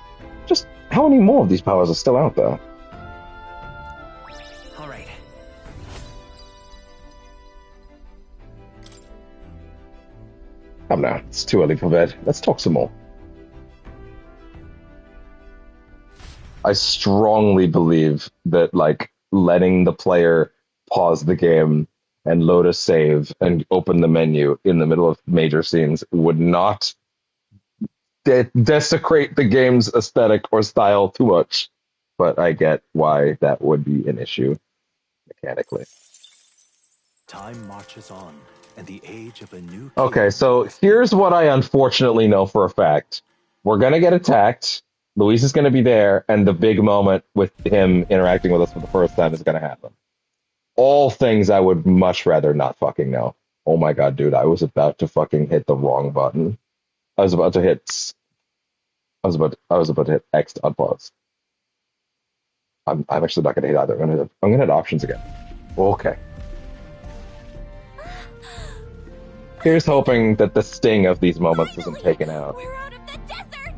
Speaker 1: just how many more of these powers are still out there?
Speaker 13: Alright.
Speaker 1: Come now, it's too early for bed. Let's talk some more. I strongly believe that, like, letting the player pause the game and load a save and open the menu in the middle of major scenes would not desecrate the game's aesthetic or style too much. But I get why that would be an issue mechanically.
Speaker 6: Time marches on, and the age of a new...
Speaker 1: Okay, so here's what I unfortunately know for a fact. We're gonna get attacked. Luis is going to be there, and the big moment with him interacting with us for the first time is going to happen. All things I would much rather not fucking know. Oh my god, dude, I was about to fucking hit the wrong button. I was about to hit X to unpause. I'm actually not going to hit either. I'm going to hit options again. Okay. Here's hoping that the sting of these moments isn't taken out.
Speaker 14: We're out of the desert!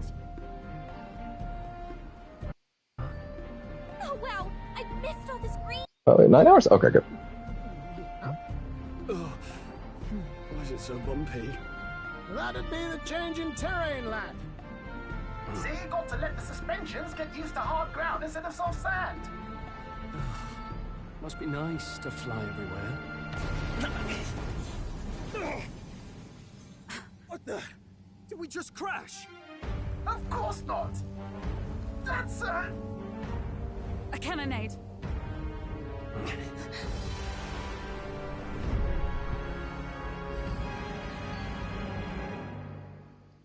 Speaker 14: Oh wow, I missed all this green.
Speaker 1: Oh, wait, 9 hours? Okay, good.
Speaker 18: Why is it so bumpy? That'd be the change in terrain, lad.
Speaker 7: See, you got to let the suspensions get used to hard ground instead of soft sand.
Speaker 19: Must be nice to fly everywhere. What the? Did we just crash?
Speaker 7: Of course not. That's
Speaker 10: a cannonade.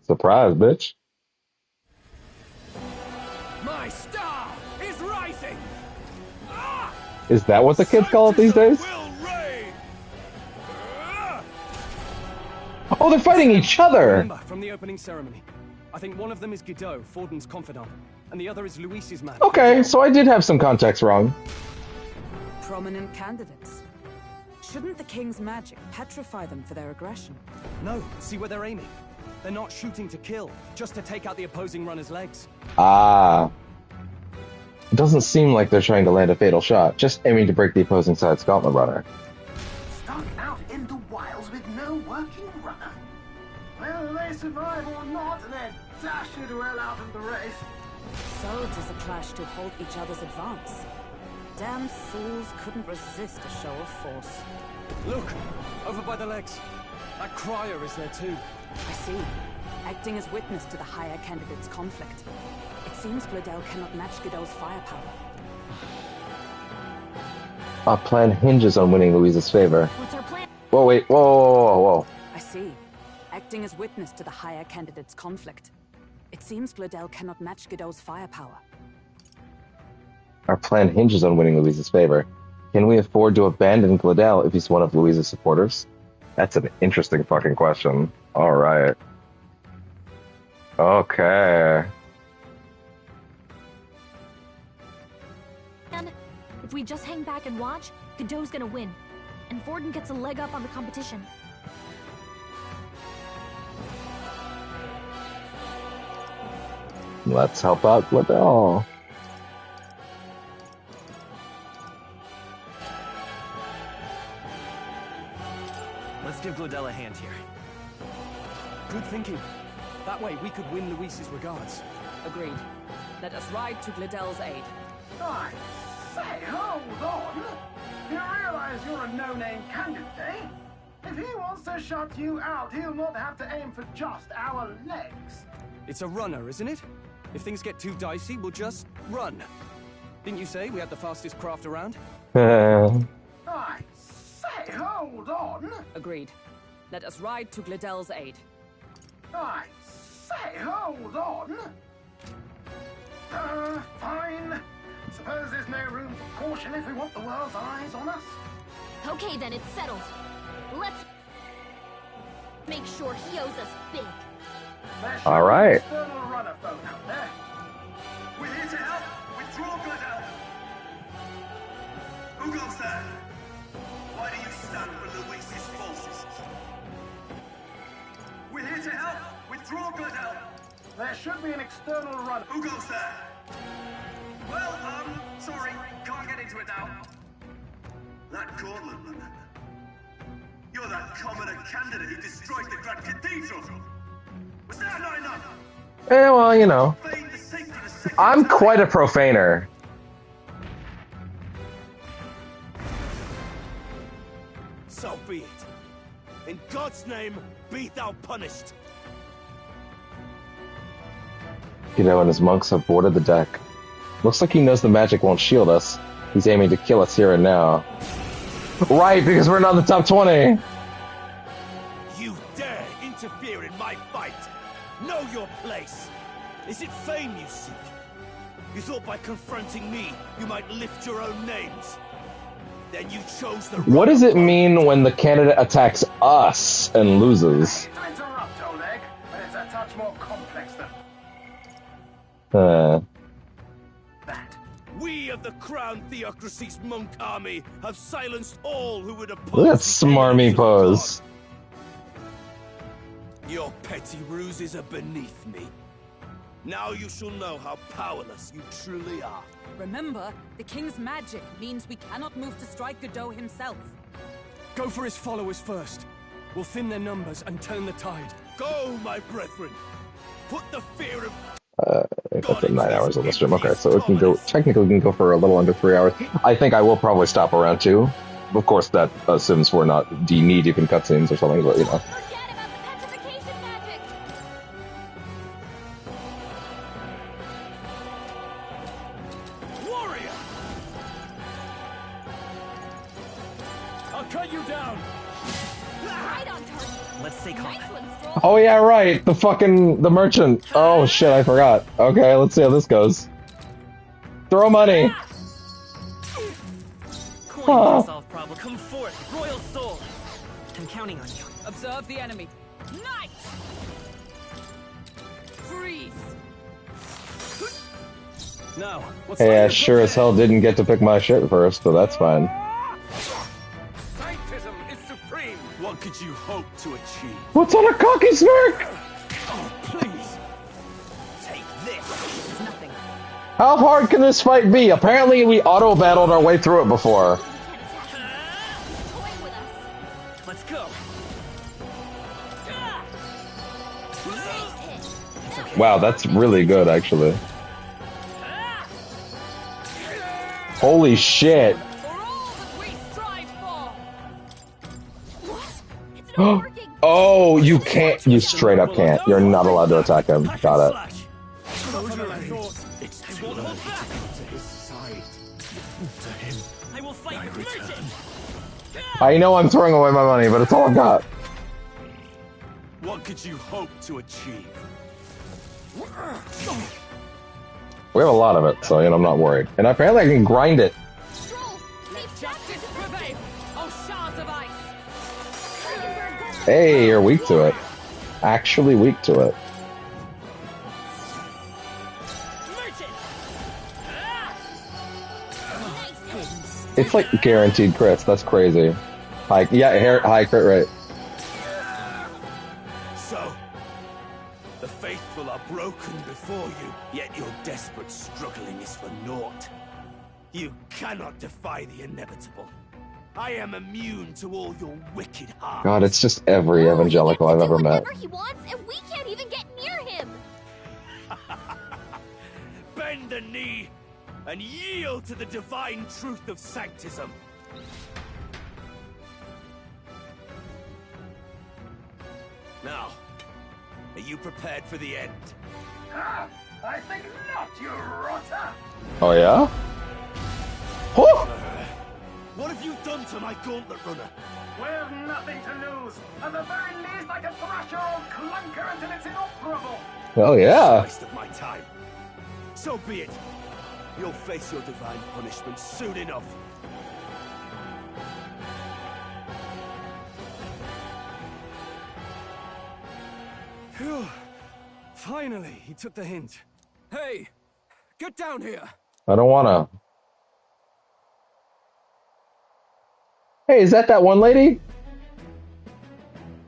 Speaker 1: Surprise, bitch.
Speaker 19: My star is rising.
Speaker 1: Is that what the kids call it these days? Oh, they're fighting each other!
Speaker 8: Remember, from the opening ceremony, I think one of them is Guido, Forden's confidant, and the other is Luis's man.
Speaker 1: Okay, so I did have some context wrong.
Speaker 10: Prominent candidates. Shouldn't the king's magic petrify them for their aggression?
Speaker 8: No, see where they're aiming. They're not shooting to kill, just to take out the opposing runner's legs.
Speaker 1: Ah. It doesn't seem like they're trying to land a fatal shot, just aiming to break the opposing side's gauntlet runner.
Speaker 7: Stuck out in the wilds with no working runner. Whether they survive or not, they're dashed well out of the race.
Speaker 10: So does a clash to halt each other's advance. Damn fools couldn't resist a show of force.
Speaker 8: Look, over by the legs. That crier is there too.
Speaker 10: I see. Acting as witness to the higher candidate's conflict. It seems Gladel cannot match Godot's firepower.
Speaker 1: Our plan hinges on winning Louise's favor.
Speaker 14: What's our plan?
Speaker 1: Whoa, wait, whoa.
Speaker 10: I see. Acting as witness to the higher candidate's conflict. It seems Gladel cannot match Godot's firepower.
Speaker 1: Our plan hinges on winning Louise's favor. Can we afford to abandon Gladel if he's one of Louise's supporters? That's an interesting fucking question. Alright. Okay.
Speaker 14: And if we just hang back and watch, Godot's gonna win. And Forden gets a leg up on the competition.
Speaker 1: Let's help out Gladel.
Speaker 13: Let's give Gladel a hand here.
Speaker 8: Good thinking. That way we could win Luis's regards.
Speaker 10: Agreed. Let us ride to Gladel's aid.
Speaker 7: I say, hold on. You realize you're a no-name candidate, eh? If he wants to shut you out, he'll not have to aim for just our legs.
Speaker 8: It's a runner, isn't it? If things get too dicey, we'll just run. Didn't you say we had the fastest craft around?
Speaker 7: I say, hold on.
Speaker 10: Agreed. Let us ride to Gladel's aid.
Speaker 7: I say, hold on. Fine. Suppose there's no room for caution if we want the world's eyes on us.
Speaker 14: Okay, then it's settled. Let's make sure he owes us big.
Speaker 1: All right.
Speaker 7: External runner phone out there.
Speaker 22: We're here to help. Withdraw, Gladel. Who goes there? Why do you stand for Luis's forces? We're here to help. Withdraw, Gladel.
Speaker 7: There should be an external runner.
Speaker 22: Who goes there? Well, sorry, can't get into it now. That Gauntlet runner. You're that commoner candidate who destroyed the Grand Cathedral. Was that not enough?
Speaker 1: Well, you know. I'm quite a profaner.
Speaker 22: So be it. In God's name, be thou punished.
Speaker 1: Guido and his monks have boarded the deck. Looks like he knows the magic won't shield us. He's aiming to kill us here and now. Right, because we're not in the top 20!
Speaker 22: You dare interfere in my fight! Know your place! Is it fame you seek? You thought by confronting me, you might lift your own names? Then you chose the
Speaker 1: What does it mean when the candidate attacks us and loses?
Speaker 7: To interrupt, Oleg, but it's a touch more complex than
Speaker 22: that. We of the Crown Theocracy's monk army have silenced all who would oppose.
Speaker 1: Look at that smarmy pose.
Speaker 22: Your petty ruses are beneath me. Now you shall know how powerless you truly are.
Speaker 5: Remember, the king's magic means we cannot move to strike Godot himself.
Speaker 2: Go for his followers first. We'll thin their numbers and turn the tide.
Speaker 22: Go, my brethren. Put the fear of...
Speaker 1: I think that's 9 hours on the stream. Okay, so it can go, technically we can go for a little under 3 hours. I think I will probably stop around 2. Of course, that assumes we're not needing cutscenes or something, but you know.
Speaker 2: Warrior! I'll cut you down!
Speaker 13: Let's stay calm.
Speaker 1: Oh yeah, right. The merchant. Oh shit, I forgot. Okay, let's see how this goes. Throw money.
Speaker 13: Coin to solve problem. Come forth, royal soul. I'm counting on you.
Speaker 5: Observe the enemy. Knight! Freeze!
Speaker 2: Now,
Speaker 1: Hey, I sure as hell didn't get to pick my shit first, so that's fine.
Speaker 22: Sanctism is supreme. What could you hope to achieve?
Speaker 1: What's on a cocky smirk?
Speaker 22: Oh, please. Take this.
Speaker 5: Nothing.
Speaker 1: How hard can this fight be? Apparently we auto-battled our way through it before.
Speaker 13: Let's go.
Speaker 1: Wow, that's really good, actually. Holy shit. Oh, you can't. You straight up can't. You're not allowed to attack him. Got it. I know I'm throwing away my money, but it's all I've got.
Speaker 22: What could you hope to achieve?
Speaker 1: We have a lot of it, so you know I'm not worried. And apparently I can grind it. Hey, you're weak to it. Actually weak to it. It's like guaranteed crits. That's crazy. High crit rate.
Speaker 22: So, the faithful are broken before you, yet your desperate struggling is for naught. You cannot defy the inevitable. I am immune to all your wicked hearts.
Speaker 1: God, it's just every evangelical I've ever met.
Speaker 3: Whatever he wants, and we can't even get near him.
Speaker 22: Bend the knee and yield to the divine truth of sanctism. Now, are you prepared for the end?
Speaker 7: I think not, you rotter!
Speaker 1: Oh yeah? Oh!
Speaker 22: What have you done to my gauntlet runner?
Speaker 7: We've nothing to lose. At the very least, I can thrash your old clunker until it's inoperable.
Speaker 1: Oh yeah.
Speaker 22: Waste of my time. So be it. You'll face your divine punishment soon enough.
Speaker 2: Phew. Finally, he took the hint. Hey, get down here.
Speaker 1: I don't wanna. Hey, is that one lady?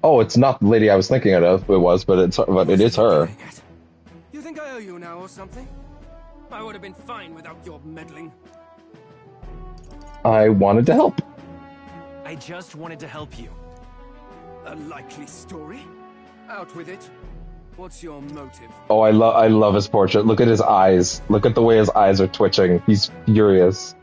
Speaker 1: Oh, it's not the lady I was thinking of. It was, but it is her.
Speaker 2: You think I owe you now or something? I would have been fine without your meddling.
Speaker 1: I wanted to help.
Speaker 13: I just wanted to help you.
Speaker 2: A likely story? Out with it. What's your motive?
Speaker 1: Oh, I love his portrait. Look at his eyes. Look at the way his eyes are twitching. He's furious.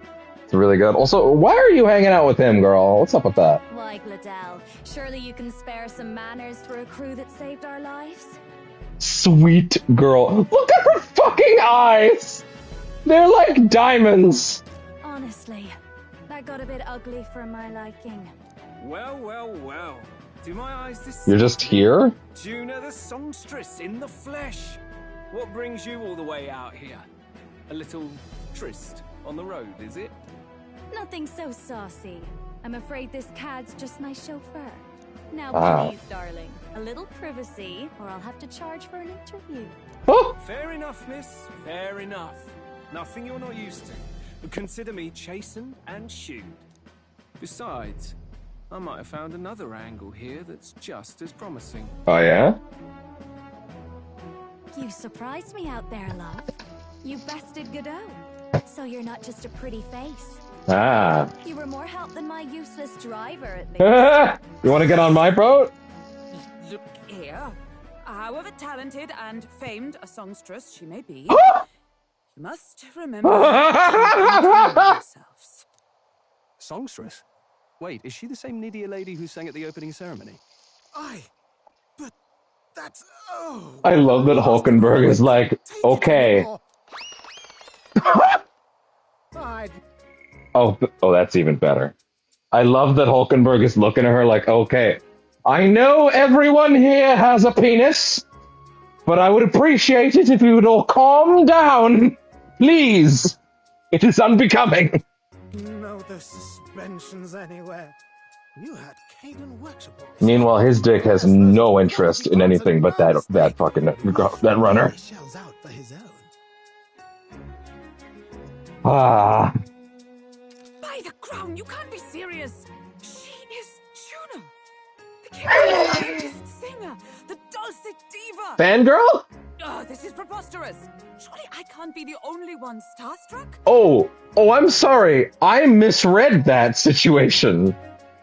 Speaker 1: It's really good. Also, why are you hanging out with him, girl? What's up with that?
Speaker 3: Why, Gladell, surely you can spare some manners for a crew that saved our lives?
Speaker 1: Sweet girl. Look at her fucking eyes! They're like diamonds!
Speaker 3: Honestly, that got a bit ugly for my liking.
Speaker 8: Well, well, well. Do my eyes deceive?
Speaker 1: You're just here?
Speaker 8: Juna the songstress in the flesh. What brings you all the way out here? A little tryst on the road, is it?
Speaker 3: Nothing so saucy. I'm afraid this cad's just my chauffeur. Now please, darling, a little privacy, or I'll have to charge for an interview.
Speaker 8: Fair enough, miss. Fair enough. Nothing you're not used to. But consider me chastened and shooed. Besides, I might have found another angle here that's just as promising.
Speaker 1: Oh, yeah?
Speaker 15: You surprised me out there, love. You bested Godot. So you're not just a pretty face.
Speaker 1: Ah.
Speaker 15: You were more help than my useless driver, at least.
Speaker 1: You want to get on my boat?
Speaker 10: Look here. However talented and famed a songstress she may be, you must remember to control yourselves.
Speaker 19: Songstress? Wait, is she the same Nydia lady who sang at the opening ceremony?
Speaker 21: But that's... Oh...
Speaker 1: I love that Hulkenberg is like, okay. Oh, that's even better. I love that Hulkenberg is looking at her like, okay, I know everyone here has a penis, but I would appreciate it if you would all calm down. Please. It is unbecoming.
Speaker 18: No, there's suspensions anywhere. You had Caden workshop.
Speaker 1: Meanwhile, his dick has no interest in anything but that fucking that runner. Ah.
Speaker 10: By the crown, you can't be serious. She is Juno, the kingdom's greatest singer, the dulcet diva.
Speaker 1: Fangirl?
Speaker 10: Oh, this is preposterous. Surely I can't be the only one starstruck?
Speaker 1: Oh, I'm sorry. I misread that situation.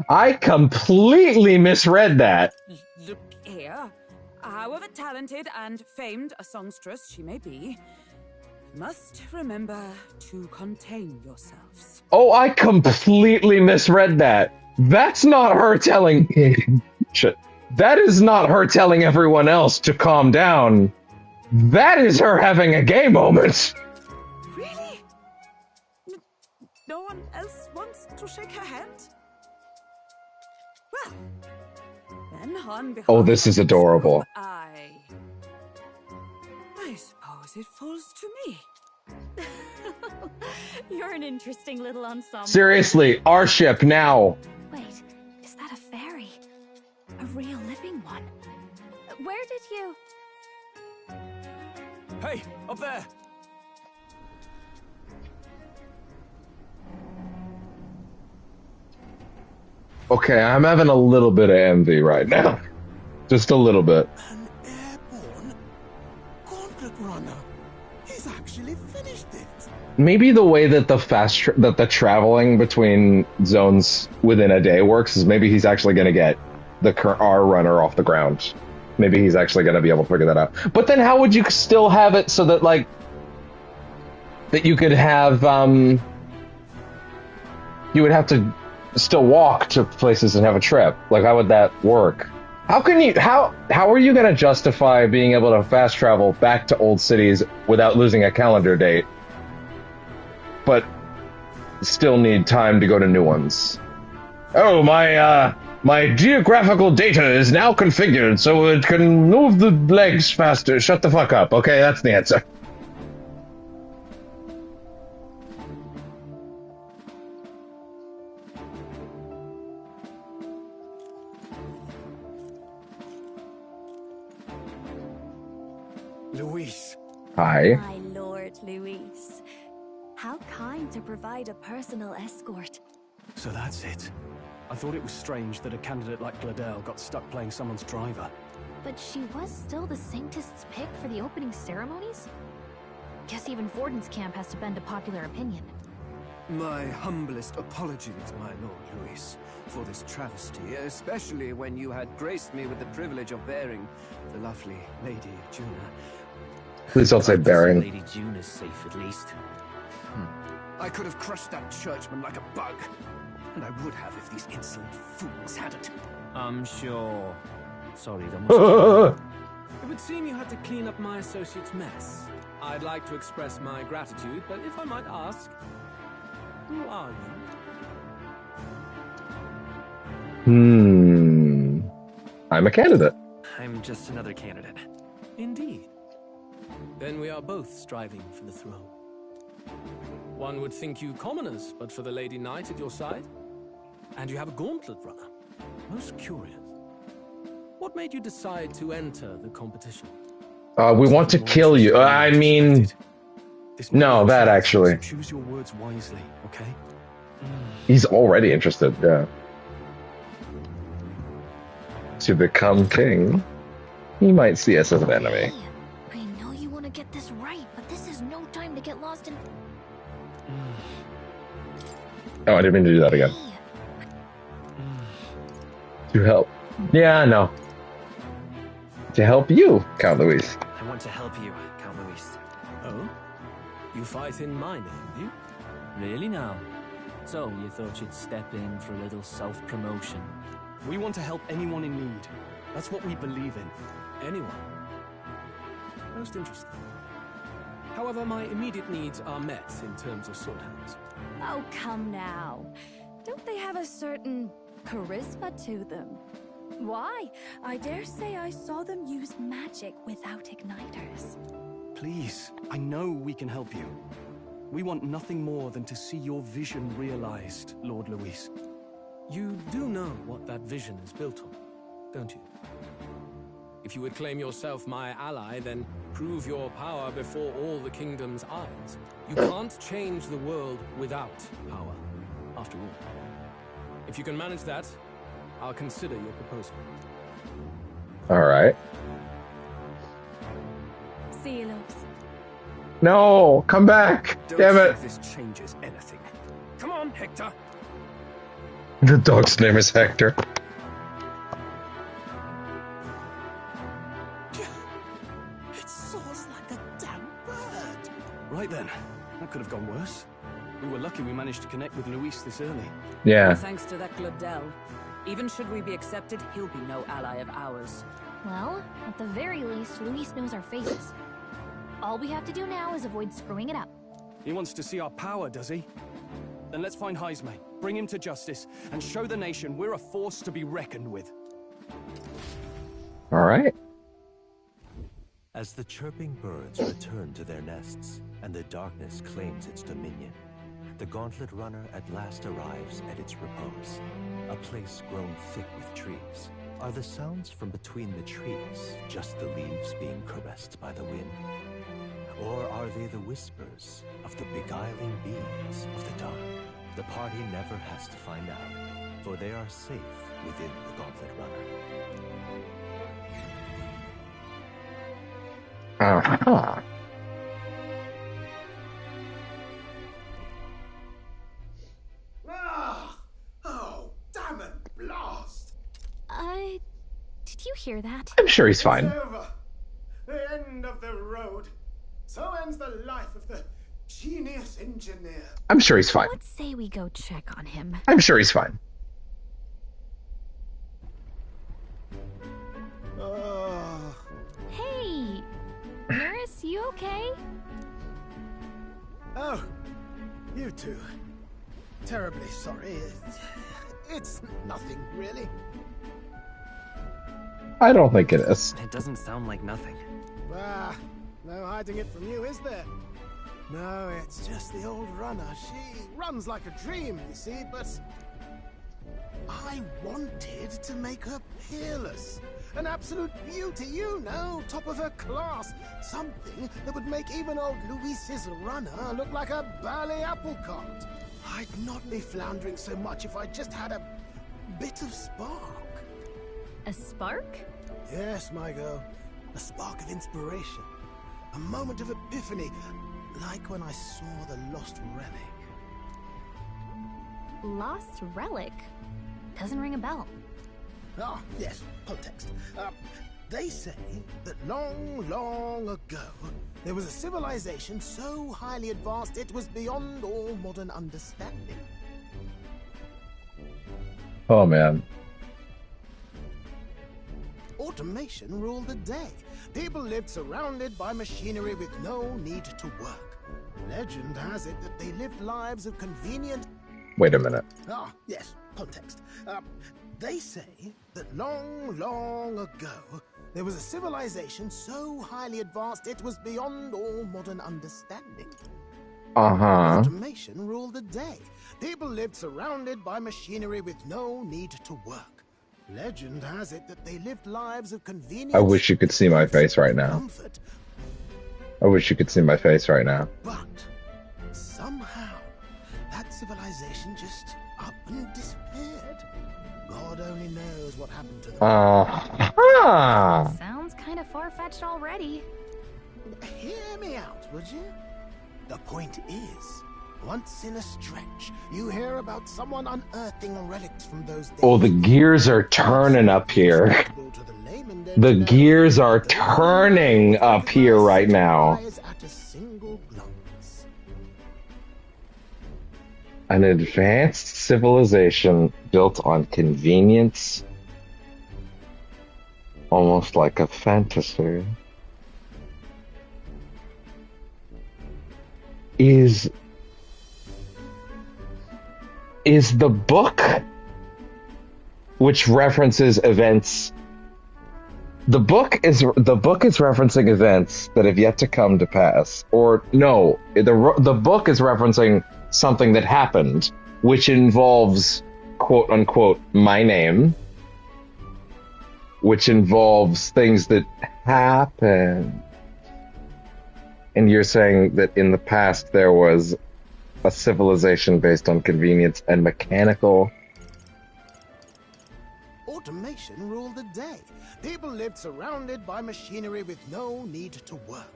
Speaker 1: I completely misread that.
Speaker 10: Look here. However talented and famed a songstress she may be, you must remember to contain yourselves.
Speaker 1: Oh, I completely misread that. That's not her telling... Shit. That is not her telling everyone else to calm down. That is her having a gay moment.
Speaker 10: Really? No one else wants to shake her hand? Well, then on behalf
Speaker 1: Oh, this is adorable.
Speaker 10: I suppose it falls to me.
Speaker 14: You're an interesting little ensemble.
Speaker 1: Seriously, our ship now.
Speaker 3: Wait, is that a fairy? A real living one? Where did you...
Speaker 19: Hey, up there!
Speaker 1: Okay, I'm having a little bit of envy right now. Just a little bit.
Speaker 21: An airborne gauntlet runner. He's actually finished it.
Speaker 1: Maybe the way that the traveling between zones within a day works is maybe he's actually going to get our runner off the ground. Maybe he's actually going to be able to figure that out. But then how would you still have it so that, like, that you could have, you would have to still walk to places and have a trip? Like, how would that work? How are you going to justify being able to fast travel back to old cities without losing a calendar date, but still need time to go to new ones? Oh, my geographical data is now configured so it can move the legs faster. Shut the fuck up. Okay, that's the answer.
Speaker 18: Luis.
Speaker 1: Hi.
Speaker 3: My lord, Luis. How kind to provide a personal escort.
Speaker 2: So that's it. I thought it was strange that a candidate like Gladel got stuck playing someone's driver.
Speaker 14: But she was still the Sanctist's pick for the opening ceremonies? Guess even Vorden's camp has to bend to popular opinion.
Speaker 9: My humblest apologies, my Lord Luis, for this travesty, especially when you had graced me with the privilege of bearing the lovely Lady Juna.
Speaker 1: Please don't say bearing.
Speaker 9: Lady Juna's safe, at least. I could have crushed that churchman like a bug. And I would have if these insolent fools hadn't.
Speaker 16: I'm sure. Sorry, it would seem you had to clean up my associate's mess. I'd like to express my gratitude, but if I might ask, who are you?
Speaker 1: I'm a candidate.
Speaker 13: I'm just another candidate.
Speaker 16: Indeed. Then we are both striving for the throne. One would think you commoners, but for the Lady Knight at your side. And you have a gauntlet runner. Most curious. What made you decide to enter the competition?
Speaker 1: We want to kill you. I mean... No, that actually.
Speaker 2: Choose your words wisely, okay?
Speaker 1: He's already interested, yeah. to become king, he might see us as an enemy.
Speaker 14: I know you want to get this right, but this is no time to get lost in...
Speaker 1: Oh, I didn't mean to do that again. To help. Yeah, I know. To help you, Count Luis.
Speaker 13: I want to help you, Count Luis.
Speaker 16: Oh? You fight in my name, you?
Speaker 4: Really now? So, you thought you'd step in for a little self-promotion?
Speaker 8: We want to help anyone in need. That's what we believe in.
Speaker 16: Anyone? Most interesting. However, my immediate needs are met in terms of sword hands.
Speaker 15: Oh, come now. Don't they have a certain charisma to them? Why? I dare say I saw them use magic without igniters.
Speaker 8: Please, I know we can help you. We want nothing more than to see your vision realized, Lord Luis.
Speaker 16: You do know what that vision is built on, don't you? If you would claim yourself my ally, then prove your power before all the kingdom's eyes. You can't change the world without power, after all. If you can manage that, I'll consider your proposal.
Speaker 1: All right.
Speaker 15: See you, Lopes.
Speaker 1: No, come back.
Speaker 8: Don't
Speaker 1: Damn it.
Speaker 8: think this changes anything. Come on, Hector.
Speaker 1: The dog's name is Hector.
Speaker 8: It soars like a damn bird. Right then, that could have gone worse. We were lucky we managed to connect with Luis this early.
Speaker 1: Yeah.
Speaker 10: Well, thanks to that Globdell. Even should we be accepted, he'll be no ally of ours.
Speaker 14: Well, at the very least, Luis knows our faces. All we have to do now is avoid screwing it up.
Speaker 8: He wants to see our power, does he? Then let's find Heisme, bring him to justice, and show the nation we're a force to be reckoned with.
Speaker 1: All right.
Speaker 6: As the chirping birds return to their nests and the darkness claims its dominion, the Gauntlet Runner at last arrives at its repose, a place grown thick with trees. Are the sounds from between the trees just the leaves being caressed by the wind? Or are they the whispers of the beguiling beings of the dark? The party never has to find out, for they are safe within the Gauntlet Runner.
Speaker 1: Uh-huh.
Speaker 7: Oh, damn it, blast!
Speaker 14: Did you hear that?
Speaker 1: I'm sure he's fine.
Speaker 7: It's over. The end of the road. So ends the life of the genius engineer.
Speaker 1: I'm sure he's fine.
Speaker 14: Let's say we go check on him.
Speaker 1: I'm sure he's fine.
Speaker 14: Hey! Nurse, you okay?
Speaker 18: Oh, you two. Terribly sorry. It's nothing, really.
Speaker 1: I don't think it is.
Speaker 13: It doesn't sound like nothing.
Speaker 18: Ah, no hiding it from you, is there? No, it's just the old runner. She runs like a dream, you see, but I wanted to make her peerless. An absolute beauty, you know, top of her class. Something that would make even old Luis's runner look like a bally apple cart. I'd not be floundering so much if I just had a bit of spark.
Speaker 14: A spark?
Speaker 18: Yes, my girl. A spark of inspiration. A moment of epiphany, like when I saw the lost relic.
Speaker 14: Lost relic? Doesn't ring a bell.
Speaker 18: Ah, yes, context. They say that long, long ago, there was a civilization so highly advanced it was beyond all modern understanding.
Speaker 1: Oh, man.
Speaker 18: Automation ruled the day. People lived surrounded by machinery with no need to work. Legend has it that they lived lives of convenient...
Speaker 1: Wait a minute.
Speaker 18: Ah, yes, context. They say that long, long ago, there was a civilization so highly advanced it was beyond all modern understanding.
Speaker 1: Uh-huh.
Speaker 18: Automation ruled the day. People lived surrounded by machinery with no need to work. Legend has it that they lived lives of convenience.
Speaker 1: I wish you could see my face right now.
Speaker 18: Comfort.
Speaker 1: I wish you could see my face right now.
Speaker 18: But somehow that civilization just up and disappeared. God God only knows what happened to them.
Speaker 14: Sounds kind of far-fetched already.
Speaker 18: Hear me out, would you? The point is, once in a stretch, you hear about someone unearthing relics from those days.
Speaker 1: Oh, the gears are turning up here. The gears are turning up here right now.
Speaker 18: At a single glance.
Speaker 1: An advanced civilization built on convenience, almost like a fantasy. Is the book, which references events, the book is referencing events that have yet to come to pass, or no, the book is referencing something that happened, which involves quote unquote my name, which involves things that happen. And you're saying that in the past there was a civilization based on convenience and mechanical.
Speaker 18: Automation ruled the day. People lived surrounded by machinery with no need to work.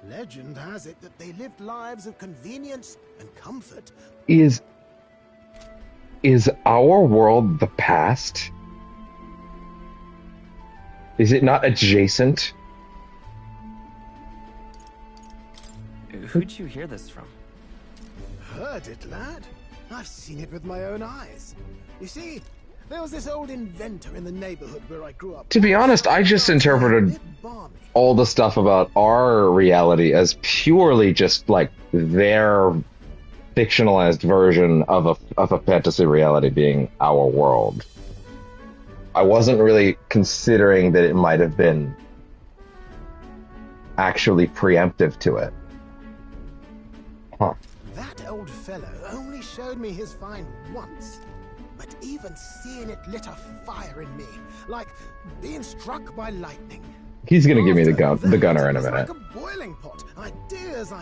Speaker 18: Legend has it that they lived lives of convenience and comfort.
Speaker 1: Is our world the past? Is it not adjacent?
Speaker 13: Who'd you hear this from?
Speaker 18: Heard it, lad. I've seen it with my own eyes. You see, there was this old inventor in the neighborhood where I grew up.
Speaker 1: To be honest, I just interpreted all the stuff about our reality as purely just like their fictionalized version of a fantasy reality being our world. I wasn't really considering that it might have been actually preemptive to it. Huh.
Speaker 18: That old fellow only showed me his find once, but even seeing it lit a fire in me, like being struck by lightning.
Speaker 1: He's gonna give me the gunner in a minute.
Speaker 18: Like a boiling pot. Ideas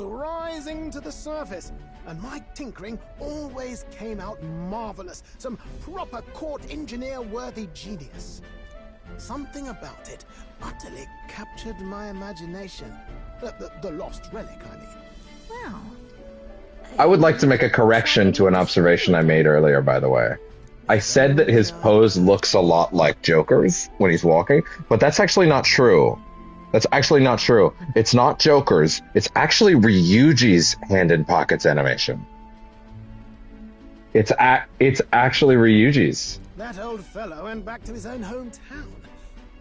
Speaker 18: rising to the surface. And my tinkering always came out marvelous. Some proper court engineer-worthy genius. Something about it utterly captured my imagination. The lost relic, I mean.
Speaker 14: Wow.
Speaker 1: I would like to make a correction to an observation I made earlier, by the way. I said that his pose looks a lot like Joker's when he's walking, but that's actually not true. That's actually not true. It's not Joker's. It's actually Ryuji's hand in pockets animation. It's actually Ryuji's.
Speaker 18: That old fellow went back to his own hometown.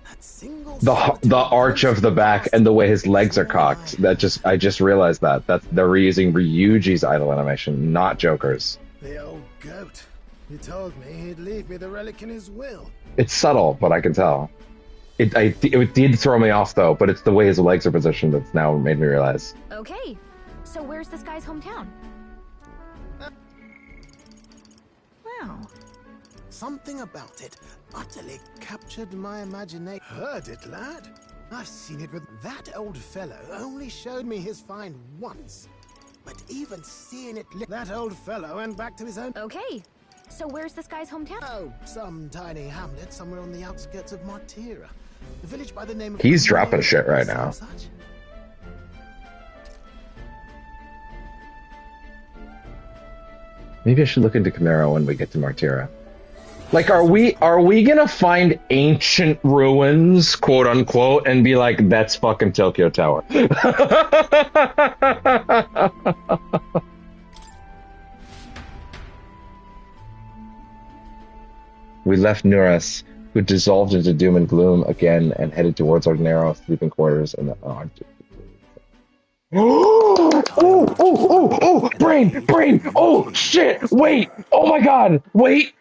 Speaker 18: That single
Speaker 1: The arch of the back and the way his legs are cocked. I just realized that. They're reusing Ryuji's idle animation, not Joker's.
Speaker 18: The old goat. He told me he'd leave me the relic in his will.
Speaker 1: It's subtle, but I can tell. It did throw me off though, but it's the way his legs are positioned that's now made me realize.
Speaker 14: Okay, so where's this guy's hometown? Wow.
Speaker 18: Something about it utterly captured my imagination. Heard it, lad. I've seen it with that old fellow. Only showed me his find once, but even seeing it that old fellow went back to his own.
Speaker 14: Okay, so where's this guy's hometown?
Speaker 18: Oh, some tiny hamlet somewhere on the outskirts of Martira. A village by the name of...
Speaker 1: He's dropping shit right now. Maybe I should look into Camaro when we get to Martira. Like, are we gonna find ancient ruins, quote unquote, and be like, that's fucking Tokyo Tower? We left Nuras, who dissolved into doom and gloom again, and headed towards our narrow sleeping quarters in the... Oh, brain, oh, shit, wait, oh my god, wait,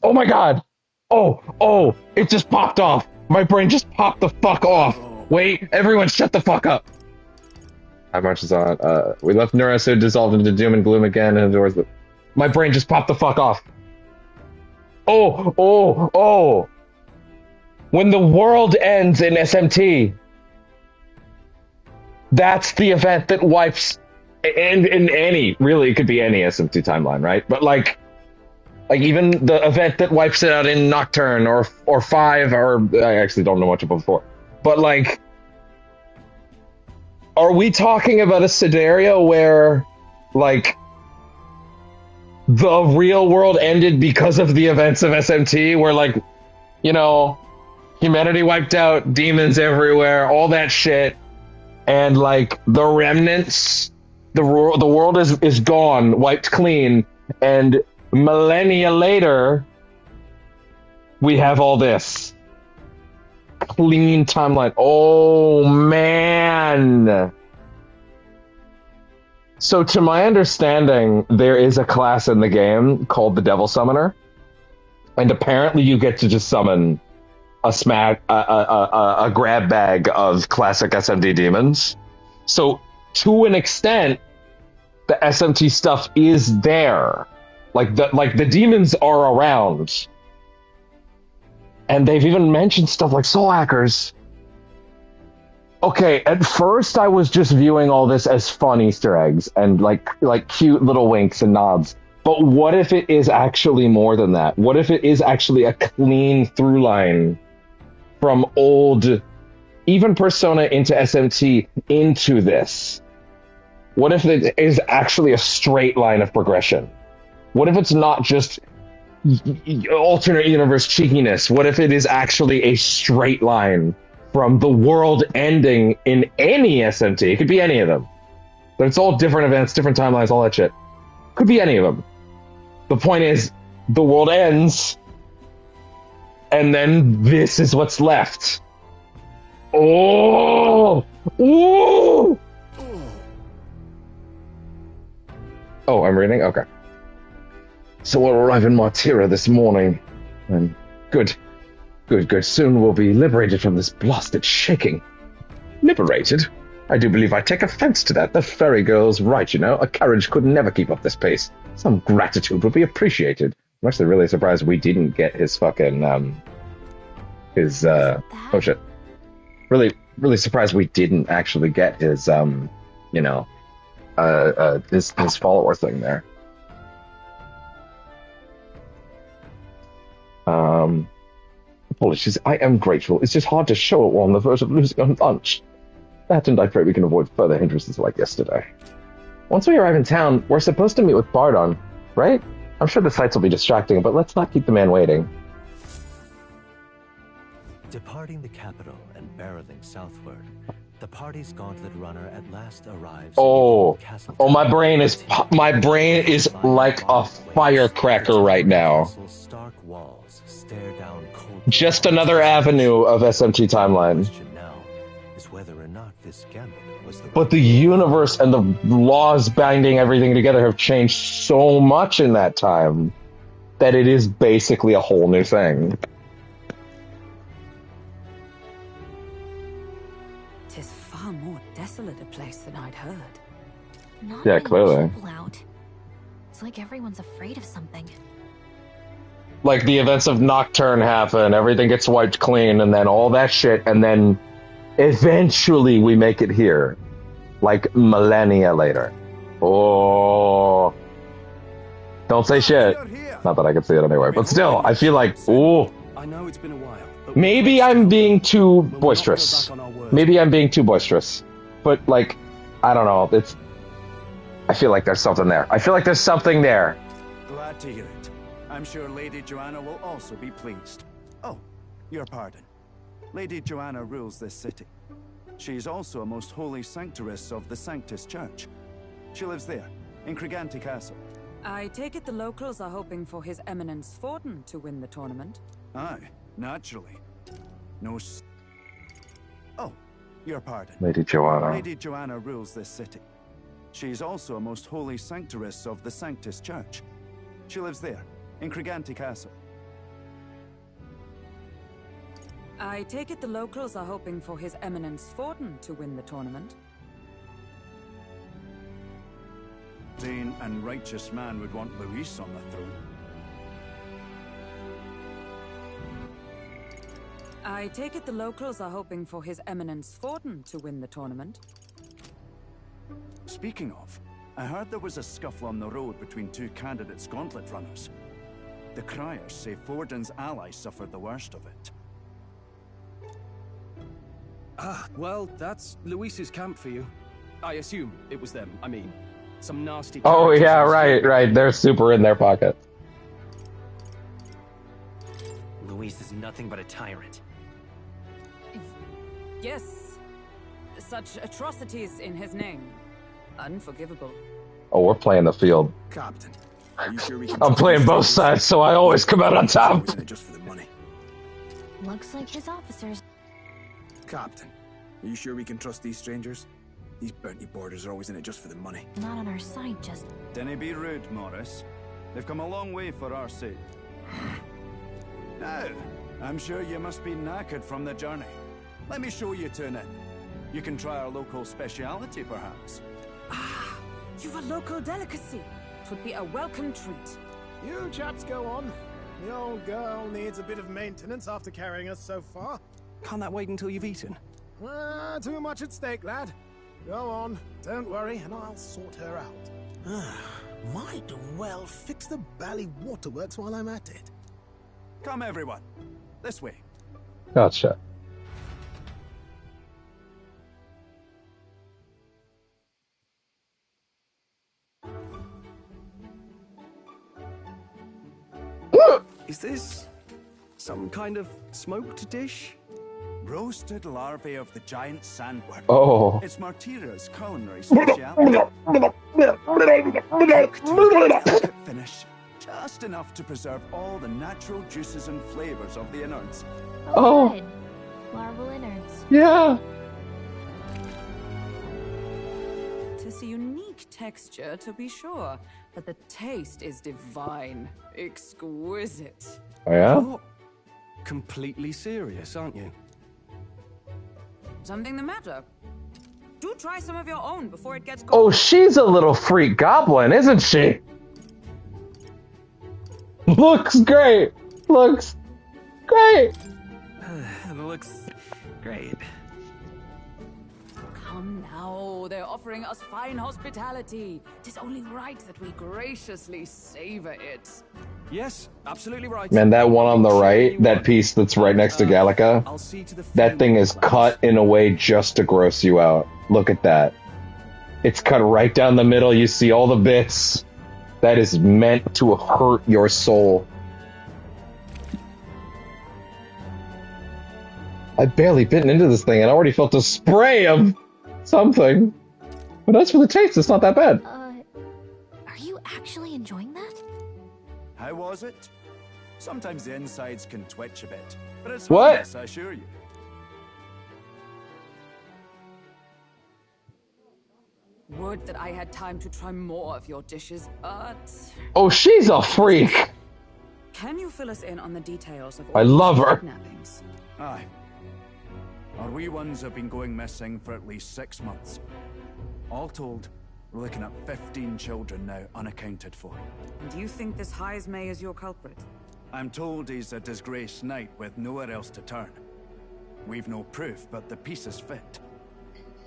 Speaker 1: oh my god, oh, it just popped off, my brain just popped the fuck off, wait, everyone shut the fuck up. How much is on, we left Nuras, who dissolved into doom and gloom again, and towards the... My brain just popped the fuck off. Oh, when the world ends in SMT, that's the event that wipes in any, really, it could be any SMT timeline, right? But like, Like, even the event that wipes it out in Nocturne or 5, or I actually don't know much about 4. But, like, are we talking about a scenario where, like, the real world ended because of the events of SMT, where, like, you know, humanity wiped out, demons everywhere, all that shit, and, like, the remnants, the world is gone, wiped clean, and millennia later, we have all this clean timeline. Oh, man. So, to my understanding, there is a class in the game called the Devil Summoner, and apparently you get to just summon a grab bag of classic SMD demons. So, to an extent, the SMT stuff is there. Like the demons are around. And they've even mentioned stuff like soul hackers. Okay, at first I was just viewing all this as fun Easter eggs and like cute little winks and nods. But what if it is actually more than that? What if it is actually a clean through line from old, even Persona into SMT into this? What if it is actually a straight line of progression? What if it's not just alternate universe cheekiness? What if it is actually a straight line from the world ending in any SMT? It could be any of them. But it's all different events, different timelines, all that shit. Could be any of them. The point is, the world ends, and then this is what's left. Oh! Ooh! Oh, I'm reading? Okay. So we'll arrive in Martira this morning. And good. Soon we'll be liberated from this blasted shaking. Liberated? I do believe I take offense to that. The fairy girl's right, you know. A carriage could never keep up this pace. Some gratitude would be appreciated. I'm actually really surprised we didn't get his fucking, oh shit. Really surprised we didn't actually get his, his follower thing there. Apologies, I am grateful. It's just hard to show it while on the verge of losing on lunch. That, and I pray we can avoid further hindrances like yesterday. Once we arrive in town, we're supposed to meet with Bardon, right? I'm sure the sights will be distracting, but let's not keep the man waiting.
Speaker 6: Departing the capital and barreling southward, the party's gauntlet runner at last arrives.
Speaker 1: My brain is like a firecracker right now.
Speaker 6: Stark walls stare down cold.
Speaker 1: Just another avenue of SMT timeline.
Speaker 6: Is whether or not this gambit was the
Speaker 1: But the universe and the laws binding everything together have changed so much in that time that it is basically a whole new thing.
Speaker 10: Tis far more desolate a place than I'd heard.
Speaker 14: Not
Speaker 1: Yeah,
Speaker 14: many
Speaker 1: clearly.
Speaker 14: people out. It's like everyone's afraid of something.
Speaker 1: Like the events of Nocturne happen, everything gets wiped clean, and then all that shit, and then eventually we make it here. Like millennia later. Oh. Don't say shit. Not that I can see it anyway, but still, I feel like, ooh.
Speaker 8: I know it's been a while.
Speaker 1: Maybe I'm being too boisterous. But, like, I don't know. I feel like there's something there.
Speaker 20: Glad to hear it. I'm sure Lady Joanna will also be pleased. Oh, your pardon. Lady Joanna rules this city. She's also a most holy sanctoress of the Sanctus Church. She lives there, in Criganti Castle.
Speaker 10: I take it the locals are hoping for His Eminence Fortin to win the tournament.
Speaker 20: Aye, naturally. Oh, your pardon.
Speaker 1: Lady Joanna.
Speaker 20: Lady Joanna rules this city. She's also a most holy sanctoress of the Sanctus Church. She lives there, in Criganti Castle.
Speaker 10: I take it the locals are hoping for His Eminence Fortin to win the tournament.
Speaker 20: Vain and righteous man would want Luis on the throne.
Speaker 10: I take it the locals are hoping for His Eminence Fortin to win the tournament.
Speaker 20: Speaking of, I heard there was a scuffle on the road between two candidates gauntlet runners. The criers say Forden's allies suffered the worst of it.
Speaker 19: Ah, well, that's Luis's camp for you. I assume it was them. I mean, some nasty...
Speaker 1: Oh, yeah, right. They're super in their pocket.
Speaker 13: Luis is nothing but a tyrant.
Speaker 10: Yes. Such atrocities in his name. Unforgivable.
Speaker 1: Oh, we're playing the field.
Speaker 18: Captain, are you sure we can...
Speaker 1: I'm playing both sides, so I always come out on top.
Speaker 18: Just for the money.
Speaker 14: Looks like his officers.
Speaker 18: Captain, are you sure we can trust these strangers? These bounty boarders are always in it just for the money.
Speaker 14: Not on our side, just...
Speaker 20: Dinna be rude, Morris. They've come a long way for our sake. Now, I'm sure you must be knackered from the journey. Let me show you to an inn. You can try our local speciality, perhaps.
Speaker 10: Ah, you've a local delicacy. It would be a welcome treat.
Speaker 18: You chaps go on. The old girl needs a bit of maintenance after carrying us so far.
Speaker 19: Can't that wait until you've eaten?
Speaker 18: Too much at stake, lad. Go on, don't worry, and I'll sort her out. Might well fix the Bally waterworks while I'm at it.
Speaker 20: Come, everyone. This way.
Speaker 1: Gotcha.
Speaker 19: Is this some kind of smoked dish?
Speaker 20: Roasted larvae of the giant sandworm.
Speaker 1: Oh.
Speaker 20: It's Martira's culinary speciality. Finish. Just enough to preserve all the natural juices and flavors of the innards.
Speaker 1: Oh.
Speaker 14: Good. Larval innards.
Speaker 1: Yeah.
Speaker 10: Tis a unique texture, to be sure, but the taste is divine. Exquisite.
Speaker 1: Oh, yeah?
Speaker 19: You're completely serious, aren't you?
Speaker 10: Something the matter? Do try some of your own before it gets
Speaker 1: Oh,
Speaker 10: cold.
Speaker 1: she's a little freak goblin, isn't she? Looks great. Looks great.
Speaker 13: Looks great.
Speaker 10: Come now, they're offering us fine hospitality. Tis only right that we graciously savor it.
Speaker 19: Yes, absolutely right.
Speaker 1: Man, that one on the right, that piece that's right next to Gallica, that thing is cut in a way just to gross you out. Look at that. It's cut right down the middle. You see all the bits. That is meant to hurt your soul. I barely bitten into this thing and I already felt a spray of something. But as for the taste, it's not that bad.
Speaker 14: Are you actually enjoying that?
Speaker 20: How was it? Sometimes the insides can twitch a bit, but it's
Speaker 1: What?
Speaker 20: harmless, I assure you.
Speaker 10: Would that I had time to try more of your dishes, but...
Speaker 1: Oh, she's a freak.
Speaker 10: Can you fill us in on the details of
Speaker 1: I
Speaker 10: all
Speaker 1: love
Speaker 10: these
Speaker 1: her.
Speaker 10: kidnappings?
Speaker 20: Aye. Our wee ones have been going missing for at least 6 months. All told, we're looking at 15 children now unaccounted for.
Speaker 10: And you think this Heismay is your culprit?
Speaker 20: I'm told he's a disgraced knight with nowhere else to turn. We've no proof, but the pieces fit.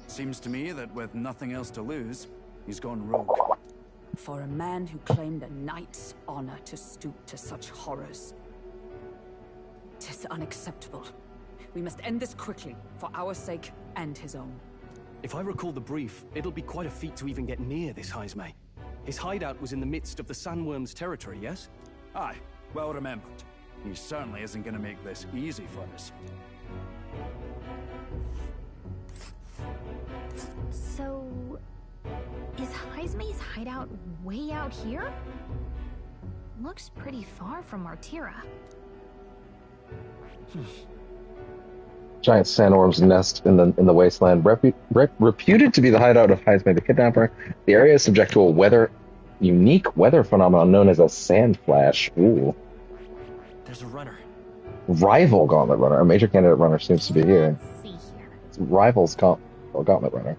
Speaker 20: Seems to me that with nothing else to lose, he's gone rogue.
Speaker 10: For a man who claimed a knight's honor to stoop to such horrors. 'Tis unacceptable. We must end this quickly, for our sake and his own.
Speaker 19: If I recall the brief, it'll be quite a feat to even get near this Heismay. His hideout was in the midst of the Sandworm's territory, yes?
Speaker 20: Aye, well remembered. He certainly isn't going to make this easy for us.
Speaker 14: So... is Heismay's hideout way out here? Looks pretty far from Martira.
Speaker 1: Giant sandworm's nest in the wasteland, reputed to be the hideout of Heismay the Kidnapper. The area is subject to a unique weather phenomenon known as a sand flash. Ooh.
Speaker 13: There's a runner.
Speaker 1: Rival gauntlet runner. A major candidate runner seems to be here.
Speaker 14: Let's see here.
Speaker 1: It's rivals gauntlet runner.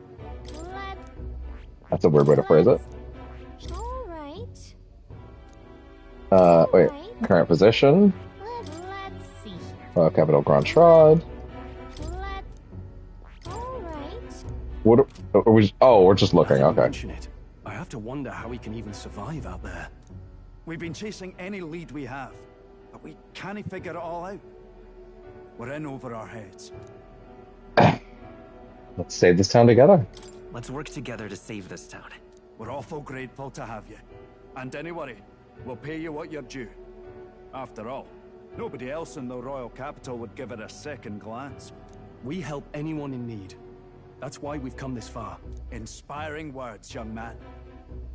Speaker 1: That's a weird way to phrase it.
Speaker 14: Alright.
Speaker 1: Wait. Current position.
Speaker 14: Let's see here.
Speaker 1: Capital Grand Shroud.
Speaker 14: Alright.
Speaker 1: What are we? Oh, we're just looking.
Speaker 19: Now that you
Speaker 1: Okay.
Speaker 19: mention it, I have to wonder how he can even survive out there.
Speaker 20: We've been chasing any lead we have, but we can't figure it all out. We're in over our heads.
Speaker 1: Let's save this town together.
Speaker 13: Let's work together to save this town.
Speaker 20: We're awful grateful to have you. And don't worry, we'll pay you what you're due. After all, nobody else in the royal capital would give it a second glance.
Speaker 2: We help anyone in need. That's why we've come this far.
Speaker 20: Inspiring words, young man.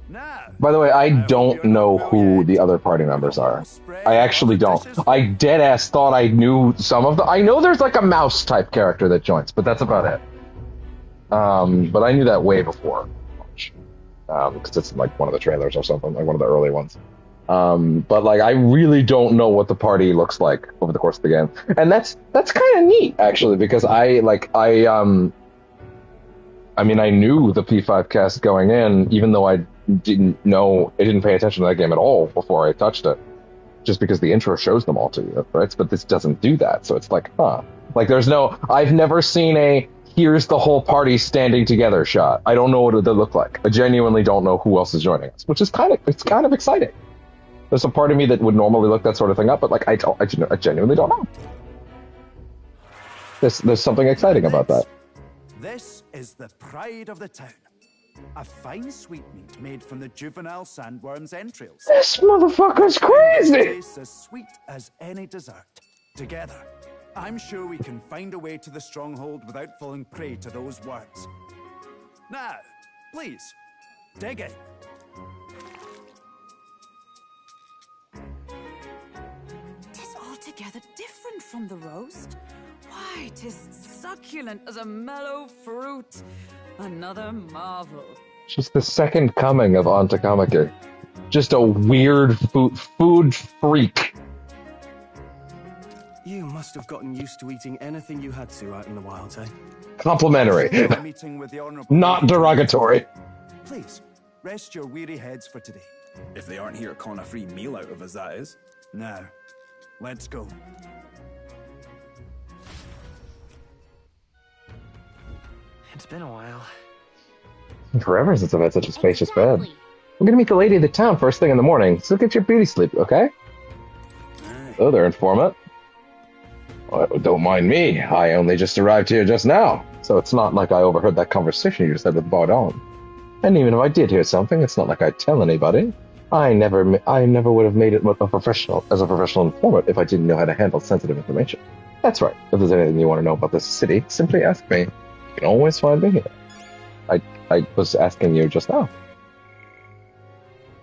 Speaker 20: Now,
Speaker 1: By the way, I don't know who the other party members are. I actually don't. I deadass thought I knew some of them. I know there's like a mouse type character that joins, but that's about it. But I knew that way before. Because it's like one of the trailers or something, like one of the early ones. But like I really don't know what the party looks like over the course of the game. And that's kind of neat, actually, because I knew the P5 cast going in, even though I didn't pay attention to that game at all before I touched it. Just because the intro shows them all to you, right? But this doesn't do that, so it's like, huh. Like I've never seen a here's the whole party standing together shot. I don't know what they look like. I genuinely don't know who else is joining us, which is kind of exciting. There's a part of me that would normally look that sort of thing up, but like I genuinely don't know. There's something exciting about that.
Speaker 20: This is the pride of the town. A fine sweetmeat made from the juvenile sandworm's entrails.
Speaker 1: This motherfucker's crazy!
Speaker 20: It's as sweet as any dessert. Together, I'm sure we can find a way to the stronghold without falling prey to those worms. Now, please, dig in.
Speaker 10: Tis altogether different from the roast. Why, 'tis succulent as a mellow fruit. Another marvel.
Speaker 1: Just the second coming of Antakamake. Just a weird food freak.
Speaker 2: You must have gotten used to eating anything you had to out in the wilds, eh?
Speaker 1: Complimentary. Not derogatory.
Speaker 20: Please, rest your weary heads for today.
Speaker 11: If they aren't here calling a free meal out of us, that is.
Speaker 20: Now, let's go.
Speaker 13: It's been a while.
Speaker 1: Forever since I've had such a spacious bed. We're gonna meet the lady of the town first thing in the morning, so get your beauty sleep, okay? Oh, there, informant. Oh, don't mind me. I only just arrived here just now, so it's not like I overheard that conversation you just had with Bardon. And even if I did hear something, it's not like I'd tell anybody. I never would have made it as a professional informant if I didn't know how to handle sensitive information. That's right. If there's anything you want to know about this city, simply ask me. You can always find me here. I was asking you just now.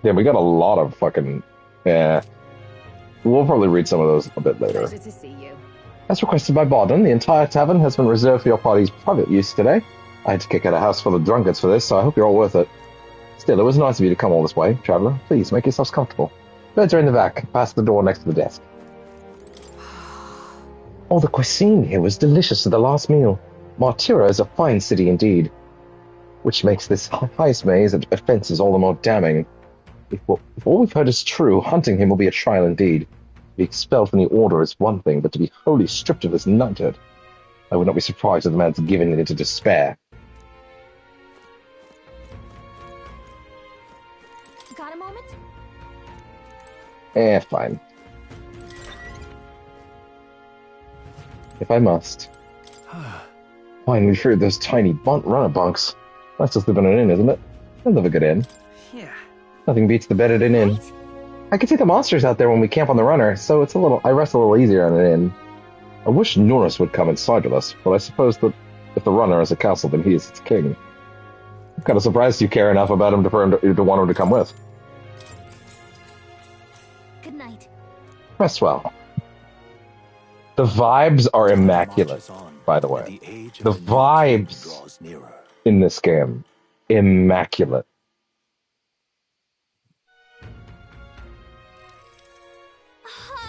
Speaker 1: Yeah, we got a lot of fucking... Yeah. We'll probably read some of those a bit later.
Speaker 15: Pleasure to see you.
Speaker 1: As requested by Bardon, the entire tavern has been reserved for your party's private use today. I had to kick out a house full of drunkards for this, so I hope you're all worth it. Still, it was nice of you to come all this way, traveller. Please, make yourselves comfortable. Beds are in the back, past the door next to the desk. Oh, the cuisine here was delicious to the last meal. Martira is a fine city indeed, which makes this heist maze and offences all the more damning. If all we've heard is true, hunting him will be a trial indeed. To be expelled from the order is one thing, but to be wholly stripped of his knighthood, I would not be surprised if the man's given into despair.
Speaker 14: Got a moment?
Speaker 1: Fine. If I must. Fine, we freed those tiny runner bunks. That's just living in an inn, isn't it? I love a good inn.
Speaker 13: Yeah.
Speaker 1: Nothing beats the bed at an inn. I can see the monsters out there when we camp on the runner, so I rest a little easier on an inn. I wish Norris would come inside with us, but I suppose that if the runner is a castle, then he is its king. I'm kind of surprised you care enough about him to want him to come with.
Speaker 14: Good night.
Speaker 1: Rest well. The vibes are immaculate, by the way. The vibes in this game, immaculate.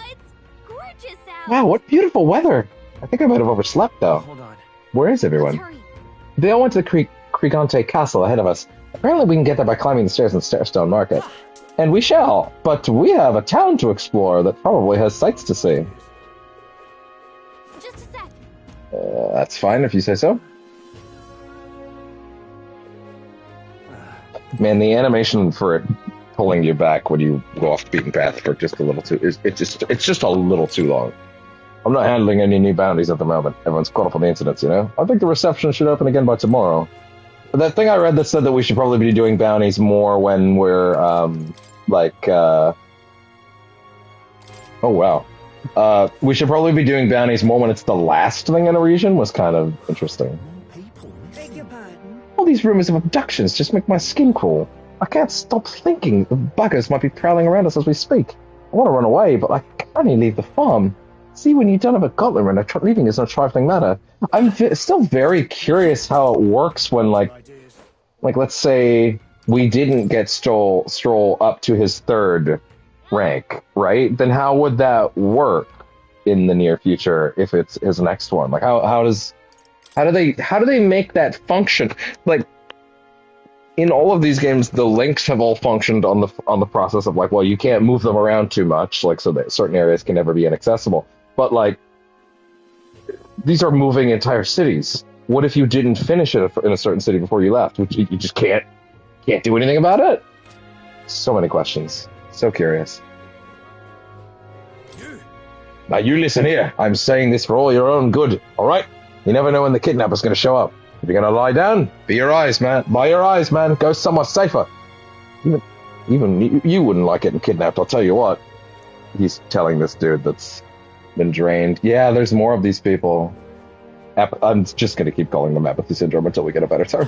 Speaker 14: It's gorgeous out.
Speaker 1: Wow, what beautiful weather! I think I might have overslept, though.
Speaker 13: Hold on.
Speaker 1: Where is everyone? They all went to the Crigante Castle ahead of us. Apparently we can get there by climbing the stairs in Starestone Market. And we shall, but we have a town to explore that probably has sights to see.
Speaker 14: Just a sec.
Speaker 1: That's fine if you say so. Man, the animation for it pulling you back when you go off the beaten path for just a little too. It's just a little too long. I'm not handling any new bounties at the moment. Everyone's caught up on the incidents, you know? I think the reception should open again by tomorrow. But that thing I read that said that we should probably be doing bounties more when we're, oh, wow. We should probably be doing bounties more when it's the last thing in a region was kind of interesting.
Speaker 15: Beg your pardon?
Speaker 1: All these rumors of abductions just make my skin crawl. I can't stop thinking the buggers might be prowling around us as we speak. I want to run away, but I can't only leave the farm. See, when you don't have a gauntlet runner, leaving is no trifling matter. I'm still very curious how it works when, like, let's say we didn't get Stroll up to his 3rd rank, right? Then how would that work in the near future if it's his next one? Like, how do they make that function? Like, in all of these games, the links have all functioned on the process of, like, well, you can't move them around too much, like, so that certain areas can never be inaccessible. But, like, these are moving entire cities. What if you didn't finish it in a certain city before you left? Which you just can't do anything about it? So many questions. So curious. Now you listen here. I'm saying this for all your own good, all right? You never know when the kidnapper's going to show up. If you're going to lie down, be your eyes, man. By your eyes, man. Go somewhere safer. Even you wouldn't like getting kidnapped, I'll tell you what. He's telling this dude that's been drained. Yeah, there's more of these people. I'm just going to keep calling them apathy syndrome until we get a better term.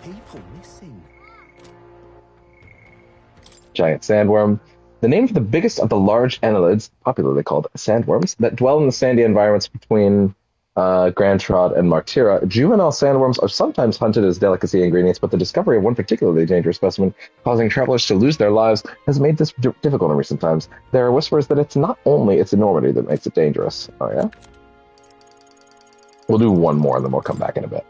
Speaker 6: People missing.
Speaker 1: Giant sandworm. The name for the biggest of the large annelids, popularly called sandworms, that dwell in the sandy environments between Grand Trod and Martira. Juvenile sandworms are sometimes hunted as delicacy ingredients, but the discovery of one particularly dangerous specimen causing travelers to lose their lives has made this difficult in recent times. There are whispers that it's not only its enormity that makes it dangerous. Oh, yeah? We'll do one more, and then we'll come back in a bit.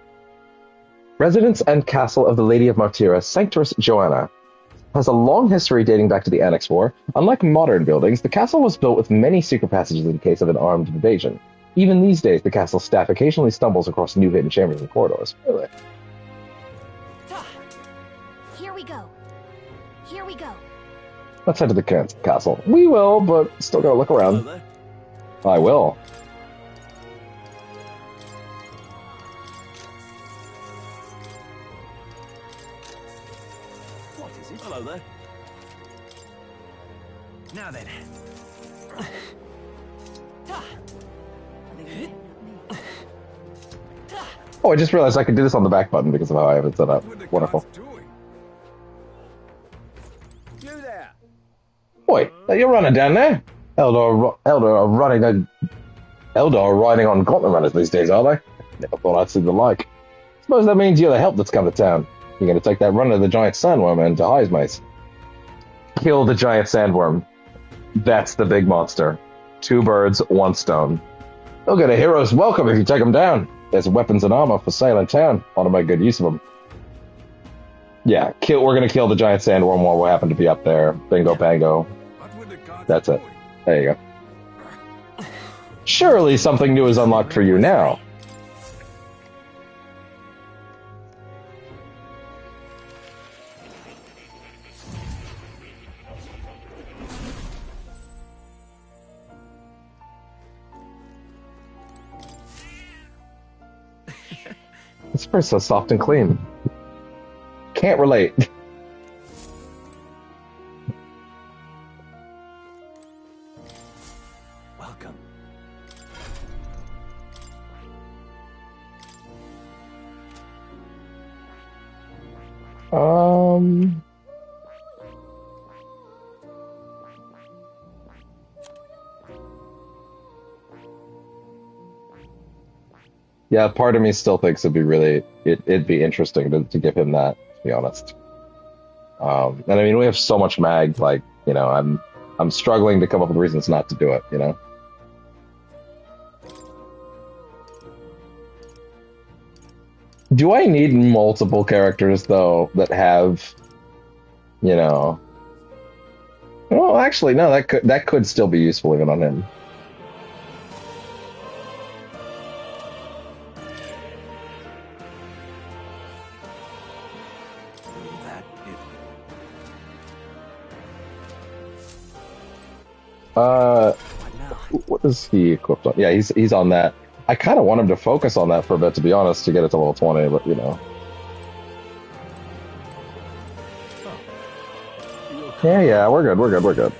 Speaker 1: Residence and Castle of the Lady of Martira, Sanctus Joanna, has a long history dating back to the Annex War. Unlike modern buildings, the castle was built with many secret passages in case of an armed invasion. Even these days, the castle staff occasionally stumbles across new hidden chambers and corridors. Really?
Speaker 14: Here we go. Here we go.
Speaker 1: Let's head to the castle. We will, but still gotta look around. I will.
Speaker 19: What is it? Hello there. Now then.
Speaker 1: Oh, I just realized I could do this on the back button because of how I have it set up. Wonderful.
Speaker 19: You there.
Speaker 1: Boy, you're running down there. Eldar are riding on gauntlet runners these days, are they? Never thought I'd see the like. Suppose that means you're the help that's come to town. You're going to take that run to the giant sandworm and to High's mace. Kill the giant sandworm. That's the big monster. 2 birds, 1 stone. They'll get a hero's welcome if you take them down. There's weapons and armor for sale in town. Want to make good use of them. Yeah, we're going to kill the giant sandworm while we happen to be up there. Bingo bango. That's it. There you go. Surely something new is unlocked for you now. This bird's so soft and clean. Can't relate.
Speaker 19: Welcome.
Speaker 1: Yeah, part of me still thinks it'd be interesting to give him that, to be honest. And I mean, we have so much mag, like, you know, I'm struggling to come up with reasons not to do it, you know? Do I need multiple characters, though, that have, you know... Well, actually, no, that could still be useful even on him. What is he equipped on? Yeah, he's on that. I kind of want him to focus on that for a bit, to be honest, to get it to level 20, but you know. Yeah, we're good.
Speaker 16: More people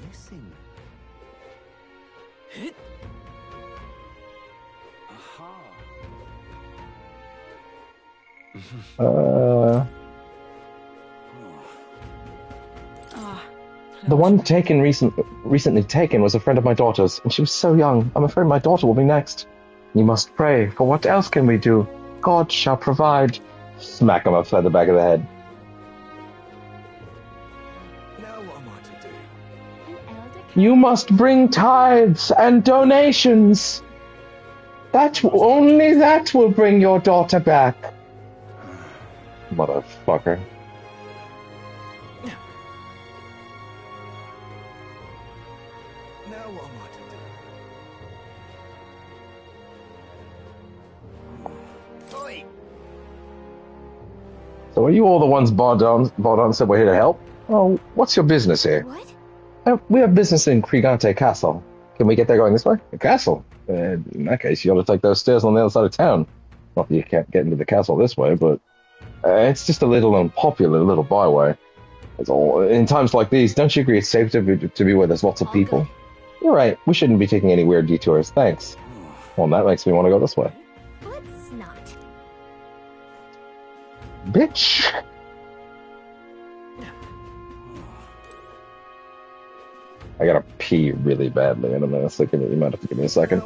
Speaker 16: missing.
Speaker 1: The one recently taken was a friend of my daughter's, and she was so young. I'm afraid my daughter will be next. You must pray, for what else can we do? God shall provide. Smack him upside the back of the head.
Speaker 21: Now what am I to do?
Speaker 1: You must bring tithes and donations. Only that will bring your daughter back. Motherfucker.
Speaker 21: Now what am I to do? Oi!
Speaker 1: So are you all the ones bought on said we're here to help? Oh, what's your business here?
Speaker 3: What?
Speaker 1: We have business in Krigante Castle. Can we get there going this way? The castle? In that case, you ought to take those stairs on the other side of town. Not that you can't get into the castle this way, but it's just a little unpopular little byway. That's all. In times like these, don't you agree it's safe to be where there's lots of people? You're right. We shouldn't be taking any weird detours. Thanks. Well, that makes me want to go this way.
Speaker 3: Let's not.
Speaker 1: Bitch. I gotta pee really badly in a minute, so you might have to give me a second.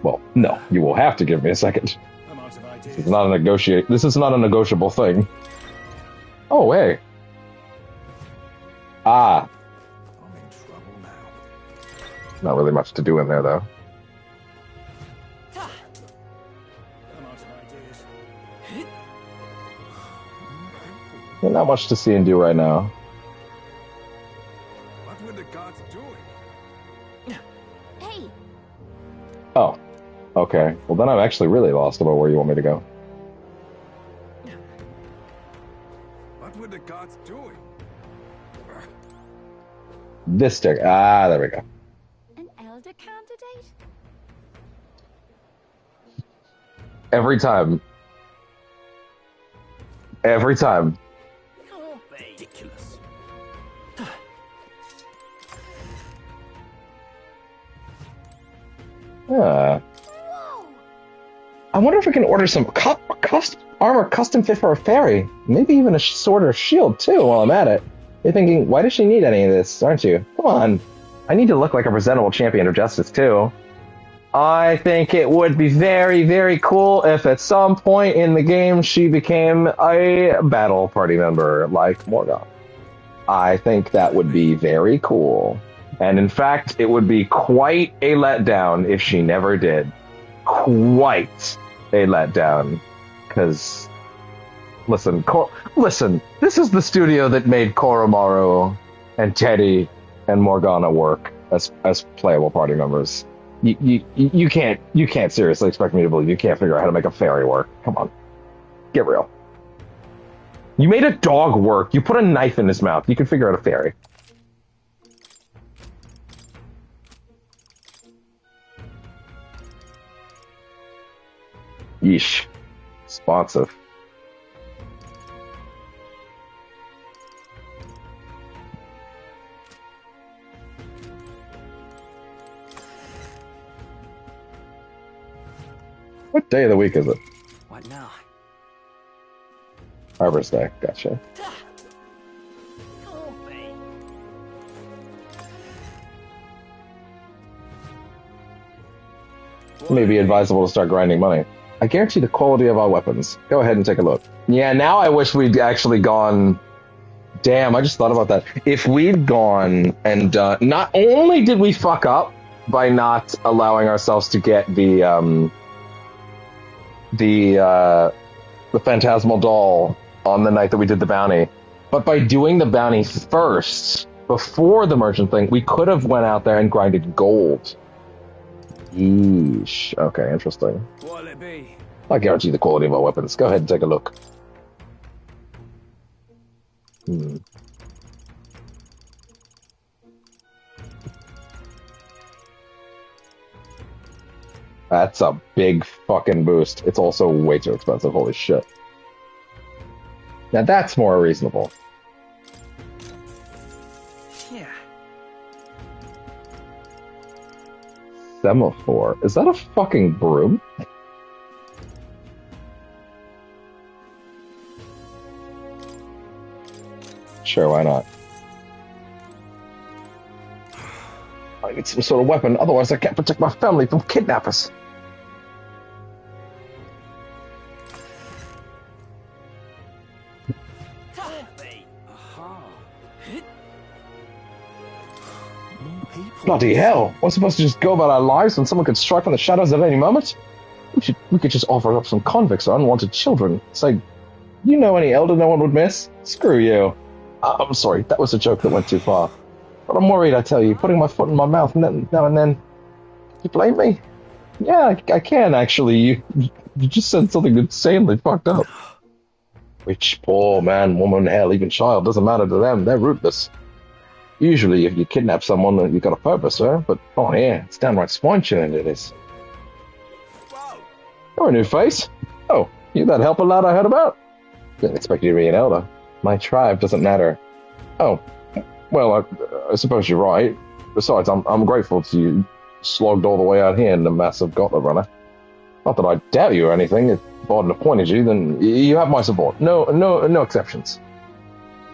Speaker 1: Well, no, you will have to give me a second. This is not a negotiable thing. Oh, hey. Ah.
Speaker 21: I'm in trouble now.
Speaker 1: Not really much to do in there, though.
Speaker 21: I'm out of ideas.
Speaker 1: Not much to see and do right now.
Speaker 21: What were the gods doing?
Speaker 3: Hey!
Speaker 1: Oh. Okay. Well, then I'm actually really lost about where you want me to go.
Speaker 21: What were the gods doing?
Speaker 1: This stick. Ah, there we go.
Speaker 3: An elder candidate?
Speaker 1: Every time. Every time.
Speaker 22: Ridiculous.
Speaker 1: I wonder if we can order some armor custom fit for a fairy. Maybe even a sword or shield, too, while I'm at it. You're thinking, why does she need any of this, aren't you? Come on. I need to look like a presentable champion of justice, too. I think it would be very, very cool if at some point in the game she became a battle party member like Morgan. I think that would be very cool. And in fact, it would be quite a letdown if she never did. Quite a letdown. Because, listen, this is the studio that made Koromaru and Teddy and Morgana work as playable party members. You can't seriously expect me to believe you can't figure out how to make a fairy work. Come on. Get real. You made a dog work. You put a knife in his mouth. You can figure out a fairy. Yeesh. Responsive. What day of the week is it?
Speaker 13: What now?
Speaker 1: Harvest Day. Gotcha. It may be advisable to start grinding money. I guarantee the quality of our weapons. Go ahead and take a look. Yeah, now I wish we'd actually gone... Damn, I just thought about that. If we'd gone and not only did we fuck up by not allowing ourselves to get the Phantasmal Doll on the night that we did the bounty, but by doing the bounty first, before the merchant thing, we could have went out there and grinded gold. Yeesh. Okay, interesting.
Speaker 21: What'll it be?
Speaker 1: I guarantee the quality of our weapons. Go ahead and take a look. Hmm. That's a big fucking boost. It's also way too expensive. Holy shit. Now that's more reasonable.
Speaker 13: Yeah.
Speaker 1: Semaphore. Is that a fucking broom? Sure, why not? I need some sort of weapon, otherwise I can't protect my family from kidnappers. Bloody hell! We're supposed to just go about our lives when someone could strike from the shadows at any moment? We could just offer up some convicts or unwanted children. Say, you know any elder no one would miss? Screw you. I'm sorry, that was a joke that went too far. But I'm worried, I tell you, putting my foot in my mouth now and then. You blame me? Yeah, I can, actually. You just said something insanely fucked up. Which poor man, woman, hell, even child, doesn't matter to them. They're rootless. Usually, if you kidnap someone, you've got a purpose, huh? But, oh yeah, it's downright spine-chilling, it is. You're a new face. Oh, you that helper lad I heard about? Didn't expect you to be an elder. My tribe doesn't matter. Oh, well, I suppose you're right. Besides, I'm grateful to you slogged all the way out here in the massive gauntlet runner. Not that I doubt you or anything. If Borden appointed you, then you have my support. No exceptions.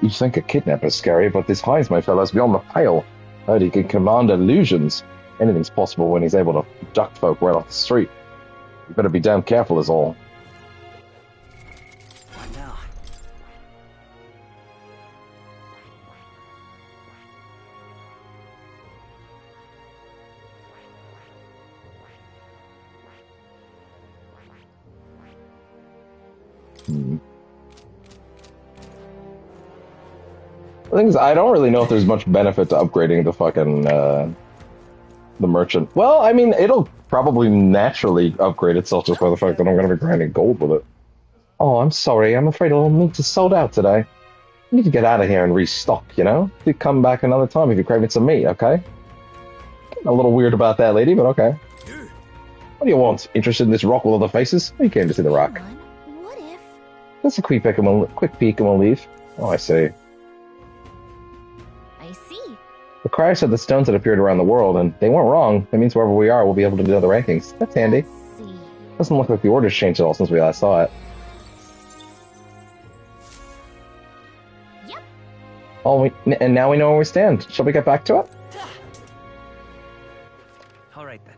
Speaker 1: You think a kidnapper's scary, but this Heisman fellow's beyond the pale. Heard he can command illusions. Anything's possible when he's able to abduct folk right off the street. You better be damn careful is all.
Speaker 13: What now?
Speaker 1: The thing is, I don't really know if there's much benefit to upgrading the fucking, the merchant. Well, I mean, it'll probably naturally upgrade itself just by the fact that I'm going to be grinding gold with it. Oh, I'm sorry. I'm afraid I'll need to sold out today. I need to get out of here and restock, you know? You come back another time if you're craving some meat, okay? Getting a little weird about that, lady, but okay. What do you want? Interested in this rock with other faces? You came to see the rock.
Speaker 3: What if?
Speaker 1: Just a quick peek and we'll leave. Oh, I see.
Speaker 3: I see.
Speaker 1: The crier said the stones had appeared around the world, and they weren't wrong. That means wherever we are, we'll be able to do the rankings. That's handy. Doesn't look like the order's changed at all since we last saw it. Yep. And now we know where we stand. Shall we get back to it?
Speaker 13: All right then.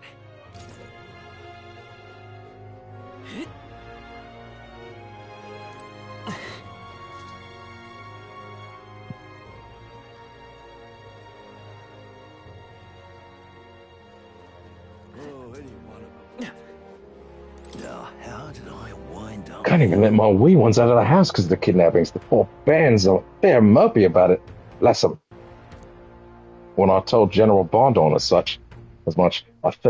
Speaker 1: Can't even let my wee ones out of the house because of the kidnappings. The poor bands they're mopey about it. Bless them. When I told General Bondon as much,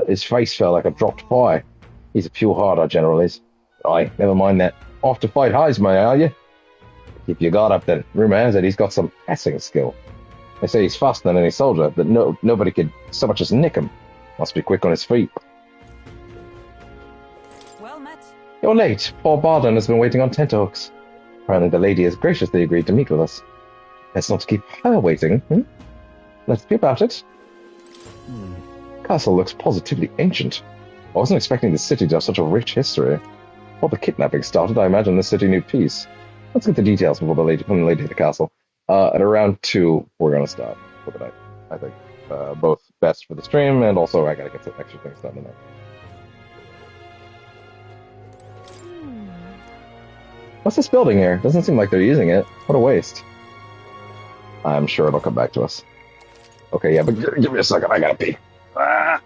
Speaker 1: his face fell like a dropped pie. He's a pure heart, our general is. Aye, never mind that. Off to fight Heisman, are you? Keep your guard up then. Rumour has it he's got some passing skill. They say he's faster than any soldier, but nobody could so much as nick him. Must be quick on his feet.
Speaker 10: Well met.
Speaker 1: You're late. Poor Bardon has been waiting on tenterhooks. Apparently the lady has graciously agreed to meet with us. Let's not keep her waiting, Let's be about it. Castle looks positively ancient. I wasn't expecting the city to have such a rich history. Before the kidnapping started, I imagine the city knew peace. Let's get the details before the lady hit the castle. At around 2, we're going to stop for the night. I think both best for the stream, and also I gotta get some extra things done tonight. What's this building here? Doesn't seem like they're using it. What a waste. I'm sure it'll come back to us. Okay, yeah, but give me a second. I gotta pee. Ah.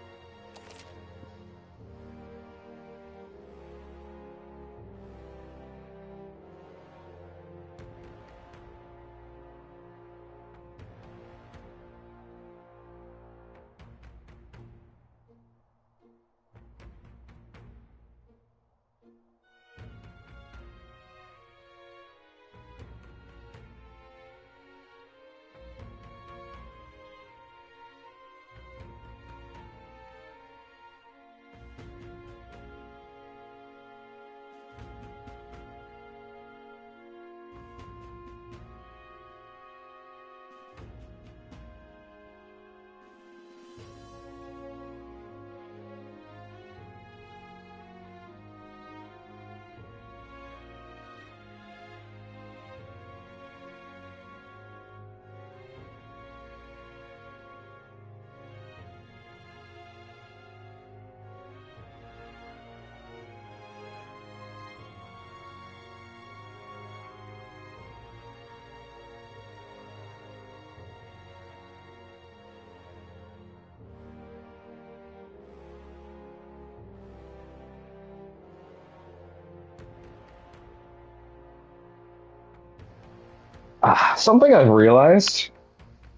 Speaker 1: Something I've realized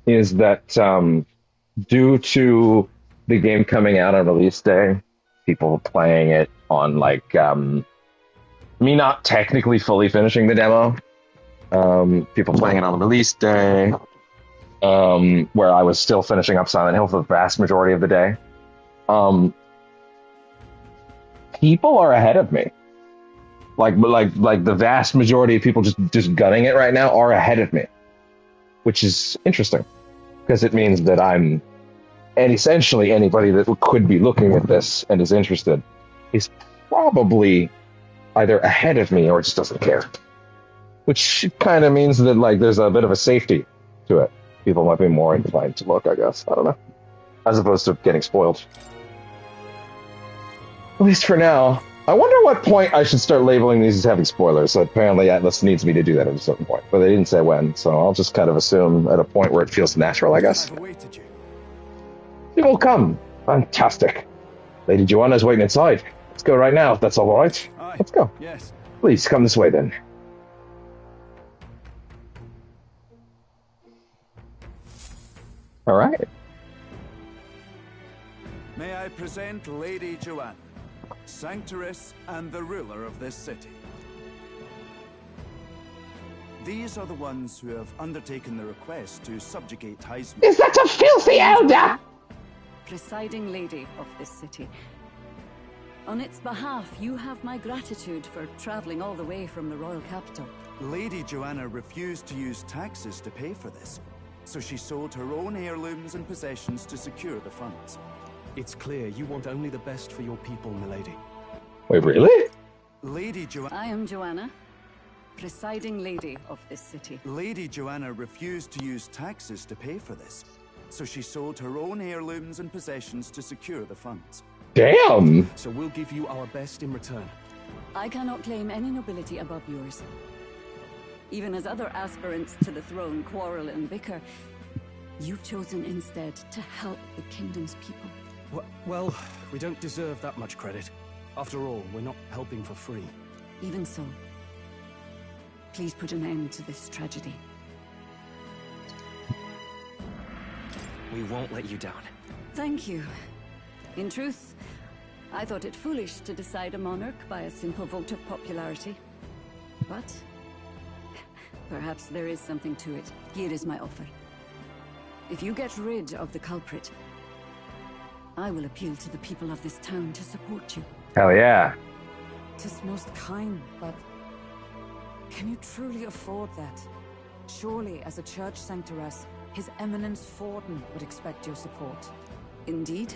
Speaker 1: is that due to the game coming out on release day, people playing it on like me not technically fully finishing the demo, people playing it on the release day, where I was still finishing up Silent Hill for the vast majority of the day. People are ahead of me. Like the vast majority of people just gunning it right now are ahead of me, which is interesting because it means that I'm, and essentially anybody that could be looking at this and is interested is probably either ahead of me or just doesn't care, which kind of means that like there's a bit of a safety to it. People might be more inclined to look, I guess. I don't know, as opposed to getting spoiled. At least for now. I wonder what point I should start labeling these as having spoilers. So apparently Atlas needs me to do that at a certain point, but they didn't say when, so I'll just kind of assume at a point where it feels natural, I guess. It will come. Fantastic. Lady Joanna's waiting inside. Let's go right now, if that's all right.
Speaker 20: Aye.
Speaker 1: Let's go.
Speaker 20: Yes.
Speaker 1: Please, come this way then. All right.
Speaker 20: May I present Lady Joanna, Sanctoress and the ruler of this city. These are the ones who have undertaken the request to subjugate Heisman.
Speaker 12: Is that a filthy elder?
Speaker 10: Presiding lady of this city. On its behalf, you have my gratitude for traveling all the way from the royal capital.
Speaker 20: Lady Joanna refused to use taxes to pay for this, so she sold her own heirlooms and possessions to secure the funds.
Speaker 2: It's clear you want only the best for your people, milady.
Speaker 1: Wait, really?
Speaker 20: Lady Joanna...
Speaker 10: I am Joanna, presiding lady of this city.
Speaker 20: Lady Joanna refused to use taxes to pay for this, so she sold her own heirlooms and possessions to secure the funds.
Speaker 1: Damn!
Speaker 2: So we'll give you our best in return.
Speaker 10: I cannot claim any nobility above yours. Even as other aspirants to the throne quarrel and bicker, you've chosen instead to help the kingdom's people.
Speaker 2: Well, we don't deserve that much credit. After all, we're not helping for free.
Speaker 10: Even so, please put an end to this tragedy.
Speaker 13: We won't let you down.
Speaker 10: Thank you. In truth, I thought it foolish to decide a monarch by a simple vote of popularity. But perhaps there is something to it. Here is my offer. If you get rid of the culprit, I will appeal to the people of this town to support you.
Speaker 1: Hell yeah.
Speaker 10: 'Tis most kind, but can you truly afford that? Surely, as a church sanctoress, His Eminence Forden would expect your support. Indeed.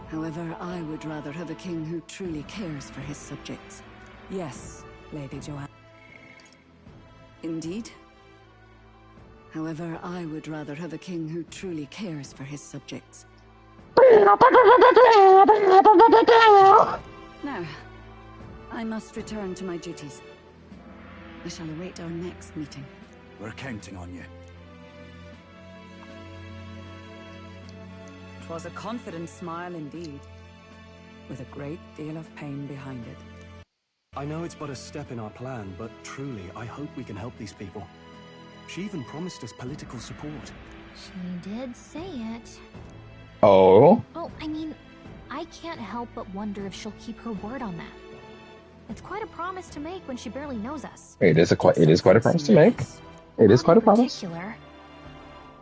Speaker 10: However, I would rather have a king who truly cares for his subjects. Yes, Lady Joanna. Indeed. However, I would rather have a king who truly cares for his subjects. Now, I must return to my duties. I shall await our next meeting.
Speaker 20: We're counting on you.
Speaker 10: 'Twas a confident smile indeed, with a great deal of pain behind it.
Speaker 2: I know it's but a step in our plan, but truly, I hope we can help these people. She even promised us political support.
Speaker 14: She did say it.
Speaker 1: Oh?
Speaker 14: Oh, I mean, I can't help but wonder if she'll keep her word on that. It's quite a promise to make when she barely knows us.
Speaker 1: It is quite a promise to make. It is quite a promise.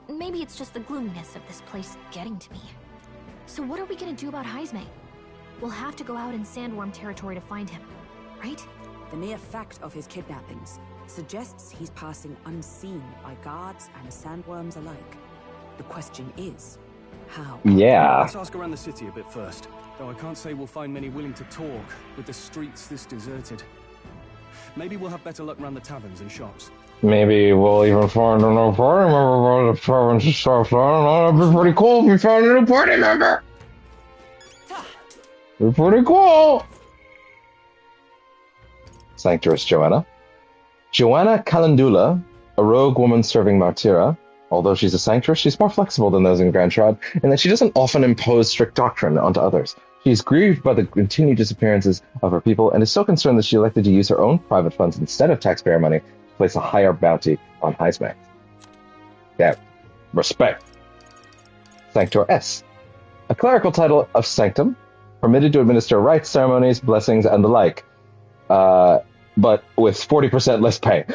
Speaker 14: Maybe it's just the gloominess of this place getting to me. So what are we gonna do about Heisme? We'll have to go out in Sandworm territory to find him, right?
Speaker 10: The mere fact of his kidnappings suggests he's passing unseen by guards and sandworms alike. The question is, how?
Speaker 1: Yeah.
Speaker 2: Let's ask around the city a bit first. Though I can't say we'll find many willing to talk with the streets this deserted. Maybe we'll have better luck around the taverns and shops.
Speaker 1: Maybe we'll even find a new party member by the taverns and stuff. I don't know, that'd be pretty cool if we found a new party member. Be pretty cool. Sanctoress Joanna. Joanna Calendula, a rogue woman serving Martira. Although she's a sanctoress, she's more flexible than those in Grand Tribe, in that she doesn't often impose strict doctrine onto others. She is grieved by the continued disappearances of her people, and is so concerned that she elected to use her own private funds instead of taxpayer money place a higher bounty on Heisman. Yeah, respect. Sanctor S. A clerical title of sanctum, permitted to administer rites, ceremonies, blessings, and the like, but with 40% less pay.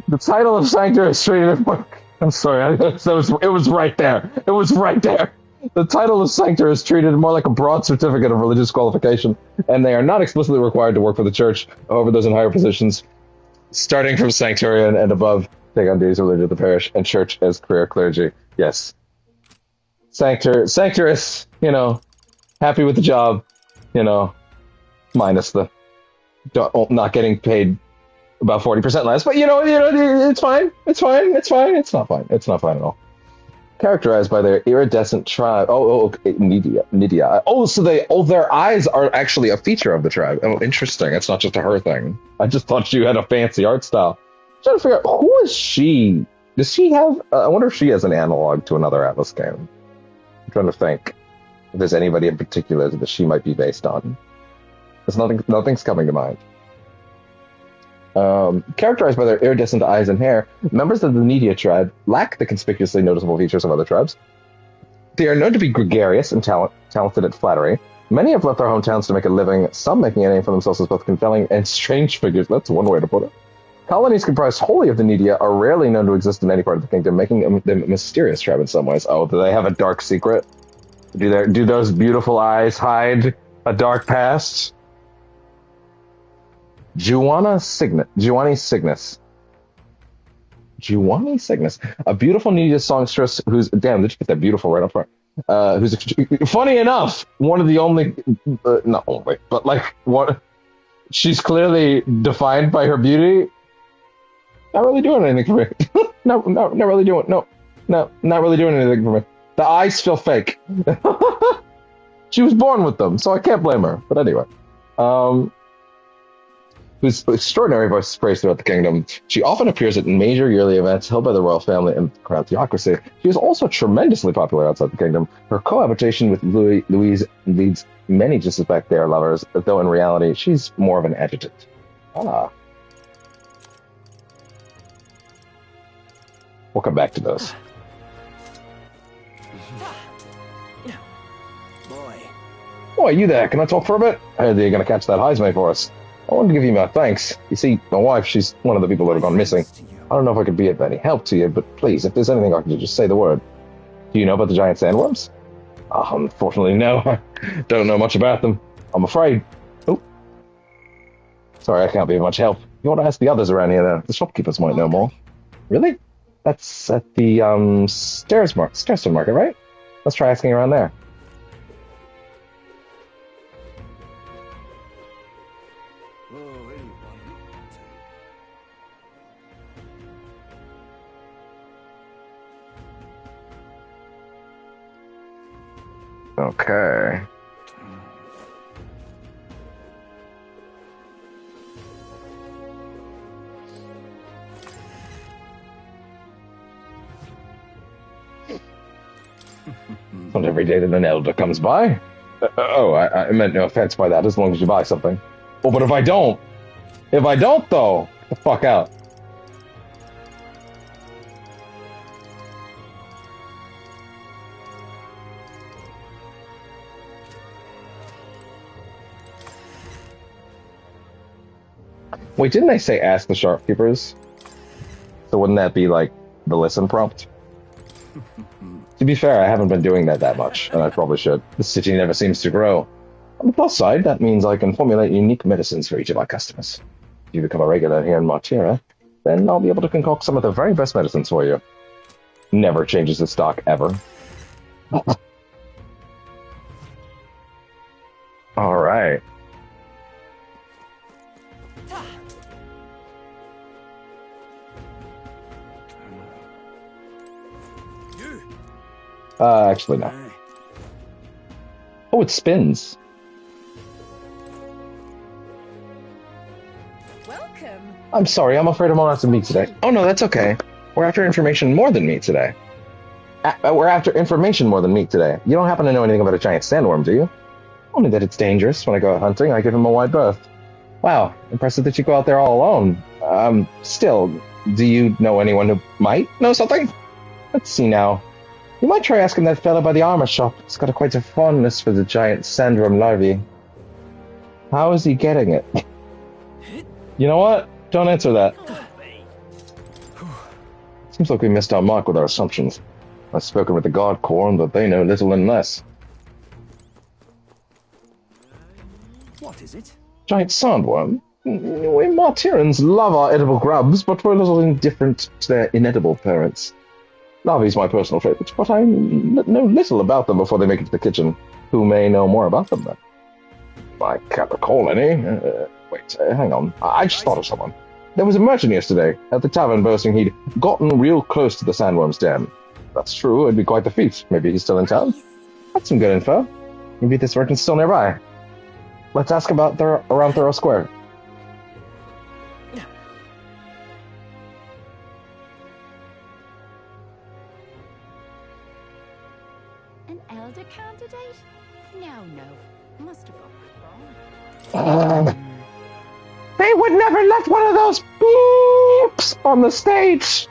Speaker 1: The title of Sanctor is treated. I'm sorry, it was right there. It was right there. The title of Sanctor is treated more like a broad certificate of religious qualification, and they are not explicitly required to work for the church. However, those in higher positions, starting from Sanctorian and above, take on duties related to the parish and church as career clergy. Yes. Sanctorus, happy with the job, minus the not getting paid about 40% less, but it's fine. It's fine. It's fine. It's not fine. It's not fine at all. Characterized by their iridescent tribe. Okay. Nydia. So their eyes are actually a feature of the tribe. Oh, interesting. It's not just a her thing. I just thought she had a fancy art style. I'm trying to figure out, who is she? Does she have? I wonder if she has an analog to another Atlas game. I'm trying to think if there's anybody in particular that she might be based on. There's nothing's coming to mind. Characterized by their iridescent eyes and hair, members of the Nydia tribe lack the conspicuously noticeable features of other tribes. They are known to be gregarious and talented at flattery. Many have left their hometowns to make a living, some making a name for themselves as both compelling and strange figures. That's one way to put it. Colonies comprised wholly of the Nydia are rarely known to exist in any part of the kingdom, making them a mysterious tribe in some ways. Oh, do they have a dark secret? Do those beautiful eyes hide a dark past? Juwani Cygnus, a beautiful Nydia songstress who's, damn, did you get that beautiful right up front? Who's, funny enough, one of the only, not only, but like, what, she's clearly defined by her beauty. Not really doing anything for me. Not really doing, not really doing anything for me. The eyes feel fake. She was born with them, so I can't blame her. But anyway, whose extraordinary voice is praised throughout the kingdom. She often appears at major yearly events held by the royal family and crown theocracy. She is also tremendously popular outside the kingdom. Her cohabitation with Louise leads many to suspect they are lovers, though in reality, she's more of an adjutant. Ah. We'll come back to those. Boy, you there? Can I talk for a bit? I heard that you're going to catch that Heisman for us. I wanted to give you my thanks. You see, my wife, she's one of the people that have gone missing. I don't know if I could be of any help to you, but please, if there's anything I can do, just say the word. Do you know about the giant sandworms? Unfortunately, no. I don't know much about them. I'm afraid. Oh. Sorry, I can't be of much help. You ought to ask the others around here, though. The shopkeepers might know more. Really? That's at the, Stairston Market, right? Let's try asking around there. Okay. Not every day that an elder comes by. I meant no offense by that, as long as you buy something. Oh, but if I don't though, get the fuck out. Wait, didn't they say ask the shopkeepers? So wouldn't that be like the listen prompt? To be fair, I haven't been doing that much, and I probably should. The city never seems to grow. On the plus side, that means I can formulate unique medicines for each of our customers. If you become a regular here in Martira, then I'll be able to concoct some of the very best medicines for you. Never changes the stock, ever. Alright. Actually, no. Oh, it spins.
Speaker 15: Welcome.
Speaker 1: I'm sorry, I'm afraid I'm not after meat today. Oh no, that's okay. We're after information more than meat today. We're after information more than meat today. You don't happen to know anything about a giant sandworm, do you? Only that it's dangerous. When I go out hunting, I give him a wide berth. Wow, impressive that you go out there all alone. Still, do you know anyone who might know something? Let's see now. You might try asking that fellow by the armor shop. He's got quite a fondness for the giant sandworm larvae. How is he getting it? You know what? Don't answer that. Seems like we missed our mark with our assumptions. I've spoken with the Guard Corps, but they know little and less.
Speaker 19: What is it?
Speaker 1: Giant sandworm? We Martyrans love our edible grubs, but we're a little indifferent to their inedible parents. Larvae's my personal favorite, but I know little about them before they make it to the kitchen. Who may know more about them, then? I can't recall any. Wait, hang on. I just thought of someone. There was a merchant yesterday at the tavern boasting he'd gotten real close to the sandworm's den. If that's true, it'd be quite the feat. Maybe he's still in town? That's some good info. Maybe this merchant's still nearby. Let's ask about around Thorough Square.
Speaker 5: An elder candidate? No. Must have gone wrong.
Speaker 12: They would never let one of those beeps on the stage.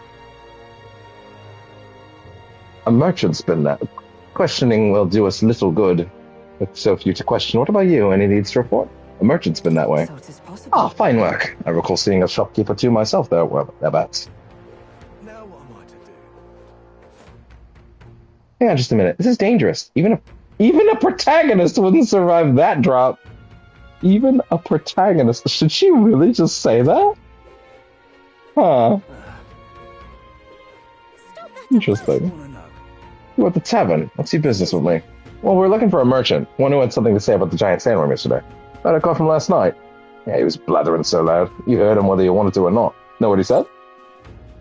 Speaker 1: A merchant's been that. Questioning will do us little good. With so few to question, what about you? Any needs to report? A merchant's been that way. Ah, fine work. I recall seeing a shopkeeper too myself there, thereabouts.
Speaker 19: Now what am I to do?
Speaker 1: Hang on just a minute. This is dangerous. Even a protagonist wouldn't survive that drop. Even a protagonist. Should she really just say that? Huh. Interesting. You at the tavern. What's your business with me? Well, we're looking for a merchant. One who had something to say about the giant sandworm yesterday. I had a call from last night. Yeah, he was blathering so loud. You heard him whether you wanted to or not. Know what he said?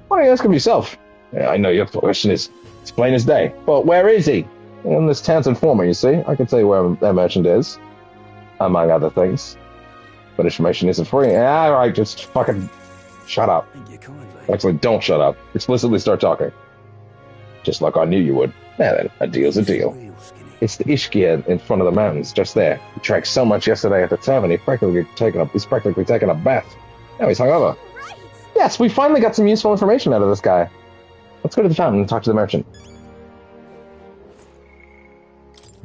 Speaker 1: Why don't you ask him yourself? Yeah, I know your question is it's plain as day. But where is he? In this town's informer, you see. I can tell you where that merchant is. Among other things. But information isn't free. Yeah, alright, just fucking shut up. Actually, don't shut up. Explicitly start talking. Just like I knew you would. Now then, a deal's a deal. It's the Ishkia in front of the mountains, just there. He drank so much yesterday at the tavern, he's practically taken a bath. Now he's hungover. Right. Yes, we finally got some useful information out of this guy. Let's go to the fountain and talk to the merchant.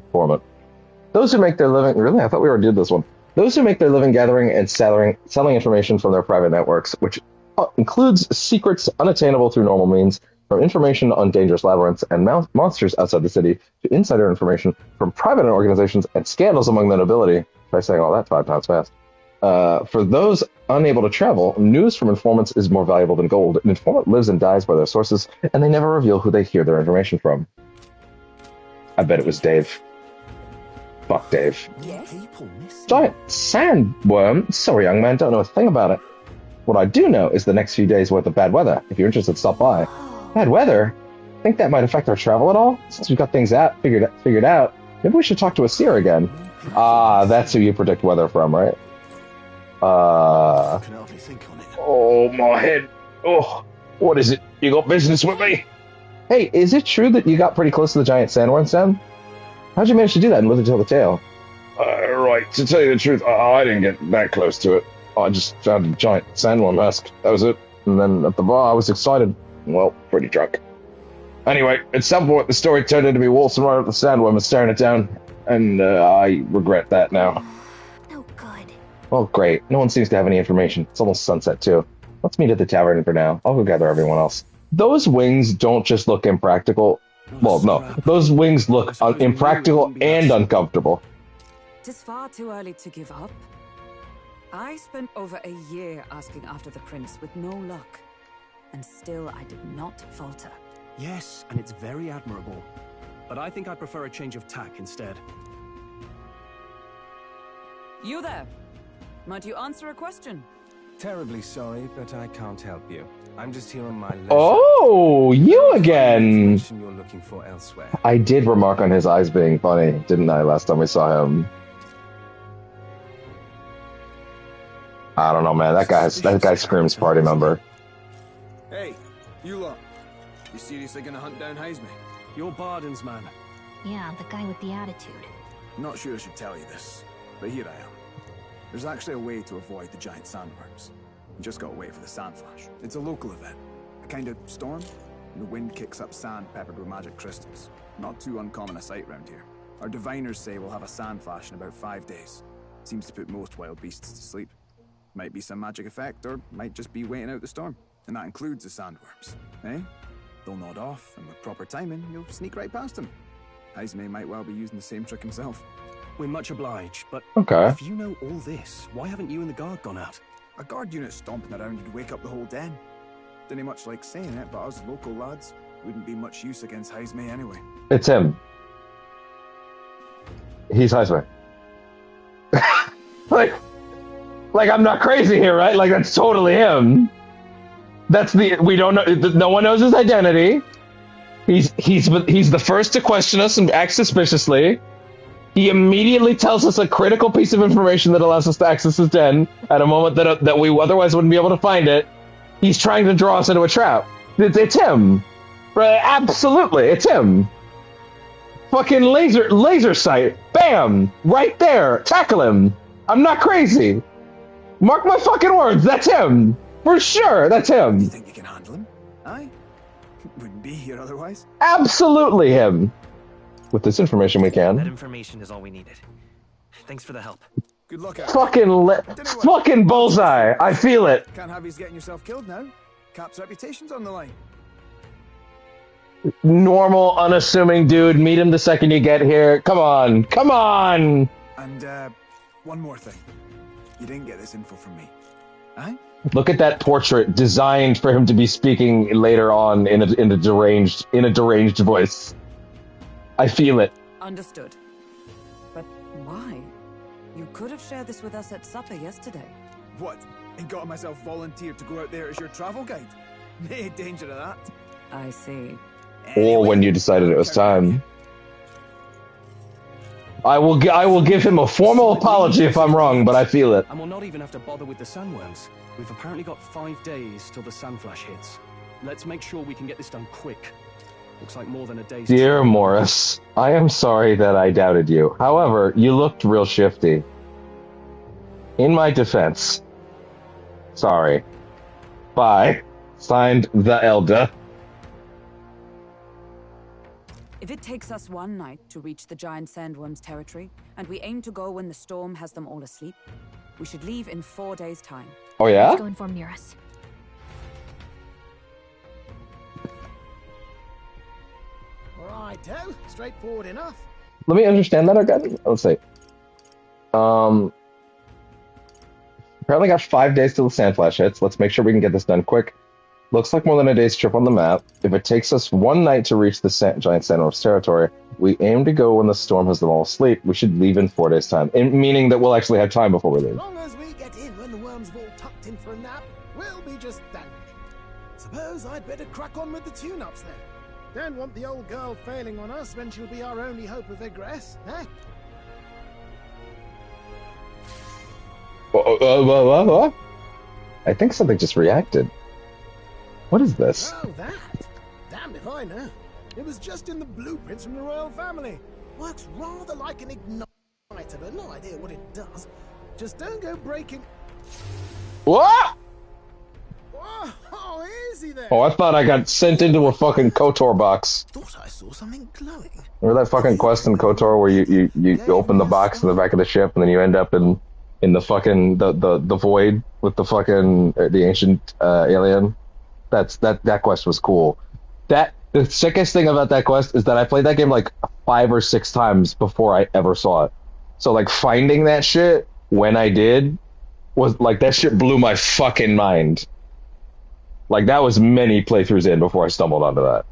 Speaker 1: Informant. Those who make their living... Really? I thought we already did this one. Those who make their living gathering and selling information from their private networks, which includes secrets unattainable through normal means, from information on dangerous labyrinths and monsters outside the city, to insider information from private organizations and scandals among the nobility. Try saying all that 5 times fast. For those unable to travel, news from informants is more valuable than gold. An informant lives and dies by their sources, and they never reveal who they hear their information from. I bet it was Dave. Fuck Dave.
Speaker 5: Yes?
Speaker 1: Giant sandworm? Sorry, young man, don't know a thing about it. What I do know is the next few days' worth of bad weather. If you're interested, stop by. Bad weather? Think that might affect our travel at all? Since we've got things figured out, maybe we should talk to Asir again. Ah, that's who you predict weather from, right?
Speaker 19: I can hardly think on it.
Speaker 1: Oh, my head. Oh, what is it? You got business with me? Hey, is it true that you got pretty close to the giant sandworm, Sam? How'd you manage to do that and live to tell the tale? Right, to tell you the truth, I didn't get that close to it. I just found a giant sandworm husk. That was it. And then at the bar, I was excited. Well, pretty drunk. Anyway, at some point, the story turned into me waltzing right up the sandworm and staring it down. And I regret that now.
Speaker 3: No good.
Speaker 1: Well, great. No one seems to have any information. It's almost sunset, too. Let's meet at the tavern for now. I'll go gather everyone else. Those wings don't just look impractical. Well, no. Those wings look impractical and uncomfortable.
Speaker 10: It's far too early to give up. I spent over a year asking after the prince with no luck. And still I did not falter.
Speaker 8: Yes, and it's very admirable. But I think I prefer a change of tack instead.
Speaker 10: You there. Might you answer a question?
Speaker 17: Terribly sorry, but I can't help you. I'm just here on my leisure.
Speaker 1: Oh, you again!
Speaker 17: You're looking for elsewhere.
Speaker 1: I did remark on his eyes being funny, didn't I, last time we saw him? I don't know, man. That guy screams party member.
Speaker 19: Hey, you lot. You seriously gonna hunt down Hazme?
Speaker 8: You're Barden's man.
Speaker 14: Yeah, the guy with the attitude.
Speaker 11: Not sure I should tell you this, but here I am. There's actually a way to avoid the giant sandworms. You just gotta wait for the sand flash. It's a local event. A kind of storm. The wind kicks up sand peppered with magic crystals. Not too uncommon a sight round here. Our diviners say we'll have a sand flash in about 5 days. Seems to put most wild beasts to sleep. Might be some magic effect, or might just be waiting out the storm. And that includes the sandworms. Eh? They'll nod off, and with proper timing, you'll sneak right past them. Heismay might well be using the same trick himself.
Speaker 19: We're much obliged, but
Speaker 1: okay.
Speaker 19: If you know all this, why haven't you and the guard gone out?
Speaker 11: A guard unit stomping around would wake up the whole den. Didn't much like saying it, but us local lads wouldn't be much use against Heismay anyway.
Speaker 1: It's him. He's Heismay. like I'm not crazy here, right? Like that's totally him. That's we don't know. No one knows his identity. He's the first to question us and act suspiciously. He immediately tells us a critical piece of information that allows us to access his den at a moment that we otherwise wouldn't be able to find it. He's trying to draw us into a trap. It's him. Right? Absolutely, it's him. Fucking laser sight. Bam! Right there. Tackle him. I'm not crazy. Mark my fucking words. That's him. For sure, that's him.
Speaker 11: You think you can handle him? Aye. Wouldn't be here otherwise.
Speaker 1: Absolutely him. With this information we can.
Speaker 13: That information is all we needed. Thanks for the help.
Speaker 11: Good luck.
Speaker 1: Fucking bullseye. I feel it.
Speaker 11: Can't have you getting yourself killed now. Cap's reputation's on the line.
Speaker 1: Normal, unassuming dude. Meet him the second you get here. Come on. Come on.
Speaker 11: And one more thing. You didn't get this info from me. Aye?
Speaker 1: Look at that portrait designed for him to be speaking later on in a deranged voice. I feel it.
Speaker 10: Understood. But why? You could have shared this with us at supper yesterday.
Speaker 11: What? And got myself volunteered to go out there as your travel guide? No danger of that.
Speaker 10: I see.
Speaker 1: Or when you decided it was time. I will give him a formal apology if I'm wrong, but I feel it.
Speaker 19: And we'll not even have to bother with the sandworms. We've apparently got 5 days till the sand flash hits. Let's make sure we can get this done quick. Looks like more than a day's
Speaker 1: Dear Morris, I am sorry that I doubted you. However, you looked real shifty. In my defense. Sorry. Bye. Signed, The Elder.
Speaker 10: If it takes us one night to reach the giant sandworms' territory, and we aim to go when the storm has them all asleep, we should leave in 4 days' time.
Speaker 1: Oh yeah?
Speaker 14: Let's go inform Nearest.
Speaker 18: Righto, straightforward enough.
Speaker 1: Let me understand that again. Let's see. Apparently got 5 days till the sand flash hits. Let's make sure we can get this done quick. Looks like more than a day's trip on the map. If it takes us one night to reach the giant sandworms territory, we aim to go when the storm has them all asleep. We should leave in 4 days' time. Meaning that we'll actually have time before we leave.
Speaker 18: As long as we get in when the worms have all tucked in for a nap, we'll be just dandy. Suppose I'd better crack on with the tune-ups then. Don't want the old girl failing on us when she'll be our only hope of egress, eh?
Speaker 1: What? I think something just reacted. What is this?
Speaker 18: Oh, that? Damned if I know. It was just in the blueprints from the royal family. Works rather like an igniter, but no idea what it does. Just don't go breaking...
Speaker 1: What?
Speaker 18: Oh, easy there.
Speaker 1: Oh, I thought I got sent into a fucking KOTOR box.
Speaker 18: Thought I saw something glowing.
Speaker 1: Remember that fucking quest in KOTOR where you open the box in the back of the ship and then you end up in the fucking the void with the fucking the ancient alien? That quest was cool. The sickest thing about that quest is that I played that game like 5 or 6 times before I ever saw it. So like finding that shit when I did was like that shit blew my fucking mind. Like that was many playthroughs in before I stumbled onto that.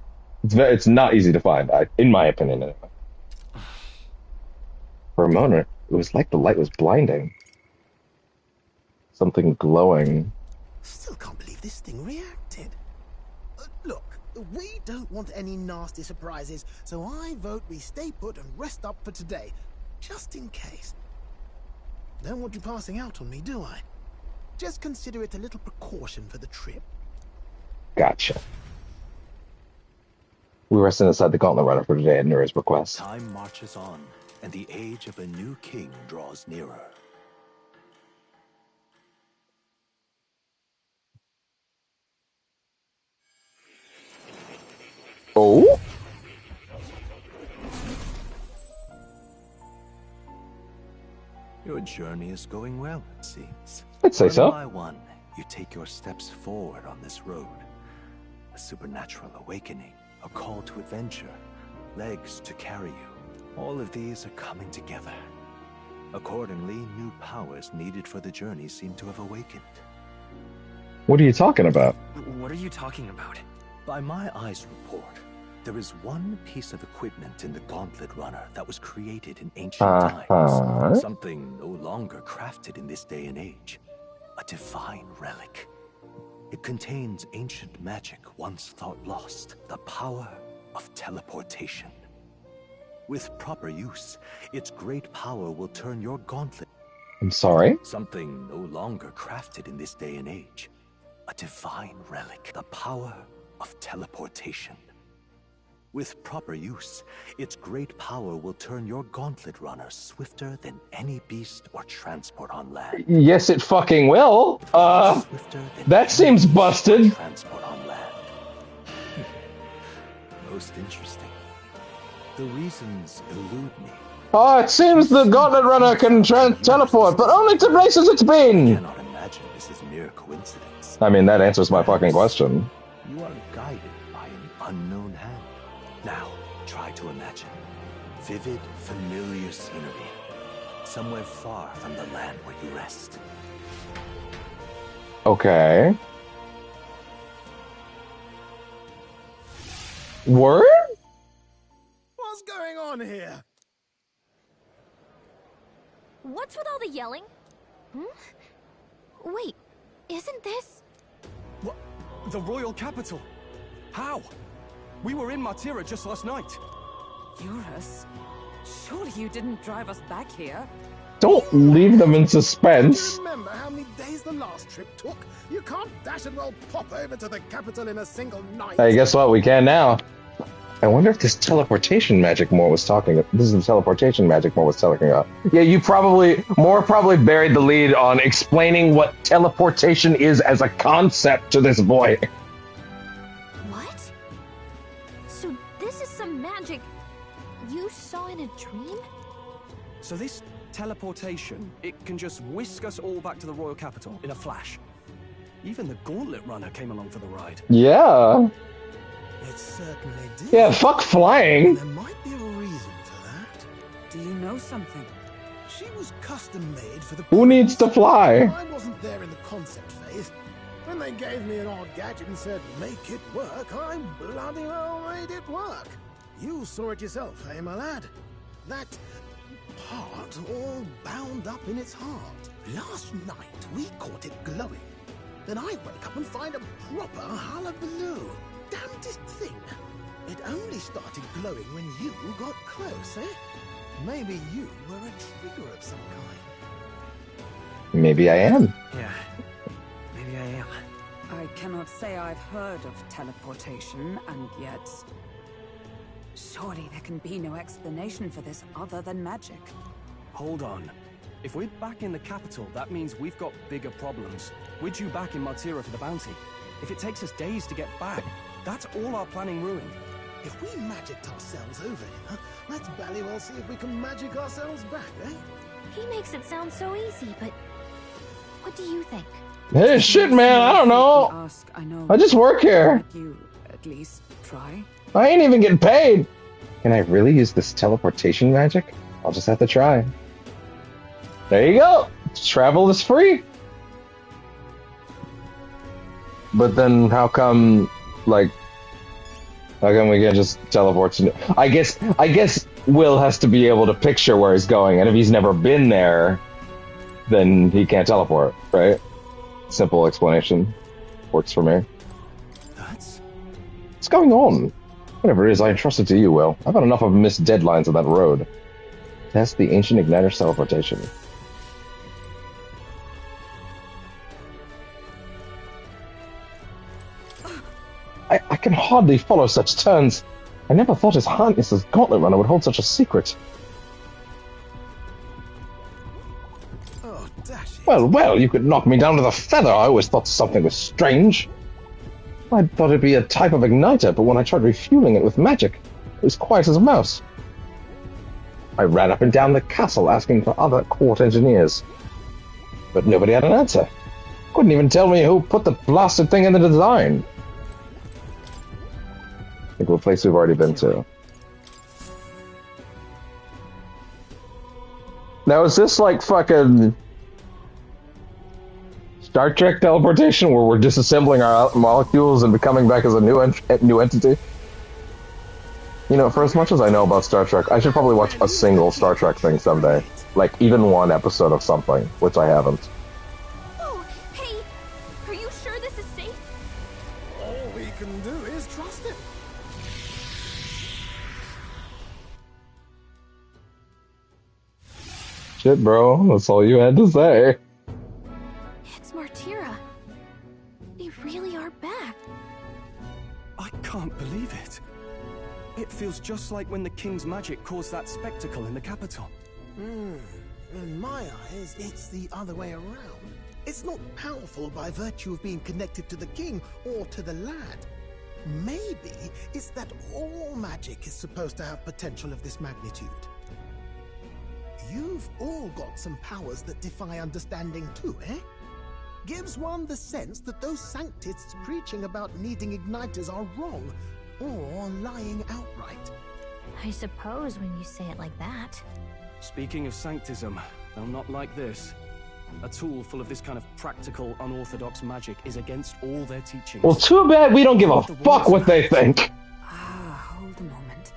Speaker 1: It's not easy to find, in my opinion. Anyway. For a moment, it was like the light was blinding. Something glowing.
Speaker 18: Still can't believe this thing reacted. Look, we don't want any nasty surprises, so I vote we stay put and rest up for today, just in case. Don't want you passing out on me, do I? Just consider it a little precaution for the trip.
Speaker 1: Gotcha. We rested inside the Gauntlet Runner for today at Nura's request.
Speaker 6: Time marches on, and the age of a new king draws nearer.
Speaker 1: Oh?
Speaker 6: Your journey is going well, it seems.
Speaker 1: I'd say so.
Speaker 6: One by one, you take your steps forward on this road. A supernatural awakening, a call to adventure, legs to carry you. All of these are coming together. Accordingly, new powers needed for the journey seem to have awakened.
Speaker 1: What are you talking about?
Speaker 13: What are you talking about?
Speaker 6: By my eyes report, there is one piece of equipment in the Gauntlet Runner that was created in ancient times. Something no longer crafted in this day and age. A divine relic. It contains ancient magic once thought lost. The power of teleportation. With proper use, its great power will turn your gauntlet.
Speaker 1: I'm sorry?
Speaker 6: Something no longer crafted in this day and age. A divine relic. The power of teleportation. With proper use, its great power will turn your gauntlet runner swifter than any beast or transport on land.
Speaker 1: Yes, it fucking will. That seems busted.
Speaker 6: Transport on land. Most interesting. The reasons elude me.
Speaker 1: Oh, it seems the Gauntlet Runner can teleport, but only to places it's been.
Speaker 6: I cannot imagine this is mere coincidence.
Speaker 1: I mean, that answers my fucking question.
Speaker 6: You are guided by an unknown hand. Now, try to imagine. Vivid, familiar scenery. Somewhere far from the land where you rest.
Speaker 1: Okay. Word?
Speaker 18: What's going on here?
Speaker 14: What's with all the yelling? Wait, isn't this...
Speaker 19: What? The royal capital? How? We were in Martira just last night.
Speaker 10: Eurus? Surely you didn't drive us back here?
Speaker 1: Don't leave them in suspense.
Speaker 18: Do you remember how many days the last trip took? You can't dash and well pop over to the capital in a single night.
Speaker 1: Hey, guess what? We can now. I wonder if this teleportation magic Moore was talking about. This is the teleportation magic Moore was talking about. Yeah, Moore probably buried the lead on explaining what teleportation is as a concept to this boy.
Speaker 14: What? So this is some magic you saw in a dream?
Speaker 19: So this teleportation, it can just whisk us all back to the royal capital in a flash. Even the Gauntlet Runner came along for the ride.
Speaker 1: Yeah.
Speaker 18: It certainly did.
Speaker 1: Yeah, fuck flying.
Speaker 18: There might be a reason for that.
Speaker 10: Do you know something?
Speaker 18: She was custom made for the...
Speaker 1: Who needs to fly?
Speaker 18: I wasn't there in the concept phase. When they gave me an odd gadget and said, make it work, I bloody well made it work. You saw it yourself, eh, my lad? That part all bound up in its heart. Last night, we caught it glowing. Then I wake up and find a proper hullabaloo. Damnedest thing. It only started glowing when you got close, eh? Maybe you were a trigger of some kind.
Speaker 1: Maybe I am.
Speaker 13: Yeah, maybe I am.
Speaker 10: I cannot say I've heard of teleportation, and yet... surely there can be no explanation for this other than magic.
Speaker 19: Hold on. If we're back in the capital, that means we've got bigger problems. We're due back in Martira for the bounty. If it takes us days to get back, that's all our planning ruined.
Speaker 18: If we magicked ourselves over here, let's bally well see if we can magic ourselves back, eh?
Speaker 14: He makes it sound so easy, but what do you think?
Speaker 1: Hey, shit, man, I don't know. I just work here.
Speaker 10: You at least try.
Speaker 1: I ain't even getting paid. Can I really use this teleportation magic? I'll just have to try. There you go. Travel is free. But then how come, like, how come we can't just teleport to... I guess Will has to be able to picture where he's going, and if he's never been there, then he can't teleport, right? Simple explanation. Works for me. What's going on? Whatever it is, I entrust it to you, Will. I've had enough of missed deadlines on that road. Test the ancient igniter's teleportation. I can hardly follow such turns. I never thought His Highness's Gauntlet Runner would hold such a secret.
Speaker 12: Well, you could knock me down with a feather. I always thought something was strange. I thought it'd be a type of igniter, but when I tried refueling it with magic, it was quiet as a mouse. I ran up and down the castle asking for other court engineers, but nobody had an answer. Couldn't even tell me who put the blasted thing in the design. I think a place we've already been to. Now, is this like fucking Star Trek teleportation where we're disassembling our molecules and becoming back as a new entity? You know, for as much as I know about Star Trek, I should probably watch a single Star Trek thing someday. Like, even one episode of something, which I haven't.
Speaker 14: Oh, hey! Are you sure this is safe?
Speaker 18: All we can do is trust him.
Speaker 12: Shit, bro. That's all you had to say.
Speaker 14: It's Martira. They really are back.
Speaker 19: I can't believe it. It feels just like when the king's magic caused that spectacle in the capital.
Speaker 18: In my eyes, it's the other way around. It's not powerful by virtue of being connected to the king or to the lad. Maybe it's that all magic is supposed to have potential of this magnitude. You've all got some powers that defy understanding too, eh? Gives one the sense that those sanctists preaching about needing igniters are wrong, or lying outright.
Speaker 14: I suppose when you say it like that.
Speaker 19: Speaking of sanctism, well, not like this. A tool full of this kind of practical, unorthodox magic is against all their teachings.
Speaker 12: Well, too bad we don't give a fuck what they think.
Speaker 10: Hold a moment.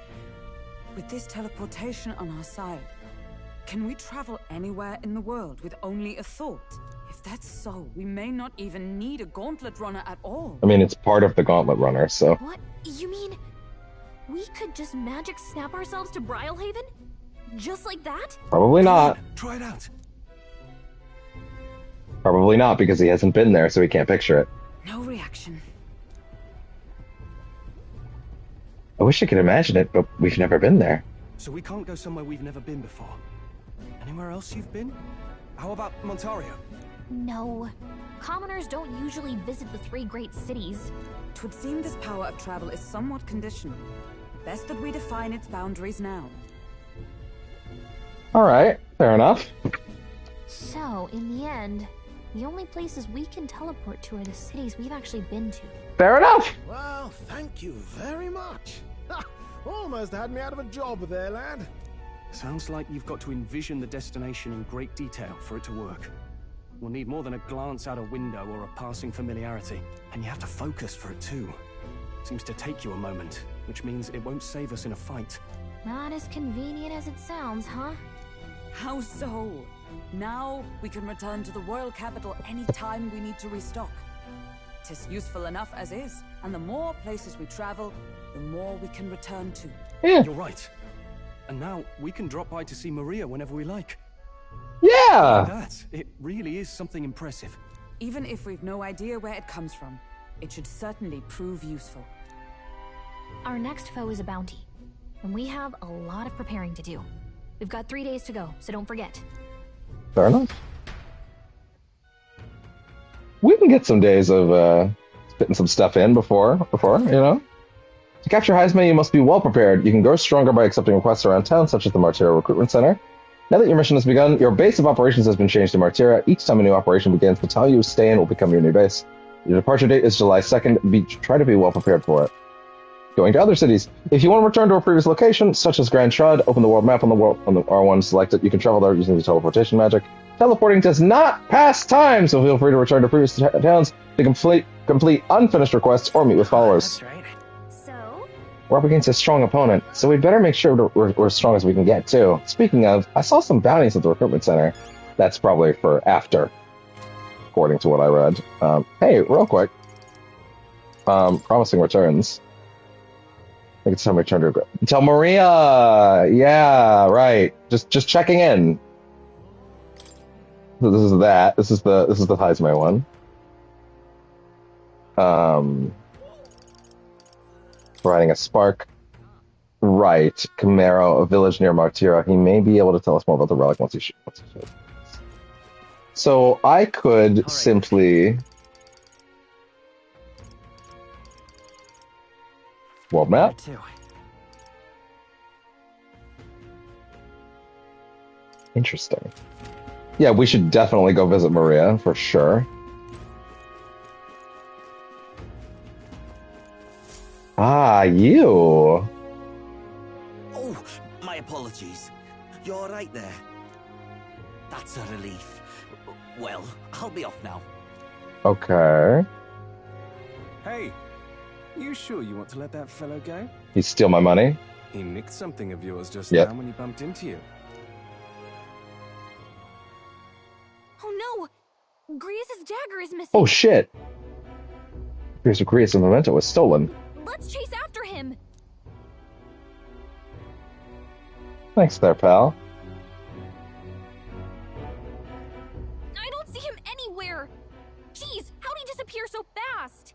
Speaker 10: With this teleportation on our side, can we travel anywhere in the world with only a thought? If that's so, we may not even need a gauntlet runner at all.
Speaker 12: I mean, it's part of the gauntlet runner, so...
Speaker 14: What? You mean we could just magic snap ourselves to Brialhaven? Just like that?
Speaker 12: Probably not.
Speaker 19: Try it out.
Speaker 12: Probably not, because he hasn't been there, so he can't picture it.
Speaker 10: No reaction.
Speaker 12: I wish I could imagine it, but we've never been there.
Speaker 19: So we can't go somewhere we've never been before. Anywhere else you've been? How about Montario?
Speaker 14: No. Commoners don't usually visit the three great cities.
Speaker 10: 'Twould seem this power of travel is somewhat conditional. Best that we define its boundaries now.
Speaker 12: Alright, fair enough.
Speaker 14: So, in the end, the only places we can teleport to are the cities we've actually been to.
Speaker 12: Fair enough!
Speaker 18: Well, thank you very much. Ha! Almost had me out of a job there, lad.
Speaker 19: Sounds like you've got to envision the destination in great detail for it to work. We'll need more than a glance out a window or a passing familiarity. And you have to focus for it too. Seems to take you a moment, which means it won't save us in a fight.
Speaker 14: Not as convenient as it sounds, huh?
Speaker 10: How so? Now we can return to the royal capital any time we need to restock. 'Tis useful enough as is, and the more places we travel, the more we can return to.
Speaker 12: Yeah.
Speaker 19: You're right. And now we can drop by to see Maria whenever we like.
Speaker 12: Yeah!
Speaker 19: That, it really is something impressive.
Speaker 10: Even if we've no idea where it comes from, it should certainly prove useful.
Speaker 14: Our next foe is a bounty, and we have a lot of preparing to do. We've got 3 days to go, so don't forget.
Speaker 12: Fair enough. We can get some days of spitting some stuff in before, you know? To capture Heisman, you must be well prepared. You can grow stronger by accepting requests around town, such as the Martira Recruitment Center. Now that your mission has begun, your base of operations has been changed to Martira. Each time a new operation begins, the town you stay in will become your new base. Your departure date is July 2nd. Try to be well prepared for it. Going to other cities. If you want to return to a previous location, such as Grand Trud, open the world map on the R1, select it. You can travel there using the teleportation magic. Teleporting does not pass time, so feel free to return to previous towns to complete unfinished requests or meet with followers.
Speaker 14: That's right. So?
Speaker 12: We're up against a strong opponent, so we'd better make sure we're as strong as we can get, too. Speaking of, I saw some bounties at the recruitment center. That's probably for after, according to what I read. Hey, real quick. Promising returns. I think it's time we return to... Tell Maria! Yeah, right. Just checking in. So this is that. This is the Heisman one. Providing a spark. Right. Camaro, a village near Martira. He may be able to tell us more about the relic once he shows. So I could simply... World map? Interesting. Yeah, we should definitely go visit Maria, for sure. Ah, you!
Speaker 22: Oh, my apologies. You're right there. That's a relief. Well, I'll be off now.
Speaker 12: Okay.
Speaker 17: Hey, you sure you want to let that fellow go?
Speaker 12: He steal my money?
Speaker 17: He nicked something of yours just
Speaker 12: Yep.
Speaker 17: now when he bumped into you.
Speaker 14: Oh no! Grius' dagger is missing.
Speaker 12: Oh shit! Here's Grius' memento was stolen.
Speaker 14: Let's chase after him.
Speaker 12: Thanks there, pal.
Speaker 14: I don't see him anywhere. Jeez, how'd he disappear so fast?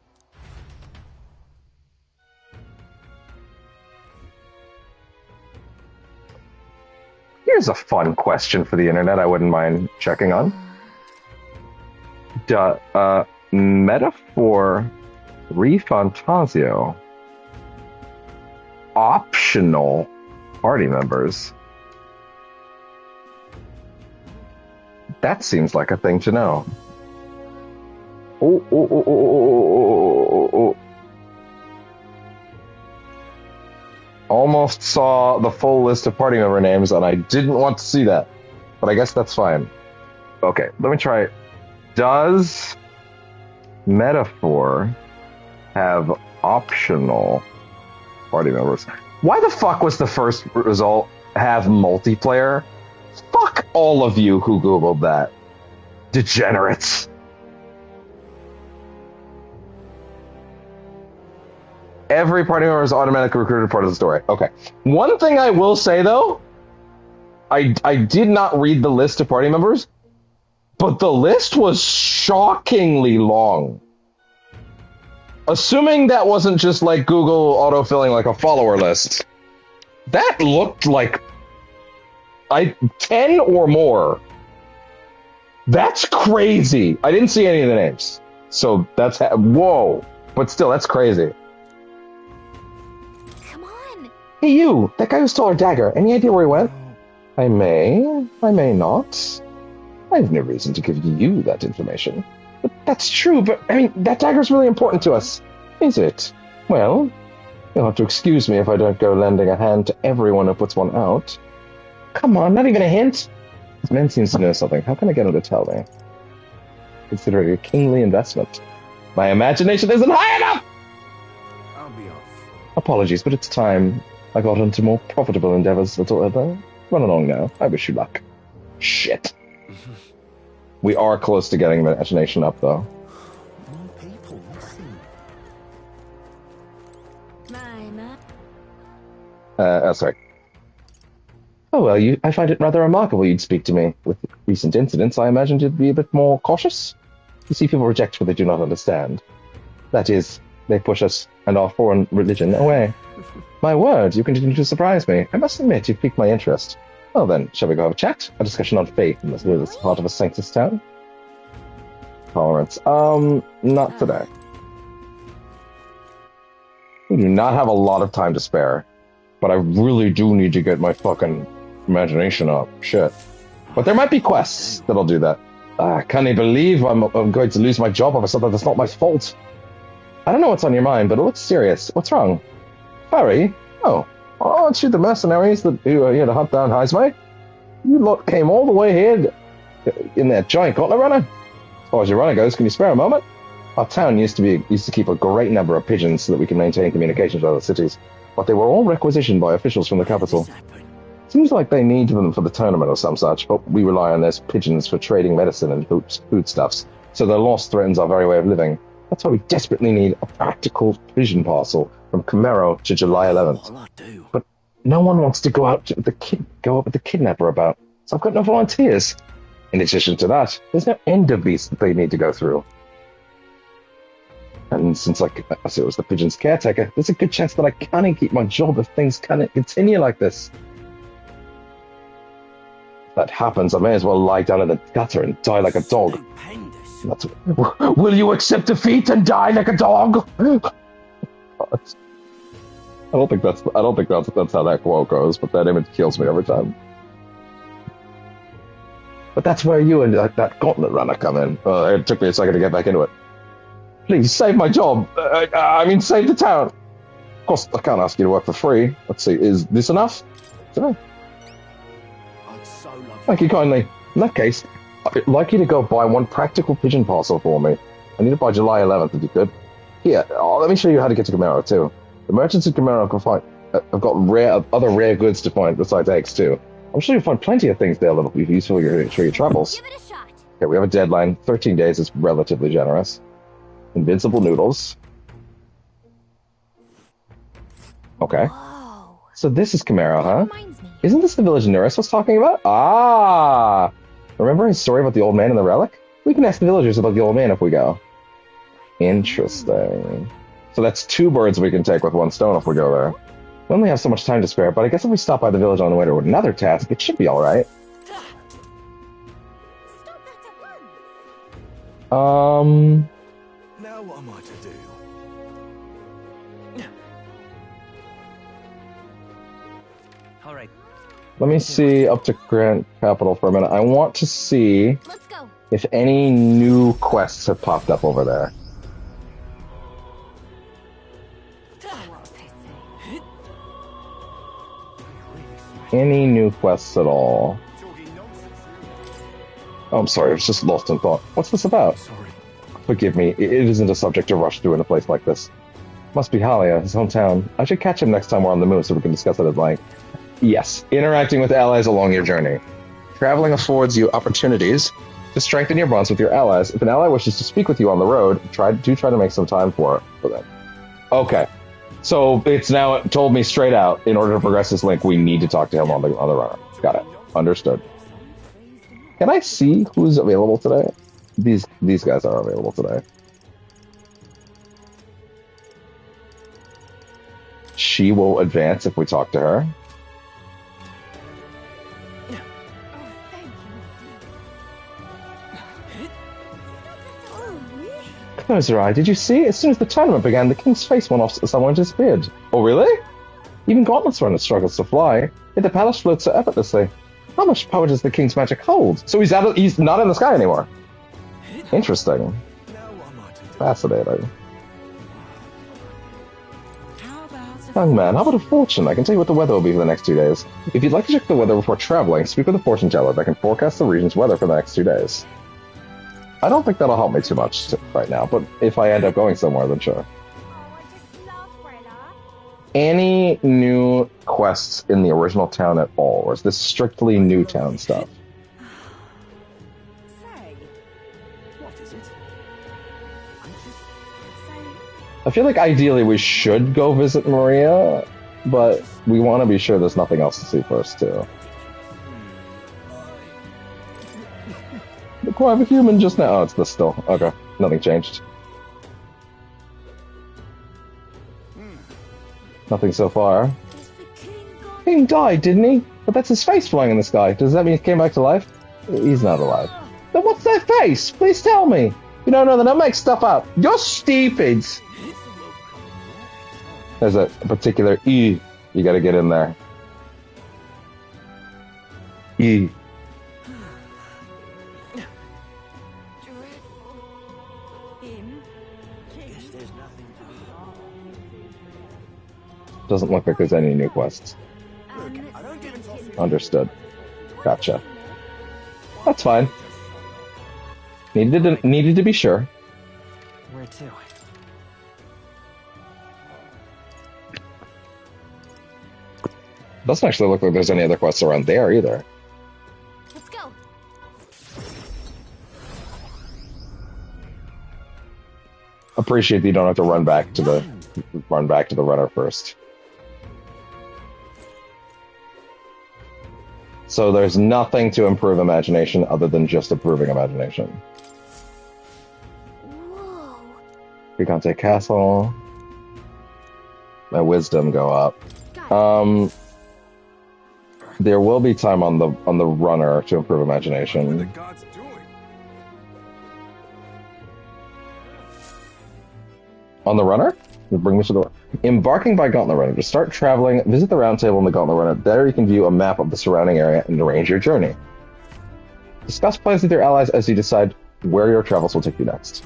Speaker 12: Here's a fun question for the internet I wouldn't mind checking on. Metaphor ReFantazio. Optional party members. That seems like a thing to know. Oh. Almost saw the full list of party member names, and I didn't want to see that. But I guess that's fine. Okay, let me try. Does Metaphor have optional party members? Why the fuck was the first result have multiplayer? Fuck all of you who Googled that. Degenerates. Every party member is automatically recruited part of the story. Okay. One thing I will say, though, I did not read the list of party members, but the list was shockingly long. Assuming that wasn't just like Google autofilling like a follower list, that looked like 10 or more. That's crazy. I didn't see any of the names. So that's... whoa. But still, that's crazy. Hey, you! That guy who stole our dagger. Any idea where he went? I may not. I have no reason to give you that information. But that's true, but, I mean, that dagger's really important to us. Is it? Well, you'll have to excuse me if I don't go lending a hand to everyone who puts one out. Come on, not even a hint? This man seems to know something. How can I get him to tell me? Consider it a kingly investment. My imagination isn't high enough!
Speaker 17: I'll be off.
Speaker 12: Apologies, but it's time. I got into more profitable endeavors, little Edna. Run along now. I wish you luck. Shit. We are close to getting imagination up, though.
Speaker 17: More people, listen.
Speaker 12: Sorry. Oh, well, I find it rather remarkable you'd speak to me. With recent incidents, I imagined you'd be a bit more cautious. You see, people reject what they do not understand. That is, they push us and our foreign religion away. My word, you continue to surprise me. I must admit, you've piqued my interest. Well then, shall we go have a chat? A discussion on faith in this part of a sanctus town? Tolerance. Not today. We do not have a lot of time to spare. But I really do need to get my fucking imagination up. Shit. But there might be quests that'll do that. Can't even believe I'm going to lose my job over something that's not my fault. I don't know what's on your mind, but it looks serious. What's wrong? Barry? Oh, aren't you the mercenaries who are here to hunt down Heismay? You lot came all the way here in that giant gauntlet runner? As far as your runner goes, can you spare a moment? Our town used to keep a great number of pigeons so that we can maintain communications with other cities, but they were all requisitioned by officials from the capital. Seems like they need them for the tournament or some such, but we rely on those pigeons for trading medicine and foodstuffs, so their loss threatens our very way of living. That's why we desperately need a practical pigeon parcel from Camaro to July 11th. But no one wants to go up with the kidnapper about, so I've got no volunteers. In addition to that, there's no end of beasts that they need to go through. And since I said it was the pigeon's caretaker, there's a good chance that I can't keep my job if things can't continue like this. that happens, I may as well lie down in the gutter and die like a dog. That's, will you accept defeat and die like a dog? I don't think that's how that quote goes, but that image kills me every time. But that's where you and that gauntlet runner come in. It took me a second to get back into it. Please save my job. I mean, save the town. Of course, I can't ask you to work for free. Let's see, is this enough? Sure. Thank you kindly. In that case, I'd like you to go buy one practical pigeon parcel for me. I need it by July 11th, if you could. Here, let me show you how to get to Gamero, too. The merchants at Gamero have got other rare goods to find besides eggs, too. I'm sure you'll find plenty of things there that'll be useful for your travels.
Speaker 3: Give it a shot.
Speaker 12: Okay, we have a deadline. 13 days is relatively generous. Invincible noodles. Okay.
Speaker 3: Whoa.
Speaker 12: So this is Gamero, huh? Isn't this the village Nuris was talking about? Ah! Remember his story about the old man and the relic? We can ask the villagers about the old man if we go. Interesting. So that's 2 birds we can take with 1 stone if we go there. We only have so much time to spare, but I guess if we stop by the village on the way to another task, it should be alright.
Speaker 21: Now what am I to do?
Speaker 13: Alright.
Speaker 12: Let me see up to Grand Capital for a minute. I want to see if any new quests have popped up over there. Any new quests at all? Oh, I'm sorry, I was just lost in thought. What's this about? Forgive me, it isn't a subject to rush through in a place like this. Must be Halia, his hometown. I should catch him next time we're on the moon so we can discuss it at length. Yes, interacting with allies along your journey. Traveling affords you opportunities to strengthen your bonds with your allies. If an ally wishes to speak with you on the road, try to make some time for them. Okay. So it's now told me straight out, in order to progress this link, we need to talk to him on the runner. Got it. Understood. Can I see who's available today? These guys are available today. She will advance if we talk to her. Kozai, did you see? As soon as the tournament began, the king's face went off, someone disappeared. Oh, really? Even Gauntlet's runner struggles to fly, yet the palace floats so effortlessly. How much power does the king's magic hold? So he's not in the sky anymore. Interesting. Fascinating. Young man, how about a fortune? I can tell you what the weather will be for the next 2 days. If you'd like to check the weather before traveling, speak with a fortune teller that can forecast the region's weather for the next 2 days. I don't think that'll help me too much right now, but if I end up going somewhere, then sure. Any new quests in the original town at all, or is this strictly new town stuff? I feel like ideally we should go visit Maria, but we want to be sure there's nothing else to see first, too. The cry of a human just now. Oh, it's this still. Okay, nothing changed. Nothing so far. King died, didn't he? But that's his face flying in the sky. Does that mean he came back to life? He's not alive. Then what's that face? Please tell me. You don't know that I make stuff up. You're stupid. There's a particular E you gotta get in there. E. Doesn't look like there's any new quests. Understood. Gotcha. That's fine. Needed to be sure.
Speaker 13: Where to?
Speaker 12: Doesn't actually look like there's any other quests around there either.
Speaker 3: Let's go.
Speaker 12: Appreciate that you don't have to run back to the runner first. So there's nothing to improve imagination other than just improving imagination.
Speaker 3: Whoa.
Speaker 12: Picante Castle. My wisdom go up. There will be time on the runner to improve imagination. On the runner? Bring me to the embarking by Gauntlet Runner. To start traveling, visit the round table in the Gauntlet Runner. There you can view a map of the surrounding area and arrange your journey. Discuss plans with your allies as you decide where your travels will take you next.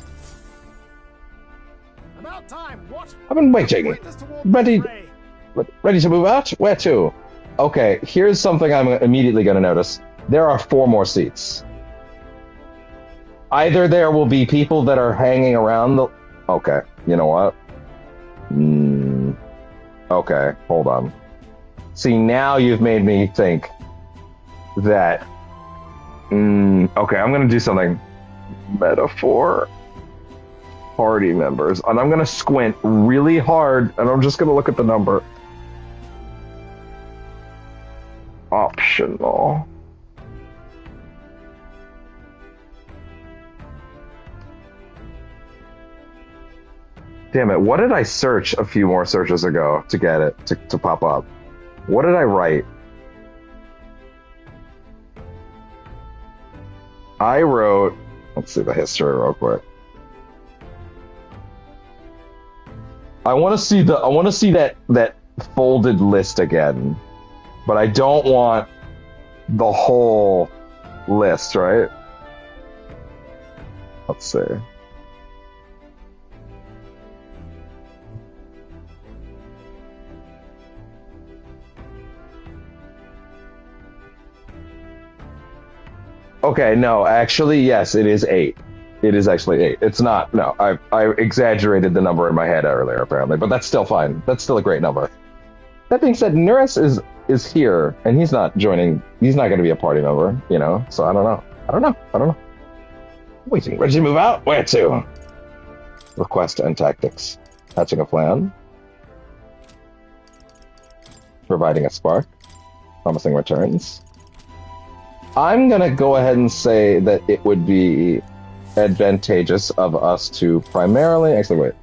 Speaker 18: About time. What?
Speaker 12: I've been waiting. Ready to move out? Where to? Okay, here's something I'm immediately going to notice. There are 4 more seats. Either there will be people that are hanging around the... Okay, you know what? Okay, hold on. See, now you've made me think that... okay, I'm going to do something. Metaphor. Party members. And I'm going to squint really hard, and I'm just going to look at the number. Optional. Damn it, what did I search a few more searches ago to get it to pop up? What did I write? I wrote, let's see the history real quick. I want to see that folded list again. But I don't want the whole list, right? Let's see. Okay, no, actually, yes, it is 8. It is actually 8. It's not, no, I exaggerated the number in my head earlier, apparently, but that's still fine. That's still a great number. That being said, Nuris is here, and he's not joining, he's not going to be a party member, you know, so I don't know. Waiting, ready to move out? Where to? Request and tactics. Hatching a plan. Providing a spark. Promising returns. I'm going to go ahead and say that it would be advantageous of us to primarily... Actually, wait.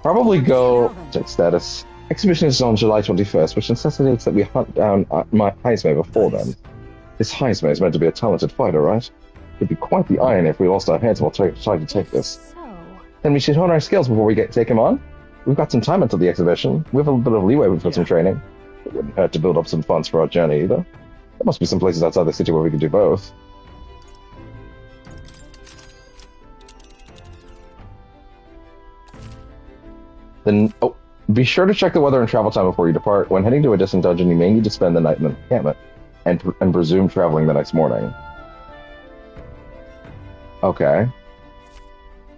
Speaker 12: Probably go... Check status. Exhibition is on July 21st, which necessitates that we hunt down my Heisme before then. This Heisme is meant to be a talented fighter, right? It'd be quite the iron if we lost our heads while trying to take this. Then we should hone our skills before we take him on. We've got some time until the exhibition. We have a bit of leeway for some training. It wouldn't hurt to build up some funds for our journey either. There must be some places outside the city where we could do both. Then, be sure to check the weather and travel time before you depart. When heading to a distant dungeon, you may need to spend the night in the encampment and presume traveling the next morning. Okay.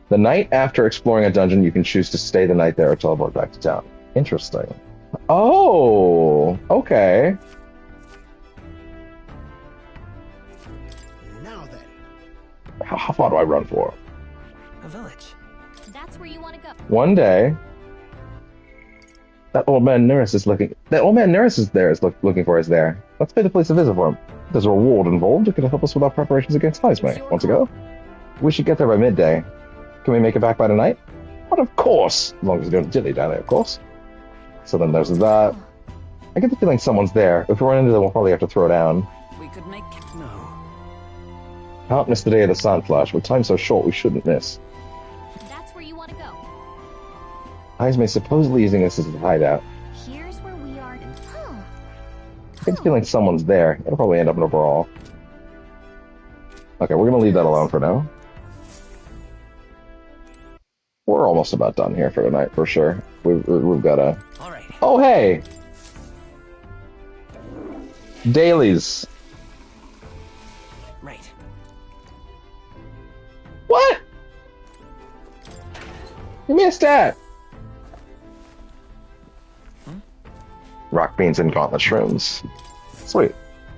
Speaker 12: The night after exploring a dungeon, you can choose to stay the night there or teleport back to town. Interesting. Oh, okay.
Speaker 18: Now then.
Speaker 12: How far do I run for?
Speaker 13: A village.
Speaker 14: That's where you want to go.
Speaker 12: One day, that old man Nuris is looking. That old man Nuris is there. Is looking for us there. Let's pay the place a visit for him. There's a reward involved. It could help us with our preparations against Heisme. Want to go? We should get there by midday. Can we make it back by tonight? But of course, as long as we don't dilly dally, of course. So then there's that. I get the feeling someone's there. If we run into them, we'll probably have to throw down.
Speaker 10: We could make no.
Speaker 12: Can't miss the day of the Sand Flash. With time so short, we shouldn't miss.
Speaker 14: That's where you want to go.
Speaker 12: Heisme supposedly using this as a hideout.
Speaker 14: Here's where we are.
Speaker 12: I get the feeling someone's there. It'll probably end up in a brawl. Okay, we're gonna leave that alone for now. We're almost about done here for tonight, for sure. We've got a... Oh, hey! Dailies.
Speaker 13: Right.
Speaker 12: What? Give me a stat. Rock beans and gauntlet shrooms. Sweet.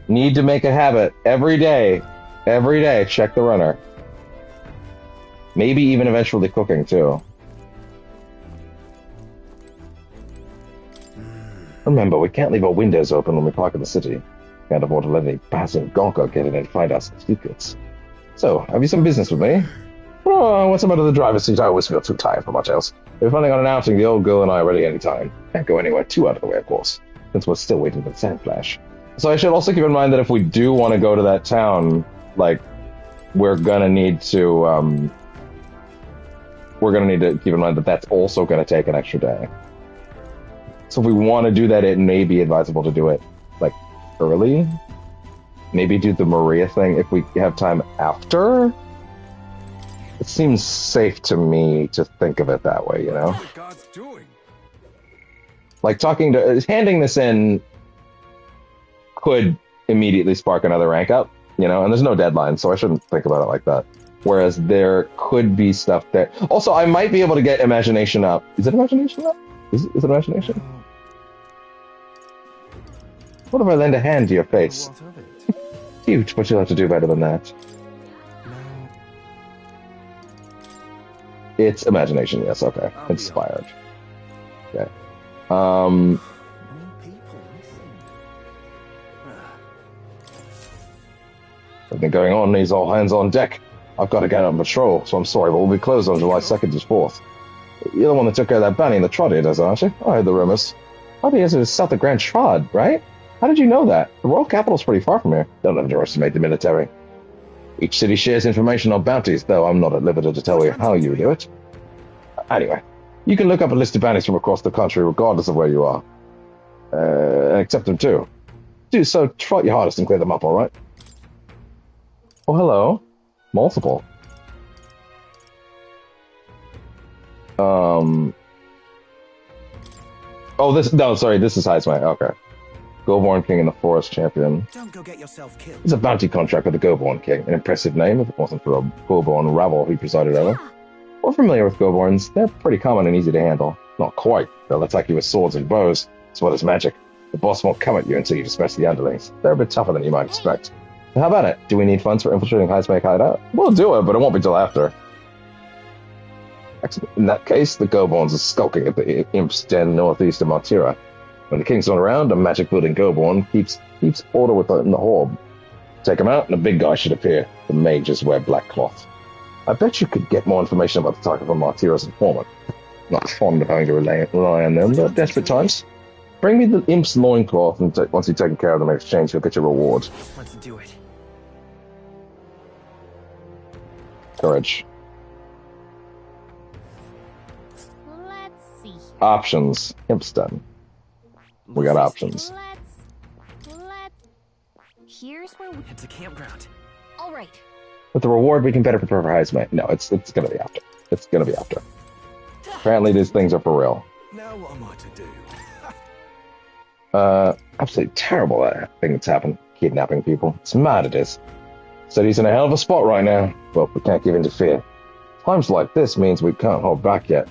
Speaker 12: Need to make a habit every day. Every day, check the runner. Maybe even eventually cooking, too. Remember, we can't leave our windows open when we park in the city. Can't afford to let any passing gonker get in and find our secrets. So, have you some business with me? Oh, what's about the driver's seat? I always feel too tired for much else. We're planning on announcing the old girl and I are ready any time. Can't go anywhere too out of the way, of course. since we're still waiting for the Sand Flash. So I should also keep in mind that if we do want to go to that town, like, we're gonna need to keep in mind that that's also gonna take an extra day. So if we want to do that, it may be advisable to do it, like, early. Maybe do the Maria thing if we have time after. It seems safe to me to think of it that way, you know?
Speaker 21: What God's doing?
Speaker 12: Like, handing this in could immediately spark another rank up, you know? And there's no deadline, so I shouldn't think about it like that. Whereas there could be stuff that... Also, I might be able to get Imagination up. Is it Imagination up? Is it Imagination? What if I lend a hand to your face? Huge, but you'll have to do better than that. It's Imagination, yes, okay. Inspired. Okay. Something going on needs all hands on deck. I've got to get on patrol, so I'm sorry, but we'll be closed on July 2nd to 4th. You're the one that took care of that bounty in the Trotty, aren't you? I heard the rumors. Trotty is south of Grand Trod, right? How did you know that? The royal capital's pretty far from here. Don't underestimate the military. Each city shares information on bounties, though I'm not at liberty to tell you how you do it. Anyway, you can look up a list of bounties from across the country regardless of where you are. And accept them too. Do so, try your hardest and clear them up, alright? Oh, hello. Multiple. Oh, this is Heismay. Okay. Goborn King and the Forest Champion.
Speaker 13: Don't go get yourself killed.
Speaker 12: It's a bounty contract with the Goborn King. An impressive name if it wasn't for a Goborn rabble he presided over. We're familiar with Goborns. They're pretty common and easy to handle. Not quite. They'll attack you with swords and bows, as well as magic. The boss won't come at you until you dispatch the underlings. They're a bit tougher than you might expect. So how about it? Do we need funds for infiltrating Heismay hideout? We'll do it, but it won't be till after. In that case, the Goborns are skulking at the Imp's Den northeast of Montira. When the king's not around, a magic-wielding Goborn keeps order in the Horde. Take him out, and a big guy should appear. The mages wear black cloth. I bet you could get more information about the target from Montira's informant. Not fond of having to rely on them, but desperate times. Bring me the Imp's loincloth, and once you've taken care of them in exchange, you'll get your reward.
Speaker 13: Let's do it.
Speaker 12: Courage.
Speaker 14: Let's see.
Speaker 12: Options. Imp's done. We got options.
Speaker 14: Here's where we...
Speaker 13: It's a campground.
Speaker 14: All right.
Speaker 12: With the reward, we can better prepare for Heismay. No, it's gonna be after. It's gonna be after. Apparently, these things are for real.
Speaker 21: Now what am I to do?
Speaker 12: Absolutely terrible that thing that's happened. Kidnapping people. It's mad it is. City's in a hell of a spot right now, but we can't give in to fear. Times like this means we can't hold back yet.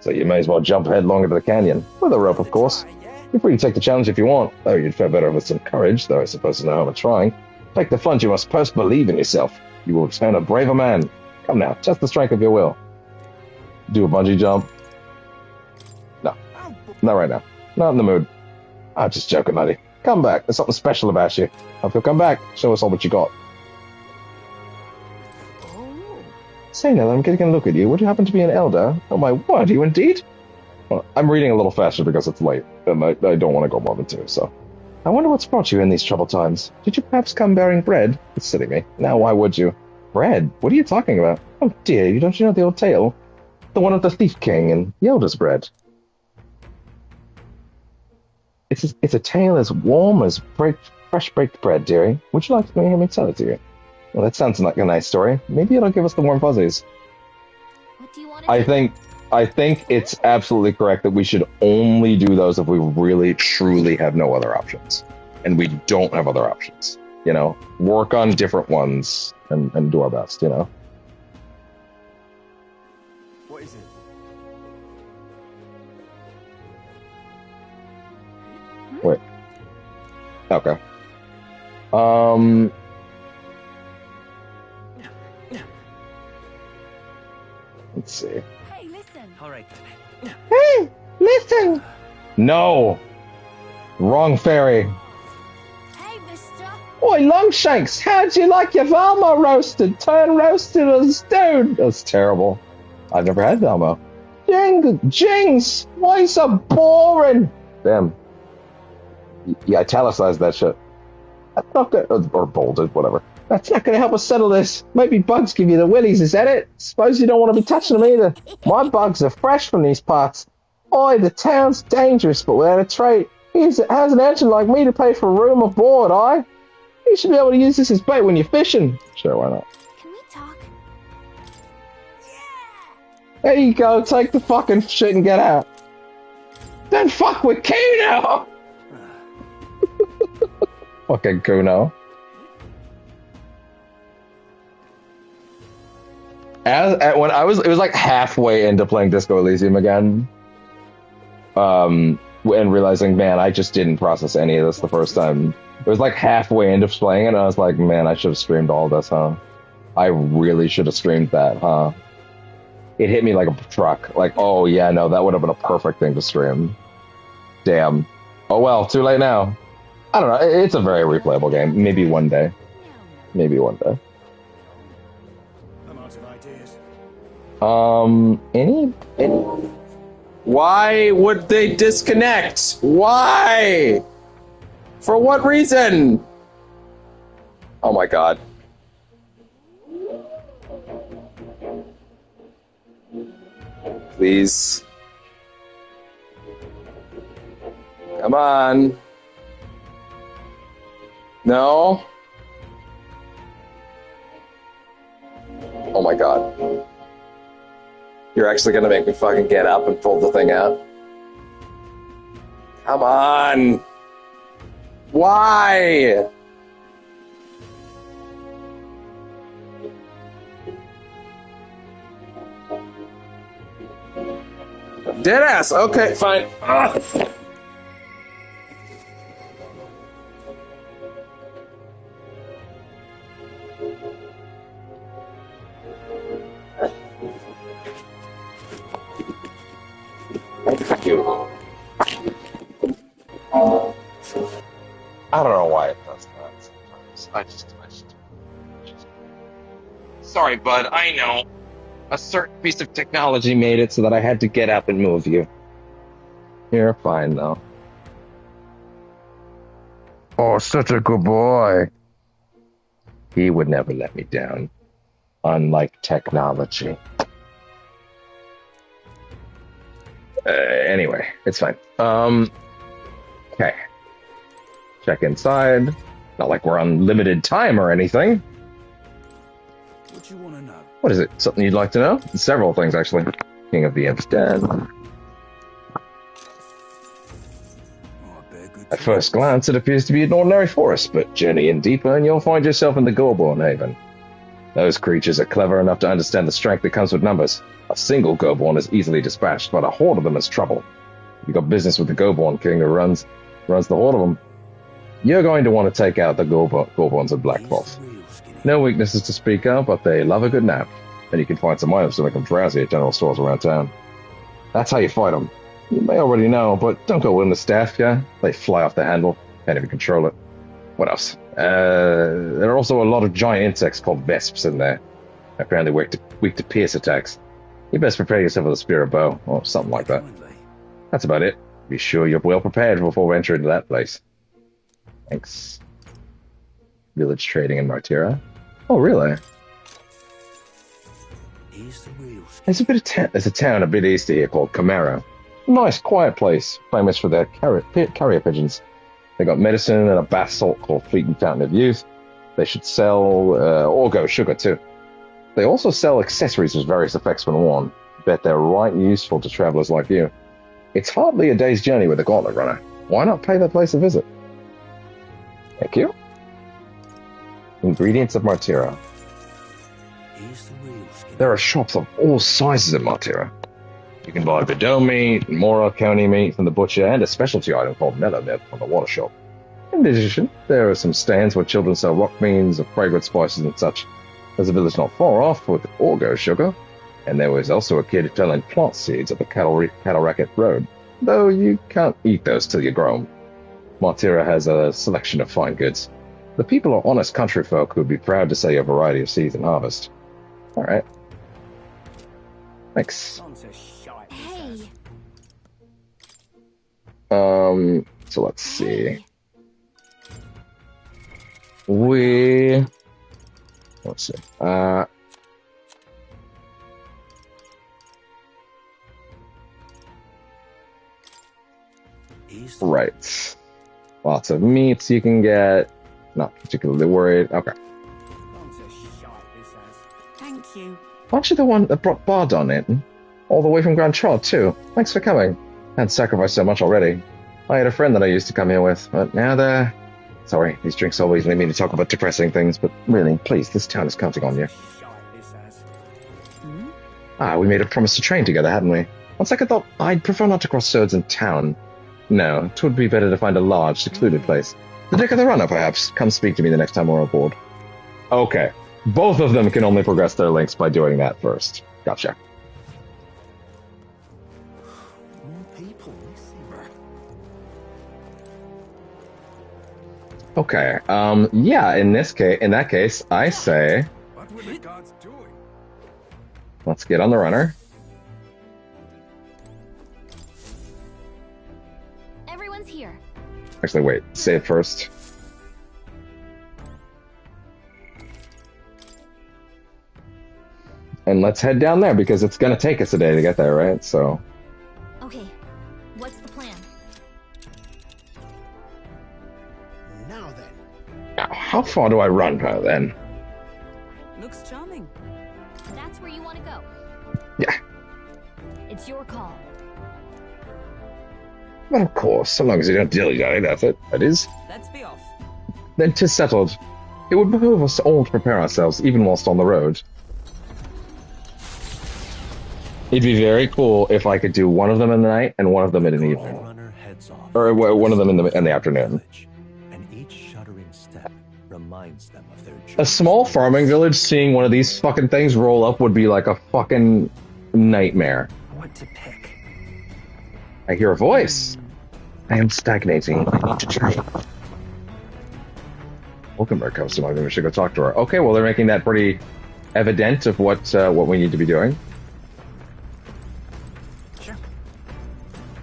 Speaker 12: So you may as well jump headlong into the canyon. With a rope, of course. You're free to take the challenge if you want, though you'd fare better with some courage, though I suppose there's no harm in trying. Take the plunge, you must first believe in yourself. You will return a braver man. Come now, test the strength of your will. Do a bungee jump. No. Not right now. Not in the mood. I'm just joking, laddie. Come back. There's something special about you. Hope you'll come back. Show us all what you got. Say now that I'm getting a look at you. Would you happen to be an elder? Oh my word, you indeed? Well, I'm reading a little faster because it's late, and I don't want to go more than 2, so... I wonder what's brought you in these troubled times. Did you perhaps come bearing bread? It's silly me. Now why would you? Bread? What are you talking about? Oh dear, don't you know the old tale? The one of the Thief King and the Elder's bread. It's a tale as warm as fresh baked bread, dearie. Would you like to hear me tell it to you? Well, that sounds like a nice story. Maybe it'll give us the warm fuzzies.
Speaker 14: What do you want to
Speaker 12: I think it's absolutely correct that we should only do those if we really, truly have no other options. And we don't have other options. You know, work on different ones and do our best, you know?
Speaker 11: What is it?
Speaker 12: Wait. Okay. Let's see.
Speaker 13: Hey, listen. All right then.
Speaker 12: Hey, listen. No. Wrong fairy.
Speaker 15: Hey, mister.
Speaker 12: Oi, Longshanks, how'd you like your Valmo roasted? Turn roasted as stewed. That's terrible. I've never had Valmo. Jings, why so boring? Damn. You italicized that shit. That's not good, or bolded, whatever. That's not going to help us settle this. Maybe bugs give you the willies, is that it? Suppose you don't want to be touching them either. My bugs are fresh from these parts. Oi, the town's dangerous, but without a trade. How's an urchin like me to pay for room or board, aye? You should be able to use this as bait when you're fishing. Sure, why not?
Speaker 3: Can we talk?
Speaker 12: There you go, take the fucking shit and get out. Don't fuck with Kuno! Fucking Kuno. When it was like halfway into playing Disco Elysium again, and realizing, man, I just didn't process any of this the first time. It was like halfway into playing it, and I was like, man, I should have streamed all this, huh? I really should have streamed that, huh? It hit me like a truck. Like, oh yeah, no, that would have been a perfect thing to stream. Damn. Oh well, too late now. I don't know. It's a very replayable game. Maybe one day. Maybe one day.
Speaker 7: I'm out of ideas.
Speaker 12: Any?
Speaker 4: Why would they disconnect? Why? For what reason? Oh my god. Please. Come on. No? Oh my god. You're actually gonna make me fucking get up and pull the thing out? Come on! Why? Deadass! Okay, fine. Ugh. Thank you.
Speaker 12: I don't know why it does that sometimes. I just... Sorry, bud, I know. A certain piece of technology made it so that I had to get up and move you. You're fine, though. Oh, such a good boy. He would never let me down. Unlike technology. Anyway, it's fine. Okay. Check inside. Not like we're on limited time or anything.
Speaker 20: What you want to know?
Speaker 12: What is it? Something you'd like to know? Several things, actually. King of the Imps dead. At first glance, it appears to be an ordinary forest, but journey in deeper and you'll find yourself in the Goreborn Haven. Those creatures are clever enough to understand the strength that comes with numbers. A single Goreborn is easily dispatched, but a horde of them is trouble. You've got business with the Goreborn King who runs the horde of them. You're going to want to take out the Goreborns of Black Cloth. No weaknesses to speak of, but they love a good nap. And you can find some items to make them drowsy at general stores around town. That's how you fight them. You may already know, but don't go with the staff, yeah? They fly off the handle. Can't even control it. What else? There are also a lot of giant insects called vesps in there. Apparently weak to pierce attacks. You best prepare yourself with a spear or bow, or something like that. That's about it. Be sure you're well prepared before we enter into that place. Thanks. Village trading in Martira. Oh, really? There's a town a bit east of here called Camaro. A nice, quiet place, famous for their carrier pigeons. They got medicine and a bath salt called Fleeting Fountain of Youth. They should sell Orgo sugar too. They also sell accessories with various effects when worn. Bet they're right useful to travelers like you. It's hardly a day's journey with a gauntlet runner. Why not pay that place a visit? Thank you. Ingredients of Martira. There are shops of all sizes in Martira. You can buy Bordeaux meat, Mora County meat from the butcher, and a specialty item called Mellow Milk from the water shop. In addition, there are some stands where children sell rock beans, fragrant spices and such. There's a village not far off with Orgo sugar, and there was also a kid selling plant seeds at the cattle racket road, though you can't eat those till you grow them. Martira has a selection of fine goods. The people are honest country folk who would be proud to sell you a variety of seeds and harvest. Alright. Thanks.
Speaker 3: Hey.
Speaker 12: So let's see. Let's see. Right. Lots of meats you can get. Not particularly worried. Okay.
Speaker 5: Thank you.
Speaker 12: Aren't you the one that brought Bardon in? All the way from Grand Trod, too. Thanks for coming. I had sacrificed so much already. I had a friend that I used to come here with, but now they're... Sorry, these drinks always lead me to talk about depressing things, but really, please, this town is counting on you. We made a promise to train together, hadn't we? One second thought, I'd prefer not to cross swords in town. No, it would be better to find a large, secluded place. The deck of the runner, perhaps. Come speak to me the next time we're aboard. Okay. Both of them can only progress their links by doing that first. Gotcha. Okay, yeah, in that case, I say...
Speaker 11: What were the gods doing?
Speaker 12: Let's get on the runner.
Speaker 14: Everyone's here.
Speaker 12: Actually, wait, save first. And let's head down there, because it's gonna take us a day to get there, right? So...
Speaker 14: Okay, what's the plan?
Speaker 18: Now then.
Speaker 12: Now, how far do I run her, then?
Speaker 10: Looks charming.
Speaker 14: That's where you want to go.
Speaker 12: Yeah.
Speaker 14: It's your call.
Speaker 12: Well, of course, so long as you don't dilly-dally, that's it. That is.
Speaker 10: Let's be off.
Speaker 12: Then 'tis settled. It would behoove us all to prepare ourselves, even whilst on the road. It'd be very cool if I could do one of them in the night and one of them in the evening. Or one of them in the afternoon.
Speaker 6: And each shuddering step reminds them of their journey.
Speaker 12: A small farming village seeing one of these fucking things roll up would be like a fucking nightmare.
Speaker 13: What to pick?
Speaker 12: I hear a voice. I am stagnating. I need to train. Wolkenberg comes to mind. We should go talk to her. Okay, well, they're making that pretty evident of what we need to be doing.
Speaker 13: Sure.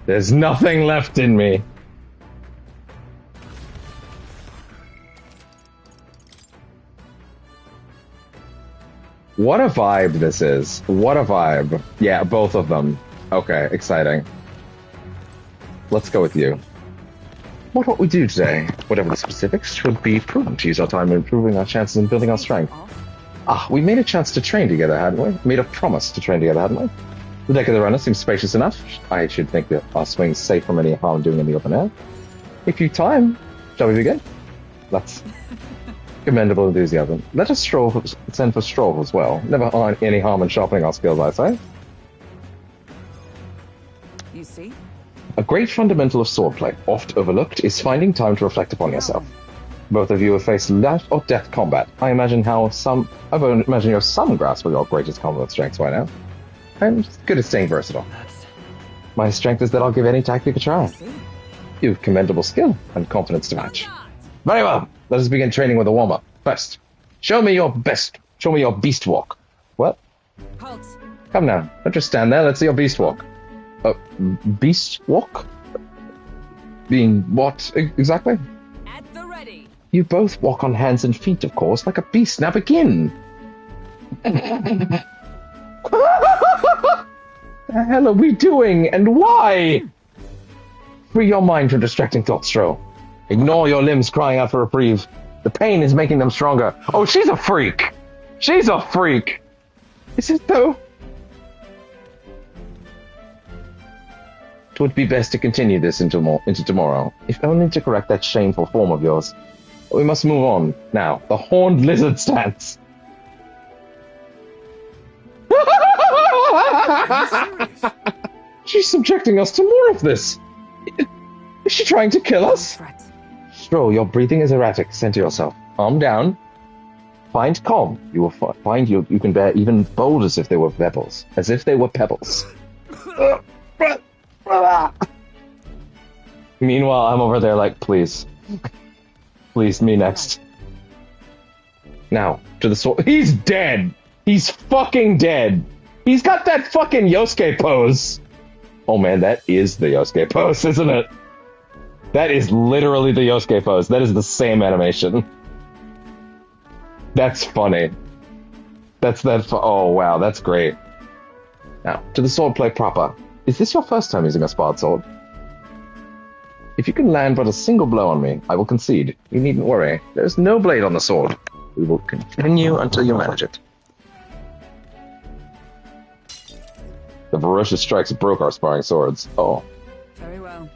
Speaker 12: There's nothing left in me. What a vibe this is. What a vibe. Yeah, both of them. Okay, exciting. Let's go with you. What we do today, whatever the specifics, should be prudent to use our time in improving our chances and building our strength. We made a chance to train together, hadn't we? Made a promise to train together, hadn't we? The deck of the runner seems spacious enough. I should think that our swing's safe from any harm doing in the open air. If you time, shall we begin? That's commendable enthusiasm. Let us send for stroll as well. Never any harm in sharpening our skills, I say.
Speaker 10: You see?
Speaker 12: A great fundamental of swordplay, oft overlooked, is finding time to reflect upon yourself. Both of you have faced life or death combat. I imagine you have some grasp of your greatest combat strengths by now. I'm just good at staying versatile. My strength is that I'll give any tactic a try. You've commendable skill and confidence to match. Very well. Let us begin training with a warm-up. First, show me your beast walk. What?
Speaker 10: Halt.
Speaker 12: Come now. Don't just stand there. Let's see your beast walk. Beast walk? Being what exactly?
Speaker 10: At the ready.
Speaker 12: You both walk on hands and feet, of course, like a beast. Now begin. What the hell are we doing, and why? Free your mind from distracting thoughts, Stro. Ignore your limbs crying out for reprieve. The pain is making them stronger. Oh, she's a freak. She's a freak. Is it though? It would be best to continue this into tomorrow, if only to correct that shameful form of yours. But we must move on. Now, the horned lizard stance. She's subjecting us to more of this. Is she trying to kill us? Stro, your breathing is erratic. Center yourself. Calm down. Find calm. You will find you can bear even boulders if they were pebbles. As if they were pebbles. Meanwhile, I'm over there like, please. Please, me next. Now, to the sword. He's dead! He's fucking dead! He's got that fucking Yosuke pose! Oh man, that is the Yosuke pose, isn't it? That is literally the Yosuke pose. That is the same animation. That's funny. Oh, wow, that's great. Now, to the swordplay proper. Is this your first time using a sparred sword? If you can land but a single blow on me, I will concede. You needn't worry. There's no blade on the sword. We will continue until you manage it. The ferocious strikes broke our sparring swords. Oh.
Speaker 10: Very well.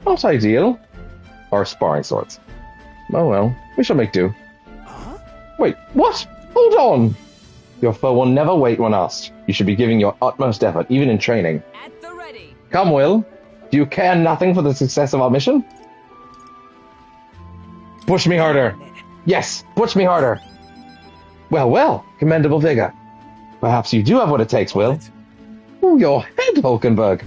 Speaker 12: Not ideal. Our sparring swords. Oh well, we shall make do.
Speaker 18: Huh?
Speaker 12: Wait, what? Hold on! Your foe will never wait when asked. You should be giving your utmost effort, even in training.
Speaker 10: At the ready.
Speaker 12: Come, Will. Do you care nothing for the success of our mission? Push me harder. Yes, push me harder. Well, commendable vigor. Perhaps you do have what it takes, Will. Oh, your head, Hulkenberg.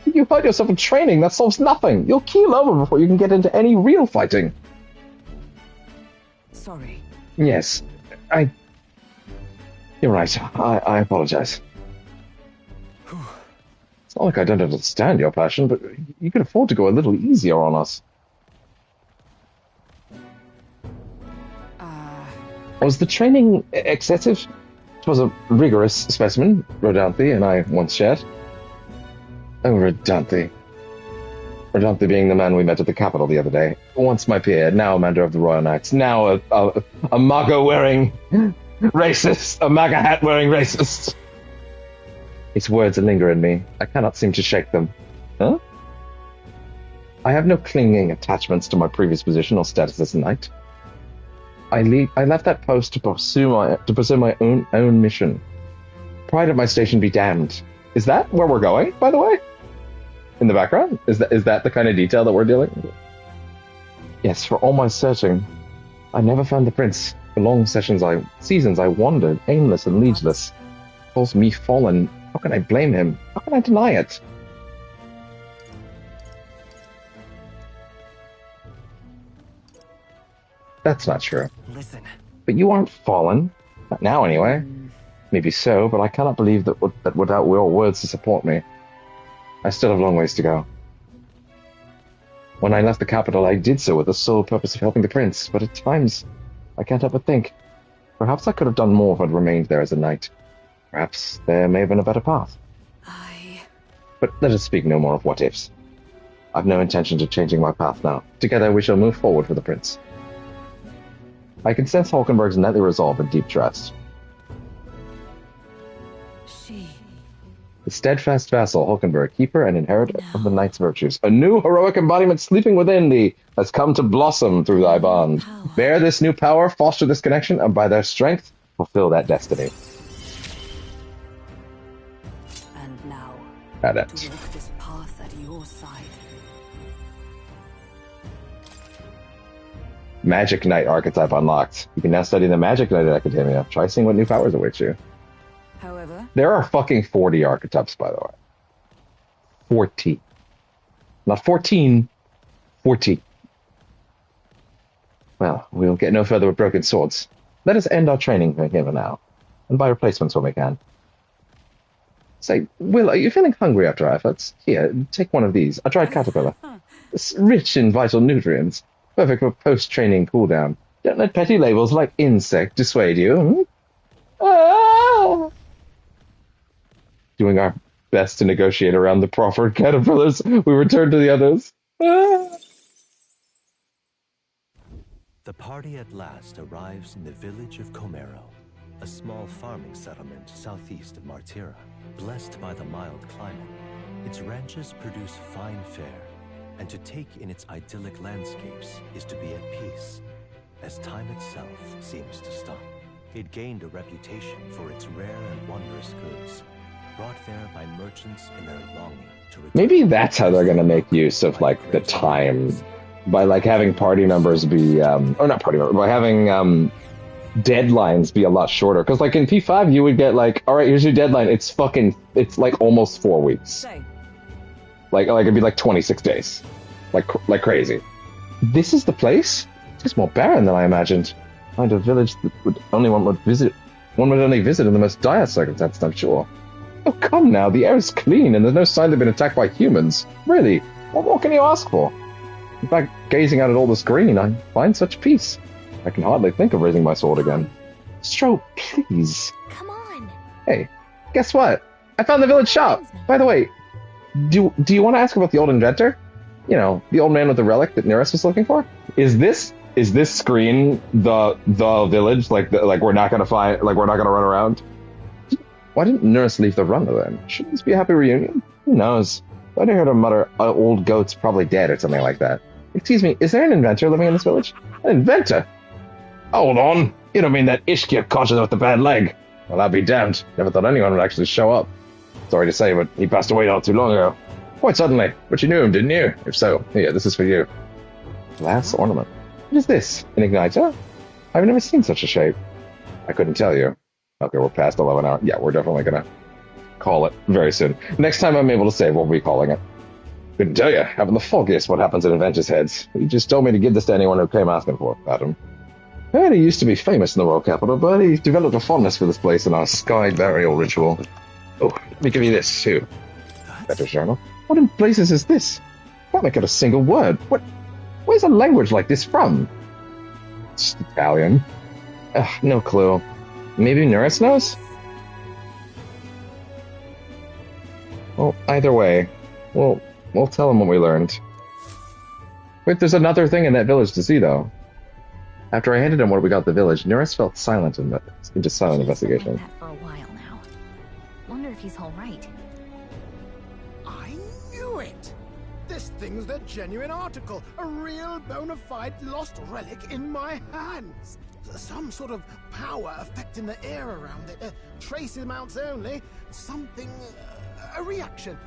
Speaker 12: You hurt yourself in training. That solves nothing. You'll keel over before you can get into any real fighting.
Speaker 10: Sorry.
Speaker 12: Yes, You're right. I apologize. It's not like I don't understand your passion, but you can afford to go a little easier on us. Was the training excessive? It was a rigorous specimen, Rodanthe and I once shared. Oh, Rodanthe. Rodanthe being the man we met at the capital the other day. Once my peer, now a member of the Royal Knights, now a MAGA-wearing racist, a MAGA hat-wearing racist. His words linger in me. I cannot seem to shake them. Huh? I have no clinging attachments to my previous position or status as a knight. I left that post to pursue my own mission. Pride of my station be damned. Is that where we're going, by the way? In the background? Is that the kind of detail that we're dealing with? Yes, for all my searching, I never found the prince. For long seasons I wandered, aimless and leaderless. Calls me fallen. How can I blame him? How can I deny it? That's not true.
Speaker 13: Listen.
Speaker 12: But you aren't fallen. Not now, anyway. Maybe so, but I cannot believe that without your words to support me. I still have a long ways to go. When I left the capital, I did so with the sole purpose of helping the prince, but at times, I can't help but think. Perhaps I could have done more if I'd remained there as a knight. Perhaps there may have been a better path. But let us speak no more of what-ifs. I've no intention of changing my path now. Together we shall move forward for the prince. I can sense Hulkenberg's knightly resolve and deep trust. The steadfast vassal, Hulkenberg, keeper and inheritor of the knight's virtues. A new heroic embodiment sleeping within thee has come to blossom through thy bond. Bear this new power, foster this connection, and by their strength, fulfill that destiny.
Speaker 10: And now,
Speaker 12: Adept.
Speaker 10: to walk this path at your side.
Speaker 12: Magic Knight archetype unlocked. You can now study the Magic Knight at Academia. Try seeing what new powers await you.
Speaker 10: However,
Speaker 12: there are fucking 40 archetypes, by the way. 40. Not 14. 40. Well, we'll get no further with broken swords. Let us end our training here and now, and buy replacements when we can. Say, Will, are you feeling hungry after our efforts? Here, take one of these. A dried caterpillar. It's rich in vital nutrients. Perfect for post-training cooldown. Don't let petty labels like insect dissuade you. Ah! Doing our best to negotiate around the proffered caterpillars, we return to the others. Ah!
Speaker 6: The party at last arrives in the village of Comero, a small farming settlement southeast of Martira. Blessed by the mild climate, its ranches produce fine fare, and to take in its idyllic landscapes is to be at peace, as time itself seems to stop. It gained a reputation for its rare and wondrous goods, brought there by merchants in their longing to return.
Speaker 12: Maybe that's how they're going to make use of, like, the time. By, like, having party members be, or not party members, by having, deadlines be a lot shorter. Because, like, in P5, you would get, like, alright, here's your deadline. It's, like, almost 4 weeks. Like, it'd be, like, 26 days. Like crazy. This is the place? It's more barren than I imagined. Kind of village that one would only visit in the most dire circumstances, I'm sure. Oh, come now, the air is clean, and there's no sign they've been attacked by humans. Really, what more can you ask for? In fact, gazing out at all this green, I find such peace. I can hardly think of raising my sword again. Stro, please.
Speaker 14: Come on.
Speaker 12: Hey, guess what? I found the village shop. By the way, do you want to ask about the old inventor? You know, the old man with the relic that Neris was looking for? Is this screen the village? Like we're not gonna run around? Why didn't Neris leave the runner then? Shouldn't this be a happy reunion? Who knows? I heard her mutter, old goat's probably dead or something like that. Excuse me, is there an inventor living in this village? An inventor? Hold on. You don't mean that Ishkia conscious with the bad leg? Well, I'll be damned. Never thought anyone would actually show up. Sorry to say, but he passed away not too long ago. Quite suddenly. But you knew him, didn't you? If so, here, this is for you. Glass ornament. What is this? An igniter? I've never seen such a shape. I couldn't tell you. Okay, we're past 11 hours. Yeah, we're definitely gonna call it very soon. Next time I'm able to save, we'll be calling it. Couldn't tell you. Haven't the foggiest what happens in inventors' heads. He just told me to give this to anyone who came asking for it, Adam. I heard he used to be famous in the royal capital, but he developed a fondness for this place in our sky burial ritual. Oh, let me give you this, too. Better journal. What in places is this? Can't make out a single word. Where's a language like this from? It's Italian. Ugh, no clue. Maybe Neris knows? Well, either way, we'll tell him what we learned. Wait, there's another thing in that village to see, though. After I handed him what we got at the village, Neris felt silent into silent investigation.
Speaker 14: That for a while now. Wonder if he's all right.
Speaker 18: I knew it! This thing's the genuine article, a real bona fide lost relic in my hands. Some sort of power affecting the air around it. Trace amounts only. Something... a reaction.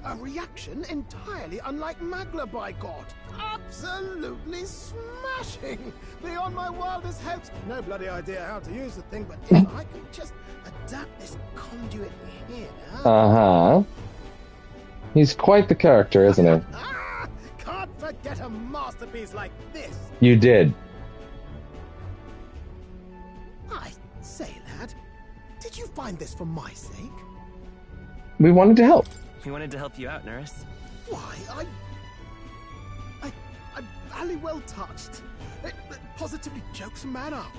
Speaker 18: A reaction entirely unlike Magla, by God. Absolutely smashing! Beyond my wildest hopes. No bloody idea how to use the thing, but if I can just adapt this conduit here...
Speaker 12: Uh-huh. He's quite the character, isn't he?
Speaker 18: Can't forget a masterpiece like this!
Speaker 12: You did.
Speaker 18: I say, lad, did you find this for my sake?
Speaker 12: We wanted to help.
Speaker 13: We wanted to help you out, Neris.
Speaker 18: Why, I'm very well touched. It positively jokes a man up.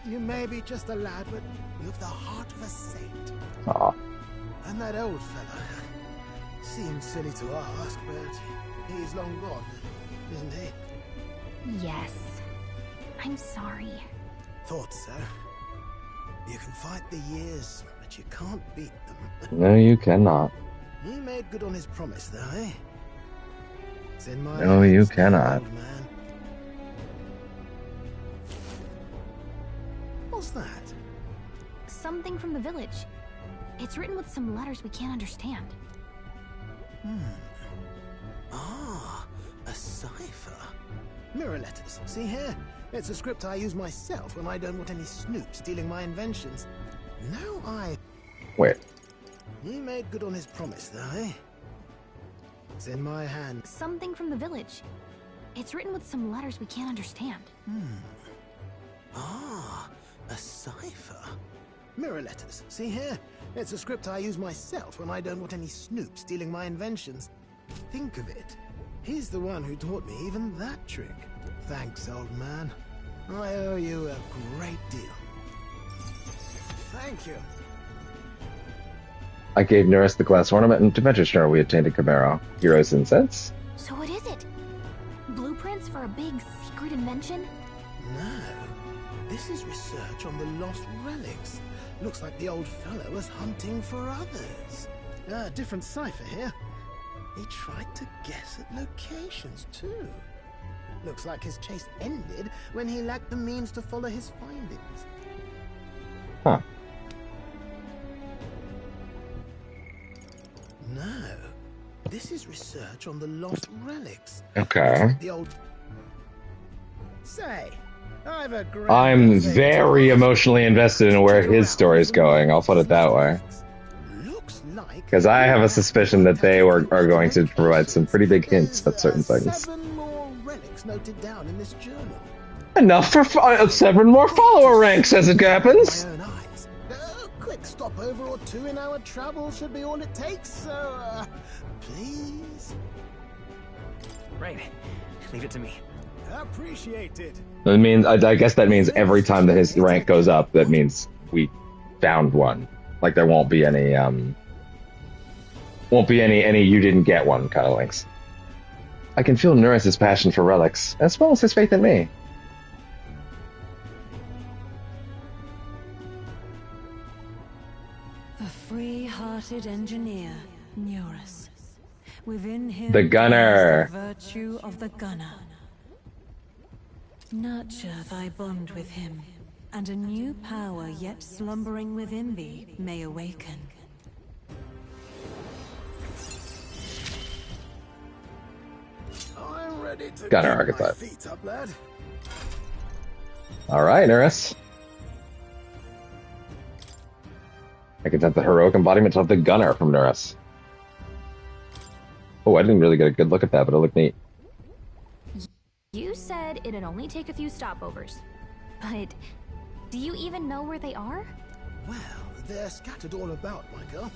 Speaker 18: You may be just a lad, but you've the heart of a saint.
Speaker 12: Aw.
Speaker 18: And that old fella seems silly to ask, but he's long gone, isn't he?
Speaker 14: Yes. I'm sorry.
Speaker 18: Thought so. You can fight the years, but you can't beat them.
Speaker 12: No, you cannot.
Speaker 18: He made good on his promise, though, eh? It's in my
Speaker 12: No, you cannot.
Speaker 18: Man. What's that?
Speaker 14: Something from the village. It's written with some letters we can't understand.
Speaker 18: Ah, a cipher. Mirror letters. See here? It's a script I use myself when I don't want any snoops stealing my inventions. Now I...
Speaker 12: Wait.
Speaker 18: He made good on his promise, though, eh? It's in my hand.
Speaker 14: Something from the village. It's written with some letters we can't understand.
Speaker 18: Ah, a cipher. Mirror letters. See here? It's a script I use myself when I don't want any snoops stealing my inventions. Think of it. He's the one who taught me even that trick. Thanks, old man. I owe you a great deal. Thank you.
Speaker 12: I gave Neris the glass ornament and adventure snare we obtained at Camaro. Heroes and sense?
Speaker 14: So what is it? Blueprints for a big secret invention?
Speaker 18: No. This is research on the lost relics. Looks like the old fellow was hunting for others. Different cipher here. He tried to guess at locations, too. Looks like his chase ended when he lacked the means to follow his findings.
Speaker 12: Huh.
Speaker 18: No. This is research on the lost relics.
Speaker 12: Okay.
Speaker 18: The old... Say, I've a great...
Speaker 12: I'm very emotionally invested in where his story's going, I'll put it that way. Because I have a suspicion that they are going to provide some pretty big hints at certain things.
Speaker 18: 7 more relics noted down in this journal.
Speaker 12: Enough for 7 more follower ranks, as it happens.
Speaker 18: My own eyes. Quick stopover or 2 in our travel should be all it takes, so, please?
Speaker 13: Right. Leave it to me.
Speaker 18: Appreciated.
Speaker 12: That means, I guess that means every time that his rank goes up, that means we found one. Like there won't be any you didn't get one kind of links. I can feel Nuris's passion for relics, as well as his faith in me.
Speaker 10: A free-hearted engineer, Nuris. Within him
Speaker 12: The gunner.
Speaker 10: lies the virtue of the gunner. Nurture thy bond with him, and a new power yet slumbering within thee may awaken.
Speaker 18: I'm ready to
Speaker 12: Gunner
Speaker 18: get my
Speaker 12: archetype.
Speaker 18: feet up, lad.
Speaker 12: Alright, Nuris. I can sense the heroic embodiment of the gunner from Nuris. Oh, I didn't really get a good look at that, but it looked neat.
Speaker 14: You said it'd only take a few stopovers. But do you even know where they are?
Speaker 18: Well, they're scattered all about, my girl.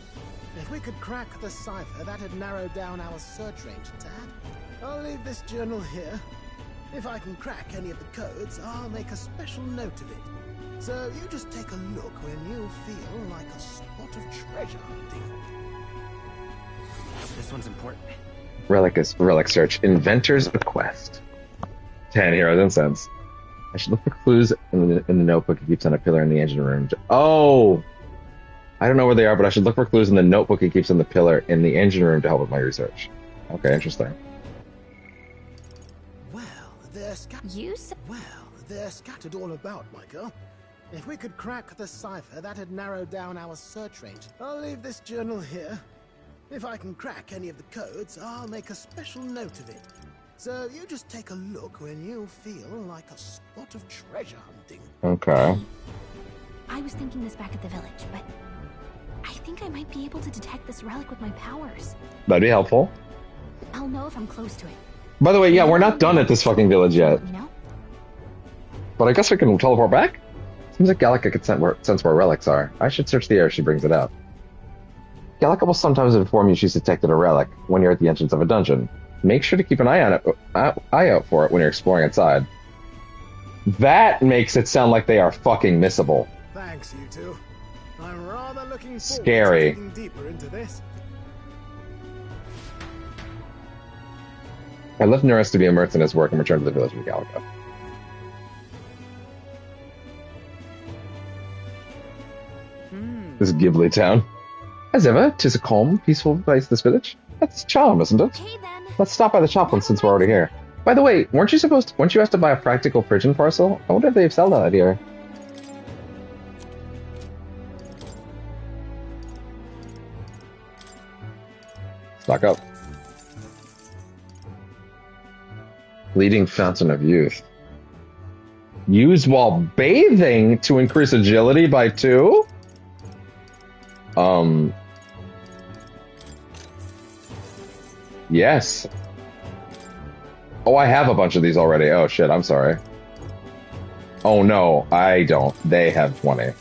Speaker 18: If we could crack the cipher, that'd narrow down our search range a tad. I'll leave this journal here. If I can crack any of the codes, I'll make a special note of it. So you just take a look when you feel like a spot of treasure hunting.
Speaker 13: This one's important.
Speaker 12: Relic search. Inventor's Bequest. 10 heroes incense. I should look for clues in the notebook he keeps on a pillar in the engine room. Oh! I don't know where they are, but I should look for clues in the notebook he keeps on the pillar in the engine room to help with my research. Okay, interesting.
Speaker 18: They're scattered all about, my girl. If we could crack the cipher, that'd narrow down our search range. I'll leave this journal here. If I can crack any of the codes, I'll make a special note of it. So you just take a look when you feel like a spot of treasure hunting.
Speaker 12: Okay.
Speaker 14: I was thinking this back at the village, but I think I might be able to detect this relic with my powers.
Speaker 12: That'd be helpful.
Speaker 14: I'll know if I'm close to it.
Speaker 12: By the way, yeah, we're not done at this fucking village yet.
Speaker 14: You know?
Speaker 12: But I guess we can teleport back? Seems like Gallica could sense where relics are. I should search the air if she brings it up. Gallica will sometimes inform you she's detected a relic when you're at the entrance of a dungeon. Make sure to keep an eye out for it when you're exploring inside. That makes it sound like they are fucking missable.
Speaker 18: Thanks, you two. I'm rather looking forward
Speaker 12: Scary.
Speaker 18: to digging deeper into this.
Speaker 12: I left Nuris to be immersed in his work and returned to the village with Gallica. This is Ghibli town. As ever, 'tis a calm, peaceful place, this village. That's a charm, isn't it?
Speaker 14: Okay, then.
Speaker 12: Let's stop by the shop since we're already here. By the way, weren't you asked to buy a practical pigeon parcel? I wonder if they've sold that here. Stock up. Leading Fountain of Youth. Used while bathing to increase agility by 2? Yes. Oh, I have a bunch of these already. Oh shit, I'm sorry. Oh no, I don't. They have 20.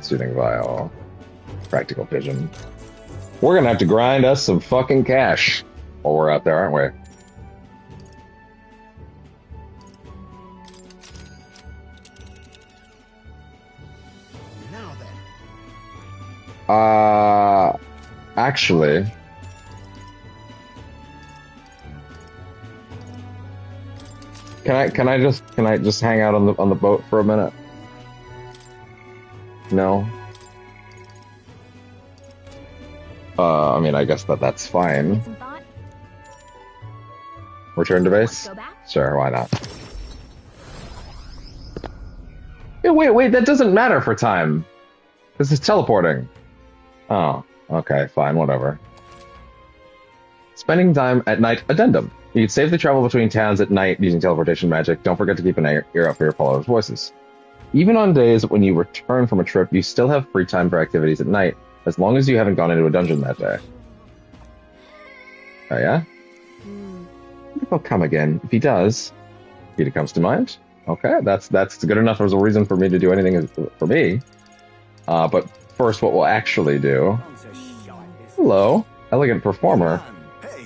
Speaker 12: Soothing Vial. Practical Pigeon. We're gonna have to grind us some fucking cash while we're out there, aren't we? Actually, can I just hang out on the boat for a minute? No. I mean, I guess that's fine. Return to base? Sure, why not? Yeah, wait, that doesn't matter for time. This is teleporting. Oh, okay, fine, whatever. Spending time at night addendum. You can safely travel between towns at night using teleportation magic. Don't forget to keep an ear up for your followers' voices. Even on days when you return from a trip, you still have free time for activities at night, as long as you haven't gone into a dungeon that day. Oh yeah? He'll come again. If he does, Peter comes to mind. Okay, that's good enough as a reason for me to do anything for me. But first, what we'll actually do... Hello, elegant performer.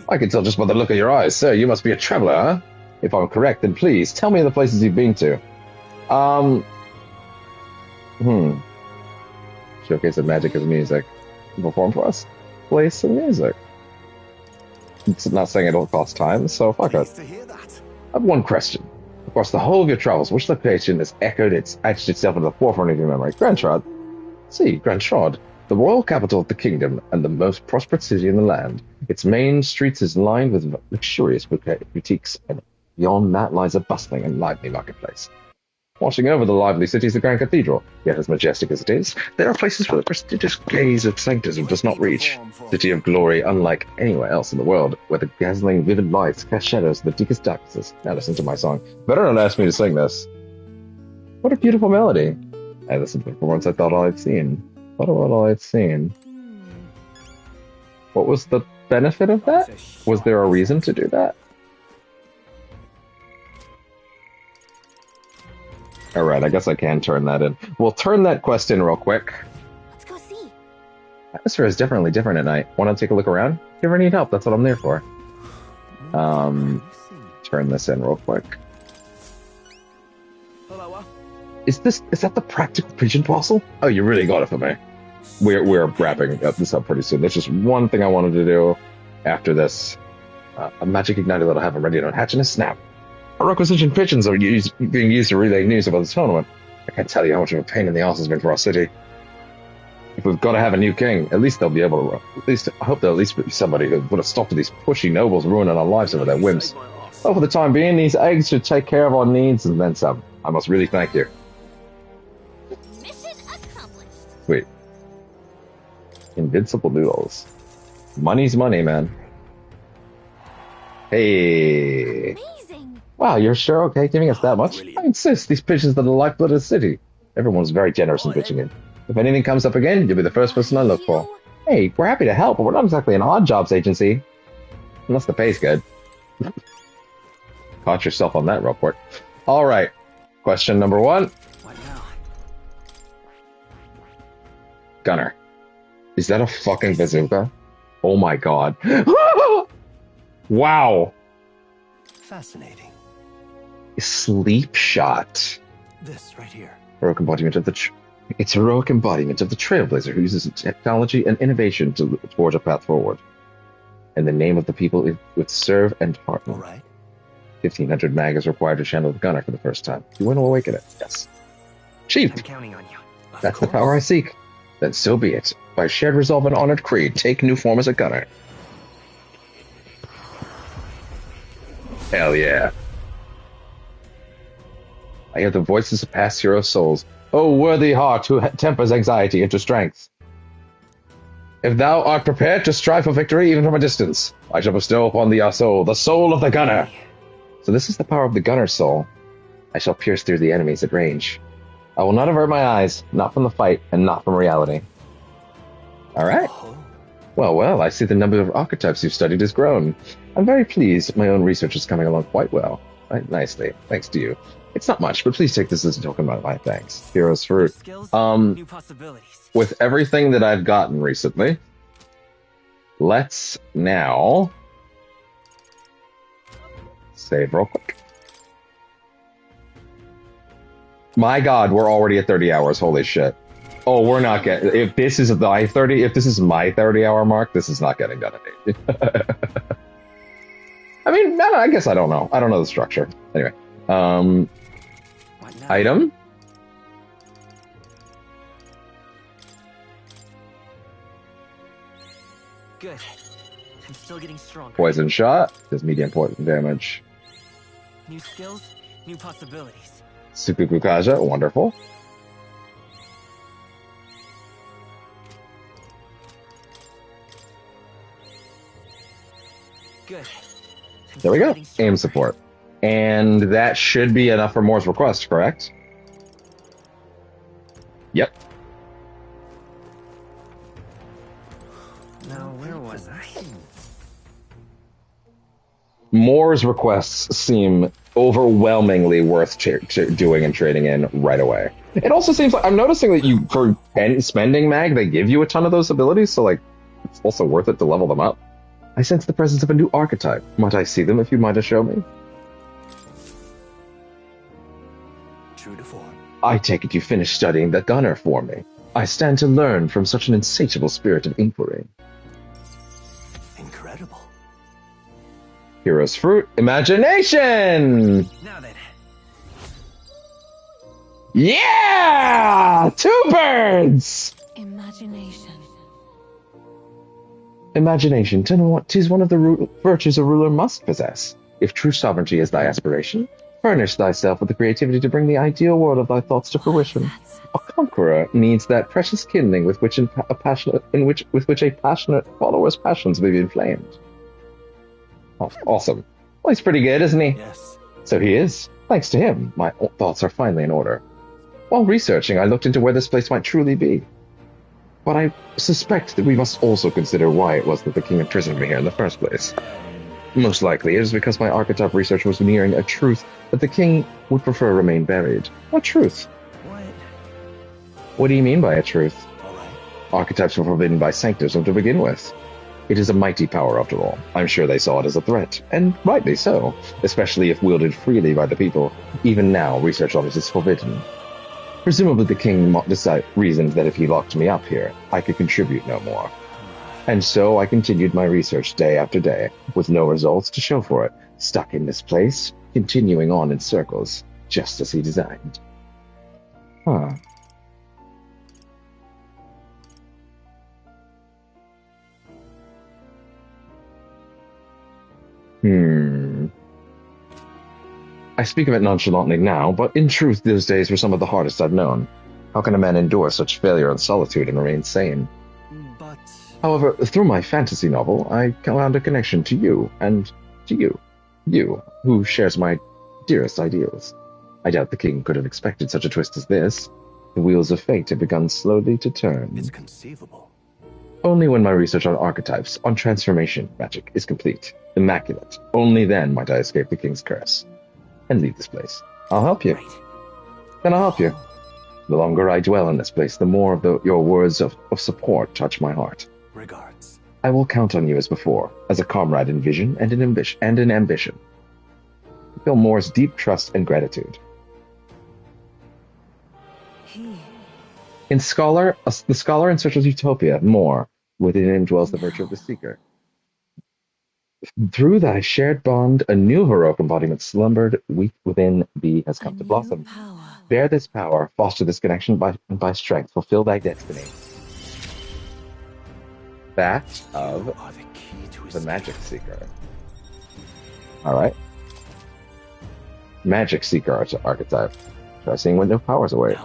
Speaker 12: I can tell just by the look of your eyes, sir. You must be a traveler, huh? If I'm correct, then please tell me the places you've been to. Showcase of magic as music. Perform for us. Play some music. It's not saying it don't cost time, so fuck it. I have one question. Across the whole of your travels, which location has etched itself into the forefront of your memory? Grand Trod. See, Grand Trod, the royal capital of the kingdom and the most prosperous city in the land. Its main streets is lined with luxurious boutiques, and beyond that lies a bustling and lively marketplace. Watching over the lively city is the Grand Cathedral. Yet as majestic as it is, there are places where the prestigious gaze of sanctism does not reach. City of glory unlike anywhere else in the world, where the dazzling vivid lights cast shadows of the deepest darknesses. Now listen to my song. Better not ask me to sing this. What a beautiful melody. I listened to it for once I thought all I'd seen. What was the benefit of that? Was there a reason to do that? Alright, I guess I can turn that in. We'll turn that quest in real quick.
Speaker 3: Let's go see.
Speaker 12: Atmosphere is definitely different at night. Want to take a look around? If you ever need help, that's what I'm there for. Turn this in real quick. Is that the practical pigeon parcel? Oh, you really got it for me. We're wrapping this up pretty soon. There's just one thing I wanted to do after this. A magic igniter that'll have them ready to hatch in a snap. Our requisition pigeons are being used to relay news about the tournament. I can't tell you how much of a pain in the arse it's been for our city. If we've got to have a new king, at least they'll be able to. I hope there'll at least be somebody who would have stopped these pushy nobles ruining our lives over their whims. Well, for the time being, these eggs should take care of our needs and then some. I must really thank you.
Speaker 3: Mission accomplished.
Speaker 12: Sweet. Invincible noodles. Money's money, man. Hey. Wow, you're sure okay giving us that much? I insist, these pigeons are the lifeblood of the city. Everyone's very generous in pitching in. If anything comes up again, you'll be the first person I look for. Hey, we're happy to help, but we're not exactly an odd jobs agency. Unless the pay's good. Caught yourself on that real quick. Alright, question number 1.
Speaker 13: What now?
Speaker 12: Gunner. Is that a fucking bazooka? Oh my god. Wow!
Speaker 13: Fascinating.
Speaker 12: Sleep shot.
Speaker 13: This right here.
Speaker 12: Heroic embodiment of it's a heroic embodiment of the trailblazer who uses technology and innovation to forge a path forward. In the name of the people it would serve and partner.
Speaker 13: All right.
Speaker 12: 1,500 mag is required to channel the gunner for the first time. You want to awaken it? Yes. Chief!
Speaker 13: I'm counting on you.
Speaker 12: That's the power I seek. Then so be it. By shared resolve and honored creed, take new form as a gunner. Hell yeah. I hear the voices of past hero souls. O worthy heart who tempers anxiety into strength. If thou art prepared to strive for victory even from a distance, I shall bestow upon thee our soul, the soul of the gunner. So this is the power of the gunner's soul. I shall pierce through the enemies at range. I will not avert my eyes, not from the fight, and not from reality. Alright. Well, I see the number of archetypes you've studied has grown. I'm very pleased my own research is coming along quite well. Nicely, thanks to you. It's not much, but please take this as a token of my thanks. Hero's fruit.
Speaker 13: New possibilities.
Speaker 12: With everything that I've gotten recently, let's now save real quick. My god, we're already at 30 hours, holy shit. Oh, we're not getting, if this is my 30 hour mark, this is not getting done at 8. I mean, I guess I don't know. I don't know the structure. Anyway. Item.
Speaker 13: Good. I'm still getting stronger.
Speaker 12: Poison shot. Does medium poison damage.
Speaker 13: New skills, new possibilities.
Speaker 12: Sukuku Kaja. Wonderful.
Speaker 13: Good.
Speaker 12: There we go. Aim support. And that should be enough for Moore's request, correct? Yep.
Speaker 13: Now, where was I?
Speaker 12: Moore's requests seem overwhelmingly worth doing and trading in right away. It also seems like I'm noticing that you, for spending mag, they give you a ton of those abilities, so like it's also worth it to level them up. I sense the presence of a new archetype. Might I see them if you might have shown me? I take it you finished studying the gunner for me. I stand to learn from such an insatiable spirit of inquiry.
Speaker 6: Incredible.
Speaker 12: Hero's fruit, imagination!
Speaker 13: Now then.
Speaker 12: Yeah! 2 birds!
Speaker 10: Imagination.
Speaker 12: Imagination, 'tis one of the virtues a ruler must possess. If true sovereignty is thy aspiration, furnish thyself with the creativity to bring the ideal world of thy thoughts to fruition. A conqueror needs that precious kindling with which a passionate follower's passions may be inflamed. Oh, awesome. Well, he's pretty good, isn't he?
Speaker 6: Yes.
Speaker 12: So he is. Thanks to him, my thoughts are finally in order. While researching, I looked into where this place might truly be. But I suspect that we must also consider why it was that the king imprisoned me here in the first place. Most likely, it is because my archetype research was nearing a truth that the king would prefer remain buried. What truth? What do you mean by a truth? Archetypes were forbidden by Sanctism to begin with. It is a mighty power after all. I'm sure they saw it as a threat, and rightly so, especially if wielded freely by the people. Even now, research on it is forbidden. Presumably the king reasoned that if he locked me up here, I could contribute no more. And so I continued my research day after day, with no results to show for it, stuck in this place, continuing on in circles, just as he designed. Huh. I speak of it nonchalantly now, but in truth those days were some of the hardest I've known. How can a man endure such failure and solitude and remain sane?
Speaker 6: But...
Speaker 12: However, through my fantasy novel, I found a connection to you, and to you. You, who shares my dearest ideals. I doubt the king could have expected such a twist as this. The wheels of fate have begun slowly to turn.
Speaker 6: It's conceivable.
Speaker 12: Only when my research on archetypes, on transformation magic, is complete, immaculate, only then might I escape the king's curse. And leave this place. I'll help you.
Speaker 13: Right.
Speaker 12: Then I'll help you. The longer I dwell in this place, the more of your words of support touch my heart.
Speaker 6: Regards.
Speaker 12: I will count on you as before, as a comrade in vision and in ambition. I feel Moore's deep trust and gratitude. The scholar in search of utopia, Moore, within him dwells the virtue of the seeker. Through thy shared bond, a new heroic embodiment slumbered weak within thee has come to blossom. Bear this power, foster this connection by strength, fulfill thy destiny. That of the Magic Seeker. Alright. Magic Seeker archetype. Try seeing what no powers await.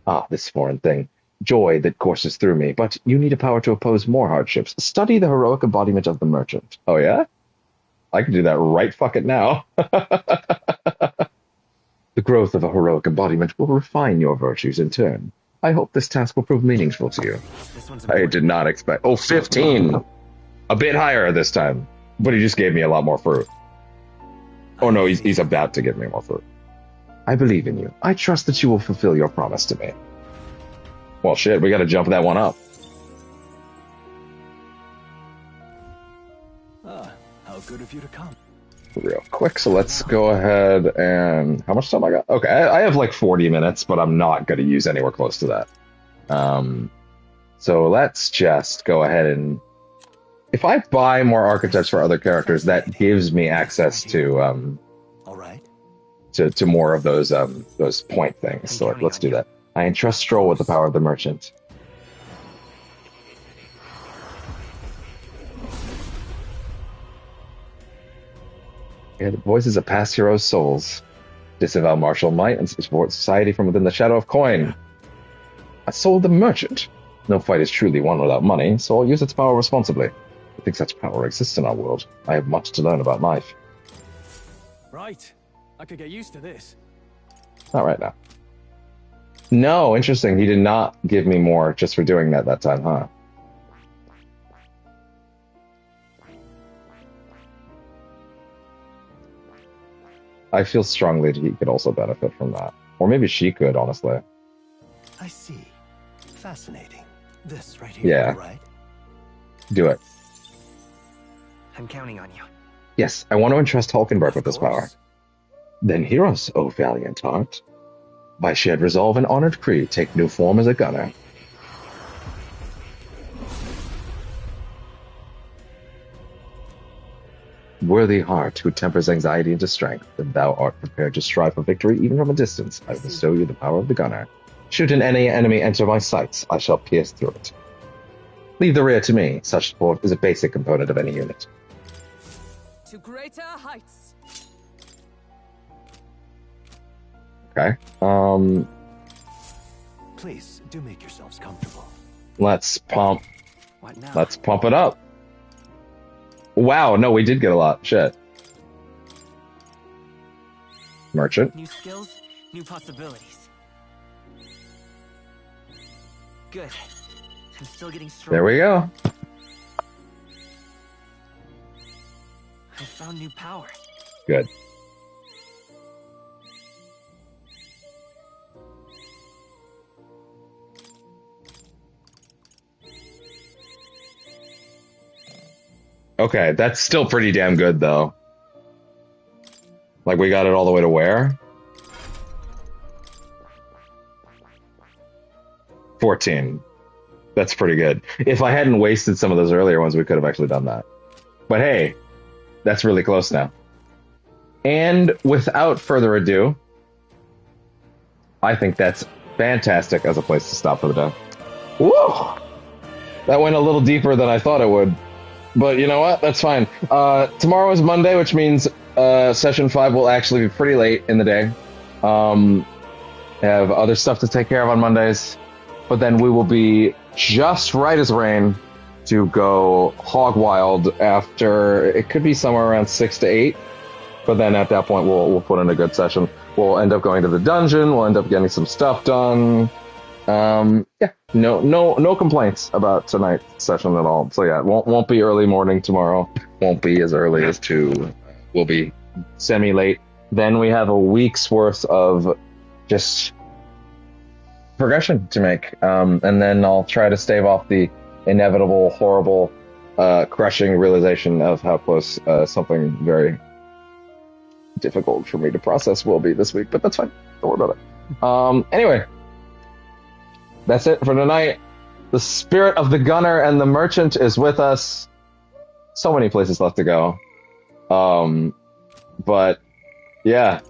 Speaker 12: Ah, this foreign thing. Joy that courses through me, but you need a power to oppose more hardships. Study the heroic embodiment of the merchant. Oh yeah? I can do that right fucking now. The growth of a heroic embodiment will refine your virtues in turn. I hope this task will prove meaningful to you. I did not expect... Oh, 15! A bit higher this time. But he just gave me a lot more fruit. Oh no, he's about to give me more fruit. I believe in you. I trust that you will fulfill your promise to me. Well, shit, we gotta jump that one up.
Speaker 6: How good of you to come.
Speaker 12: Real quick, so let's go ahead and... How much time I got? Okay, I have like 40 minutes, but I'm not gonna use anywhere close to that. So let's just go ahead and... If I buy more archetypes for other characters, that gives me access to, to more of those point things. So let's do that. I entrust Stroll with the power of the merchant. It voices of past heroes' souls. Disavow martial might and support society from within the shadow of coin. I sold the merchant. No fight is truly won without money, so I'll use its power responsibly. I think such power exists in our world. I have much to learn about life.
Speaker 19: Right. I could get used to this.
Speaker 12: Not right now. No, interesting. He did not give me more just for doing that time, huh? I feel strongly that he could also benefit from that. Or maybe she could, honestly.
Speaker 6: I see. Fascinating. This right here,
Speaker 12: yeah.
Speaker 6: Right?
Speaker 12: Do it.
Speaker 13: I'm counting on you.
Speaker 12: Yes, I want to entrust Hulkenberg with this power. Then hear us, O valiant heart. by shared resolve and honored creed, take new form as a gunner. Worthy heart, who tempers anxiety into strength, and thou art prepared to strive for victory even from a distance, I bestow you the power of the gunner. Should an enemy enter my sights, I shall pierce through it. Leave the rear to me. Such support is a basic component of any unit.
Speaker 10: To greater heights.
Speaker 12: Okay.
Speaker 6: Please do make yourselves comfortable.
Speaker 12: Let's pump.
Speaker 13: What now?
Speaker 12: Let's pump it up. Wow, no, we did get a lot. Shit. Merchant.
Speaker 13: New skills, new possibilities. Good. I'm still getting stronger.
Speaker 12: There we go.
Speaker 13: I found new power.
Speaker 12: Good. Okay, that's still pretty damn good, though. Like, we got it all the way to where? 14. That's pretty good. If I hadn't wasted some of those earlier ones, we could have actually done that. But hey, that's really close now. And without further ado, I think that's fantastic as a place to stop for the day. Whoa! That went a little deeper than I thought it would. But you know what? That's fine. Tomorrow is Monday, which means session 5 will actually be pretty late in the day. Have other stuff to take care of on Mondays. But then we will be just right as rain to go hog wild after, it could be somewhere around 6 to 8. But then at that point, we'll put in a good session. We'll end up going to the dungeon. We'll end up getting some stuff done. Yeah, no complaints about tonight's session at all. So yeah, won't be early morning tomorrow. Won't be as early as 2. We'll be semi-late. Then we have a week's worth of just progression to make. And then I'll try to stave off the inevitable, horrible, crushing realization of how close something very difficult for me to process will be this week. But that's fine. Don't worry about it. Anyway. That's it for tonight. The spirit of the gunner and the merchant is with us. So many places left to go. But yeah,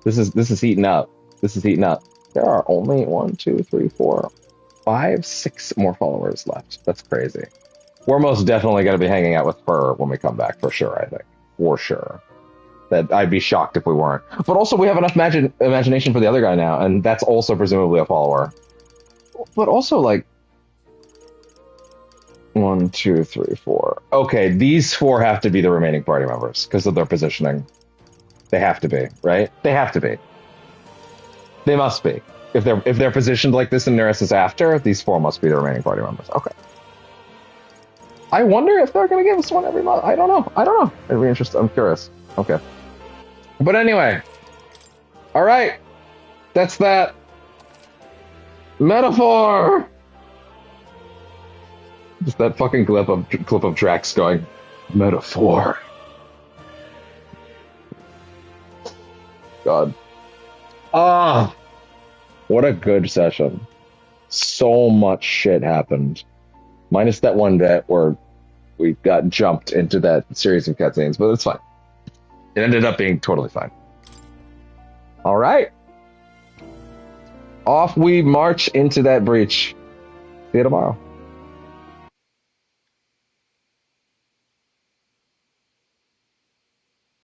Speaker 12: this is heating up. This is heating up. There are only 1, 2, 3, 4, 5, 6 more followers left. That's crazy. We're most definitely going to be hanging out with her when we come back, for sure, I think. For sure. That I'd be shocked if we weren't. But also, we have enough imagination for the other guy now, and that's also presumably a follower. But also, like, 1, 2, 3, 4. Okay, these 4 have to be the remaining party members because of their positioning. They have to be, right? They have to be. They must be. If they're positioned like this and Neris is after, these 4 must be the remaining party members. Okay. I wonder if they're going to give us one every month. I don't know. It'd be interesting. I'm curious. Okay. But anyway. All right. That's that. Metaphor! Just that fucking clip of Drax going, metaphor. God. Ah! What a good session. So much shit happened. Minus that one bit where we got jumped into that series of cutscenes, but it's fine. It ended up being totally fine. Alright. Off we march into that breach. See you tomorrow.